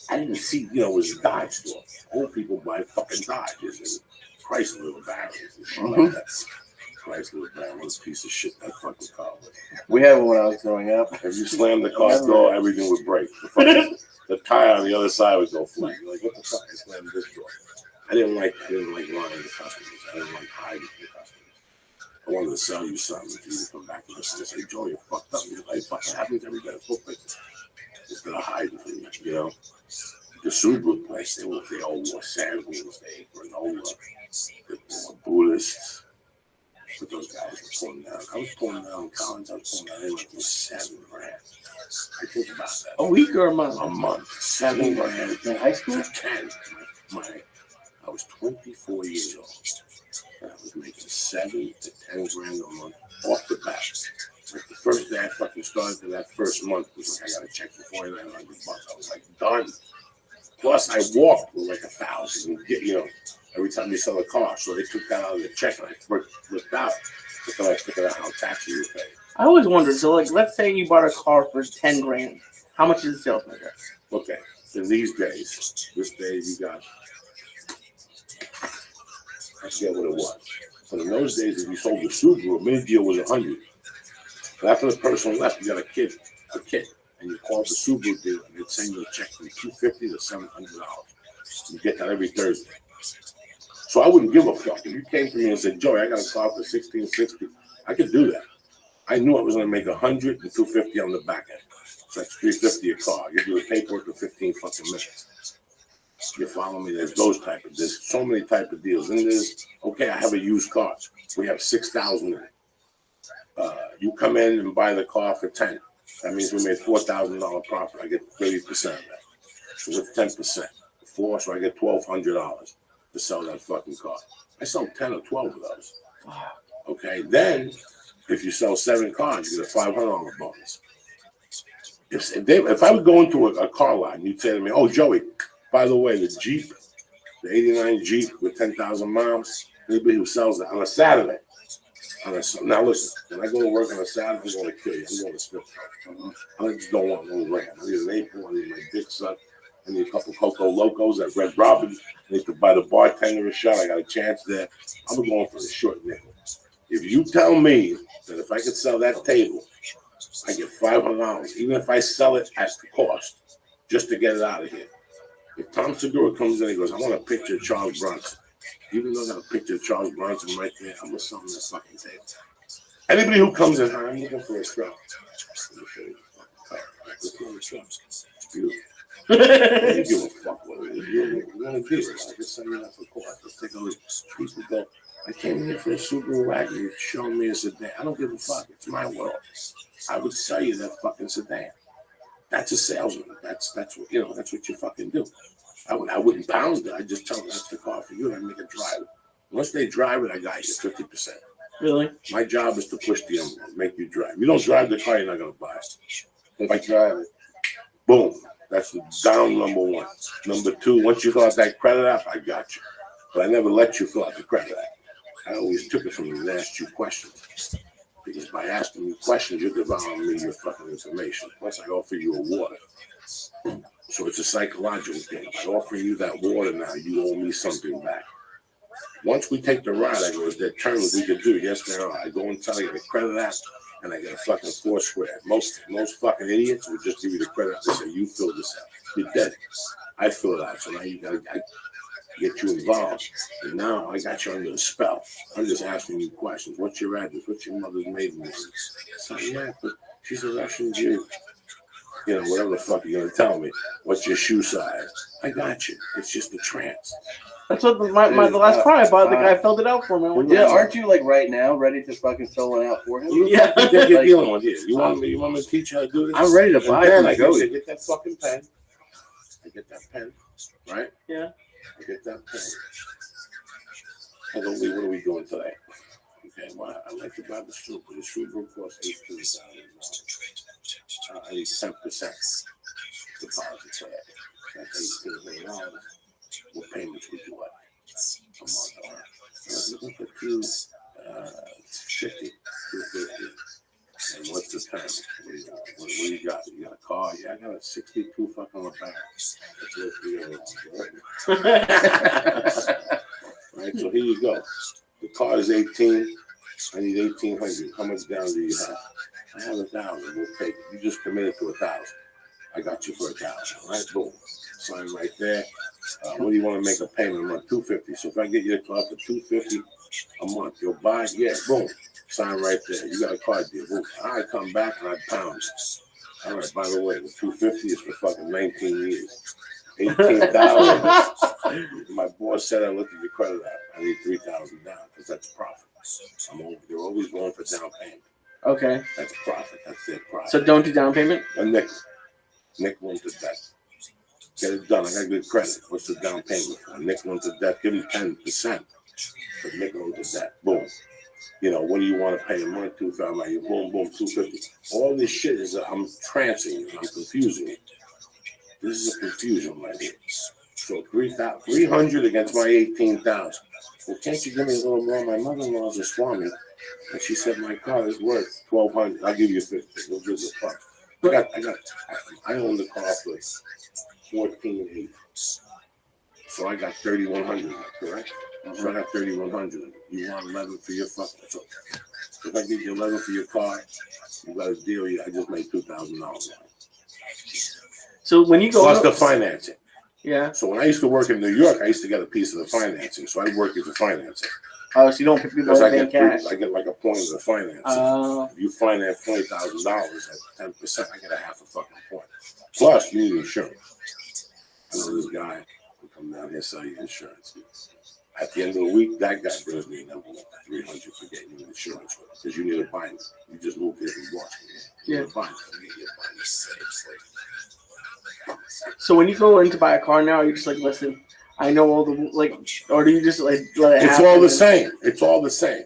I didn't see, it was a Dodge store. Old people buy fucking Dodges and Chrysler little barrels and shit like that. Chrysler barrel was a piece of shit, that fucking car was. We had one when I was growing up. If you slammed the car door, everything would break. The tire on the other side would go flat. You're like, what the fuck? I slammed this door. I didn't like lying to customers. I didn't like hiding from the customers. I wanted to sell you something for you to come back to us and say, Joe, you're fucked up. You're like, fucking happens every day. Instead of hiding from you, The Subaru place, they all wore sandals, they were granola, they were Buddhists. But those guys were pulling down. I was pulling down college, I was pulling down anywhere from $7 grand. I think about that. A week or a month? A month. $7 grand. In high school? 10. I was 24 years old. And I was making 7 to 10 grand a month off the bat. Like the first day I fucking started, that first month was like, I got a check for $4,900. I was like, done. Plus, I walked with like 1,000 and get, every time you sell a car. So they took that out of the check and I flipped out until I figured out how tax you would pay. I always wondered, so like, let's say you bought a car for 10 grand. How much is the salesman get? Okay, in these days, this day you got, I forget what it was. But in those days, if you sold a Subaru, a mini deal was 100. But after the person left, you got a kid, and you called the Subaru dealer, and they'd send you a check from $250 to $700. You get that every Thursday. So I wouldn't give a fuck. If you came to me and said, Joey, I got a car for $1,660, I could do that. I knew I was going to make 100 and $250 on the back end. So that's $350 a car. You do the paperwork in 15 fucking minutes. You follow me? There's so many type of deals. And there's, okay, I have a used car. We have 6,000 in it. You come in and buy the car for 10. That means we made $4,000 profit. I get 30% of that. So with 10%, 4, so I get $1,200 to sell that fucking car. I sell 10 or 12 of those. Okay, then if you sell 7 cars, you get a $500 bonus. If I would go into a car lot and you'd say to me, oh, Joey, by the way, the Jeep, the 89 Jeep with 10,000 miles, anybody who sells that on a Saturday. Now listen, when I go to work on a Saturday, I'm going to kill you. I'm going to spit. I just don't want no ram. I need an apron. I need my dick sucked. I need a couple Coco Locos at Red Robin. I need to buy the bartender a shot. I got a chance there. I'm going for the short nickel. If you tell me that if I could sell that table, I get $500, even if I sell it at the cost, just to get it out of here. If Tom Segura comes in and goes, I want a picture of Charles Bronson. Even though I got a picture of Charles Bronson right there, I'm going to sell him that fucking table. Anybody who comes in, I'm looking for a truck. It's beautiful. I don't give a fuck what it is. You're going to do it. I just send you that for court. Let's take all these people go. I came here for a Subaru wagon. You're showing me a sedan. I don't give a fuck. It's my world. I would sell you that fucking sedan. That's a salesman. That's what that's what you fucking do. I wouldn't pound it. I just tell them that's the car for you, and I make it drive it. Once they drive it, I got you 50%. Really? My job is to push the envelope, make you drive. You don't drive the car, you're not gonna buy it. If I drive it, boom. That's the down number 1. Number 2, once you fill out that credit app, I got you. But I never let you fill out the credit app. I always took it from you and asked you questions. Because by asking me questions, you're devouring me your fucking information. Plus, I offer you a water. So it's a psychological thing. By offering you that water now, you owe me something back. Once we take the ride, I go, is there terms we could do? Yes, there are. I go and tell you, I get a credit app, and I get a fucking Foursquare. Most fucking idiots would just give you the credit app and say, you fill this out. You're dead. I fill it out. So now I get you involved. And now I got you under the spell. I'm just asking you questions. What's your address? What's your mother's maiden name? So, yeah, but she's a Russian Jew. You know, whatever the fuck you're going to tell me. What's your shoe size? I got you. It's just a trance. That's what the last car I bought, the guy filled it out for me. Yeah, aren't you like right now ready to fucking fill one out for him? Yeah. What you're dealing with here. You want me to teach you how to do this? I'm ready to buy it. I get that fucking pen. I get that pen, right? Yeah. I get that pen. I go, Lee, what are we doing today? Okay, well, I like to buy the soup, but the soup will cost $18,000. I need 10% deposit for that. That's $18,000. What payments would you like? A month. I'm looking for $250. And what's the time? What do you got? You got a car? Yeah, I got a 62 fucking LeBaron. Right, so here you go. The car is 18. I need 1,800. How much down do you have? I have 1,000. We'll take it. You just committed to 1,000. I got you for 1,000. Right, boom. Sign right there. What do you want to make a payment a month? $250. So if I get you a car for $250 a month, you'll buy it. Yeah, boom. Sign right there. You got a car deal. Boom. I come back and I pound it. All right. By the way, the $250 is for fucking 19 years. 18,000. My boss said I looked at your credit app. I need 3,000 down because that's profit. They're always going for down payment. Okay. That's profit. That's their profit. So don't do down payment? A nickel. Nickel into debt. Get it done. I got good credit. What's the down payment for? Nickel into debt. Give them 10%. But nickel into debt. Boom. You know, what do you want to pay a month? $2,000. Boom, boom, $250. All this shit is I'm trancing you. I'm confusing you. This is a confusion right here. So 300 against my 18,000. Well, can't you give me a little more? My mother-in-law's a Swami, and she said my car is worth $1,200. I'll give you 50. We'll give the fuck. I own the car for $14,800. So I got $3,100, correct? So I got $3,100. You want 11 for your fucking. So if I give you 11 for your car, you got a deal. I just made $2,000. So when you go plus the financing. Yeah. So when I used to work in New York, I used to get a piece of the financing. So I'd work you for financing. Oh, so you don't people pay cash? I get like a point of the financing. If you finance $20,000 at 10%, I get a half a fucking point. Plus, you need insurance. I know this guy who come down here and sell you insurance. At the end of the week, that guy brings me an envelope, $300 for getting you insurance with it, because you need a binder. You just moved here from Boston. You need a binder. So when you go in to buy a car now, are you just like, listen, I know all the, like, or do you just like let it happen? It's all the same. It's all the same.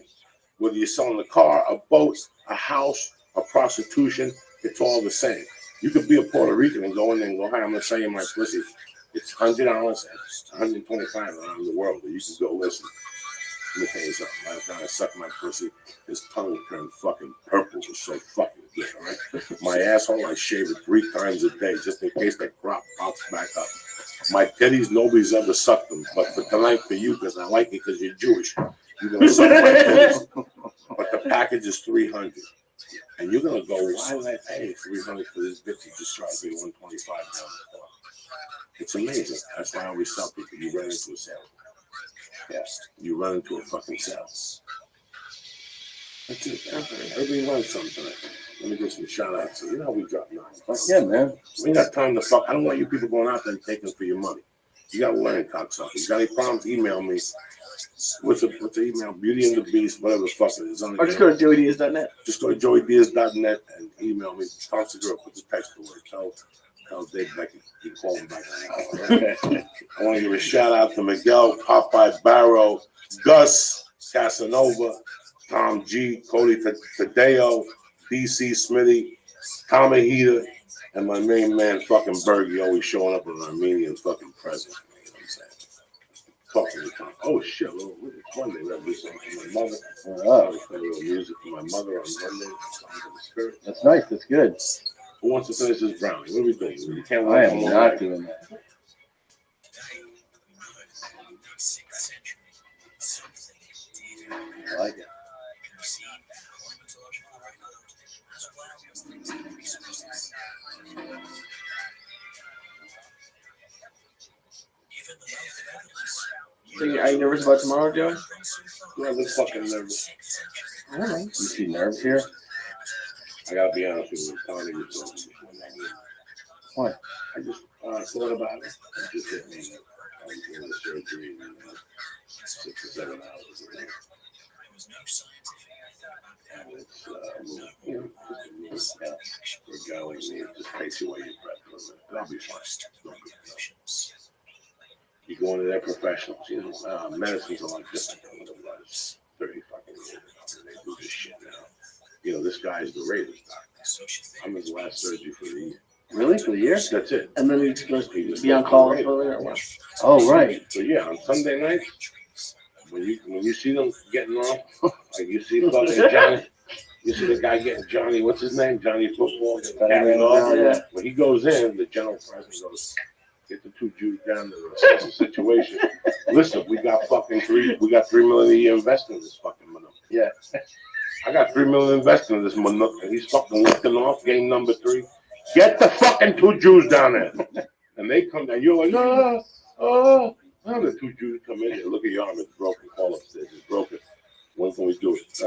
Whether you're selling a car, a boat, a house, a prostitution, it's all the same. You could be a Puerto Rican and go in there and go, hi, I'm going to sell you my pussy. It's $100 and $125 around the world. But you can go, listen, let me tell you something. By the time I suck my pussy, his tongue turned fucking purple. It was so fucking good, all right? My asshole, I shave it 3 times a day just in case that crop pops back up. My titties, nobody's ever sucked them. But for tonight, for you, because I like it because you're Jewish, you're going to suck my titties. But the package is $300. And you're going to go, why would I pay $300 for this bitch who just charged me $125 down the floor? It's amazing. That's why I always tell people, you run into a sale. Yeah, you run into a fucking sale. That's it. Everybody learns something tonight. Let me give some shout outs. You know how we drop 9. Yeah, man. We ain't got time to fuck. I don't want you people going out there and taking for your money. You got to learn, cocksucker. You got any problems, email me. What's the email? Beauty and the Beast, whatever the fuck it is. Or just go to joeydiaz.net. Just go to joeydiaz.net and email me. Talk to the girl. Put the text to her. Tell Dave Becky. You can call him back. I want to give a shout out to Miguel, Popeye Barrow, Gus Casanova, Tom G, Cody Tadeo, DC Smitty, Tommy Heater, and my main man fucking Bergie always showing up with an Armenian fucking present. You know what I'm saying? Talking to Tom. Oh shit, it's Monday. We have this song for my mother. I play a little music for my mother on Monday. That's nice. That's good. Who wants to finish this brownie? What are we doing? We can't I wait am for more not night. doing that. I like it. So are you nervous about tomorrow, Joe? Yeah, I'm fucking nervous. I don't know. You see nerves here? I gotta be honest with you. I'm telling you this. What? I just thought about it. It just hit me. I was doing the surgery in 6 or 7 hours ago. And it's, you know, just a little for a guy like me, it just takes away your breath for a minute. But I'll be fine. No big deal. You go into their professionals, you know, medicine's a lot different than what it was 30 fucking years ago. They do this shit now. You know, this guy's the Raiders doctor. I'm his last surgery for the year. Really? For the year? That's it. And then he's supposed to be on call or what? Oh, right. So yeah, on Sunday night, when you see them getting off, like you see fucking Johnny, you see the guy getting Johnny, what's his name? Johnny Football getting carried off. Yeah. When he goes in, the general president goes, get the 2 Jews down to assess the situation. Listen, we got 3 million a year invested in this fucking money. Yeah. I got 3 million invested in this money, and he's fucking lifting off game number 3. Get the fucking 2 Jews down there. And they come down. You're like, oh, the 2 Jews come in. They look at your arm. It's broken. Call upstairs. It's broken. When can we do it?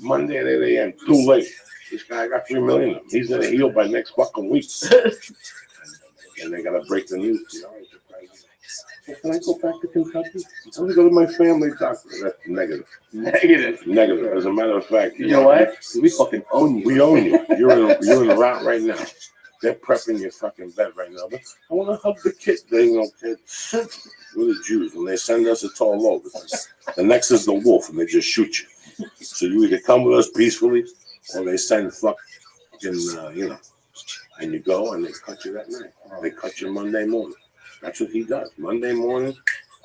Monday at 8 a.m. Too late. This guy got 3 million. He's gonna heal by next fucking week. And they gotta break the news. You know, can I go back to Kentucky? I want to go to my family doctor. That's negative. Negative. As a matter of fact, You know what? We fucking own you. we own you. You're in the route right now. They're prepping your fucking bed right now. But I want to hug the kid. They ain't no kids. We're the Jews. When they send us, it's all over. The next is the wolf, and they just shoot you. So you either come with us peacefully, or they send fucking, you know, and you go and they cut you that night. They cut you Monday morning. That's what he does. Monday morning,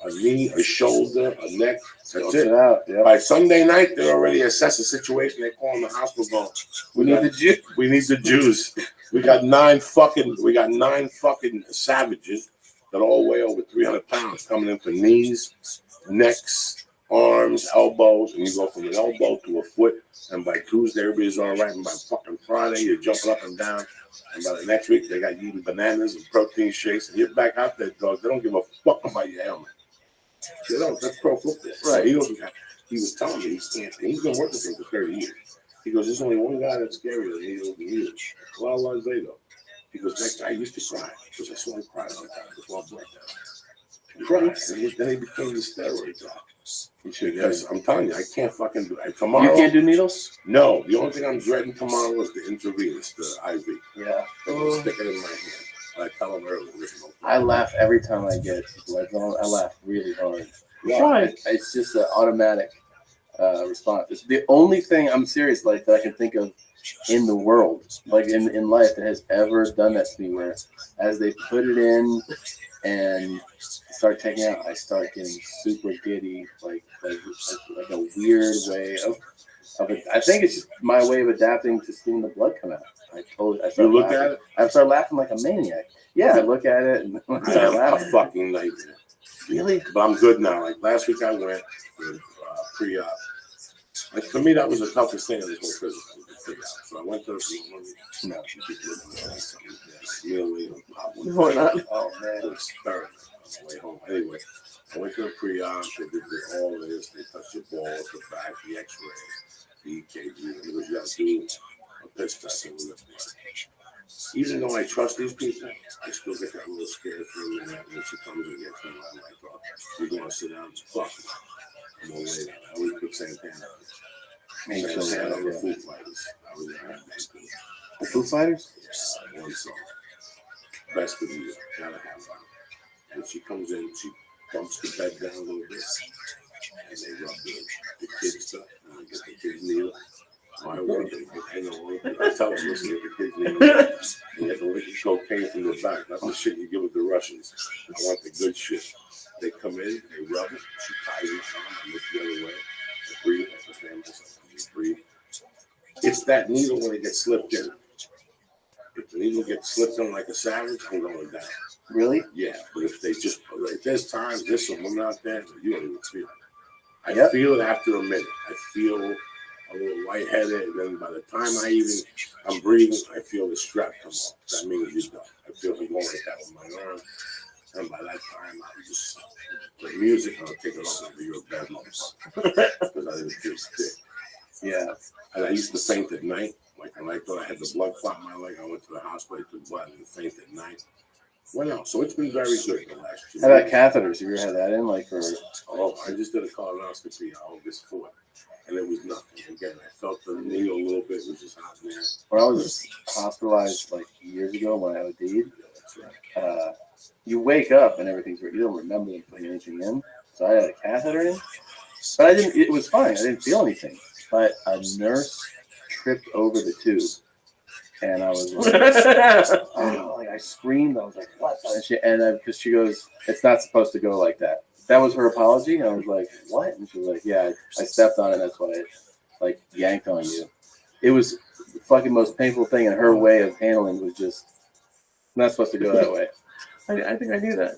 a knee, a shoulder, a neck. That's it. Out, yeah. By Sunday night, they already assess the situation. They call in the hospital. We need the Jews. We need the Jews. We got 9 fucking savages that all weigh over 300 pounds coming in for knees, necks, arms, elbows, and you go from an elbow to a foot. And by Tuesday, everybody's all right. And by fucking Friday, you're jumping up and down. And by the next week, they got you eating bananas and protein shakes. And you're back out there, dog. They don't give a fuck about your ailment. They don't. That's pro football. Right. He was telling me he's been working for him for 30 years. He goes, there's only one guy that's scarier than he is with you. Well, Isaiah. He goes, that guy used to cry. He goes, I saw him cry all the time. Before I broke down. Cry. And then he became the steroid doc. Because I'm telling you, I can't fucking do it. Tomorrow. You can't do needles? No. The only thing I'm dreading tomorrow is the intravenous, the IV. Yeah. Stick it in my hand. I tell them earlier. I laugh every time I get blood drawn. I laugh really hard. Why? It's just an automatic response. It's the only thing, I'm serious, like that I can think of in the world, like in life, that has ever done that to me. Where as they put it in and start taking out, I start getting super giddy, like a weird way of it. I think it's just my way of adapting to seeing the blood come out. I look at it? I start laughing like a maniac. Yeah, I look at it and I start laughing. A fucking nightmare. Really? But I'm good now. Like last week, I went for pre-op. Like for me, that was the toughest thing in this whole prison. So I went to the no, she just Why not? Oh man, experiment on the way home. Anyway, I went to the pre-op. They did all this. They touched your balls, the back, the X-ray, the EKG. And you got to do a piss test and lift blood. Even though I trust these people, I still get that little scared for a minute when she comes and gets me. I'm like, oh, you're going to sit down? Fuck. I'm going to lay down. I always put Santana on. Santana on the Foo Fighters. I was going to have that too. The Foo Fighters? Yeah, one song. Best of the year. Gotta have fun. And she comes in, she bumps the bed down a little bit. And they rub the kids stuff. And I get the kids needle. I work them. I tell them, listen, the kids need you have to lick the cocaine from the back. That's the shit you give with the Russians. I want the good shit. They come in, they rub it, she ties it on, I look the other way. I breathe, that's the family. Breathe. It's that needle when it gets slipped in. If the needle gets slipped on like a savage, I'm going down. Really? Yeah, but if they just, like, there's times, there's some women out there, you don't even feel it. I Yep. feel it after a minute. I feel a little lightheaded, and then by the time I'm breathing, I feel the strap come off. That means you're done. I feel I'm going like that with my arm, and by that time, I'm just, the music, I'll take it off like you're a bad motherfucker. Because I didn't feel sick. Yeah. And I used to faint at night. Like, when I thought I had the blood clot in my leg, I went to the hospital, took blood, and faint at night. Well, no, so it's been very good the last 2 How about weeks. catheters? Have you ever had that in? Like, for Oh, I just did a colonoscopy August 4th, and it was nothing. Again, I felt the needle a little bit, it was just hot in there. when I was hospitalized like years ago when I OD'd, That's right. you wake up and everything's you don't remember them putting anything in. So I had a catheter in, but I didn't. It was fine. I didn't feel anything. But a nurse tripped over the tube, and I was like, oh, like I screamed. I was like, what? And because she goes, it's not supposed to go like that. That was her apology. And I was like, what? And she was like, yeah, I stepped on it. That's why I like yanked on you. It was the fucking most painful thing, and her way of handling was just not supposed to go that way. I think I knew that.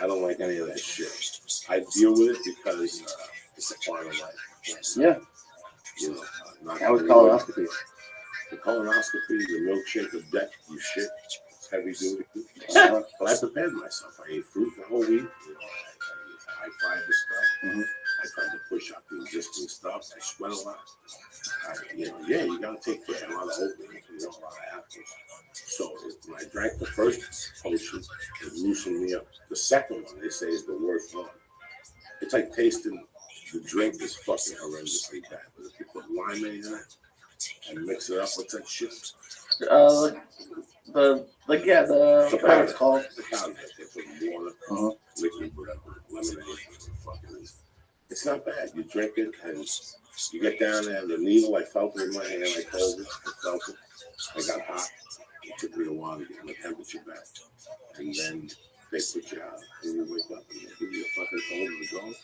I don't like any of that shit. I deal with it because it's a part of life. Yeah. You know, not That was everyone- colonoscopy. The colonoscopy, the milkshake of death, you shit. It's heavy duty. But I prepared myself. I ate fruit the whole week. You know, I high five the stuff. Mhm. I tried to push up the existing stuff. I sweat a lot. You gotta take care. A lot of oatmeal, a lot of apples. So when I drank the first potion, it loosened me up. The second one, they say, is the worst one. It's like tasting the drink is fucking horrendously bad. But if you put limeade in it and mix it up with that shit, The the what it's called. The powder, they put water, liquid, whatever, lemonade, fucking. It's not bad. You drink it and you get down there, and the needle, I felt it in my hand. I told it, I felt it. I got hot. It took me a while to get my temperature back. And then they put you out, and you wake up, and they give you a fucking phone to go.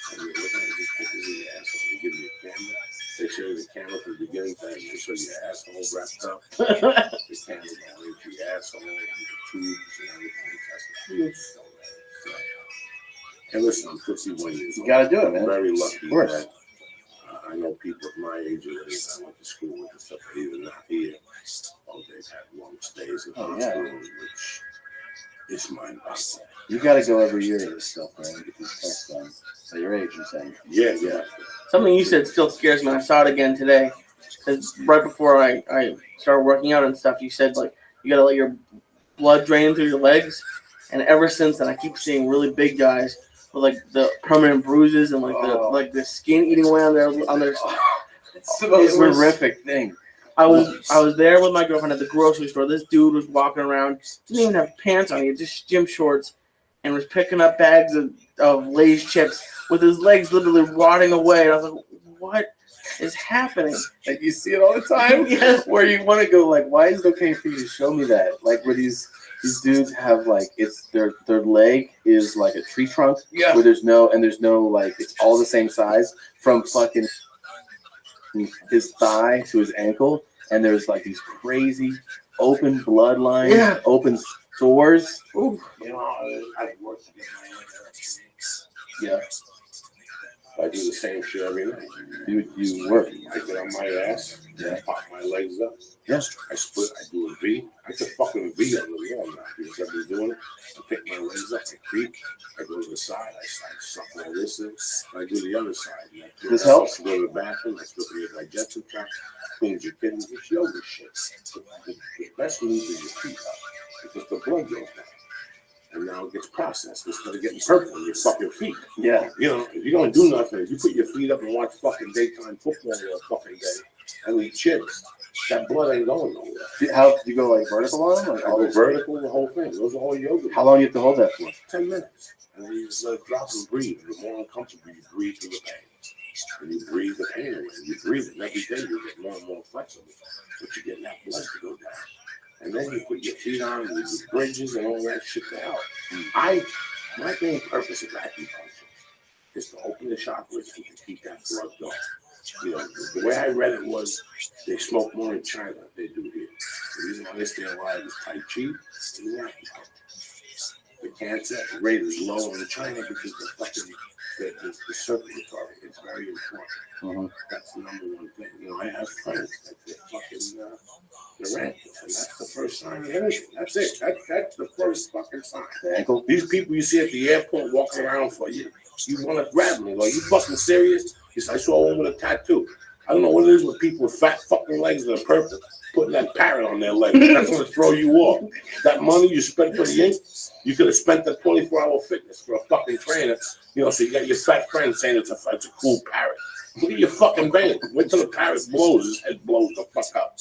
And you look at it, just put it in your asshole. They give you a camera. They show you the camera from the beginning to end. They show you your asshole wrapped up. The camera going into your asshole, and the tubes, and everything. And listen, I'm 51 years old. You gotta do it, man. I'm very lucky. Of course. That, I know people of my age already that I went to school with and stuff, but even not here. Oh, they've had long stays in hospitals, which is mind-boggling. You gotta go every year to this stuff, man. Get these tests done. At your age, I'm saying. Yeah. Something you said still scares me. I saw it again today. 'Cause right before I started working out and stuff, you said like you gotta let your blood drain through your legs. And ever since then, I keep seeing really big guys with like the permanent bruises and like the skin eating away on their. It's the most horrific thing. I was there with my girlfriend at the grocery store. This dude was walking around, didn't even have pants on, he had just gym shorts, and was picking up bags of Lay's chips with his legs literally rotting away. And I was like, what is happening? Like you see it all the time. Yes. Where you want to go, like, why is it okay for you to show me that? Like where these dudes have like it's their leg is like a tree trunk. Yeah. Where there's no like it's all the same size from fucking his thigh to his ankle, and there's like these crazy open bloodlines, open sores. Ooh. You know, I work to get my own. Yeah. I do the same shit every night. You work. I get on my ass, pop my legs up. Yeah. I split, I do a V. I could fucking V on the wall now because I've been doing it. I pick my legs up, I creep, I go to the side, I suck all this in, I do the other side. This helps? I go to the bathroom, I split your digestive tract, cleans your kidneys, it's yoga shit. The best move is your feet up because the blood goes down. And now it gets processed instead of getting purple on your fucking feet. Yeah. You know, if you don't do nothing, if you put your feet up and watch fucking daytime football all fucking day and eat chips, that blood ain't going nowhere. How do you go like vertical on them? Like I go vertical, the whole thing. Those are all yoga. How long do you have to hold that for? 10 minutes. And then you just let it drop and breathe. The more uncomfortable you breathe through the pain. And you breathe the pain away. You breathe it. And every day you get more and more flexible. But you get that blood to go down. And then you put your feet on with your bridges and all that shit to help. My main purpose of acupuncture is to open the chakras and to keep that blood going. You know, the way I read it was they smoke more in China than they do here. The reason why they stay alive is Tai Chi. The cancer rate is low in China because the fucking the circulatory is very important. That's the number one thing. You know, I have friends that they're fucking they're ankles, and that's the first sign of anything. That's it. That's the first fucking sign. The ankle. These people you see at the airport walking around for you want to grab me. Like, you fucking serious? Because I saw one with a tattoo. I don't know what it is with people with fat fucking legs that are purple, putting that parrot on their leg. That's going to throw you off. That money you spent for the ink, you could have spent that 24-hour fitness for a fucking trainer, you know, so you got your fat friend saying it's a cool parrot. Look at your fucking vein. Wait till the parrot blows, his head blows the fuck up.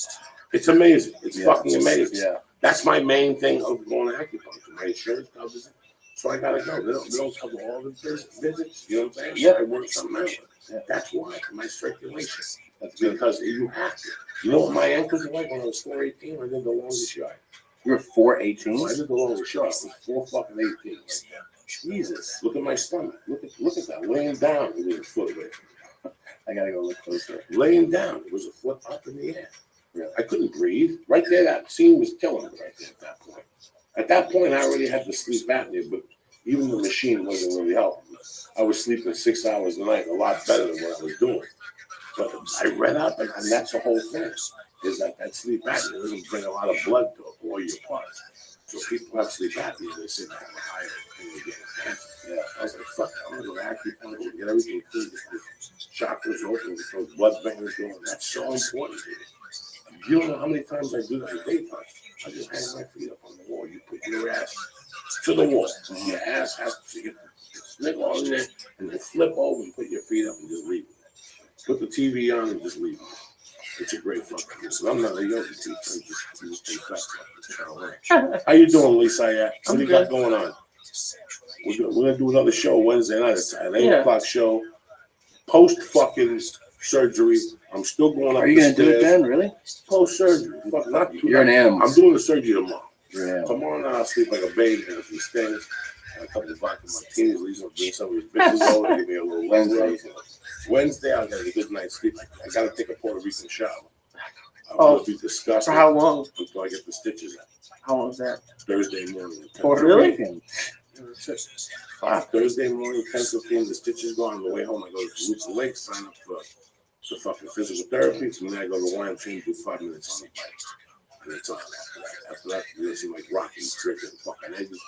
It's amazing. It's fucking amazing. Yeah. That's my main thing of going to acupuncture. My insurance covers it. So I gotta go. They don't cover all the visits. You know what I'm saying? Yeah. I work something out. Yeah. That's why, for my circulation. That's because you have to. You know what my ankles were like when I was 4'18"? I did the longest shot. You were 4'18"? I did the longest shot. I was 4'18". Jesus. Look at my stomach. Look at that. Laying down, it was a foot away. I gotta go look closer. Laying down, it was a foot up in the air. Yeah. I couldn't breathe. Right there, that scene was killing me right there at that point. At that point, I already had the sleep apnea, but even the machine wasn't really helping me. I was sleeping 6 hours a night, a lot better than what I was doing. But I read up, and that's the whole thing, is that sleep apnea doesn't bring a lot of blood to it, or your parts. So people have sleep apnea, they sit down with higher and they get cancer. Yeah. I was like, fuck, I'm going to acupuncture, get everything clean, get the chakras open, get those blood vessels going. That's so important to me. You don't know how many times I do that in the daytime. I just hang my feet up on the wall. You put your ass to the wall. Your ass has to get the snake on there, and then flip over and put your feet up and just leave it. Put the TV on and just leave it. It's a great fucking thing. I'm not a yoga teacher. I'm just trying to learn. How you doing, Lisa? What do you got going on? We're gonna do another show Wednesday night. It's an 8 o'clock show. Post fucking surgery. I'm still going up. Are you going to do it then, really? Post surgery. You're an animal. I'm doing the surgery tomorrow. Yeah. Tomorrow night I'll sleep like a baby and a few stings and a couple of vodka martinis. At least I'll bring some of these bitches over. Give me a little Wednesday I'll get a good night's sleep. I got to take a Puerto Rican shower. I'll be disgusting. For how long? Until I get the stitches out. How long is that? Thursday morning. Puerto Rican? Thursday morning, 10:15, the stitches go on the way home. I go to Lucha Lake, sign up for fucking physical therapy. So then I go to YMCA and do 5 minutes on the bike. And it's on after that. You're gonna see like Rocky drinking fucking eggs,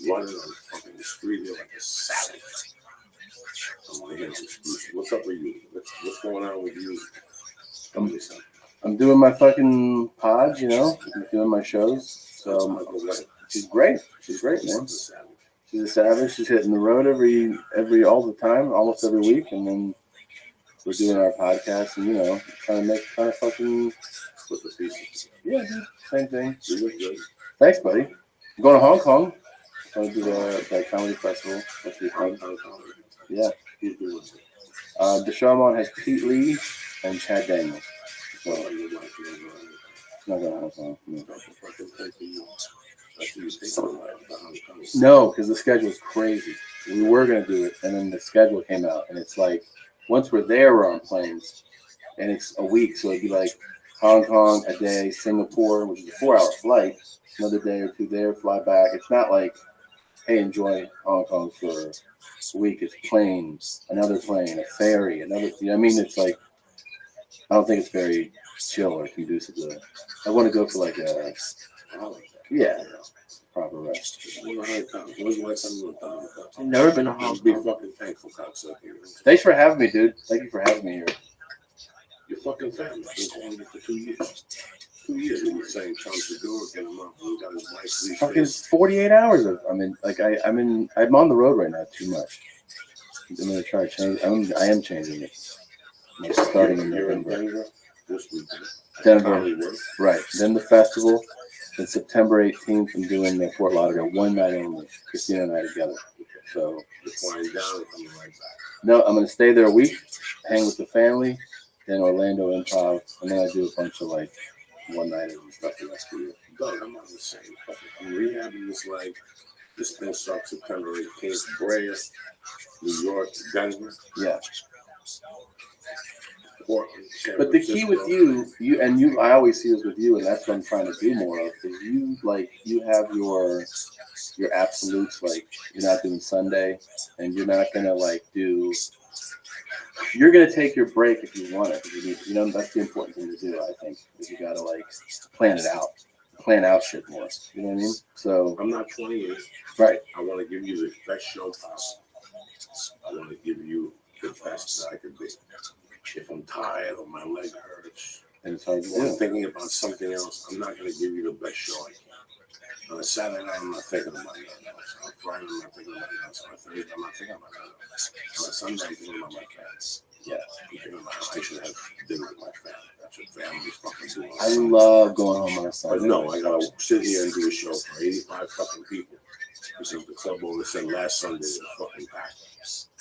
running on fucking the street here like a savage. What's up with you? What's going on with you? I'm doing my fucking pod, you know. I'm doing my shows. So she's great. She's great, man. She's a savage. She's hitting the road all the time, almost every week, and then we're doing our podcast and, you know, trying to fucking with the pieces. Yeah, dude. Same thing. You look good. Thanks, buddy. I'm going to Hong Kong. I'm going to do the comedy festival. That's be fun. Yeah. He's doing it. The show I'm on has Pete Lee and Chad Daniels. So, not going to Hong Kong. No, because the schedule is crazy. We were going to do it, and then the schedule came out, and it's like, once we're there, we're on planes, and it's a week, so it'd be like Hong Kong a day, Singapore, which is a 4-hour flight, another day or two there, fly back. It's not like, hey, enjoy Hong Kong for a week. It's planes, another plane, a ferry, another. You know what I mean? It's like, I don't think it's very chill or conducive to it. I want to go for like a, yeah, proper rest. I've never been to Hong Kong. Be fucking thankful, cocksucker. Thanks for having me, dude. Thank you for having me here. Your fucking family. I've been calling you for 2 years. 2 years we were saying Tom Segura get him up. We got his wife. Fucking 48 hours of. I mean, like I'm on the road right now too much. I'm gonna try to change. I am changing it. I'm starting in November. Denver, right? Then the festival. Then September 18th, I'm doing the Fort Lauderdale, one night only. Christina and I together. So you're flying down and coming right back. No, I'm gonna stay there a week, hang with the family, then Orlando Improv, and then I do a bunch of like one nighters and stuff the rest of the year. Doug, I'm on the same. I'm rehabbing this leg. This thing starts September 18th. Brea, New York, Denver. Yeah. Portland, San But the key with Francisco. I always see this with you, and that's what I'm trying to do more of, is you have your absolutes, like you're not doing Sunday, and you're not gonna you're gonna take your break if you want it, if you need, that's the important thing to do, I think, is you gotta plan out shit more. You know what I mean? So I'm not 28. right. I want to give you the best show possible. I want to give you the best that I could be. If I'm tired or my leg hurts, And it's hard to or I'm do. thinking about something else, I'm not going to give you the best show I can. On a Saturday night, I'm not thinking about nothing else. On a Friday, I'm not thinking about nothing else. On a Thursday, I'm not thinking about nothing else. On a Sunday, I'm thinking about my family. Yeah, I'm thinking about how I should have dinner with my family. That's what families fucking do. I love going home on a Sunday. But no, I gotta sit here and do a show for 85 fucking people. Because the club owner said last Sunday was fucking packed.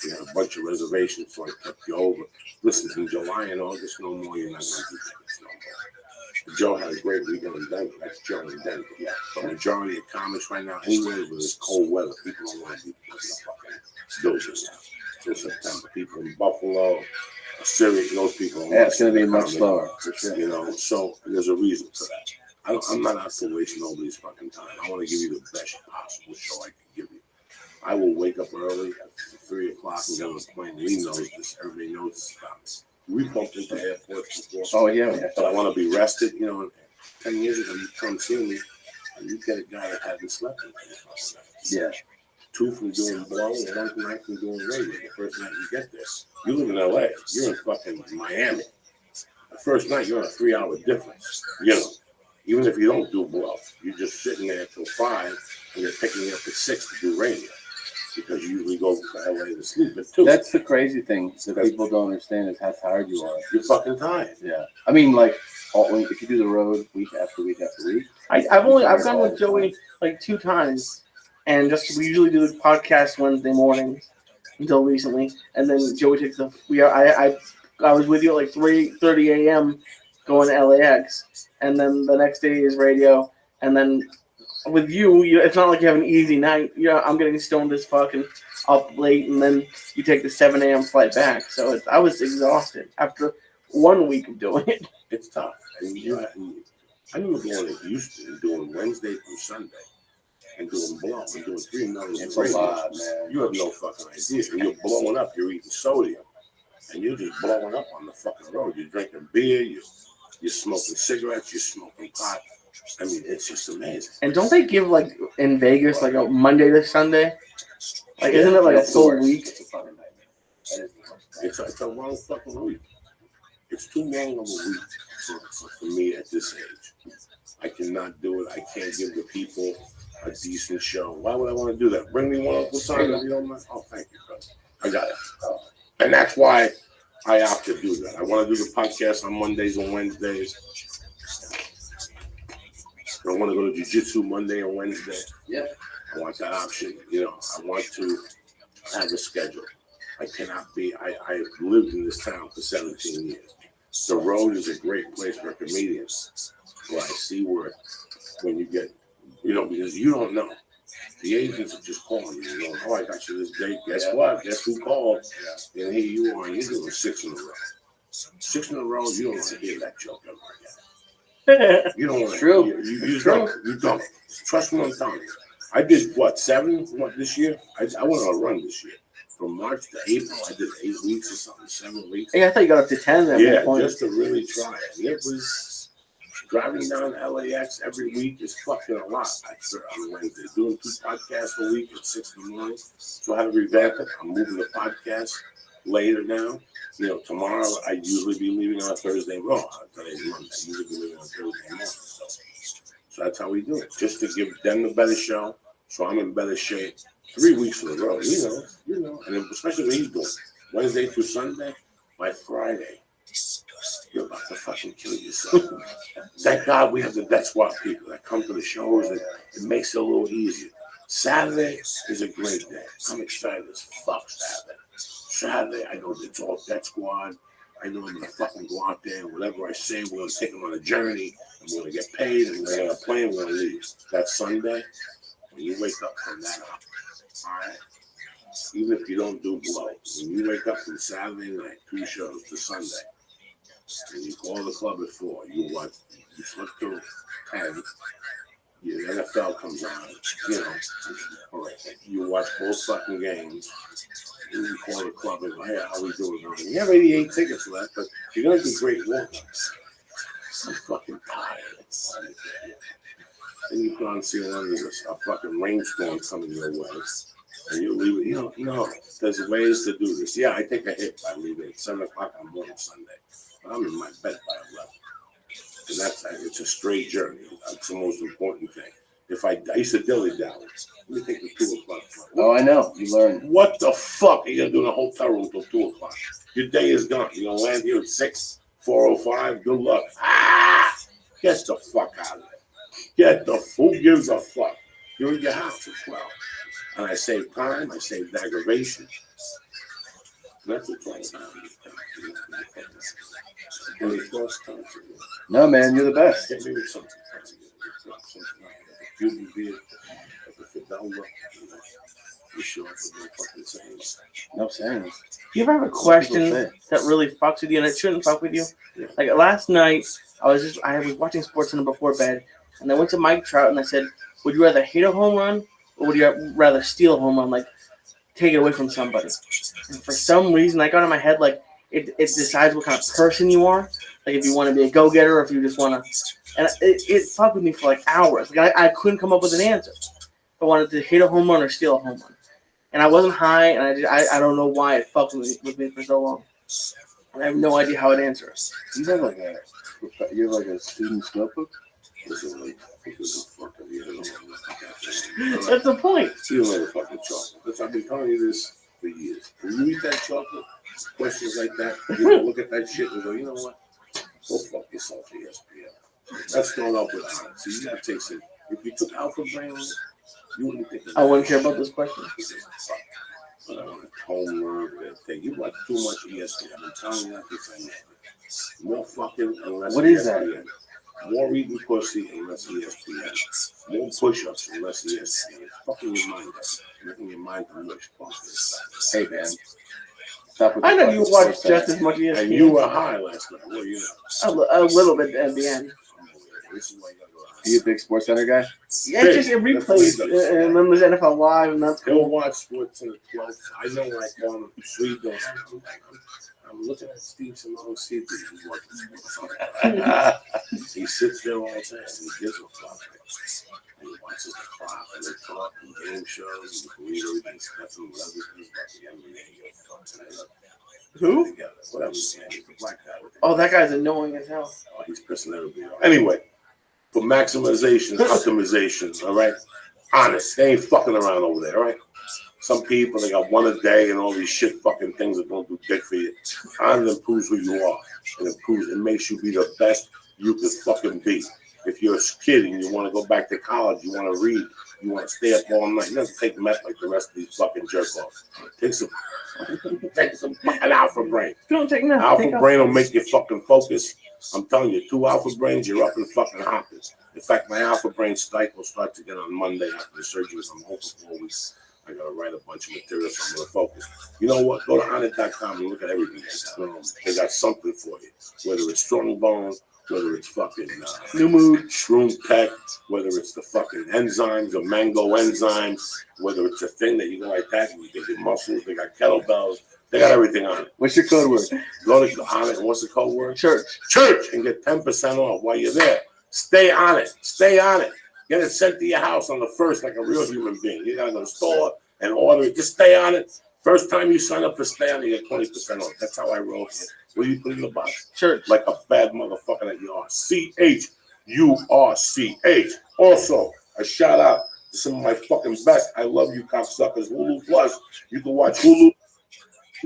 We had a bunch of reservations, so I kept you over. Listen, in July and August, no more, you're not gonna do tickets no more. Joe had a great weekend in Denver. That's Joe in Denver. Yeah. The majority of comics right now, anyway, with this cold weather, people don't want to be putting the fucking buildings now. Till September. People in Buffalo, Syria, those people. Yeah, it's going to be much slower, for sure. So there's a reason for that. I'm not out to waste nobody's fucking time. I want to give you the best possible show I can give you. I will wake up early at 3 o'clock and get on a plane. Lee knows this. Everybody knows this about me. We bumped into airports before. Oh, yeah. But I want to be rested. 10 years ago, you come see me, and you get a guy that hasn't slept in 24 Yeah. 2 from doing blow and 1 night from doing radio. The first night you get there, you live in LA. You're in fucking Miami. The first night you're on a 3-hour difference. Even if you don't do blow, you're just sitting there till 5, and you're picking up at 6 to do radio because you usually go to LA to sleep at 2. That's the crazy thing that people don't understand is how tired you are. You're fucking tired. Yeah. I mean, if you do the road week after week after week. I've gone with Joey like 2 times. And we usually do the podcast Wednesday mornings until recently, and then Joey takes I was with you at like 3:30 a.m. going to LAX, and then the next day is radio, and then with you, it's not like you have an easy night. I'm getting stoned as fuck and up late, and then you take the 7 a.m. flight back. So I was exhausted after 1 week of doing it. It's tough. I knew getting used to doing Wednesday through Sunday. And doing blow and doing 3 million. It's a lot, man. You have no fucking idea. And you're blowing up. You're eating sodium, and you're just blowing up on the fucking road. You're drinking beer. You're smoking cigarettes. You're smoking pot. I mean, it's just amazing. And don't they give in Vegas a Monday to Sunday? Isn't it a full week? It's a long fucking week. It's too long of a week for me at this age. I cannot do it. I can't give the people a decent show. Why would I want to do that? Bring me one up with time if you don't mind. Oh, thank you, brother. I got it. And that's why I opt to do that. I want to do the podcast on Mondays and Wednesdays. I want to go to jiu-jitsu Monday and Wednesday. Yeah. I want that option. I want to have a schedule. I cannot be. I've lived in this town for 17 years. The road is a great place for comedians. Well, I see where when you get, because you don't know. The agents are just calling you. Going, oh, I got you this date. Guess what? Guess who called? And here you are. You're doing 6 in a row. 6 in a row. You don't want to hear that joke ever again. You don't want to. True. You don't. You don't. Trust me, I'm telling you. I did 7 this year. I went on a run this year. From March to April, I did 8 weeks or something, 7 weeks. Hey, I thought you got up to 10 at one point. Just to really try it. It was driving down LAX every week is fucking a lot. On Wednesday, doing 2 podcasts a week at 6 in the morning. So I had to revamp it. I'm moving the podcast later now. Tomorrow I usually be leaving on a Thursday. Today's Monday. I usually be leaving on Thursday morning. So that's how we do it. Just to give them the better show, so I'm in better shape. 3 weeks in a row, and especially when he's doing Wednesday through Sunday, by Friday, you're about to fucking kill yourself. Thank God we have the death squad people that come to the shows, and it makes it a little easier. Saturday is a great day. I'm excited as fuck Saturday. Saturday, I know it's all death squad. I know I'm gonna fucking go out there, and whatever I say, we're gonna take them on a journey, and we're gonna get paid, and we're gonna play, and we're gonna leave. That Sunday, when you wake up from that, all right, even if you don't do blow, when you wake up from Saturday night, 2 shows to Sunday, And you call the club at 4. You watch. You flip to 10. Your NFL comes on. You know. All right. You watch both fucking games. You call the club and hey, how we doing? You have 88 tickets left, but you're gonna do great work. I'm fucking tired. And you go and see one of a fucking rainstorm coming your way. And you leave it, no, there's ways to do this. Yeah, I take a hit by leaving at 7 o'clock on morning Sunday. I'm in my bed by 11. And it's a straight journey. That's the most important thing. If I used to dilly dally, let me take the 2 o'clock flight. Oh, I know. You learn. What the fuck are you gonna do in a hotel room till 2 o'clock? Your day is gone. You're gonna land here at 6, 4:05. Good luck. Get the fuck out of there. Who gives a fuck? You're in your house at 12. And I saved time, I saved aggravation. That's the plan. No, man, you're the best. Get me with something. No sayings. Do you ever have a question that really fucks with you and it shouldn't fuck with you? Like last night, I was watching SportsCenter before bed, and I went to Mike Trout and I said, "Would you rather hit a home run or would you rather steal a home run, like take it away from somebody?" And for some reason, I got in my head like it decides what kind of person you are. Like if you want to be a go-getter or if you just want to. And it fucked with me for like hours. Like I couldn't come up with an answer. If I wanted to hit a home run or steal a home run. And I wasn't high, and I don't know why it fucked with me for so long. And I have no idea how to answer it. You have like a student's notebook? That's the point. You know the fucking chocolate. I've been telling you this for years. When you eat that chocolate, questions like that, you look at that shit and go, you know what? Go fuck yourself, ESPN. That's going up with honor. So you gotta take some. If you took Alpha Brain, you wouldn't think I wouldn't care about this question. You watch too much ESPN. I'm telling you that because I know. More fucking unless What is that? More eating pussy and less ESPN. More push-ups and less ESPN. Fucking your mind up. Making your mind to mush. Hey, man. I know you watch just as much ESPN. And you were high last night. Well, you know. A little bit at the end. This is why you gotta go out. Are you a big SportsCenter guy? Yeah, just it replays. And then there's NFL Live, and that's He'll cool. watch sports in the 12th. I know like Swede don't. I'm looking at Steve Simone CD. He's watching sports. He sits there all day and he gives a fuck. And he watches the clock and they talk and game shows and Guido and Stephen Levitt about the NBA. Who? Whatever his name is, the black guy. Oh, that guy's annoying as hell. Oh, he's pissing everybody off. Anyway, for maximization, optimization, all right? Honest. They ain't fucking around over there, all right? Some people, they got one a day and all these shit fucking things that don't do dick for you. Honest improves who you are. It makes you be the best you could fucking be. If you're a kid and you want to go back to college, you want to read, you want to stay up all night, you don't have to take meth like the rest of these fucking jerk-offs. Take some fucking Alpha Brain. Don't take meth. Alpha Brain will make you fucking focus. I'm telling you, 2 Alpha Brains, you're up and fucking hopping. In fact, my Alpha Brain strike will start again on Monday after the surgery. I'm home for 4 weeks. I gotta write a bunch of material, so I'm gonna focus. You know what? Go to Onnit.com and look at everything they got. They got something for you. Whether it's strong bone, whether it's fucking New Mood, Shroom Tech, whether it's the fucking enzymes, the mango enzymes, whether it's a thing that you go like that and you get your muscles, they got kettlebells, they got everything on it. What's your code word? Go to Onnit, and what's the code word? Church, and get 10% off while you're there. Stay on it. Get it sent to your house on the first like a real human being. You gotta go to the store and order it. Just stay on it. First time you sign up for Stay On, you get 20% off. That's how I roll it. What do you put in the box? Church. Like a bad motherfucker that you are. CHURCH. Also, a shout out to some of my fucking best. I love you cocksuckers. Hulu Plus. You can watch Hulu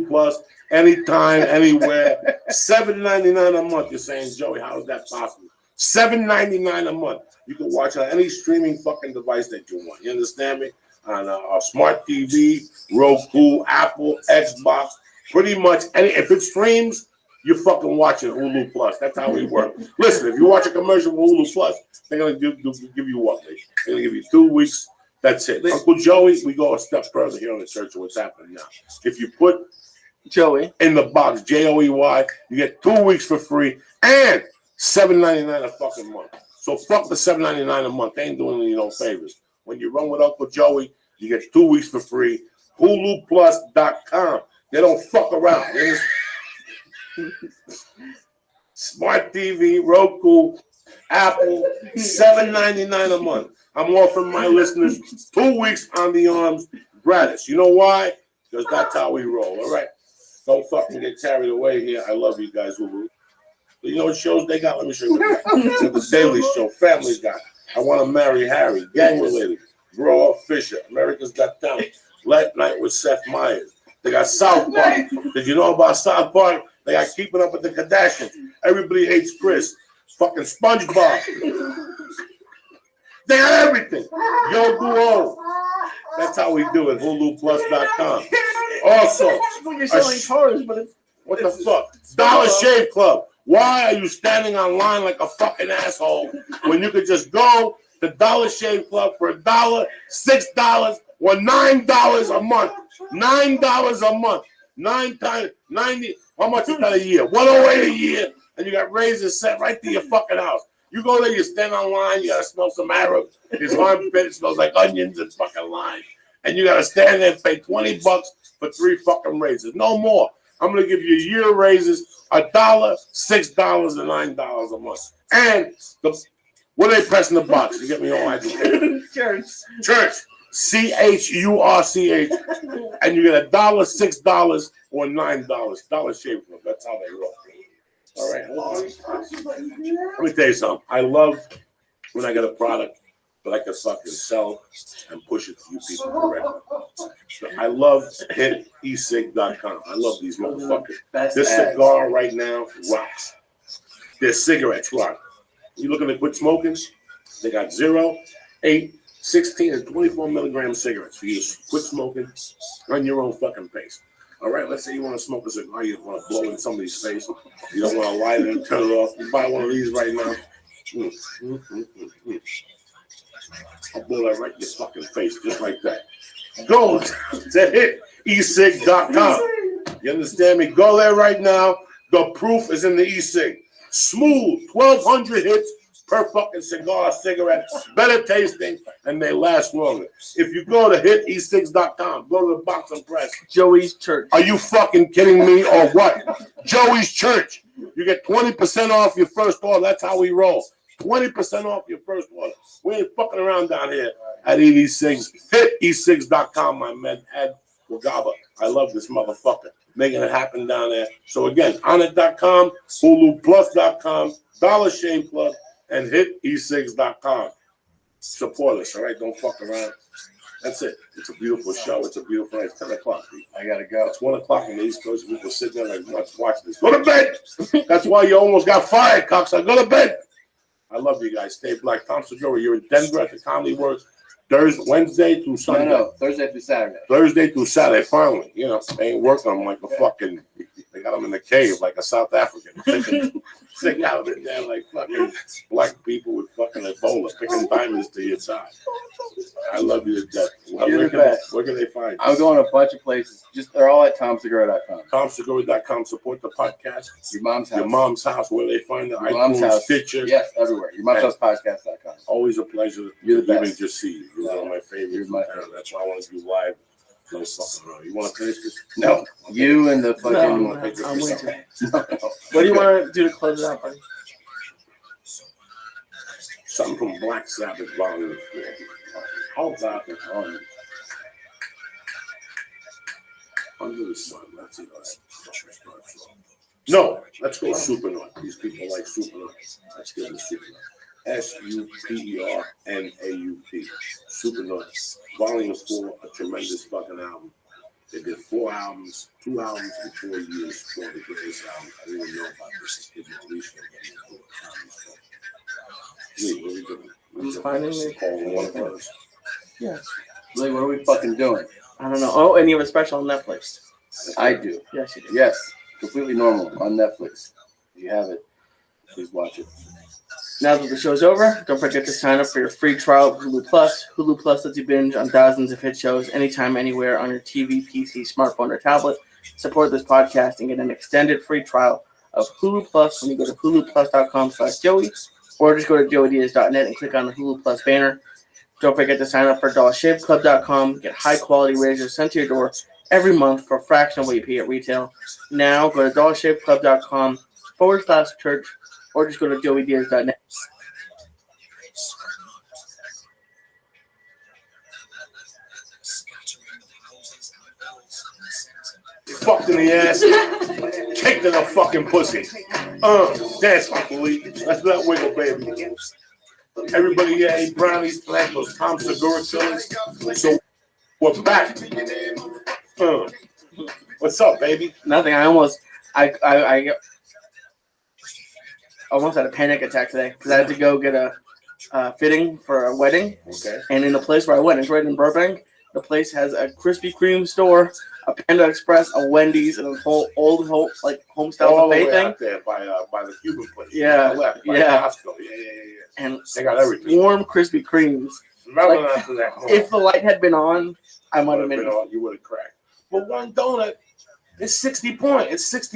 Plus anytime, anywhere. $7.99 a month. You're saying, Joey, how is that possible? $7.99 a month. You can watch on any streaming fucking device that you want. You understand me? On a smart TV, Roku, Apple, Xbox, pretty much any. If it streams, you're fucking watching Hulu Plus. That's how we work. Listen, if you watch a commercial with Hulu Plus, they're gonna give you what? They're gonna give you 2 weeks. That's it. Uncle Joey, we go a step further here on the church of what's happening now. If you put Joey. In the box, Joey. You get 2 weeks for free and $7.99 a fucking month. So fuck the $7.99 a month. They ain't doing you no favors. When you run with Uncle Joey, you get 2 weeks for free. HuluPlus.com. They don't fuck around. Smart TV, Roku, Apple, $7.99 a month. I'm offering my listeners 2 weeks on the arms gratis. You know why? Because that's how we roll. All right. Don't fucking get carried away here. I love you guys. You know what shows they got? Let me show you. The Daily Show, Family Guy, I Want to Marry Harry, Gang Related, Raw Fisher, America's Got Talent, Late Night with Seth Meyers. They got South Park. Did you know about South Park? They got Keeping Up with the Kardashians. Everybody Hates Chris. Fucking SpongeBob. They got everything. Yo Duo. That's how we do it. HuluPlus.com. Also, what the fuck? Dollar Shave Club. Why are you standing online like a fucking asshole when you could just go to Dollar Shave Club for $1, $6, or $9 a month? $9 a month. 9 times 90. How much is that a year? 108 a year, and you got razors sent right to your fucking house. You go there, you stand online, you gotta smell some Arab. His armpit smells like onions and fucking lime. And you gotta stand there and pay $20 for 3 fucking razors. No more. I'm gonna give you a year raises, $1, $6, and $9 a month. And what are they pressing the box? You get me all agitated. Church. CHURCH. And you get $1, $6, or $9. Dollar Shave Club. That's how they roll. All right. Let me tell you something. I love when I get a product that I can fucking sell and push it to you people directly. So I love HitEsig.com. I love these motherfuckers. This cigar right now rocks. Their cigarettes rock. You looking to quit smoking? They got 0, 8, 16, and 24 milligram cigarettes for you to quit smoking, run your own fucking pace. All right, let's say you want to smoke a cigar, you want to blow in somebody's face, you don't want to light it and turn it off. You buy one of these right now. I'll blow that right in your fucking face, just like that. Go to HitEsig.com. You understand me? Go there right now. The proof is in the e-cig. Smooth, 1,200 hits per fucking cigar, cigarette, better tasting, and they last longer. If you go to HitEsig.com, go to the box and press Joey's Church. Are you fucking kidding me or what? Joey's Church. You get 20% off your first order. That's how we roll. 20% off your first order. We ain't fucking around down here at HitEsig. HitEsig.com, my man. Ed Wagaba. I love this motherfucker. Making it happen down there. So again, Onnit.com, HuluPlus.com, Dollar Shave Club, and HitEsig.com. Support us, all right? Don't fuck around. That's it. It's a beautiful show. It's a beautiful night. It's 10 o'clock. I got to go. It's 1 o'clock on the East Coast. People sit there like, let's watch this. Go to bed. That's why you almost got fired, cocksucker. Go to bed. I love you guys. Stay black. Tom Segura, you're in Denver at the Comedy Works. Wednesday through Sunday. No, Thursday through Saturday. Thursday through Saturday, finally. You know, they ain't working them like a fucking, they got them in the cave like a South African. They got them in there like fucking black people with fucking Ebola, picking diamonds to your side. I love you to death. Where can they find you? I'm going a bunch of places. They're all at TomSegura.com. TomSegura.com. Support the podcast. Your mom's house. Your mom's house, where they find the Your mom's house. Stitcher. Yes, everywhere. Your mom's house podcast.com. Always a pleasure. You're the even best. just see you. You're one of my favorites. You're my favorite. That's why I want to do live. No fucking around. You want to finish this? No. You and the fucking. No, I'm waiting. What do you want to do to close it out, buddy? Something from Black Sabbath Volume 4. Hold out on Under the Sun. That's it. No, let's go Supernaut. These people like Supernaut. Let's give them Supernaut. SUPERNAUT. Supernaut. Volume 4, a tremendous fucking album. They did 4 albums, 2 albums in 4 years for the greatest album. I didn't even know about this. It's at least what are we doing? Who's finding it? Calling one of us. Yeah. Like, what are we fucking doing? I don't know. Oh, and you have a special on Netflix. I do. Yes, you do. Yes. Completely normal on Netflix. If you have it, please watch it. Now that the show's over, don't forget to sign up for your free trial of Hulu Plus. Hulu Plus lets you binge on thousands of hit shows anytime, anywhere on your TV, PC, smartphone, or tablet. support this podcast and get an extended free trial of Hulu Plus when you go to huluplus.com/Joey, or just go to joeydiaz.net and click on the Hulu Plus banner. Don't forget to sign up for dollarshaveclub.com. Get high-quality razors sent to your door every month for a fraction of what you pay at retail. Now go to dollarshaveclub.com/church, or just go to joeydiaz.net. Fucked in the ass, kicked in the fucking pussy. Dance, Uncle Lee. Let's do that wiggle, baby. Everybody here ate brownies, flat those Tom Segura chillers. So we're back. What's up, baby? Nothing. I almost had a panic attack today because I had to go get a fitting for a wedding. Okay. And in the place where I went, it's right in Burbank. The place has a Krispy Kreme store, a Panda Express, a Wendy's, and a whole old home style All the buffet way thing. out there by the Cuban place. Yeah, Left, by yeah. Costco. Yeah. And They got everything. warm Krispy Kremes. Smelling Like, after that. If the light had been on, I might have made it. You would have cracked. But one donut is 60 points. It's 6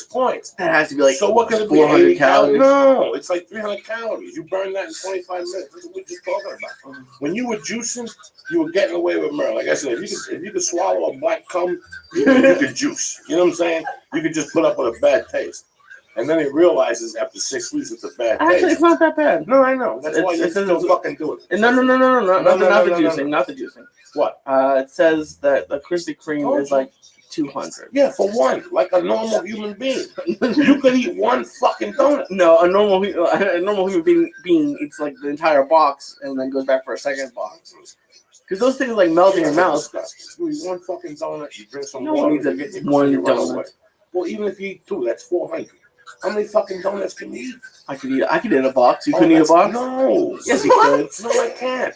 points. That has to be like So what can it be? 400 80 calories. No, it's like 300 calories. You burn that in 25 minutes. That's what we're just talking about. When you were juicing, you were getting away with murder. Like I said, if you could swallow a black cum, you could juice. You know what I'm saying? You could just put up with a bad taste. And then he realizes after 6 weeks it's a bad taste. Actually, it's not that bad. No, I know. That's why you still fucking do it. No, not the juicing. Not the juicing. What? It says that the Krispy Kreme is like 200. Yeah, for one, like a normal human being. You could eat one fucking donut. No, a normal human being eats like the entire box and then goes back for a second box. Because those things like melt in your mouth. You eat one fucking donut, you drink some No water, one needs you get your one you run donut. away. Well, even if you eat two, that's 400. How many fucking donuts can you eat? I could eat a box. You couldn't eat a box? No. Yes, you could. No, I can't.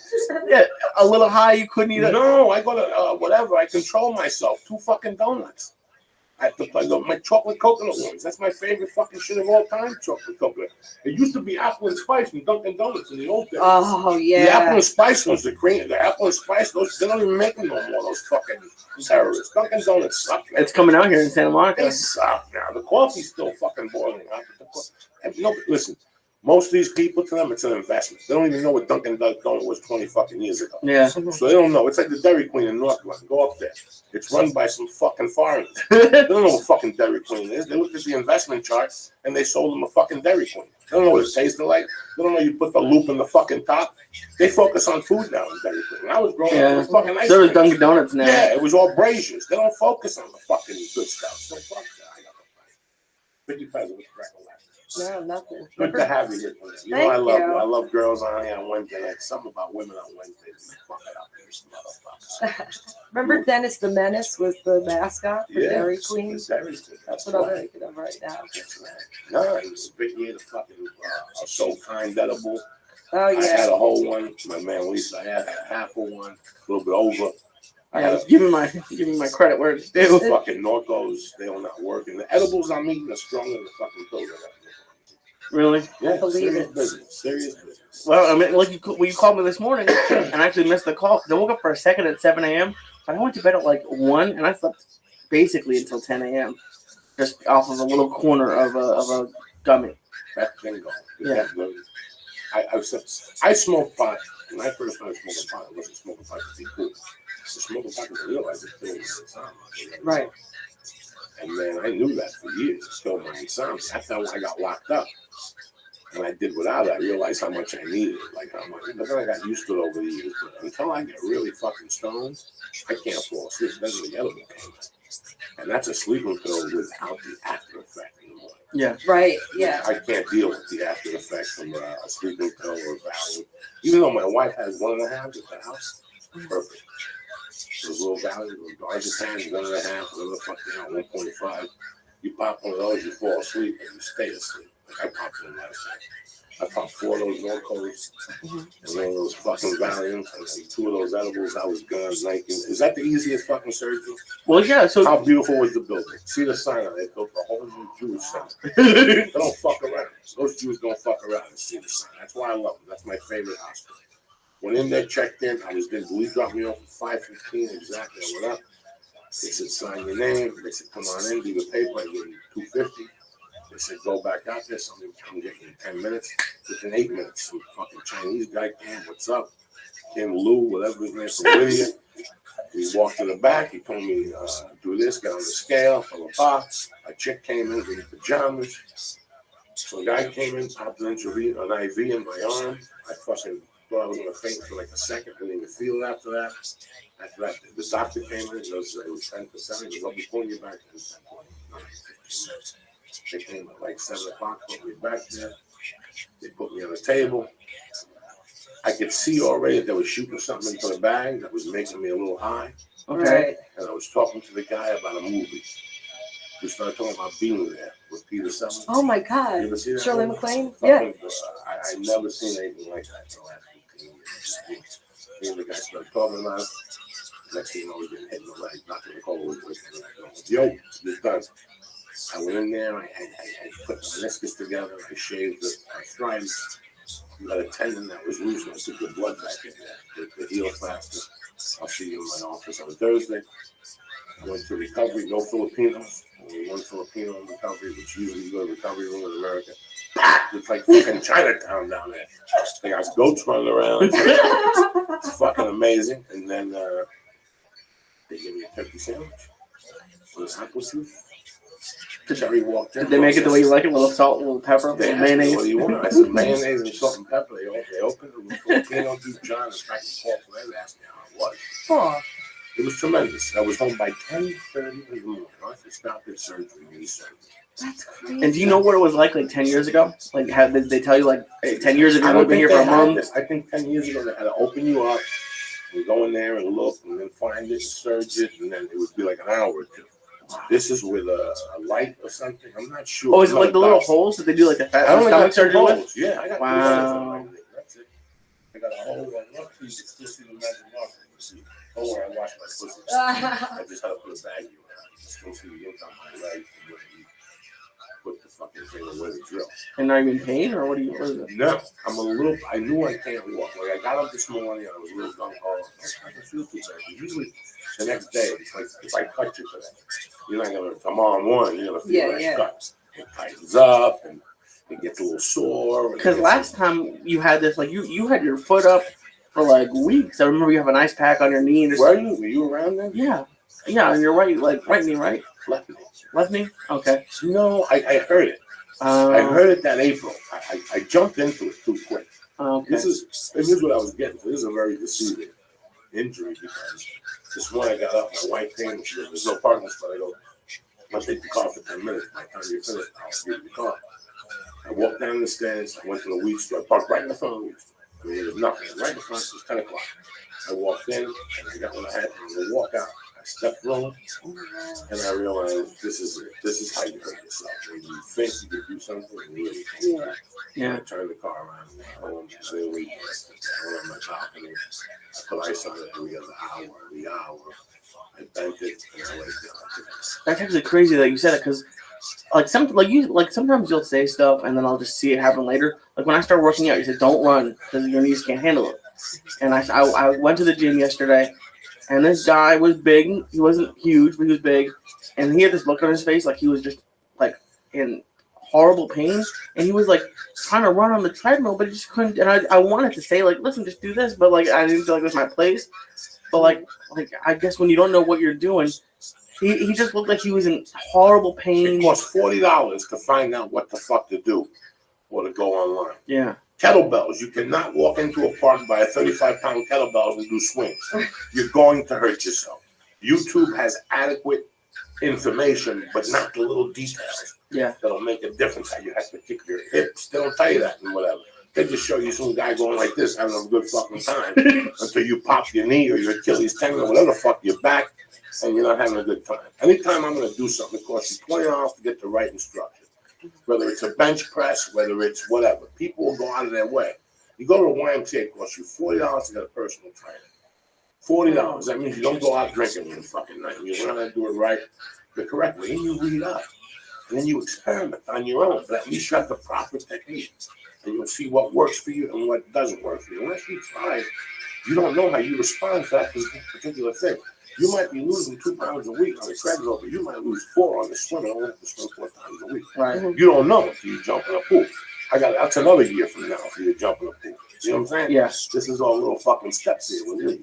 Yeah, a little high, you couldn't eat it. No, I go to whatever. I control myself. 2 fucking donuts. I have to play my chocolate coconut ones. That's my favorite fucking shit of all time, chocolate coconut. It used to be apple and spice from Dunkin' Donuts in the old days. Oh, yeah. The apple and spice ones, the apple and spice, they don't even make them no more, those fucking terrorists. Dunkin' Donuts suck, man. It's coming out here in Santa Monica. They suck now. The coffee's still fucking boiling hot. No, listen, most of these people, to them, it's an investment. They don't even know what Dunkin' Donut was 20 fucking years ago. Yeah. So they don't know. It's like the Dairy Queen in Northland. Go up there. It's run by some fucking foreigners. They don't know what fucking Dairy Queen is. They looked at the investment chart and they sold them a fucking Dairy Queen. They don't know what it tasted like. They don't know you put the loop in the fucking top. They focus on food now in Dairy Queen. When I was growing up, it was fucking ice So cream. does Dunkin' Donuts now. Yeah, it was all braziers. They don't focus on the fucking good stuff. So fuck that. I got no 50 pesos with crack a laugh. No, nothing. Good to have you here. You know, Thank I love you. you. I love girls on here on Wednesday. Like something about women on Wednesdays. Fuck it up, this motherfucker. Remember Dennis the Menace was the mascot for Dairy Queen? Dairy Queen. That's what I'm thinking of right now. No, it was Vicky had a fucking a So Kind edible. Oh, I yeah. had a whole one. My man Lisa, I had half of one, a little bit over. I had a Give me my credit where it's due. fucking Norcos. They are not working. The edibles I'm eating are stronger than the fucking pills I got. Really? Yeah, Believe serious it. business. Serious business. Well, I mean, like you called me this morning, and I actually missed the call because I woke up for a second at 7 a.m. But I went to bed at like 1, and I slept basically until 10 a.m. just off of a little corner of a gummy. That's bingo. Yeah. I smoked pot. When I first started smoking pot, I wasn't smoking pot to be cool. I was smoking pot because I realized it killed my insomnia. Right. And then I knew that for years. It killed my insomnia. That's how I got locked up. And I did without it. I realized how much I needed it. Like how much. But then I got used to it over the years. But until I get really fucking stoned, I can't fall asleep. That's when the edible came. And that's a sleeping pill without the after effect in the morning. Yeah. Right. Yeah. I can't deal with the after effect from a sleeping pill or a Valium. Even though my wife has 1.5 at the house, perfect. Those little Valium, those Argentines, 1.5, whatever the fuck they are, 1.5. You pop one of those, you fall asleep, and you stay asleep. Like I popped one last night. I popped 4 of those Norcos, and one of those fucking Valiums, and like 2 of those edibles. I was gone. Like, is that the easiest fucking surgery? Well, yeah. So How beautiful was the building? See the sign on it. They built a whole new Jewish center. They don't fuck around. Those Jews don't fuck around and see the sign. That's why I love them. That's my favorite hospital. Went in there, checked in. I was there. Lee dropped me off at 5:15 exactly. I went up. They said, sign your name. They said, come on in, do the paper. I gave you $250. They said, go back out there. Somebody will come get you in 10 minutes. Within 8 minutes, some fucking Chinese guy came. What's up? Came Lou, whatever his name from Lydia. We walked to the back. He told me, do this, get on the scale, blah, blah, blah. A chick came in in pajamas. So a guy came in, popped an IV in my arm. I fucking thought I was going to faint for like a second. Didn't even feel it after that. After that, the doctor came in. He goes, it was 10%. He goes, I'll be pulling you back. They came at like 7 o'clock, put me back there. They put me on the table. I could see already that they were shooting something into the bag that was making me a little high. Okay. And I was talking to the guy about a movie. We started talking about being there with Peter Sellers. Oh my You God. ever see that Shirley movie? MacLaine? Yeah. I never seen anything like that in the last 15 years. Me and the guy started talking about it. Next thing you know, we getting hit in the leg, not in the cold. Yo, it's done. I went in there, I put the meniscus together, I shaved the arthritis. You got a tendon that was loose, and I took the blood back in there. The heel faster. I'll see you in my office on Thursday. I went to recovery, no Filipinos. Only one Filipino in recovery, which usually you go to recovery room in America. It's like fucking Chinatown down there. They got goats running around. It's fucking amazing. And then they gave me a turkey sandwich with an apple juice. Jerry walked in. Did they make it the way you like it? A little salt, a little pepper, They asked mayonnaise? me, what do you want? I said mayonnaise and salt and pepper. They opened it with Filipino beef John and cracked pork. They asked me how it was. Oh. It was tremendous. I was home by 10:30 in the morning. I stopped at surgery and surgery. That's crazy. And do you know what it was like 10 years ago? Like, did they tell you, like, hey, 10 years ago, we've been here for a month? I think 10 years ago, they had to open you up and go in there and look and then find it and search it, and then it would be like an hour or two. This is with a light or something. I'm not sure. Oh, is it like the little holes that they do, like the I only got stomach surgery with? holes. Yeah, I got Wow. That's it. I got a hole on one piece. You still see the magic marker. Don't worry, I washed my pussy. I just had to put a bag around. You still see the ink on my leg. Put the fucking thing away the drill. And are you in pain, or what is it? No, I'm a little. I knew I can't walk. Like I got up this morning, I was a little gung ho. I can feel too bad. Usually, the next day, it's like if I cut you today, you're not gonna. Tomorrow morning, you're gonna feel that cut. It tightens up and it gets a little sore. Because last time you had this, like you had your foot up for like weeks. I remember you have an ice pack on your knee. And were you around then? Yeah, and you're right, like right knee, right? Left knee. Left knee? Okay. No, I heard it. I heard it that April. I jumped into it too quick. Okay. This is what I was getting to. This is a very deceiving injury because this morning I got up, my wife came and she goes, there's no parking spot. I go, I'll take the car for 10 minutes. By the time you're finished, I'll give you the car. I walked down the stairs. I went to the weed store. I parked right in the front of the weed store. I mean, there was nothing. Right in front, it was 10 o'clock. I walked in and I got what I had. I'm going to walk out. I stepped wrong, and I realized this is it. This is how you hurt yourself. When you think you could do something, you really can't. Yeah. I turned the car around and went home. I didn't wait. I went on my balcony. I put ice on it every hour. I bent it, and I let it go. That's actually crazy that you said it, because sometimes you'll say stuff and then I'll just see it happen later. Like when I started working out, you said don't run because your knees can't handle it. And I went to the gym yesterday. And this guy was big. He wasn't huge, but he was big. And he had this look on his face like he was just like in horrible pain. And he was like trying to run on the treadmill, but he just couldn't. And I wanted to say like, listen, just do this. But like, I didn't feel like it was my place. But like I guess when you don't know what you're doing, he just looked like he was in horrible pain. It cost $40 to find out what the fuck to do or to go online. Yeah. Kettlebells. You cannot walk into a park, buy a 35-pound kettlebells and do swings. You're going to hurt yourself. YouTube has adequate information, but not the little details that'll make a difference. How you have to kick your hips. They don't tell you that and whatever. They just show you some guy going like this, having a good fucking time until you pop your knee or your Achilles tendon or whatever the fuck your back, and you're not having a good time. Anytime I'm going to do something, it costs you $20 to get the right instruction. Whether it's a bench press, whether it's whatever. People will go out of their way. You go to a YMCA, it costs you $40 to get a personal trainer. $40. That means you don't go out drinking one fucking night. You learn how to do it right, the correct way, and you read up. And then you experiment on your own. But at least you have the proper technique. And you'll see what works for you and what doesn't work for you. Unless you try, you don't know how you respond to that particular thing. You might be losing 2 pounds a week on the treadmill, but you might lose 4 on the swim and only have to swim 4 times a week. Right. You don't know until you jump in a pool. That's another year from now for you to jump in a pool. You know what I'm saying? Yeah. This is all little fucking steps here with me.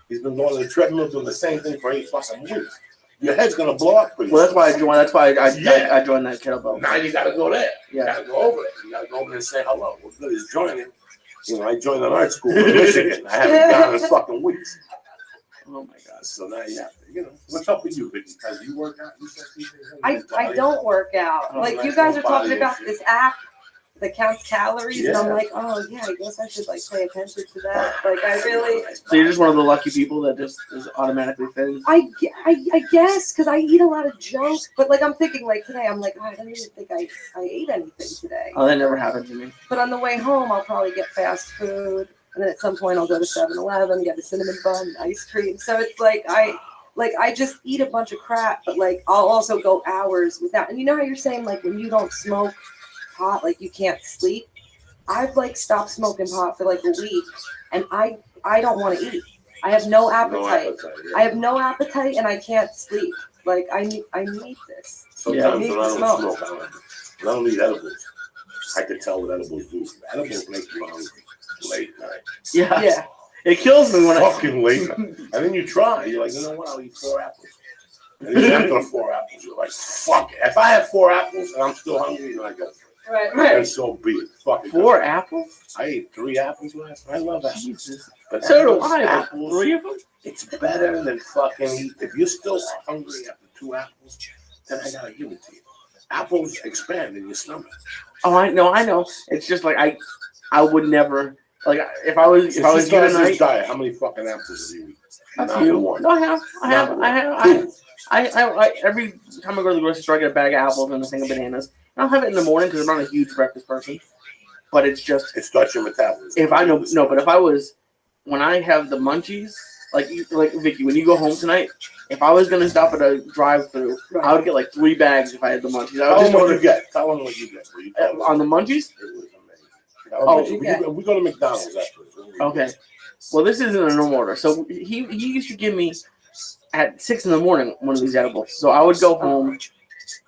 He's been going to the treadmill doing the same thing for 8 fucking weeks. Your head's gonna blow up for you. Well, that's why I joined. That's why I joined that kettlebell. Now you gotta go there. Yeah. You gotta go over there. You gotta go over there and say hello. What's good is joining. You know, I joined an art school in Michigan. I haven't gone in fucking weeks. Oh my god. So now you have to, what's up with you, Vicky? Because you work out? You said I don't work out. Like you guys are talking about this app that counts calories, and I'm like, oh yeah, I guess I should like pay attention to that. Like I really. So you're just one of the lucky people that just is automatically thin. I guess because I eat a lot of junk, but like I'm thinking like today, I'm like, I don't even think I ate anything today. Oh, that never happened to me. But on the way home, I'll probably get fast food, and then at some point I'll go to 7-Eleven, get a cinnamon bun, ice cream. So it's like I just eat a bunch of crap, but like I'll also go hours without. And you know how you're saying like when you don't smoke pot, like you can't sleep. I've like stopped smoking pot for like a week, and I don't want to eat. I have no appetite. I have no appetite, and I can't sleep. Like I need this. Sometimes when I don't smoke, I don't need edibles. I can tell what edibles do. Edibles make you hungry late night. Yeah. It kills me when fucking late night. And then you try. You're like, you know what? I'll eat 4 apples. And then after the 4 apples, you're like, fuck it. If I have 4 apples and I'm still hungry, then I go. Right. And so be it. Fuck it. 4 apples? I ate 3 apples last night. I love apples. Jesus. But So do I. Apples, 3 of them? It's better than fucking. If you're still hungry after 2 apples, then I gotta give it to you. Apples expand in your stomach. Oh, I know. It's just like I would never like if I was you tonight. Diet, how many fucking apples do you eat? A few. No, I have. Every time I go to the grocery store, I get a bag of apples and a thing of bananas. And I'll have it in the morning because I'm not a huge breakfast person. But it starts your metabolism. But if I was, when I have the munchies, like Vicky, when you go home tonight, if I was gonna stop at a drive-through, I would get like 3 bags if I had the munchies. Tell them what you get. Tell them what you get. On the munchies? We go to McDonald's after this. Okay. Well, this isn't a normal order. So he used to give me at 6 a.m. one of these edibles. So I would go home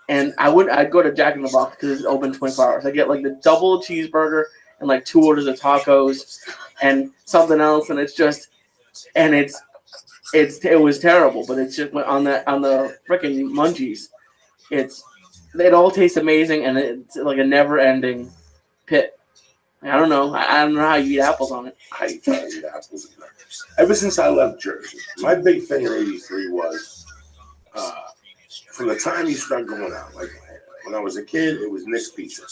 and I'd go to Jack in the Box because it's open 24 hours. I get like the double cheeseburger and like 2 orders of tacos and something else, and it's just it was terrible. But it's just on the freaking munchies, it all tastes amazing, and it's like a never-ending pit. I don't know. I don't know how you eat apples on it. I try to eat apples. Ever since I left Jersey, my big thing in '83 was from the time you start going out. Like when I was a kid, it was Nick's Pizza.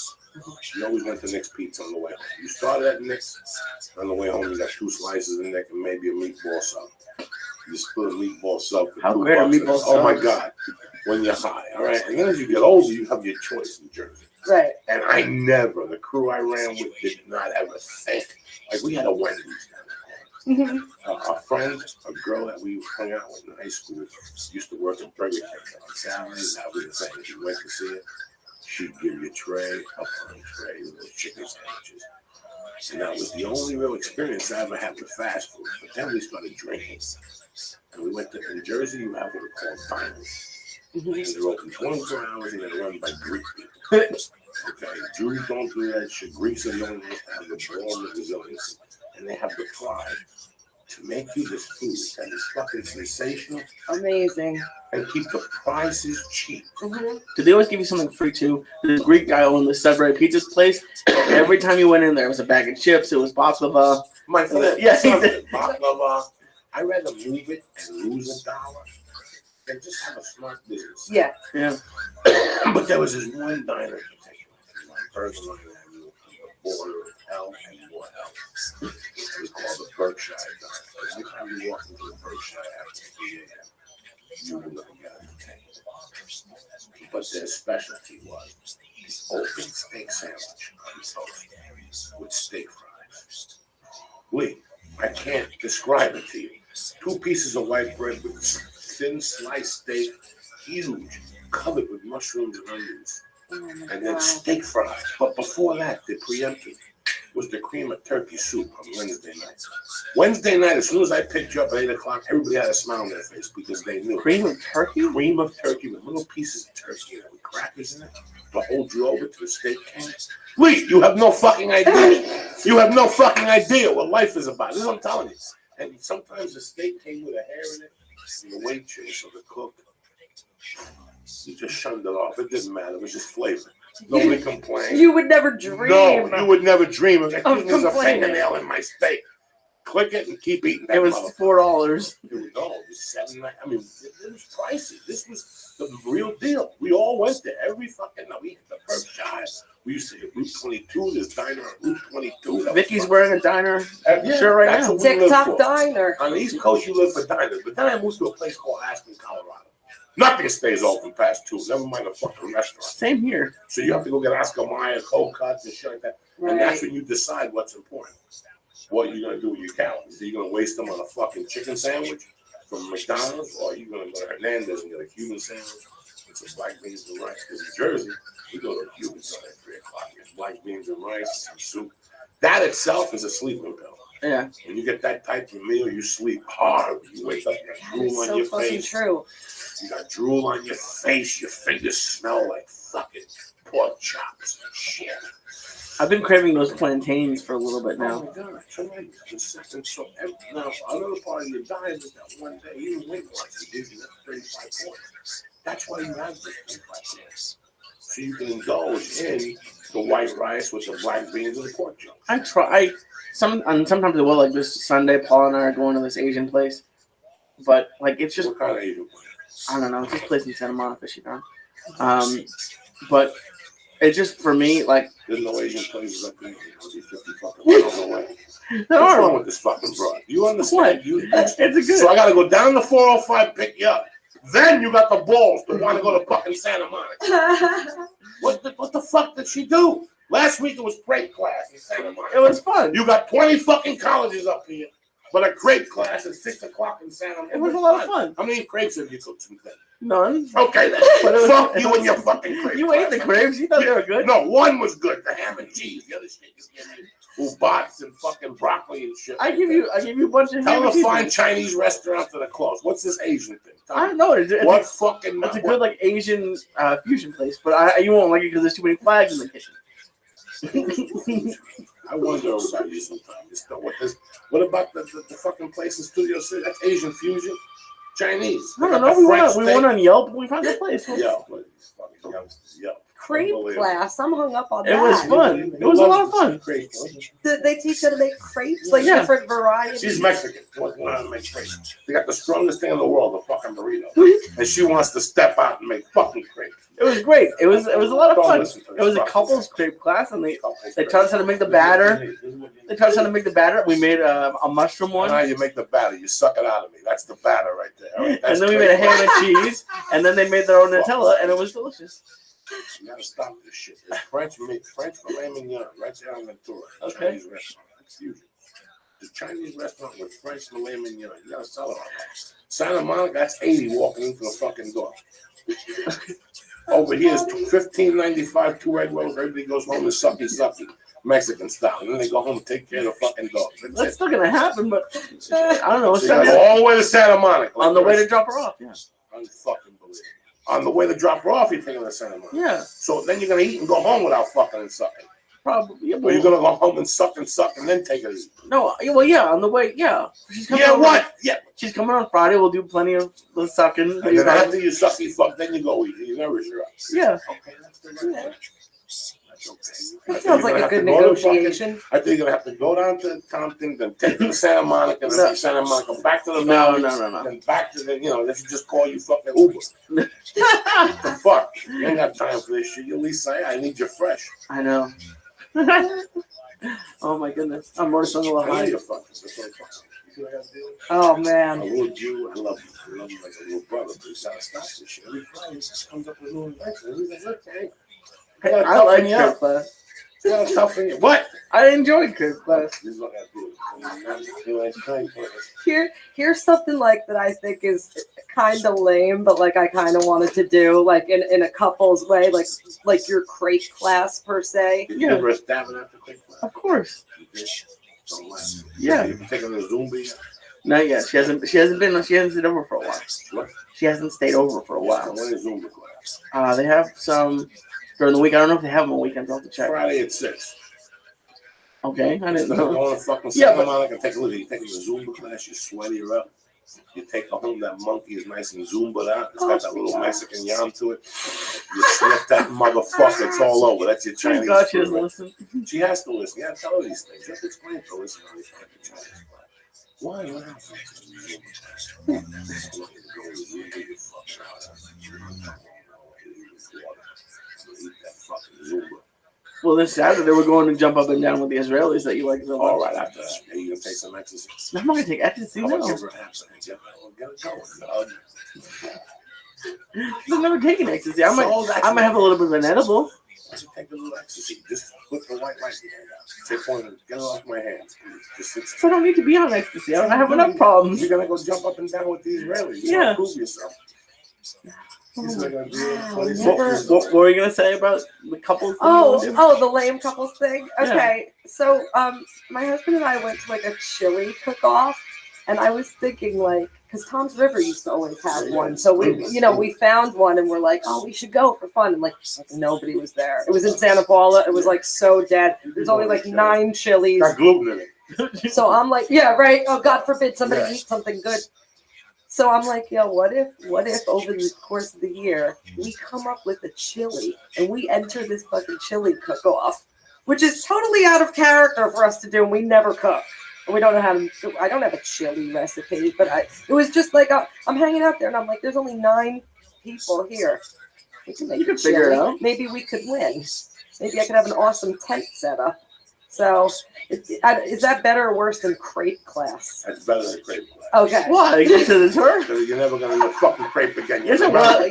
You always went to Nick's Pizza on the way home. You started at Nick's. On the way home, you got 2 slices of Nick and maybe a meatball sub. You split a meatball sub for How $2. great are meatball subs? Oh my God! When you're high, all right. And then as you get older, you have your choice in Jersey. Right. And the crew I ran with did not ever think. Like we had a Wendy's down there. A friend, a girl that we hung out with in high school, used to work at Burger King on Saturdays. That was the thing. If you went to see it, she'd give you a tray, a punch tray, with chicken sandwiches. And that was the only real experience I ever had with fast food. But then we started drinking. And we went to, in Jersey, you have what are called diners. And they're open 24 hours and they're run by Greek people. Okay, Jews don't do that shit. Greeks are the only ones that have the born of resilience. And they have the pride to make you this food that is fucking sensational. Amazing. And keep the prices cheap. Did they always give you something free too? The Greek guy owned the Subway pizza place. Every time you went in there, it was a bag of chips. It was baklava. My friend, baklava. I'd rather move it and lose $1 than just have a smart business. Yeah. But there was this one diner in particular, my personal avenue, on the border of hell and more hell. It was called the Berkshire Diner. Every time you walk into the Berkshire after 3 a.m., you were looking at it. But their specialty was the open steak sandwich on toast with steak fries. Lee, I can't describe it to you. 2 pieces of white bread with thin sliced steak, huge, covered with mushrooms and onions, and then steak fries. But before that, they preempted was the cream of turkey soup on Wednesday night. Wednesday night, as soon as I picked you up at 8 o'clock, everybody had a smile on their face because they knew. Cream of turkey? Cream of turkey with little pieces of turkey in it, with crackers in it, to hold you over to the steak can. Wait, you have no fucking idea. You have no fucking idea what life is about. This is what I'm telling you. And sometimes the steak came with a hair in it, and the waitress or the cook, you just shunned it off. It didn't matter. It was just flavor. Nobody complained. You would never dream. No, you would never dream of it. Of There's a complaining. fingernail in my steak. Click it and keep eating that. It was $4. No, it was $7. I mean, it was pricey. This was the real deal. We all went there every fucking night. We hit the Berkshire. We used to hit Route 22. This diner on Route 22. Vicky's wearing a diner Yeah, shirt right that's now. what we live TikTok for. diner. On the East Coast, you live for diners. But then I moved to a place called Aspen, Colorado. Nothing stays open past 2. Never mind a fucking restaurant. Same here. So you have to go get Oscar Mayer, cold cuts, and shit like that. And that's when you decide what's important. What you're going to do with your calories. Are you going to waste them on a fucking chicken sandwich from McDonald's? Or are you going to go to Hernandez and get a Cuban sandwich with some black beans and rice? Because in Jersey, we go to a Cuban joint at 3 o'clock. Get black beans and rice, some soup. That itself is a sleeping pill. Yeah. When you get that type of meal, you sleep hard. You wake up, you got drool on So your fucking face. true. You got drool on your face. Your fingers smell like fucking pork chops and shit. I've been craving those plantains for a little bit Oh now. my God, tonight, so now another part of your diet is that one day you weight loss, you give you that 35 points. That's why you have the 35 points. So you can indulge in the white rice with the black beans and the pork chops. I try. Sometimes I will. Like this Sunday, Paul and I are going to this Asian place, but like it's just What kind of Asian place? I don't know. It's this place in Santa Monica, but it's just for me like There's no Asian places up there. These 50 fucking miles away. there What's wrong are. with this fucking broad? You understand? What? It's a good. So I gotta go down the 405, pick you up. Then you got the balls to want to go to fucking Santa Monica. What the fuck did she do? Last week it was crepe class in Santa Monica. It was fun. You got 20 fucking colleges up here, but a crepe class at 6 o'clock in Santa Monica. It was a lot of fun. How many crepes have you cooked since then? None. Okay then. But it was- Fuck it you was- and your fucking crepes. You ate the crepes. You thought they were good. No, one was good. The ham and cheese. The other shit you gave me ubats and fucking broccoli and shit. I give you a bunch of. Tell ham them and to cheese. find Chinese restaurants that are closed. What's this Asian thing? Tell I me. don't know. It's What fucking? It's a good like Asian fusion place, but you won't like it because there's too many flags in the kitchen. I wonder about you sometimes. What about the fucking place in Studio City? That's Asian fusion, Chinese. I They don't got know. the We French went steak. on Yelp. We found the place. Yeah, but these fucking youngsters, yeah. Crepe Unbelievable. class. I'm hung up on It that. was fun. It was a lot of fun. Great. They teach you how to make crepes, like Yeah. different varieties. She's Mexican. She wants to learn how to make crepes. They got the strongest thing in the world, the fucking burrito. And she wants to step out and make fucking crepes. It was great. It was a lot of Don't fun. listen to It was a this couples crepe class, and they taught us how to make the batter. They taught us how to make the batter. We made a mushroom Now one, you make the batter. You suck it out of me. That's the batter right there. All right? and That's then we made a crepe. ham and cheese, and then they made their own Nutella, and it was delicious. You gotta stop this shit. There's French filet mignon right there on Ventura. Okay. Chinese restaurant. It's fusion. The Chinese restaurant with French filet mignon. You gotta sell it on that. Santa Monica, that's 80 walking into the fucking door. Over here is $15.95, 2 egg rolls. Everybody goes home and sucky, Mexican style. And then they go home and take care of the fucking dogs. That's That's it. still gonna happen, but I don't know. So you gotta go all the way to Santa Monica. On the way to drop her off. Yeah. Unfucking believable. On the way to drop her off, you're taking her to Santa Monica. Yeah. So then you're gonna eat and go home without fucking and sucking. Probably. Yeah, Or you're gonna go home and suck and then take it easy. No. Well, yeah. On the way. Yeah. She's coming Yeah, on- what? Yeah. She's coming on Friday. We'll do plenty of the sucking. And then after you suck, you fuck, then you go eat. You nourish her up. Yeah. Okay, that's the right way. That's okay. That sounds like a good negotiation. I think you're gonna have to go down to Compton, then take her to Santa Monica, and then from Santa Monica back to the No, valley, no. then back to the, they should just call you fucking Uber. The fuck? You ain't got time for this shit. You at least say, I need you fresh. I know. Oh my goodness. I'm more so I know alive. you're fucking. That's what I'm fucking. You see what I gotta do? Oh A man. little Jew, I love you. I love you like a little brother, but you gotta stop this shit. Every Friday, he just comes up with new inventions. He's like, look, Hank, I gotta I like toughen you up. crepe class. Yeah, it's tough for you. What? I enjoyed Chris class. This is what I do. Here's something like that I think is kind of lame, but like I kind of wanted to do like in a couple's way, like your crate class per se. Did you ever establish after quick class? Of course. Don't lie. Yeah. You taking a Zumba yet? Not yet. She hasn't stayed over for a while. What? She hasn't stayed over for a while. When is Zumba class? They have some during the week. I don't know if they have them on weekends. I'll have to check. Friday at 6. Okay, I didn't Instead of know. going to fucking Yeah, Santa Monica, take a look. You take a Zumba class, you sweaty her up. You take her home, that monkey is nice and Zumba out. It's got that little Mexican yam to it. You slip that motherfucker, it's all over. That's your Chinese God, she food. doesn't listen. She has to listen. Yeah, tell her these things. You have to explain to her. Listen, honey, why? What happened? Well, this Saturday we're going to jump up and down with the Israelis that you like so much. All right, after that, are you gonna take some ecstasy? I'm not gonna take ecstasy. I'm No. gonna give her half a get it going. I've never taken ecstasy. I might have a little bit of an edible. Take a little ecstasy. Just put the white light behind out. Take one and get it off my hands. Just sit. So I don't need to be on ecstasy. I have enough problems. You're gonna go jump up and down with these Israelis. Yeah. Prove yourself. What were you gonna say about the couples? Oh, the lame couples thing. Okay, so my husband and I went to like a chili cook-off, and I was thinking like, because Tom's River used to always have one, so we found one, and we're like, oh, we should go for fun, and like nobody was there. It was in Santa Paula. It was like so dead. There's only like 9 chilies. Got gluten in it. So I'm like, yeah, right. Oh, God forbid somebody eat something good. So I'm like, yo, what if over the course of the year we come up with a chili and we enter this fucking chili cook-off, which is totally out of character for us to do, and we never cook. And we don't know how to. I don't have a chili recipe, but it was just like I'm hanging out there, and I'm like, there's only 9 people here. We can make You can figure it out. Maybe we could win. Maybe I could have an awesome tent setup. So, is that better or worse than crepe class? That's better than crepe class. Okay. Why? Because it's her. You're never gonna eat fucking crepe again. Yes, I got.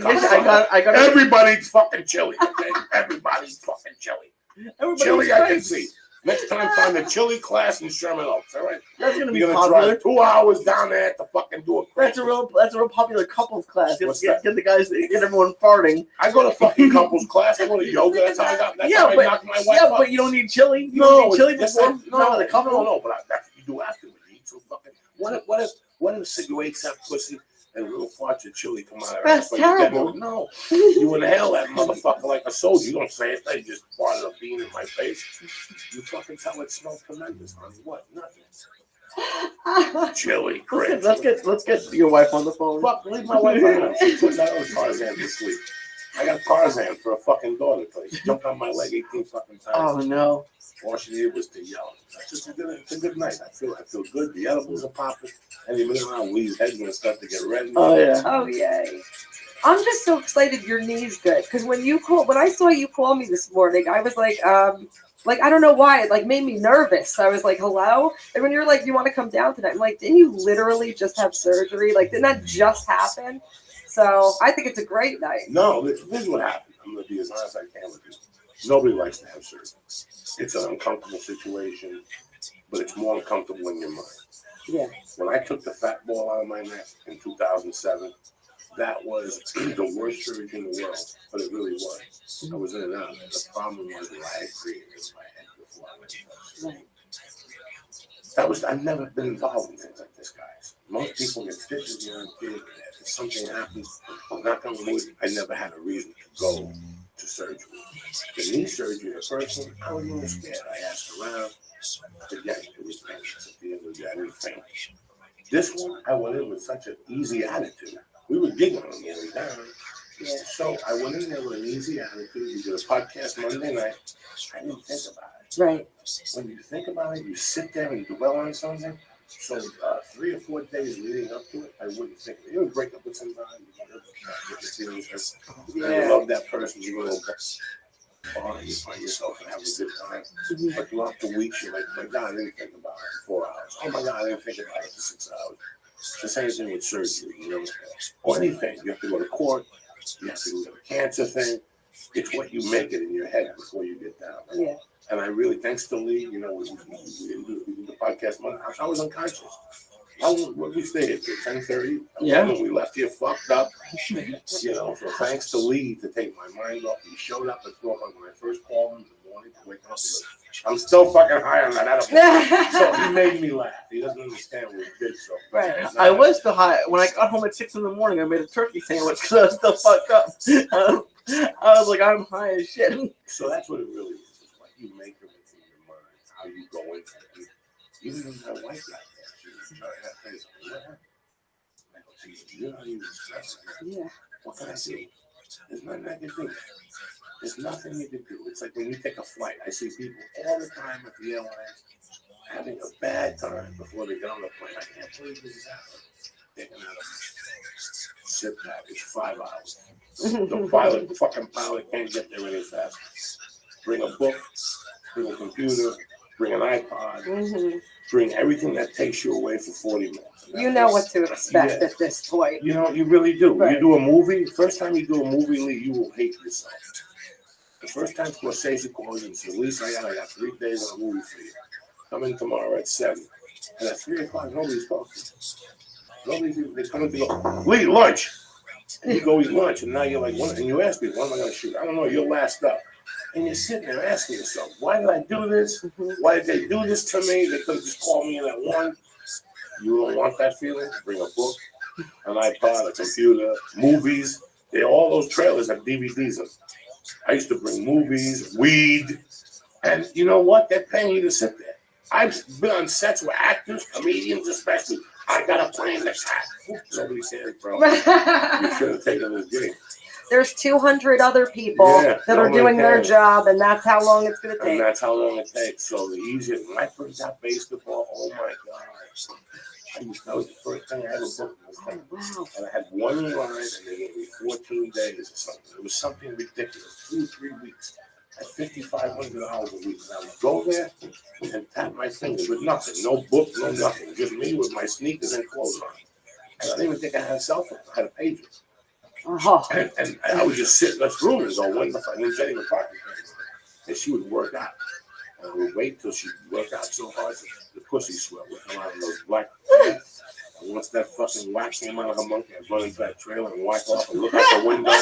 Everybody's fucking chili. Okay? Everybody's fucking chili. Chili, I can see. Next time, find a chili class in Sherman Oaks. All right. That's gonna be You're gonna popular. drive 2 hours down there to fucking do a crepe. That's a real popular couples class. Get the guys, get everyone farting. I go to fucking couples class. I go to yoga. That's how I got. That's how I knocked my wife up. But you don't need chili. You No, don't need chili yes, before. no, the couple. no, but that's what you do afterwards. You eat some fucking. What if cigarettes have pussy and little farts of chili come out of her That's ass? terrible. No, you inhale that motherfucker like a soldier. You don't say it. They just farted a bean in my face. You fucking tell it smells tremendous, honey. What? Nothing. Chili, great. Let's get your wife on the phone. Fuck, leave my wife alone. She put that on Tarzan this week. I got Tarzan for a fucking daughter. She jumped on my leg 18 fucking times. Oh no! All she did was to yell. It's a good night. I feel good. The edibles are popping. Any minute now, Lee's head's gonna start to get red. Oh yeah. Oh yay! I'm just so excited your knee's good, because when I saw you call me this morning, I was like I don't know why, it like made me nervous. I was like, hello? And when you're like, you want to come down tonight? I'm like, didn't you literally just have surgery? Like, didn't that just happen? So I think it's a great night. No, this is what happened. I'm gonna be as honest as I can with you. Nobody likes to have surgery. It's an uncomfortable situation, but it's more uncomfortable in your mind. Yeah. When I took the fat ball out of my neck in 2007, that was the worst surgery in the world, but it really was. I was in and out. The problem was that I had created in my head before I went to I've never been involved in things like this, guys. Most people get stitches here and big. If something happens, I'm not going to lose. I never had a reason to go to surgery. The knee surgery, the first one, I was a little scared. I asked around. Again, it was painless. At the end of the day, I didn't faint. This one, I went in with such an easy attitude. We were giggling on the way down. Yeah. So I went in there with an easy attitude. We did a podcast Monday night. I didn't think about it. Right. When you think about it, you sit there and dwell on something. So 3 or 4 days leading up to it, I wouldn't think of it. You would break up with somebody, you love that person, you go on, you find yourself and have a good time. But throughout the weeks, you're like, my God, I didn't think about it for 4 hours. Oh my God, I didn't think about it for 6 hours. It's the same thing with surgery, you know, or anything. You have to go to court, you have to do a cancer thing. It's what you make it in your head before you get down. Yeah. And I really, thanks to Lee, we did the podcast Monday. I was unconscious. What we stay at 10:30? Yeah. We left here fucked up. So thanks to Lee to take my mind off. He showed up at 4 o'clock when I first called him in the morning to wake up. I'm still fucking high on that edible. So he made me laugh. He doesn't understand what he did. So Right. I was still high. When I got home at 6 in the morning, I made a turkey sandwich because I was still fucked up. I was like, I'm high as shit. So that's what it really is. It's like you make them in your mind, how you go into it. Even my wife got that. She was trying to have things. I go, geez, you're not even stressed. Yeah. What can I do? There's nothing I can do. There's nothing you can do. It's like when you take a flight. I see people all the time at the airlines having a bad time before they get on the plane. I can't believe this is happening. They're gonna sit back. It's 5 hours. The fucking pilot can't get there any faster. Bring a book, bring a computer, bring an iPod, bring everything that takes you away for 40 minutes. You know what to expect at this point. You really do. When you do a movie, first time you do a movie, Lee, you will hate yourself. The first time Scorsese calls you and says, Lisa, I got 3 days on a movie for you. Come in tomorrow at 7. And at 3 o'clock, nobody's talking. They come in to go, Lee, lunch. And you go eat lunch, and now you're like, what? And you ask me, what am I going to shoot? I don't know, you're last up. And you're sitting there asking yourself, why did I do this? Why did they do this to me? They could have just called me in at 1. You don't want that feeling? Bring a book, an iPod, a computer, movies. All those trailers have DVDs in them. I used to bring movies, weed, and you know what? They're paying you to sit there. I've been on sets with actors, comedians especially. I got a plane that's hot. Nobody cares, bro. You should have taken this game. There's 200 other people that are doing their job, and that's how long it's going to take. And that's how long it takes. So the easier, when I first got basketball, oh my God. That was the first thing I ever booked. Wow. And I had 1 line, and they gave me 14 days or something. It was something ridiculous. 2 or 3 weeks. At $5,500 a week. And I would go there and tap my fingers with nothing. No book, no nothing. Just me with my sneakers and clothes on. And I didn't even think I had a cell phone. I had a pager. And I would just sit in this room and go, when the fuck is Jenny McCarthy? And she would work out. And I would wait till she worked out so hard that the pussy swell would come out of those black. And once that fucking whack came out of her monkey, I'd run into that trailer and whack off and look out the window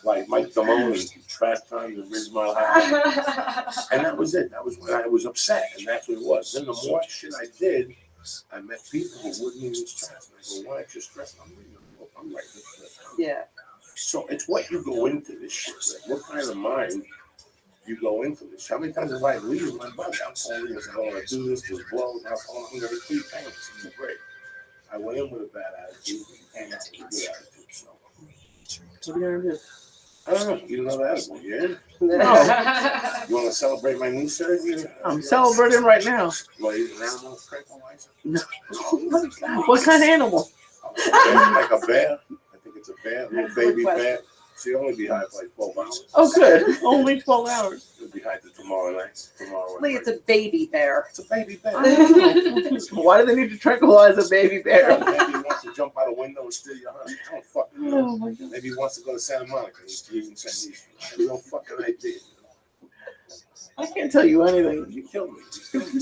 like Mike Damone and Fast Times at Ridgemont High. And that was it. That was when I was upset, and that's what it was. Then the more shit I did, I met people who wouldn't even stress. And I go, why aren't you stressed? I'm right this. Yeah. So it's what you go into this shit. Like, what kind of mind you go into this? How many times have I leave my body? I'm calling you and saying, I don't want to do this, just blow. I'm going to keep paying. It's great. I went in with a bad attitude and came out with a good attitude. So. What are you going to do? I don't know. You don't know the attitude, yeah? No. You want to celebrate my new surgery? I'm celebrating right now. Well, you an animal tranquilizer? No. Oh my God. What kind of animal? Like a bear. I think it's a bear, a little baby bear. She'll only be high for like 12 hours. Oh, good. Only 12 hours. It'll be high to tomorrow night. Lee, it's a baby bear. It's a baby bear. Why do they need to tranquilize a baby bear? Maybe he wants to jump out a window and steal your honey. I don't fucking know. Oh my God. Maybe he wants to go to Santa Monica. He's using Chinese. I have no fucking idea. I can't tell you anything. You killed me. You killed me.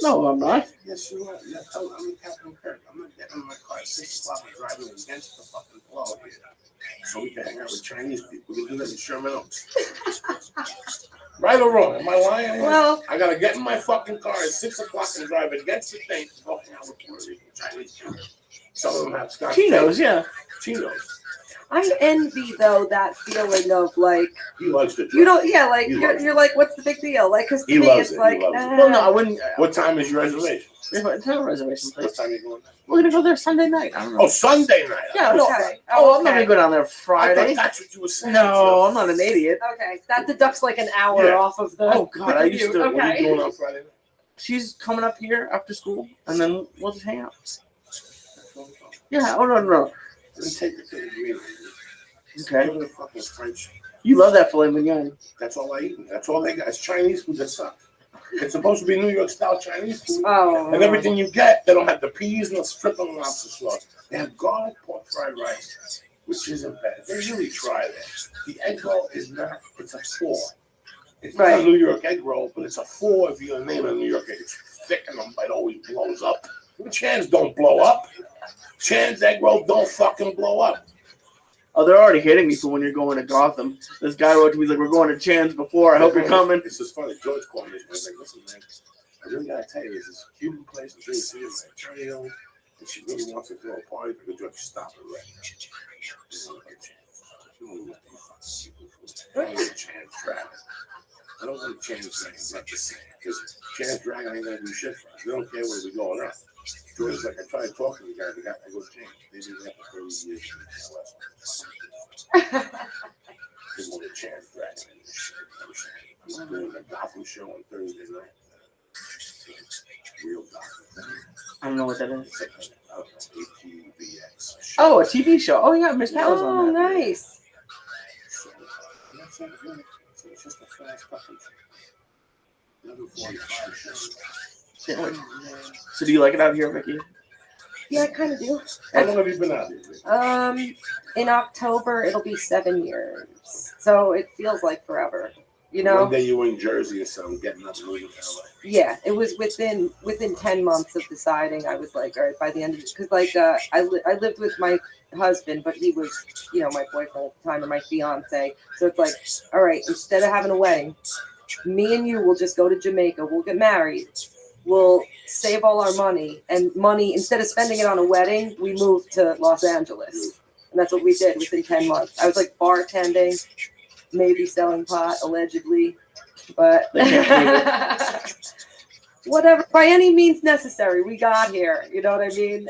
No, I'm not. Yes, you are. Yeah, I'm Captain Kirk. I'm not getting in my car at 6 o'clock and driving against the fucking flow here. So we can hang out with Chinese people. We can do that in Sherman Oaks. Right or wrong? Am I lying? Well, I gotta get in my fucking car at 6 o'clock and drive against the thing to go hang out with Puerto Rican Chinese people. Some of them have Scotch. Chinos, yeah. Chinos. I envy though that feeling of like He loves to drive. you don't, yeah, like He you're loves like, what's the big deal? Like, because to He me loves it's it. like, He loves it. Well, no, I wouldn't. What time is your reservation? It's not a reservation What place. time are you going? We're gonna go there Sunday night. I don't know. Oh, Sunday night. Yeah, no. Okay. Oh, I'm not gonna go down there I thought Friday. that's what you were saying. No, I'm not an idiot. Okay, that deducts like an hour Yeah. off of the. Oh God, I used to. What are you Okay. doing on Friday night? She's coming up here after school, and then we'll just hang out. Yeah. Oh no. Then take it to the green. Okay. Go to the fucking French. You love that filet mignon. That's all I eat. That's all they got. It's Chinese food that sucks. It's supposed to be New York style Chinese food. Oh. And everything you get, they don't have the peas and the strip and lobster sauce. They have garlic pork fried rice which isn't bad. They really try that. The egg roll is not, it's a 4. It's Right. not a New York egg roll, but it's a 4 if you're name a New York egg. It's thick and it always blows up. Chan's don't blow up. Chan's egg roll don't fucking blow up. Oh, they're already hitting me for when you're going to Gotham. This guy wrote to me, he's like, we're going to Chan's before. I hope you're coming. It's just funny. George called me. He's like, listen, man, I really got to tell you, there's this Cuban place in Green City, my attorney owns, and she really wants to throw a party. But George, stop it right now. I don't want to Chan's Dragon. I don't want to change things like the same. Because Chan's Dragon ain't going to do shit for us. They don't care where we going on. George's like, I tried talking to the guy, I go, James, they've been there for 30 years. They want to Chan's Dragon. I'm doing a Gotham show on Thursday night. Real Gotham. I don't know what that is. It's like I don't know, ATVX. Oh, a TV show. Oh, yeah, Miss Pat was on Oh, that. nice. So, that's it, really. So it's just a fast fucking 11:45 show. So do you like it out here, Vicky? Yeah, I kind of do. How long have you been out here? In October it'll be 7 years, so it feels like forever. You know. One day you were in Jersey or something, getting up and moving to LA. Yeah, it was within 10 months of deciding. I was like, all right, by the end of it, because like I lived with my husband, but he was, you know, my boyfriend at the time, or my fiance. So it's like, all right, instead of having a wedding, me and you will just go to Jamaica. We'll get married. We'll save all our money, and instead of spending it on a wedding, we moved to Los Angeles, and that's what we did within 10 months. I was like bartending, maybe selling pot, allegedly, but whatever, by any means necessary, we got here. You know what I mean?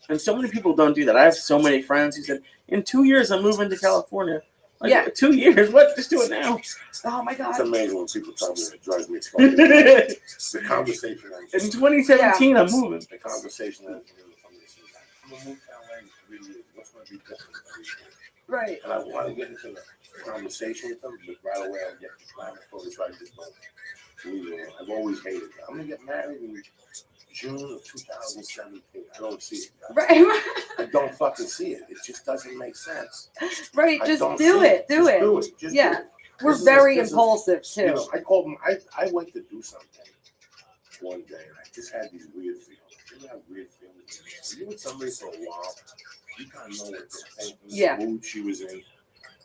And so many people don't do that. I have so many friends who said, in 2 years, I'm moving to California. Like, yeah. 2 years? What? Just do it now. Oh my God. It's amazing when people tell me it drives me fucking nuts. The conversation. In 2017, I'm moving. The conversation. I'm gonna move to LA in 3 years. What's going to be different? Right. And I want to get into the conversation with them, but right away I get the climate focus right this moment. I've always hated that. I'm gonna get married in June of 2017. I don't see it. Right. I don't fucking see it. It just doesn't make sense. Right. Just do it. Do it. Just yeah. do it. We're very impulsive too. You know, I called them. I went to do something one day, and I just had these weird feelings. You have weird feelings. You're with somebody for a while. You kind of know what they're thinking. Yeah. The mood she was in.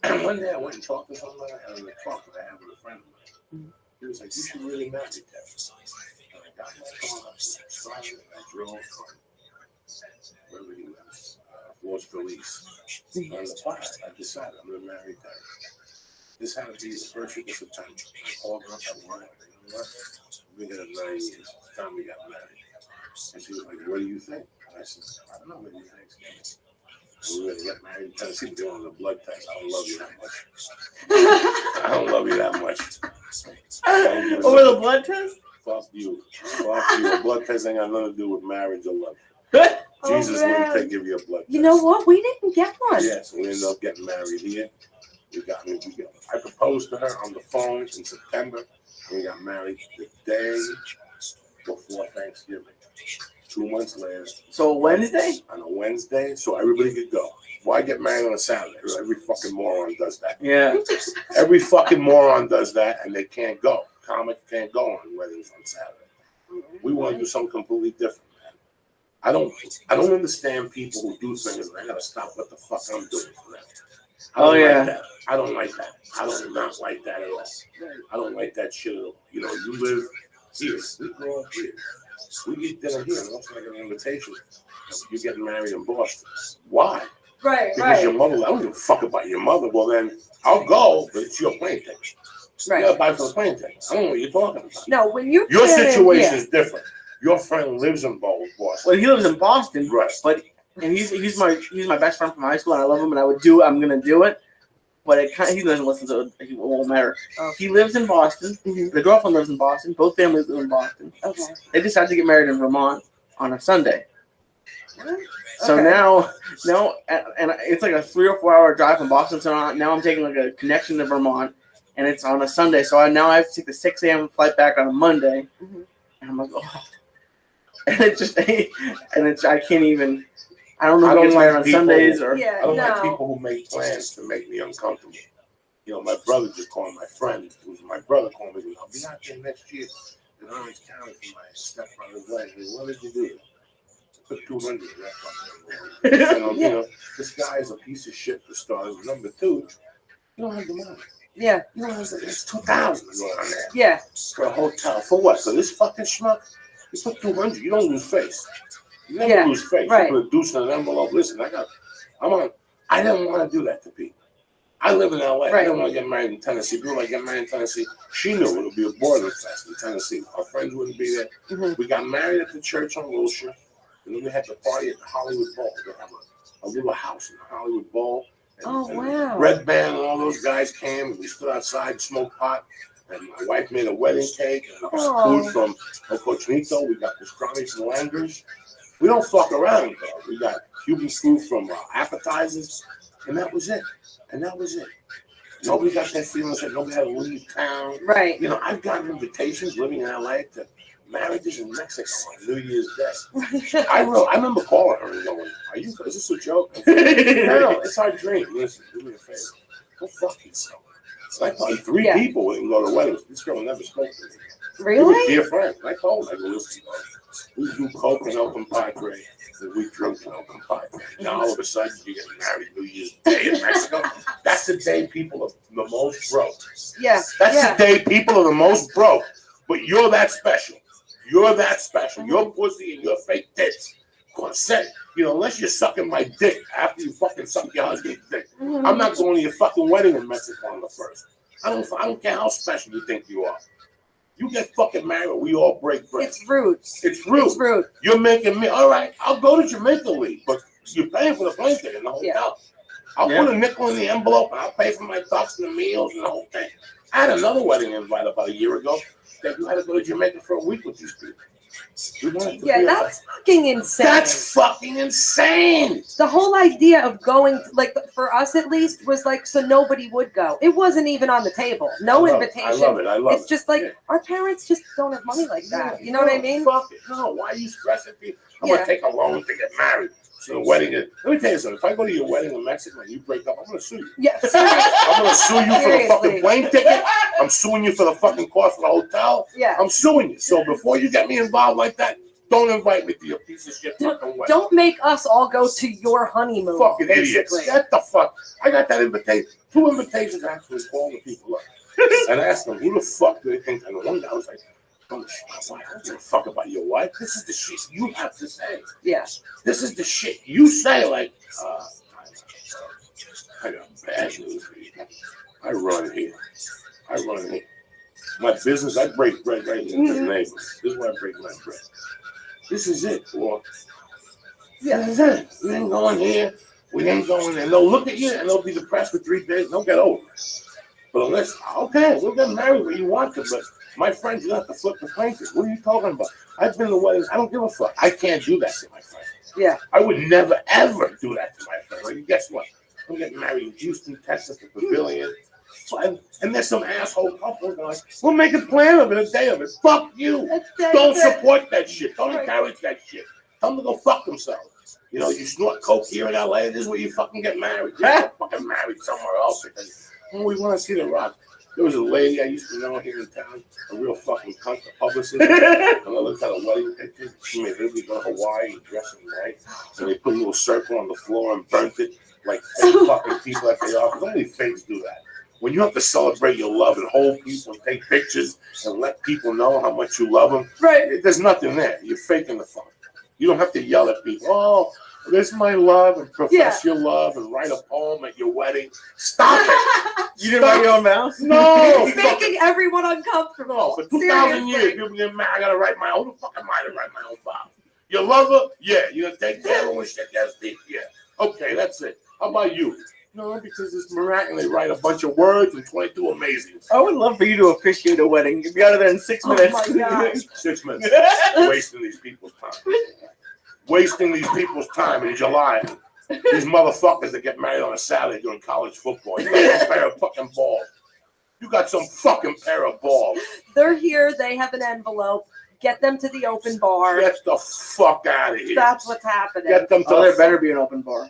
And one day I went and talked to somebody, and the talk that I had with a friend of mine. He was like, "You should really marry Ted." And I got my car, I started, and I drove from wherever he lives, Los Feliz. On the fire, I decided I'm going to marry Ted. This happened to be the first week of September. I called her up at work. You know what? We've been together 9 years. It's time we got married. And she was like, "What do you think?" And I said, "I don't know what do you think." And we're going to get married in Tennessee. We're doing the blood test. I don't love you that much. I don't love you that much. Over the blood test? Fuck you. Fuck you. A blood test ain't got nothing to do with marriage or love. Jesus wouldn't give you a blood test. You know what? We didn't get one. Yeah, so we ended up getting married here. I proposed to her on the phone in September, and we got married the day before Thanksgiving. 2 months later. So a Wednesday? On a Wednesday, so everybody could go. Why get married on a Saturday? Every fucking moron does that. Yeah. Every fucking moron does that, and they can't go. Comics can't go on weddings on Saturday. We want to do something completely different, man. I don't understand people who do things and I gotta stop what the fuck I'm doing for them. I don't like that. I do not like that at all. I don't like that shit at all. You know, you live here. We grow up here. We get dinner here. And once I get an invitation, you're getting married in Boston. Why? Right, because your mother, I don't give a fuck about your mother. Well, then I'll go, but it's your plane ticket. Right. You gotta buy for the plane ticket. I don't know what you're talking about. No, when you're your situation is different. Your friend lives in Boston. Well, he lives in Boston, right? But he's my best friend from high school, and I love him, and I'm gonna do it. But he doesn't listen to it. It won't matter. Oh. He lives in Boston. Mm-hmm. The girlfriend lives in Boston. Both families live in Boston. Okay. They decided to get married in Vermont on a Sunday. What? So Okay. now, and it's like a 3 or 4 hour drive from Boston. So now I'm taking like a connection to Vermont, and it's on a Sunday. So now I have to take the 6 a.m. flight back on a Monday, Mm-hmm. and I'm like, oh, and I can't even. I don't know I who don't gets married like on people- Sundays or. Yeah, I don't like no. people who make plans to make me uncomfortable. You know, my brother just called my friend, who's my brother, called me. I'll be out there next year in Orange County for my stepbrother's wedding. I said, what did you do? I put 200 in that fucking wedding. You know, this guy is a piece of shit for starters. Number two, you don't have the money. Yeah. You don't have the, it's 2,000 going on there Yeah. for a hotel. For what? So this fucking schmuck, you put 200, you don't lose face. You never Yeah, lose face. right. You put a deuce in an envelope. Listen, I didn't want to do that to people. I live in LA. I Right. didn't want to get married in Tennessee. People like get married in Tennessee. She knew it would be a boiler fest in Tennessee. Our friends wouldn't be there. Mhm. We got married at the church on Wilshire, and then we had the party at the Hollywood Bowl. They have a little house in the Hollywood Bowl. And, Oh, and wow. Red Band and all those guys came, and we stood outside and smoked pot. And my wife made a wedding cake, and we got Oh. food from El Cochinito. We got pastrami from Langers. We don't fuck around, though. We got Cuban food from appetizers, and that was it. And that was it. Nobody got that feeling that nobody had to leave town. Right. You know, I've gotten invitations living in LA to marriages in Mexico on New Year's Day. I remember calling her and going, is this a joke? No, it's our dream. Listen, do me a favor. Go fuck yourself. So I told 3 people wouldn't go to weddings. This girl never spoke to me. Really? We were dear friends. I told her, I go, listen, we do coke and El Compadre, and we drink El Compadre. Now all of a sudden you get married New Year's Day in Mexico. That's the day people are the most broke. Yeah. That's the day people are the most broke. But you're that special. You're that special. Your pussy and your fake tits. Unless you're sucking my dick after you fucking suck your husband's dick. I'm not going to your fucking wedding in Mexico on the first. I don't care how special you think you are. You get fucking married, we all break bread. It's rude. It's rude. It's rude. You're making me, all right, I'll go to Jamaica League, but you're paying for the plane ticket and the hotel. Yeah. I'll put a nickel in the envelope and I'll pay for my tux and the meals and the whole thing. I had another wedding invite about a year ago that you had to go to Jamaica for a week with these people. Yeah, that's fucking insane. That's fucking insane. The whole idea of going, like for us at least, was like so nobody would go. It wasn't even on the table. No invitation. I love it. I love it. It's just like our parents just don't have money like that. You know what I mean? Fuck it. No, why are you stressing people? I'm gonna take a loan to get married. So the wedding is. Let me tell you something. If I go to your wedding in Mexico and you break up, I'm gonna sue you. Yeah. I'm gonna sue you for the fucking Seriously. plane ticket. I'm suing you for the fucking cost of the hotel. Yeah. I'm suing you. So before you get me involved like that, don't invite me to your piece of shit fucking wedding. Don't make us all go to your honeymoon. Fucking basically. idiots. Get the fuck. I got that invitation. 2 invitations actually calling the people up. And I asked them, who the fuck do they think? And one guy was like, I don't give a fuck about your wife. This is the shit you have to say. Yeah. This is the shit you say. Like, I got bad news for you. I run here. My business, I break bread right here with the neighbors. This is where I break my bread. This is it, boy. This is it. We ain't going here. We ain't going there. They'll look at you and they'll be depressed for 3 days. They'll get over it. But unless, okay, we'll get married where you want to, but my friends, you have to flip the plane ticket. What are you talking about? I've been to weddings. I don't give a fuck. I can't do that to my friend. Yeah. I would never, ever do that to my friend. Like, guess what? I'm getting married in Houston, Texas, the Pavilion. So, and there's some asshole couple that are like, we'll make a plan of it, a day of it. Fuck you. Don't support that shit. Don't encourage that shit. Tell them to go fuck themselves. You know, you snort coke here in LA, this is where you fucking get married. You get fucking married somewhere else because we want to see the rock. There was a lady I used to know here in town, a real fucking cunt, a publicist. And I looked at a wedding picture. She made everybody go to Hawaii and dress in white. And they put a little circle on the floor and burnt it like fake fucking people that they are. Because only fakes do that. When you have to celebrate your love and hold people and take pictures and let people know how much you love them, there's nothing there. You're faking the fun. You don't have to yell at people, oh, this is my love, and profess your love and write a poem at your wedding. Stop it. You didn't write your own mouth? No. It's making everyone uncomfortable. No, for 2,000 years, people get mad. I got to write my own. Who the fuck am I to write my own poem? You love her? Yeah. You going to take care of her? Shit, yes, yeah. Okay, that's it. How about you? No, because it's miraculous. They write a bunch of words and 22 amazing. I would love for you to officiate a wedding. You'd be out of there in 6 minutes. Oh my God. 6 minutes. Wasting these people's time. Wasting these people's time in July. These motherfuckers that get married on a Saturday during college football. You got some pair of fucking balls. You got some fucking pair of balls. They're here. They have an envelope. Get them to the open bar. Get the fuck out of here. That's what's happening. Get them to Oh, the there better be an open bar.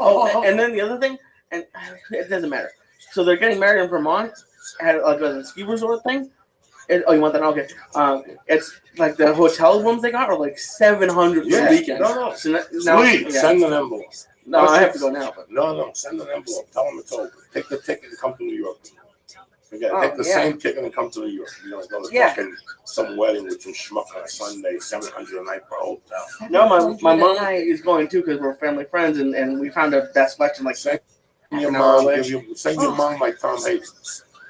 Oh, and then the other thing, and it doesn't matter. So they're getting married in Vermont at like a ski resort thing. Oh, you want that? Okay. It's like the hotel rooms they got are like $700 for the weekend. No. So now, Please send an envelope. No, I have to go now. But. No, send an envelope. Tell them it's over. Take the ticket and come to New York. Forget it. Take the yeah. same ticket and come to New York. You know, go to fucking some wedding with some schmuck on a Sunday, $700 a night for a hotel. No, my mom is going too because we're family friends, and we found a Best Western like Send half your an hour mom, away. send your mom like Tom Hayden.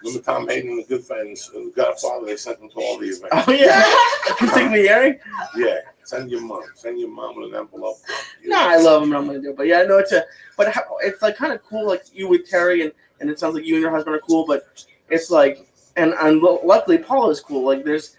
Remember Tom Hayden and the Goodfellas and the Godfather? They sent them to all the events. Oh yeah, consigliere. Yeah, send your mom with an envelope. No, I love him. I'm gonna do it. But yeah, no, it's like kind of cool. Like you with Terry, and it sounds like you and your husband are cool. But it's like, and luckily Paul is cool. Like there's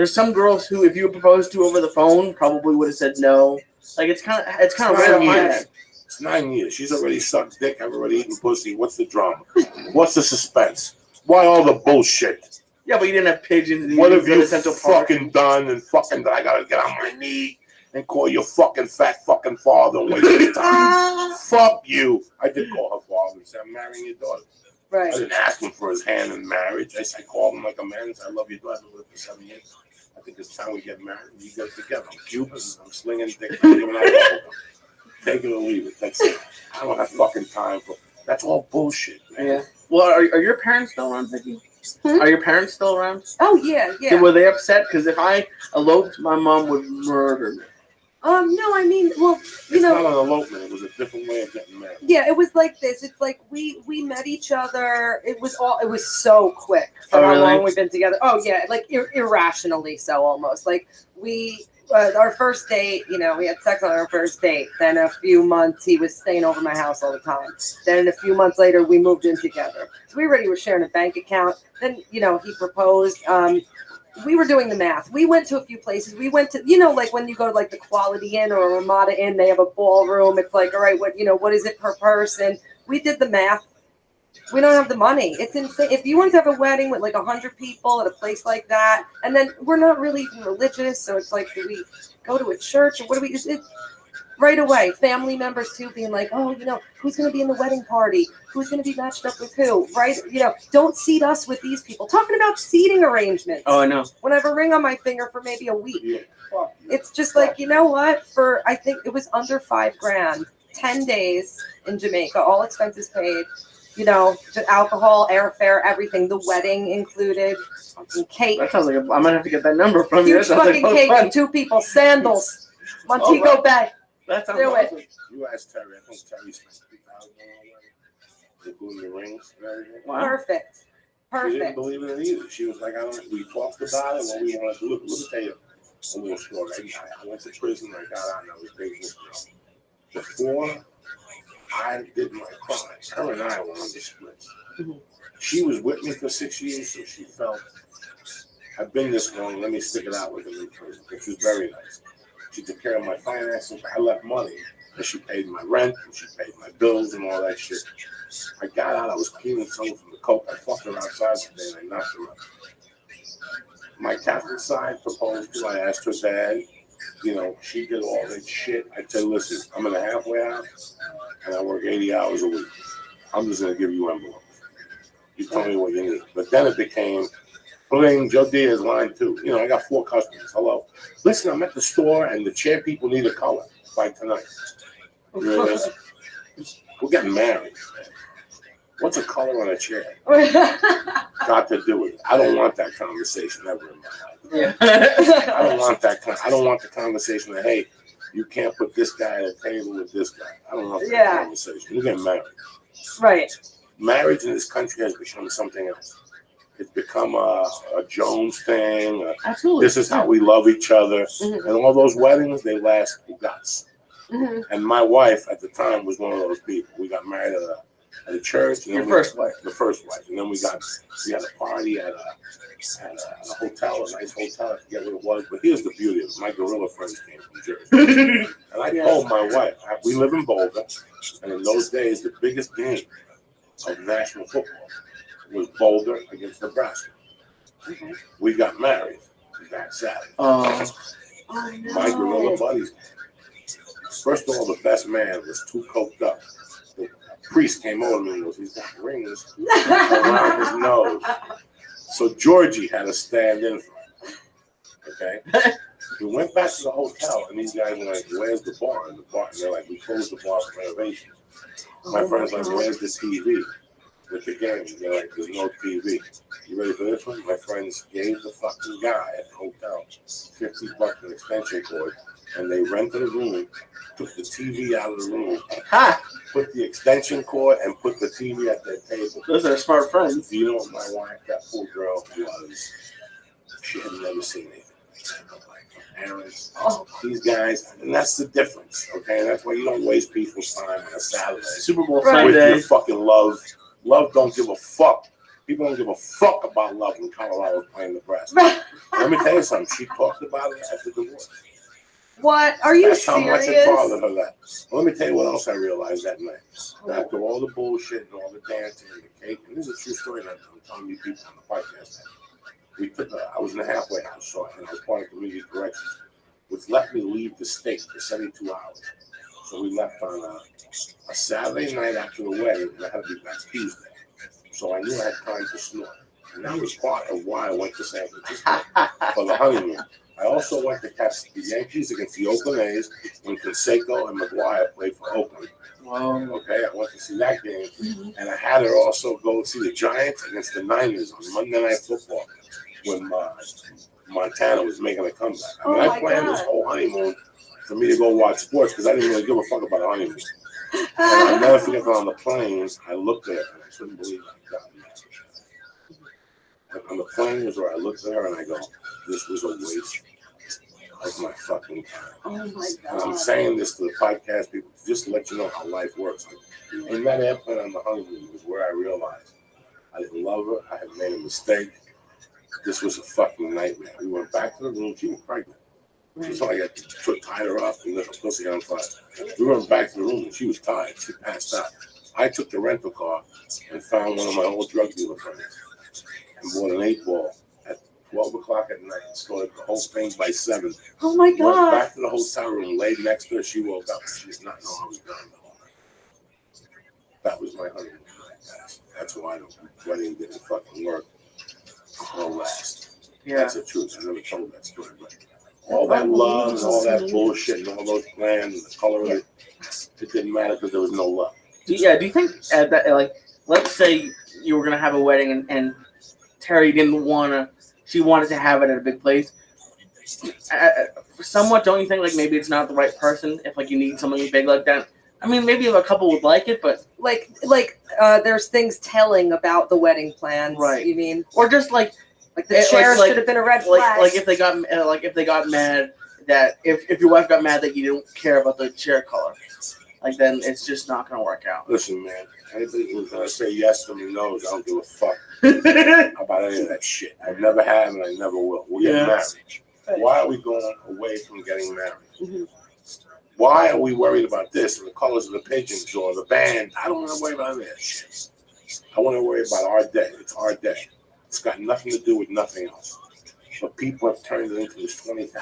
some girls who, if you proposed to over the phone, probably would have said no. Like it's kind of right on my head. It's 9 years. She's already sucked dick. I've already eaten pussy. What's the drama? What's the suspense? Why all the bullshit? Yeah, but you didn't have pigeons. What have you fucking done? And fucking I gotta get on my knee and call your fucking fat fucking father and waste your time. Fuck you. I did call her father and said, I'm marrying your daughter. Right. I didn't ask him for his hand in marriage. I called him like a man and said, I love your daughter. I've been with her for 7 years. I think it's time we get married. We get together. I'm Cuban. I'm slinging dick. I'm giving out bubblegum. Take it or leave it. That's it. I don't have fucking time for. That's all bullshit, man. Yeah. Well, are your parents still around, Vicky? Are your parents still around? Oh yeah. Were they upset? Because if I eloped, my mom would murder me. No, I mean, well, It's not an elopement. It was a different way of getting married. Yeah, it was like this. It's like we met each other. It was so quick for how long we've been together. Oh yeah, like irrationally so almost. Like we. Our first date, we had sex on our first date. Then a few months, he was staying over my house all the time. Then a few months later, we moved in together. So we already were sharing a bank account. Then, he proposed. We were doing the math. We went to a few places. We went to, like when you go to like the Quality Inn or a Ramada Inn, they have a ballroom. It's like, all right, what is it per person? We did the math. We don't have the money. It's insane. If you want to have a wedding with like 100 people at a place like that, and then we're not really even religious, so it's like, do we go to a church or what do we? Right away, family members too, being like, oh, who's going to be in the wedding party? Who's going to be matched up with who? Right? Don't seat us with these people. Talking about seating arrangements. Oh, I know. When I have a ring on my finger for maybe a week, it's just like, you know what? For I think it was under $5,000, 10 days in Jamaica, all expenses paid. Alcohol, airfare, everything, the wedding included, fucking cake. That sounds like I might have to get that number from you. Huge fucking cake, fun. 2 people, sandals, Montego Bay. That sounds Do awesome. it. You asked Terry. I think Terry spent $3,000 including the rings and everything. Wow. Perfect. She didn't believe in it either. She was like, we talked about it, what we want to do. Let me tell you a little story. I went to prison. I got out and I was dating before I did my crime. Her and I were on the splits. She was with me for 6 years, so she felt, I've been this long, let me stick it out with her in prison, which was very nice. She took care of my finances. I left money, and she paid my rent, and she paid my bills and all that shit. I got out, I was cleaning something from the coke. I fucked her outside today, and I knocked her up. My Catholic side proposed to, I asked her dad, she did all that shit. I said, listen, I'm in a halfway house, and I work 80 hours a week. I'm just going to give you envelopes. You tell me what you need. But then it became, bling, Joe Diaz line 2. I got 4 customers. Hello. Listen, I'm at the store, and the chair people need a color by tonight. We're getting married. What's a color on a chair? Got to do it. I don't want that conversation ever in my life. Yeah. I don't want that. I don't want the conversation that, hey, you can't put this guy at a table with this guy. I don't want that conversation. You get married. Right. Marriage in this country has become something else. It's become a Jones thing. Absolutely. This is how we love each other. And all those weddings, they last guts. And my wife at the time was one of those people. We got married at a church. And Your first wife. The first wife. And then we had a party at a hotel, a nice hotel. I forget what it was. But here's the beauty of it. My gorilla friends came from Jersey. And I told my wife, we live in Boulder. And in those days, the biggest game of national football was Boulder against Nebraska. We got married that Saturday. Oh My gorilla no. buddies. First of all, the best man was too coked up. The priest came over to me and goes, he's got rings around his nose. So Georgie had to stand in for him. Okay? We went back to the hotel, and these guys were like, where's the bar? And they're like, we closed the bar for renovation. My friend's like, where's the TV? With the game, they're like, there's no TV. You ready for this one? My friends gave the fucking guy at the hotel $50 an extension cord, and they rented a room, took the TV out of the room, put the extension cord, and put the TV at their table. Those are smart friends. Do you know what my wife, that poor girl, was? She had never seen anything. Parents, these guys, and that's the difference, okay? And that's why you don't waste people's time on a Saturday. Super Bowl With Sunday. your fucking love. Love don't give a fuck. People don't give a fuck about love when Colorado's playing Nebraska. Let me tell you something. She talked about it at the divorce. What? Are you That's how much it serious? bothered her. That. Well, let me tell you what else I realized that night. After all the bullshit and all the dancing and the cake, and this is a true story that I'm telling you people on the podcast. We took I was in a halfway house, so and I was part of community corrections, which let me leave the state for 72 hours. So we left on a Saturday night after the wedding, and I had to be back Tuesday. So I knew I had time to snore. And that was part of why I went to San Francisco for the honeymoon. I also went to catch the Yankees against the Oakland A's when Canseco and McGuire played for Oakland. Wow. Okay, I went to see that game, and I had her also go see the Giants against the Niners on Monday Night Football when Montana was making a comeback. I mean, I planned this whole honeymoon for me to go watch sports because I didn't really give a fuck about a honeymoon. And I'll never forget that on the plane, I looked at her and I couldn't believe I got married. Like on the plane was where I looked at her and I go, this was a waste of my fucking time. Oh my God. And I'm saying this to the podcast people just to let you know how life works. Like, in that airplane on the honeymoon was where I realized I didn't love her. I had made a mistake. This was a fucking nightmare. We went back to the room. She was pregnant. So I tied her up and let her pussy on fire. We went back to the room and she was tired. She passed out. I took the rental car and found one of my old drug dealer friends and bought an 8-ball at 12 o'clock at night and started the whole thing by 7. Oh my God. Went back to the hotel room, laid next to her. She woke up and she did not know I was gone the whole night. That was my honeymoon. That's why the wedding didn't fucking work. Or last. Yeah. That's the truth. I never told that story, but all that love and all that bullshit and all those plans and the color of it, it didn't matter because there was no love. Do you think that, like, let's say you were gonna have a wedding and Terry she wanted to have it at a big place. Somewhat, don't you think like maybe it's not the right person if like you need something big like that? I mean, maybe if a couple would like it, but there's things telling about the wedding plans, right? You mean, or just like the chair should have been a red flag. Like if they got mad that if your wife got mad that you didn't care about the chair color, like then it's just not gonna work out. Listen, man. Anybody who's gonna say yes to me knows I don't give a fuck about any of that shit. I never have and I never will. We'll get married. Why are we going away from getting married? Mm-hmm. Why are we worried about this and the colors of the pigeons or the band? I don't want to worry about that shit. I want to worry about our day. It's our day. It's got nothing to do with nothing else. But people have turned it into this $20,000,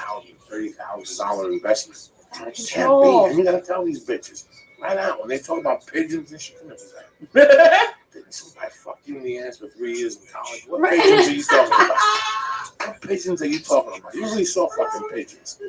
$30,000 investment. It can't be. And you gotta tell these bitches right now when they talk about pigeons and shit. I fucked you in the ass for 3 years in college. What pigeons are you talking about? What pigeons are you talking about? You really saw fucking pigeons.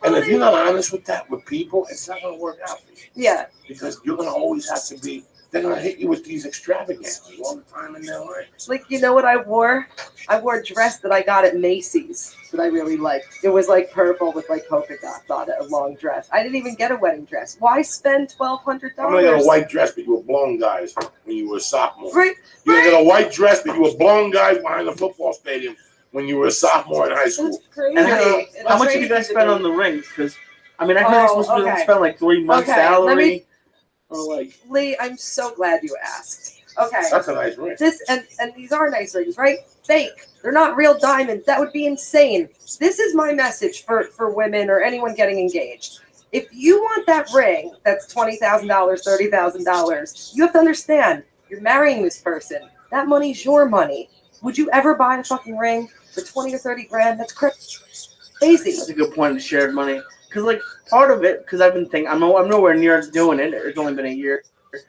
And if you're not honest with that with people, it's not gonna work out for you. Yeah. Because you're gonna always have to be. They're gonna hit you with these extravagances all the time in their life. Like, you know what I wore? I wore a dress that I got at Macy's that I really liked. It was like purple with like polka dots on it, a long dress. I didn't even get a wedding dress. Why spend $1,200? I'm gonna get a white dress, but you were blown guys when you were a sophomore. Right. You're gonna get a white dress, but you were blown guys behind the football stadium when you were a sophomore in high school. That's crazy. And how much did you guys spend on the rings? Because I mean, I heard you're supposed to spend like 3 months' salary. Lee, I'm so glad you asked. Okay. That's a nice ring. This and these are nice rings, right? Fake. They're not real diamonds. That would be insane. This is my message for women or anyone getting engaged. If you want that ring that's $20,000, $30,000, you have to understand you're marrying this person. That money's your money. Would you ever buy a fucking ring? for 20 or 30 grand. That's crazy. That's a good point of shared money. Because, like, part of it, because I've been thinking, I'm nowhere near doing it. It's only been a year.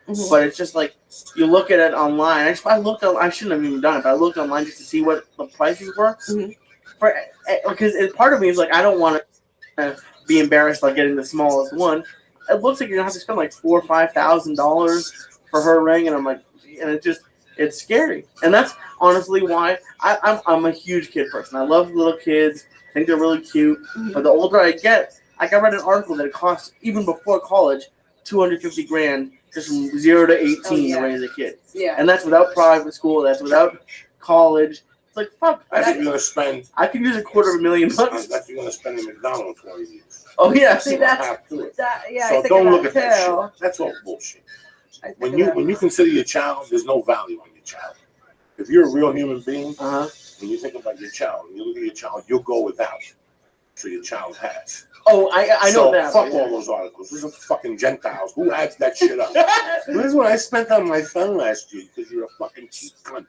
Mhm. But it's just like, you look at it online. I shouldn't have even done it, but I looked online just to see what the prices were. Mhm. Because part of me is like, I don't want to be embarrassed by getting the smallest one. It looks like you're going to have to spend like $4,000 or $5,000 for her ring. And I'm like, and it's scary. And that's honestly why I'm a huge kid person. I love little kids. I think they're really cute. Mhm. But the older I get, like I read an article that it costs, even before college, $250,000 just from 0 to 18 to raise a kid. Yeah. And that's without private school. That's without college. It's like, fuck. I think you're gonna spend. I can use $250,000. That's you're gonna spend in McDonald's 20 years. Oh yeah. See, You that's have to. yeah. I So think don't of look at that too. shit. That's all bullshit. I think When of you that. when you consider your child, there's no value on your child. If you're a real human being, Uh-huh. when you think about your child, when you look at your child, you'll go without. So your child has. Oh, I know So that. fuck all those articles. These are fucking Gentiles. Who adds that shit up? This is what I spent on my son last year because you're a fucking cheap cunt.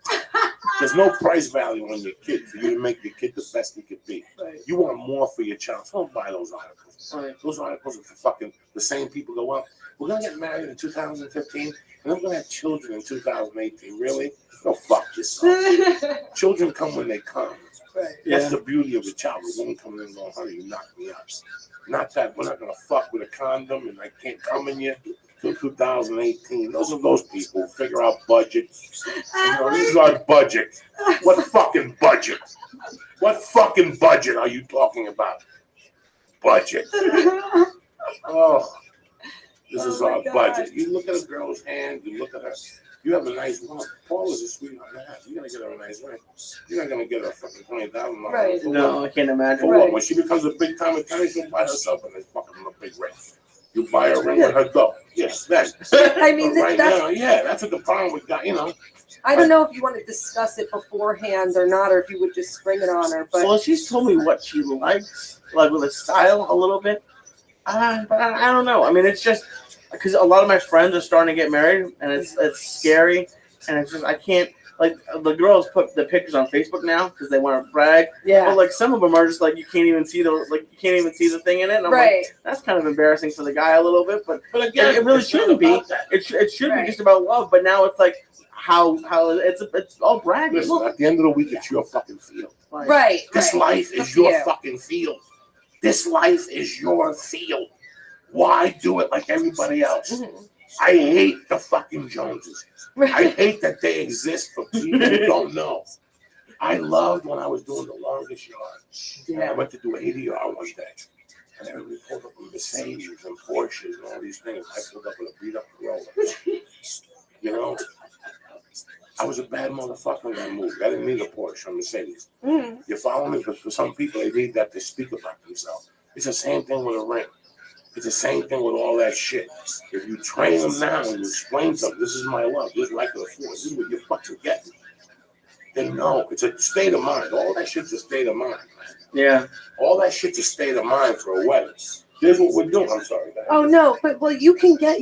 There's no price value on your kid for you to make your kid the best he could be. Right. You want more for your child. So don't buy those articles. Right. Those articles are for fucking the same people go, well, we're going to get married in 2015 and I'm going to have children in 2018. Really? Go fuck yourself. Children come when they come. Right. That's the beauty of a child. A woman coming in and going, honey, you knocked me out. Not that we're not going to fuck with a condom and I can't come in you till 2018. Those are those people who figure out budgets. You know, this is our budget. What fucking budget? What fucking budget are you talking about? Budget. Oh, this is our budget. You look at a girl's hand, you look at her. You have a nice woman. Paul is a sweetheart. You're going to get her a nice ring. You're not going to get her a fucking $20,000. Right. No, I can't imagine. For what? When she becomes a big time attorney, she'll buy herself a nice fucking big ring. You buy her a ring with her dough. Yes, that. I mean, But right that's. now, yeah, that's what the problem with guys, you know. I don't know if you want to discuss it beforehand or not, or if you would just spring it on her. But Well, she's told me what she likes, like with a style a little bit. But I don't know. I mean, it's just because a lot of my friends are starting to get married, and it's scary, and it's just I can't. Like the girls put the pictures on Facebook now because they want to brag. yeah, But like some of them are just like you can't even see the thing in it. And I'm right. like, that's kind of embarrassing for the guy a little bit. But again, it really it's not shouldn't be. about that. It should Right. be just about love. But now it's like how it's all bragging. Listen, at the end of the week, it's your fucking field. Like, Right. This right. life Good is for your you. fucking field. This life is your field. Why do it like everybody else? Mhm. I hate the fucking Joneses. I Right. hate that they exist for people who don't know. I loved when I was doing the longest yard. And I Yeah. went to do 80 yard one day. And everybody pulled up with Mercedes and Porsches and all these things. I pulled up with a beat up Corolla. You know? I was a bad motherfucker when I moved. I didn't need a Porsche or Mercedes. Mhm. You follow me? But for some people, they need that to speak about themselves. It's the same thing with a ring. It's the same thing with all that shit. If you train them now and you explain to them, this is my love, this is what I can afford, this is what you're fucking getting, they know. It's a state of mind. All that shit's a state of mind, man. Yeah. All that shit's a state of mind for a wedding. Here's what we're doing. I'm sorry, guys. Oh no, but well, you can get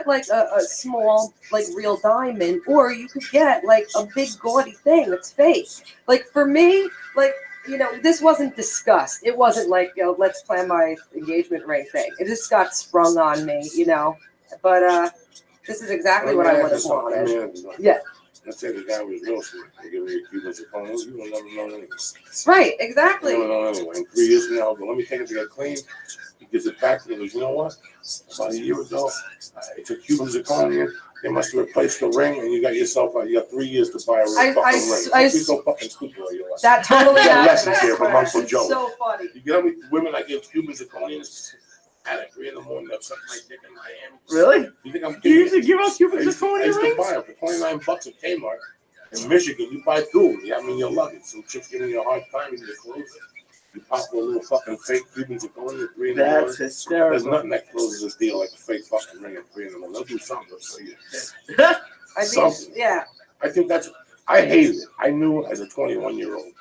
like a small like real diamond, or you could get like a big gaudy thing that's fake. Like for me, like. You know, this wasn't discussed. It wasn't like, you know, let's plan my engagement ring thing. It just got sprung on me, you know. But this is exactly what I would have wanted. Yeah. Let's say the guy was real smart. They give me a Cuban zirconia. You will never know anyway. Right, You exactly. don't know anyway. In 3 years from now, but let me take it to get clean. He gives it back to me. He goes, you know what? About a year ago, it's a Cuban zirconia. They must have replaced the ring, and you got yourself. You got 3 years to buy a real fucking ring. Don't be so fucking stupid where you are. That totally You got happened. lessons I here from swear. Uncle It's Joe. so funny. You know how many women I give Cuban zirconias at 3 in the morning? That's something my dick in Miami. Really? You think I'm You kidding? usually give out Cuban I used to zirconia buy them for $29 at Kmart. In Michigan, you buy two. You have them in your luggage. Some chicks giving you a hard time in your clothes. You pop a little fucking fake Cuban zirconia at 3 in the morning. That's hysterical. There's nothing that closes a deal like a fake fucking ring at 3 in the morning. They'll do something for you. I mean, Something. yeah. I think that's. I hated it. I knew as a 21-year-old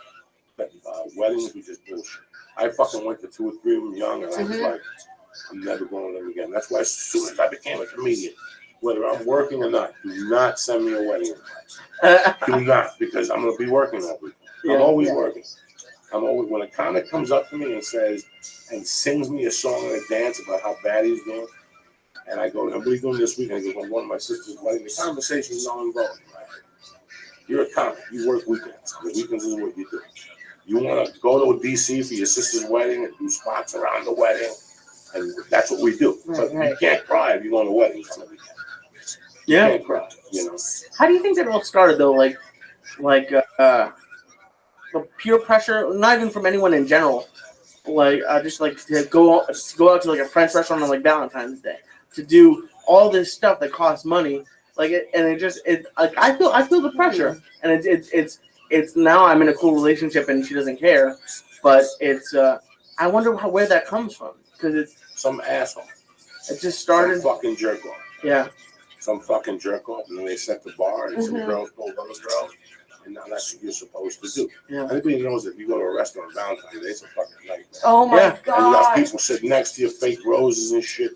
that weddings were just bullshit. I fucking went to 2 or 3 of them young, and I was like, I'm never going to them again. That's why as soon as I became a comedian, whether I'm working or not, do not send me a wedding invite. Do not, because I'm going to be working that week. I'm always working. I'm always, when a comic comes up to me and says, and sings me a song and a dance about how bad he's doing, and I go, what are you doing this weekend? He goes, well, one of my sister's wedding. The conversation is ongoing, right? You're a comic. You work weekends. The weekends is what you do. You want to go to DC for your sister's wedding and do spots around the wedding, and that's what we do. Right, But right. you can't cry if you're going to weddings on the weekend. Yeah. You can't cry, you know. How do you think that all started though? Like the peer pressure, not even from anyone in general. Like just like to go out to like a French restaurant on like Valentine's Day to do all this stuff that costs money. Like like I feel the pressure, and it's now I'm in a cool relationship and she doesn't care, but it's I wonder where that comes from because it's some asshole. It just started. Some fucking jerk off. Yeah. Some fucking jerk off, and then they set the bar, and some girls told other girls, and now that's what you're supposed to do. Yeah. Everybody knows if you go to a restaurant on Valentine's Day, it's a fucking nightmare. Oh my And you god. got people sitting next to you, fake roses and shit.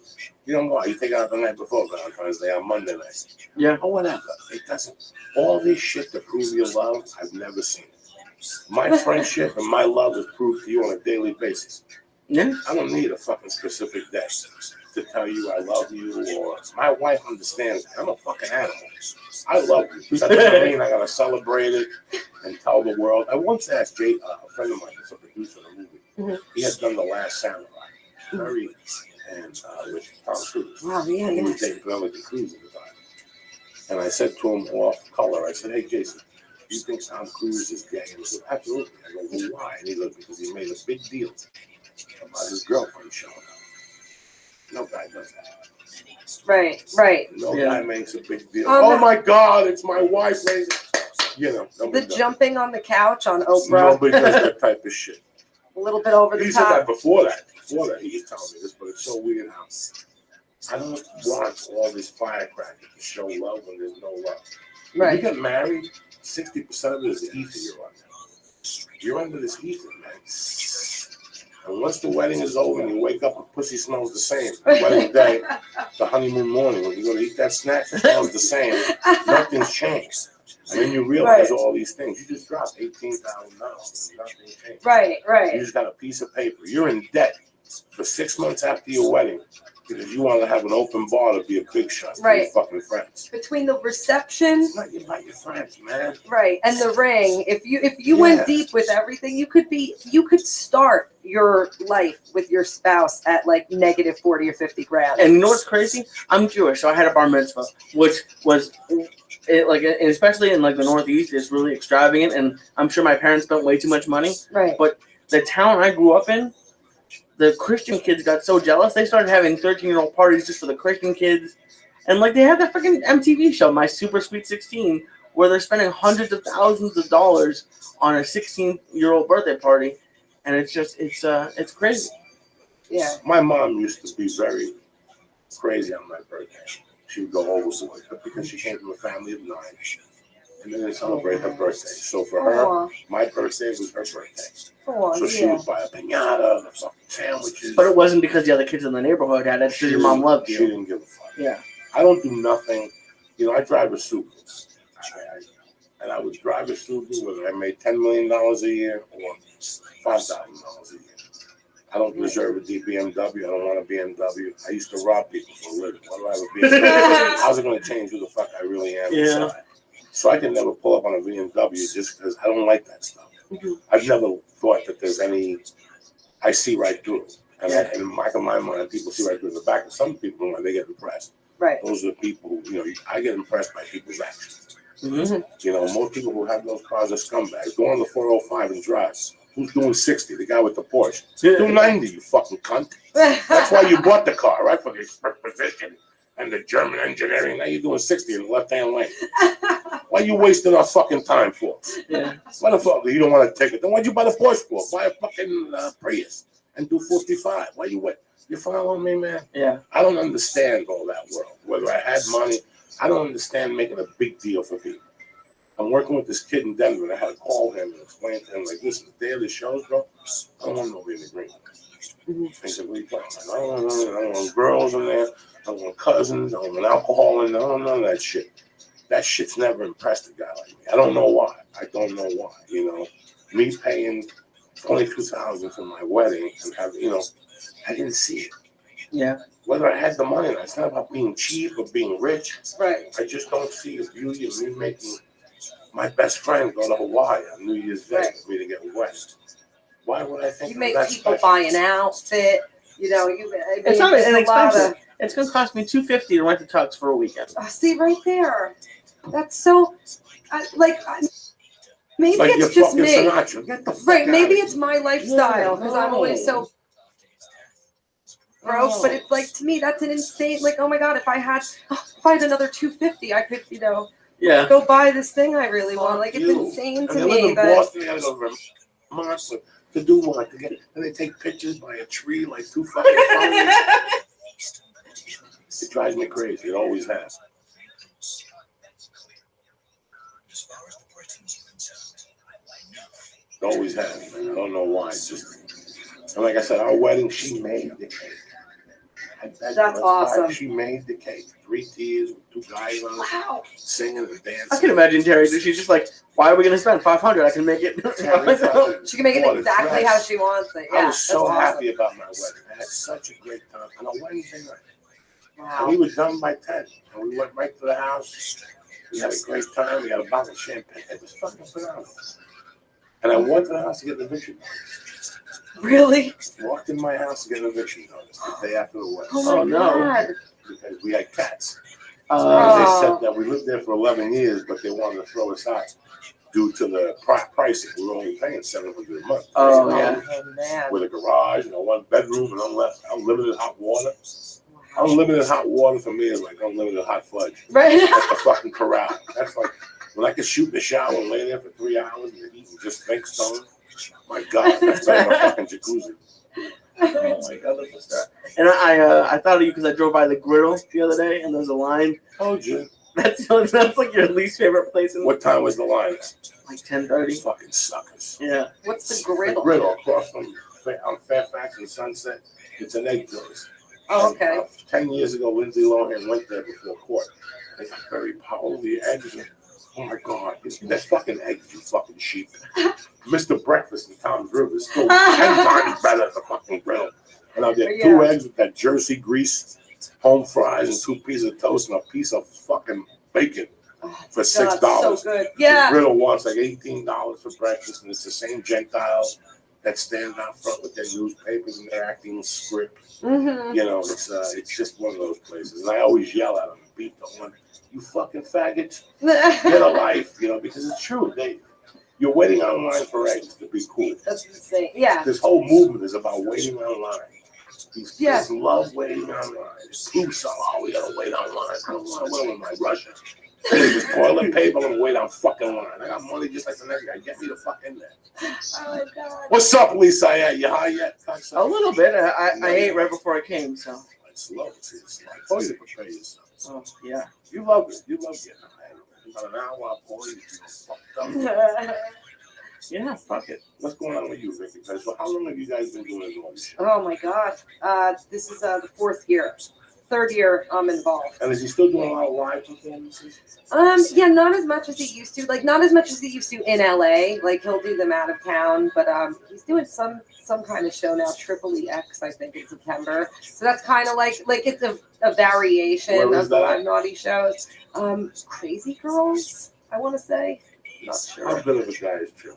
You know what? You take out the night before Valentine's Day on Monday night. Yeah. Or whatever. It doesn't. All this shit to prove your love, I've never seen it. My friendship and my love is proved to you on a daily basis. Yeah. I don't need a fucking specific day to tell you I love you, or my wife understands. I'm a fucking animal. I love you. That doesn't mean I gotta celebrate it and tell the world. I once asked Jay, a friend of mine, who's a producer of a movie. He had done The Last Samurai, very, and with Tom Cruise. Wow, yeah, He yeah. was dating Penelope Cruz at the time. And I said to him off color, I said, hey Jason, you think Tom Cruise is gay? And he said, absolutely. I go, well, why? And he goes, because he made a big deal about his girlfriend showing up. No guy does that. Right, right. No Yeah. guy makes a big deal. Oh my God, it's my wife, ladies. You know, The nobody does. jumping on the couch on Oprah. Nobody does that type of shit. A little bit over the He said that top. before that. Before that, he was telling me this, but it's so weird how I don't want all this firecracker to show love when there's no love. When Right. you get married, 60% of it is the ether you're under. You're under this ether, man. And once the wedding is over and you wake up and pussy smells the same, the wedding day, the honeymoon morning, when you go to eat that snack, it smells the same. Nothing's changed. And then you realize all these things. You just dropped $18,000. Nothing changed. Right, You right. just got a piece of paper. You're in debt for 6 months after your wedding because you want to have an open bar to be a big shot for your Right. fucking friends. Between the reception, It's not about your friends, man. right, and the ring, if you Yeah. went deep with everything, you could start your life with your spouse at like negative 40 or 50 grand. And you know what's crazy? I'm Jewish, so I had a bar mitzvah, which was like, and especially in like the Northeast, it's really extravagant. And I'm sure my parents spent way too much money. Right. But the town I grew up in, the Christian kids got so jealous, they started having 13-year-old parties just for the Christian kids. And like they had that freaking MTV show, My Super Sweet 16, where they're spending hundreds of thousands of dollars on a 16-year-old birthday party. And it's just, it's crazy. Yeah. My mom used to be very crazy on my birthday. She would go overboard, but because she came from a family of 9, and then they celebrate her birthday. So for her, Aw. my birthday was her birthday. Aw, So she yeah. would buy a piñata, the fucking sandwiches. But it wasn't because the other kids in the neighborhood had it, it's because your mom loved She you. didn't give a fuck. Yeah. I don't do nothing. You know, I drive a Subaru. And I would drive a Subaru whether I made $10 million a year or $5,000 a year. I don't deserve a BMW. I don't want a BMW. I used to rob people for a living. Why do I have a BMW? How's it going to change who the fuck I really am inside? So I can never pull up on a BMW just because I don't like that stuff. I've never thought that there's any. I see right through it. And in my mind, people see right through the back of some people when they get impressed. Right. Those are the people who, you know, I get impressed by people's actions. Mm-hmm. You know, most people who have those cars are scumbags. Go on the 405 and drive. Who's doing 60? The guy with the Porsche. Do 90, you fucking cunt. That's why you bought the car, right? For the position and the German engineering. Now you're doing 60 in the left-hand lane. Why you wasting our fucking time for? Yeah. Why the fuck you don't want to take it? Then why'd you buy the Porsche for? Buy a fucking Prius and do 45. Why you wait? You following me, man? Yeah. I don't understand all that world. Whether I had money, I don't understand making a big deal for people. I'm working with this kid in Denver, and I had to call him and explain to him, like, listen, the day of the shows, bro, I don't want nobody in the green. He said, what are you talking about? I don't want girls in there. I don't want cousins. I don't want alcohol in there. I don't know none of that shit. That shit's never impressed a guy like me. I don't know why. I don't know why. You know, me paying $22,000 for my wedding and have, I didn't see it. Yeah. Whether I had the money or not, it's not about being cheap or being rich. Right. I just don't see the beauty of me making my best friend go to Hawaii on New Year's Day for me to get wet. Why would I think You of make that people special? buy an outfit. It's not inexpensive. It's going to cost me $250 to rent the tux for a weekend. See right there. That's so. Maybe Like it's you're just fucking me. Sinatra. Get the fuck Right. out Maybe of it's my lifestyle because I'm always so broke. But it's like to me that's an insane. Like oh my god, if I had another $250, I could go buy this thing I really want. Like it's insane to and they me. live in That Boston, they gotta go to Vermont to do what? To get it, and they take pictures by a tree like 2 fucking phones. It drives me crazy. It always has. It always has. Man. I don't know why. It's just, and like I said, our wedding, she made the cake. That's awesome. She made the cake. 3 tiers with 2 guys on it, singing and dancing. I can imagine Terry. She's just like, why are we going to spend $500? I can make it. She can make it exactly how she wants it. Yeah, I was so happy about my wedding. I had such a great time on a Wednesday night. Wow. And we were done by 10. And we went right to the house. We had a great time. We had a bottle of champagne. It was fucking phenomenal. And I went to the house to get an eviction notice. Really? Walked in my house to get an eviction notice the day after the wedding. Oh my God. Because we had cats. Oh. They said that we lived there for 11 years, but they wanted to throw us out due to the pricing. We were only paying $700 a month. Oh, yeah. Oh, man. With a garage, 1 bedroom, and unlimited hot water. Unlimited hot water for me is like unlimited hot fudge. Right. That's the fucking corral. That's like when I could shoot in the shower and lay there for 3 hours and eat and just think stone. My God, that's better than a fucking jacuzzi. Oh my God, look at that. And I thought of you because I drove by the griddle the other day and there's a line. Oh, Jim. That's like your least favorite place in What time was the line? Like 10:30. Fucking suckers. Yeah. What's the griddle? The griddle across from on Fairfax and Sunset. It's an egg place. Oh, okay. 10 years ago, Lindsay Lohan went there before court. They got very powerful. The eggs. Oh my God, that's fucking eggs, you fucking sheep. Mr. Breakfast in Tom's River is still 10 times better than the fucking griddle. And I'll get 2 eggs with that Jersey grease, home fries, and 2 pieces of toast and a piece of fucking bacon for $6. So good. Yeah. The griddle wants like $18 for breakfast, and it's the same Gentiles that stand out front with their newspapers and their acting script. Mm-hmm. It's just one of those places. And I always yell at them, beat the one. You fucking faggots, get a life, because it's true. You're waiting online for eggs to be cool. That's insane. Yeah. This whole movement is about waiting online. These kids love waiting online. It's too so, we gotta wait online. I don't want to wait with my Russia. Just toilet paper and wait on fucking line. I got money just like the next guy. Get me the fuck in there. Oh God. What's up, Lisa? You high yet? A little bit. I ate right before I came, so. It's slow. It's slow. I told you to prepare yourself. Oh, yeah. You love it. You love getting high. About an hour, I'll call you. Fucked up. Yeah, fuck it. What's going on with you, Vicky? So how long have you guys been doing this all this shit? Oh my God. This is the 4th year. 3rd year I'm involved. And is he still doing a lot of live performances? Yeah, not as much as he used to. Like not as much as he used to in LA. Like he'll do them out of town, but he's doing some kind of show now, Triple EX, I think, in September. So that's kind of like it's a variation of the Live Naughty shows. Crazy Girls, I want to say. Not sure. How good of a guy is Joe?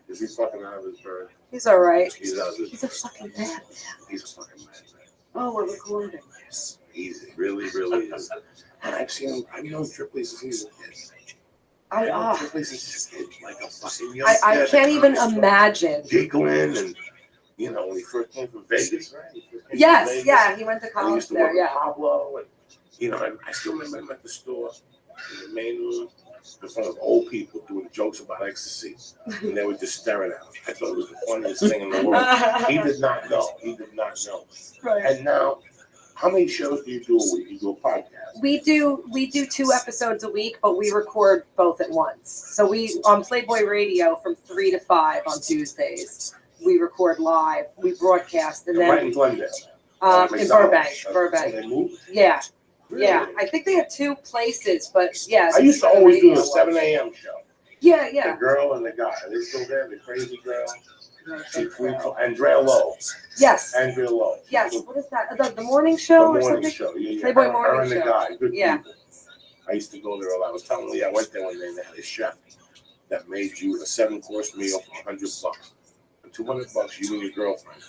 Is he fucking out of his bird? He's all right. He's out of his He's a fucking bad man. He's a fucking man. Oh, we're recording. Easy, really is. And I've known Triple since he was a kid. Triple since he was a kid, like a fucking young kid. I can't even imagine. Giggling and, when he first came from Vegas, right? Yes, yeah, he went to college there, yeah. Pablo, and, I still remember him at the store, in the main room, in front of old people doing jokes about ecstasy, and they were just staring at him. I thought it was the funniest thing in the world. He did not know. Right. And now, how many shows do you do a week? You do a podcast? We do 2 episodes a week, but we record both at once. So we on Playboy Radio from 3 to 5 on Tuesdays. We record live. We broadcast, and then right in Glendale. in Burbank. So they moved? Yeah. Really? Yeah, I think they have 2 places, but yeah. I used to always do the 7 a.m. show. Yeah. The girl and the guy. Are they still there? The crazy girl, Andrea Lowe. Yes. Andrea Lowe. Yes. What is that? The morning show The or morning something? show. Yeah. Playboy her morning and the show. guy. Good Yeah. people. I used to go there a lot. I was telling Lee, I went there one day and they had a chef that made you a 7-course meal for $100. For $200, you and your girlfriend,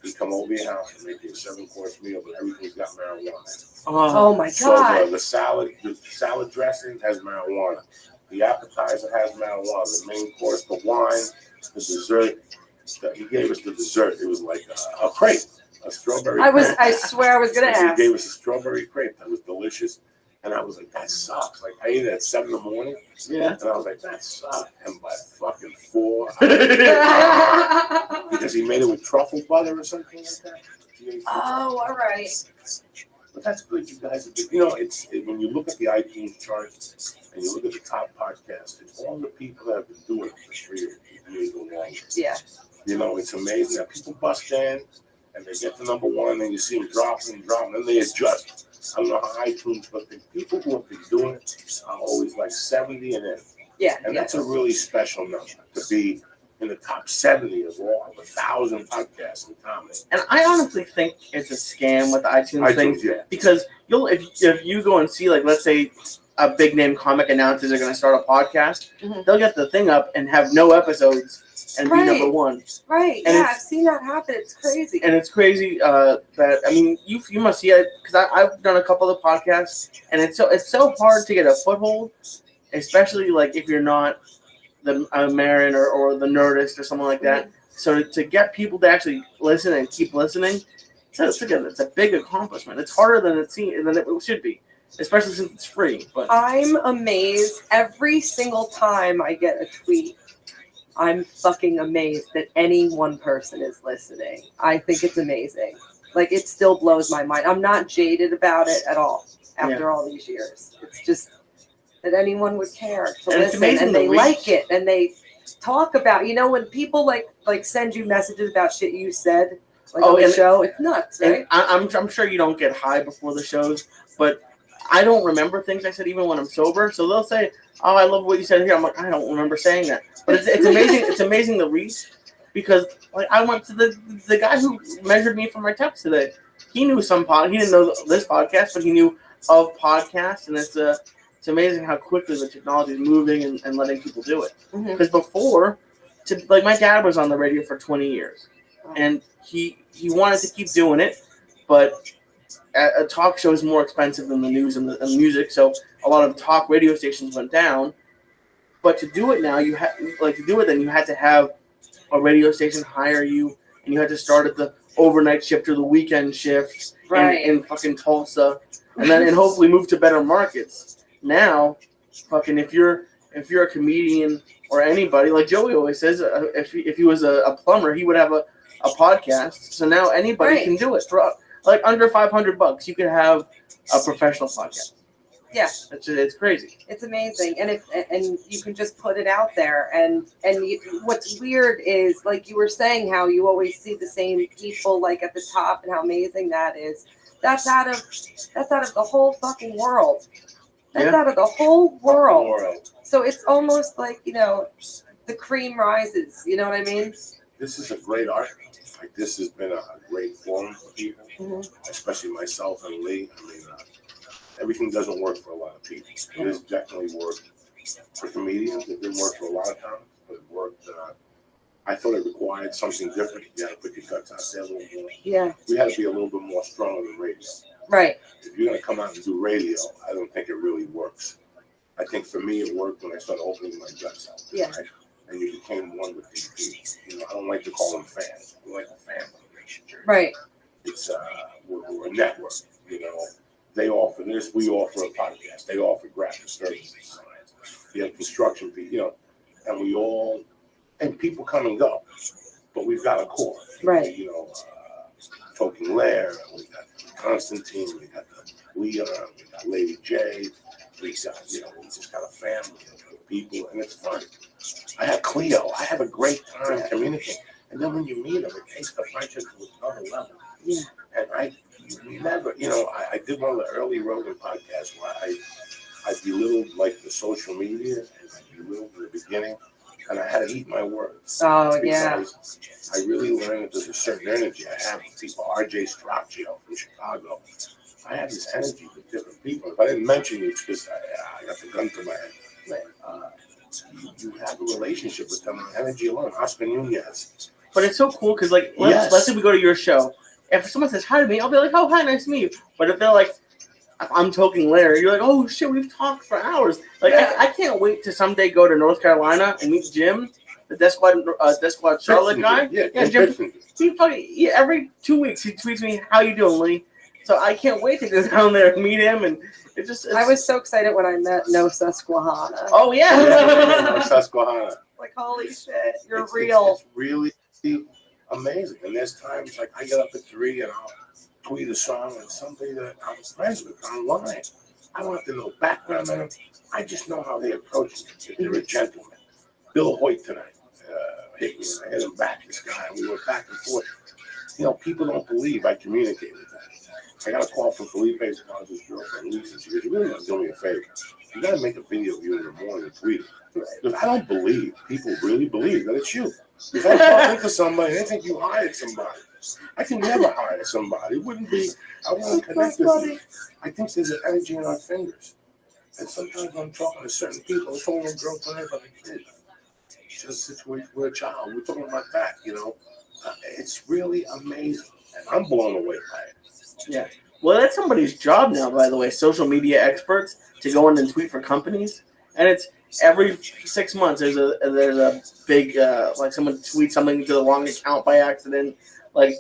he'd come over your house and make you a 7-course meal, but everything's got marijuana. Oh my So God. the salad dressing has marijuana. The appetizer has marijuana. The main course, the wine, the dessert. He gave us the dessert. It was like a crepe, a strawberry crepe. I swear I was gonna ask. He gave us a strawberry crepe that was delicious. And I was like, that sucks. Like, I ate it at 7 in. Yeah. And I was like, that sucks. And by fucking 4, because he made it with truffle butter or something like that. Oh, all right. But that's good. You guys are good. You know, when you look at the iTunes chart and you look at the top podcasts, it's all the people that have been doing it for 3 years or longer. Yeah. You know, it's amazing that people bust in and they get to number 1 and you see them dropping, and they adjust. I don't know how iTunes, but the people who have been doing it are always like 70 and in. Yeah. And that's a really special number to be in the top 70 of all 1,000 podcasts in comedy. And I honestly think it's a scam with the iTunes thing, Yeah. because if you go and see, like, let's say a big name comic announces they're going to start a podcast, they'll get the thing up and have no episodes and be number 1. Right. And yeah, I've seen that happen. It's crazy. And it's crazy that, I mean, you must see it, because I've done a couple of podcasts, and it's so hard to get a foothold, especially like if you're not the Marin or the Nerdist or something like that. So to get people to actually listen and keep listening, it's a big accomplishment. It's harder than it should be, especially since it's free. But I'm amazed every single time I get a tweet. I'm fucking amazed that any one person is listening. I think it's amazing. Like, it still blows my mind. I'm not jaded about it at all after all these years. It's just that anyone would care to listen, and they like it, and they talk about, when people like send you messages about shit you said on the show. It's nuts, right? I'm sure you don't get high before the shows, but I don't remember things I said even when I'm sober. So they'll say, "Oh, I love what you said here." I'm like, I don't remember saying that, but it's amazing. It's amazing the reach, because like I went to the guy who measured me for my text today. He knew he didn't know this podcast, but he knew of podcasts, and it's amazing how quickly the technology is moving and letting people do it. Because before, like my dad was on the radio for 20 years, and he wanted to keep doing it, but a talk show is more expensive than the news and the music, so a lot of talk radio stations went down. But to do it now, you had to have a radio station hire you, and you had to start at the overnight shift or the weekend shift in fucking Tulsa, and hopefully move to better markets. Now, fucking if you're a comedian or anybody, like Joey always says, if he was a plumber, he would have a podcast. So now anybody can do it for like under $500. You could have a professional podcast. Yeah, it's crazy. It's amazing, and you can just put it out there. And what's weird is, like you were saying, how you always see the same people like at the top, and how amazing that is. That's out of the whole fucking world. That's out of the whole world. So it's almost like, the cream rises. You know what I mean? This is a great art. Like, this has been a great forum for people, especially myself and Lee. I mean, everything doesn't work for a lot of people. It has definitely worked for comedians. It didn't work for a lot of times, but it worked. I thought it required something different. You had to put your guts out there a little more. Yeah. We had to be a little bit more stronger than radio. Right. If you're going to come out and do radio, I don't think it really works. I think for me it worked when I started opening my guts out. Yeah. Right? And you became one with these people. I don't like to call them fans. We're like a family. Right. It's we're a network. They offer this, we offer a podcast. They offer graphic services, you have construction people, and we all, and people come and go, but we've got a core. Right. Token Lair, we got Constantine, we got Leah, we got Lady J, we got, we just got a family of people, and it's fun. I have Cleo. I have a great time communicating. And then when you meet them, it takes the friendship to another level. Yeah. And I did one of the early Rogan podcasts where I belittled like the social media, and I belittled in the beginning. and I had to eat my words. Oh, yeah. Because I really learned that there's a certain energy I have with people. R.J. Straccio from Chicago. I have this energy with different people. If I didn't mention you, it's because I got the gun to my head. You have a relationship with them on energy alone. Oscar Nunez. But it's so cool because, like, let's say we go to your show. If someone says hi to me, I'll be like, "Oh, hi, nice to meet you." But if they're like, I'm talking Larry, you're like, "Oh shit, we've talked for hours." Like, I can't wait to someday go to North Carolina and meet Jim, the Death Squad Charlotte guy. Yeah, Jim. Every 2 weeks he tweets me, "How you doing, Lee?" So I can't wait to go down there and meet him, and I was so excited when I met No Susquehanna. Oh yeah, No Susquehanna. Like, holy shit, you're real. It's really amazing. And there's times like I get up at 3 and I'll tweet a song and somebody that I'm friends with online. I don't have to know background on them. I just know how they approach me. They're a gentleman. Bill Hoyt tonight hit me and I hit him back. This guy, and we went back and forth. You know, people don't believe I communicate with them. I got a call from Felipe's college girlfriend, Lisa. She goes, "You really got to do me a favor. You got to make a video of you in the morning and tweet it." Because I don't believe people really believe that it's you. If I'm talking to somebody, they think you hired somebody. I can never hire somebody. It wouldn't be. I wouldn't connect with you. I think there's an energy in our fingers. And sometimes when I'm talking to certain people, it's only a girl tonight about a kid. It's just a situation with a child. We're talking about that, you know. It's really amazing. And I'm blown away by it. Yeah. Well, that's somebody's job now, by the way, social media experts, to go in and tweet for companies. And it's every 6 months there's a big like someone tweets something to the wrong account by accident. Like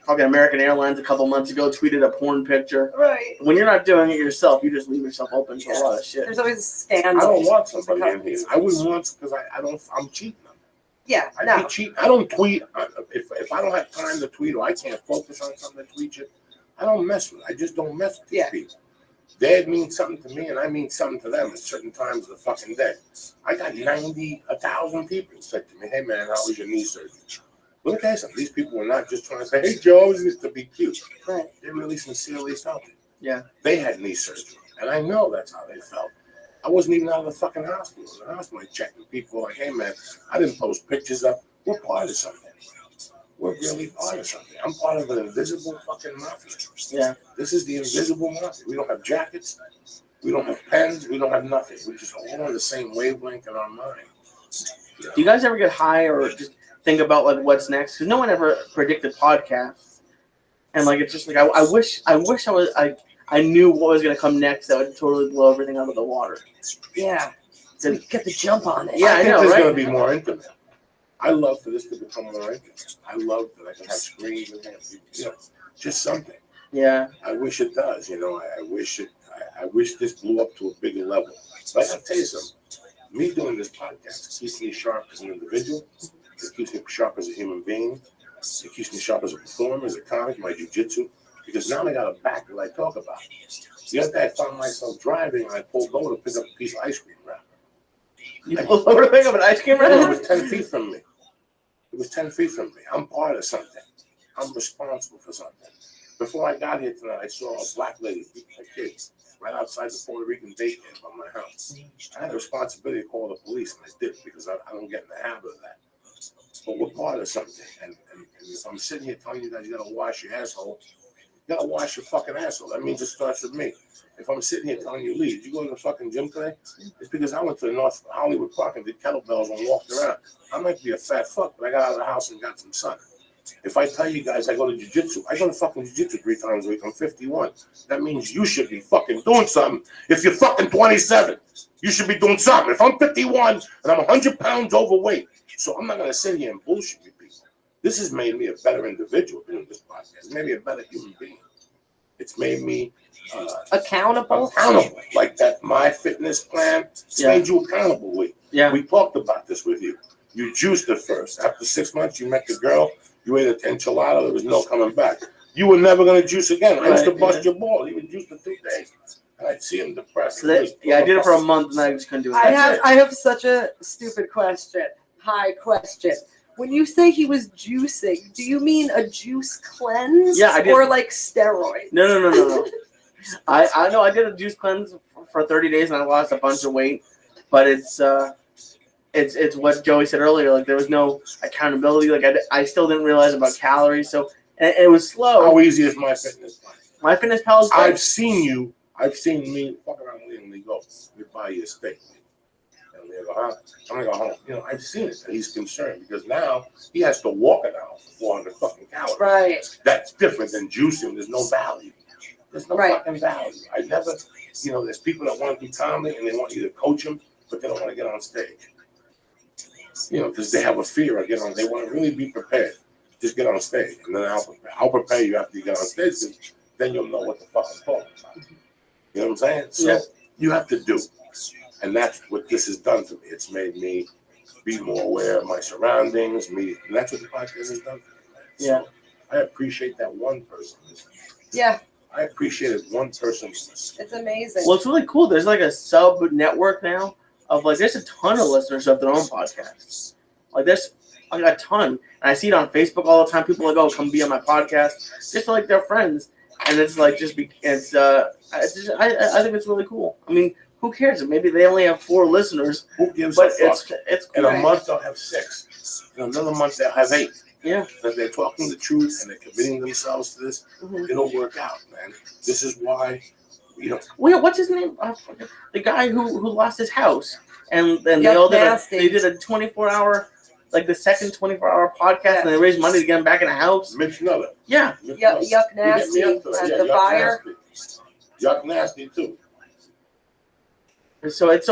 fucking American Airlines a couple months ago tweeted a porn picture. Right. When you're not doing it yourself, you just leave yourself open to a lot of shit. There's always a scandal. I don't want somebody in here. I wouldn't want because I'm cheating. Yeah, I cheat. I don't tweet if I don't have time to tweet or I can't focus on something to tweet it. I don't mess with it. I just don't mess with these people. They mean something to me, and I mean something to them at certain times of the fucking day. I got 1,000 people said to me, "Hey man, how was your knee surgery?" Let me tell you something. These people were not just trying to say, "Hey Joe," just to be cute. Right. They really sincerely felt it. Yeah. They had knee surgery, and I know that's how they felt. I wasn't even out of the fucking hospital. The hospital, I checked, and people were like, "Hey man, I didn't post pictures up. We're part of something. We're really part of something. I'm part of an invisible fucking mafia." Yeah. This is the invisible mafia. We don't have jackets. We don't have pens. We don't have nothing. We're just all on the same wavelength in our mind. Do you guys ever get high or just think about like what's next? Because no one ever predicted podcasts, and like it's just like I wish I knew what was gonna come next that would totally blow everything out of the water. Yeah. So we get the jump on it. Yeah, I know, there's right? gonna be more intimate. I love for this to become more intimate. I love that I can have screens and just something. Yeah. I wish it does. You know, I wish this blew up to a bigger level. But I gotta tell you something. Me doing this podcast keeps me sharp as an individual. It keeps me sharp as a human being. It keeps me sharp as a performer, as a comic, my jiu-jitsu. Because now I got a back that I talk about. The other day I found myself driving and I pulled over to pick up a piece of ice cream wrapper. You pulled over to pick up an ice cream wrapper? It was 10 feet from me. It was 10 feet from me. I'm part of something. I'm responsible for something. Before I got here tonight, I saw a black lady beating her kids right outside the Puerto Rican daycare by my house. I had a responsibility to call the police, and I did because I don't get in the habit of that. But we're part of something. And if I'm sitting here telling you that you got to wash your asshole, you got to wash your fucking asshole. That means it starts with me. If I'm sitting here telling you, "Lee, did you go to the fucking gym today?" It's because I went to the North Hollywood Park and did kettlebells and walked around. I might be a fat fuck, but I got out of the house and got some sun. If I tell you guys I go to jiu-jitsu, I go to fucking jiu-jitsu 3 times a week. I'm 51. That means you should be fucking doing something. If you're fucking 27, you should be doing something. If I'm 51 and I'm 100 pounds overweight, so I'm not going to sit here and bullshit you people. This has made me a better individual doing this podcast. It's made me a better human being. It's made me accountable. Like that My Fitness plan. It's made you accountable. We talked about this with you. You juiced at first. After 6 months, you met the girl. You ate an enchilada. There was no coming back. You were never going to juice again. I used to bust your ball. You would juice for 2 days. And I'd see him depressed. I did it for a month and I just couldn't do it. I have such a stupid question. High question. When you say he was juicing, do you mean a juice cleanse? Yeah, I did. Or like steroids? No. I know I did a juice cleanse for 30 days and I lost a bunch of weight, but it's it's what Joey said earlier. Like there was no accountability. Like I still didn't realize about calories. So and it was slow. How easy is MyFitnessPal? MyFitnessPal is great. I've seen me fuck around with him and they go, we buy you a steak. And they go, huh? I'm gonna go home. You know, I've seen it. And he's concerned because now he has to walk an hour for 400 fucking calories. Right. That's different than juicing. There's no value. There's no fucking value. I never, you know, there's people that want to be comedy and they want you to coach them, but they don't want to get on stage. You know, because they have a fear of getting on. They want to really be prepared. Just get on stage, and then I'll prepare you after you get on stage. Then you'll know what the fuck I'm talking about. You know what I'm saying? So you have to do, and that's what this has done to me. It's made me be more aware of my surroundings. And that's what the podcast has done to me. So I appreciate that one person. Yeah. I appreciated one person. It's amazing. Well, it's really cool. There's like a sub network now of like there's a ton of listeners of their own podcasts. Like there's like a ton, and I see it on Facebook all the time. People are like, "Oh, come be on my podcast," just like their friends, and it's like I think it's really cool. I mean, who cares? Maybe they only have 4 listeners. Who gives but a fuck? It's in cool. a month they'll have 6. In another month they'll have 8. Yeah, because they're talking the truth and they're committing themselves to this. It'll work out, man. This is why, you know. Wait, what's his name? The guy who lost his house, and then they all did a 24-hour, like the second 24-hour podcast, and they raised money to get him back in a house. Mitch Nutter. Yeah. Yuck Nasty at the fire. Yuck Nasty too. So it's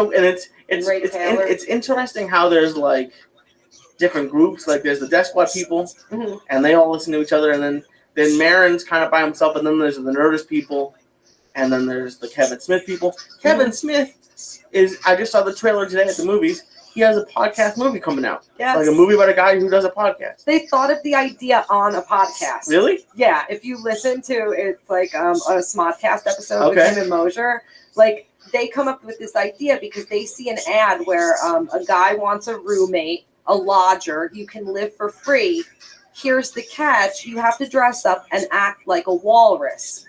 interesting how there's like different groups. Like there's the Death Squad people, and they all listen to each other, and then Marin's kind of by himself, and then there's the Nerdist people, and then there's the Kevin Smith people. Kevin Smith I just saw the trailer today at the movies. He has a podcast movie coming out. Yes. Like a movie about a guy who does a podcast. They thought of the idea on a podcast. Really? Yeah. If you listen to it's like a Smodcast episode with him and Mosier, like they come up with this idea because they see an ad where a guy wants a roommate, a lodger. You can live for free. Here's the catch. You have to dress up and act like a walrus.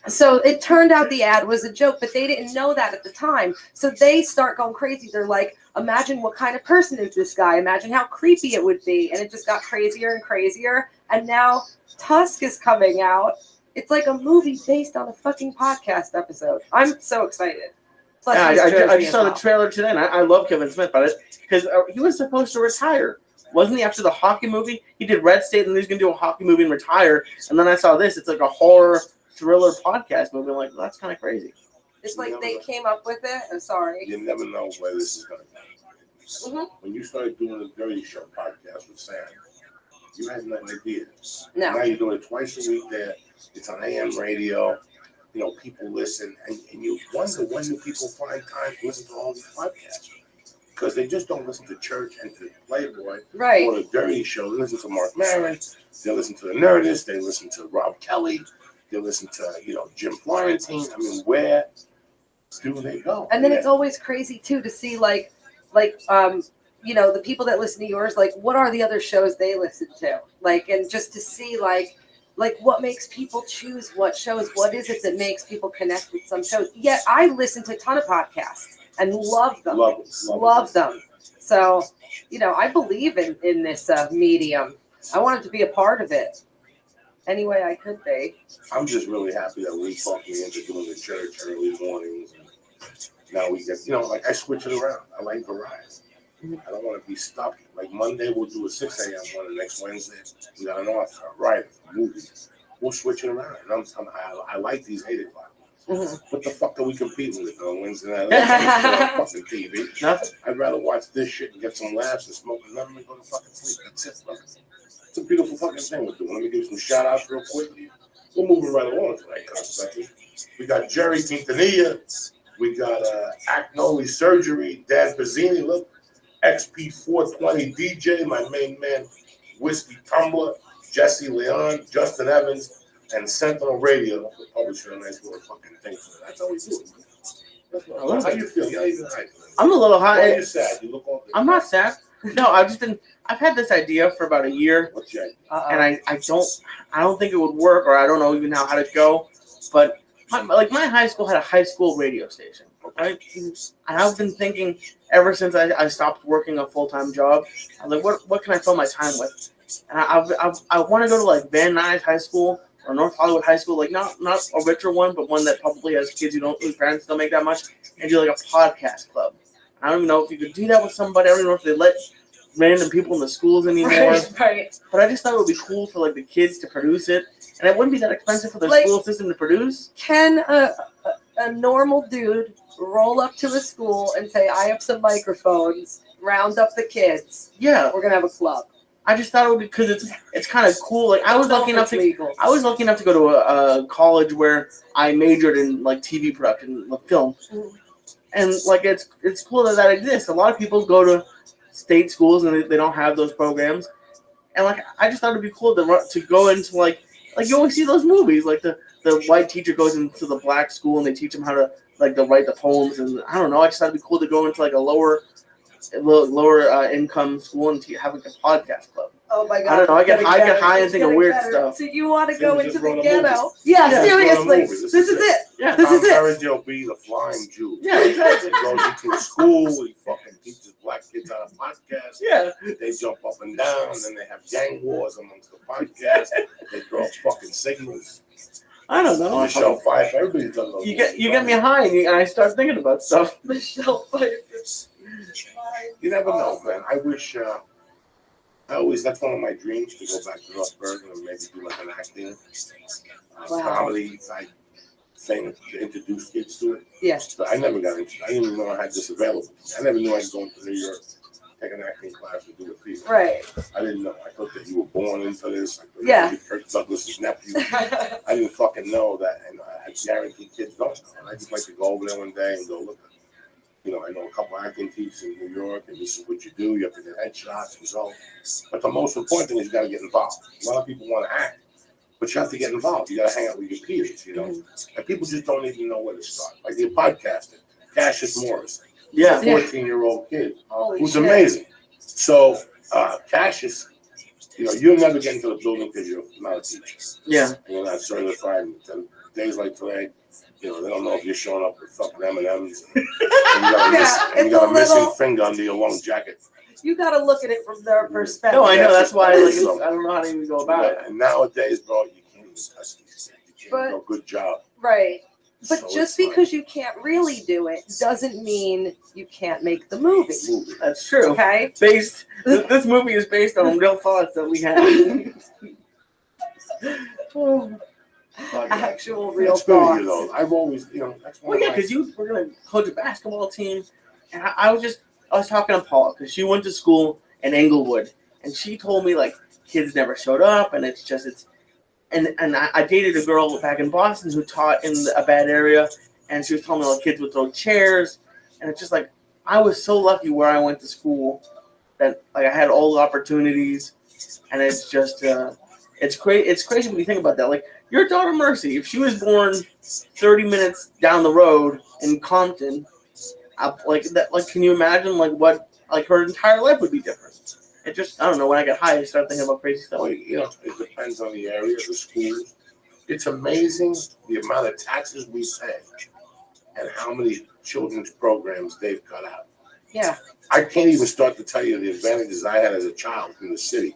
So it turned out the ad was a joke, but they didn't know that at the time. So they start going crazy. They're like, imagine what kind of person is this guy? Imagine how creepy it would be. And it just got crazier and crazier. And now Tusk is coming out. It's like a movie based on a fucking podcast episode. I'm so excited. Plus, I just saw the trailer today, and I love Kevin Smith about it because he was supposed to retire. Wasn't he after the hockey movie? He did Red State, and then he's going to do a hockey movie and retire. And then I saw this. It's like a horror thriller podcast movie. I'm like, well, that's kind of crazy. It's like they came up with it. I'm sorry. You never know where this is going to go. When you started doing the Dirty Show podcast with Sam, you had no idea. No. Now you're doing it twice a week there. It's on AM radio. You know, people listen, and you wonder when do people find time to listen to all these podcasts? Because they just don't listen to Church and to Playboy or the Dirty Show. They listen to Mark Maron. They listen to the Nerdist. They listen to Rob Kelly. They listen to, you know, Jim Florentine. I mean, where do they go? And then it's always crazy too to see like you know, the people that listen to yours, like what are the other shows they listen to? Like, and just to see like what makes people choose what shows, what is it that makes people connect with some shows? Yet I listen to a ton of podcasts and love them. Love them. So, you know, I believe in this medium. I wanted to be a part of it any way I could be. I'm just really happy that we talked me into doing the church early mornings. And now we get, you know, like I switch it around. I like variety. I don't want to be stuck. Like Monday, we'll do a 6 a.m. one, and next Wednesday, we got an author, a writer, a movie. We'll switch it around. And I like these 8 o'clock ones. What the fuck are we competing with on Wednesday night? Fucking TV. Nothing. I'd rather watch this shit and get some laughs and smoke a number and go to fucking sleep. That's it, bro. It's a beautiful fucking thing we're doing. Let me give you some shout outs real quick. We're moving right along tonight, consequently. We got Jerry Quintanilla. We got Acnoli Surgery. Dan Pizzini, look. XP420 DJ, my main man, Whiskey Tumbler, Jesse Leon, Justin Evans, and Sentinel Radio. We're publishing a nice little fucking thing for that. That's how we do it. How you feel? You're not even high. I'm a little high. Why are you sad? You look all I'm not sad. No, I've had this idea for about a year, and I don't think it would work, or I don't know even how to go. But my high school had a high school radio station, right? And I've been thinking ever since I stopped working a full-time job, I was like, what can I fill my time with? And I want to go to like Van Nuys High School or North Hollywood High School, like not a richer one, but one that probably has kids whose parents don't make that much, and do like a podcast club. I don't even know if you could do that with somebody. I don't even know if they let random people in the schools anymore. Right. But I just thought it would be cool for like the kids to produce it, and it wouldn't be that expensive for the school system to produce. Can a normal dude roll up to a school and say, I have some microphones, round up the kids? Yeah. We're gonna have a club. I just thought it would be because it's kind of cool. Like I was lucky enough to go to a college where I majored in like TV production, like film, and like it's cool that exists. A lot of people go to state schools and they don't have those programs, and like I just thought it'd be cool to go into like you always see those movies, like the white teacher goes into the black school and they teach them how to to write the poems, and I don't know. I just thought it'd be cool to go into like a lower income school and have like a podcast club. Oh my God! I don't know. I get high and think of weird stuff. So you want to go into the wrote a ghetto? Yeah, seriously. This is it. Yeah, this is it. Courage will be the flying Jew. Yeah, exactly. He goes into a school. He fucking teaches black kids how to podcast. Yeah. They jump up and down, and then they have gang wars amongst the podcast. They throw fucking signals. I don't know. Michelle Pfeiffer. Everybody's done those. You get me high, and I start thinking about stuff. Michelle Pfeiffer. You never know, man. I wish. That's one of my dreams, to go back to North Bergen and maybe do like an acting comedy type thing to introduce kids to it. Yes. But I never got into it. I didn't even know I had this available. I never knew I could go into New York, take an acting class and do a theater. Right. I didn't know. I thought that you were born into this. I thought Yeah. you were Kirk Douglas's nephew. I didn't fucking know that, and I guarantee kids don't know. And I just like to go over there one day and go look at it. I know a couple of acting teachers in New York, and this is what you do. You have to get headshots and so. But the most important thing is you got to get involved. A lot of people want to act, but you have to get involved. You got to hang out with your peers, And people just don't even know where to start. Like the podcaster, Cassius Morris, a 14-year-old kid who's amazing. So Cassius, you'll never get into the building because you're not a teacher. Yeah. And you're not certified. And days like today, they don't know if you're showing up with fucking M&Ms and you got a missing finger under your long jacket. You got to look at it from their perspective. No, I know. That's why I don't know how to even go about it. And nowadays, bro, you can't even touch these things. You can't do a good job. Right. But So just it's because you can't really do it doesn't mean you can't make the movie. That's true. Okay. This movie is based on real thoughts that we had. Actual real That's good thoughts. of you, though. I've always, that's one Well, yeah, of my- because you were gonna coach a basketball team, and I was talking to Paula because she went to school in Englewood, and she told me like kids never showed up, and and I dated a girl back in Boston who taught in a bad area, and she was telling me like kids would throw chairs, and it's just like I was so lucky where I went to school that like I had all the opportunities, and it's just it's crazy. It's crazy when you think about that. Like your daughter Mercy, if she was born 30 minutes down the road in Compton, can you imagine what her entire life would be different? It just, I don't know, when I get high, I start thinking about crazy stuff. Well, it depends on the area, the schools. It's amazing the amount of taxes we pay and how many children's programs they've cut out. Yeah. I can't even start to tell you the advantages I had as a child in the city.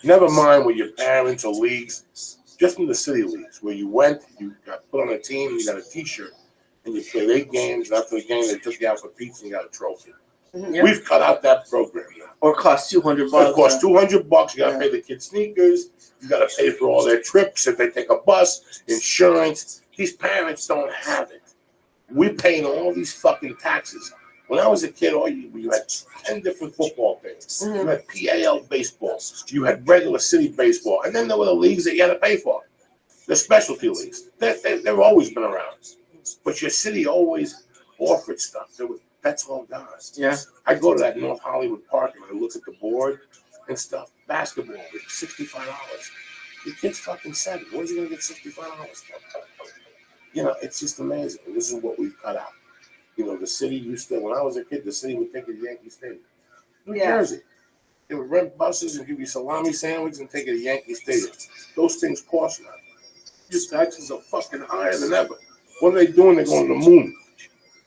Never mind with your parents or leagues, just in the city leagues, where you went, you got put on a team, you got a T-shirt, and you played 8 games, and after the game, they took you out for pizza and you got a trophy. Yeah. We've cut out that program now. Or it costs $200. It costs $200. You got to pay the kids sneakers. You got to pay for all their trips if they take a bus, insurance. These parents don't have it. We're paying all these fucking taxes. When I was a kid, you had 10 different football things. You had PAL baseball. You had regular city baseball. And then there were the leagues that you had to pay for. The specialty leagues. They've always been around. But your city always offered stuff. That's all gone. Yeah. I go to that North Hollywood Park and I look at the board and stuff. Basketball, $65. The kid's fucking 7. Where's he going to get $65 from? It's just amazing. And this is what we've cut out. The city used to, when I was a kid, the city would take you to Yankee Stadium. New Jersey. They would rent buses and give you salami sandwich and take you to Yankee Stadium. Those things cost now. Your taxes are fucking higher than ever. What are they doing? They're going to the moon.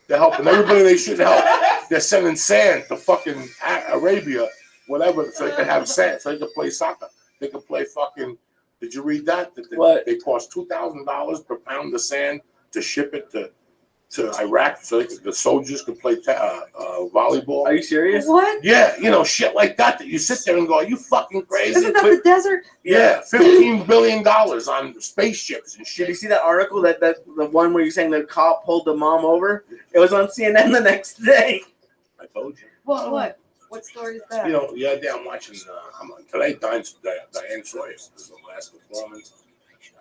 They're helping everybody they should help. They're sending sand to fucking Arabia, whatever, so they can have sand, so they can play soccer. They can play fucking. Did you read that? What? They cost $2,000 per pound of sand to ship it to Iraq, so the soldiers can play volleyball. Are you serious? What? Yeah, shit like that you sit there and go, are you fucking crazy? Isn't that the desert? Yeah, $15 billion on spaceships and shit. Did you see that article that the one where you're saying the cop pulled the mom over? It was on CNN the next day. I told you. What? What story is that? The other day I'm watching, today Diane Sawyer was the last performance.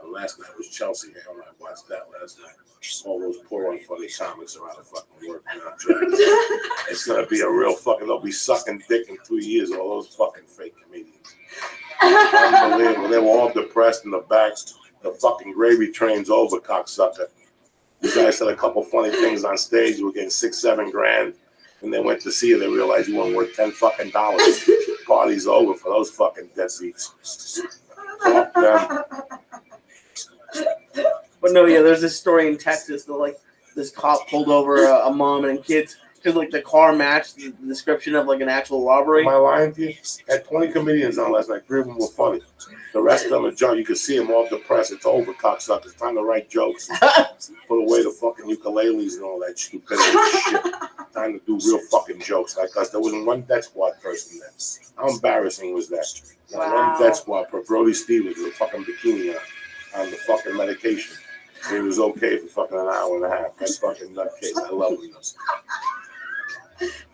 And last night was Chelsea. I watched that last night. All those poor unfunny comics are out of fucking work now. It's going to be a real fucking, they'll be sucking dick in 2 years, all those fucking fake comedians. Unbelievable. They were all depressed in the back. The fucking gravy train's over, cocksucker. You guys said a couple funny things on stage. You were getting $6-7 grand. When they went to see you, they realized you weren't worth $10 fucking dollars. Party's over for those fucking deadbeats. Fuck them. But no, yeah, there's this story in Texas that like this cop pulled over a mom and kids because like the car matched the description of like an actual robbery. Am I lying to you? I had 20 comedians on last night. 3 of them were funny. The rest of them are junk. You can see them all depressed. It's over, cocksuckers. It's time to write jokes. Put away the fucking ukuleles and all that stupidity shit. Time to do real fucking jokes like us. There wasn't one death squad person there. How embarrassing was that? Not one death squad. Brody Stevens with a fucking bikini on the fucking medication. He was okay for fucking an hour and a half. That fucking nutcase. I love him.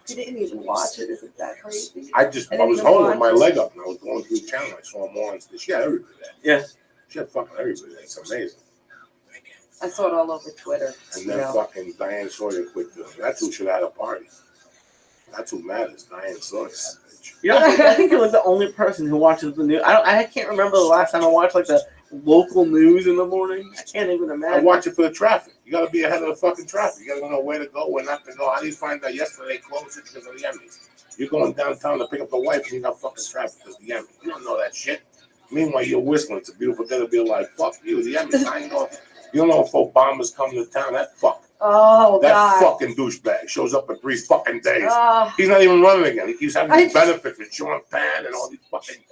You didn't even watch it. Isn't that crazy? I was home with my leg up and I was going through the channel. I saw him on. She had everybody there. Yeah. She had fucking everybody there. It's amazing. I saw it all over Twitter. And then fucking Diane Sawyer quit doing it. That's who should have had a party. That's who matters. Diane Sawyer. I think you're like the only person who watches the news. I can't remember the last time I watched like the local news in the morning. I can't even imagine. I watch it for the traffic. You got to be ahead of the fucking traffic. You got to know where to go, where not to go. How do you find out yesterday they closed it because of the Emmys? You're going downtown to pick up the wife and you got fucking traffic because of the Emmys. You don't know that shit. Meanwhile, you're whistling. It's a beautiful day to be like, fuck you, the Emmys. I ain't going. You don't know if Obama's coming to town. That fuck. Oh, that God. fucking douchebag shows up in 3 fucking days. He's not even running again. He keeps having these benefits with Sean Penn and all these fucking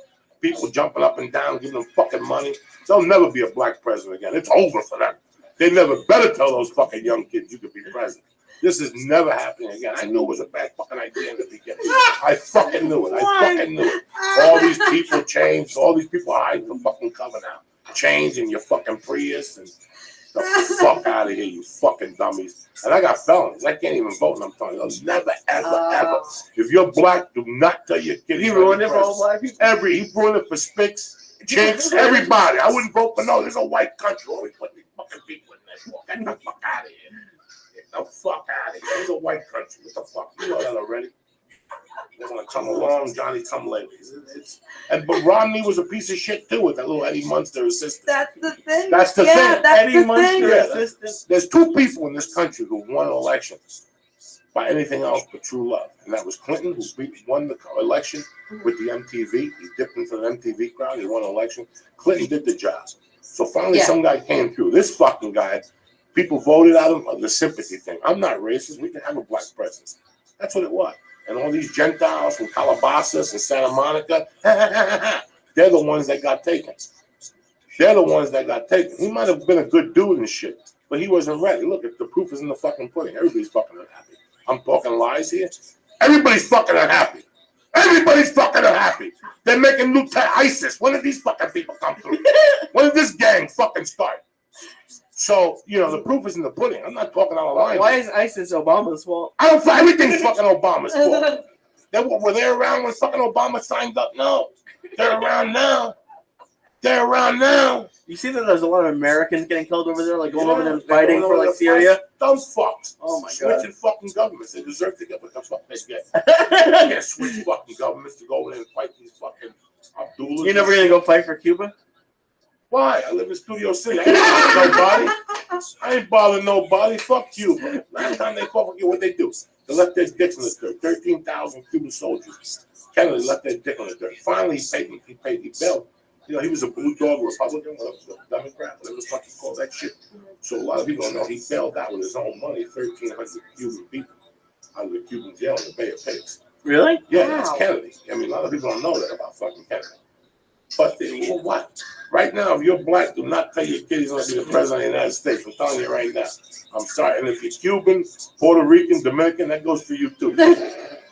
people jumping up and down, giving them fucking money. There'll never be a black president again. It's over for them. They never better tell those fucking young kids you could be president. This is never happening again. I knew it was a bad fucking idea in the beginning. I fucking knew it. I fucking knew it. All these people changed. All these people hide the fucking cover now. Change in your fucking Prius and the fuck out of here, you fucking dummies. And I got felonies. I can't even vote, and I'm telling you, never, ever, ever. If you're black, do not tell your kids. He ruined it for all black people? He ruined it for Spicks, Jinx, everybody. I wouldn't vote for no. There's a white country. Always put these fucking people in there. Get the fuck out of here. Get the fuck out of here. There's a white country. What the fuck? You know that already. They're gonna come along, Johnny come lately. But Romney was a piece of shit too with that little Eddie Munster assistant. That's the thing. That's the thing. That's Eddie Munster assistant. There's 2 people in this country who won an election by anything else but true love, and that was Clinton, who won the election with the MTV. He dipped into the MTV crowd. He won an election. Clinton did the job. So finally, some guy came through. This fucking guy, people voted out him on the sympathy thing. I'm not racist. We can have a black president. That's what it was. And all these Gentiles from Calabasas and Santa Monica, they're the ones that got taken. They're the ones that got taken. He might have been a good dude and shit, but he wasn't ready. Look, the proof is in the fucking pudding. Everybody's fucking unhappy. I'm talking lies here. Everybody's fucking unhappy. Everybody's fucking unhappy. They're making new ISIS. When did these fucking people come through? When did this gang fucking start? So, the proof is in the pudding. I'm not talking out of line. Why is ISIS Obama's fault? I don't. Everything's fucking Obama's fault. Were they around when fucking Obama signed up? No. They're around now. They're around now. You see that there's a lot of Americans getting killed over there, like going over there and fighting for like Syria? Dumb fucks. Oh my God. Switching fucking governments. They deserve to get what the fuck they get. You can't switch fucking governments to go over there and fight these fucking Abdullahs. You're never gonna go fight for Cuba? Why? I live in Studio City. I ain't bothering nobody. Fuck Cuba. Last time they fought for Cuba, what'd they do? They left their dicks in the dirt. 13,000 Cuban soldiers. Kennedy left their dick in the dirt. Finally, he bailed. He was a blue dog Republican, a Democrat, whatever the fuck you call that shit. So a lot of people don't know he bailed out with his own money, 1,300 Cuban people. out of the Cuban jail in the Bay of Pigs. Really? Yeah, that's Wow. Kennedy. I mean, a lot of people don't know that about fucking Kennedy. But well, what? Right now, if you're black, do not tell your kid he's going to be the president of the United States. I'm telling you right now. I'm sorry. And if you're Cuban, Puerto Rican, Dominican, that goes for you too.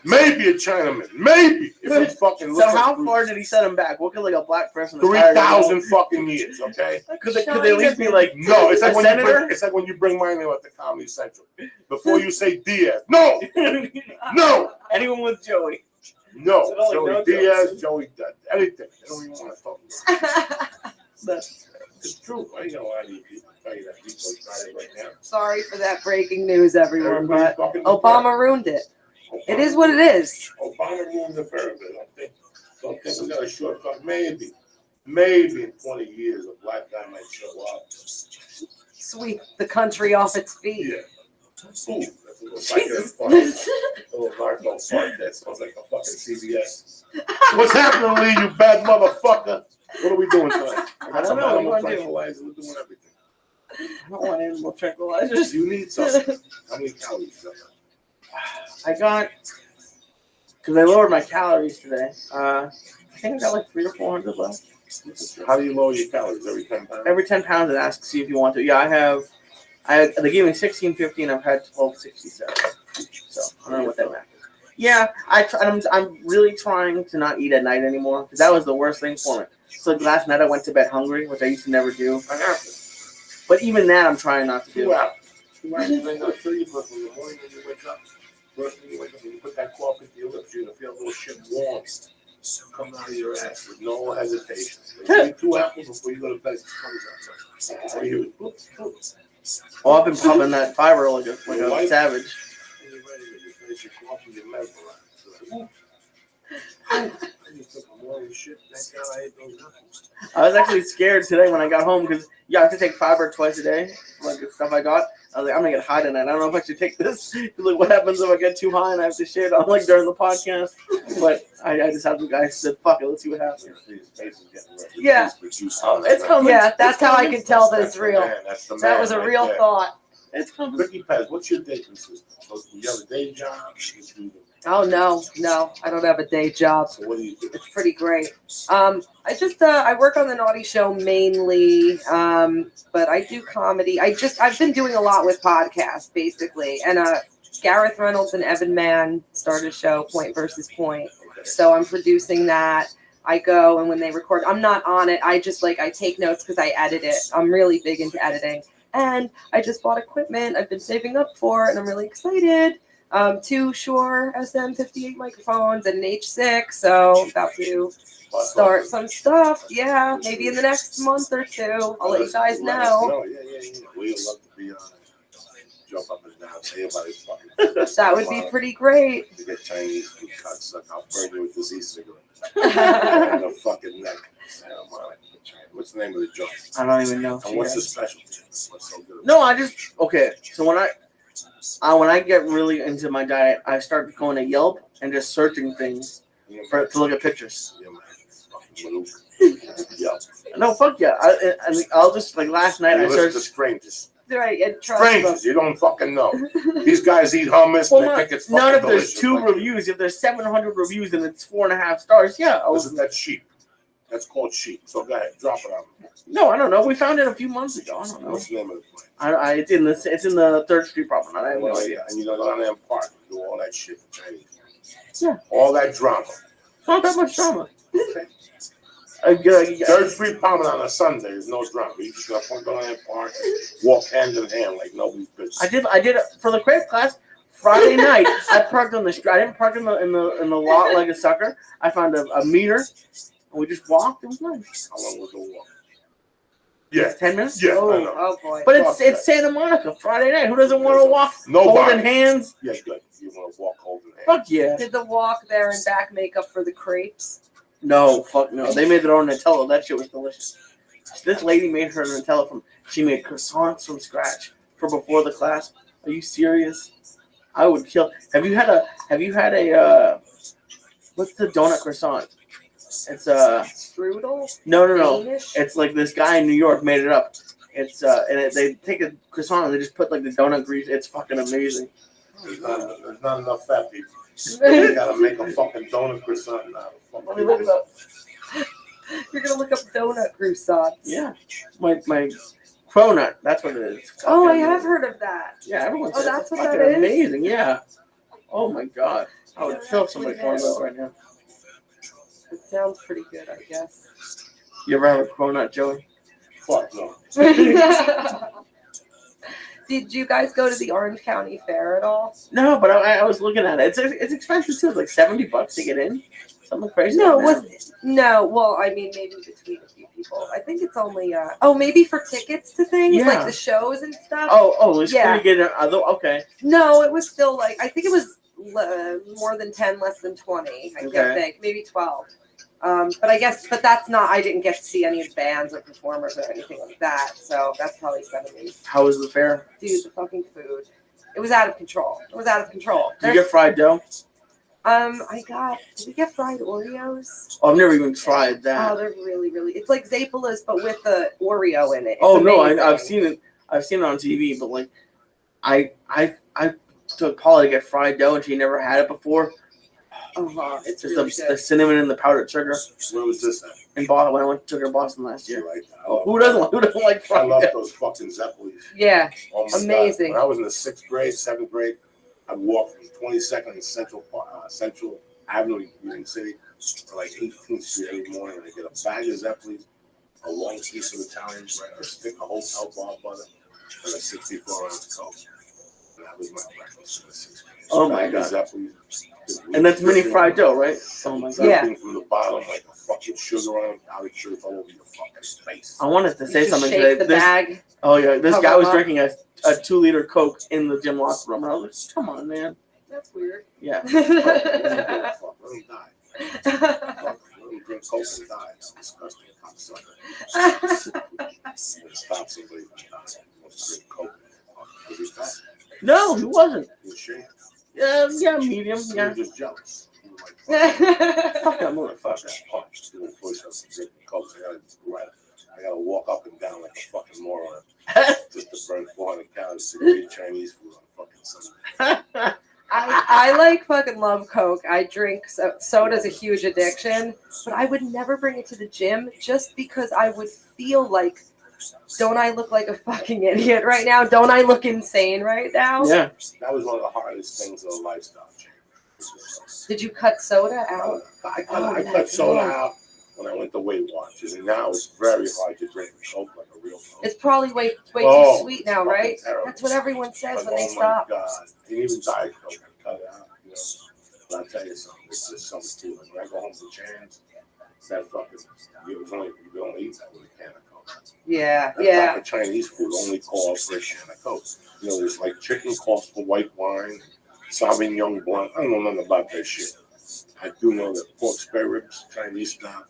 Maybe a Chinaman. Maybe. If he fucking So looks how like far did he set him back? What could like a black person? 3,000 fucking years, okay? Could they at least be like No, it's like a when senator? it's like when you bring my name up to Comedy Central. Before you say Diaz. No! No! Anyone with Joey. No. So like Joey no Diaz, Joey anything. They don't even want to talk about That's It's true. I know a lot of you people tell you that people are trying right now. Sorry for that breaking news, everyone, Everybody's but fucking Obama ruined it. It is what it is. Obama ruined the pyramid. Don't think we got a shortcut. Maybe in 20 years a black guy might show up. Sweep the country off its feet. Yeah. Ooh, that's a little narco fart that smells like a fucking CVS. What's happening, Lee, you bad motherfucker? What are we doing tonight? I got some don't know. animal What do you tranquilizer. We're doing everything. I don't want animal tranquilizers. You need something. How many calories? I got because I lowered my calories today. I think I got like 300 or 400 left. How do you lower your calories? Every 10 pounds? Every 10 pounds, it asks see if you want to. Yeah, they gave me 1650 and I've had 1267. So I don't know what that matters. Yeah, I'm really trying to not eat at night anymore because that was the worst thing for me. So like last night I went to bed hungry, which I used to never do. I have to. But even that I'm trying not to do. 2 hours. 2 hours may not kill you, but in the morning when you wake up, first thing you wake up and you put that coffee to your lips, you're gonna feel a little shit warm come out of your ass with no hesitation. You eat 2 apples before you go to bed. It comes out. Or you boop, boop. Oh, I've been pumping that fiber like a savage. And you're ready to finish your coffee, you're mesmerized. I just took a morning shit. Thank God I ate those apples. I was actually scared today when I got home because I have to take fiber twice a day, like the stuff I got. I was like, I'm gonna get high tonight. I don't know if I should take this. Like, what happens if I get too high and I have to shit on like during the podcast? But I just have the guy said, "Fuck it, let's see what happens." Yeah. It's coming. Yeah, that's how I can tell that it's real. That was a real thought. It's coming. Ricky Pez, what's your day consist of? So you have a day job? You just do the- Oh no, I don't have a day job. So what do you do? It's pretty great. I work on the Naughty Show mainly, but I do comedy. I've been doing a lot with podcasts basically, and Gareth Reynolds and Evan Mann started a show, Point versus Point. So I'm producing that. I go and when they record, I'm not on it. I take notes because I edit it. I'm really big into editing, and I just bought equipment I've been saving up for, and I'm really excited. 2 Shure SM58 microphones and an H6, so about to start some stuff. Yeah, maybe in the next month or 2. I'll let you guys know. Yeah. We'd love to be on it. Jump up and down, say about his fucking. That would be pretty great. To get Chinese food cuts, like I'll burn you with this e-cigarette. And a fucking neck. What's the name of the joint? I don't even know. And what's the specialty? What's so good? No, okay. So when I get really into my diet, I start going to Yelp and just searching things to look at pictures. No, fuck yeah. I'll just like last night I searched to strangers. Right, and trust Strangers, you don't fucking know. These guys eat hummus and they think it's fucking not if delicious. there's 2 reviews. If there's 700 reviews and it's 4.5 stars, yeah. Isn't that sheep? That's called sheep. So go ahead, drop it on me. No, I don't know. We found it a few months ago. I don't know. What's the name of the place? It's in the 3rd Street promenade. I have no idea. And you go down there and park and do all that shit for Chinese. Yeah. All that drama. It's not that much drama. Okay. 3rd Street promenade on a Sunday is no drama. You just gotta go down there and park and walk hand in hand like nobody's business. I did it for the crave class. Friday night, I parked on the street. I didn't park in the lot like a sucker. I found a meter, and we just walked. It was nice. How long was the walk? Yeah. 10 minutes? Yeah, I Oh, know. oh boy. But it's Santa Monica, Friday night. Who doesn't want to walk Nobody. holding hands? Yeah, good. You want to walk holding hands. Fuck yeah. Did the walk there and back make up for the crepes? No, fuck no. They made their own Nutella. That shit was delicious. This lady made her Nutella she made croissants from scratch for before the class. Are you serious? I would kill. Have you had a what's the donut croissant? It's Strudel? no. Danish? It's like this guy in New York made it up. It's they take a croissant and they just put like the donut grease. It's fucking amazing. There's not enough fat people. You gotta make a fucking donut croissant now. Let me look it up. You're gonna look up donut croissants. Yeah, my cronut. That's what it is. Oh, I have heard of that. Yeah, everyone Oh, says that's it's what fucking that is? amazing. Yeah. Oh my god, I would Yeah, kill somebody for those right now. It sounds pretty good, I guess. You ever have a cronut, Joey? Fuck no. Did you guys go to the Orange County Fair at all? No, but I was looking at it. It's expensive too. It's like $70 to get in. Something crazy. No, like it was no. Well, I mean, maybe between a few people. I think it's only maybe for tickets to things Yeah. like the shows and stuff. Oh, it's Yeah. free to get in. Okay. No, it was still like I think it was more than 10, less than 20. I Okay. can't think, maybe 12. But that's not. I didn't get to see any of the bands or performers or anything like that. So that's probably 70. How was the fair? Dude, the fucking food. It was out of control. Did you get fried dough? Did we get fried Oreos? Oh, I've never even tried that. Oh, they're really, really. It's like Zappala's, but with the Oreo in it. It's No, amazing. I've seen it. I've seen it on TV, but like, I took Paula to get fried dough, and she never had it before. It's just really the good. cinnamon and the powdered sugar. Where was this at? In Boston, when I took her to Boston last year. Right. Who doesn't like I fried love dough? those fucking Zeppelins. Yeah, Oh my amazing. God. When I was in the 6th grade, 7th grade, I'd walk from 22nd and Central Avenue in Union City to like 18th Street every morning, and I get a bag of Zeppelins, a long piece of Italian bread, a stick of whole bar butter, and a 64-ounce Coke. And that was my breakfast in the 6th grade. Oh my Bag of God. Zeppelins. And that's mini fried dough, right? Oh my God. Something from the bottom, like a fucking sugar on it, out of sugar all over your fucking face. I wanted to say You just something shake today. the bag. Oh yeah, this Cover guy was up. drinking a 2-liter Coke in the gym locker room. And I was like, come on, man. That's weird. Yeah. Let him die. Let him drink Coke and die. That's disgusting. Cocksucker. Stop somebody from dying. He wants to drink Coke. Was he fat? No, he wasn't. He was shaved. Yeah, medium. He Yeah. was just jealous. He was like, Fuck that fuck motherfucker. that punch. He was push us and drink Coke. I gotta walk up and down like a fucking moron just to burn 400 calories to eat Chinese food on fucking Sunday. I like fucking love Coke. I drink soda's a huge addiction, but I would never bring it to the gym just because I would feel like, don't I look like a fucking idiot right now? Don't I look insane right now? Yeah. That was one of the hardest things of the lifestyle change. Did you cut soda out? I cut soda out when I went to Weight Watchers, and now it's very hard to drink Coke like a real Coke. It's probably way Oh, too sweet now, it's right? fucking terrible. That's what everyone says But when they oh stop. my God. And even Diet Coke, I cut it out. You know? But I'll tell you something, it's just something to it. When I go home to Chan's, that fucking, you don't eat that with a can of Coke. Yeah, That yeah. type of Chinese food only calls for a can of Coke. You know, there's like chicken calls for white wine, Sauvignon Blanc. I don't know nothing about that shit. I do know that pork spare ribs, Chinese style,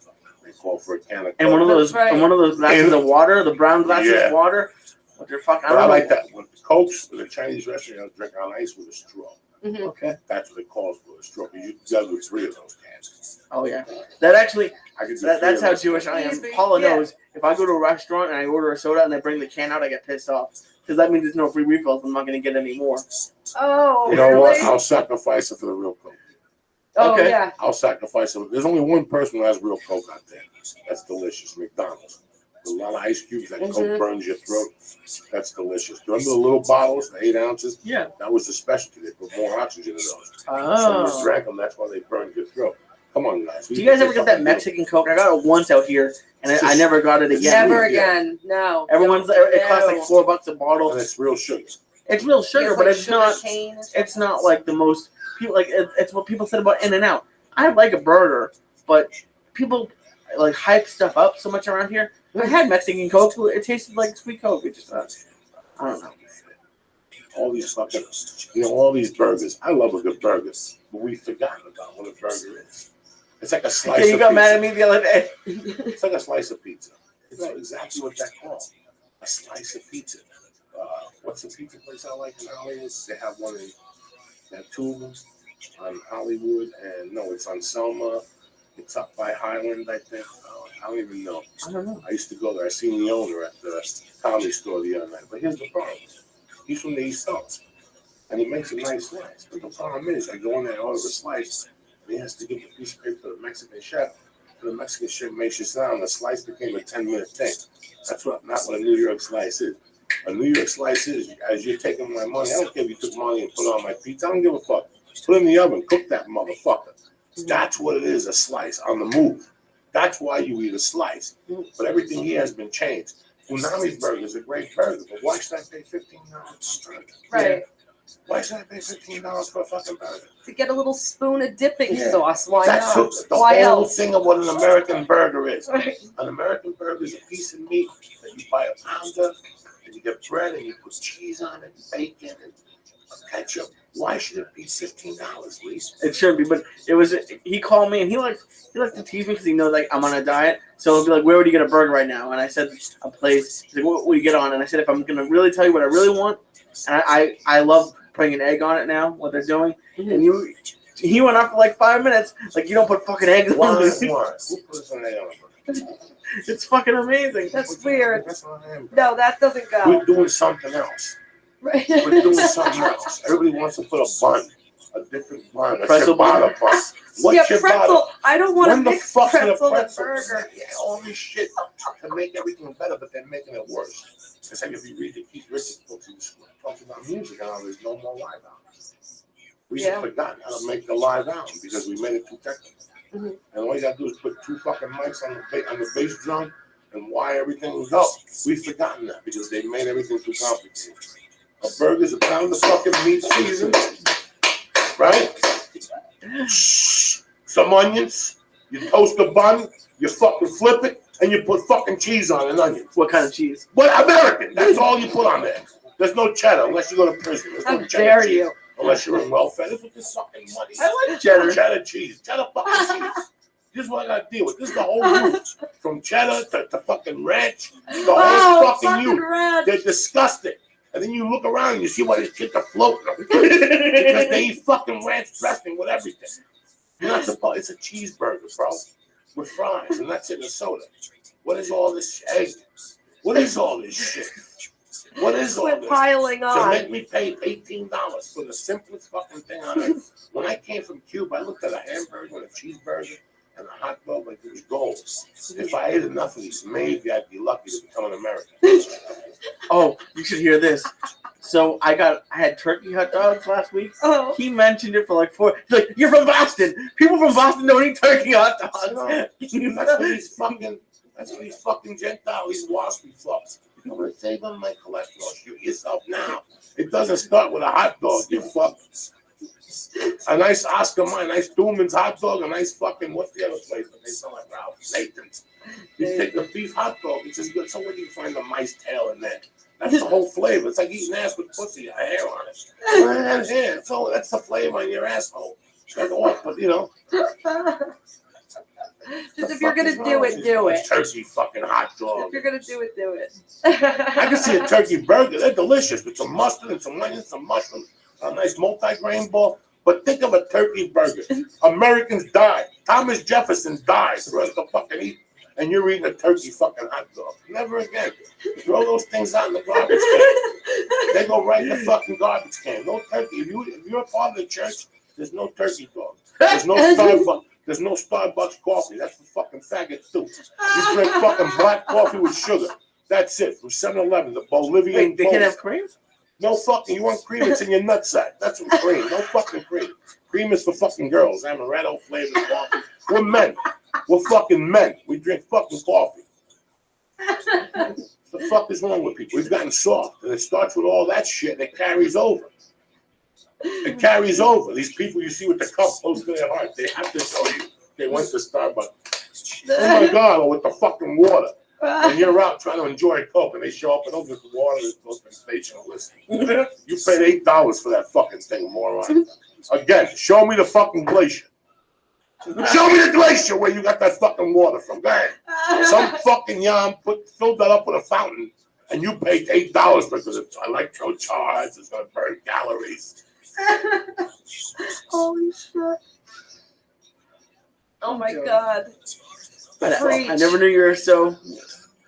they call for a can of Coke. And one of those, That's right. and one of those glasses of water, the brown glasses Yeah. of water. With your fucking. But I like that. When Cokes with a Chinese restaurant, you drink on ice with a straw. Mhm. Okay. That's what it calls for a straw. You got with 3 of those cans. Oh yeah. That actually. I could do That's 3 of how those. Jewish I am. Easy, Paula yeah. knows if I go to a restaurant and I order a soda and they bring the can out, I get pissed off because that means there's no free refills. I'm not going to get any more. Oh, You know really? what? I'll sacrifice it for the real Coke. Oh, Okay. yeah. I'll sacrifice it. There's only one person who has real Coke out there. That's delicious. McDonald's. A lot of ice cubes. That Coke burns your throat. That's delicious. Remember the little bottles, the 8 ounces? Yeah. That was the specialty. They put more oxygen in those. So Oh. you drank them. That's why they burned your throat. Come on, guys. Do you guys ever get that Mexican Coke? I got it once out here, and I never got it again. Never again. No. It costs like No. $4 a bottle. And it's real sugar. It's real sugar, It's but like it's not. sugar cane or It's not like the most people like. It's what people said about In-N-Out. I like a burger, but people like hype stuff up so much around here. I had Mexican Coke. It tasted like sweet Coke. It just, I don't know. All these fucking, all these burgers. I love a good burger, but we've forgotten about what a burger is. It's like a slice Okay, you of got pizza. mad at me the other day. It's like a slice of pizza. It's exactly what that called. A slice of pizza. What's the pizza place I like in Hollywood? They have one in, they have 2 of them on Hollywood, and no, it's on Selma. It's up by Highland, I think. I don't even know. I don't know. I used to go there. I seen the owner at the comedy store the other night. But here's the problem. He's from the East Coast. And he makes makes a nice slice. But the problem is, I go in there and order a slice, and he has to give a piece of paper to the Mexican chef. The Mexican chef makes it sound the slice became a 10-minute thing. That's not what a New York slice is. A New York slice is, as you're taking my money, I don't care if you took money and put it on my pizza. I don't give a fuck. Put it in the oven, cook that motherfucker. That's what it is, a slice on the move. That's why you eat a slice. But everything here has been changed. Unami's burger is a great burger, but why should I pay $15 for a burger? Right. Why should I pay $15 for a fucking burger? To get a little spoon of dipping Yeah. sauce. Why That's not? the Why whole else? thing of what an American burger is. Right. An American burger is a piece of meat that you buy a pound of, and you get bread, and you put cheese on it, bacon, and ketchup. Why should it be $15, Lisa? It should be, but it was. He called me and he likes to tease me because he knows like I'm on a diet. So he'll be like, "Where would you get a burger right now?" And I said, "A place." He's like, "What will you get on?" And I said, "If I'm gonna really tell you what I really want, and I love putting an egg on it now. What they're doing." And he went on for like 5 minutes. Like, you don't put fucking eggs on it. Who puts an egg on a burger? It's fucking amazing. That's weird. That's not an hamburger. No, that doesn't go. We're doing something else. Right. We're doing something else. Everybody wants to put a bun, a different bun, a Pretzel ciabatta bun. What's Yeah, ciabatta? pretzel. I don't want to When the mix fuck are the pretzel and pretzels? burger. Yeah, all this shit to make everything better, but they're making it worse. It's like if you read the Keith Richards books, he was talking about music, and now there's no more live albums. We just forgotten how to make the live album because we made it too technical. And all you gotta do is put 2 fucking mics on the bass drum and wire everything up. We've forgotten that because they made everything too complicated. A burger's a pound of fucking meat seasoned, right? Some onions, you toast a bun, you fucking flip it, and you put fucking cheese on an onion. What kind of cheese? What, American? That's all you put on there. There's no cheddar unless you go to prison. There's How no cheddar dare cheese you? unless you're in welfare. This is what this fucking money is. I like cheddar. Cheddar cheese. Cheddar fucking cheese. This is what I gotta deal with. This is the whole route. From cheddar to fucking ranch. The whole Oh, fucking route. ranch. They're disgusting. And then you look around and you see why these kids are floating. Because they eat fucking ranch dressing with everything. You're not supposed. It's a cheeseburger, bro, with fries, and that's it, and a soda. What is all this egg? What is all this shit? What is all Quit this? piling To on. make me pay $18 for the simplest fucking thing on earth. When I came from Cuba, I looked at a hamburger and a cheeseburger and a hot dog like it was gold. If I ate enough of these, maybe I'd be lucky to become an American. Oh, you should hear this. So I had turkey hot dogs last week. Oh. He mentioned it for like 4. He's like, "You're from Boston. People from Boston don't eat turkey hot dogs." That's what these fucking Gentile, these waspy fucks. I'm gonna save on my cholesterol. Shoot yourself now. It doesn't start with a hot dog, you fuck. A nice Oscar Mayer, a nice Doolman's hot dog, a nice fucking, what's the other place? They sell like Ralph Nathan's. You take a beef hot dog, it's just good. So where do you find the mice tail in there? That's the whole flavor. It's like eating ass with pussy, a hair on it. Yeah, so that's the flavor on your asshole. That's all, but you know. Just if you're gonna do it, do it. Turkey fucking hot dog. If you're gonna do it, do it. I can see a turkey burger. They're delicious with some mustard and some onions, some mushrooms, a nice multi-grain ball. But think of a turkey burger. Americans died. Thomas Jefferson died for us to fucking eat. And you're eating a turkey fucking hot dog. Never again. Throw those things out in the garbage can. They go right in the fucking garbage can. No turkey. If you're a part of the church, there's no turkey dog. There's no Starbucks. There's no Starbucks coffee. That's for fucking faggots too. You drink fucking black coffee with sugar. That's it. From 7-Eleven, the Bolivian. Wait, they can't have cream? No fucking. You want cream? It's in your nutsack. That's what cream. No fucking cream. Cream is for fucking girls. Amaretto flavored coffee. We're men. We're fucking men. We drink fucking coffee. The fuck is wrong with people? We've gotten soft, and it starts with all that shit. And it carries over. It carries over. These people you see with the cup close to their heart, they have to tell you they went to Starbucks. Oh my God, or with the fucking water. And you're out trying to enjoy a Coke, and they show up and open the water and goes sensationalist. You paid $8 for that fucking thing, moron. Again, show me the fucking glacier. Show me the glacier where you got that fucking water from. Go ahead. Some fucking yam filled that up with a fountain, and you paid $8 because it's electrocharged, it's going to burn calories. Holy shit. Oh my God. I never knew you were so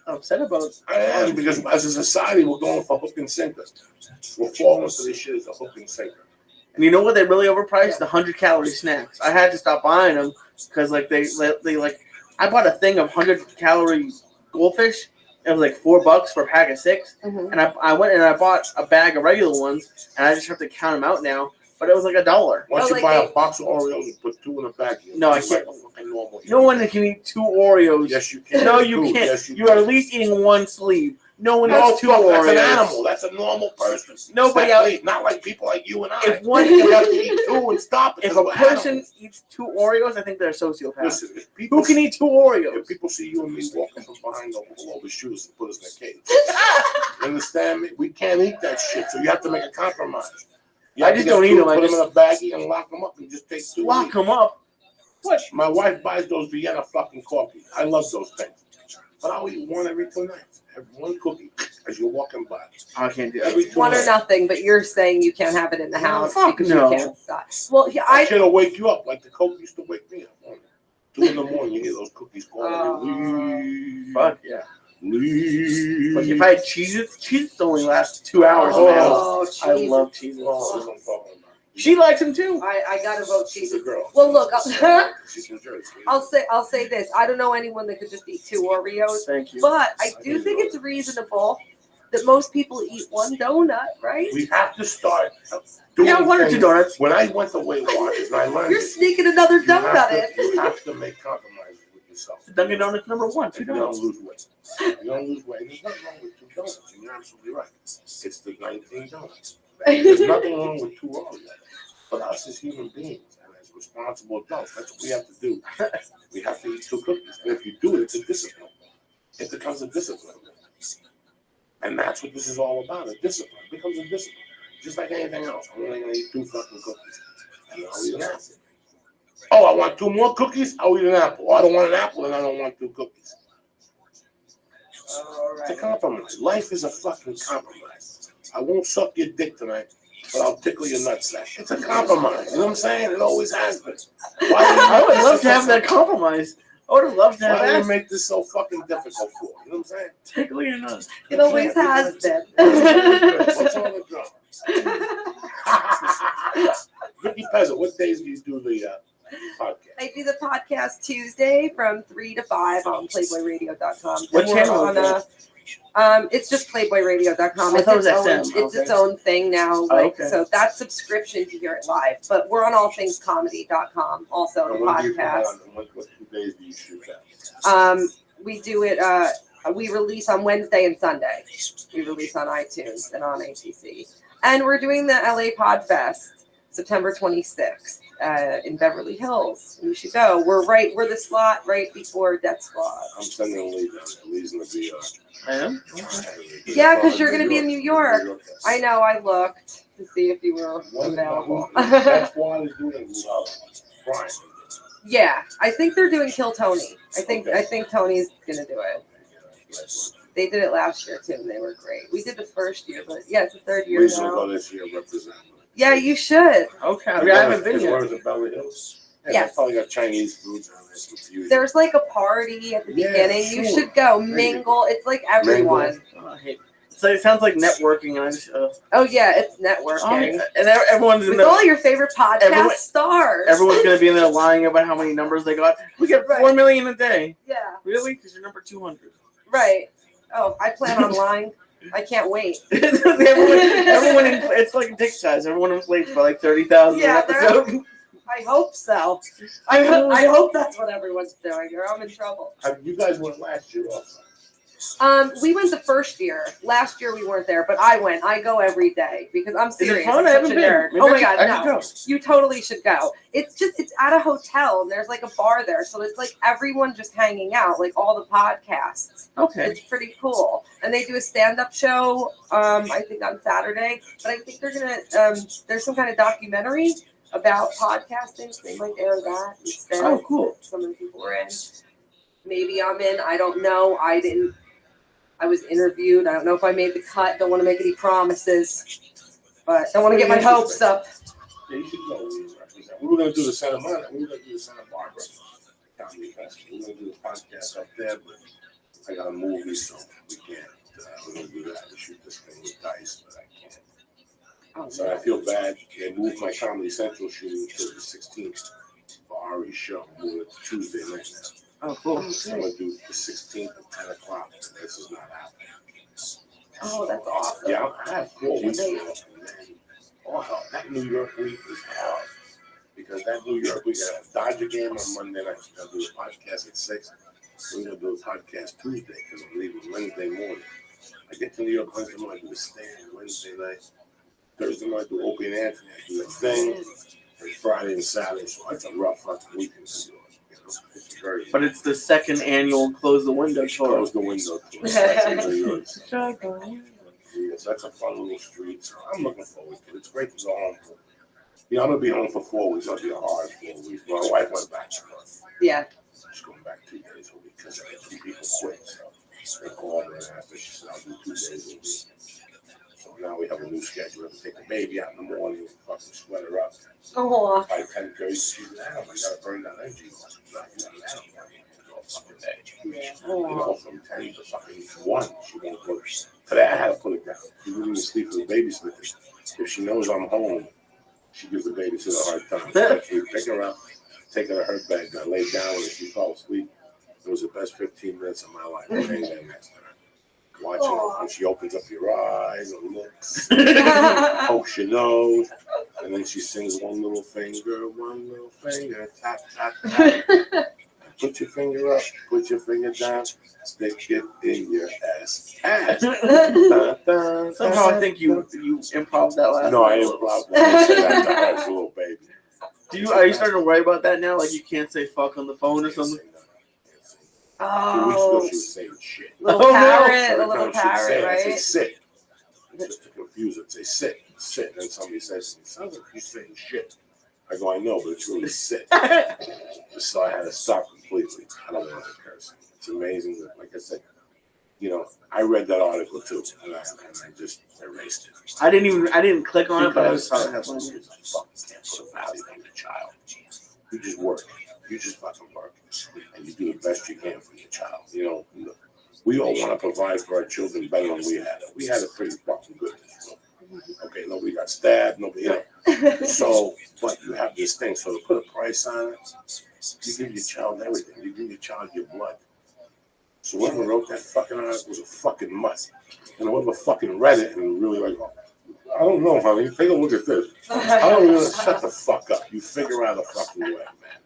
upset about it. I am, because as a society, we're going for hook and sinker. We're falling for this shit as a hook and sinker. And you know what? They really overpriced the 100-calorie snacks. I had to stop buying them because like they like I bought a thing of 100-calorie goldfish. It was like $4 for a pack of 6, and I went and I bought a bag of regular ones, and I just have to count them out now. But it was like $1. Why don't you buy a box of Oreos and put 2 in a bag? No, I can't. No one can eat 2 Oreos. Yes, you can. No, you can't. Yes, you are at least eating 1 sleeve. No one No, eats 2 fuck, Oreos. that's an animal. That's a normal person. Nobody Exactly. else. Not like people like you and I. If one you have to eat 2 and stop it. If a person eats 2 Oreos, I think they're a sociopath. Listen, if people, who can eat 2 Oreos? If people see you and me walking from behind them, pull over shoes and put us in a cage. You understand me? We can't eat that shit, so you have to make a compromise. You I just don't eat them. Put them in a baggie and lock them up and just take 2. Lock them up? What? My wife buys those Vienna fucking coffees. I love those things. But I'll eat 1 every 2 nights. Have 1 cookie as you're walking by. I can't do that. Every 2 One or nights. nothing, but you're saying you can't have it in the house fuck because no. you can't stop. Well, yeah, That shit'll wake you up like the Coke used to wake me up. 2 in the morning, you hear those cookies calling. Fuck yeah. Leave. Like if I had Cheez-Its only last 2 hours. Oh, I Jesus. love Cheez-Its. Oh, I'm talking about. She likes them too. I gotta vote She's cheese. a girl. Well, look, She's from Jersey. I'll say this. I don't know anyone that could just eat 2 Oreos, Thank you. but I do think it's reasonable that most people eat 1 donut, right? We have to start doing Yeah, 1 or 2 things. donuts. When I went to Weight Watchers and I learned You're this, sneaking another you have donut to- in. You have to make compromises with yourself. Dunkin' Donuts number 1. If 2 you don't donuts. lose weight. You don't lose weight. There's nothing wrong with 2 donuts, and you're absolutely right. It's the 19 donuts. There's nothing wrong with 2 Oreos. But us as human beings and as responsible adults, that's what we have to do. We have to eat 2 cookies. And if you do it, it's a discipline. It becomes a discipline. And that's what this is all about, a discipline. It becomes a discipline. Just like anything else. I'm only going to eat 2 fucking cookies. And I'll eat an apple. Oh, I want 2 more cookies? I'll eat an apple. Oh, I don't want an apple and I don't want 2 cookies. It's a compromise. Life is a fucking compromise. I won't suck your dick tonight, but I'll tickle your nutsack. It's a compromise. You know what I'm saying? It always has been. I would love to have that compromise. I would have loved to have Why do that. you make this so fucking difficult for? You know what I'm saying? Tickle your nuts. It always has been. What's on the drum? Vicky Pezza, what days do you do the podcast? I do the podcast Tuesday from 3 to 5 on PlayboyRadio.com. What channel is on it's just PlayboyRadio.com. I It's thought it was its own. XM. It's its own thing now. Like okay. so, that's subscription to hear it live. But we're on allthingscomedy.com. Also the And when do you come podcast. on? And what 2 days do you shoot that? We do it. We release on Wednesday and Sunday. We release on iTunes and on ATC. And we're doing the LA Podfest September 26th in Beverly Hills. You should go. We're the slot right before Death Squad. I'm sending a lead down. Lee's going to be I am? Yeah, because you're going to be in New York. I know. I looked to see if you were available. That's why he's doing Brian. Yeah, I think they're doing Kill Tony. I think Tony's going to do it. They did it last year too, and they were great. We did the first year, but yeah, it's the 3rd year Please will now. go this year represent. Yeah, you should. Okay. I haven't been As yet. far as the Beverly Hills. Yeah, Yes. they probably got Chinese food down there, some fusion. There's like a party at the Yeah, beginning. You sure. should go mingle. It's like everyone. Oh, I hate it. So it sounds like networking, and I just. Oh yeah, it's networking. And everyone's in With there. all your favorite podcast Everyone- stars. Everyone's gonna be in there lying about how many numbers they got. We get 4 million a day. Yeah. Really? Because you're number 200. Right. Oh, I plan on lying. I can't wait. everyone it's like dick size. Everyone inflates by like 30,000 Yeah, an episode. I hope so. I hope that's what everyone's doing, or I'm in trouble. You guys went last year also. We went the first year. Last year we weren't there, but I went. I go every day because I'm Is it serious. fun? I'm I such haven't a been. nerd. Maybe Oh my I god, should no! go. You totally should go. It's at a hotel, and there's like a bar there, so it's like everyone just hanging out, like all the podcasts. Okay. It's pretty cool, and they do a stand-up show. I think on Saturday, but I think they're gonna. There's some kind of documentary about podcasting, so they might air that instead. Oh, cool. Some of the people were in. Maybe I'm in. I don't know. I was interviewed. I don't know if I made the cut. Don't want to make any promises, but don't want to get my hopes up. Yeah, you should go. We were going to do the Santa Monica. We were going to do the Santa Barbara Comedy Festival. We were going to do the podcast up there, but I got a movie, so we can't. We're going to do that. We shoot this thing with dice, but I can't. Oh, So I feel bad. They they moved my Comedy Central shooting to the 16th for Ari's show. Moving it to Tuesday night now. Oh, cool. So I'm gonna do the 16th at 10 o'clock. This is not happening. Oh, that's awesome. Yeah, I had 4 weeks off, and then hell, that New York week was hell. Because that New York week, I had a Dodger game on Monday night. I'm gonna do a podcast at 6. We're gonna do a podcast Tuesday because I'm leaving Wednesday morning. I get to New York Wednesday morning, I do a stand Wednesday night. Thursday night, I do Opie and Anthony, I do a thing. And Friday and Saturday, so it's a rough fucking weekend to do it. You know? It's very. But it's the second annual Close the Window tour. Close the window tour. That's in New York. Yes, that's a fun little street. So I'm looking forward to it. It's great to go home. You know, I'm gonna be home for 4 weeks. It'll be a hard 4 weeks. My wife went back to work. Yeah. She's going back 2 days a week because I had 2 people quit. So they called her and asked her. She said, I'll do 2 days a week. So now we have a new schedule. We take the baby out in the morning and fucking sweat her up. Oh. By 10:30, she's down. We gotta burn that energy. You know, from 10 to fucking 1, she won't go. Today I had to put it down. She wouldn't even sleep with the babysitter. If she knows I'm home, she gives the babysitter a hard time. So we pick her up, take her to her bed, and I lay down with her. She fell asleep. It was the best 15 minutes of my life. I lay there next to her. Watching her, and she opens up your eyes and looks, pokes your nose, and then she sings one little finger, tap, tap, tap. Put your finger up, put your finger down, stick it in your ass. Somehow I think you improv that last. No, I improv that. I said that to her as a little baby. Are you starting to worry about that now? Like you can't say fuck on the phone or something? 2 weeks ago, she was saying shit. Little Oh, no. parrot, a Every little time she'd say it, parrot, I'd say right? sit. Just to confuse it, say sit, sit. And then somebody says, it sounds like you're saying shit. I go, I know, but it's really sit. So I had to stop completely. I don't want to curse. It's amazing that, like I said, you know, I read that article too, and I just erased it. I didn't click on it, but I just saw the headline. You fucking can't put a value on your child. You just work. You just fucking work. And you do the best you can for your child. You know, we all want to provide for our children better than we had it. We had it pretty fucking good. Okay, nobody got stabbed, nobody, you know. So, but you have this thing. So to put a price on it, you give your child everything. You give your child your blood. So whoever wrote that fucking article was a fucking mutt. And whoever fucking read it and really like, I don't know, honey. Take a look at this. I don't even shut the fuck up. You figure out a fucking way, man.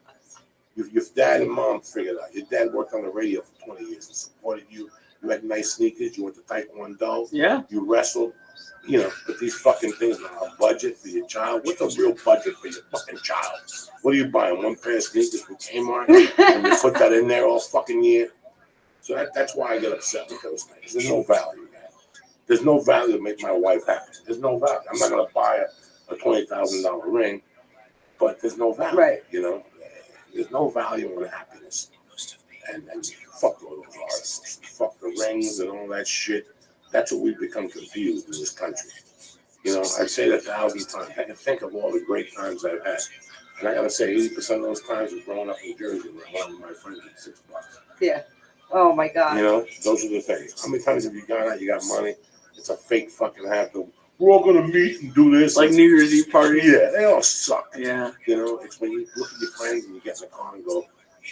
Your dad and mom figured out. Your dad worked on the radio for 20 years and supported you. You had nice sneakers. You went to Taekwondo. Yeah. You wrestled. You know, but these fucking things are a budget for your child. What's a real budget for your fucking child? What are you buying? 1 pair of sneakers from Kmart? And you put that in there all fucking year? So that's why I get upset with those things. There's no value, man. There's no value to make my wife happy. There's no value. I'm not going to buy a $20,000 ring, but there's no value. Right. You know, there's no value in happiness. And fuck all those articles. Fuck the rings and all that shit. That's what we've become confused in this country. You know, I've said it 1,000 times. I can think of all the great times I've had. And I got to say, 80% of those times were growing up in Jersey where one of my friends had $6. Yeah. Oh my God. You know, those are the things. How many times have you gone out, you got money, it's a fake fucking happen. We're all going to meet and do this. Like New Year's Eve party. Yeah, they all suck. Yeah. You know, it's when you look at your friends and you get in the car and go,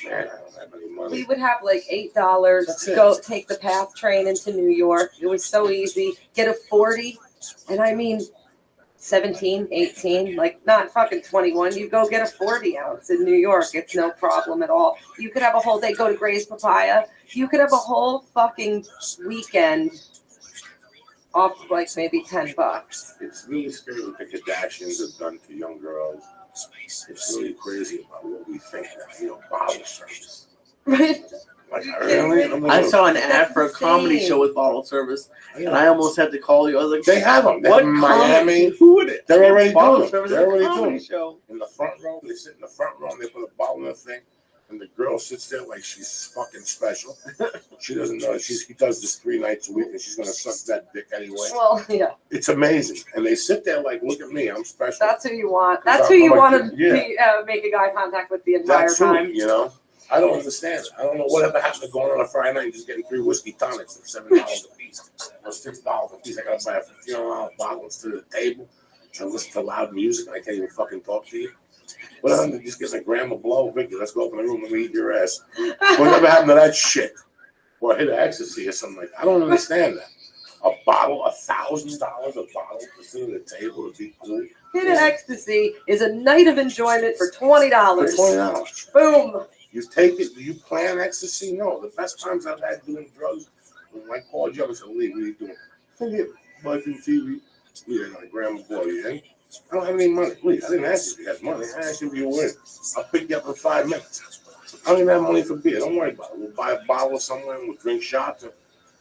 man, I don't have any money. We would have like $8 to go take the PATH train into New York. It was so easy. Get a 40, and I mean 17, 18, like not fucking 21. You go get a 40 ounce in New York. It's no problem at all. You could have a whole day, go to Gray's Papaya. You could have a whole fucking weekend off of like maybe $10. It's really scary what the Kardashians have done to young girls. It's really crazy about what we think now, you know, bottle service. Right. Like, really? I saw an ad for a comedy show with bottle service, and I almost had to call you. I was like, they have them. What in Miami? Who would it? They're already Bottle doing it. service They're at a already comedy doing it. show. In the front row, they sit in the front row and they put a bottle in the thing, and the girl sits there like she's fucking special. She doesn't know he does this 3 nights a week, and she's gonna suck that dick anyway. Well, yeah. It's amazing, and they sit there like, look at me, I'm special. That's who you want. That's who you want to be, make a eye contact with the entire That's time. you know. I don't understand it. I don't know whatever happened to going on a Friday night and just getting 3 whiskey tonics at $7 a piece or $6 a piece. I gotta buy a $15 bottle to the table. I listen to loud music and I can't even fucking talk to you. What I'm just get like grandma blow, Vicky, let's go up in the room and eat your ass. Whatever happened to that shit? Or hit an ecstasy or something like that. I don't understand that. A bottle, $1,000 a bottle to sit at the table would be cool. Hit an ecstasy is a night of enjoyment for $20. For $20. Boom. You take it, do you plan ecstasy? No. The best times I've had doing drugs, when I called you up and said, Lee, what are you doing? Forget watching TV. Yeah, like grandma boy, you think? I don't have any money. Please, I didn't ask you if you had money. I asked you if you were in. I'll pick you up in 5 minutes. I don't even have money for beer. Don't worry about it. We'll buy a bottle somewhere and we'll drink shots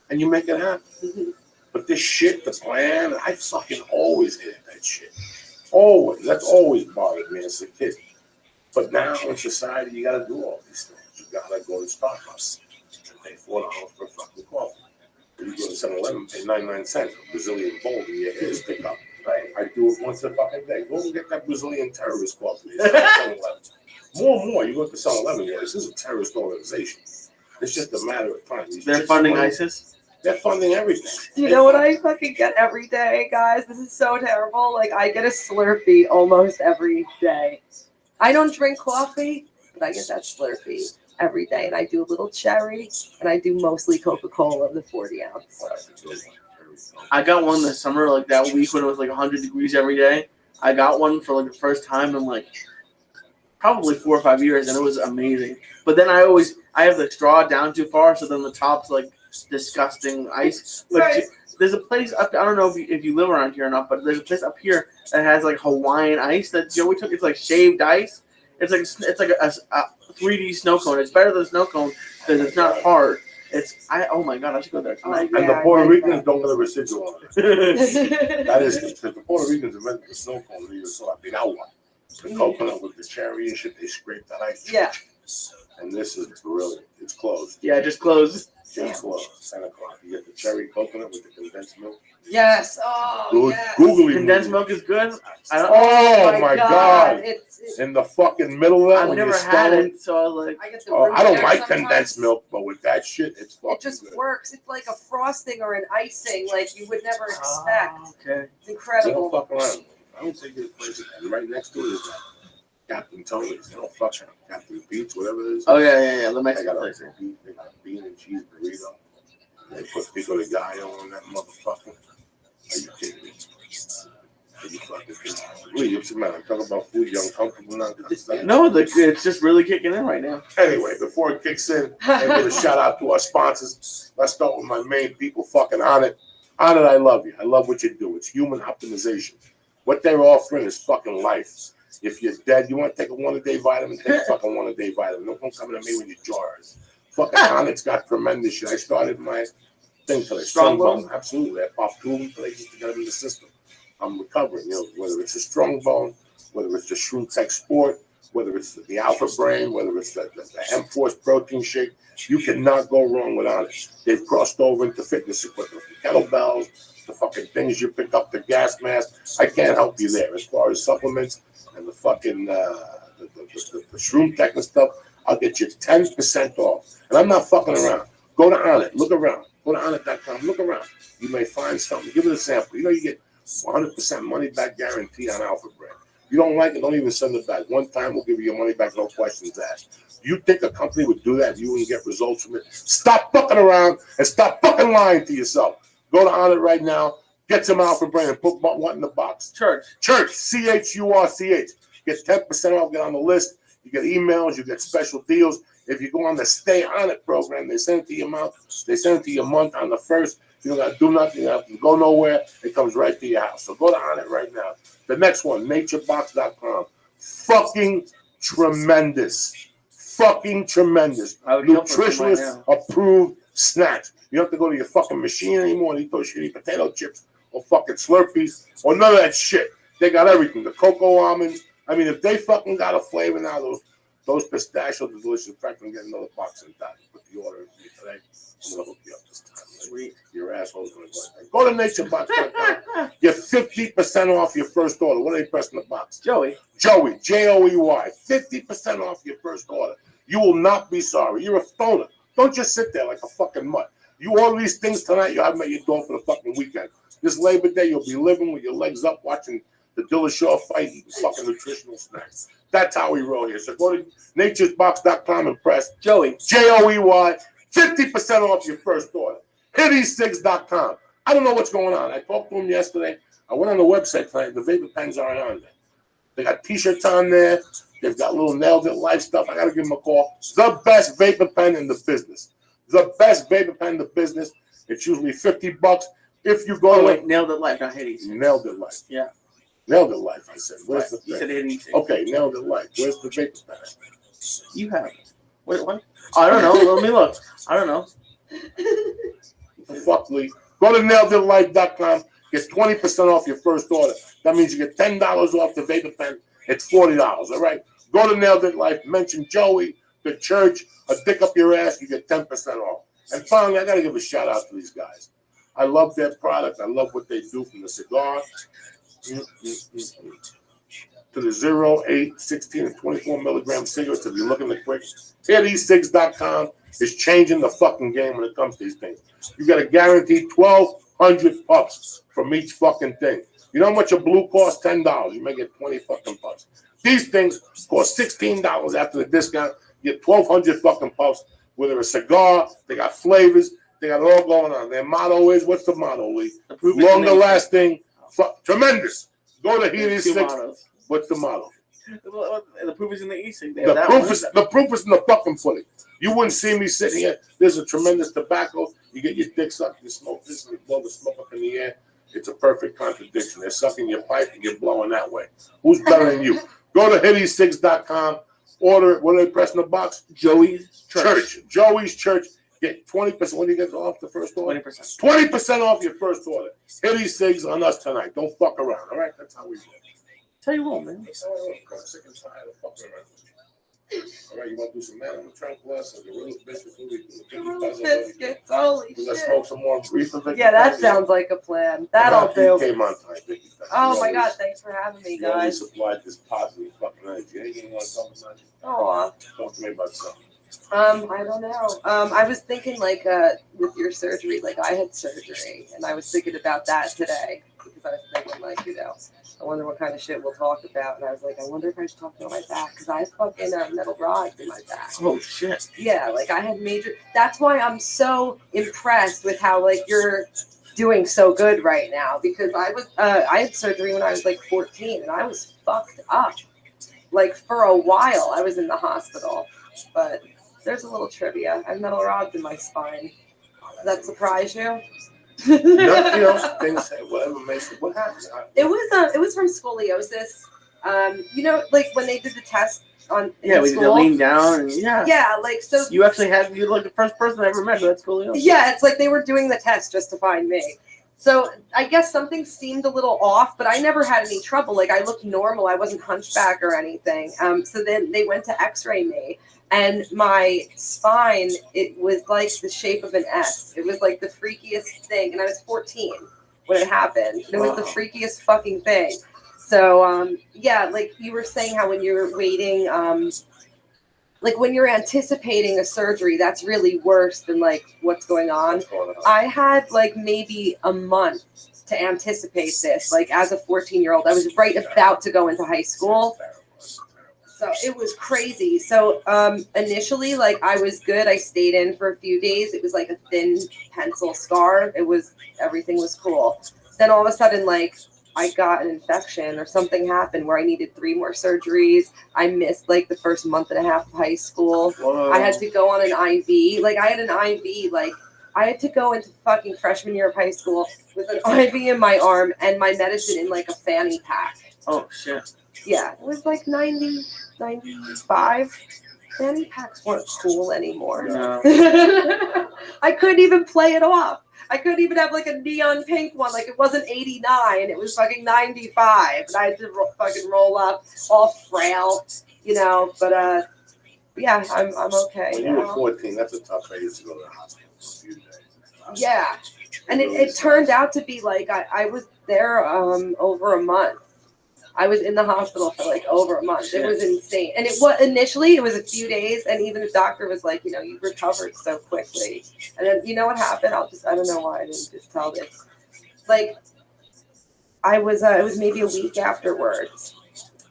and you make it happen. Mm-hmm. But this shit, the plan, I fucking always hated that shit. Always. That's always bothered me as a kid. But now in society, you got to do all these things. You got to go to Starbucks and pay $4 for a fucking coffee. You go to 7-Eleven, pay 99 cents for a Brazilian bowl and your ears pick up. Right? I do it once a fucking day. Go and get that Brazilian terrorist coffee. More and more, you go to 7-Eleven, yeah, this is a terrorist organization. It's just a matter of time. They're funding ISIS? They're funding everything. Do you know what I fucking get every day, guys? This is so terrible. Like, I get a Slurpee almost every day. I don't drink coffee, but I get that Slurpee every day. And I do a little cherry, and I do mostly Coca-Cola, the 40 ounce. I got one this summer, like that week when it was like 100 degrees every day. I got one for like the first time in like probably 4 or 5 years, and it was amazing. But then I have the straw down too far, so then the top's like disgusting ice. But Right. there's a place up. I don't know if you live around here or not, but there's a place up here that has like Hawaiian ice that Joey took. It's like shaved ice. It's like a 3D snow cone. It's better than a snow cone because it's not hard. Oh my god, I should go there tonight. And the Puerto Ricans don't get a residual on it. That is because the Puerto Ricans invented the snow cone. They just thought they one. The coconut with the cherry and shit, they scrape that ice. Yeah. And this is brilliant. It's closed. Yeah, just closed. Just closed. 10 o'clock. You get the cherry coconut with the condensed milk. Yes. Oh, Good. yes. Googly Condensed movie. milk is good. Oh my god! It's In the fucking middle of that, I've when never you're had stoned. it, so I was like, I get the Oh, root I don't beer like sometimes. condensed milk, but with that shit, it's fucking It just good. works. It's like a frosting or an icing, like you would never expect. okay. It's They don't incredible. fuck around. I don't take it as place. And right next to it is Captain Tony's. They don't fuck around. Captain Pete's, whatever it is. Oh yeah. The They Mexican got place. they got a bean and cheese burrito. They put pico de gallo on that motherfucker. Are you kidding me? Are you fucking kidding me? Lee, what's the matter? Talk about food, you're uncomfortable now. No, it's just really kicking in right now. Anyway, before it kicks in, I give a shout out to our sponsors. Let's start with my main people fucking on it. On it, I love you. I love what you do. It's human optimization. What they're offering is fucking life. If you're dead, you want to take a one-a-day vitamin, take a fucking one-a-day vitamin. Don't come coming to me with your jars. Fucking on it's got tremendous shit. I started my thing today. Strong bone. Absolutely. I popped 2 of them today just to get them in the system. I'm recovering, whether it's a strong bone, whether it's the Shroom Tech Sport, whether it's the Alpha Brain, whether it's the M-Force protein shake, you cannot go wrong without it. They've crossed over into fitness equipment, the kettlebells, the fucking things you pick up, the gas mask. I can't help you there as far as supplements and the fucking the Shroom Tech and stuff. I'll get you 10% off. And I'm not fucking around. Go to Onnit, look around. Go to Onnit.com, look around. You may find something. Give it a sample. You get 100% money back guarantee on Alpha Brand. You don't like it, don't even send it back. One time we'll give you your money back, no questions asked. You think a company would do that? You wouldn't get results from it? Stop fucking around and stop fucking lying to yourself. Go to Onnit right now. Get some Alpha Brand and put what in the box? Church. CHURCH. Get 10% off. Get on the list. You get emails. You get special deals. If you go on the Stay On It program, they send it to your month. They send it to your month on the 1st. You don't got to do nothing. You don't have to go nowhere. It comes right to your house. So go to Onnit right now. The next one, naturebox.com. Fucking tremendous. Fucking tremendous. Nutritionist approved snacks. You don't have to go to your fucking machine anymore and eat those shitty potato chips or fucking Slurpees or none of that shit. They got everything. The cocoa almonds. I mean, if they fucking got a flavor now, those pistachios are delicious. In fact, I'm getting another box in that. Put the order in for me today. I'm going to hook you up this time. Sweet. Your asshole's going to go to naturebox.com. Get 50% off your first order. What are they pressing the box? Joey, Joey. 50% off your first order. You will not be sorry. You're a stoner. Don't just sit there like a fucking mutt. You order these things tonight, you'll have them at your door for the fucking weekend. This Labor Day, you'll be living with your legs up watching the Dillashaw fight, eating fucking nutritional snacks. That's how we roll here. So go to naturesbox.com and press Joey. JOEY, 50% off your first order. Hitty6.com. I don't know what's going on. I talked to him yesterday. I went on the website tonight. The vapor pens aren't on there. They got t-shirts on there. They've got little Nailed It Life stuff. I got to give them a call. The best vapor pen in the business. The best vapor pen in the business. It's usually $50. If you go wait, Nailed It Life, not Hitty. Nailed It Life. Yeah. Nailed It Life, I said. Where's the You thing? said Hitty. Okay, Nailed It Life. Where's the vapor pen? You have it. Wait, what? I don't know. Let me look. I don't know. Fuck Lee. Go to naileditlife.com. Get 20% off your first order. That means you get $10 off the vapor pen. It's $40. All right. Go to Nailed It Life. Mention Joey, the church, a dick up your ass. You get 10% off. And finally, I got to give a shout out to these guys. I love their product. I love what they do from the cigar to the 0, 8, 16, and 24 milligram cigarettes. If you're looking to quit, Hitty6.com is changing the fucking game when it comes to these things. You got a guaranteed 1,200 puffs from each fucking thing. You know how much a blue costs? $10. You may get 20 fucking puffs. These things cost $16 after the discount. You get 1,200 fucking puffs. Whether a cigar, they got flavors, they got it all going on. Their motto is, what's the motto, Lee? Longer lasting, tremendous. Go to Hitty6. What's the motto? The proof is in the e-cig. The proof is in the fucking pudding. You wouldn't see me sitting here. There's a tremendous tobacco. You get your dick sucked, you smoke this, and you blow the smoke up in the air. It's a perfect contradiction. They're sucking your pipe and you're blowing that way. Who's better than you? Go to Hitty6.com. Order, what are they pressing the box? Joey's Church. Joey's Church. Get 20%. When do you get off the first order? 20%. 20% off your first order. Hitty6 on us tonight. Don't fuck around, all right? That's how we do it. Tell you what, man. I'm sick and tired of fucking around. All right, you want to do some man on the trunk plus and gorilla biscuits? Biscuits, holy Let's shit. smoke some more reefer. Yeah, that sounds like a plan. That'll do. Came on time, Vicky. Oh my god, thanks for having me, You always guys. supplied this positive fucking energy. Anything you want to talk about? Oh, Talk to me about something. I don't know. I was thinking like with your surgery, like I had surgery, and I was thinking about that today because I was thinking like, you know, I wonder what kind of shit we'll talk about, and I was like, I wonder if I should talk about my back because I have fucking metal rods in my back. Oh shit. Yeah, like I had major. That's why I'm so impressed with how like you're doing so good right now because I had surgery when I was like 14 and I was fucked up. Like for a while, I was in the hospital, but. There's a little trivia. I have metal rods in my spine. Does that surprise you? No, you know, things, whatever makes it. What happened? It was from scoliosis. You know, like when they did the test on we did the lean down and yeah, like so. You actually had you like the first person I ever met who had scoliosis. Yeah, it's like they were doing the test just to find me. So I guess something seemed a little off, but I never had any trouble. Like I looked normal. I wasn't hunchback or anything. So then they went to X-ray me. And my spine, it was like the shape of an S. It was like the freakiest thing. And I was 14 when it happened. It was the freakiest fucking thing. So, yeah, like you were saying how when you're waiting, like when you're anticipating a surgery, that's really worse than like what's going on. I had like maybe a month to anticipate this. Like as a 14-year-old, I was right about to go into high school. So it was crazy. So initially, like I was good. I stayed in for a few days. It was like a thin pencil scar. Everything was cool. Then all of a sudden, like I got an infection or something happened where I needed 3 more surgeries. I missed like the first month and a half of high school. Whoa. I had to go on an IV. Like I had an IV. Like I had to go into fucking freshman year of high school with an IV in my arm and my medicine in like a fanny pack. Oh shit. Yeah, it was like 95. Fanny packs weren't cool anymore. No. I couldn't even play it off. I couldn't even have like a neon pink one. Like it wasn't 89. It was fucking 95. And I had to fucking roll up all frail, you know. But yeah, I'm okay. When you were 14, that's a tough age to go to the hospital for a few days. Yeah. And it turned out to be like I was there over a month. I was in the hospital for like over a month. It was insane. And initially it was a few days, and even the doctor was like, you know, you recovered so quickly. And then you know what happened? I don't know why I didn't just tell this. Like it was maybe a week afterwards,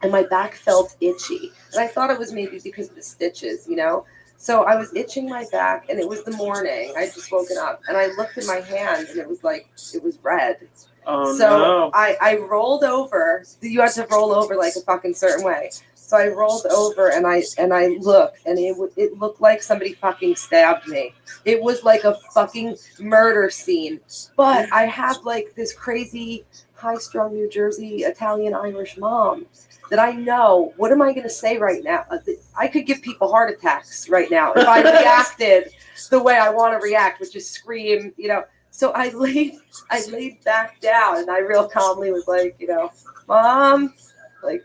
and my back felt itchy, and I thought it was maybe because of the stitches, you know. So I was itching my back, and it was the morning. I had just woken up, and I looked at my hand, and it was red. Oh So no! I rolled over. You had to roll over like a fucking certain way. So I rolled over and I looked, and it looked like somebody fucking stabbed me. It was like a fucking murder scene. But I have like this crazy high-strung New Jersey Italian Irish mom that I know. What am I going to say right now? I could give people heart attacks right now if I reacted the way I want to react, which is scream, you know. So I laid back down, and I real calmly was like, you know, Mom, like,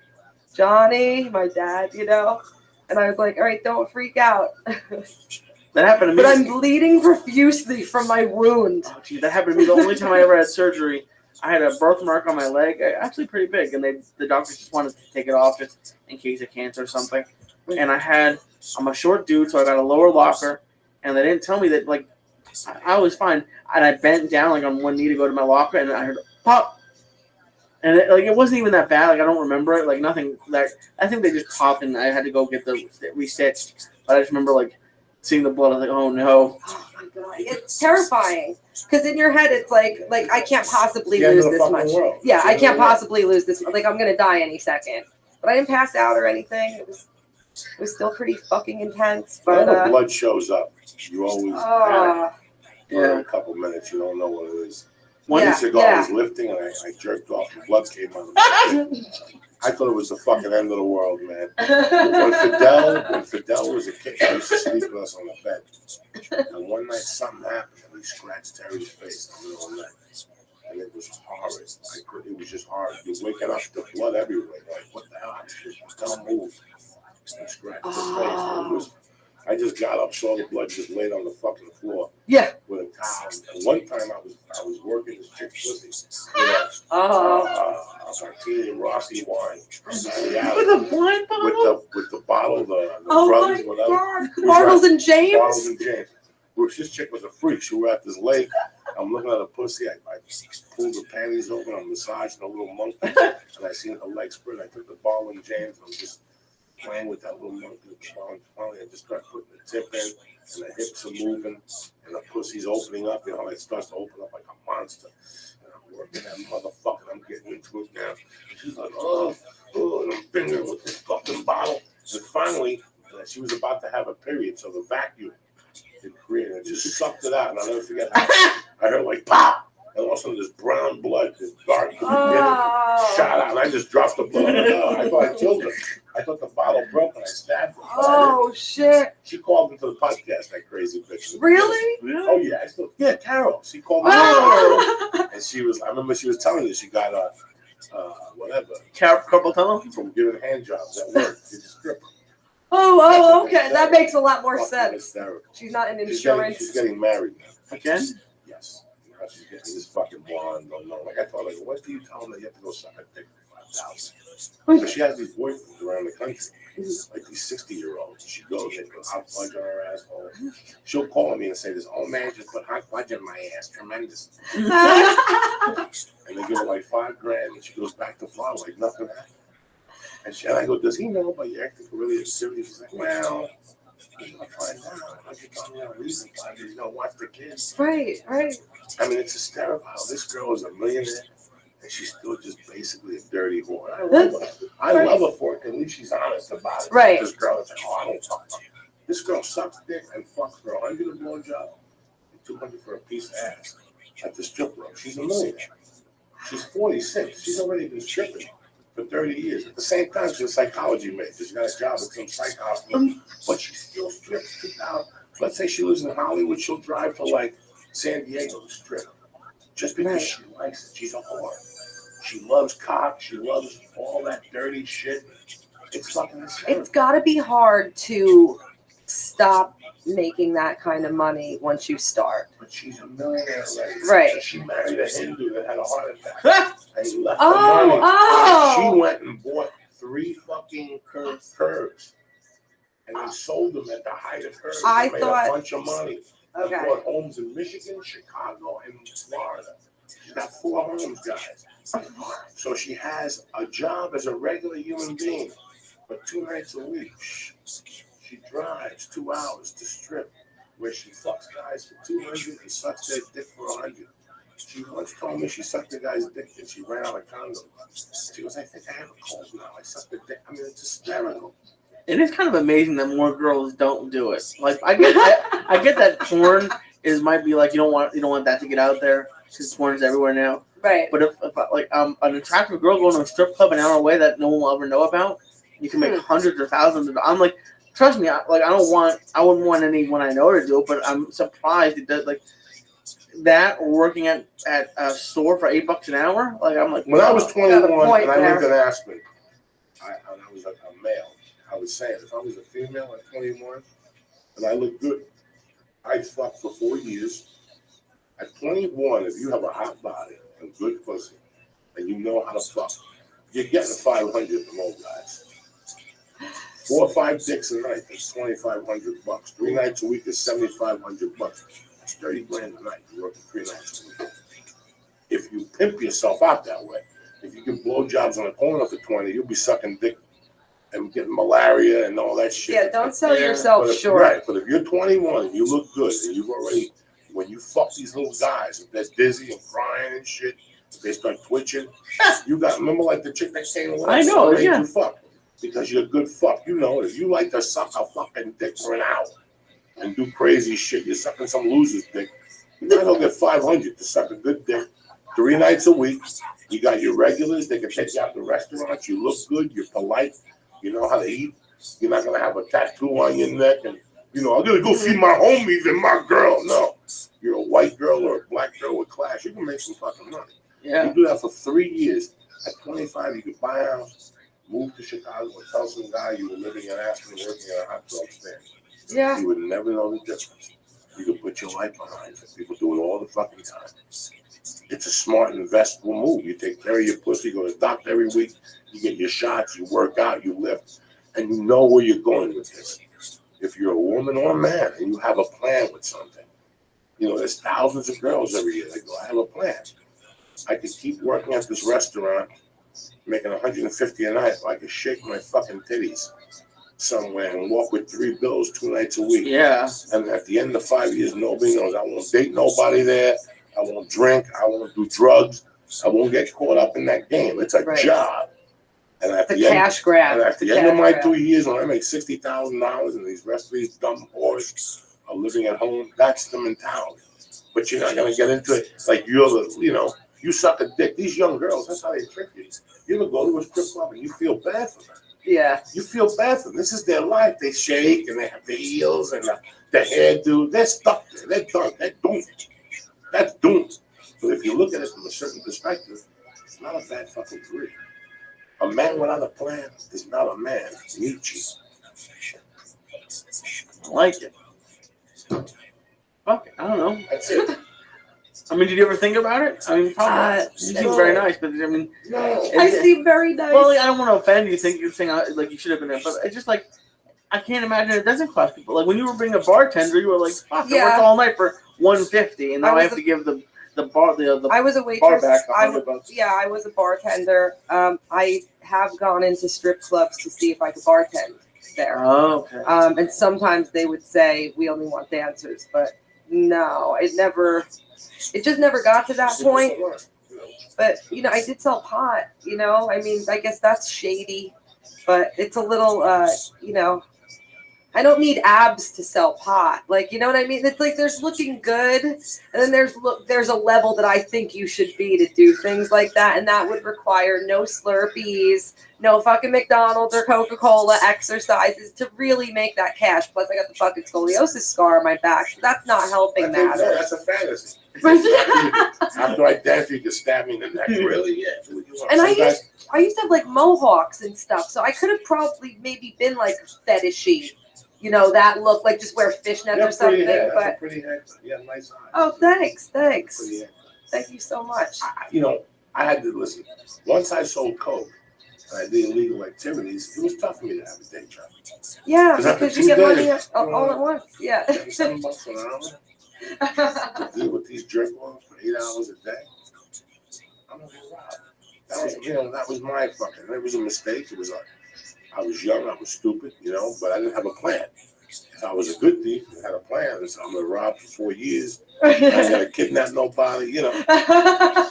Johnny, my dad, you know, and I was like, all right, don't freak out. That happened to me. But I'm bleeding profusely from my wound. Oh, gee, that happened to me. The only time I ever had surgery, I had a birthmark on my leg, actually pretty big, and the doctors just wanted to take it off just in case of cancer or something. And I'm a short dude, so I got a lower locker, and they didn't tell me that, like, I was fine. And I bent down, like, on one knee to go to my locker, and I heard pop. And it wasn't even that bad. Like, I don't remember it. Like, nothing. Like, I think they just popped, and I had to go get the restitched. But I just remember, like, seeing the blood. I was like, oh no. Oh my god, it's terrifying. Because in your head, it's like I can't possibly lose this much. World. Yeah, I can't possibly lose this much. Like, I'm gonna die any second. But I didn't pass out or anything. It was still pretty fucking intense. But when the blood shows up, you always for a couple minutes. You don't know what it is. One years ago, I was lifting and I jerked off and blood came out of my head. I thought it was the fucking end of the world, man. When Fidel was a kid, he used to sleep with us on the bed. And one night something happened and he scratched Terry's face in the middle of the night. And it was horrid. It was just horrid. You're waking up to blood everywhere. Like, what the hell? Fidel moved and scratched his face. I just got up, saw the blood just laid on the fucking floor. Yeah. With a towel. And one time I was working this chick's pussy. Martini and Rossi wine. With a wine bottle? With the bottle, the oh brothers, my whatever. God. Bartles and James? Bartles and James. Which this chick was a freak. She was at this lake. I'm looking at her pussy. I pulled the panties open. I'm massaging a little monkey. And I seen her leg spread. I took the ball and James. I'm just playing with that little monkey. Finally, I just start putting the tip in, and the hips are moving, and the pussy's opening up. You know, it starts to open up like a monster. And I'm working that motherfucker. I'm getting into it now. And she's like, oh, and I'm fingering with this fucking bottle. And finally, she was about to have a period, so the vacuum it created, it just sucked it out. And I'll never forget how I heard like pop. And all of a sudden, this brown blood, this dark shot out, and I just dropped the blood. I thought I killed her. I thought the bottle broke, and I stabbed her. Oh, shit. She called into the podcast, that crazy bitch. Really? Oh, yeah. Carol. She called me. And I remember she was telling me she got whatever. Carpal tunnel? From giving hand jobs at work. She's a stripper. Oh, okay. That makes a lot more sense. Hysterical. She's not an insurance. She's getting married now. Again? Yes. She's getting this fucking blonde. Like I thought, like, what do you tell them that you have to go suck a dick for 5,000? But she has these boyfriends around the country, like these 60-year-olds. She goes, they put hot fudge on her asshole. She'll call me and say, "This old man just put hot fudge in my ass, tremendous." And they give her like $5,000, and she goes back to Florida like nothing happened. And I go, "Does he know about your acting really activity?" She's like, "Well, I'll find out. I can tell me I'm leaving 5 years. You know, watch the kids." Right. I mean, it's hysterical. This girl is a millionaire, and she's still just basically a dirty whore. I love her for it. At least she's honest about it. Right. This girl is like, "Oh, I don't fuck her." This girl sucks dick and fucks for $100 a blowjob and $200 for a piece of ass at the strip club. She's a millionaire. She's 46. She's already been stripping for 30 years. At the same time, she's a psychology major. She's got a job at some psychology, but she still strips. Let's say she lives in Hollywood, she'll drive to like San Diego to strip just because she likes it. She's a whore. She loves cock. She loves all that dirty shit. It's fucking insane. It's got to be hard to stop making that kind of money once you start. But she's a millionaire lady. Right. She married a Hindu that had a heart attack. And he left the money. She went and bought 3 fucking curves. And they sold them at the height of curves. They made a bunch of money. They bought homes in Michigan, Chicago, and Florida. She's got 4 homes, guys. So she has a job as a regular human being, but 2 nights a week, she drives 2 hours to strip, where she fucks guys for 200 and sucks their dick for 100. She once told me she sucked the guy's dick and she ran out of condom. She goes, I think I have a cold now. I sucked the dick. I mean, it's hysterical. It is kind of amazing that more girls don't do it. Like I get that porn might be like you don't want that to get out there because porn is everywhere now. Right. But if like an attractive girl going to a strip club an hour away that no one will ever know about, you can make hundreds or thousands of. I'm like, trust me, I wouldn't want anyone I know to do it, but I'm surprised it does like that or working at a store for $8 an hour. Like I'm like, when I was 21 and I lived there. in Aspen, I was a male. I was saying, if I was a female at 21 and I looked good, I'd fuck for 4 years. At 21, if you have a hot body and good pussy and you know how to fuck, you're getting 500 from old guys. 4 or 5 dicks a night is $2,500. 3 nights a week is $7,500. That's 30 grand a night. You're working 3 nights a week. If you pimp yourself out that way, if you get blowjobs on the corner for 20, you'll be sucking dick and getting malaria and all that shit. Yeah, don't sell yourself short. Right, but if you're 21 and you look good and you've already, when you fuck these little guys, if they're dizzy and crying and shit, if they start twitching, you got, remember like the chick that came along? I know, yeah. You fuck because you're a good fuck. You know, if you like to suck a fucking dick for an hour and do crazy shit, you're sucking some loser's dick, you might as well get 500 to suck a good dick 3 nights a week. You got your regulars, they can take you out to restaurants, you look good, you're polite. You know how to eat. You're not gonna have a tattoo on your neck, and I'm gonna go feed my homies and my girl. No, you're a white girl or a black girl with class. You can make some fucking money. Yeah. You do that for 3 years. At 25, you could buy a house, move to Chicago, and tell some guy you were living in Aspen, working at a hot dog stand. Yeah. You would never know the difference. You could put your life behind it. People do it all the fucking time. It's a smart, investable move. You take care of your pussy, go to the doctor every week, you get your shots, you work out, you lift, and you know where you're going with this. If you're a woman or a man and you have a plan with something, there's thousands of girls every year that go, I have a plan. I could keep working at this restaurant, making $150 a night, or I could shake my fucking titties somewhere and walk with 3 bills 2 nights a week. Yeah. And at the end of 5 years, nobody knows. I won't date nobody there. I won't drink. I won't do drugs. I won't get caught up in that game. It's a job. And at the cash grab. And at the end of my 2 years, when I make $60,000 and these rest of these dumb whores are living at home, that's the mentality. But you're not going to get into it like you suck a dick. These young girls, that's how they trick you. You ever go to a strip club and you feel bad for them? Yeah. You feel bad for them. This is their life. They shake and they have the heels and the hairdo. They're stuck there. They're done. They're doomed. That's doomed. But if you look at it from a certain perspective, it's not a bad fucking career. A man without a plan is not a man. Nietzsche. I like it. Fuck it. I don't know. That's it. I mean, did you ever think about it? I mean, probably. You seem very nice, but I mean, I seem very nice. Well, I don't want to offend you. You're saying like you should have been there, but it's just like I can't imagine it doesn't cost people. Like when you were being a bartender, you were like, "Fuck, I worked all night for $150, and now I have to give the bar the I was a waitress. bar back I $100. I was a bartender. I have gone into strip clubs to see if I could bartend there. Oh, okay. And sometimes they would say we only want dancers, but no, it just never got to that point. But I did sell pot. I mean, I guess that's shady, but it's a little, I don't need abs to sell pot. Like, you know what I mean? It's like there's looking good, and then there's a level that I think you should be to do things like that, and that would require no Slurpees, no fucking McDonald's or Coca-Cola exercises to really make that cash. Plus, I got the fucking scoliosis scar on my back, so that's not helping matters. That's a fantasy. After I dance, you can stab me in the neck. Really? Yeah. And I used to have like mohawks and stuff, so I could have probably maybe been like fetishy. That look like just wear fishnets or something. Hair. But That's a pretty hair. Yeah, nice eyes. Oh, thanks. Thank you so much. I had to listen. Once I sold coke and I did illegal activities, it was tough for me to have a day job. Yeah, because you get money all at once. Yeah. $7 an hour to deal with these jerk-offs for 8 hours a day. I'm gonna get robbed. that was my fucking. It was a mistake. It was I was young. I was stupid, but I didn't have a plan. If I was a good thief and had a plan, I'm gonna rob for 4 years. I'm gonna kidnap nobody.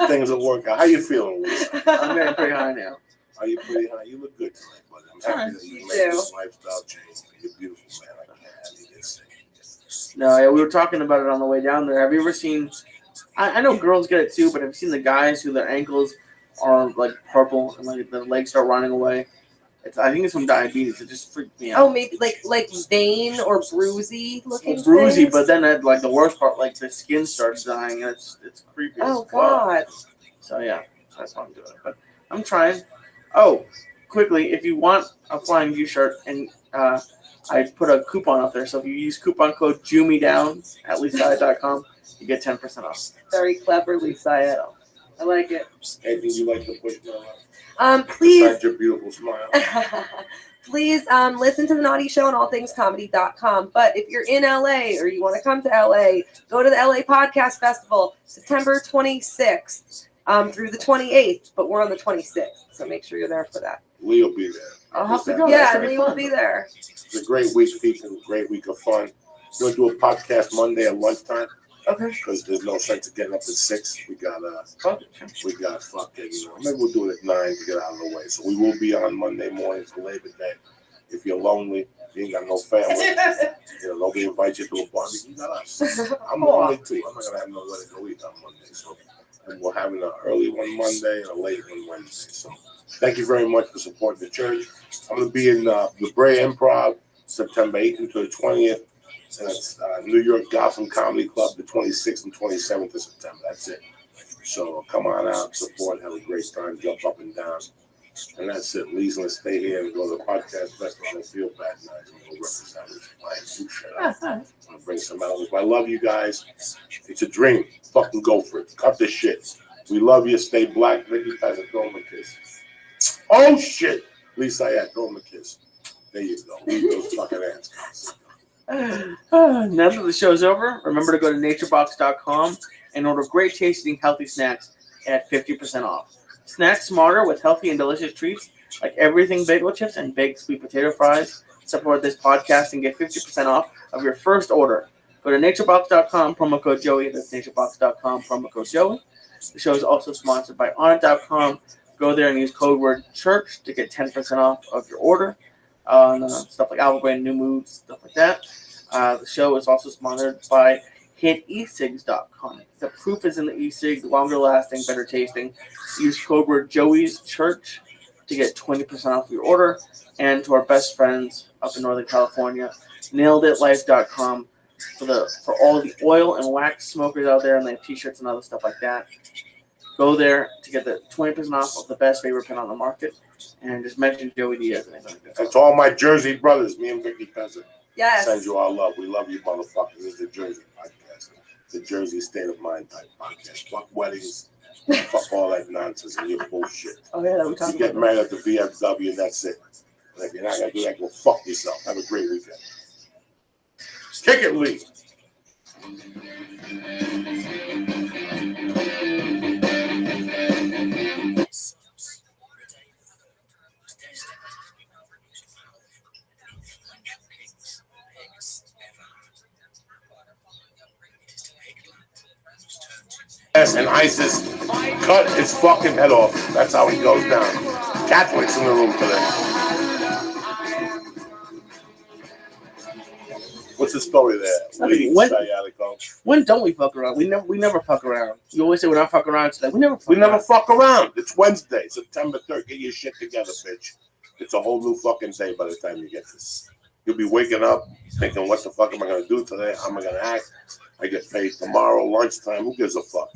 Things will work out. How you feeling, Lisa? I'm getting pretty high now. Are you pretty high? You look good tonight, buddy. I'm happy that you made this lifestyle change. You're beautiful, man. I can't have you get sick. No, yeah, we were talking about it on the way down there. Have you ever seen? I know girls get it too, but have you seen the guys who their ankles are like purple and like the legs start running away? I think it's from diabetes. It just freaked me out. Oh, maybe like vein or bruisey looking. Bruisey, things? but then like the worst part, like the skin starts dying, and it's creepy. Oh God. So yeah, that's why I'm doing it. But I'm trying. Oh, quickly, if you want a Flying U shirt, and I put a coupon up there, so if you use coupon code JUMIDOWN at leastside.com, you get 10% off. Very cleverly, Syed. I like it. Anything you like to push now? Please. Besides your beautiful smile. Please listen to the Naughty Show on allthingscomedy.com. But if you're in LA or you want to come to LA, go to the LA Podcast Festival, September 26th through the 28th. But we're on the 26th, so make sure you're there for that. Lee will be there. I'll have to go. Yeah, Lee will be there. It's a great week, people. A great week of fun. We're going to do a podcast Monday at lunchtime. Okay. Because there's no sense of getting up at 6. We got fucking, maybe we'll do it at 9 to get out of the way. So we will be on Monday morning for Labor Day. If you're lonely, you ain't got no family, nobody invites you to a party, you got us. I'm lonely too. I'm not going to have nowhere to go eat on Monday. So, and we're having an early one Monday and a late one Wednesday. So thank you very much for supporting the church. I'm going to be in the Brea Improv September 18th to the 20th. And it's New York Gotham Comedy Club the 26th and 27th of September. That's it. So come on out, support, have a great time, jump up and down. And that's it. Lee's going to stay here and go to the podcast festival and feel bad night. I'm going to represent this client. Shut up. I'm going to bring some elements. I love you guys. It's a dream. Fucking go for it. Cut this shit. We love you. Stay black. Make you guys throw him a kiss. Oh, shit. Lisa, I throw him a kiss. There you go. Leave those fucking ants. Now that the show's over, remember to go to naturebox.com and order great tasting healthy snacks at 50% off. Snack smarter with healthy and delicious treats like everything bagel chips and baked sweet potato fries. Support this podcast and get 50% off of your first order. Go to naturebox.com, promo code Joey. That's naturebox.com, promo code Joey. The show is also sponsored by Onnit.com. Go there and use code word church to get 10% off of your order. Stuff like Albert Brand, New Moods, stuff like that. The show is also sponsored by HitEsigs.com. The proof is in the e-cig, longer lasting, better tasting. Use code word Joey's Church to get 20% off your order. And to our best friends up in Northern California, NailedItLife.com for all the oil and wax smokers out there, and they have t-shirts and other stuff like that. Go there to get the 20% off of the best favorite pen on the market. And just mention Joey Diaz. And to all my Jersey brothers, me and Vicky Pezza. Yes. Send you our love. We love you, motherfuckers. This is the Jersey podcast. The Jersey State of Mind type podcast. Fuck weddings. Fuck all that nonsense and your bullshit. Oh, yeah, that we talked about. You get married at the VFW and that's it. And if you're not going to do that, go fuck yourself. Have a great weekend. Kick it, Lee. And ISIS cut his fucking head off. That's how he goes down. Catholics in the room today. What's the story there? When don't we fuck around? We never fuck around. You always say we're not fucking around today. We never fuck around. It's Wednesday, September 3rd. Get your shit together, bitch. It's a whole new fucking day by the time you get this. You'll be waking up thinking, what the fuck am I going to do today? How am I going to act? I get paid tomorrow, lunchtime. Who gives a fuck?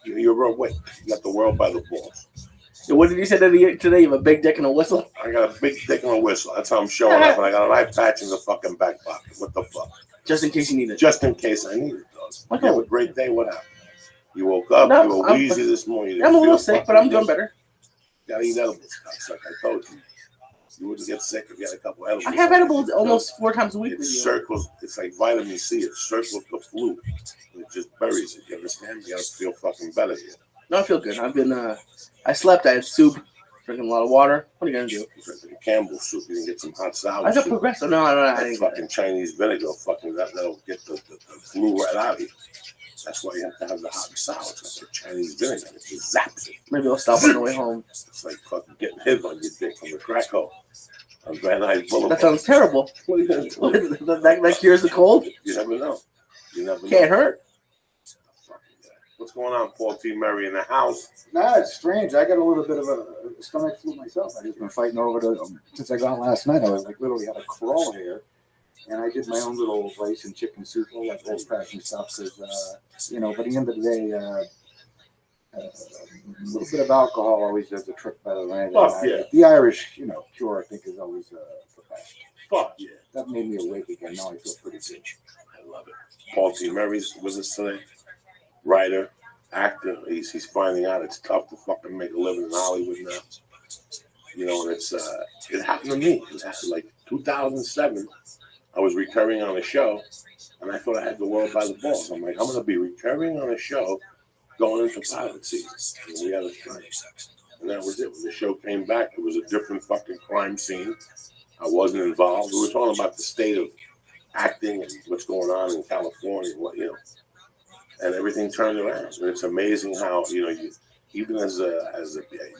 You're awake. You got the world by the balls. So what did you say today? You have a big dick and a whistle? I got a big dick and a whistle. That's how I'm showing up. And I got an eye patch in the fucking back pocket. What the fuck? Just in case you need it. Just in case I need it, dog. You have a great day. What happened? You woke up. You were wheezy this morning. I'm a little sick, but I'm doing better. You gotta eat edibles, like I told you. You wouldn't get sick if you had a couple edibles. I have edibles almost 4 times a week. It circles. It's like vitamin C. It circles the flu. It just buries it. You understand? You gotta feel fucking better here. No, I feel good. I've been. I slept. I had soup. Drinking a lot of water. What are you gonna do? Drinking Campbell's soup. You can get some hot sour I got soup. Progresso. No, I That didn't. fucking Chinese vinegar, that'll get the flu right out of you. That's why you have to have the hot and sour. It's like Chinese vinegar. It just zaps it. Maybe I'll stop on the way home. It's like fucking getting hit on your dick from the crack hole on Van Nuys Boulevard. That sounds terrible. What are you gonna do? that cures the cold? You never know. You never know. Can't hurt. What's going on, Paul T. Murray in the house? Nah, it's strange. I got a little bit of a stomach flu myself. I've just been fighting over it since I got last night. I was like literally had a crawl here, and I did my own little rice and chicken soup, all that old-fashioned stuff. Because but at the end of the day, a little bit of alcohol always does the trick better than anything. Fuck yeah. The Irish, cure I think is always the best. Fuck yeah. That made me awake again. Now I feel pretty good. I love it. Paul T. Murray's with us today. Writer, actor. He's finding out it's tough to fucking make a living in Hollywood now. And it's it happened to me. It happened like 2007. I was recurring on a show, and I thought I had the world by the balls. I'm like, I'm gonna be recurring on a show going into pilot season. And we had a strike, and that was it. When the show came back, it was a different fucking crime scene. I wasn't involved. We were talking about the state of acting and what's going on in California, and everything turned around. And it's amazing how you even as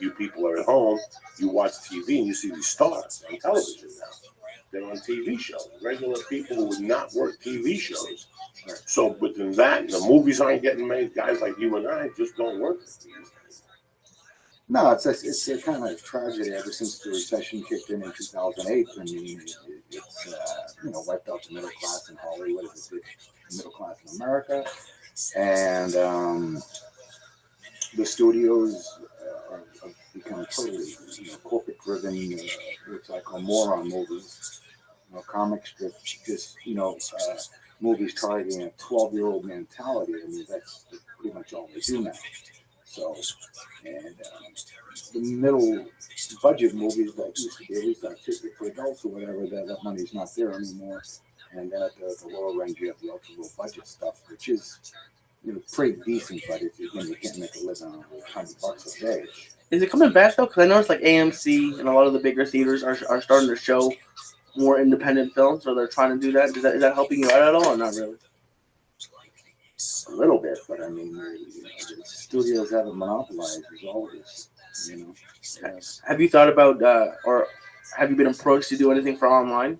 you people are at home, you watch TV and you see these stars on television now. They're on TV shows. Regular people who would not work TV shows. So within that, the movies aren't getting made. Guys like you and I just don't work. No, it's a kind of tragedy ever since the recession kicked in 2008. I mean, it's wiped out the middle class in Hollywood, it's the middle class in America, and the studios have become totally corporate driven, which I call moron movies. Comic strips, just movies targeting a 12-year-old mentality. I mean, that's pretty much all they do now. So, and the middle budget movies that used to be at least artistic for adults or whatever, that money's not there anymore. And then at the lower end, you have the ultra low budget stuff, which is pretty decent, but if you can't make a living on $100 a day. Is it coming back though? Because I noticed like AMC and a lot of the bigger theaters are starting to show more independent films, or they're trying to do that. Is that helping you out at all, or not really? A little bit, but I mean, the studios haven't monopolized as always. Have you thought about, or have you been approached to do anything for online?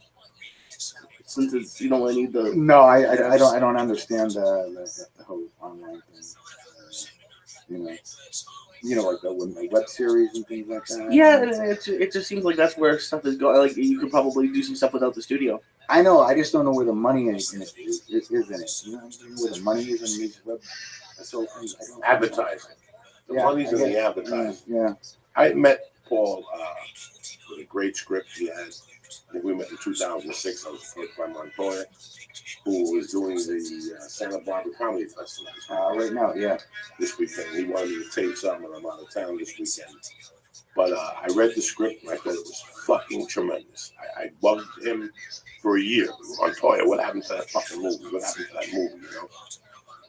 Since you don't really need the. No, I don't understand the whole online thing. Like the web series and things like that. Yeah, it just seems like that's where stuff is going. Like you could probably do some stuff without the studio. I know. I just don't know where the money in it is in it. Where the money is in these web. So Advertising. The money's in the advertising. Yeah. I met Paul with a great script he had. I think we met in 2006. I was approached by Montoya, who was doing the Santa Barbara Comedy Festival. Right now, yeah. This weekend. He wanted me to tape something, and I'm out of town this weekend. But I read the script, and I thought it was fucking tremendous. I bugged him for a year. Montoya, what happened to that fucking movie? What happened to that movie,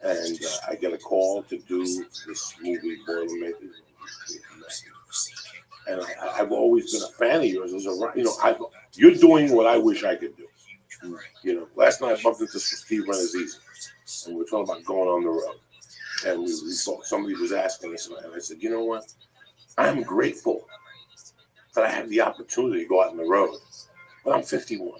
And I get a call to do this movie, Boilermakers. And I've always been a fan of yours as a writer. You're doing what I wish I could do. Last night I bumped into Steve Renazizi, and we were talking about going on the road. And somebody was asking us, and I said, you know what? I'm grateful that I have the opportunity to go out on the road. But I'm 51.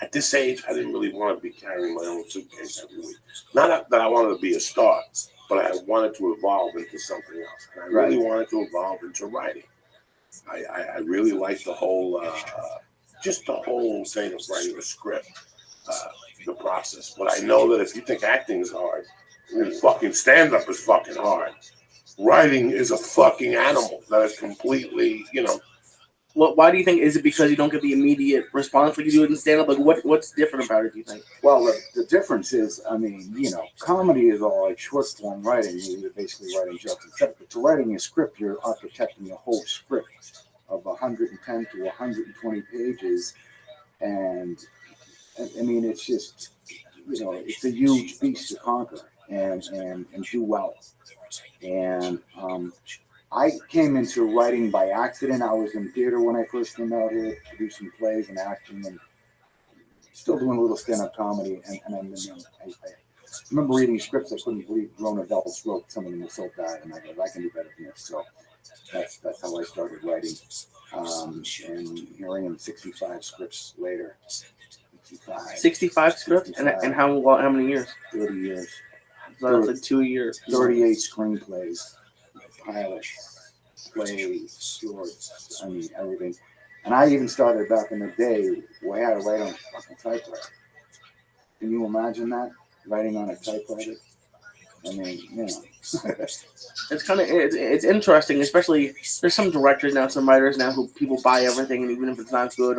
At this age, I didn't really want to be carrying my own suitcase every week. Not that I wanted to be a star, but I wanted to evolve into something else. And I really wanted to evolve into writing. I really like the whole, just the whole thing of writing a script, the process. But I know that if you think acting is hard, and fucking stand-up is fucking hard, writing is a fucking animal that is completely, Why do you think? Is it because you don't get the immediate response like you do it in stand-up? Like, what's different about it, do you think? Well, the difference is, I mean, comedy is all like short-form writing. You're basically writing jokes and stuff. But to writing a script, you're architecting a whole script of 110 to 120 pages. And, I mean, it's just, it's a huge beast to conquer and do well. And I came into writing by accident. I was in theater when I first came out here, producing plays and acting, and still doing a little stand-up comedy. And I remember reading scripts I couldn't believe grown adults wrote. Some of them were so bad, and I go, I can do better than this. So that's how I started writing. And here I am, 65 scripts later. 65 scripts? And how many years? 30 years. So that's like 2 years. 38 screenplays, pilots, plays, shorts, I mean, everything. And I even started back in the day where I had to write on a fucking typewriter. Can you imagine that? Writing on a typewriter? I mean, you know. It's kind of it's interesting, especially there's some directors now, some writers now who people buy everything, and even if it's not good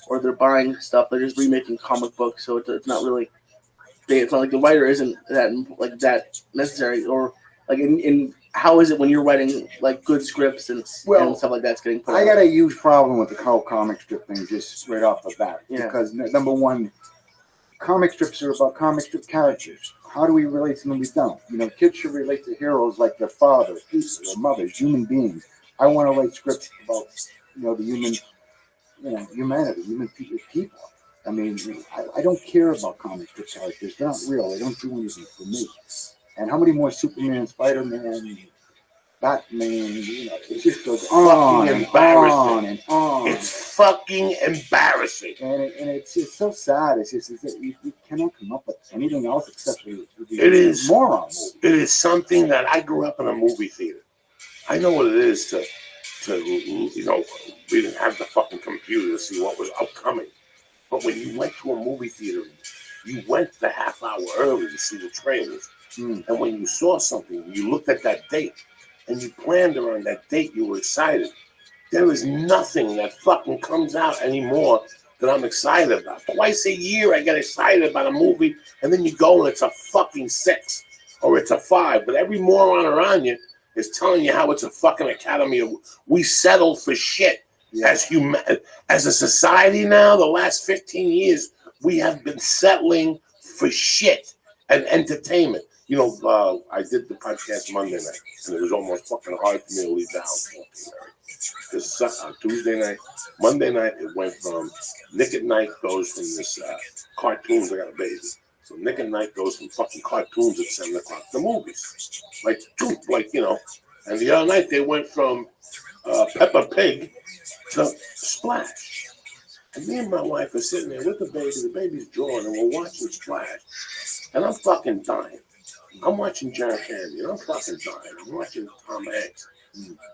or they're buying stuff, they're just remaking comic books. So it's not really, it's not like the writer isn't that necessary. Or like in how is it when you're writing like good scripts and stuff like that's getting put out? I got a huge problem with the whole comic strip thing just right off the bat. Yeah. Because number one, comic strips are about comic strip characters. How do we relate to them? We don't. You know, kids should relate to heroes like their father, people, their mothers, human beings. I want to write scripts about, you know, the human, you know, humanity, human people. I mean, I don't care about comic strip characters. They're not real. They don't do anything for me. And how many more Superman, Spider-Man, Batman, you know, it just goes on and on and on. It's fucking embarrassing. And it's just so sad. It's just that you cannot come up with anything else except for it is moron movie. It is something that I grew up in a movie theater. I know what it is to you know, we didn't have the fucking computer to see what was upcoming. But when you went to a movie theater, you went the half hour early to see the trailers. And when you saw something, you looked at that date and you planned around that date, you were excited. There is nothing that fucking comes out anymore that I'm excited about. Twice a year I get excited about a movie, and then you go and it's a fucking 6 or it's a 5. But every moron around you is telling you how it's a fucking Academy of. We settle for shit as a society now. The last 15 years we have been settling for shit and entertainment. You know, I did the podcast Monday night, and it was almost fucking hard for me to leave the house. This Tuesday night, Monday night, it went from Nick at Night goes from this cartoons. I got a baby, so Nick at Night goes from fucking cartoons at 7 o'clock to movies, like you know. And the other night they went from Peppa Pig to Splash. And me and my wife are sitting there with the baby. The baby's drawing, and we're watching Splash, and I'm fucking dying. I'm watching John Candy, and I'm fucking dying. I'm watching Tom Hanks.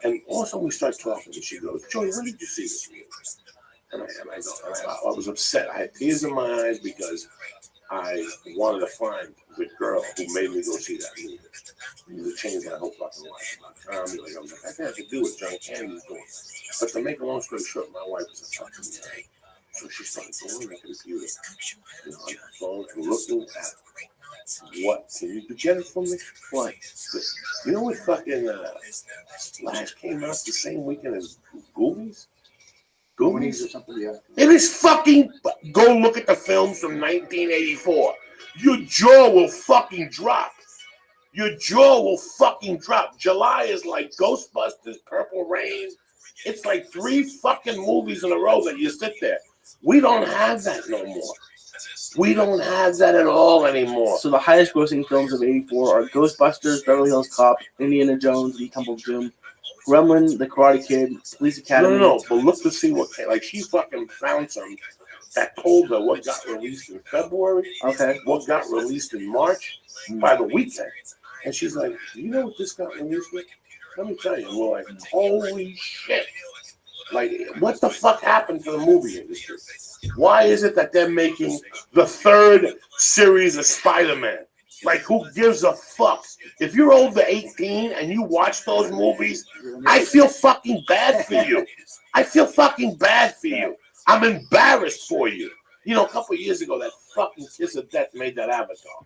And also we start talking, and she goes, Joey, when did you see this movie? And I was upset. I had tears in my eyes because I wanted to find the girl who made me go see that movie. It would change my whole fucking life. I was like, that has to do with John Candy's doing. But to make a long story short, my wife is a fucking guy. So she started going on the computer, you know, on the phone, and looking at what can you get it from me? What? You know what fucking Splash came out the same weekend as Goobies? Goobies or something? Yeah. It is fucking. Go look at the films from 1984. Your jaw will fucking drop. Your jaw will fucking drop. July is like Ghostbusters, Purple Rain. It's like 3 fucking movies in a row that you sit there. We don't have that no more. We don't have that at all anymore. So the highest grossing films of 84 are Ghostbusters, Beverly Hills Cop, Indiana Jones, The Temple of Doom, Gremlin, The Karate Kid, Police Academy. No. But look to see what, like, she fucking found some that told her what got released in February. Okay. What got released in March by the weekend. And she's like, you know what this got released with? Let me tell you. And we're like, holy shit. Like, what the fuck happened to the movie industry? Why is it that they're making the 3rd series of Spider-Man? Like, who gives a fuck? If you're over 18 and you watch those movies, I feel fucking bad for you. I feel fucking bad for you. I'm embarrassed for you. You know, a couple of years ago, that fucking Kiss of Death made that Avatar.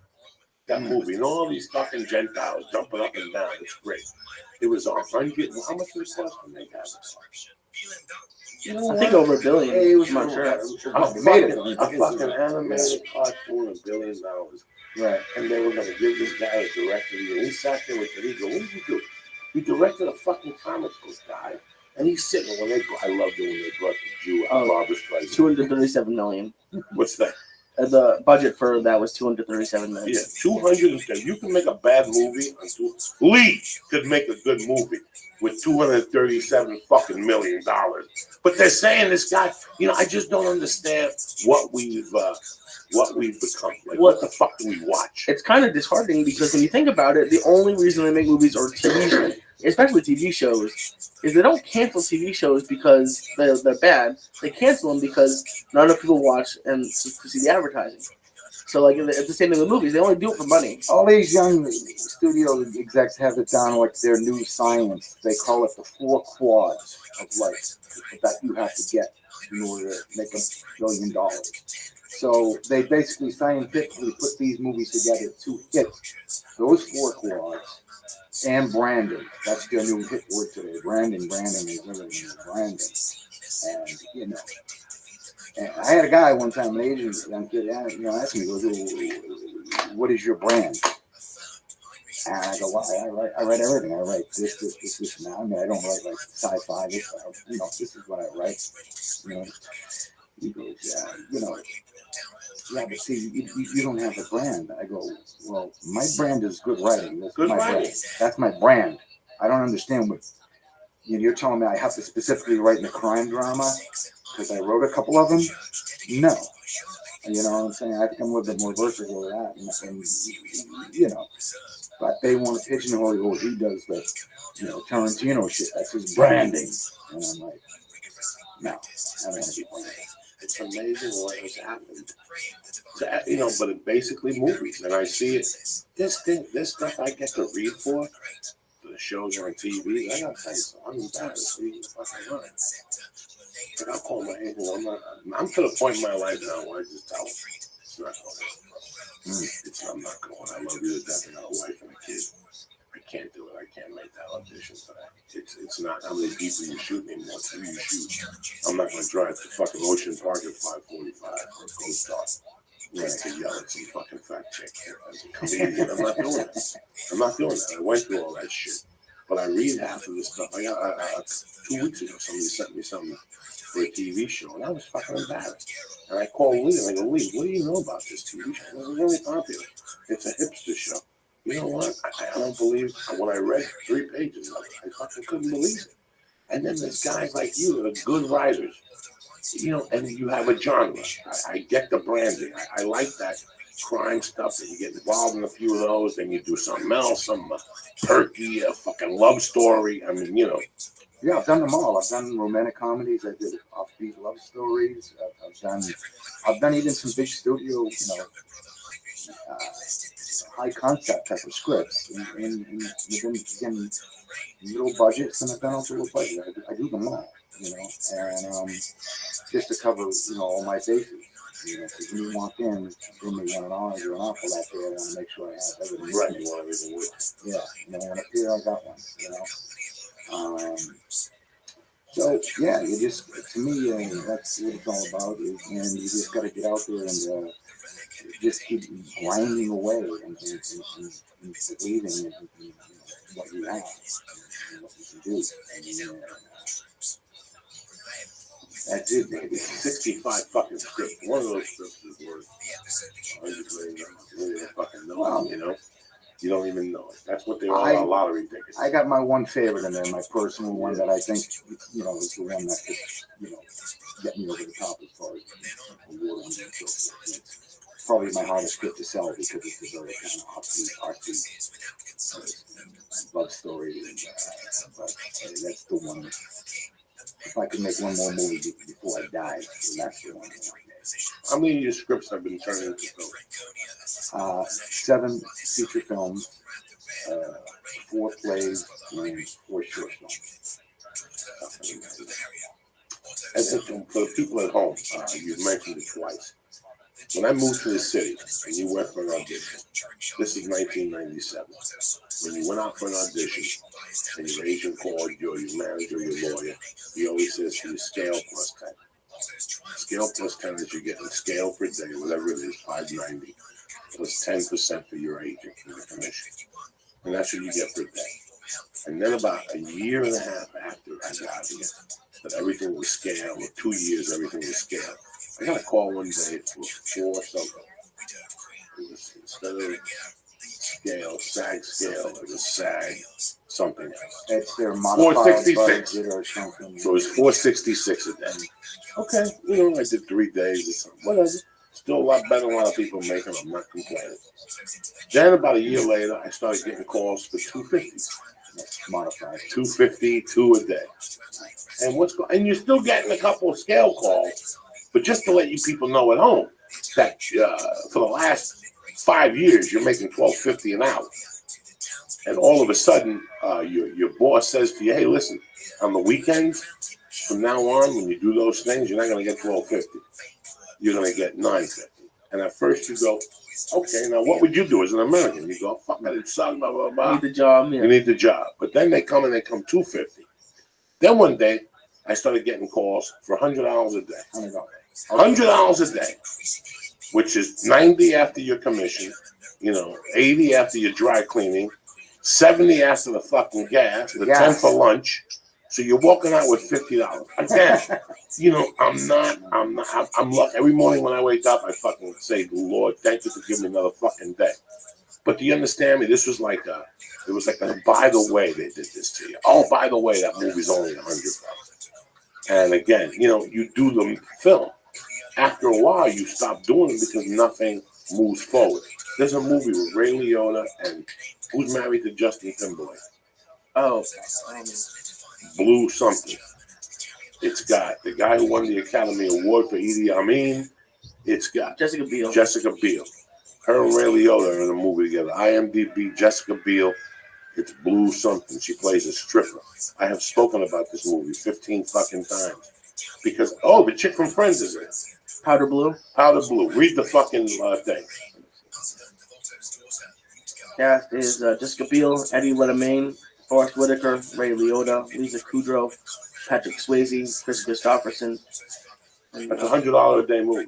That movie. And all these fucking Gentiles jumping up and down. It's great. It was 100. How much did it cost to make Avatar? I think over $1 billion. I'm not sure. A fucking animated cartoon, $1 billion. Right. And they were going to give this guy a director. And he sat there with it. He go, what did you do? You directed a fucking comic book guy. And he's sitting when they. I loved it when they brought the Jew out. Barbara Streisand. 237 million. What's that? The budget for that was 237 million. Yeah, 200. You can make a bad movie. Lee could make a good movie with $237 fucking million. But they're saying this guy. You know, I just don't understand what we've become. Like, what the fuck do we watch? It's kind of disheartening because when you think about it, the only reason they make movies or TV shows, especially TV shows, is they don't cancel TV shows because they're bad. They cancel them because not enough people watch and to see the advertising. So, like, it's the same thing with movies. They only do it for money. All these young studio execs have it down like their new science. They call it the 4 quads of life that you have to get in order to make $1 billion. So they basically scientifically put these movies together to hit those 4 quads and branding. That's their new hit word today. Branding is everything. Branding. And, you know. And I had a guy one time, an agent, young kid, asked me, what is your brand? And I go, well, I write everything. I write this, and that. I mean, I don't write like sci-fi. This is what I write. You know, he goes, yeah, but see, you don't have a brand. I go, well, my brand is good writing. That's Good my writing. brand. That's my brand. I don't understand what you're telling me. I have to specifically write in a crime drama because I wrote a couple of them. No, you know what I'm saying. I think I'm a little bit more versatile with that, and you know. But they want to pigeonhole you. Oh, he does the, Tarantino shit. That's his branding. And I'm like, no, I don't want to be branded. It's amazing what has happened. But it basically movies, and I see it. This stuff I get to read for the shows on TV. I gotta tell you something. I'm embarrassed reading the fucking line. But I'll call my agent. I'm to the point in my life now where I just tell them it's not going. I'm not going. I love you to death. I got a wife and a kid. I can't do it. I can't make that audition for that. It's not how many people you shoot anymore. Who you shoot. I'm not going to drive to fucking Ocean Park at 5:45 or go dark. To yell at some fucking fat chick as a comedian. I'm not doing that. I went through all that shit. But I read half of this stuff. I got 2 weeks ago, somebody sent me something for a TV show, and I was fucking embarrassed. And I called Lee, and I go, Lee, what do you know about this TV show? It was really popular. It's a hipster show. You know what? I don't believe, when I read 3 pages of it, I fucking couldn't believe it. And then there's guys like you that are good writers, and you have a genre. I get the branding. I like that crime stuff, and you get involved in a few of those, then you do something else, some turkey, a fucking love story. I mean, Yeah, I've done them all. I've done romantic comedies. I did offbeat love stories. I've done even some big studio, high concept type of scripts, and within little budgets, and I've done also little budget. I do them all, and just to cover, all my bases. Because when you walk in, give me $1 or an awful lot there, I want to make sure I have everything. Right, you want everything with you. Yeah, when up here, I got one, So, yeah, you just, to me, that's what it's all about, and you just got to get out there and just keep grinding away and believing in what you have and what you can do. And, that's it, baby. 65 fucking scripts. One of those scripts is worth $100 million. You fucking know, You don't even know it. That's what they are, a lottery tickets. I got my one favorite in there, my personal one that I think, is the one that could, get me over the top as far as award and so forth. It's probably my hardest script to sell because it's a very kind of offbeat love story. But that's the one. If I could make one more movie before I die, that's the one. How many of your scripts have been turned into films? 7 feature films, 4 plays, and 4 short films. And for the people at home, you've mentioned it twice. When I moved to the city and you went for an audition, this is 1997. When you went out for an audition and your agent called you or your manager or your lawyer, he always says to you, scale plus 10. Scale plus 10 is you're getting scale per day, whatever it is, $5.90. plus 10% for your agent for the commission. And that's what you get per day. And then about a year and a half after I got here, that everything was scaled, or 2 years everything was scaled. I got a call one day for 4 something. It was instead of SAG scale, it was SAG something else. It's their modified 466 budget or something. So it was 466 a day. Okay, I did 3 days or something, whatever. Still a lot better than a lot of people making. I'm not complaining. Then about a year later, I started getting calls for 250. Modified. 250, 2 a day. And you're still getting a couple of scale calls, but just to let you people know at home that for the last 5 years you're making $12.50 an hour, and all of a sudden your boss says to you, "Hey, listen, on the weekends from now on, when you do those things, you're not going to get $12.50. You're going to get $9.50." And at first you go, "Okay, now what would you do as an American?" You go, "Fuck it, son, blah blah blah." You need the job. Yeah. You need the job, but then they come $250. Then one day, I started getting calls for $100 a day. $100 a day, which is 90 after your commission, 80 after your dry cleaning, 70 after the fucking gas, the 10 for lunch. So you're walking out with $50. Again, I'm lucky. Every morning when I wake up, I fucking say, "Lord, thank you for giving me another fucking day." But do you understand me? This was like it was like by the way they did this to you. Oh, by the way, that movie's only $100. And again, you do the film. After a while, you stop doing it because nothing moves forward. There's a movie with Ray Liotta and who's married to Justin Timberlake. Oh, Blue something. It's got the guy who won the Academy Award for Idi Amin. It's got Jessica Biel. Her and Ray Liotta are in a movie together. IMDb, Jessica Biel. It's Blue something. She plays a stripper. I have spoken about this movie 15 fucking times. Because, the chick from Friends is in it. Powder Blue. Read the fucking thing. Cast is Jessica Biel, Eddie Redmayne, Forrest Whitaker, Ray Liotta, Lisa Kudrow, Patrick Swayze, Chris Christopherson. That's a $100 a day movie.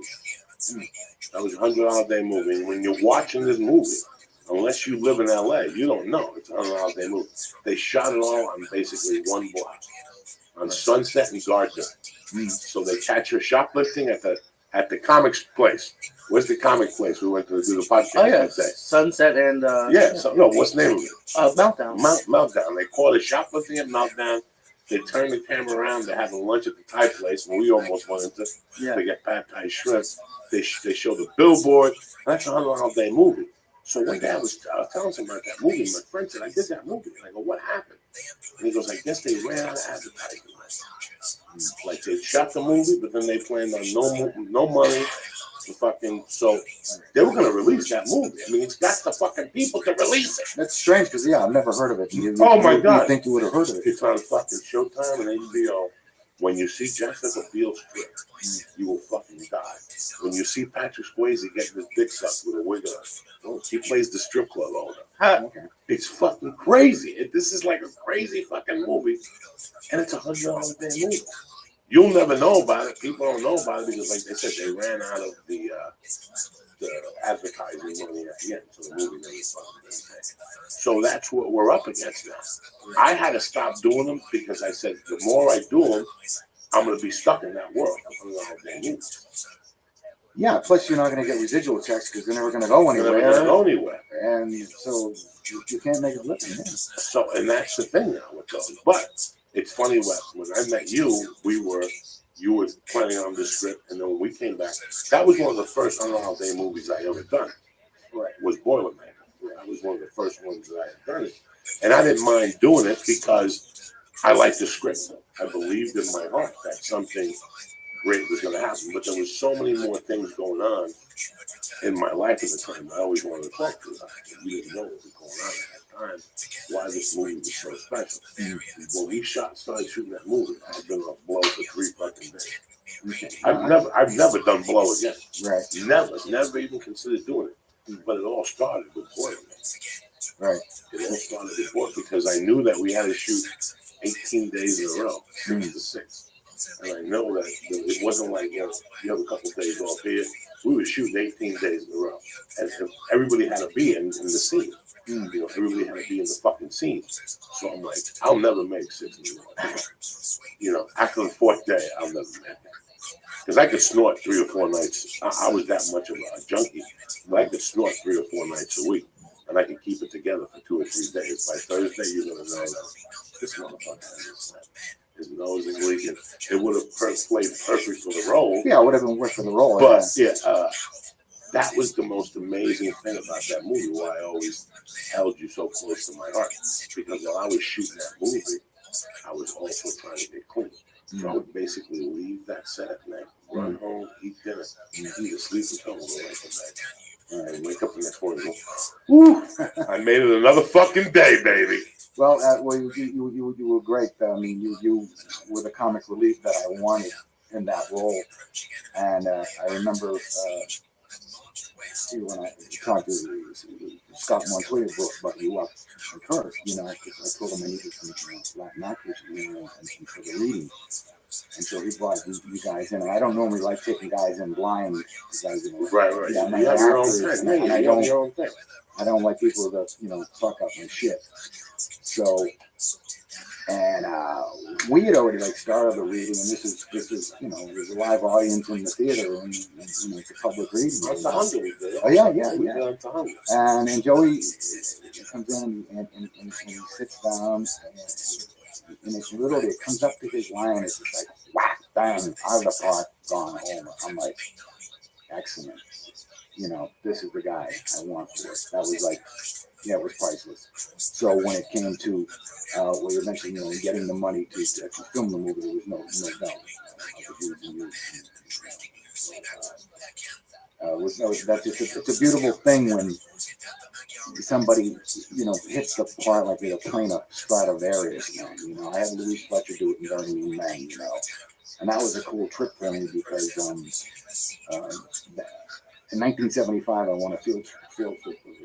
That was a $100 a day movie. And when you're watching this movie, unless you live in LA, you don't know it's a $100 a day movie. They shot it all on basically one block, on Sunset and Gardner. So they catch her shoplifting at the comics place. Where's the comic place we went to do the podcast? Oh yeah, Sunset and what's the name of it? Meltdown. Meltdown. They caught her shoplifting at Meltdown. They turned the camera around. They're having lunch at the Thai place, and we almost went into to get pad Thai shrimp. They show the billboard. That's a $100 day movie. So one day I was telling somebody about that movie. My friend said, "I did that movie." And I go, "What happened?" And he goes, "I guess they ran out of advertising. Like they shot the movie, but then they planned on no money." So they were going to release that movie. I mean, it's got the fucking people to release it. That's strange because I've never heard of it. My God! You think you would have heard of it? It's on fucking Showtime and HBO. When you see Jessica Biel's strip, you will fucking die. When you see Patrick Swayze getting his dick sucked with a wig on, he plays the strip club owner. It's fucking crazy. This is like a crazy fucking movie, and it's a $100 a day movie. You'll never know about it. People don't know about it because, like they said, they ran out of the advertising money at the end, so the movie never fucking. So that's what we're up against now. I had to stop doing them because I said the more I do them, I'm going to be stuck in that world. Yeah, plus you're not going to get residual checks because they're never going to go anywhere. And so you can't make a living. Yeah. So, and that's the thing now with those. But it's funny when I met you, you were planning on this script, and then when we came back, that was one of the first $100 day movies I ever done. Right, was Boilermaker. That was one of the first ones that I had done it, and I didn't mind doing it because I liked the script. I believed in my heart that something great was going to happen, but there was so many more things going on in my life at the time. I always wanted to talk to them. You didn't know what was going on at that time. Why this movie was so special. When we started shooting that movie, I've been on blow for 3 fucking days. I've never done blow again. Right. Never even considered doing it. But it all started with Boilermaker. Right. It all started with Boilermaker because I knew that we had to shoot 18 days in a row, 6 to 6. And I know that it wasn't like, you have a couple of days off here. We were shooting 18 days in a row. And everybody had to be in the scene. You know, everybody had to be in the fucking scene. So I'm like, I'll never make 6 anymore. You know, after the 4th day, I'll never make it. Because I could snort 3 or 4 nights. I was that much of a junkie. But I could snort 3 or 4 nights a week. And I could keep it together for 2 or 3 days. By Thursday, you're going to know that this motherfucker his nose is leaking. It would have played perfect for the role. Yeah, it would have been worse for the role. But that was the most amazing thing about that movie, why I always held you so close to my heart. Because while I was shooting that movie, I was also trying to get clean. So I would basically leave that set at night, run home, eat dinner, and either sleep until I go right to bed. And wake up the next morning and go, whew, I made it another fucking day, baby. Well, you were great. I mean, you were the comic relief that I wanted in that role. And I remember when I talked to Scott Montoya about you up in Perth, you know, because I told him I needed some Latin actors, you know, and for the reading. And so he brought you guys in. And I don't normally like taking guys in blind. Guys in, right. Yeah, you have your own thing. And I don't like people that, you know, fuck up my shit. So, and we had already like started the reading, and this is you know, there's a live audience in the theater, and you know, it's a public reading. That's the Hunger we did. Oh yeah. And Joey comes in and he sits down, and it's literally, it comes up to his line, it's just like whack, bang, out of the park, gone home. I'm like, excellent. You know, this is the guy I want for it. That was like, yeah, it was priceless. So when it came to what you mentioned, you know, getting the money to film the movie, there was no doubt. It's a beautiful thing when somebody, you know, hits the part like they're playing a Stradivarius, man. You know, I had Louis Fletcher do it in Very Mean Men, you know, and that was a cool trip for me because in 1975, I won a field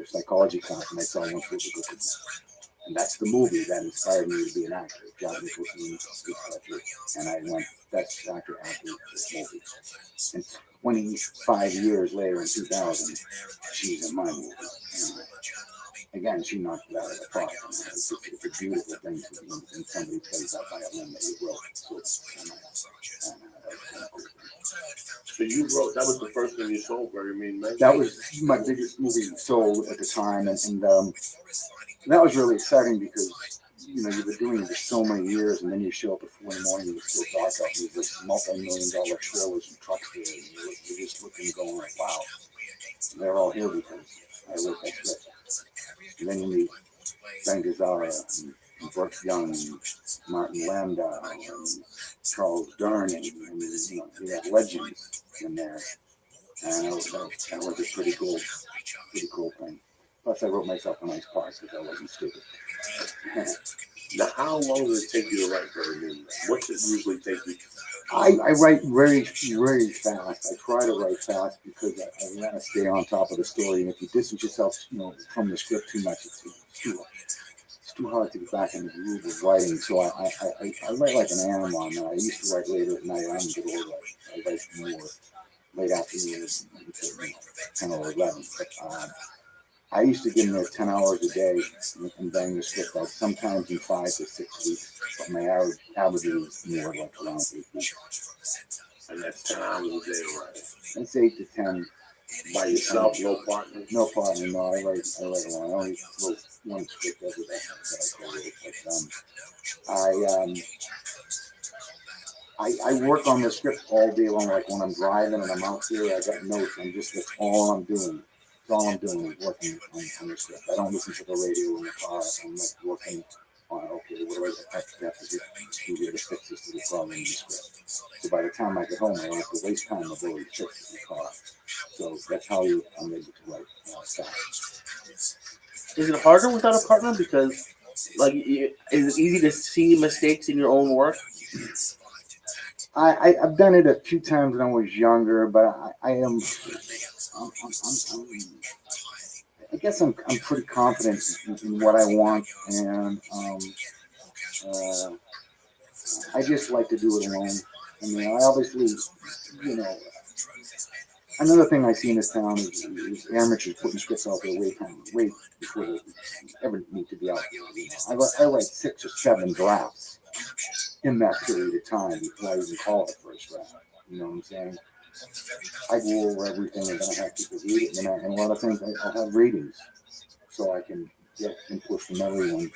psychology class, and I saw One Flew the Cuckoo's Nest. And that's the movie that inspired me to be an actor. John Nicholson, and I went, that's actor this movie. And 25 years later, in 2000, she's in my movie. Again, she knocked it out of the park. It's a beautiful thing when somebody plays that violin that you wrote. So you wrote, that was the first thing you sold, Very Mean Men? That was my biggest movie sold at the time, and that was really exciting because, you know, you've been doing it for so many years, and then you show up at 4 in the morning and it's still dark out, and there's multi-million-dollar trailers and trucks there, and you're just looking and going, wow, they're all here because I wrote that script. And then you meet Ben Gazzara and Brooks Young and Martin Landau and Charles Dern, and you know, you have legends in there. And that was a pretty cool thing. Plus, I wrote myself a nice part because I wasn't stupid. Now, how long does it take you to write Very Mean Men? What's it usually take you? I write very, very fast. I try to write fast because I want to stay on top of the story. And if you distance yourself, you know, from the script too much, it's too hard to get back in the groove of writing. So I write like an animal. Now, I used to write later at night. I'm a good older. I write more late afternoon, 10 or 11. But I used to get in there 10 hours a day and bang the script out, sometimes in 5 to 6 weeks. But my average is more like around 8 weeks. And that's 10 hours a day, right? That's 8 to 10. By yourself, no partner? No partner, no. I write alone. I only wrote one script every day But I work on the script all day long. Like when I'm driving and I'm out there, I got notes. That's all I'm doing. That's all I'm doing is working on the script. I don't listen to the radio in the car. I'm like working on, okay, what do I have to do to fix this little problem in the script? So by the time I get home, I don't have to waste time of already fixing the car. So that's how I'm able to write fast. Is it harder without a partner? Because, like, is it easy to see mistakes in your own work? I've done it a few times when I was younger, but I guess I'm pretty confident in what I want, and I just like to do it alone. I mean, I obviously, you know, another thing I see in this town is amateurs putting scripts out there way before they ever need to be out there. You know, I write 6 or 7 drafts in that period of time before I even call it a first draft. You know what I'm saying? I go over everything and then I have people read it, and a lot of things I'll have readings so I can get input from everyone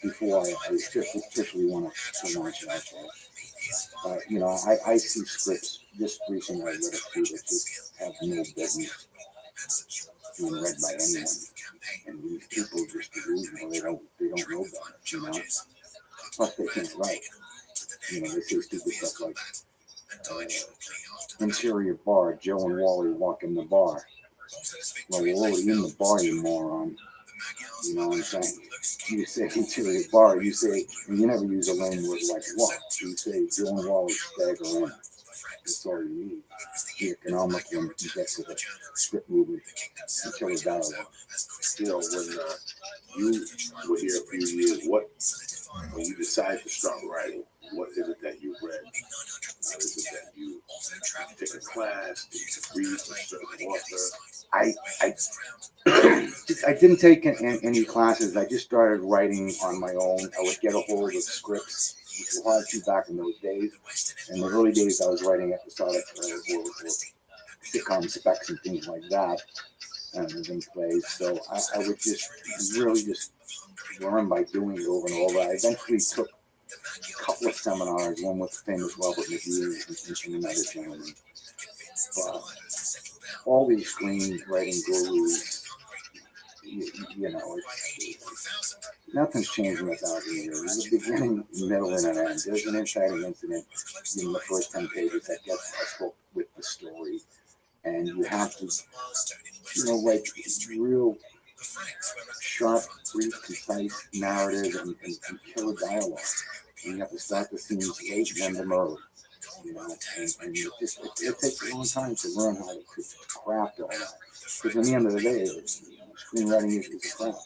before I officially want to launch it out there. You know, I see scripts just recently I read a few that just have no business being read by anyone, and these people just delusional. They don't know better. You know, plus they can't write. You know, they say stupid stuff like interior bar, Joe and Wally walk in the bar. Well, we're already in the bar, you moron. You know what I'm saying? You say interior bar, you say, and you never use a lame word like walk. You say Joe and Wally stagger in. That's all you need. The economic one to get to the script movement until the dialogue. You know, when you were here a few years, when you decided to start writing, what is it that you read? Is it that you take a class? Did you read a certain author? I didn't take any classes. I just started writing on my own. I would get a hold of scripts, which was hard to back in those days. In the early days, I was writing episodic or sitcom specs and things like that, and in plays. So I would just really just learn by doing it over and over. I eventually took a couple of seminars, one with the famous Robert McGee and another gentleman. But all these screenwriting gurus, you know, nothing's changed in 1,000 years. There's a beginning, middle, and an end. There's an inciting incident in the first 10 pages that gets us hooked with the story. And you have to, you know, write real sharp, brief, concise narrative and killer dialogue. And you have to start the scenes late and end them early. You know, and it takes a long time to learn how to craft all that. Because in the end of the day, screenwriting is a craft.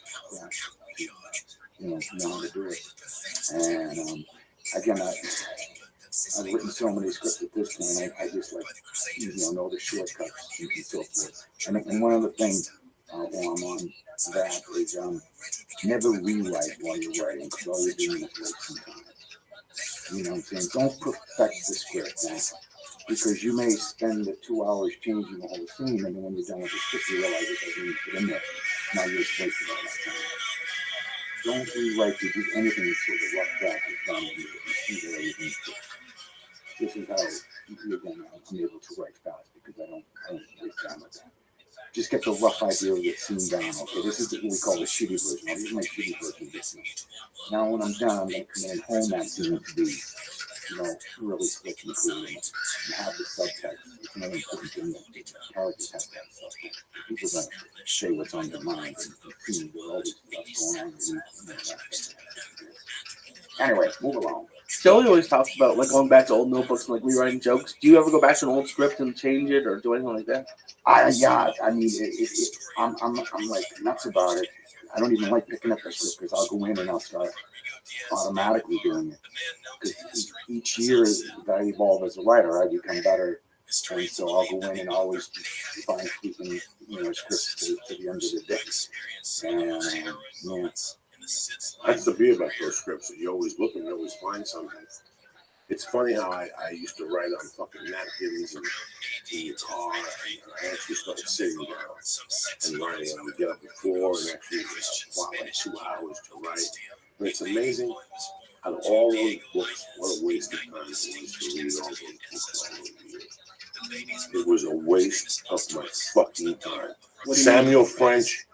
You know how to do it. And again, I've written so many scripts at this point. I just know the shortcuts and so forth. And one of the things while I'm on that is never rewrite while you're writing, because all you're doing is wasting time. You know what I'm saying? Don't perfect the script now, because you may spend the 2 hours changing the whole scene, and then when you're done with the script, you realize it doesn't need to fit in there. Now you're just wasting all that time. Don't rewrite to do anything until the rough draft is done and you see that everything's good. This is how, again, I'm able to write fast, because I don't waste time with that. Just get the rough idea of the scene down. Okay, this is what we call the shitty version. I'll use my shitty version of this scene. Now when I'm done, I'm going to come in and hone that scene to be, you know, really slick and cool, and have the subtext. It's another important thing that the characters have that subtext. People don't say what's on their mind and see all this stuff going on. Anyway, move along. Joey always talks about like going back to old notebooks and like rewriting jokes. Do you ever go back to an old script and change it or do anything like that? Yeah, I mean, I'm like nuts about it. I don't even like picking up the script, because I'll go in and I'll start automatically doing it. Because each year that I evolve as a writer, I become better, and so I'll go in and always find keeping, you know, scripts to the end of the day. And yeah. That's the beauty about those scripts. That you always look and you always find something. It's funny how I used to write on fucking napkins and in your car, and I actually started sitting down and writing. I would get up at 4 and actually plot like 2 hours to write. But it's amazing out of all those books, what a waste of time it was to read all those books all those years. It was a waste of my fucking time. Samuel French.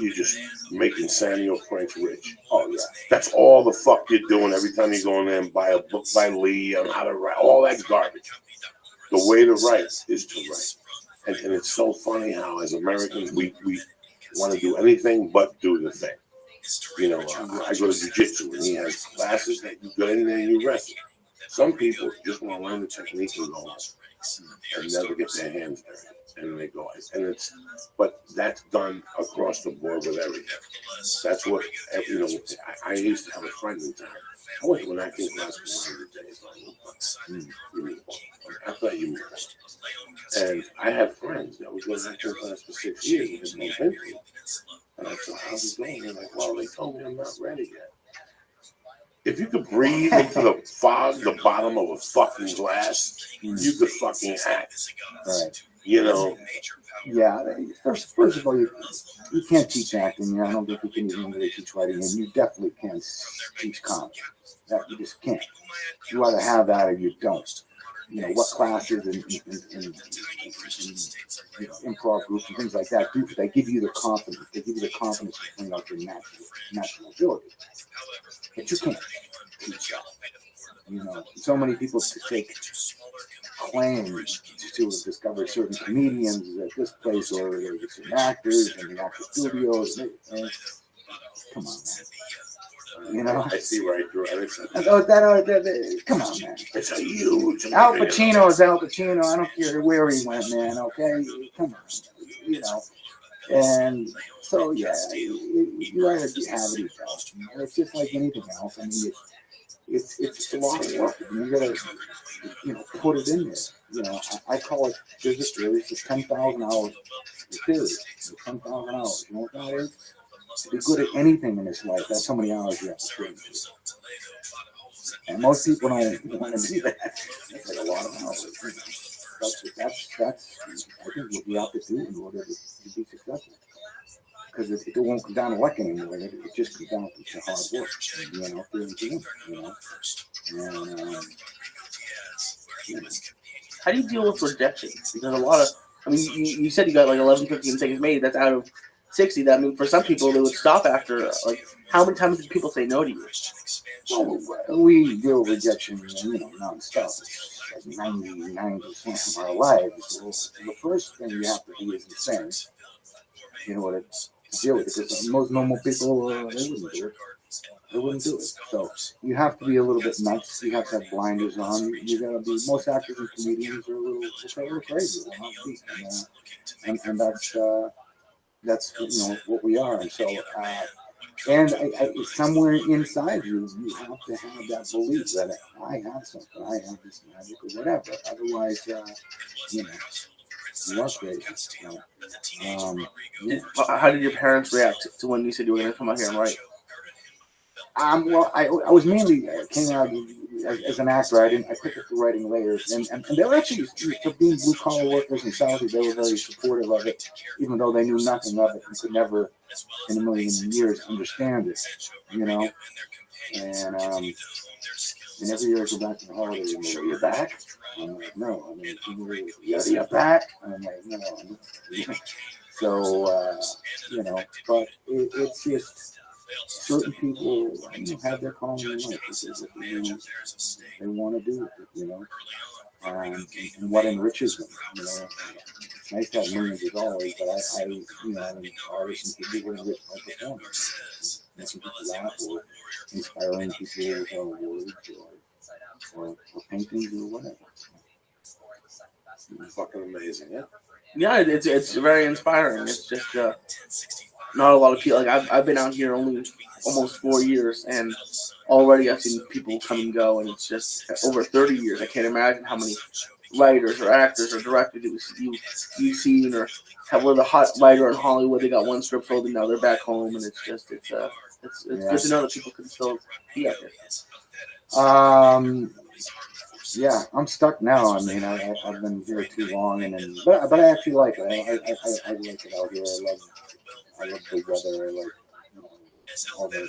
You're just making Samuel French rich. Oh, yeah. That's all the fuck you're doing every time you go in there and buy a book by Lee on how to write. All that's garbage. The way to write is to write. And it's so funny how, as Americans, we want to do anything but do the thing. You know, I go to jiu-jitsu, and he has classes that you go in there and you wrestle. Some people just want to learn the technique and go on and never get their hands dirty. And they go, but that's done across the board with everything. That's what, you know, I used to have a friend in town. I went to an acting class for 100 days. I have friends that was going to class for 6 years and had no business. And I said, how's it going? They're like, well, they told me I'm not ready yet. If you could breathe into the fog, the bottom of a fucking glass, you could fucking act. Right. You know? Yeah. First of all, you can't teach acting. I don't think you can even really teach writing, and you definitely can't teach comedy. That you just can't. You either have that or you don't. You know, what classes and improv groups and things like that do, they give you the confidence. They give you the confidence to bring out your natural ability. But you can't teach that. You know, so many people take claims to have discovered certain comedians at this place or certain actors and the actor studios. And come on, man. You know, I see right through it. Come on, man. It's a huge. Al Pacino is Al Pacino. I don't care where he went, man. Okay, come on, you know. And so yeah, you either have it or you don't. It's just like anything else. I mean, it's a lot of work. You gotta put it in there. You know, I call it there's 10,000 hours theory. 10,000 hours. You know what that is? To be good at anything in this life, that's how many hours you have to put into it. And most people don't want to do that. That's like a lot of hours. That's I think what you have to do in order to be successful. Because it won't come down to luck anymore. It just comes down to hard work. Being out there and doing it, you know. And, how do you deal with rejection? Because a lot of, I mean, you said you got like 11, 15 things made. That's out of 60. That, I mean, for some people, they would stop after, like, how many times did people say no to you? well, we deal with rejection, non-stop. It's like 99% of our lives. Well, the first thing you have to do is insane in order to deal with it. Because most normal people, they wouldn't do it. They wouldn't do it. So you have to be a little bit nuts. You have to have blinders on. You got to be. Most actors and comedians are a little crazy. And that's what we are. And so and somewhere inside you have to have that belief that I have something. I have this magic or whatever. Otherwise, you are crazy. How did your parents react to when you said you were going to come out here and write? Well, I was mainly came out as an actor. I picked up the writing later, and they were actually, for being blue collar workers in Saudi, they were very supportive of it, even though they knew nothing of it and could never, in a million years, understand it. And every year I go back to the holidays and they're like, "You're back?" I'm like, "No, I mean, you're back." And I'm like, "No." So but it's just. Certain people have their calling in life. They want to do it, and what enriches them. It's nice to have millions of dollars, but I artists and people who enrich my performance, making people laugh or inspiring people with our words or paintings or whatever. Fucking amazing, yeah. Yeah, it's very inspiring. It's just not a lot of people. Like I've been out here only almost 4 years, and already I've seen people come and go, and it's just over 30 years. I can't imagine how many writers or actors or directors you've seen or have lived a hot writer in Hollywood. They got one script sold and now they're back home, and it's good to know that people can still be out there. Yeah, I'm stuck now. I mean, I've been here too long, but I actually like it. I like it out here. I love the weather. I like all the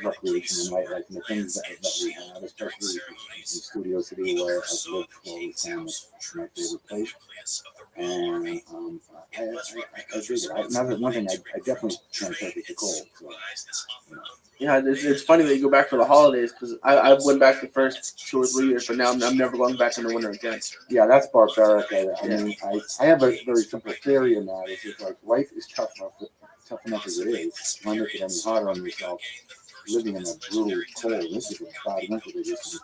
recreation and nightlife and the things that we have, especially in Studio City where I've lived for all this time. It's my favorite place. And I dig it. One thing I definitely can't take it to cold. So, Yeah, it's funny that you go back for the holidays because I went back the first 2 or 3 years, but now I'm never going back in the winter again. Yeah, that's barbaric. I mean, I have a very simple theory in that. It's just like life is tough enough as it is. Why make it any harder on yourself? Living in a brutal cold. This is a bad winter. They just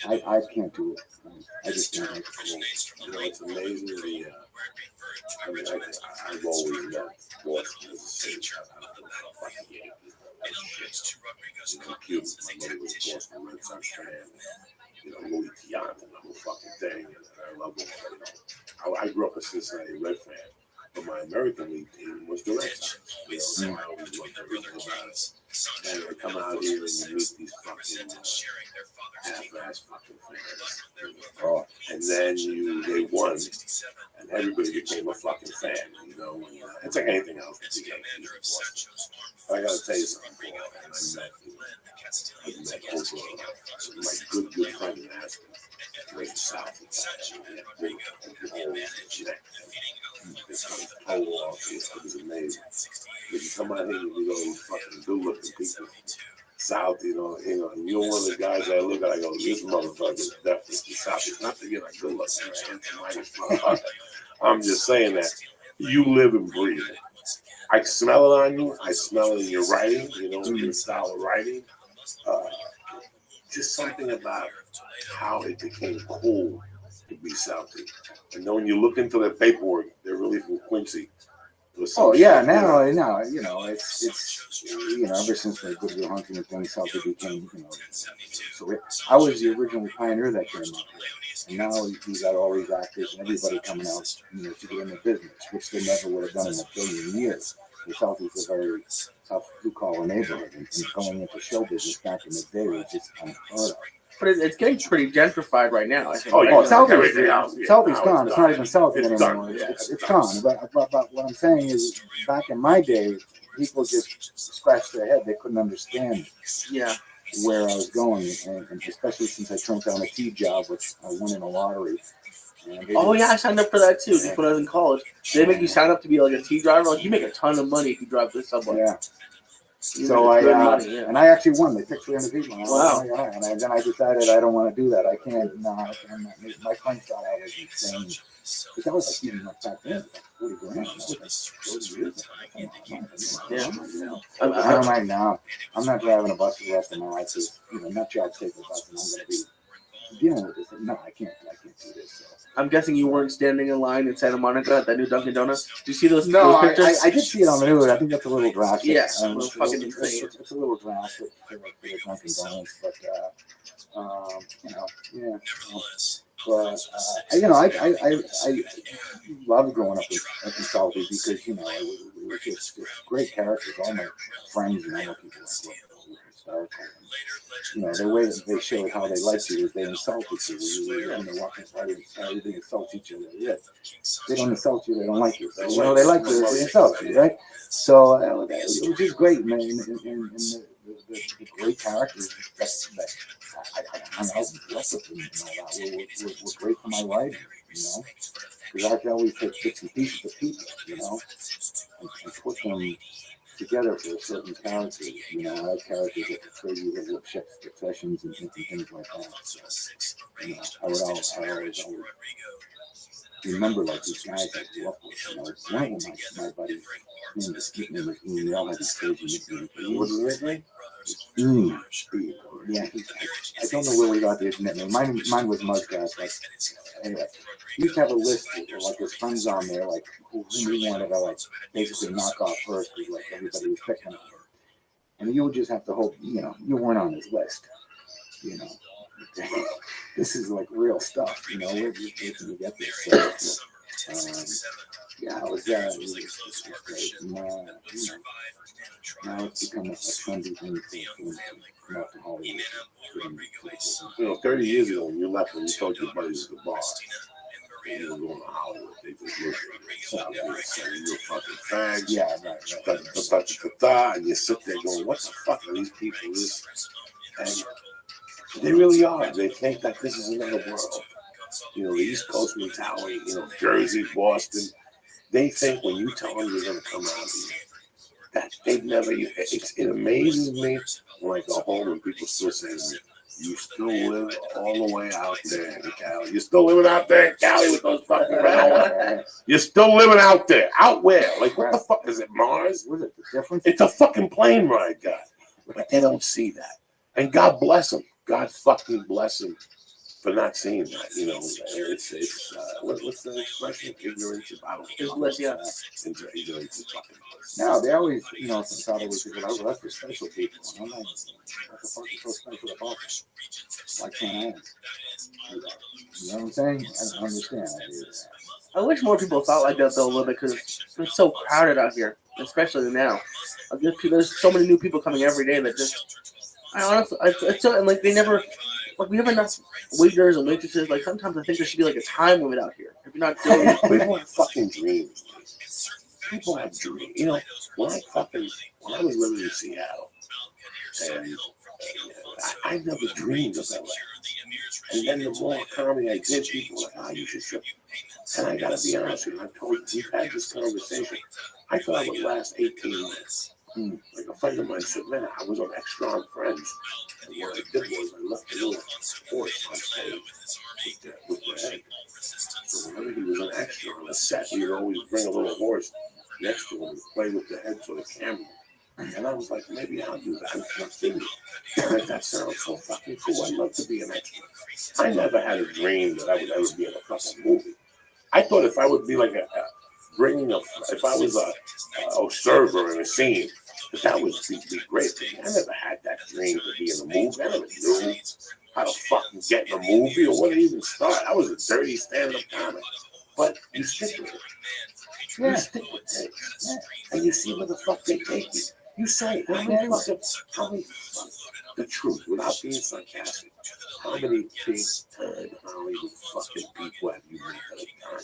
I can't do it. I just don't like the cold. It's amazing. I've always loved Boston as a city. My mother was a Boston Red Sox fan. Louis Tiana, the whole fucking thing. And I love all, I grew up a Cincinnati Red fan, but my American League team was the Red Sox. So I always loved everything about it. And they come out here and you meet these fucking half-ass fucking fans. And then they won, and everybody became a fucking fan. It's like anything else. I gotta tell you something, Paul, and I met over my good friend in Aspen. Where's the South? It was amazing. If you come out here and you go, these fucking good-looking people, South, and you're one of the guys I look at, I go, this motherfucker is definitely South. It's not to get like good-looking, man. I'm just saying that you live and breathe it. I smell it on you. I smell it in your writing, your style of writing. Just something about how it became cool to be Southie. And then when you look into their paperwork, they're really from Quincy. Oh yeah, now it's ever since the Goodwill Hunting and thing, Southie became So I was the original pioneer that came up here, and now you got all these actors and everybody coming out, to get in the business, which they never would have done in a billion years. The South is a very tough blue-collar neighborhood, and going into show business back in the day was just unheard of. But it's getting pretty gentrified right now, I think. Southie's gone. It's not even Southie anymore. It's gone. But what I'm saying is, back in my day, people just scratched their head. They couldn't understand where I was going, and especially since I turned down a tea job, which I won in a lottery. I signed up for that too. Just when I was in college, they make you sign up to be like a tea driver. Like, you make a ton of money if you drive this subway. Yeah. So and I actually won. They picked 300 people. Wow. And then I decided I don't want to do that. I can't. No, my friends thought I was insane. But that was like even like back then, like 40 grand. That was like 40 years. I don't mind now. I'm not driving a bus for the rest of my life. Not job take a bus, and I'm going to be dealing with this. No, I can't do this. So. I'm guessing you weren't standing in line in Santa Monica at that new Dunkin' Donuts. Did you see those? No, those pictures? I did see it on the news. I think that's a little drastic. Yeah, it's a little drastic for the Dunkin' Donuts, but I loved growing up in Southie because we were just great characters. All my friends and other people were historical. The way that they showed how they liked you is they insulted you. Walking inside, they insult each other. Yeah. They don't insult you, they don't like you. So, they like you, they insult you, right? So it was just great, man. And the great characters that I hung out with were great for my writing, because I could always take bits and pieces of people, and put them together for a certain character. I like characters that portray you with successions and things like that. So, I would always remember like these guys I grew up with. One of them, my buddy, his nickname was Ian. We all had these crazy nicknames. What was his name? Ian. Yeah, I don't know where we got his nickname. Mine was Mudcat, but anyway. He used to have a list of like his friends on there, like who he wanted to like basically knock off first, because like everybody was picking on him. And you would just have to hope, you weren't on his list. This is like real stuff, where can you get this? So, it was great. Now it's become a trendy thing to come out to Hollywood. 30 years ago when you left, when you told your buddies at the bar, and you were going to Hollywood, they just looked at you and said, you're a fucking fag. Yeah, right. And you sit there going, what the fuck are these people? And they really are. They think that this is another world. The East Coast mentality, Jersey, Boston. They think when you tell them you're going to come out here, that they've never, it amazes me when I go home and people still say to me, you still live all the way out there in Cali. You're still living out there in Cali with those fucking red. You're still living out there. Out where? Like, what the fuck? Is it Mars? What is it? The difference? It's a fucking plane ride, guy. But they don't see that. And God bless them. God fucking bless them for for not seeing that. You know, it's what's the expression? Ignorance is I It's bliss, yeah. Ignorance is fucking bliss. No, they always, since I always think, well, that's for special people. And I'm like, what the fuck is so special about it? Why can't I? You know what I'm saying? I don't understand. I hear that. I wish more people thought like that though a little bit because it's so crowded out here, especially now. There's so many new people coming every day that just. I honestly, it's so, and like they never, like we have enough waiters and waitresses. Like sometimes I think there should be like a time limit out here. If you're not doing it, people have fucking dreams. People have dreams. You know, when I was living in Seattle, and I never dreamed of LA. And then the more comedy I did, people were like, you should trip. And I gotta be honest with you, I told you, we've had this conversation. I thought it would last 18 minutes. Like a friend of mine said, man, I was on Extra on Friends. And what I did was I left a little horse on stage with the head. So whenever he was an extra on a set, he would always bring a little horse next to him and play with the head for the camera. And I was like, maybe I'll do that. I'm thinking, like, that sounds so fucking cool. I'd love to be an extra. I never had a dream that I would ever be in a fucking movie. I thought if I would be like if I was a server in a scene, that would be great for me. I never had that dream to be in a movie. I never knew how to fucking get in a movie or where to even start. I was a dirty stand-up comic. But you stick with it. You stick with it. Yeah. And you see where the fuck they take you. You say, how many the truth, without being sarcastic, how many big-time Hollywood fucking people have you met at a time now?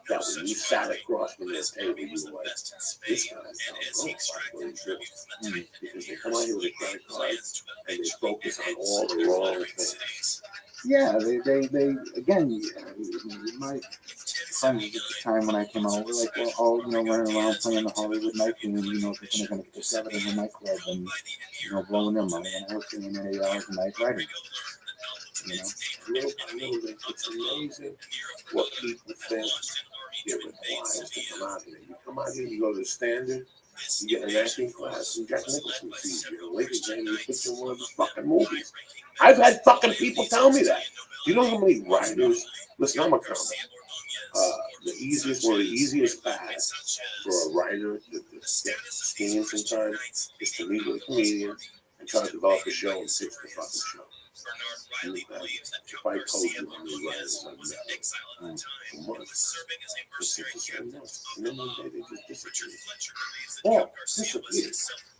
That when you sat across from their table, you were like, this guy sounds what he's doing. Because they come out here with a credit card and they focus on all the wrong things. Yeah, they again, my friends at the time when I came over, like, well, all, running around playing the Hollywood night game, thinking they're going to get discovered in the nightclub and, blowing their money, and I was doing 8 hours a night writing. I know that it's amazing what people think it requires to come out here. You come out here, you go to the Standard, you get an acting class, and Jack Nicholson sees you. And later, you put you in one of his fucking movies. I've had fucking people tell me that. You know how many writers? Listen, I'm a comic. The easiest path for a writer to get steam sometimes is to meet with a comedian and try to develop a show and pitch the fucking show. If I told you how many writers I've met for months, and then one day they just disappear. Or disappear.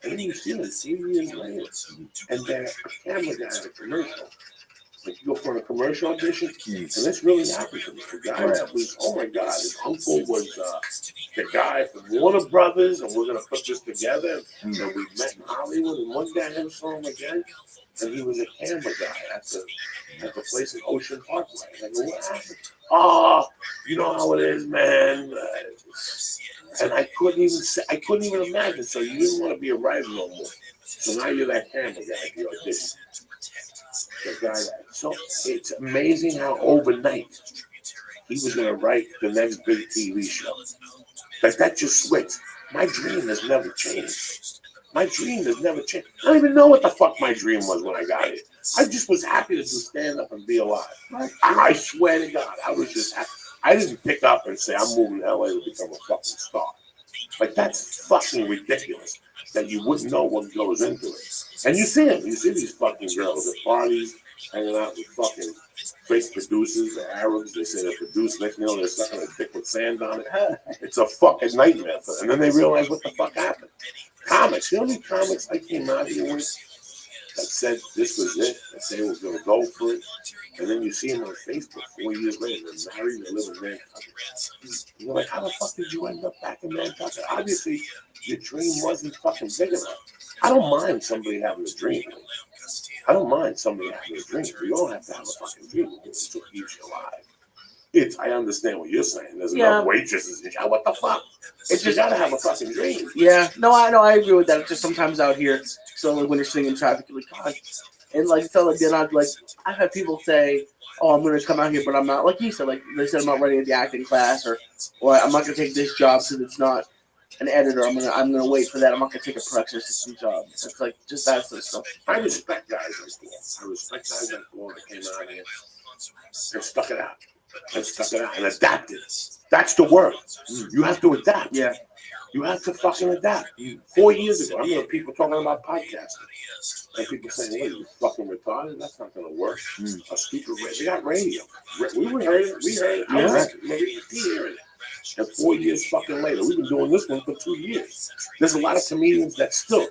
And then you see them 3 years later, and they're a camera guy at a commercial. Like you go for a commercial audition, and this really happened to me. The guy that was, oh my God, his uncle was the guy from Warner Brothers, and we're going to put this together. And we met in Hollywood, and one day I never saw him again. And he was a camera guy at the place in Ocean Parkway. And I go, what happened? Oh, you know how it is, man. And I couldn't even imagine. So you didn't want to be a writer no more. So now you're that camera guy at the audition. The guy so it's amazing how overnight he was going to write the next big TV show. Like that just switched. My dream has never changed. My dream has never changed. I don't even know what the fuck my dream was when I got it. I just was happy to just stand up and be alive. I swear to God, I was just happy. I didn't pick up and say, I'm moving to LA to become a fucking star. Like, that's fucking ridiculous that you wouldn't know what goes into it. And you see them. You see these fucking girls at parties hanging out with fucking fake producers, the Arabs. They say they're produced. Next thing you know, they're sucking a dick with sand on it. It's a fucking nightmare. And then they realize what the fuck happened. Comics. You know how many comics I came out here with that said this was it, that said it was going to go for it? And then you see them on Facebook 4 years later. They're married, they live in Nantucket. You're like, how the fuck did you end up back in Nantucket? Obviously, your dream wasn't fucking big enough. I don't mind somebody having a dream. I don't mind somebody having a dream. But you don't have to have a fucking dream. It's what keeps you alive. I understand what you're saying. There's enough waitresses. What the fuck? You gotta have a fucking dream. Yeah, no, I agree with that. It's just sometimes out here, so like when you're sitting in traffic, you're like, God. And like, so like, I've had people say, oh, I'm gonna come out here, but I'm not. Like you said, like they said, I'm not ready at the acting class, or I'm not gonna take this job because it's not an editor. I'm gonna wait for that. I'm not gonna take a production assistant job. It's like just that sort of stuff. I respect guys like that. I respect guys like that came out here and stuck it out. And adapted. That's the word. You have to adapt. Yeah. You have to fucking adapt. 4 years ago, I remember people talking about podcasting. And people saying, "Hey, you fucking retarded? That's not going to work." A stupid radio. They got radio. We heard it. We heard it. I was hearing it. And 4 years fucking later, we've been doing this one for 2 years. There's a lot of comedians that still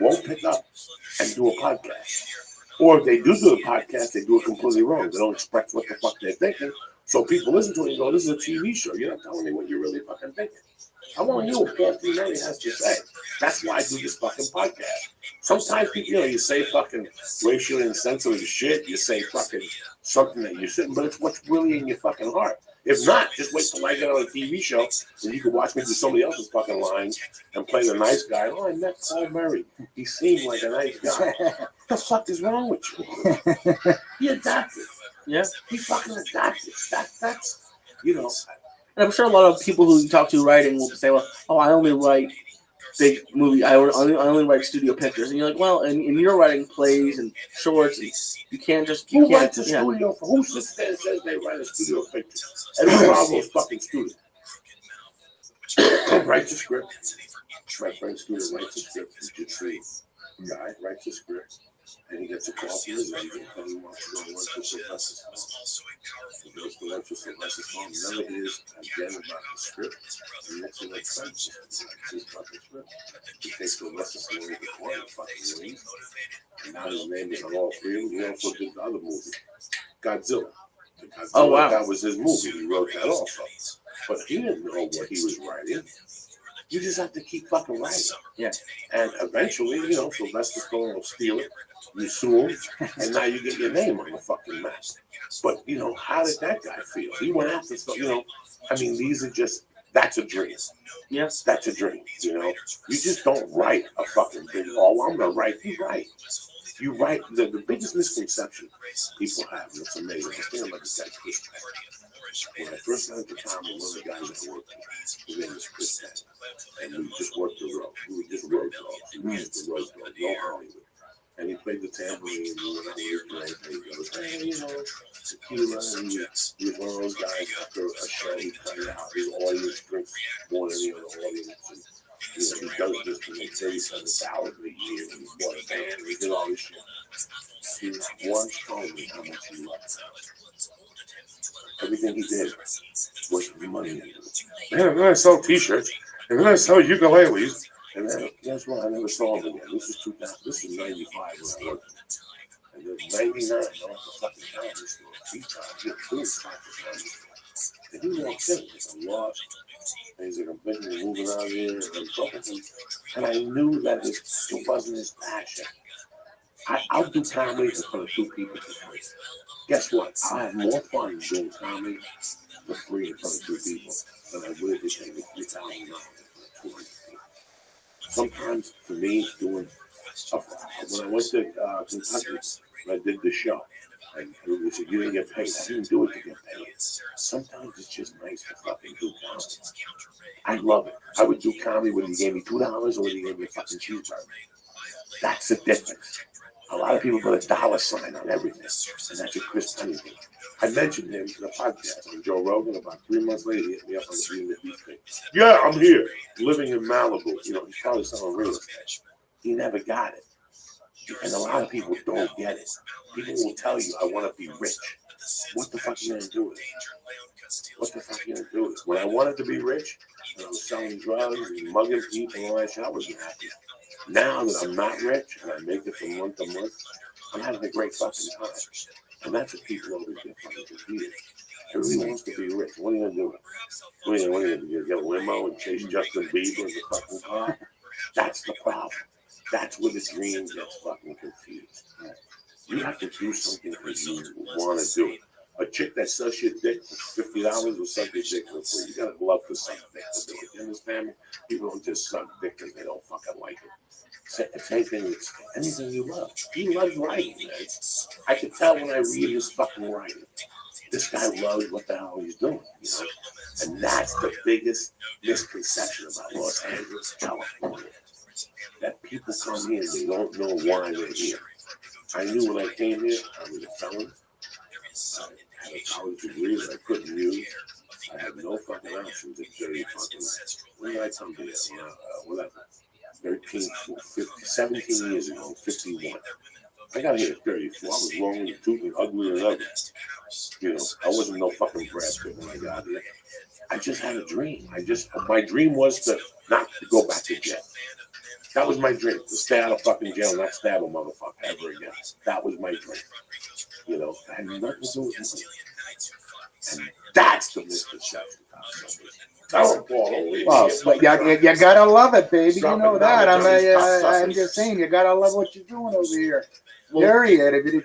won't pick up and do a podcast. Or if they do a podcast, they do it completely wrong. They don't express what the fuck they're thinking. So people listen to it and go, "This is a TV show. You're not telling me what you're really fucking thinking." I want to hear what Paul Finelli has to say. That's why I do this fucking podcast. Sometimes people, you say fucking racially insensitive shit. You say fucking something that you're sitting, but it's what's really in your fucking heart. If not, just wait till I get on a TV show and you can watch me do somebody else's fucking lines and play the nice guy. "Oh, I met Paul Murray. He seemed like a nice guy." What the fuck is wrong with you? He adapted. Yeah. He fucking adapted. That's you know. And I'm sure a lot of people who you talk to writing will say, "Well, I only write big movie. I only write studio pictures." And you're like, "Well, and you're writing plays and shorts, and you can't just Who writes a studio? Who sits there and says they write a studio picture? Every Bravo's fucking studio. Writes a script. My friend student writes a script. He's just a guy writes a script. And he gets a call from his agent, and he wants to go work for Sylvester's home. He goes to work for Sylvester's home, never hears again about the script. And next thing like friends, his fucking script. He takes Sylvester's home to the court and fucking leaves. And now his name is on all three of them. He also did the other movie, Godzilla. Oh, wow. That was his movie. He wrote that also. But he didn't know what he was writing. You just have to keep fucking writing. Yeah. And eventually, Sylvester Stallone will steal it. You sue him, and now you get your name on the fucking map. But, how did that guy feel? He went after stuff, these are just, that's a dream. Yes. That's a dream, You just don't write a fucking thing. "Oh, I'm going to write." You write. You write. The biggest misconception people have, and it's amazing. I think I'm like a guy, Chris Penn. When I first got into comedy, one of the guys that worked with me, his name was Chris Penn. And we just worked the road. We were just road dogs. We used the road dogs, no Hollywood. And he played the tambourine, and we went out with drink, and he goes, "Hey, tequila," and he was one of those guys after a show, he cut it out. His audience drinks more than any other audience, and he does this to make $37,000 a year, and he bought a band, and he did all this shit. He once told me how much he loved. Everything he did was for the money. "Man, I'm going to sell t-shirts, and then I sell ukuleles." And then, guess what? I never saw him again. This is 2000. This is 95 when I worked. And then 99, I went to fucking comedy store. 3 times. And he walked in with a lot. And he's like, "I'm thinking of moving out here." And I'm talking to him. And I knew that it wasn't his passion. I'll do comedy in front of 2 people for free. Guess what? I have more fun doing comedy for free in front of 2 people than I would if it paid me $3,000 for 200 people. Sometimes, for me, doing when I went to Kentucky, I did the show, and they said, "You didn't get paid." I didn't do it to get paid. Sometimes it's just nice to fucking do comedy. I love it. I would do comedy whether you gave me $2 or whether you gave me a fucking cheeseburger. That's the difference. A lot of people put a dollar sign on everything, and that's what Chris Penn did. I mentioned him in the podcast on Joe Rogan. About 3 months later, he hit me up on the Green Beach thing. "Yeah, I'm here, living in Malibu." He's probably selling real estate. He never got it. And a lot of people don't get it. People will tell you, "I want to be rich." What the fuck are you going to do with it? What the fuck are you going to do with it? When I wanted to be rich, and I was selling drugs and mugging people and all that shit, I wasn't happy. Now that I'm not rich and I make it from month to month, I'm having a great fucking time. And that's what people always get fucking confused. Everybody wants to be rich. What are you going to do? What are you going to do? Get a limo and chase Justin Bieber in the fucking car? That's the problem. That's where the dream gets fucking confused. You have to do something that you want to do. A chick that sells your dick for $50 will suck your dick for free. You got to love to suck dick. In this family, people don't just suck dick because they don't fucking like it. Same thing with anything you love. He loves writing, man. I can tell when I read his fucking writing. This guy loves what the hell he's doing, And that's the biggest misconception about Los Angeles, California. That people come here and they don't know why they're here. I knew when I came here, I was a felon. I had a college degree that I couldn't use. I had no fucking options at 30 fucking. When did I come here? Whatever. 13, 15, 17 years ago, 51. I got here at 34. I was long in the tooth and uglier than ever. You know, I wasn't no fucking Brad Pitt when I got here. I just had a dream. My dream was to not to go back to jail. That was my dream, to stay out of fucking jail and not stab a motherfucker ever again. That was my dream. You know, I had nothing to do with money. And that's the misconception. Well, but you gotta love it, baby. You know that. I'm just saying, you gotta love what you're doing over here. Period.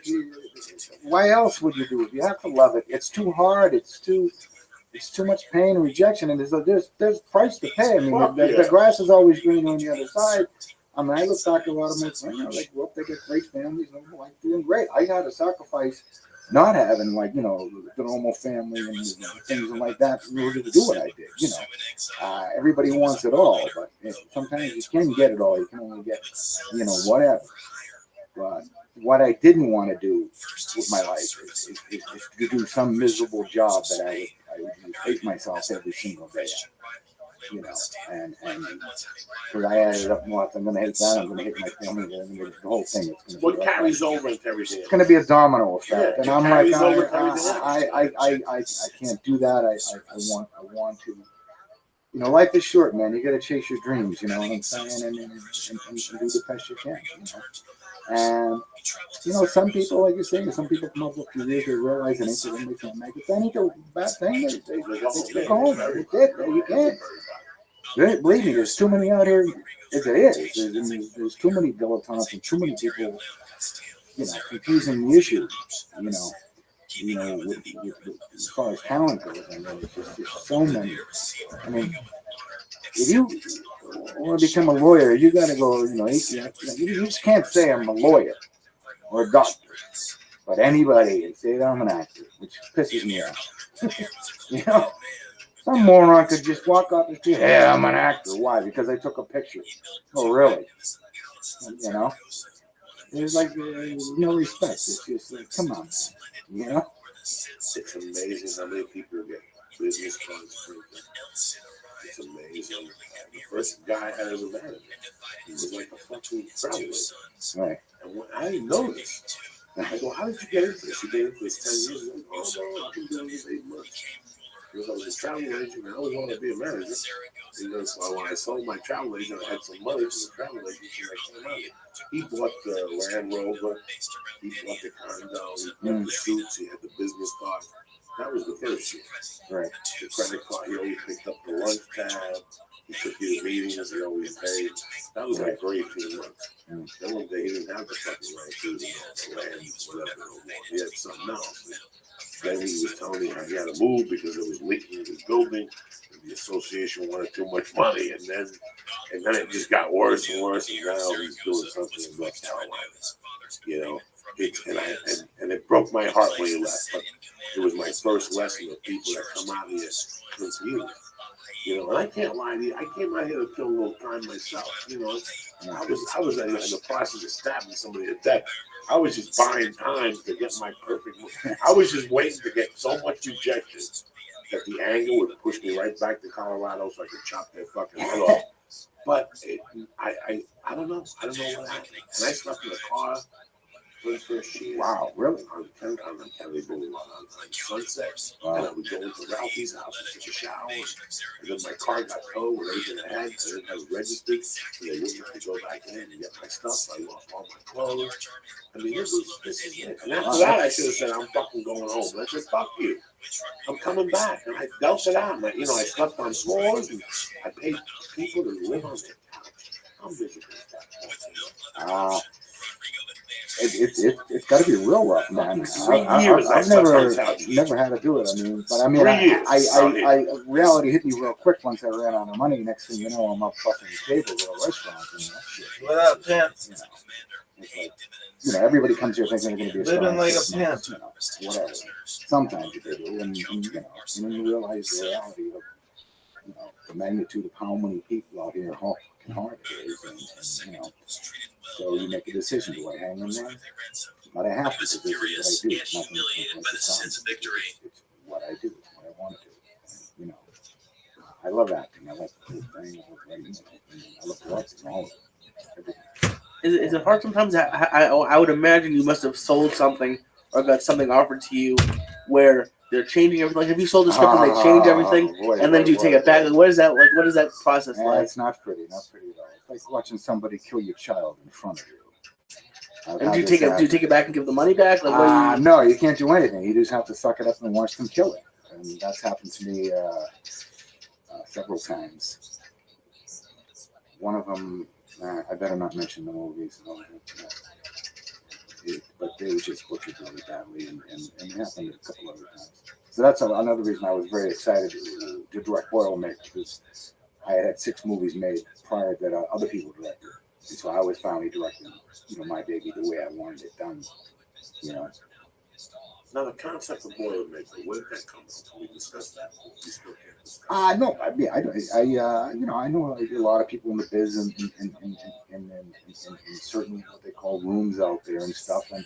Why else would you do it? You have to love it. It's too hard. It's too much pain and rejection, and there's price to pay. I mean, the grass is always greener on the other side. I mean, I look back at a lot of my friends, like, well, they get great families, and I'm like doing great. I had to sacrifice not having, like, you know, the normal family and things like that in order to do what I did. You know, everybody wants it all, but sometimes you can get it all. You can only get, you know, whatever. But what I didn't want to do with my life is to do some miserable job that I would hate myself every single day. You know, and because I added up what I'm going to hate that, I'm going to hate my family, I'm going to hate the whole thing. What carries over into everything? It's going to be a domino effect, Yeah, and I'm like, I can't do that. I want to. You know, life is short, man. You got to chase your dreams. You know what I'm saying, and do the best you can. You know, and you know, some people, like you're saying, some people come up with a few years, they realize they can't make it. Then it's a bad thing. They go home. That's it. You can't. Believe me, there's too many out here as it is. There's too many dilettantes and too many people, you know, confusing the issues. You know, with as far as talent goes, I mean, there's so many. I mean, if you want to become a lawyer, you got to go. You know, you just can't say I'm a lawyer or a doctor, but anybody can say that I'm an actor, which pisses me off. You know. Some moron could just walk up and say, "Hey, I'm an actor." Why? Because I took a picture. Oh, really? You know? There's like no respect. It's just like, come on, you know? It's amazing how many people get business cards for it. It's amazing. The first guy I had as a manager, he was like a fucking travel agent. Right. And when I didn't know this, I go, "How did you get into this? You been into this 10 years ago?" "Oh, no, I've been doing this 8 months." Because I was a travel agent and I always wanted to be a manager. Because when I sold my travel agent, I had some money from the travel agency and I came out. He bought the Land Rover, he bought the condo, he bought the suits, he had the business card. That was the first year. Right. The credit card, he always picked up the lunch tab, he took you to meetings, he always paid. That was like for 18 months. Then one day he didn't have the fucking right to the land, whatever. He had something else. Then he was telling me how he had to move because it was leaking in his building. And the association wanted too much money, and then it just got worse and worse. And now he's doing something in North Carolina. You know, and it broke my heart when he left. But it was my first lesson of people that come out here from community. You know, and I can't lie to you. I came out here to kill a little time myself. You know, I was in the process of stabbing somebody to death. I was just buying time to get my perfect move. I was just waiting to get so much rejection that the anger would push me right back to Colorado so I could chop their fucking head off. But I don't know. I don't know what happened. And I slept in the car for the first year. Wow, really? On Kennedy Boulevard on Sunset. Wow. And I would go into Ralphie's house and take a shower. And then my car got towed with everything I had. I didn't have it registered. So they wouldn't let me go back in and get my stuff. I lost all my clothes. I mean, this is it. And after that, I should have said, I'm fucking going home. And I said, fuck you. I'm coming back. And I dealt it out. And I slept on floors. And I paid people to live on their couch. I'm miserable. It's got to be real rough, man. I've never had to do it. I mean, reality hit me real quick once I ran out of money. Next thing you know, I'm up fucking the table at a restaurant and that shit. What up, pimp? You know, everybody comes here thinking they're going to be living like a pimp. You know, whatever. Sometimes you do, and you realize the reality of the magnitude of how many people out here, how hard it is, and so you make a decision: do I hang in there? But I have to. was furious and humiliated by the sense of victory. It's what I do. It's what I want to do. You know, I love acting. I love the whole thing. I love writing. I love directing. All of it. Everything. Is it hard sometimes? I would imagine you must have sold something or got something offered to you where they're changing everything. Like, have you sold a script and they change everything, and then do you take it back? Like, what is that like? What is that process like? It's not pretty. Not pretty at all. It's like watching somebody kill your child in front of you. And do you take it back and give the money back? Like, what do you... No, you can't do anything. You just have to suck it up and watch them kill it. And that's happened to me several times. One of them, I better not mention the movies. But they were just butchered really badly, and it happened a couple other times. So that's another reason I was very excited to direct Boilermaker, because I had 6 movies made prior that other people directed. And so I was finally directing, my baby the way I wanted it done, Now the concept of Boilermaker, where did that come from? Can we discuss that? We still can't discuss. No, I know a lot of people in the biz and certain what they call rooms out there and stuff, and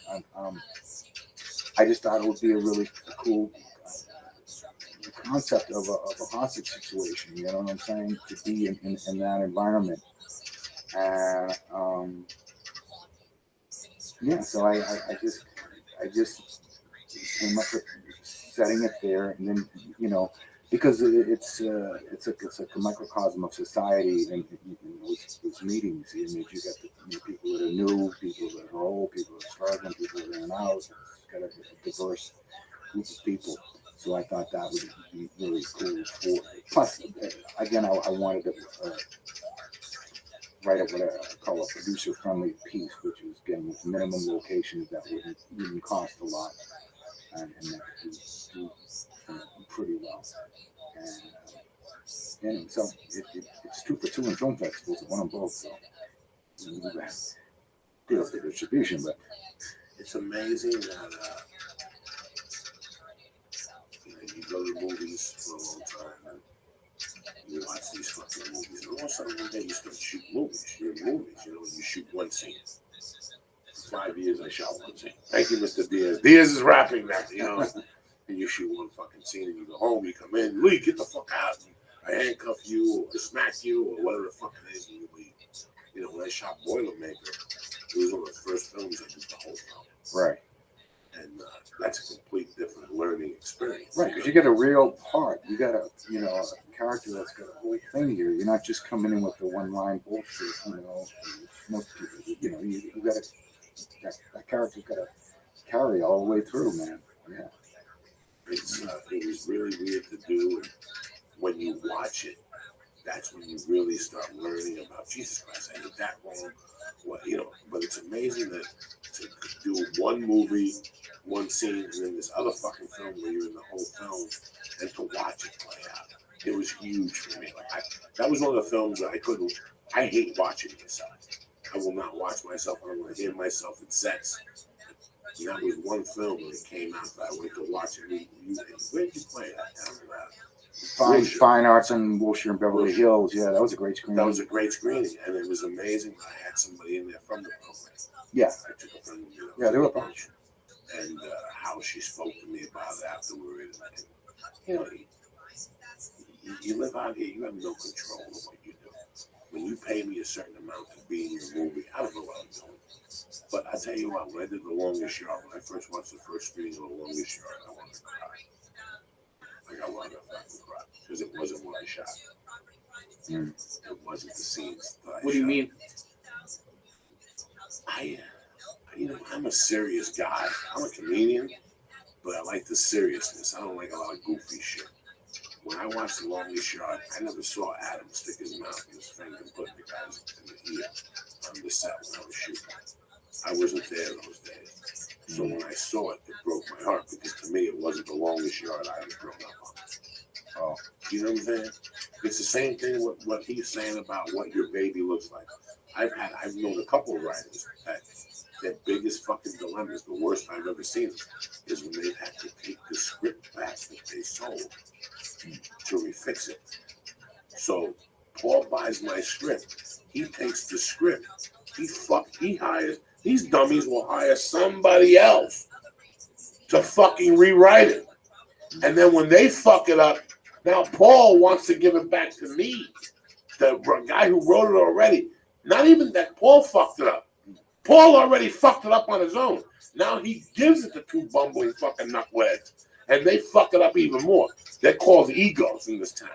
I just thought it would be a really cool concept of a hostage situation. You know what I'm saying? To be in that environment, and so I just came up with setting it there, and then because it's a microcosm of society, and with meetings, and you get the people that are new, people that are old, people that are struggling, people that are in and out. It's got a diverse group of people. So I thought that would be really cool. Plus, again, I wanted to write what I call a producer-friendly piece, which is again with minimum locations that wouldn't cost a lot, and that do pretty well. And so it's 2 for 2 in film festivals, 1 on both. So deals the distribution, but it's amazing that you go to movies for a long time and you watch these fucking movies, and all of a sudden one day you start shooting movies. You're in movies, you shoot one scene. For 5 years I shot one scene. Thank you, Mr. Diaz. Diaz is rapping that, and you shoot one fucking scene, and you go home, you come in, Lee, get the fuck out. I handcuff you, or smack you, or whatever the fuck it is, and you leave. When I shot Boilermaker, it was one of the first films I did the whole film. Right. And that's a complete different learning experience. Right, because you get a real part. You got a character that's got a whole thing here. You're not just coming in with the one-line bullshit. Most people, you got that character's got to carry all the way through, man. Yeah. It was really weird to do, and when you watch it, that's when you really start learning about Jesus Christ. I did that wrong. But it's amazing that to do one movie, one scene, and then this other fucking film where you're in the whole film, and to watch it play out. It was huge for me. That was one of the films that I hate watching myself. I will not watch myself. I don't want to hear myself in sets. And that was one film when it came out that I went to watch it. Where did you play that? Fine Arts in Wilshire and Beverly Hills. Yeah, that was a great screening. That was a great screening, and it was amazing. I had somebody in there from the program. Yeah. I took a friend. They were a bunch. And how she spoke to me about it afterward. And, you live out here, you have no control of what you do. When you pay me a certain amount to be in your movie, I don't know what I'm doing. But I tell you what, when I did The Longest Yard, when I first watched the first screening of The Longest Yard, I wanted to cry. I wanted to fucking cry because it wasn't what I shot. It wasn't the scenes that I shot. What do you mean? I'm a serious guy. I'm a comedian, but I like the seriousness. I don't like a lot of goofy shit. When I watched The Longest Yard, I never saw Adam stick his mouth in his finger and put the guys in the ear on the set when I was shooting. I wasn't there those days. So when I saw it, it broke my heart because to me, it wasn't The Longest Yard I had grown up on. Oh, you know what I'm saying? It's the same thing with what he's saying about what your baby looks like. I've known a couple of writers that their biggest fucking dilemma is the worst I've ever seen is when they've had to take the script back that they sold to refix it. So Paul buys my script. He takes the script. He hires These dummies will hire somebody else to fucking rewrite it. And then when they fuck it up, now Paul wants to give it back to me, the guy who wrote it already. Not even that Paul fucked it up. Paul already fucked it up on his own. Now he gives it to two bumbling fucking knuckleheads. And they fuck it up even more. They're called egos in this town.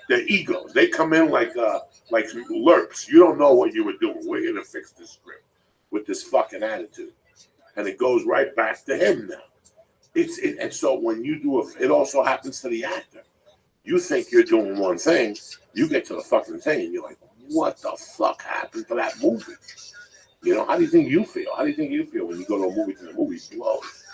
They're egos. They come in like lerps. You don't know what you were doing. We're going to fix this script with this fucking attitude. And it goes right back to him now. And so when you do it also happens to the actor. You think you're doing one thing, you get to the fucking thing, and you're like, what the fuck happened to that movie? You know, how do you think you feel? How do you think you feel when you go to a movie and the movie blows?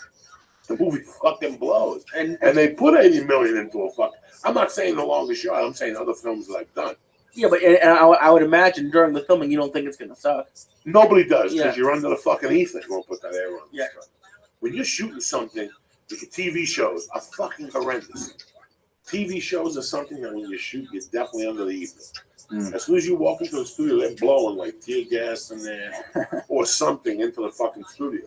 The movie fucking blows. And they put 80 million into a fuck. I'm not saying The Longest Yard. I'm saying other films that I've done. Yeah, but and I would imagine during the filming you don't think it's going to suck. Nobody does because Yeah. you're under the fucking ether. You won't put that air on. Yeah. When you're shooting something, like TV shows are fucking horrendous. TV shows are something that when you shoot, you're definitely under the ether. As soon as you walk into the studio, they're blowing like tear gas in there or something into the fucking studio.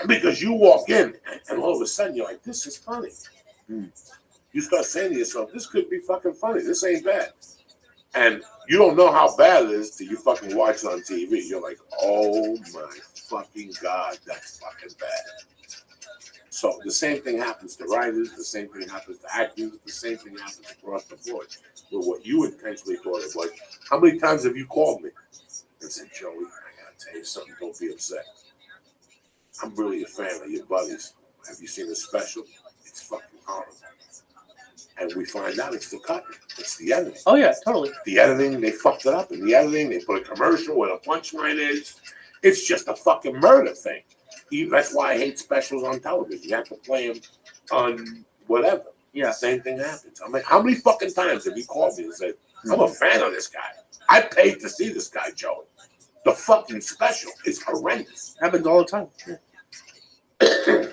Because you walk in and all of a sudden you're like, this is funny. You start saying to yourself, this could be fucking funny. This ain't bad. And you don't know how bad it is till you fucking watch it on TV. You're like, oh my fucking God, that's fucking bad. So the same thing happens to writers, the same thing happens to actors, the same thing happens across the board. With what you intentionally thought it was. How many times have you called me and said, Joey, I gotta tell you something, don't be upset. I'm really a fan of your buddies. Have you seen the special? It's fucking horrible. And we find out it's the cut. It's the editing. Oh yeah, totally. The editing, they fucked it up in the editing. They put a commercial where the punchline is. It's just a fucking murder thing. That's why I hate specials on television. You have to play them on whatever. Yeah. Same thing happens. I'm like, how many fucking times have you called me and said, I'm a fan of this guy. I paid to see this guy, Joey. The fucking special is horrendous. Happens all the time. Yeah.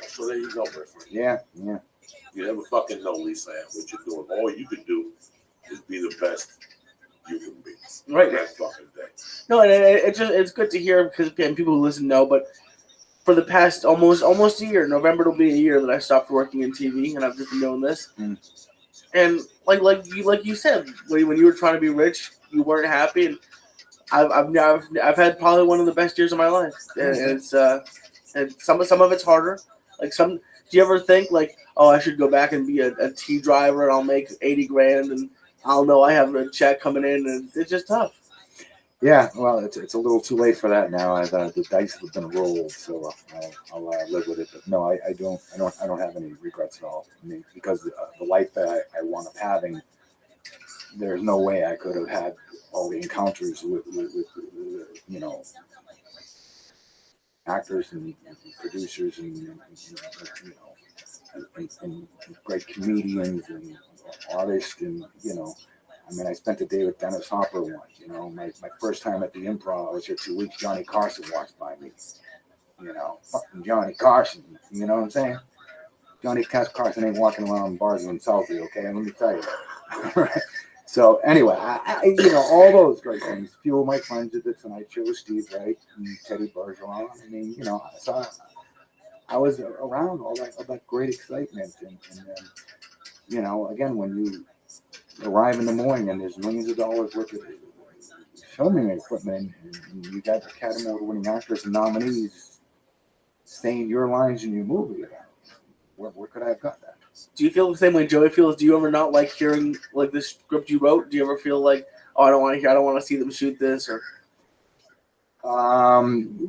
So there you go, my friend. Yeah. You never fucking know, Lisa, what you're doing. All you can do is be the best you can be. Right. That fucking day. No, and it's good to hear because people who listen know. But for the past almost a year, November will be a year that I stopped working in TV, and I've just been doing this. And like you said, when you were trying to be rich, you weren't happy, and I've had probably one of the best years of my life, and it's and some of it's harder. Like do you ever think like, oh, I should go back and be a tea driver and I'll make $80,000 and I'll know I have a check coming in, and it's just tough. Yeah, well, it's a little too late for that now. The dice have been rolled, so I'll live with it. But no, I don't have any regrets at all. I mean, because the life that I wound up having, there's no way I could have had all the encounters with you know, actors and producers and you know and great comedians and artists and you know. I mean, I spent a day with Dennis Hopper once. You know, my first time at the Improv, I was here 2 weeks. Johnny Carson walked by me. You know, fucking Johnny Carson. You know what I'm saying? Johnny Carson ain't walking around bars in Southie, okay? Let me tell you. Right? So anyway, I you know, all those great things. A few of my friends did the Tonight Show with Steve Wright and Teddy Bergeron. I mean, you know, so I was around all that great excitement, and you know, again, when you arrive in the morning and there's millions of dollars worth of filming equipment and you got Academy Award-winning actors and nominees saying your lines in your movie, where could I have got that? Do you feel the same way Joey feels? Do you ever not like hearing like this script you wrote? Do you ever feel like, oh, I don't want to see them shoot this? Or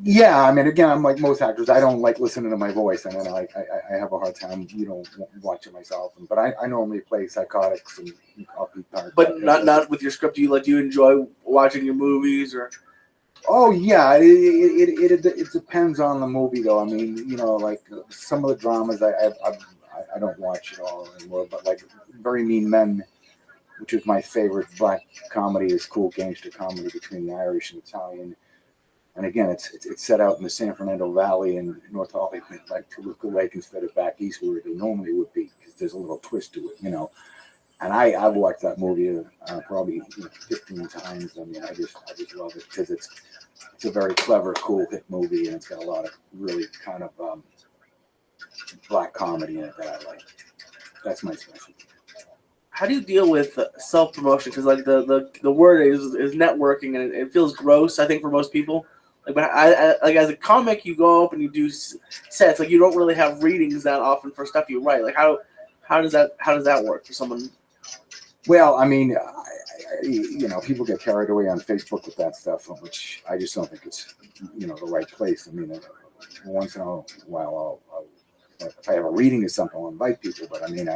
yeah, I mean, again, I'm like most actors. I don't like listening to my voice, and then I have a hard time, you know, watching myself. But I normally play psychotics and upbeat parts. But not with your script. Do you enjoy watching your movies or? Oh yeah, it depends on the movie though. I mean, you know, like some of the dramas I don't watch at all anymore. But like Very Mean Men, which is my favorite black comedy, is cool gangster comedy between the Irish and Italian. And again, it's set out in the San Fernando Valley in North Hollywood, like Toluca Lake instead of back east where it normally would be, because there's a little twist to it, you know. And I've watched that movie probably 15 times. I mean, I just love it because it's a very clever, cool hit movie, and it's got a lot of really kind of black comedy in it that I like. That's my specialty. How do you deal with self promotion? Because like the word is networking, and it feels gross. I think for most people. Like, but I like as a comic, you go up and you do sets. Like you don't really have readings that often for stuff you write. Like how does that work for someone? Well, I mean, people get carried away on Facebook with that stuff, which I just don't think it's the right place. I mean, once in a while, if I have a reading of something, I'll invite people. But I mean,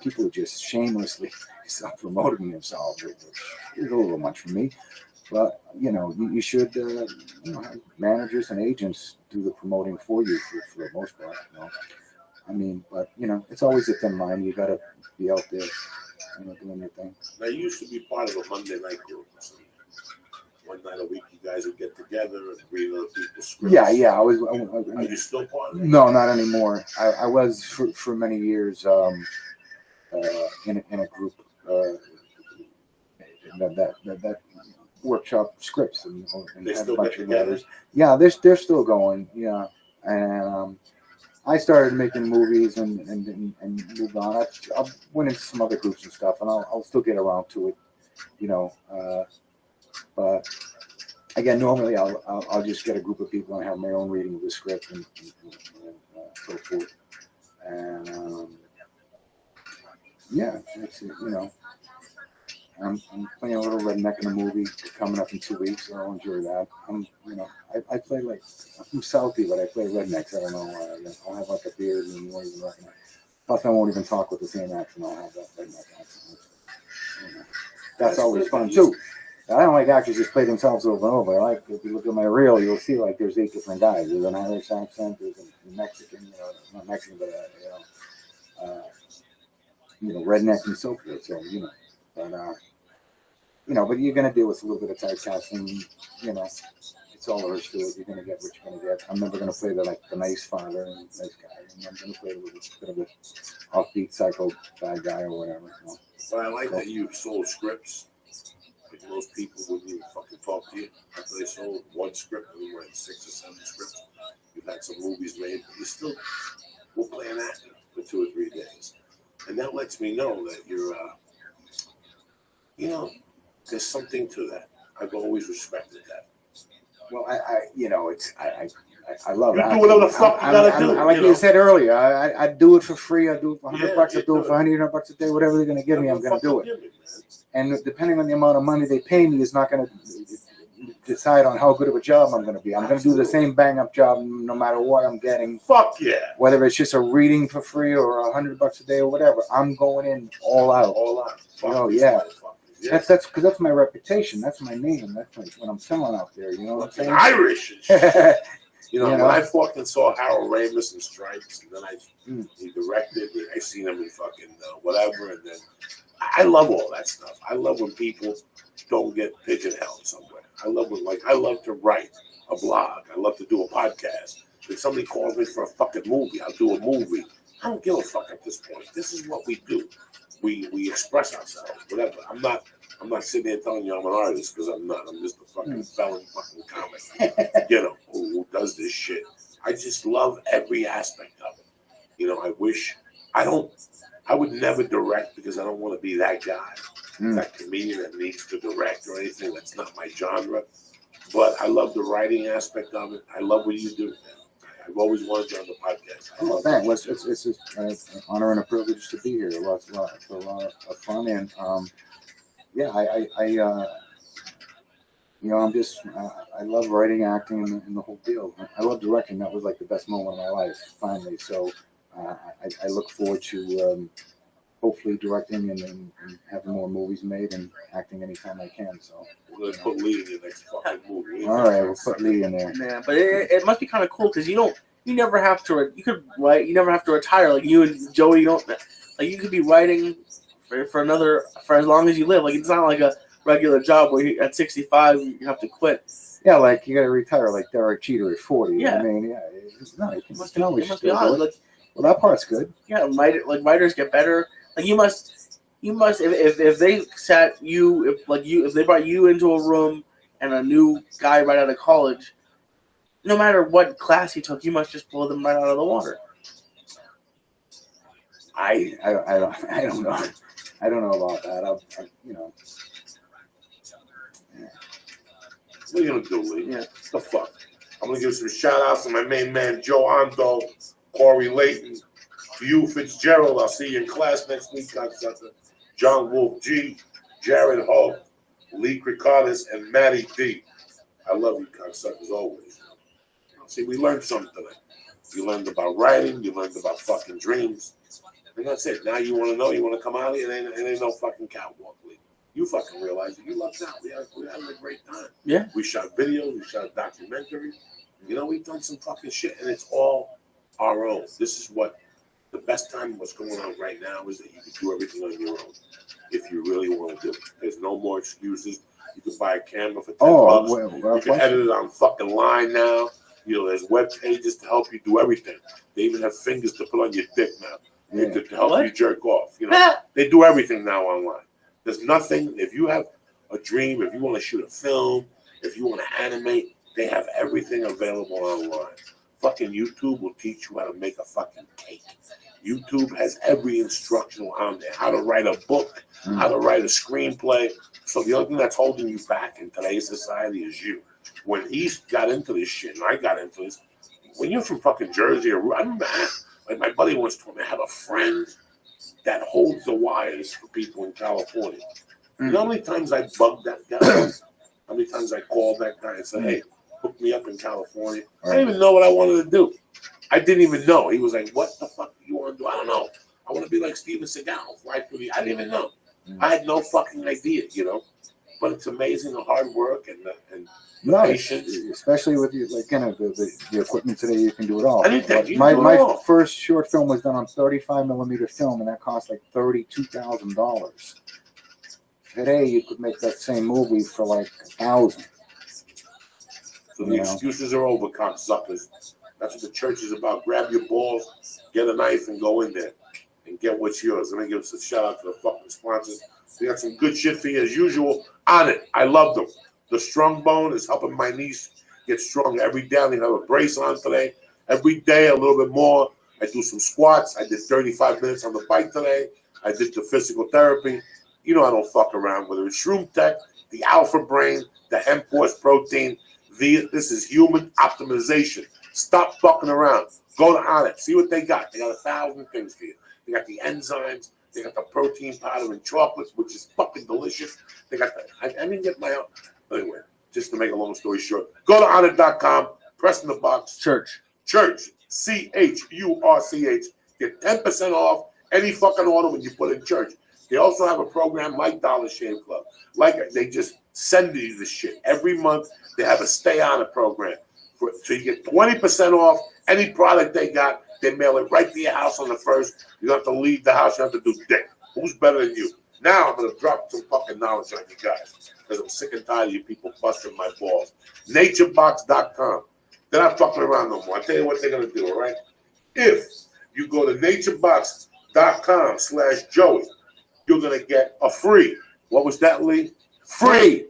people who just shamelessly self-promoting themselves is a little much for me. But you should have managers and agents do the promoting for you for the most part. I mean, but it's always a thin line. You got to be out there, doing your thing. I used to be part of a Monday night group. So one night a week, you guys would get together and read other people's scripts. Yeah. I was. Are you still part of it? No, not anymore. I was for many years in a group that workshop scrips and had a bunch of writers. Yeah, they're still going. Yeah, and I started making movies and moved on. I went into some other groups and stuff, and I'll still get around to it. But again, normally I'll just get a group of people and have my own reading of the script and so forth. And it's I'm playing a little redneck in a movie coming up in 2 weeks, so I'll enjoy that. I play like, I'm Southie, but I play rednecks. I don't know. I'll have like a beard and you won't even recognize. Plus, I won't even talk with the same accent. I'll have that redneck accent. That's always fun too. I don't like actors just play themselves over and over. I like, if you look at my reel, you'll see like there's 8 different guys. There's an Irish accent, there's a Mexican, not Mexican, but redneck and so forth. So but you're gonna deal with a little bit of typecasting. It's all there is to it. You're gonna get what you're gonna get. I'm never gonna play the nice father and nice guy. I'm gonna play a little bit of a offbeat psycho bad guy or whatever. But I like that you sold scripts. Like most people wouldn't even fucking talk to you after they sold one script. We were in 6 or 7 scripts. You've had some movies made, but you still will play an actor for 2 or 3 days, and that lets me know that you're, there's something to that. I've always respected that. Well, I love it. You do whatever the fuck you gotta do. Like you said earlier, I do it for free. I do it for $100 bucks. I do it for $100 a day. Whatever they're gonna give me, I'm gonna do it. And depending on the amount of money they pay me, is not gonna decide on how good of a job I'm gonna be. I'm gonna do the same bang up job no matter what I'm getting. Fuck yeah. Whether it's just a reading for free or $100 a day or whatever, I'm going in all out. All out. Oh yeah. That's because that's my reputation. That's my name. That's what I'm selling out there. You know what I'm saying? Irish and shit. When I fucking saw Harold Ramis in Stripes, and then he directed, I seen him in fucking whatever, and then I love all that stuff. I love when people don't get pigeonholed somewhere. I love to write a blog. I love to do a podcast. If somebody calls me for a fucking movie, I'll do a movie. I don't give a fuck at this point. This is what we do. We express ourselves, whatever. I'm not sitting here telling you I'm an artist, because I'm not. I'm just a fucking felon fucking comic, who does this shit. I just love every aspect of it. I would never direct, because I don't want to be that guy, that comedian that needs to direct or anything. That's not my genre. But I love the writing aspect of it. I love what you do. I've always wanted you on the podcast. Thanks. It's just an honor and a privilege to be here. It's a lot of fun, and I love writing, acting, and the whole deal. I love directing. That was like the best moment of my life, finally. So I look forward to hopefully directing and having more movies made and acting anytime I can. So we're gonna put Lee in your next fucking movie. All right, we'll put Lee in there. Yeah, but it must be kind of cool, because you never have to. You could write. You never have to retire. Like you and Joey, you could be writing for as long as you live. Like it's not like a regular job where at 65 you have to quit. Yeah, like you got to retire like Derek Jeter at 40. Yeah. I mean, it's nice. You can always be honest. well, that part's good. Yeah, writers get better. Like you must. You must if they sat you if they brought you into a room and a new guy right out of college, no matter what class he took, you must just blow them right out of the water. I don't know. I don't know about that. You know. What are you gonna do, Lee? Yeah. What the fuck? I'm gonna give some shout outs to my main man Joe Ando, Corey Layton, to you Fitzgerald. I'll see you in class next week, cocksucker. John Wolf G, Jared Ho, Lee Krikardis, and Matty D. I love you, cocksuckers, always. See, we learned something tonight. You learned about writing. You learned about fucking dreams. And that's it. Now you want to know. You want to come out here. It ain't no fucking catwalk, Lee. You fucking realize it. You lucked out. We had a great time. Yeah. We shot videos. We shot a documentary. You know, we've done some fucking shit, and it's all our own. This is what the best time what's going on right now is that you can do everything on your own if you really want to do it. There's no more excuses. You can buy a camera for $10. Well, you can edit it on fucking line now. You know, there's web pages to help you do everything. They even have fingers to put on your dick now to help you jerk off. You know, they do everything now online. There's nothing. If you have a dream, if you want to shoot a film, if you want to animate, they have everything available online. Fucking YouTube will teach you how to make a fucking cake. YouTube has every instructional on there. How to write a book, how to write a screenplay. So the only thing that's holding you back in today's society is you. When he got into this shit, and I got into this, when you're from fucking Jersey, or I remember, like my buddy once told me, I have a friend that holds the wires for people in California. You know how many times I bugged that guy? How many times I called that guy and said, hey, hook me up in California? I didn't even know what I wanted to do. I didn't even know. He was like, what the fuck do you want to do? I don't know. I want to be like Steven Seagal. Fly through the... I didn't even know. I had no fucking idea, you know? But it's amazing the hard work and patience. Especially with the equipment today, you can do it all. Anything. My first short film was done on 35mm film, and that cost like $32,000. Today, you could make that same movie for like $1,000. So the excuses are over, cocksuckers. That's what the church is about. Grab your balls, get a knife, and go in there and get what's yours. Let me give us a shout out to the fucking sponsors. We got some good shit for you as usual. On it. I love them. The Strong Bone is helping my niece get stronger every day. I have a brace on today. Every day a little bit more. I do some squats. I did 35 minutes on the bike today. I did the physical therapy. You know I don't fuck around. Whether it's Shroom Tech, the Alpha Brain, the Hemp Force Protein. This is human optimization. Stop fucking around. Go to Onyx. See what they got. They got 1,000 things for you. They got the enzymes. They got the protein powder and chocolates, which is fucking delicious. They got I didn't get my own. Anyway, just to make a long story short, go to onyx.com, press in the box. Church. CHURCH. Get 10% off any fucking order when you put in church. They also have a program like Dollar Shave Club. Like they just send you this shit. Every month they have a stay on it program. So you get 20% off any product they got. They mail it right to your house on the first. You don't have to leave the house. You have to do dick. Who's better than you? Now I'm going to drop some fucking knowledge on you guys because I'm sick and tired of you people busting my balls. Naturebox.com. They're not fucking around no more. I'll tell you what they're going to do, all right? If you go to naturebox.com/Joey, you're going to get a free, what was that, Lee? Free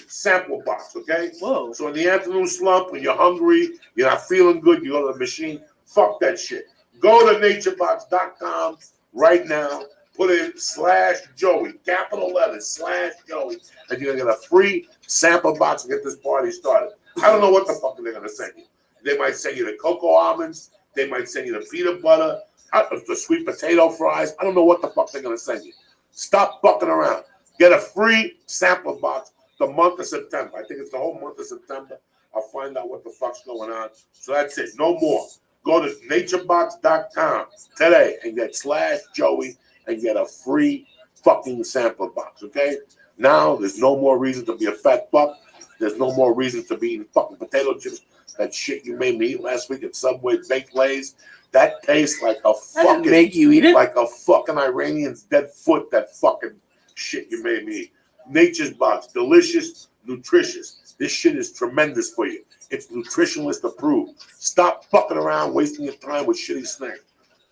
sample box, okay? Whoa. So in the afternoon slump, when you're hungry, you're not feeling good, you go to the machine, fuck that shit. Go to naturebox.com right now, put in /Joey, capital letters, /Joey, and you're going to get a free sample box and get this party started. I don't know what the fuck they're going to send you. They might send you the cocoa almonds. They might send you the peanut butter, the sweet potato fries. I don't know what the fuck they're going to send you. Stop fucking around. Get a free sample box the month of September. I think it's the whole month of September. I'll find out what the fuck's going on. So that's it. No more. Go to naturebox.com today and get /Joey and get a free fucking sample box, okay? Now there's no more reason to be a fat fuck. There's no more reason to be eating fucking potato chips. That shit you made me eat last week at Subway baked Lays. That tastes like a fucking make you eat it? Like a fucking Iranian's dead foot. That fucking shit you made me eat. Nature's Box, delicious, nutritious. This shit is tremendous for you. It's nutritionalist approved. Stop fucking around wasting your time with shitty snacks.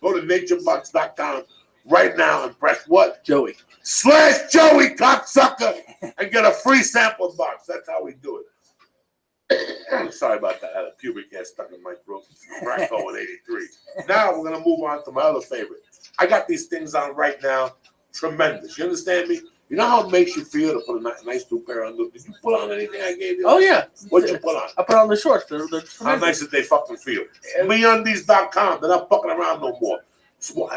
Go to naturebox.com right now and press what? Joey. / Joey cocksucker and get a free sample box. That's how we do it. I'm sorry about that. I had a pubic hair stuck in my throat. Franco in 83. Now we're going to move on to my other favorite. I got these things on right now. Tremendous. You understand me? You know how it makes you feel to put a nice new pair on? Did you put on anything I gave you? Oh, yeah. What'd you put on? I put on the shorts. They're how nice did they fucking feel? MeUndies.com. They're not fucking around no more. So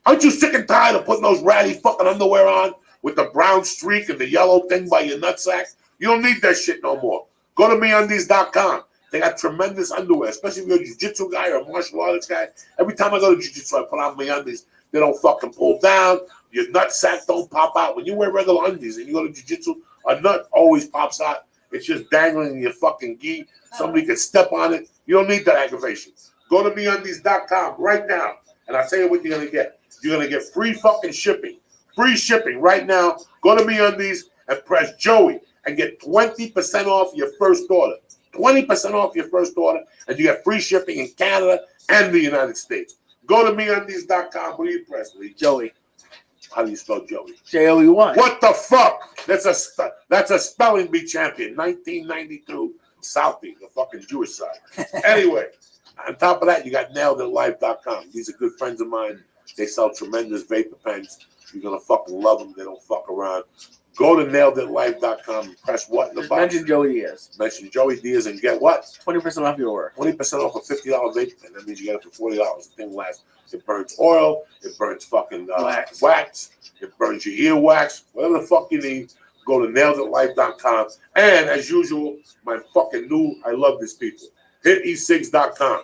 aren't you sick and tired of putting those ratty fucking underwear on with the brown streak and the yellow thing by your nutsack? You don't need that shit no more. Go to MeUndies.com. They got tremendous underwear, especially if you're a jiu-jitsu guy or a martial arts guy. Every time I go to jiu-jitsu, I put on MeUndies. They don't fucking pull down. Your nutsack don't pop out. When you wear regular undies and you go to jiu-jitsu, a nut always pops out. It's just dangling in your fucking gi. Somebody can step on it. You don't need that aggravation. Go to MeUndies.com right now, and I'll tell you what you're going to get. You're going to get free fucking shipping. Free shipping right now. Go to MeUndies and press Joey and get 20% off your first order. 20% off your first order, and you get free shipping in Canada and the United States. Go to MeUndies.com. What do you press, Lee? Joey. How do you spell Joey? Joey. What the fuck? That's a spelling bee champion. 1992 Southie, the fucking Jewish side. Anyway, on top of that, you got NailedItLife.com. These are good friends of mine. They sell tremendous vapor pens. You're gonna fucking love them. They don't fuck around. Go to NailedItLife.com and press what in the box? Mention Joey Diaz. Mention Joey Diaz and get what? 20% off your order. 20% off a $50 vape pen. That means you get it for $40. The thing lasts. It burns oil. It burns fucking wax. It burns your ear wax. Whatever the fuck you need, go to NailedItLife.com. And as usual, my fucking I love these people. HitE6.com.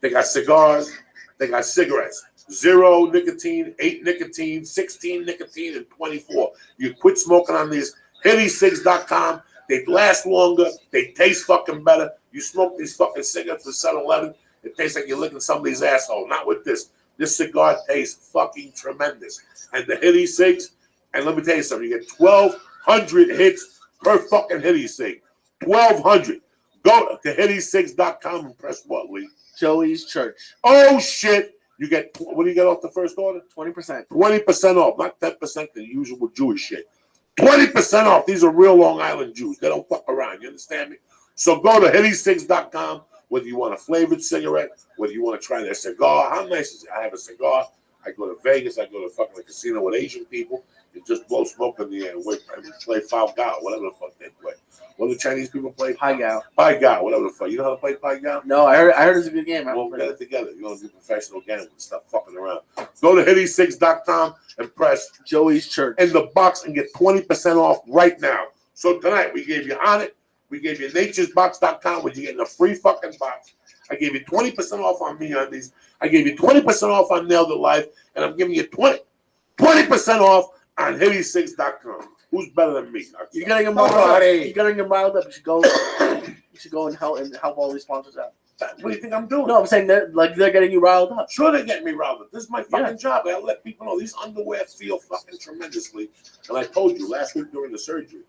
They got cigars. They got cigarettes. 0 nicotine, 8 nicotine, 16 nicotine, and 24. You quit smoking on these. HitE6.com. They last longer. They taste fucking better. You smoke these fucking cigarettes at 7-Eleven, it tastes like you're licking somebody's asshole. Not with this. This cigar tastes fucking tremendous. And the HitE6, and let me tell you something, you get 1,200 hits per fucking HitE6. 1,200. Go to HitE6.com and press what, Lee? Joey's Church. Oh, shit. You get, what do you get off the first order? 20%. 20% off, not 10%, the usual Jewish shit. 20% off. These are real Long Island Jews. They don't fuck around. You understand me? So go to HitE6.com, whether you want a flavored cigarette, whether you want to try their cigar. How nice is it? I have a cigar. I go to Vegas. I go to fucking a casino with Asian people. You just blow smoke in the air and wait and play Five Gao, whatever the fuck they play. What do the Chinese people play? Pai Gao. Pai Gao, whatever the fuck. You know how to play Pai Gao? No, I heard it's a good game. We'll get it together. You want to do professional gambling, stop fucking around. Go to HitE6.com and press Joey's Church in the box and get 20% off right now. So tonight we gave you On It. We gave you naturesbox.com, where you're getting a free fucking box. I gave you 20% off on MeUndies. I gave you 20% off on Nailed It Life, and I'm giving you 20% off on HitE6.com. Who's better than me? You're getting them riled up. You're getting them riled up. You should go. You should go and help all these sponsors out. What do you think I'm doing? No, I'm saying they're getting you riled up. Sure, they're getting me riled up. This is my fucking job. I gotta let people know these underwear feel fucking tremendously. And I told you last week during the surgery,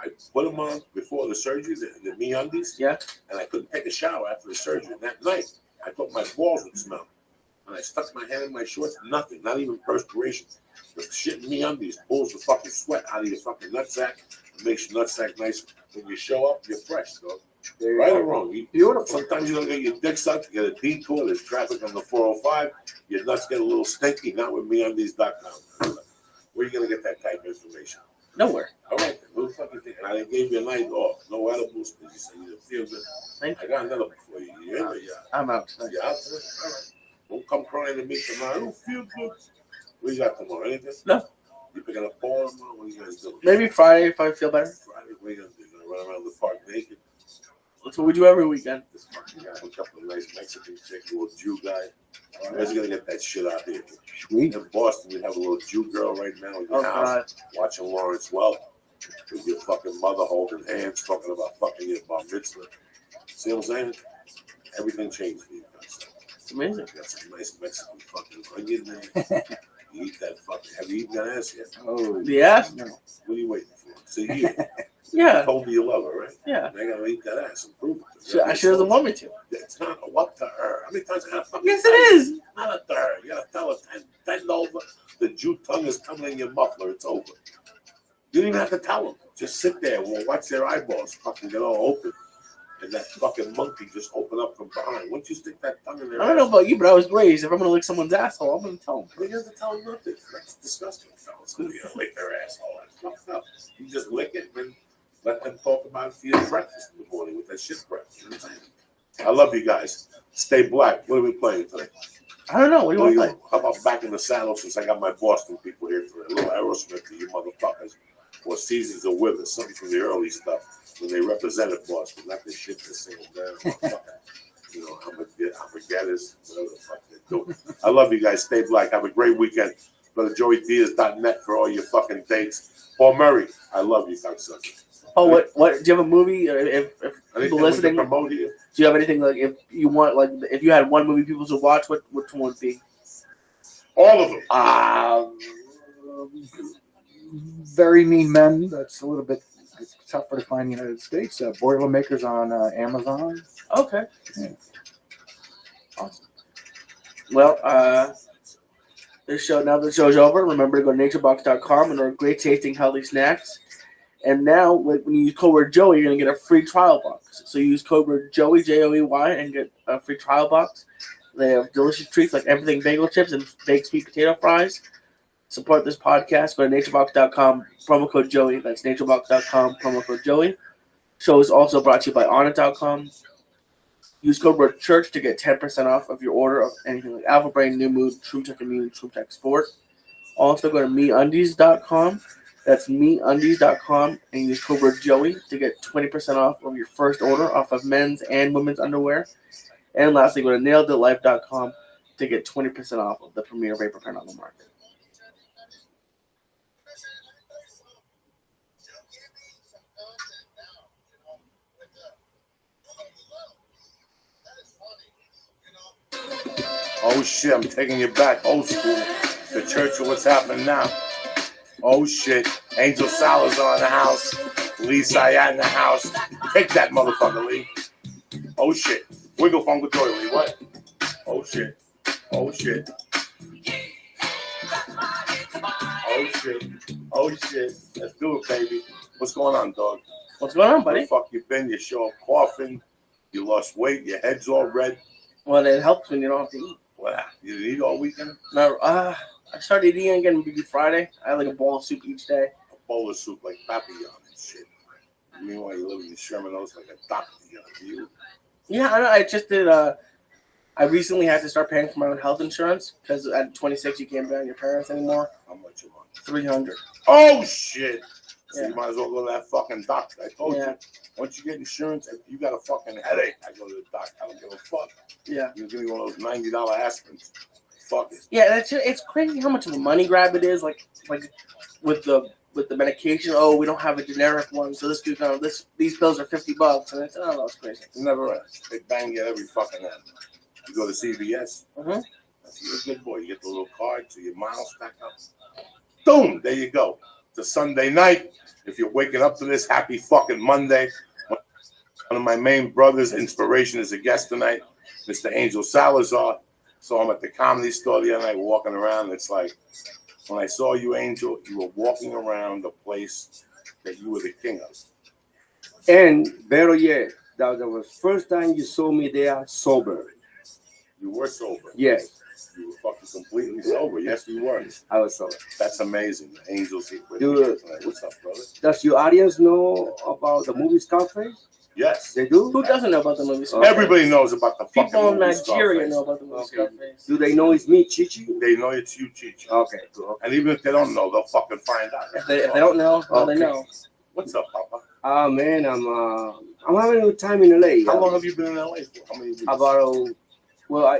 I put them on before the surgery, the MeUndies. Yeah. And I couldn't take a shower after the surgery. And that night, I thought my balls would smell. And I stuck my hand in my shorts. Nothing. Not even perspiration. The shit in MeUndies pulls the fucking sweat out of your fucking nutsack. It makes your nutsack nice. When you show up, you're fresh, dog. Right or wrong? Beautiful. Sometimes you don't get your dick sucked. You get a detour. There's traffic on the 405. Your nuts get a little stinky. Not with MeUndies.com. Where are you going to get that type of information? Nowhere. All right. What the fuck you think? And I gave you a night off. No edibles because you said you feel good. I got another one for you. You in or yeah? I'm out. You're out today? All right. Don't come crying to me tomorrow. I don't feel good. What you got tomorrow? Anything? No. You picking up ball tomorrow? What are you going to do? Maybe Friday if I feel better. Friday? What are you going to do? You're going to run around the park naked? That's what we do every weekend. This fucking guy, a couple of nice Mexican chicks, a little Jew guy. Where's he gonna get that shit out here? Sweet. In Boston, we have a little Jew girl right now in your house watching Lawrence Welk with your fucking mother holding hands, talking about fucking your bar mitzvah. See what I'm saying? Everything changed for you guys. It's amazing. Got some nice Mexican fucking onion there. You eat that fucking. Have you eaten that ass yet? Oh, Yeah. no. What are you waiting for? It's a year. Yeah. You told me you love her, right? Yeah. I gotta eat that ass and prove it. She doesn't want me to. It's not a what to her. How many times I gotta fucking Yes, tell it you? is. Not a to her. You gotta tell her 10 over. The Jew tongue is coming in your muffler. It's over. You don't even have to tell them. Just sit there and watch their eyeballs fucking get all open. And that fucking monkey just open up from behind. Once you stick that tongue in there. I don't know about you, but I was raised. If I'm gonna lick someone's asshole, I'm gonna tell them. You have to tell them nothing. That's disgusting, fellas. You don't lick their asshole. That's fucked up. You just lick it and let them talk about it for your breakfast in the morning with that shit breath. You know what I'm saying? I love you guys. Stay black. What are we playing today? I don't know. What do you want to play? How about Back in the Saddle, since I got my Boston people here for a little Aerosmith for you motherfuckers? Or Seasons of Wither, something from the early stuff when they represented Boston, not the shit they're singing down. You know, Armageddon, whatever the fuck they do. I love you guys. Stay black. Have a great weekend. Go to joeydiaz.net for all your fucking dates. Paul Murray, I love you, cocksucker. Oh, what? Do you have a movie? If people listening, promote here? Do you have anything like if you want, like if you had one movie people should watch, which one would be? All of them. Very Mean Men. That's a little bit tougher to find in the United States. Boilermakers on Amazon. Okay. Yeah. Awesome. Well, the show's over. Remember to go to naturebox.com and order great tasting healthy snacks. And now, when you use code word Joey, you're going to get a free trial box. So you use code word Joey, Joey, and get a free trial box. They have delicious treats like everything bagel chips and baked sweet potato fries. Support this podcast. Go to naturebox.com, promo code Joey. That's naturebox.com, promo code Joey. Show is also brought to you by Onnit.com. Use code word Church to get 10% off of your order of anything like Alpha Brain, New Mood, True Tech Immune, True Tech Sport. Also, go to MeUndies.com. That's MeUndies.com and use code word Joey to get 20% off of your first order off of men's and women's underwear. And lastly, go to NailedItLife.com to get 20% off of the premier vapor pen on the market. Oh shit, I'm taking you back old school. The church of what's happening now. Oh shit, Angel Salazar in the house. Lee Sayat in the house. Take that motherfucker, Lee. Oh shit. Wiggle Fungal Joy, Lee. What? Oh shit. Oh shit. Oh shit. Oh shit. Let's do it, baby. What's going on, dog? What's going on, buddy? Where the fuck you been? You show up coughing. You lost weight. Your head's all red. Well, it helps when you don't have to eat. What? You didn't eat all weekend? No, I started eating again maybe Friday. I had like a bowl of soup each day. A bowl of soup like Papillon and shit. Meanwhile, you live in Sherman Oaks like a doctor. You. Yeah, I know. I just did. I recently had to start paying for my own health insurance because at 26 you can't be on your parents anymore. How much a month? $300. Oh shit! So Yeah. you might as well go to that fucking doctor. I told you. Once you get insurance, if you got a fucking headache, I go to the doctor. I don't give a fuck. Yeah. You give me one of those $90 aspirins. Fuck it. Yeah, it's crazy how much of a money grab it is. Like with the medication. Oh, we don't have a generic one, so these pills are $50, and it's crazy. It never ends. They bang you every fucking end. You go to CVS. Mm-hmm. You're a good boy. You get the little card, so your miles stack up. Boom! There you go. It's a Sunday night. If you're waking up to this, happy fucking Monday. One of my main brothers, inspiration, is a guest tonight, Mr. Angel Salazar. So I'm at the Comedy Store the other night walking around. It's like, when I saw you, Angel, you were walking around a place that you were the king of. And better yet, that was the first time you saw me there sober. You were sober. Yes. You were fucking completely sober. Yes, you were. I was sober. That's amazing. The Angels here with Dude, me tonight. What's up, brother? Does your audience know about the movie Scarface? Yes. They do? Who doesn't know about the movie Scarface? Everybody knows about the fucking People in movie Nigeria Scarface. know about the movie Scarface. Do they know it's me, Chichi? They know it's you, Chichi. Okay, cool. And even if they don't know, they'll fucking find out. If they don't know, well, they know. What's up, Papa? Man, I'm having a good time in LA. How long have you been in LA for? How many weeks? Well,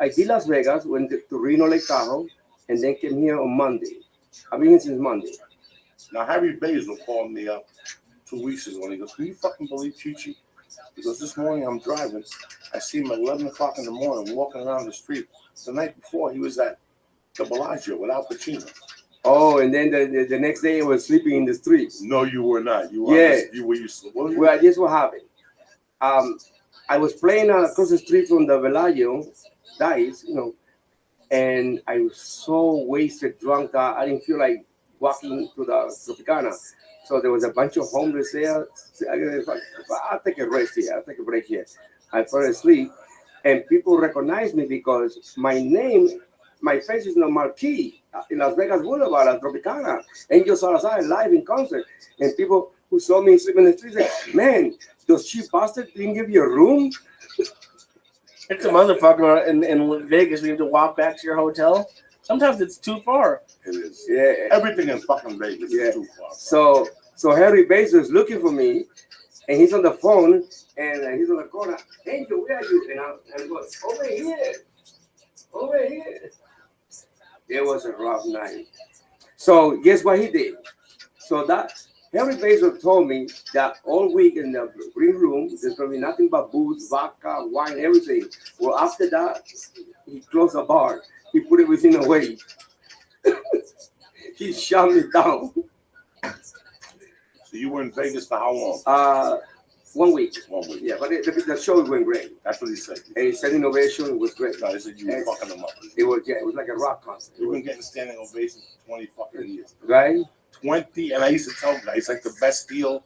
I did Las Vegas, went to Reno, Lake Tahoe, and then came here on Monday. I've been here since Monday. Now, Harry Basil called me up 2 weeks ago, and he goes, can you fucking believe Chichi? He goes, this morning I'm driving. I see him at 11 o'clock in the morning walking around the street. The night before, he was at The Bellagio with Al Pacino. Oh, and then the next day I was sleeping in the street. No, you were not. You were. Yeah. You were. Well, guess what happened? I was playing across the street from the Bellagio, dice, and I was so wasted, drunk that I didn't feel like walking to the Tropicana. So there was a bunch of homeless there. I'll take a rest here. I'll take a break here. I fell asleep, and people recognized me because my face is on the marquee in Las Vegas Boulevard at Tropicana. Angel Salazar live in concert, and people who saw me sleeping in the street said, "Man, those cheap bastards didn't give you a room." It's a motherfucker in Vegas. We have to walk back to your hotel. Sometimes it's too far. It is. Yeah. Everything in fucking Vegas is too far. So Harry Bass is looking for me, and he's on the phone, and he's on the corner. Angel, where are you? And I go, over here. It was a rough night. So guess what he did? So that Harry Bass told me that all week in the green room, there's going to be nothing but booze, vodka, wine, everything. Well, after that, he closed the bar. He put everything away. He shut me down. So you were in Vegas for how long? 1 week. 1 week. Yeah, but the show went great. That's what he said. And he said innovation was great. No, he said you were fucking them up. It was like a rock concert. You've been getting standing ovations for 20 fucking years. Right? 20, and I used to tell guys, like the best deal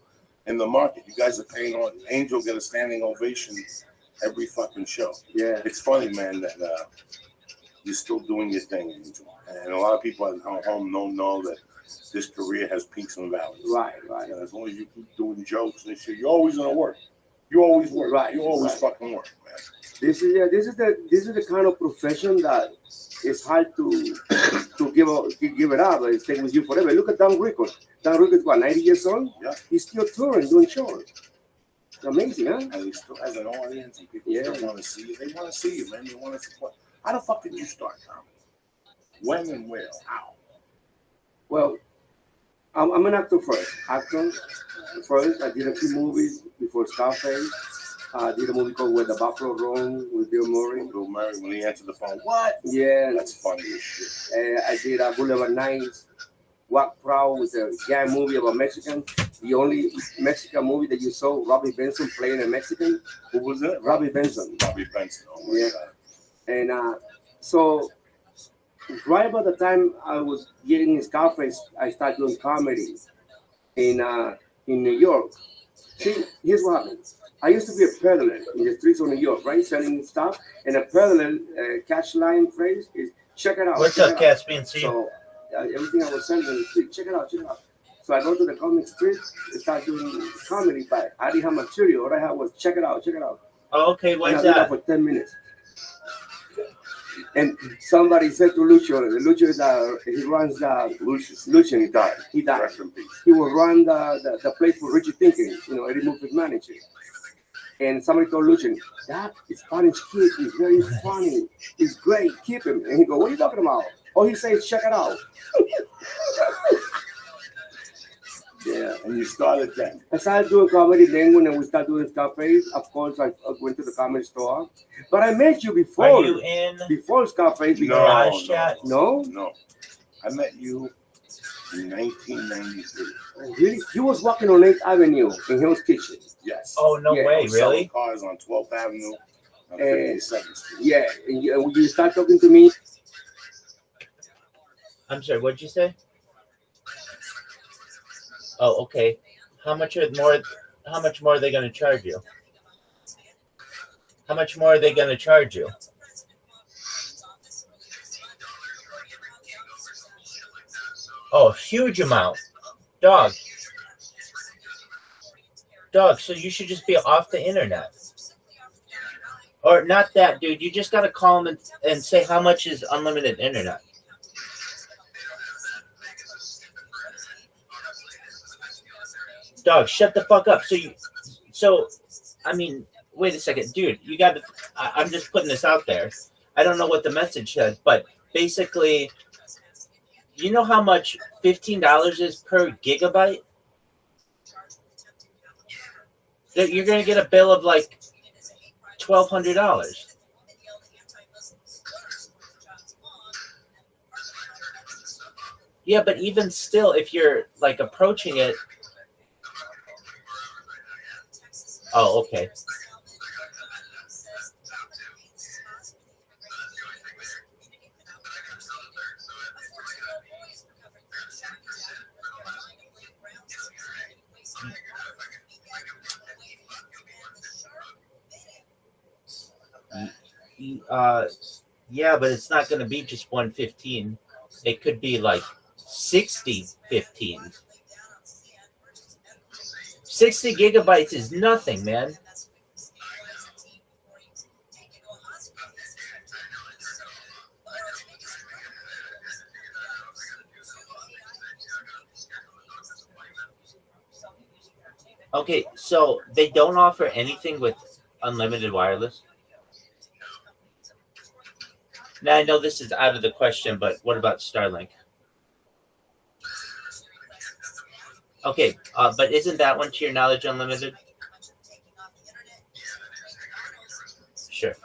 in the market. You guys are paying on Angel get a standing ovation every fucking show. Yeah. It's funny, man, that you're still doing your thing, Angel. And a lot of people at home don't know that this career has peaks and valleys. Right. And as long as you keep doing jokes and shit, you're always gonna work. You always work. Right. You always fucking work, man. This is the kind of profession that it's hard to give it up. It stays with you forever. Look at Dan Rickard. Dan Rickard's what, 90 years old? Yeah. He's still touring, doing shows. It's amazing, huh? And he still has an audience, and people still want to see you. They want to see you, man. They want to support. How the fuck did you start, Tom? When and where? How? Well, I'm an actor first. First, I did a few movies before Scarface. I did a movie called Where the Buffalo Roam with Bill Murray. Bill Murray, when he answered the phone, what? Yeah. That's funny as shit. I did Boulevard Nights, Walk Proud with a gang movie about Mexicans. The only Mexican movie that you saw Robbie Benson playing a Mexican. Who was it? Robbie Benson. Robbie Benson. Oh my God. And so right about the time I was getting in Scarface, I started doing comedy in New York. See, here's what happened. I used to be a peddler in the streets of New York, right? Selling stuff. And a peddler catch line phrase is, check it out. What's up, Caspian? See? So everything I was selling in the street, check it out. So I go to the comic strip and start doing comedy, but I didn't have material. All I had was check it out. Oh, okay, what's and I did that? For 10 minutes. And somebody said to Lucio is he runs Lucian, he died. He will run the place for Richie Thinking, Eddie Murphy's manager. And somebody told Lucian, that Spanish kid is very funny. He's great. Keep him. And he go, what are you talking about? Oh, he says, check it out. Yeah, and you started then. I started doing comedy then when we started doing Scarface. Of course, I went to the comedy store. But I met you before. Are you in? Before Scarface. No. I met you in 1993. Oh, really? He was walking on 8th Avenue in Hill's Kitchen. Yes. Oh, no way, really? Cars on 12th Avenue on 57th Street. Yeah, and you start talking to me. I'm sorry, what'd you say? Oh, okay. How much more are they going to charge you? How much more are they going to charge you? Oh, huge amount. Dog, so you should just be off the internet. Or not that, dude. You just got to call them and say how much is unlimited internet. Dog, shut the fuck up. Wait a second, dude. You got to. I'm just putting this out there. I don't know what the message says, but basically, you know how much $15 is per gigabyte? That you're gonna get a bill of like $1,200. Yeah, but even still, if you're like approaching it. Oh, okay. Yeah, but it's not going to be just 115. It could be like 60-15. 60 gigabytes is nothing, man. Okay, so they don't offer anything with unlimited wireless? Now, I know this is out of the question, but what about Starlink? Okay, but isn't that one, to your knowledge, unlimited? Sure.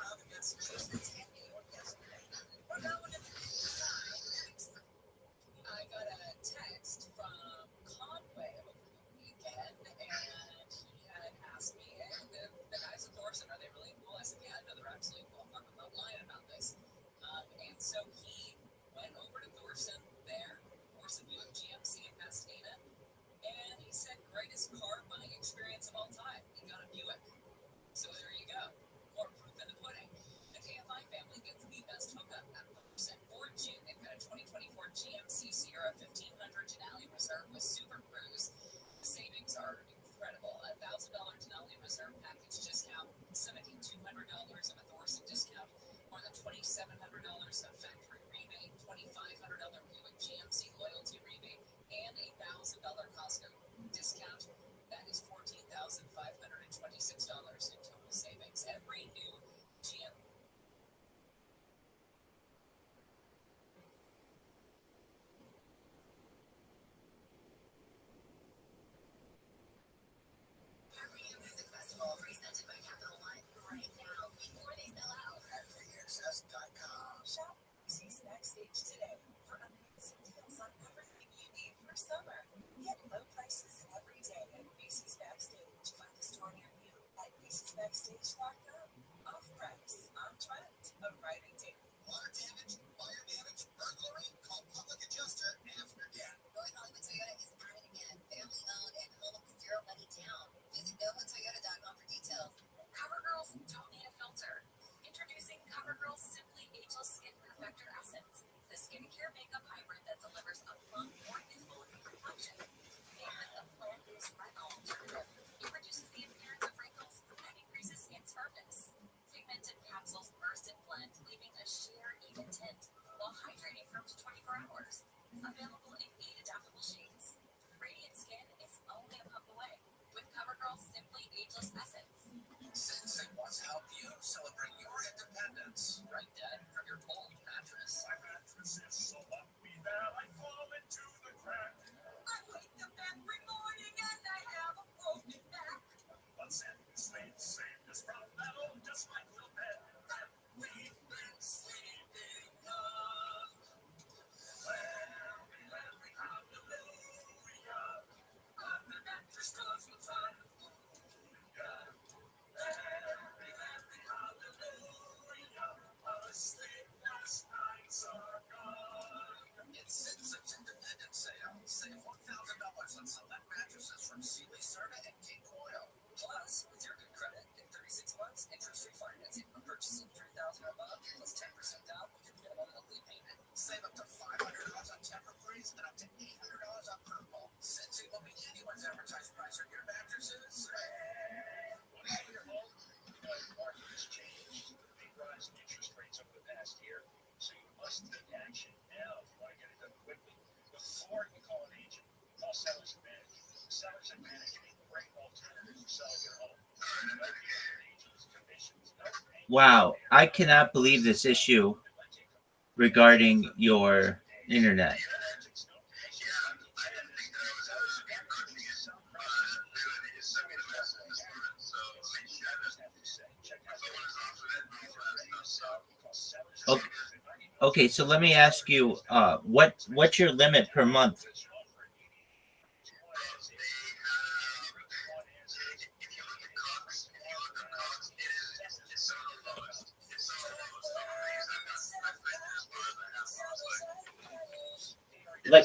Wow, I cannot believe this issue regarding your internet. Okay, so let me ask you, what's your limit per month? Like,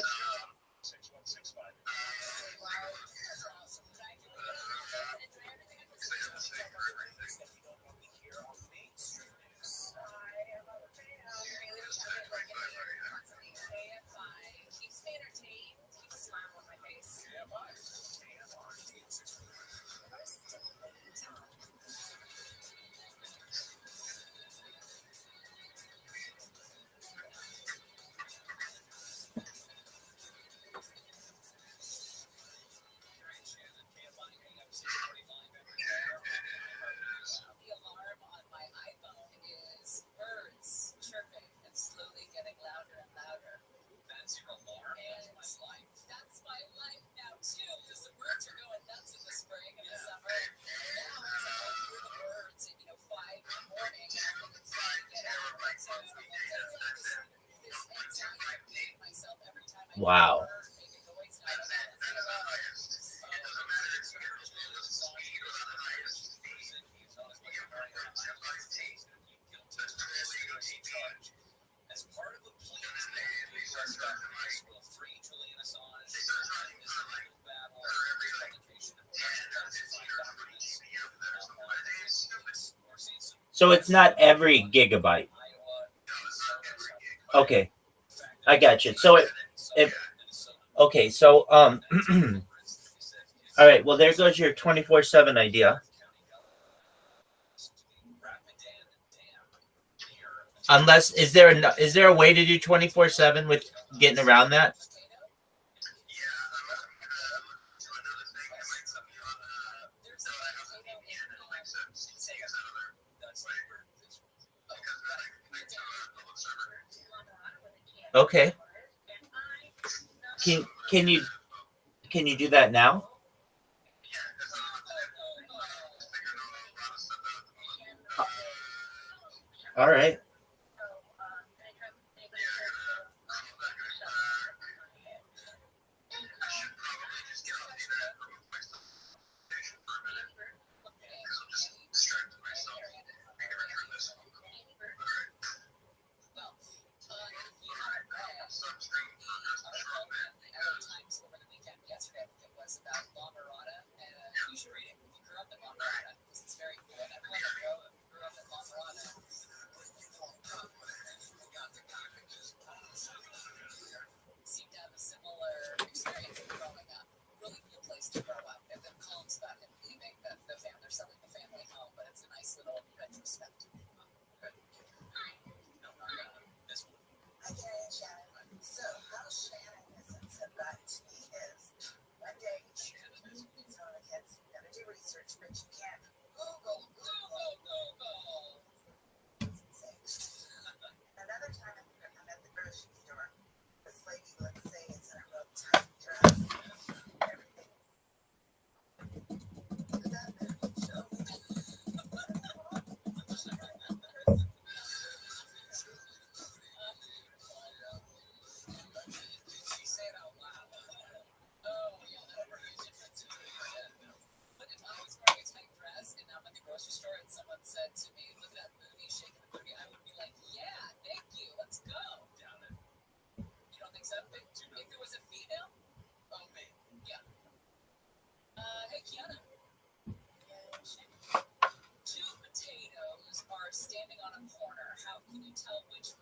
wow. So it's not every gigabyte. Okay, I got you. So it okay. So all right. Well, there goes your 24/7 idea. Unless is there a way to do 24/7 with getting around that? Okay. Can you do that now? All right. Standing on a corner, how can you tell which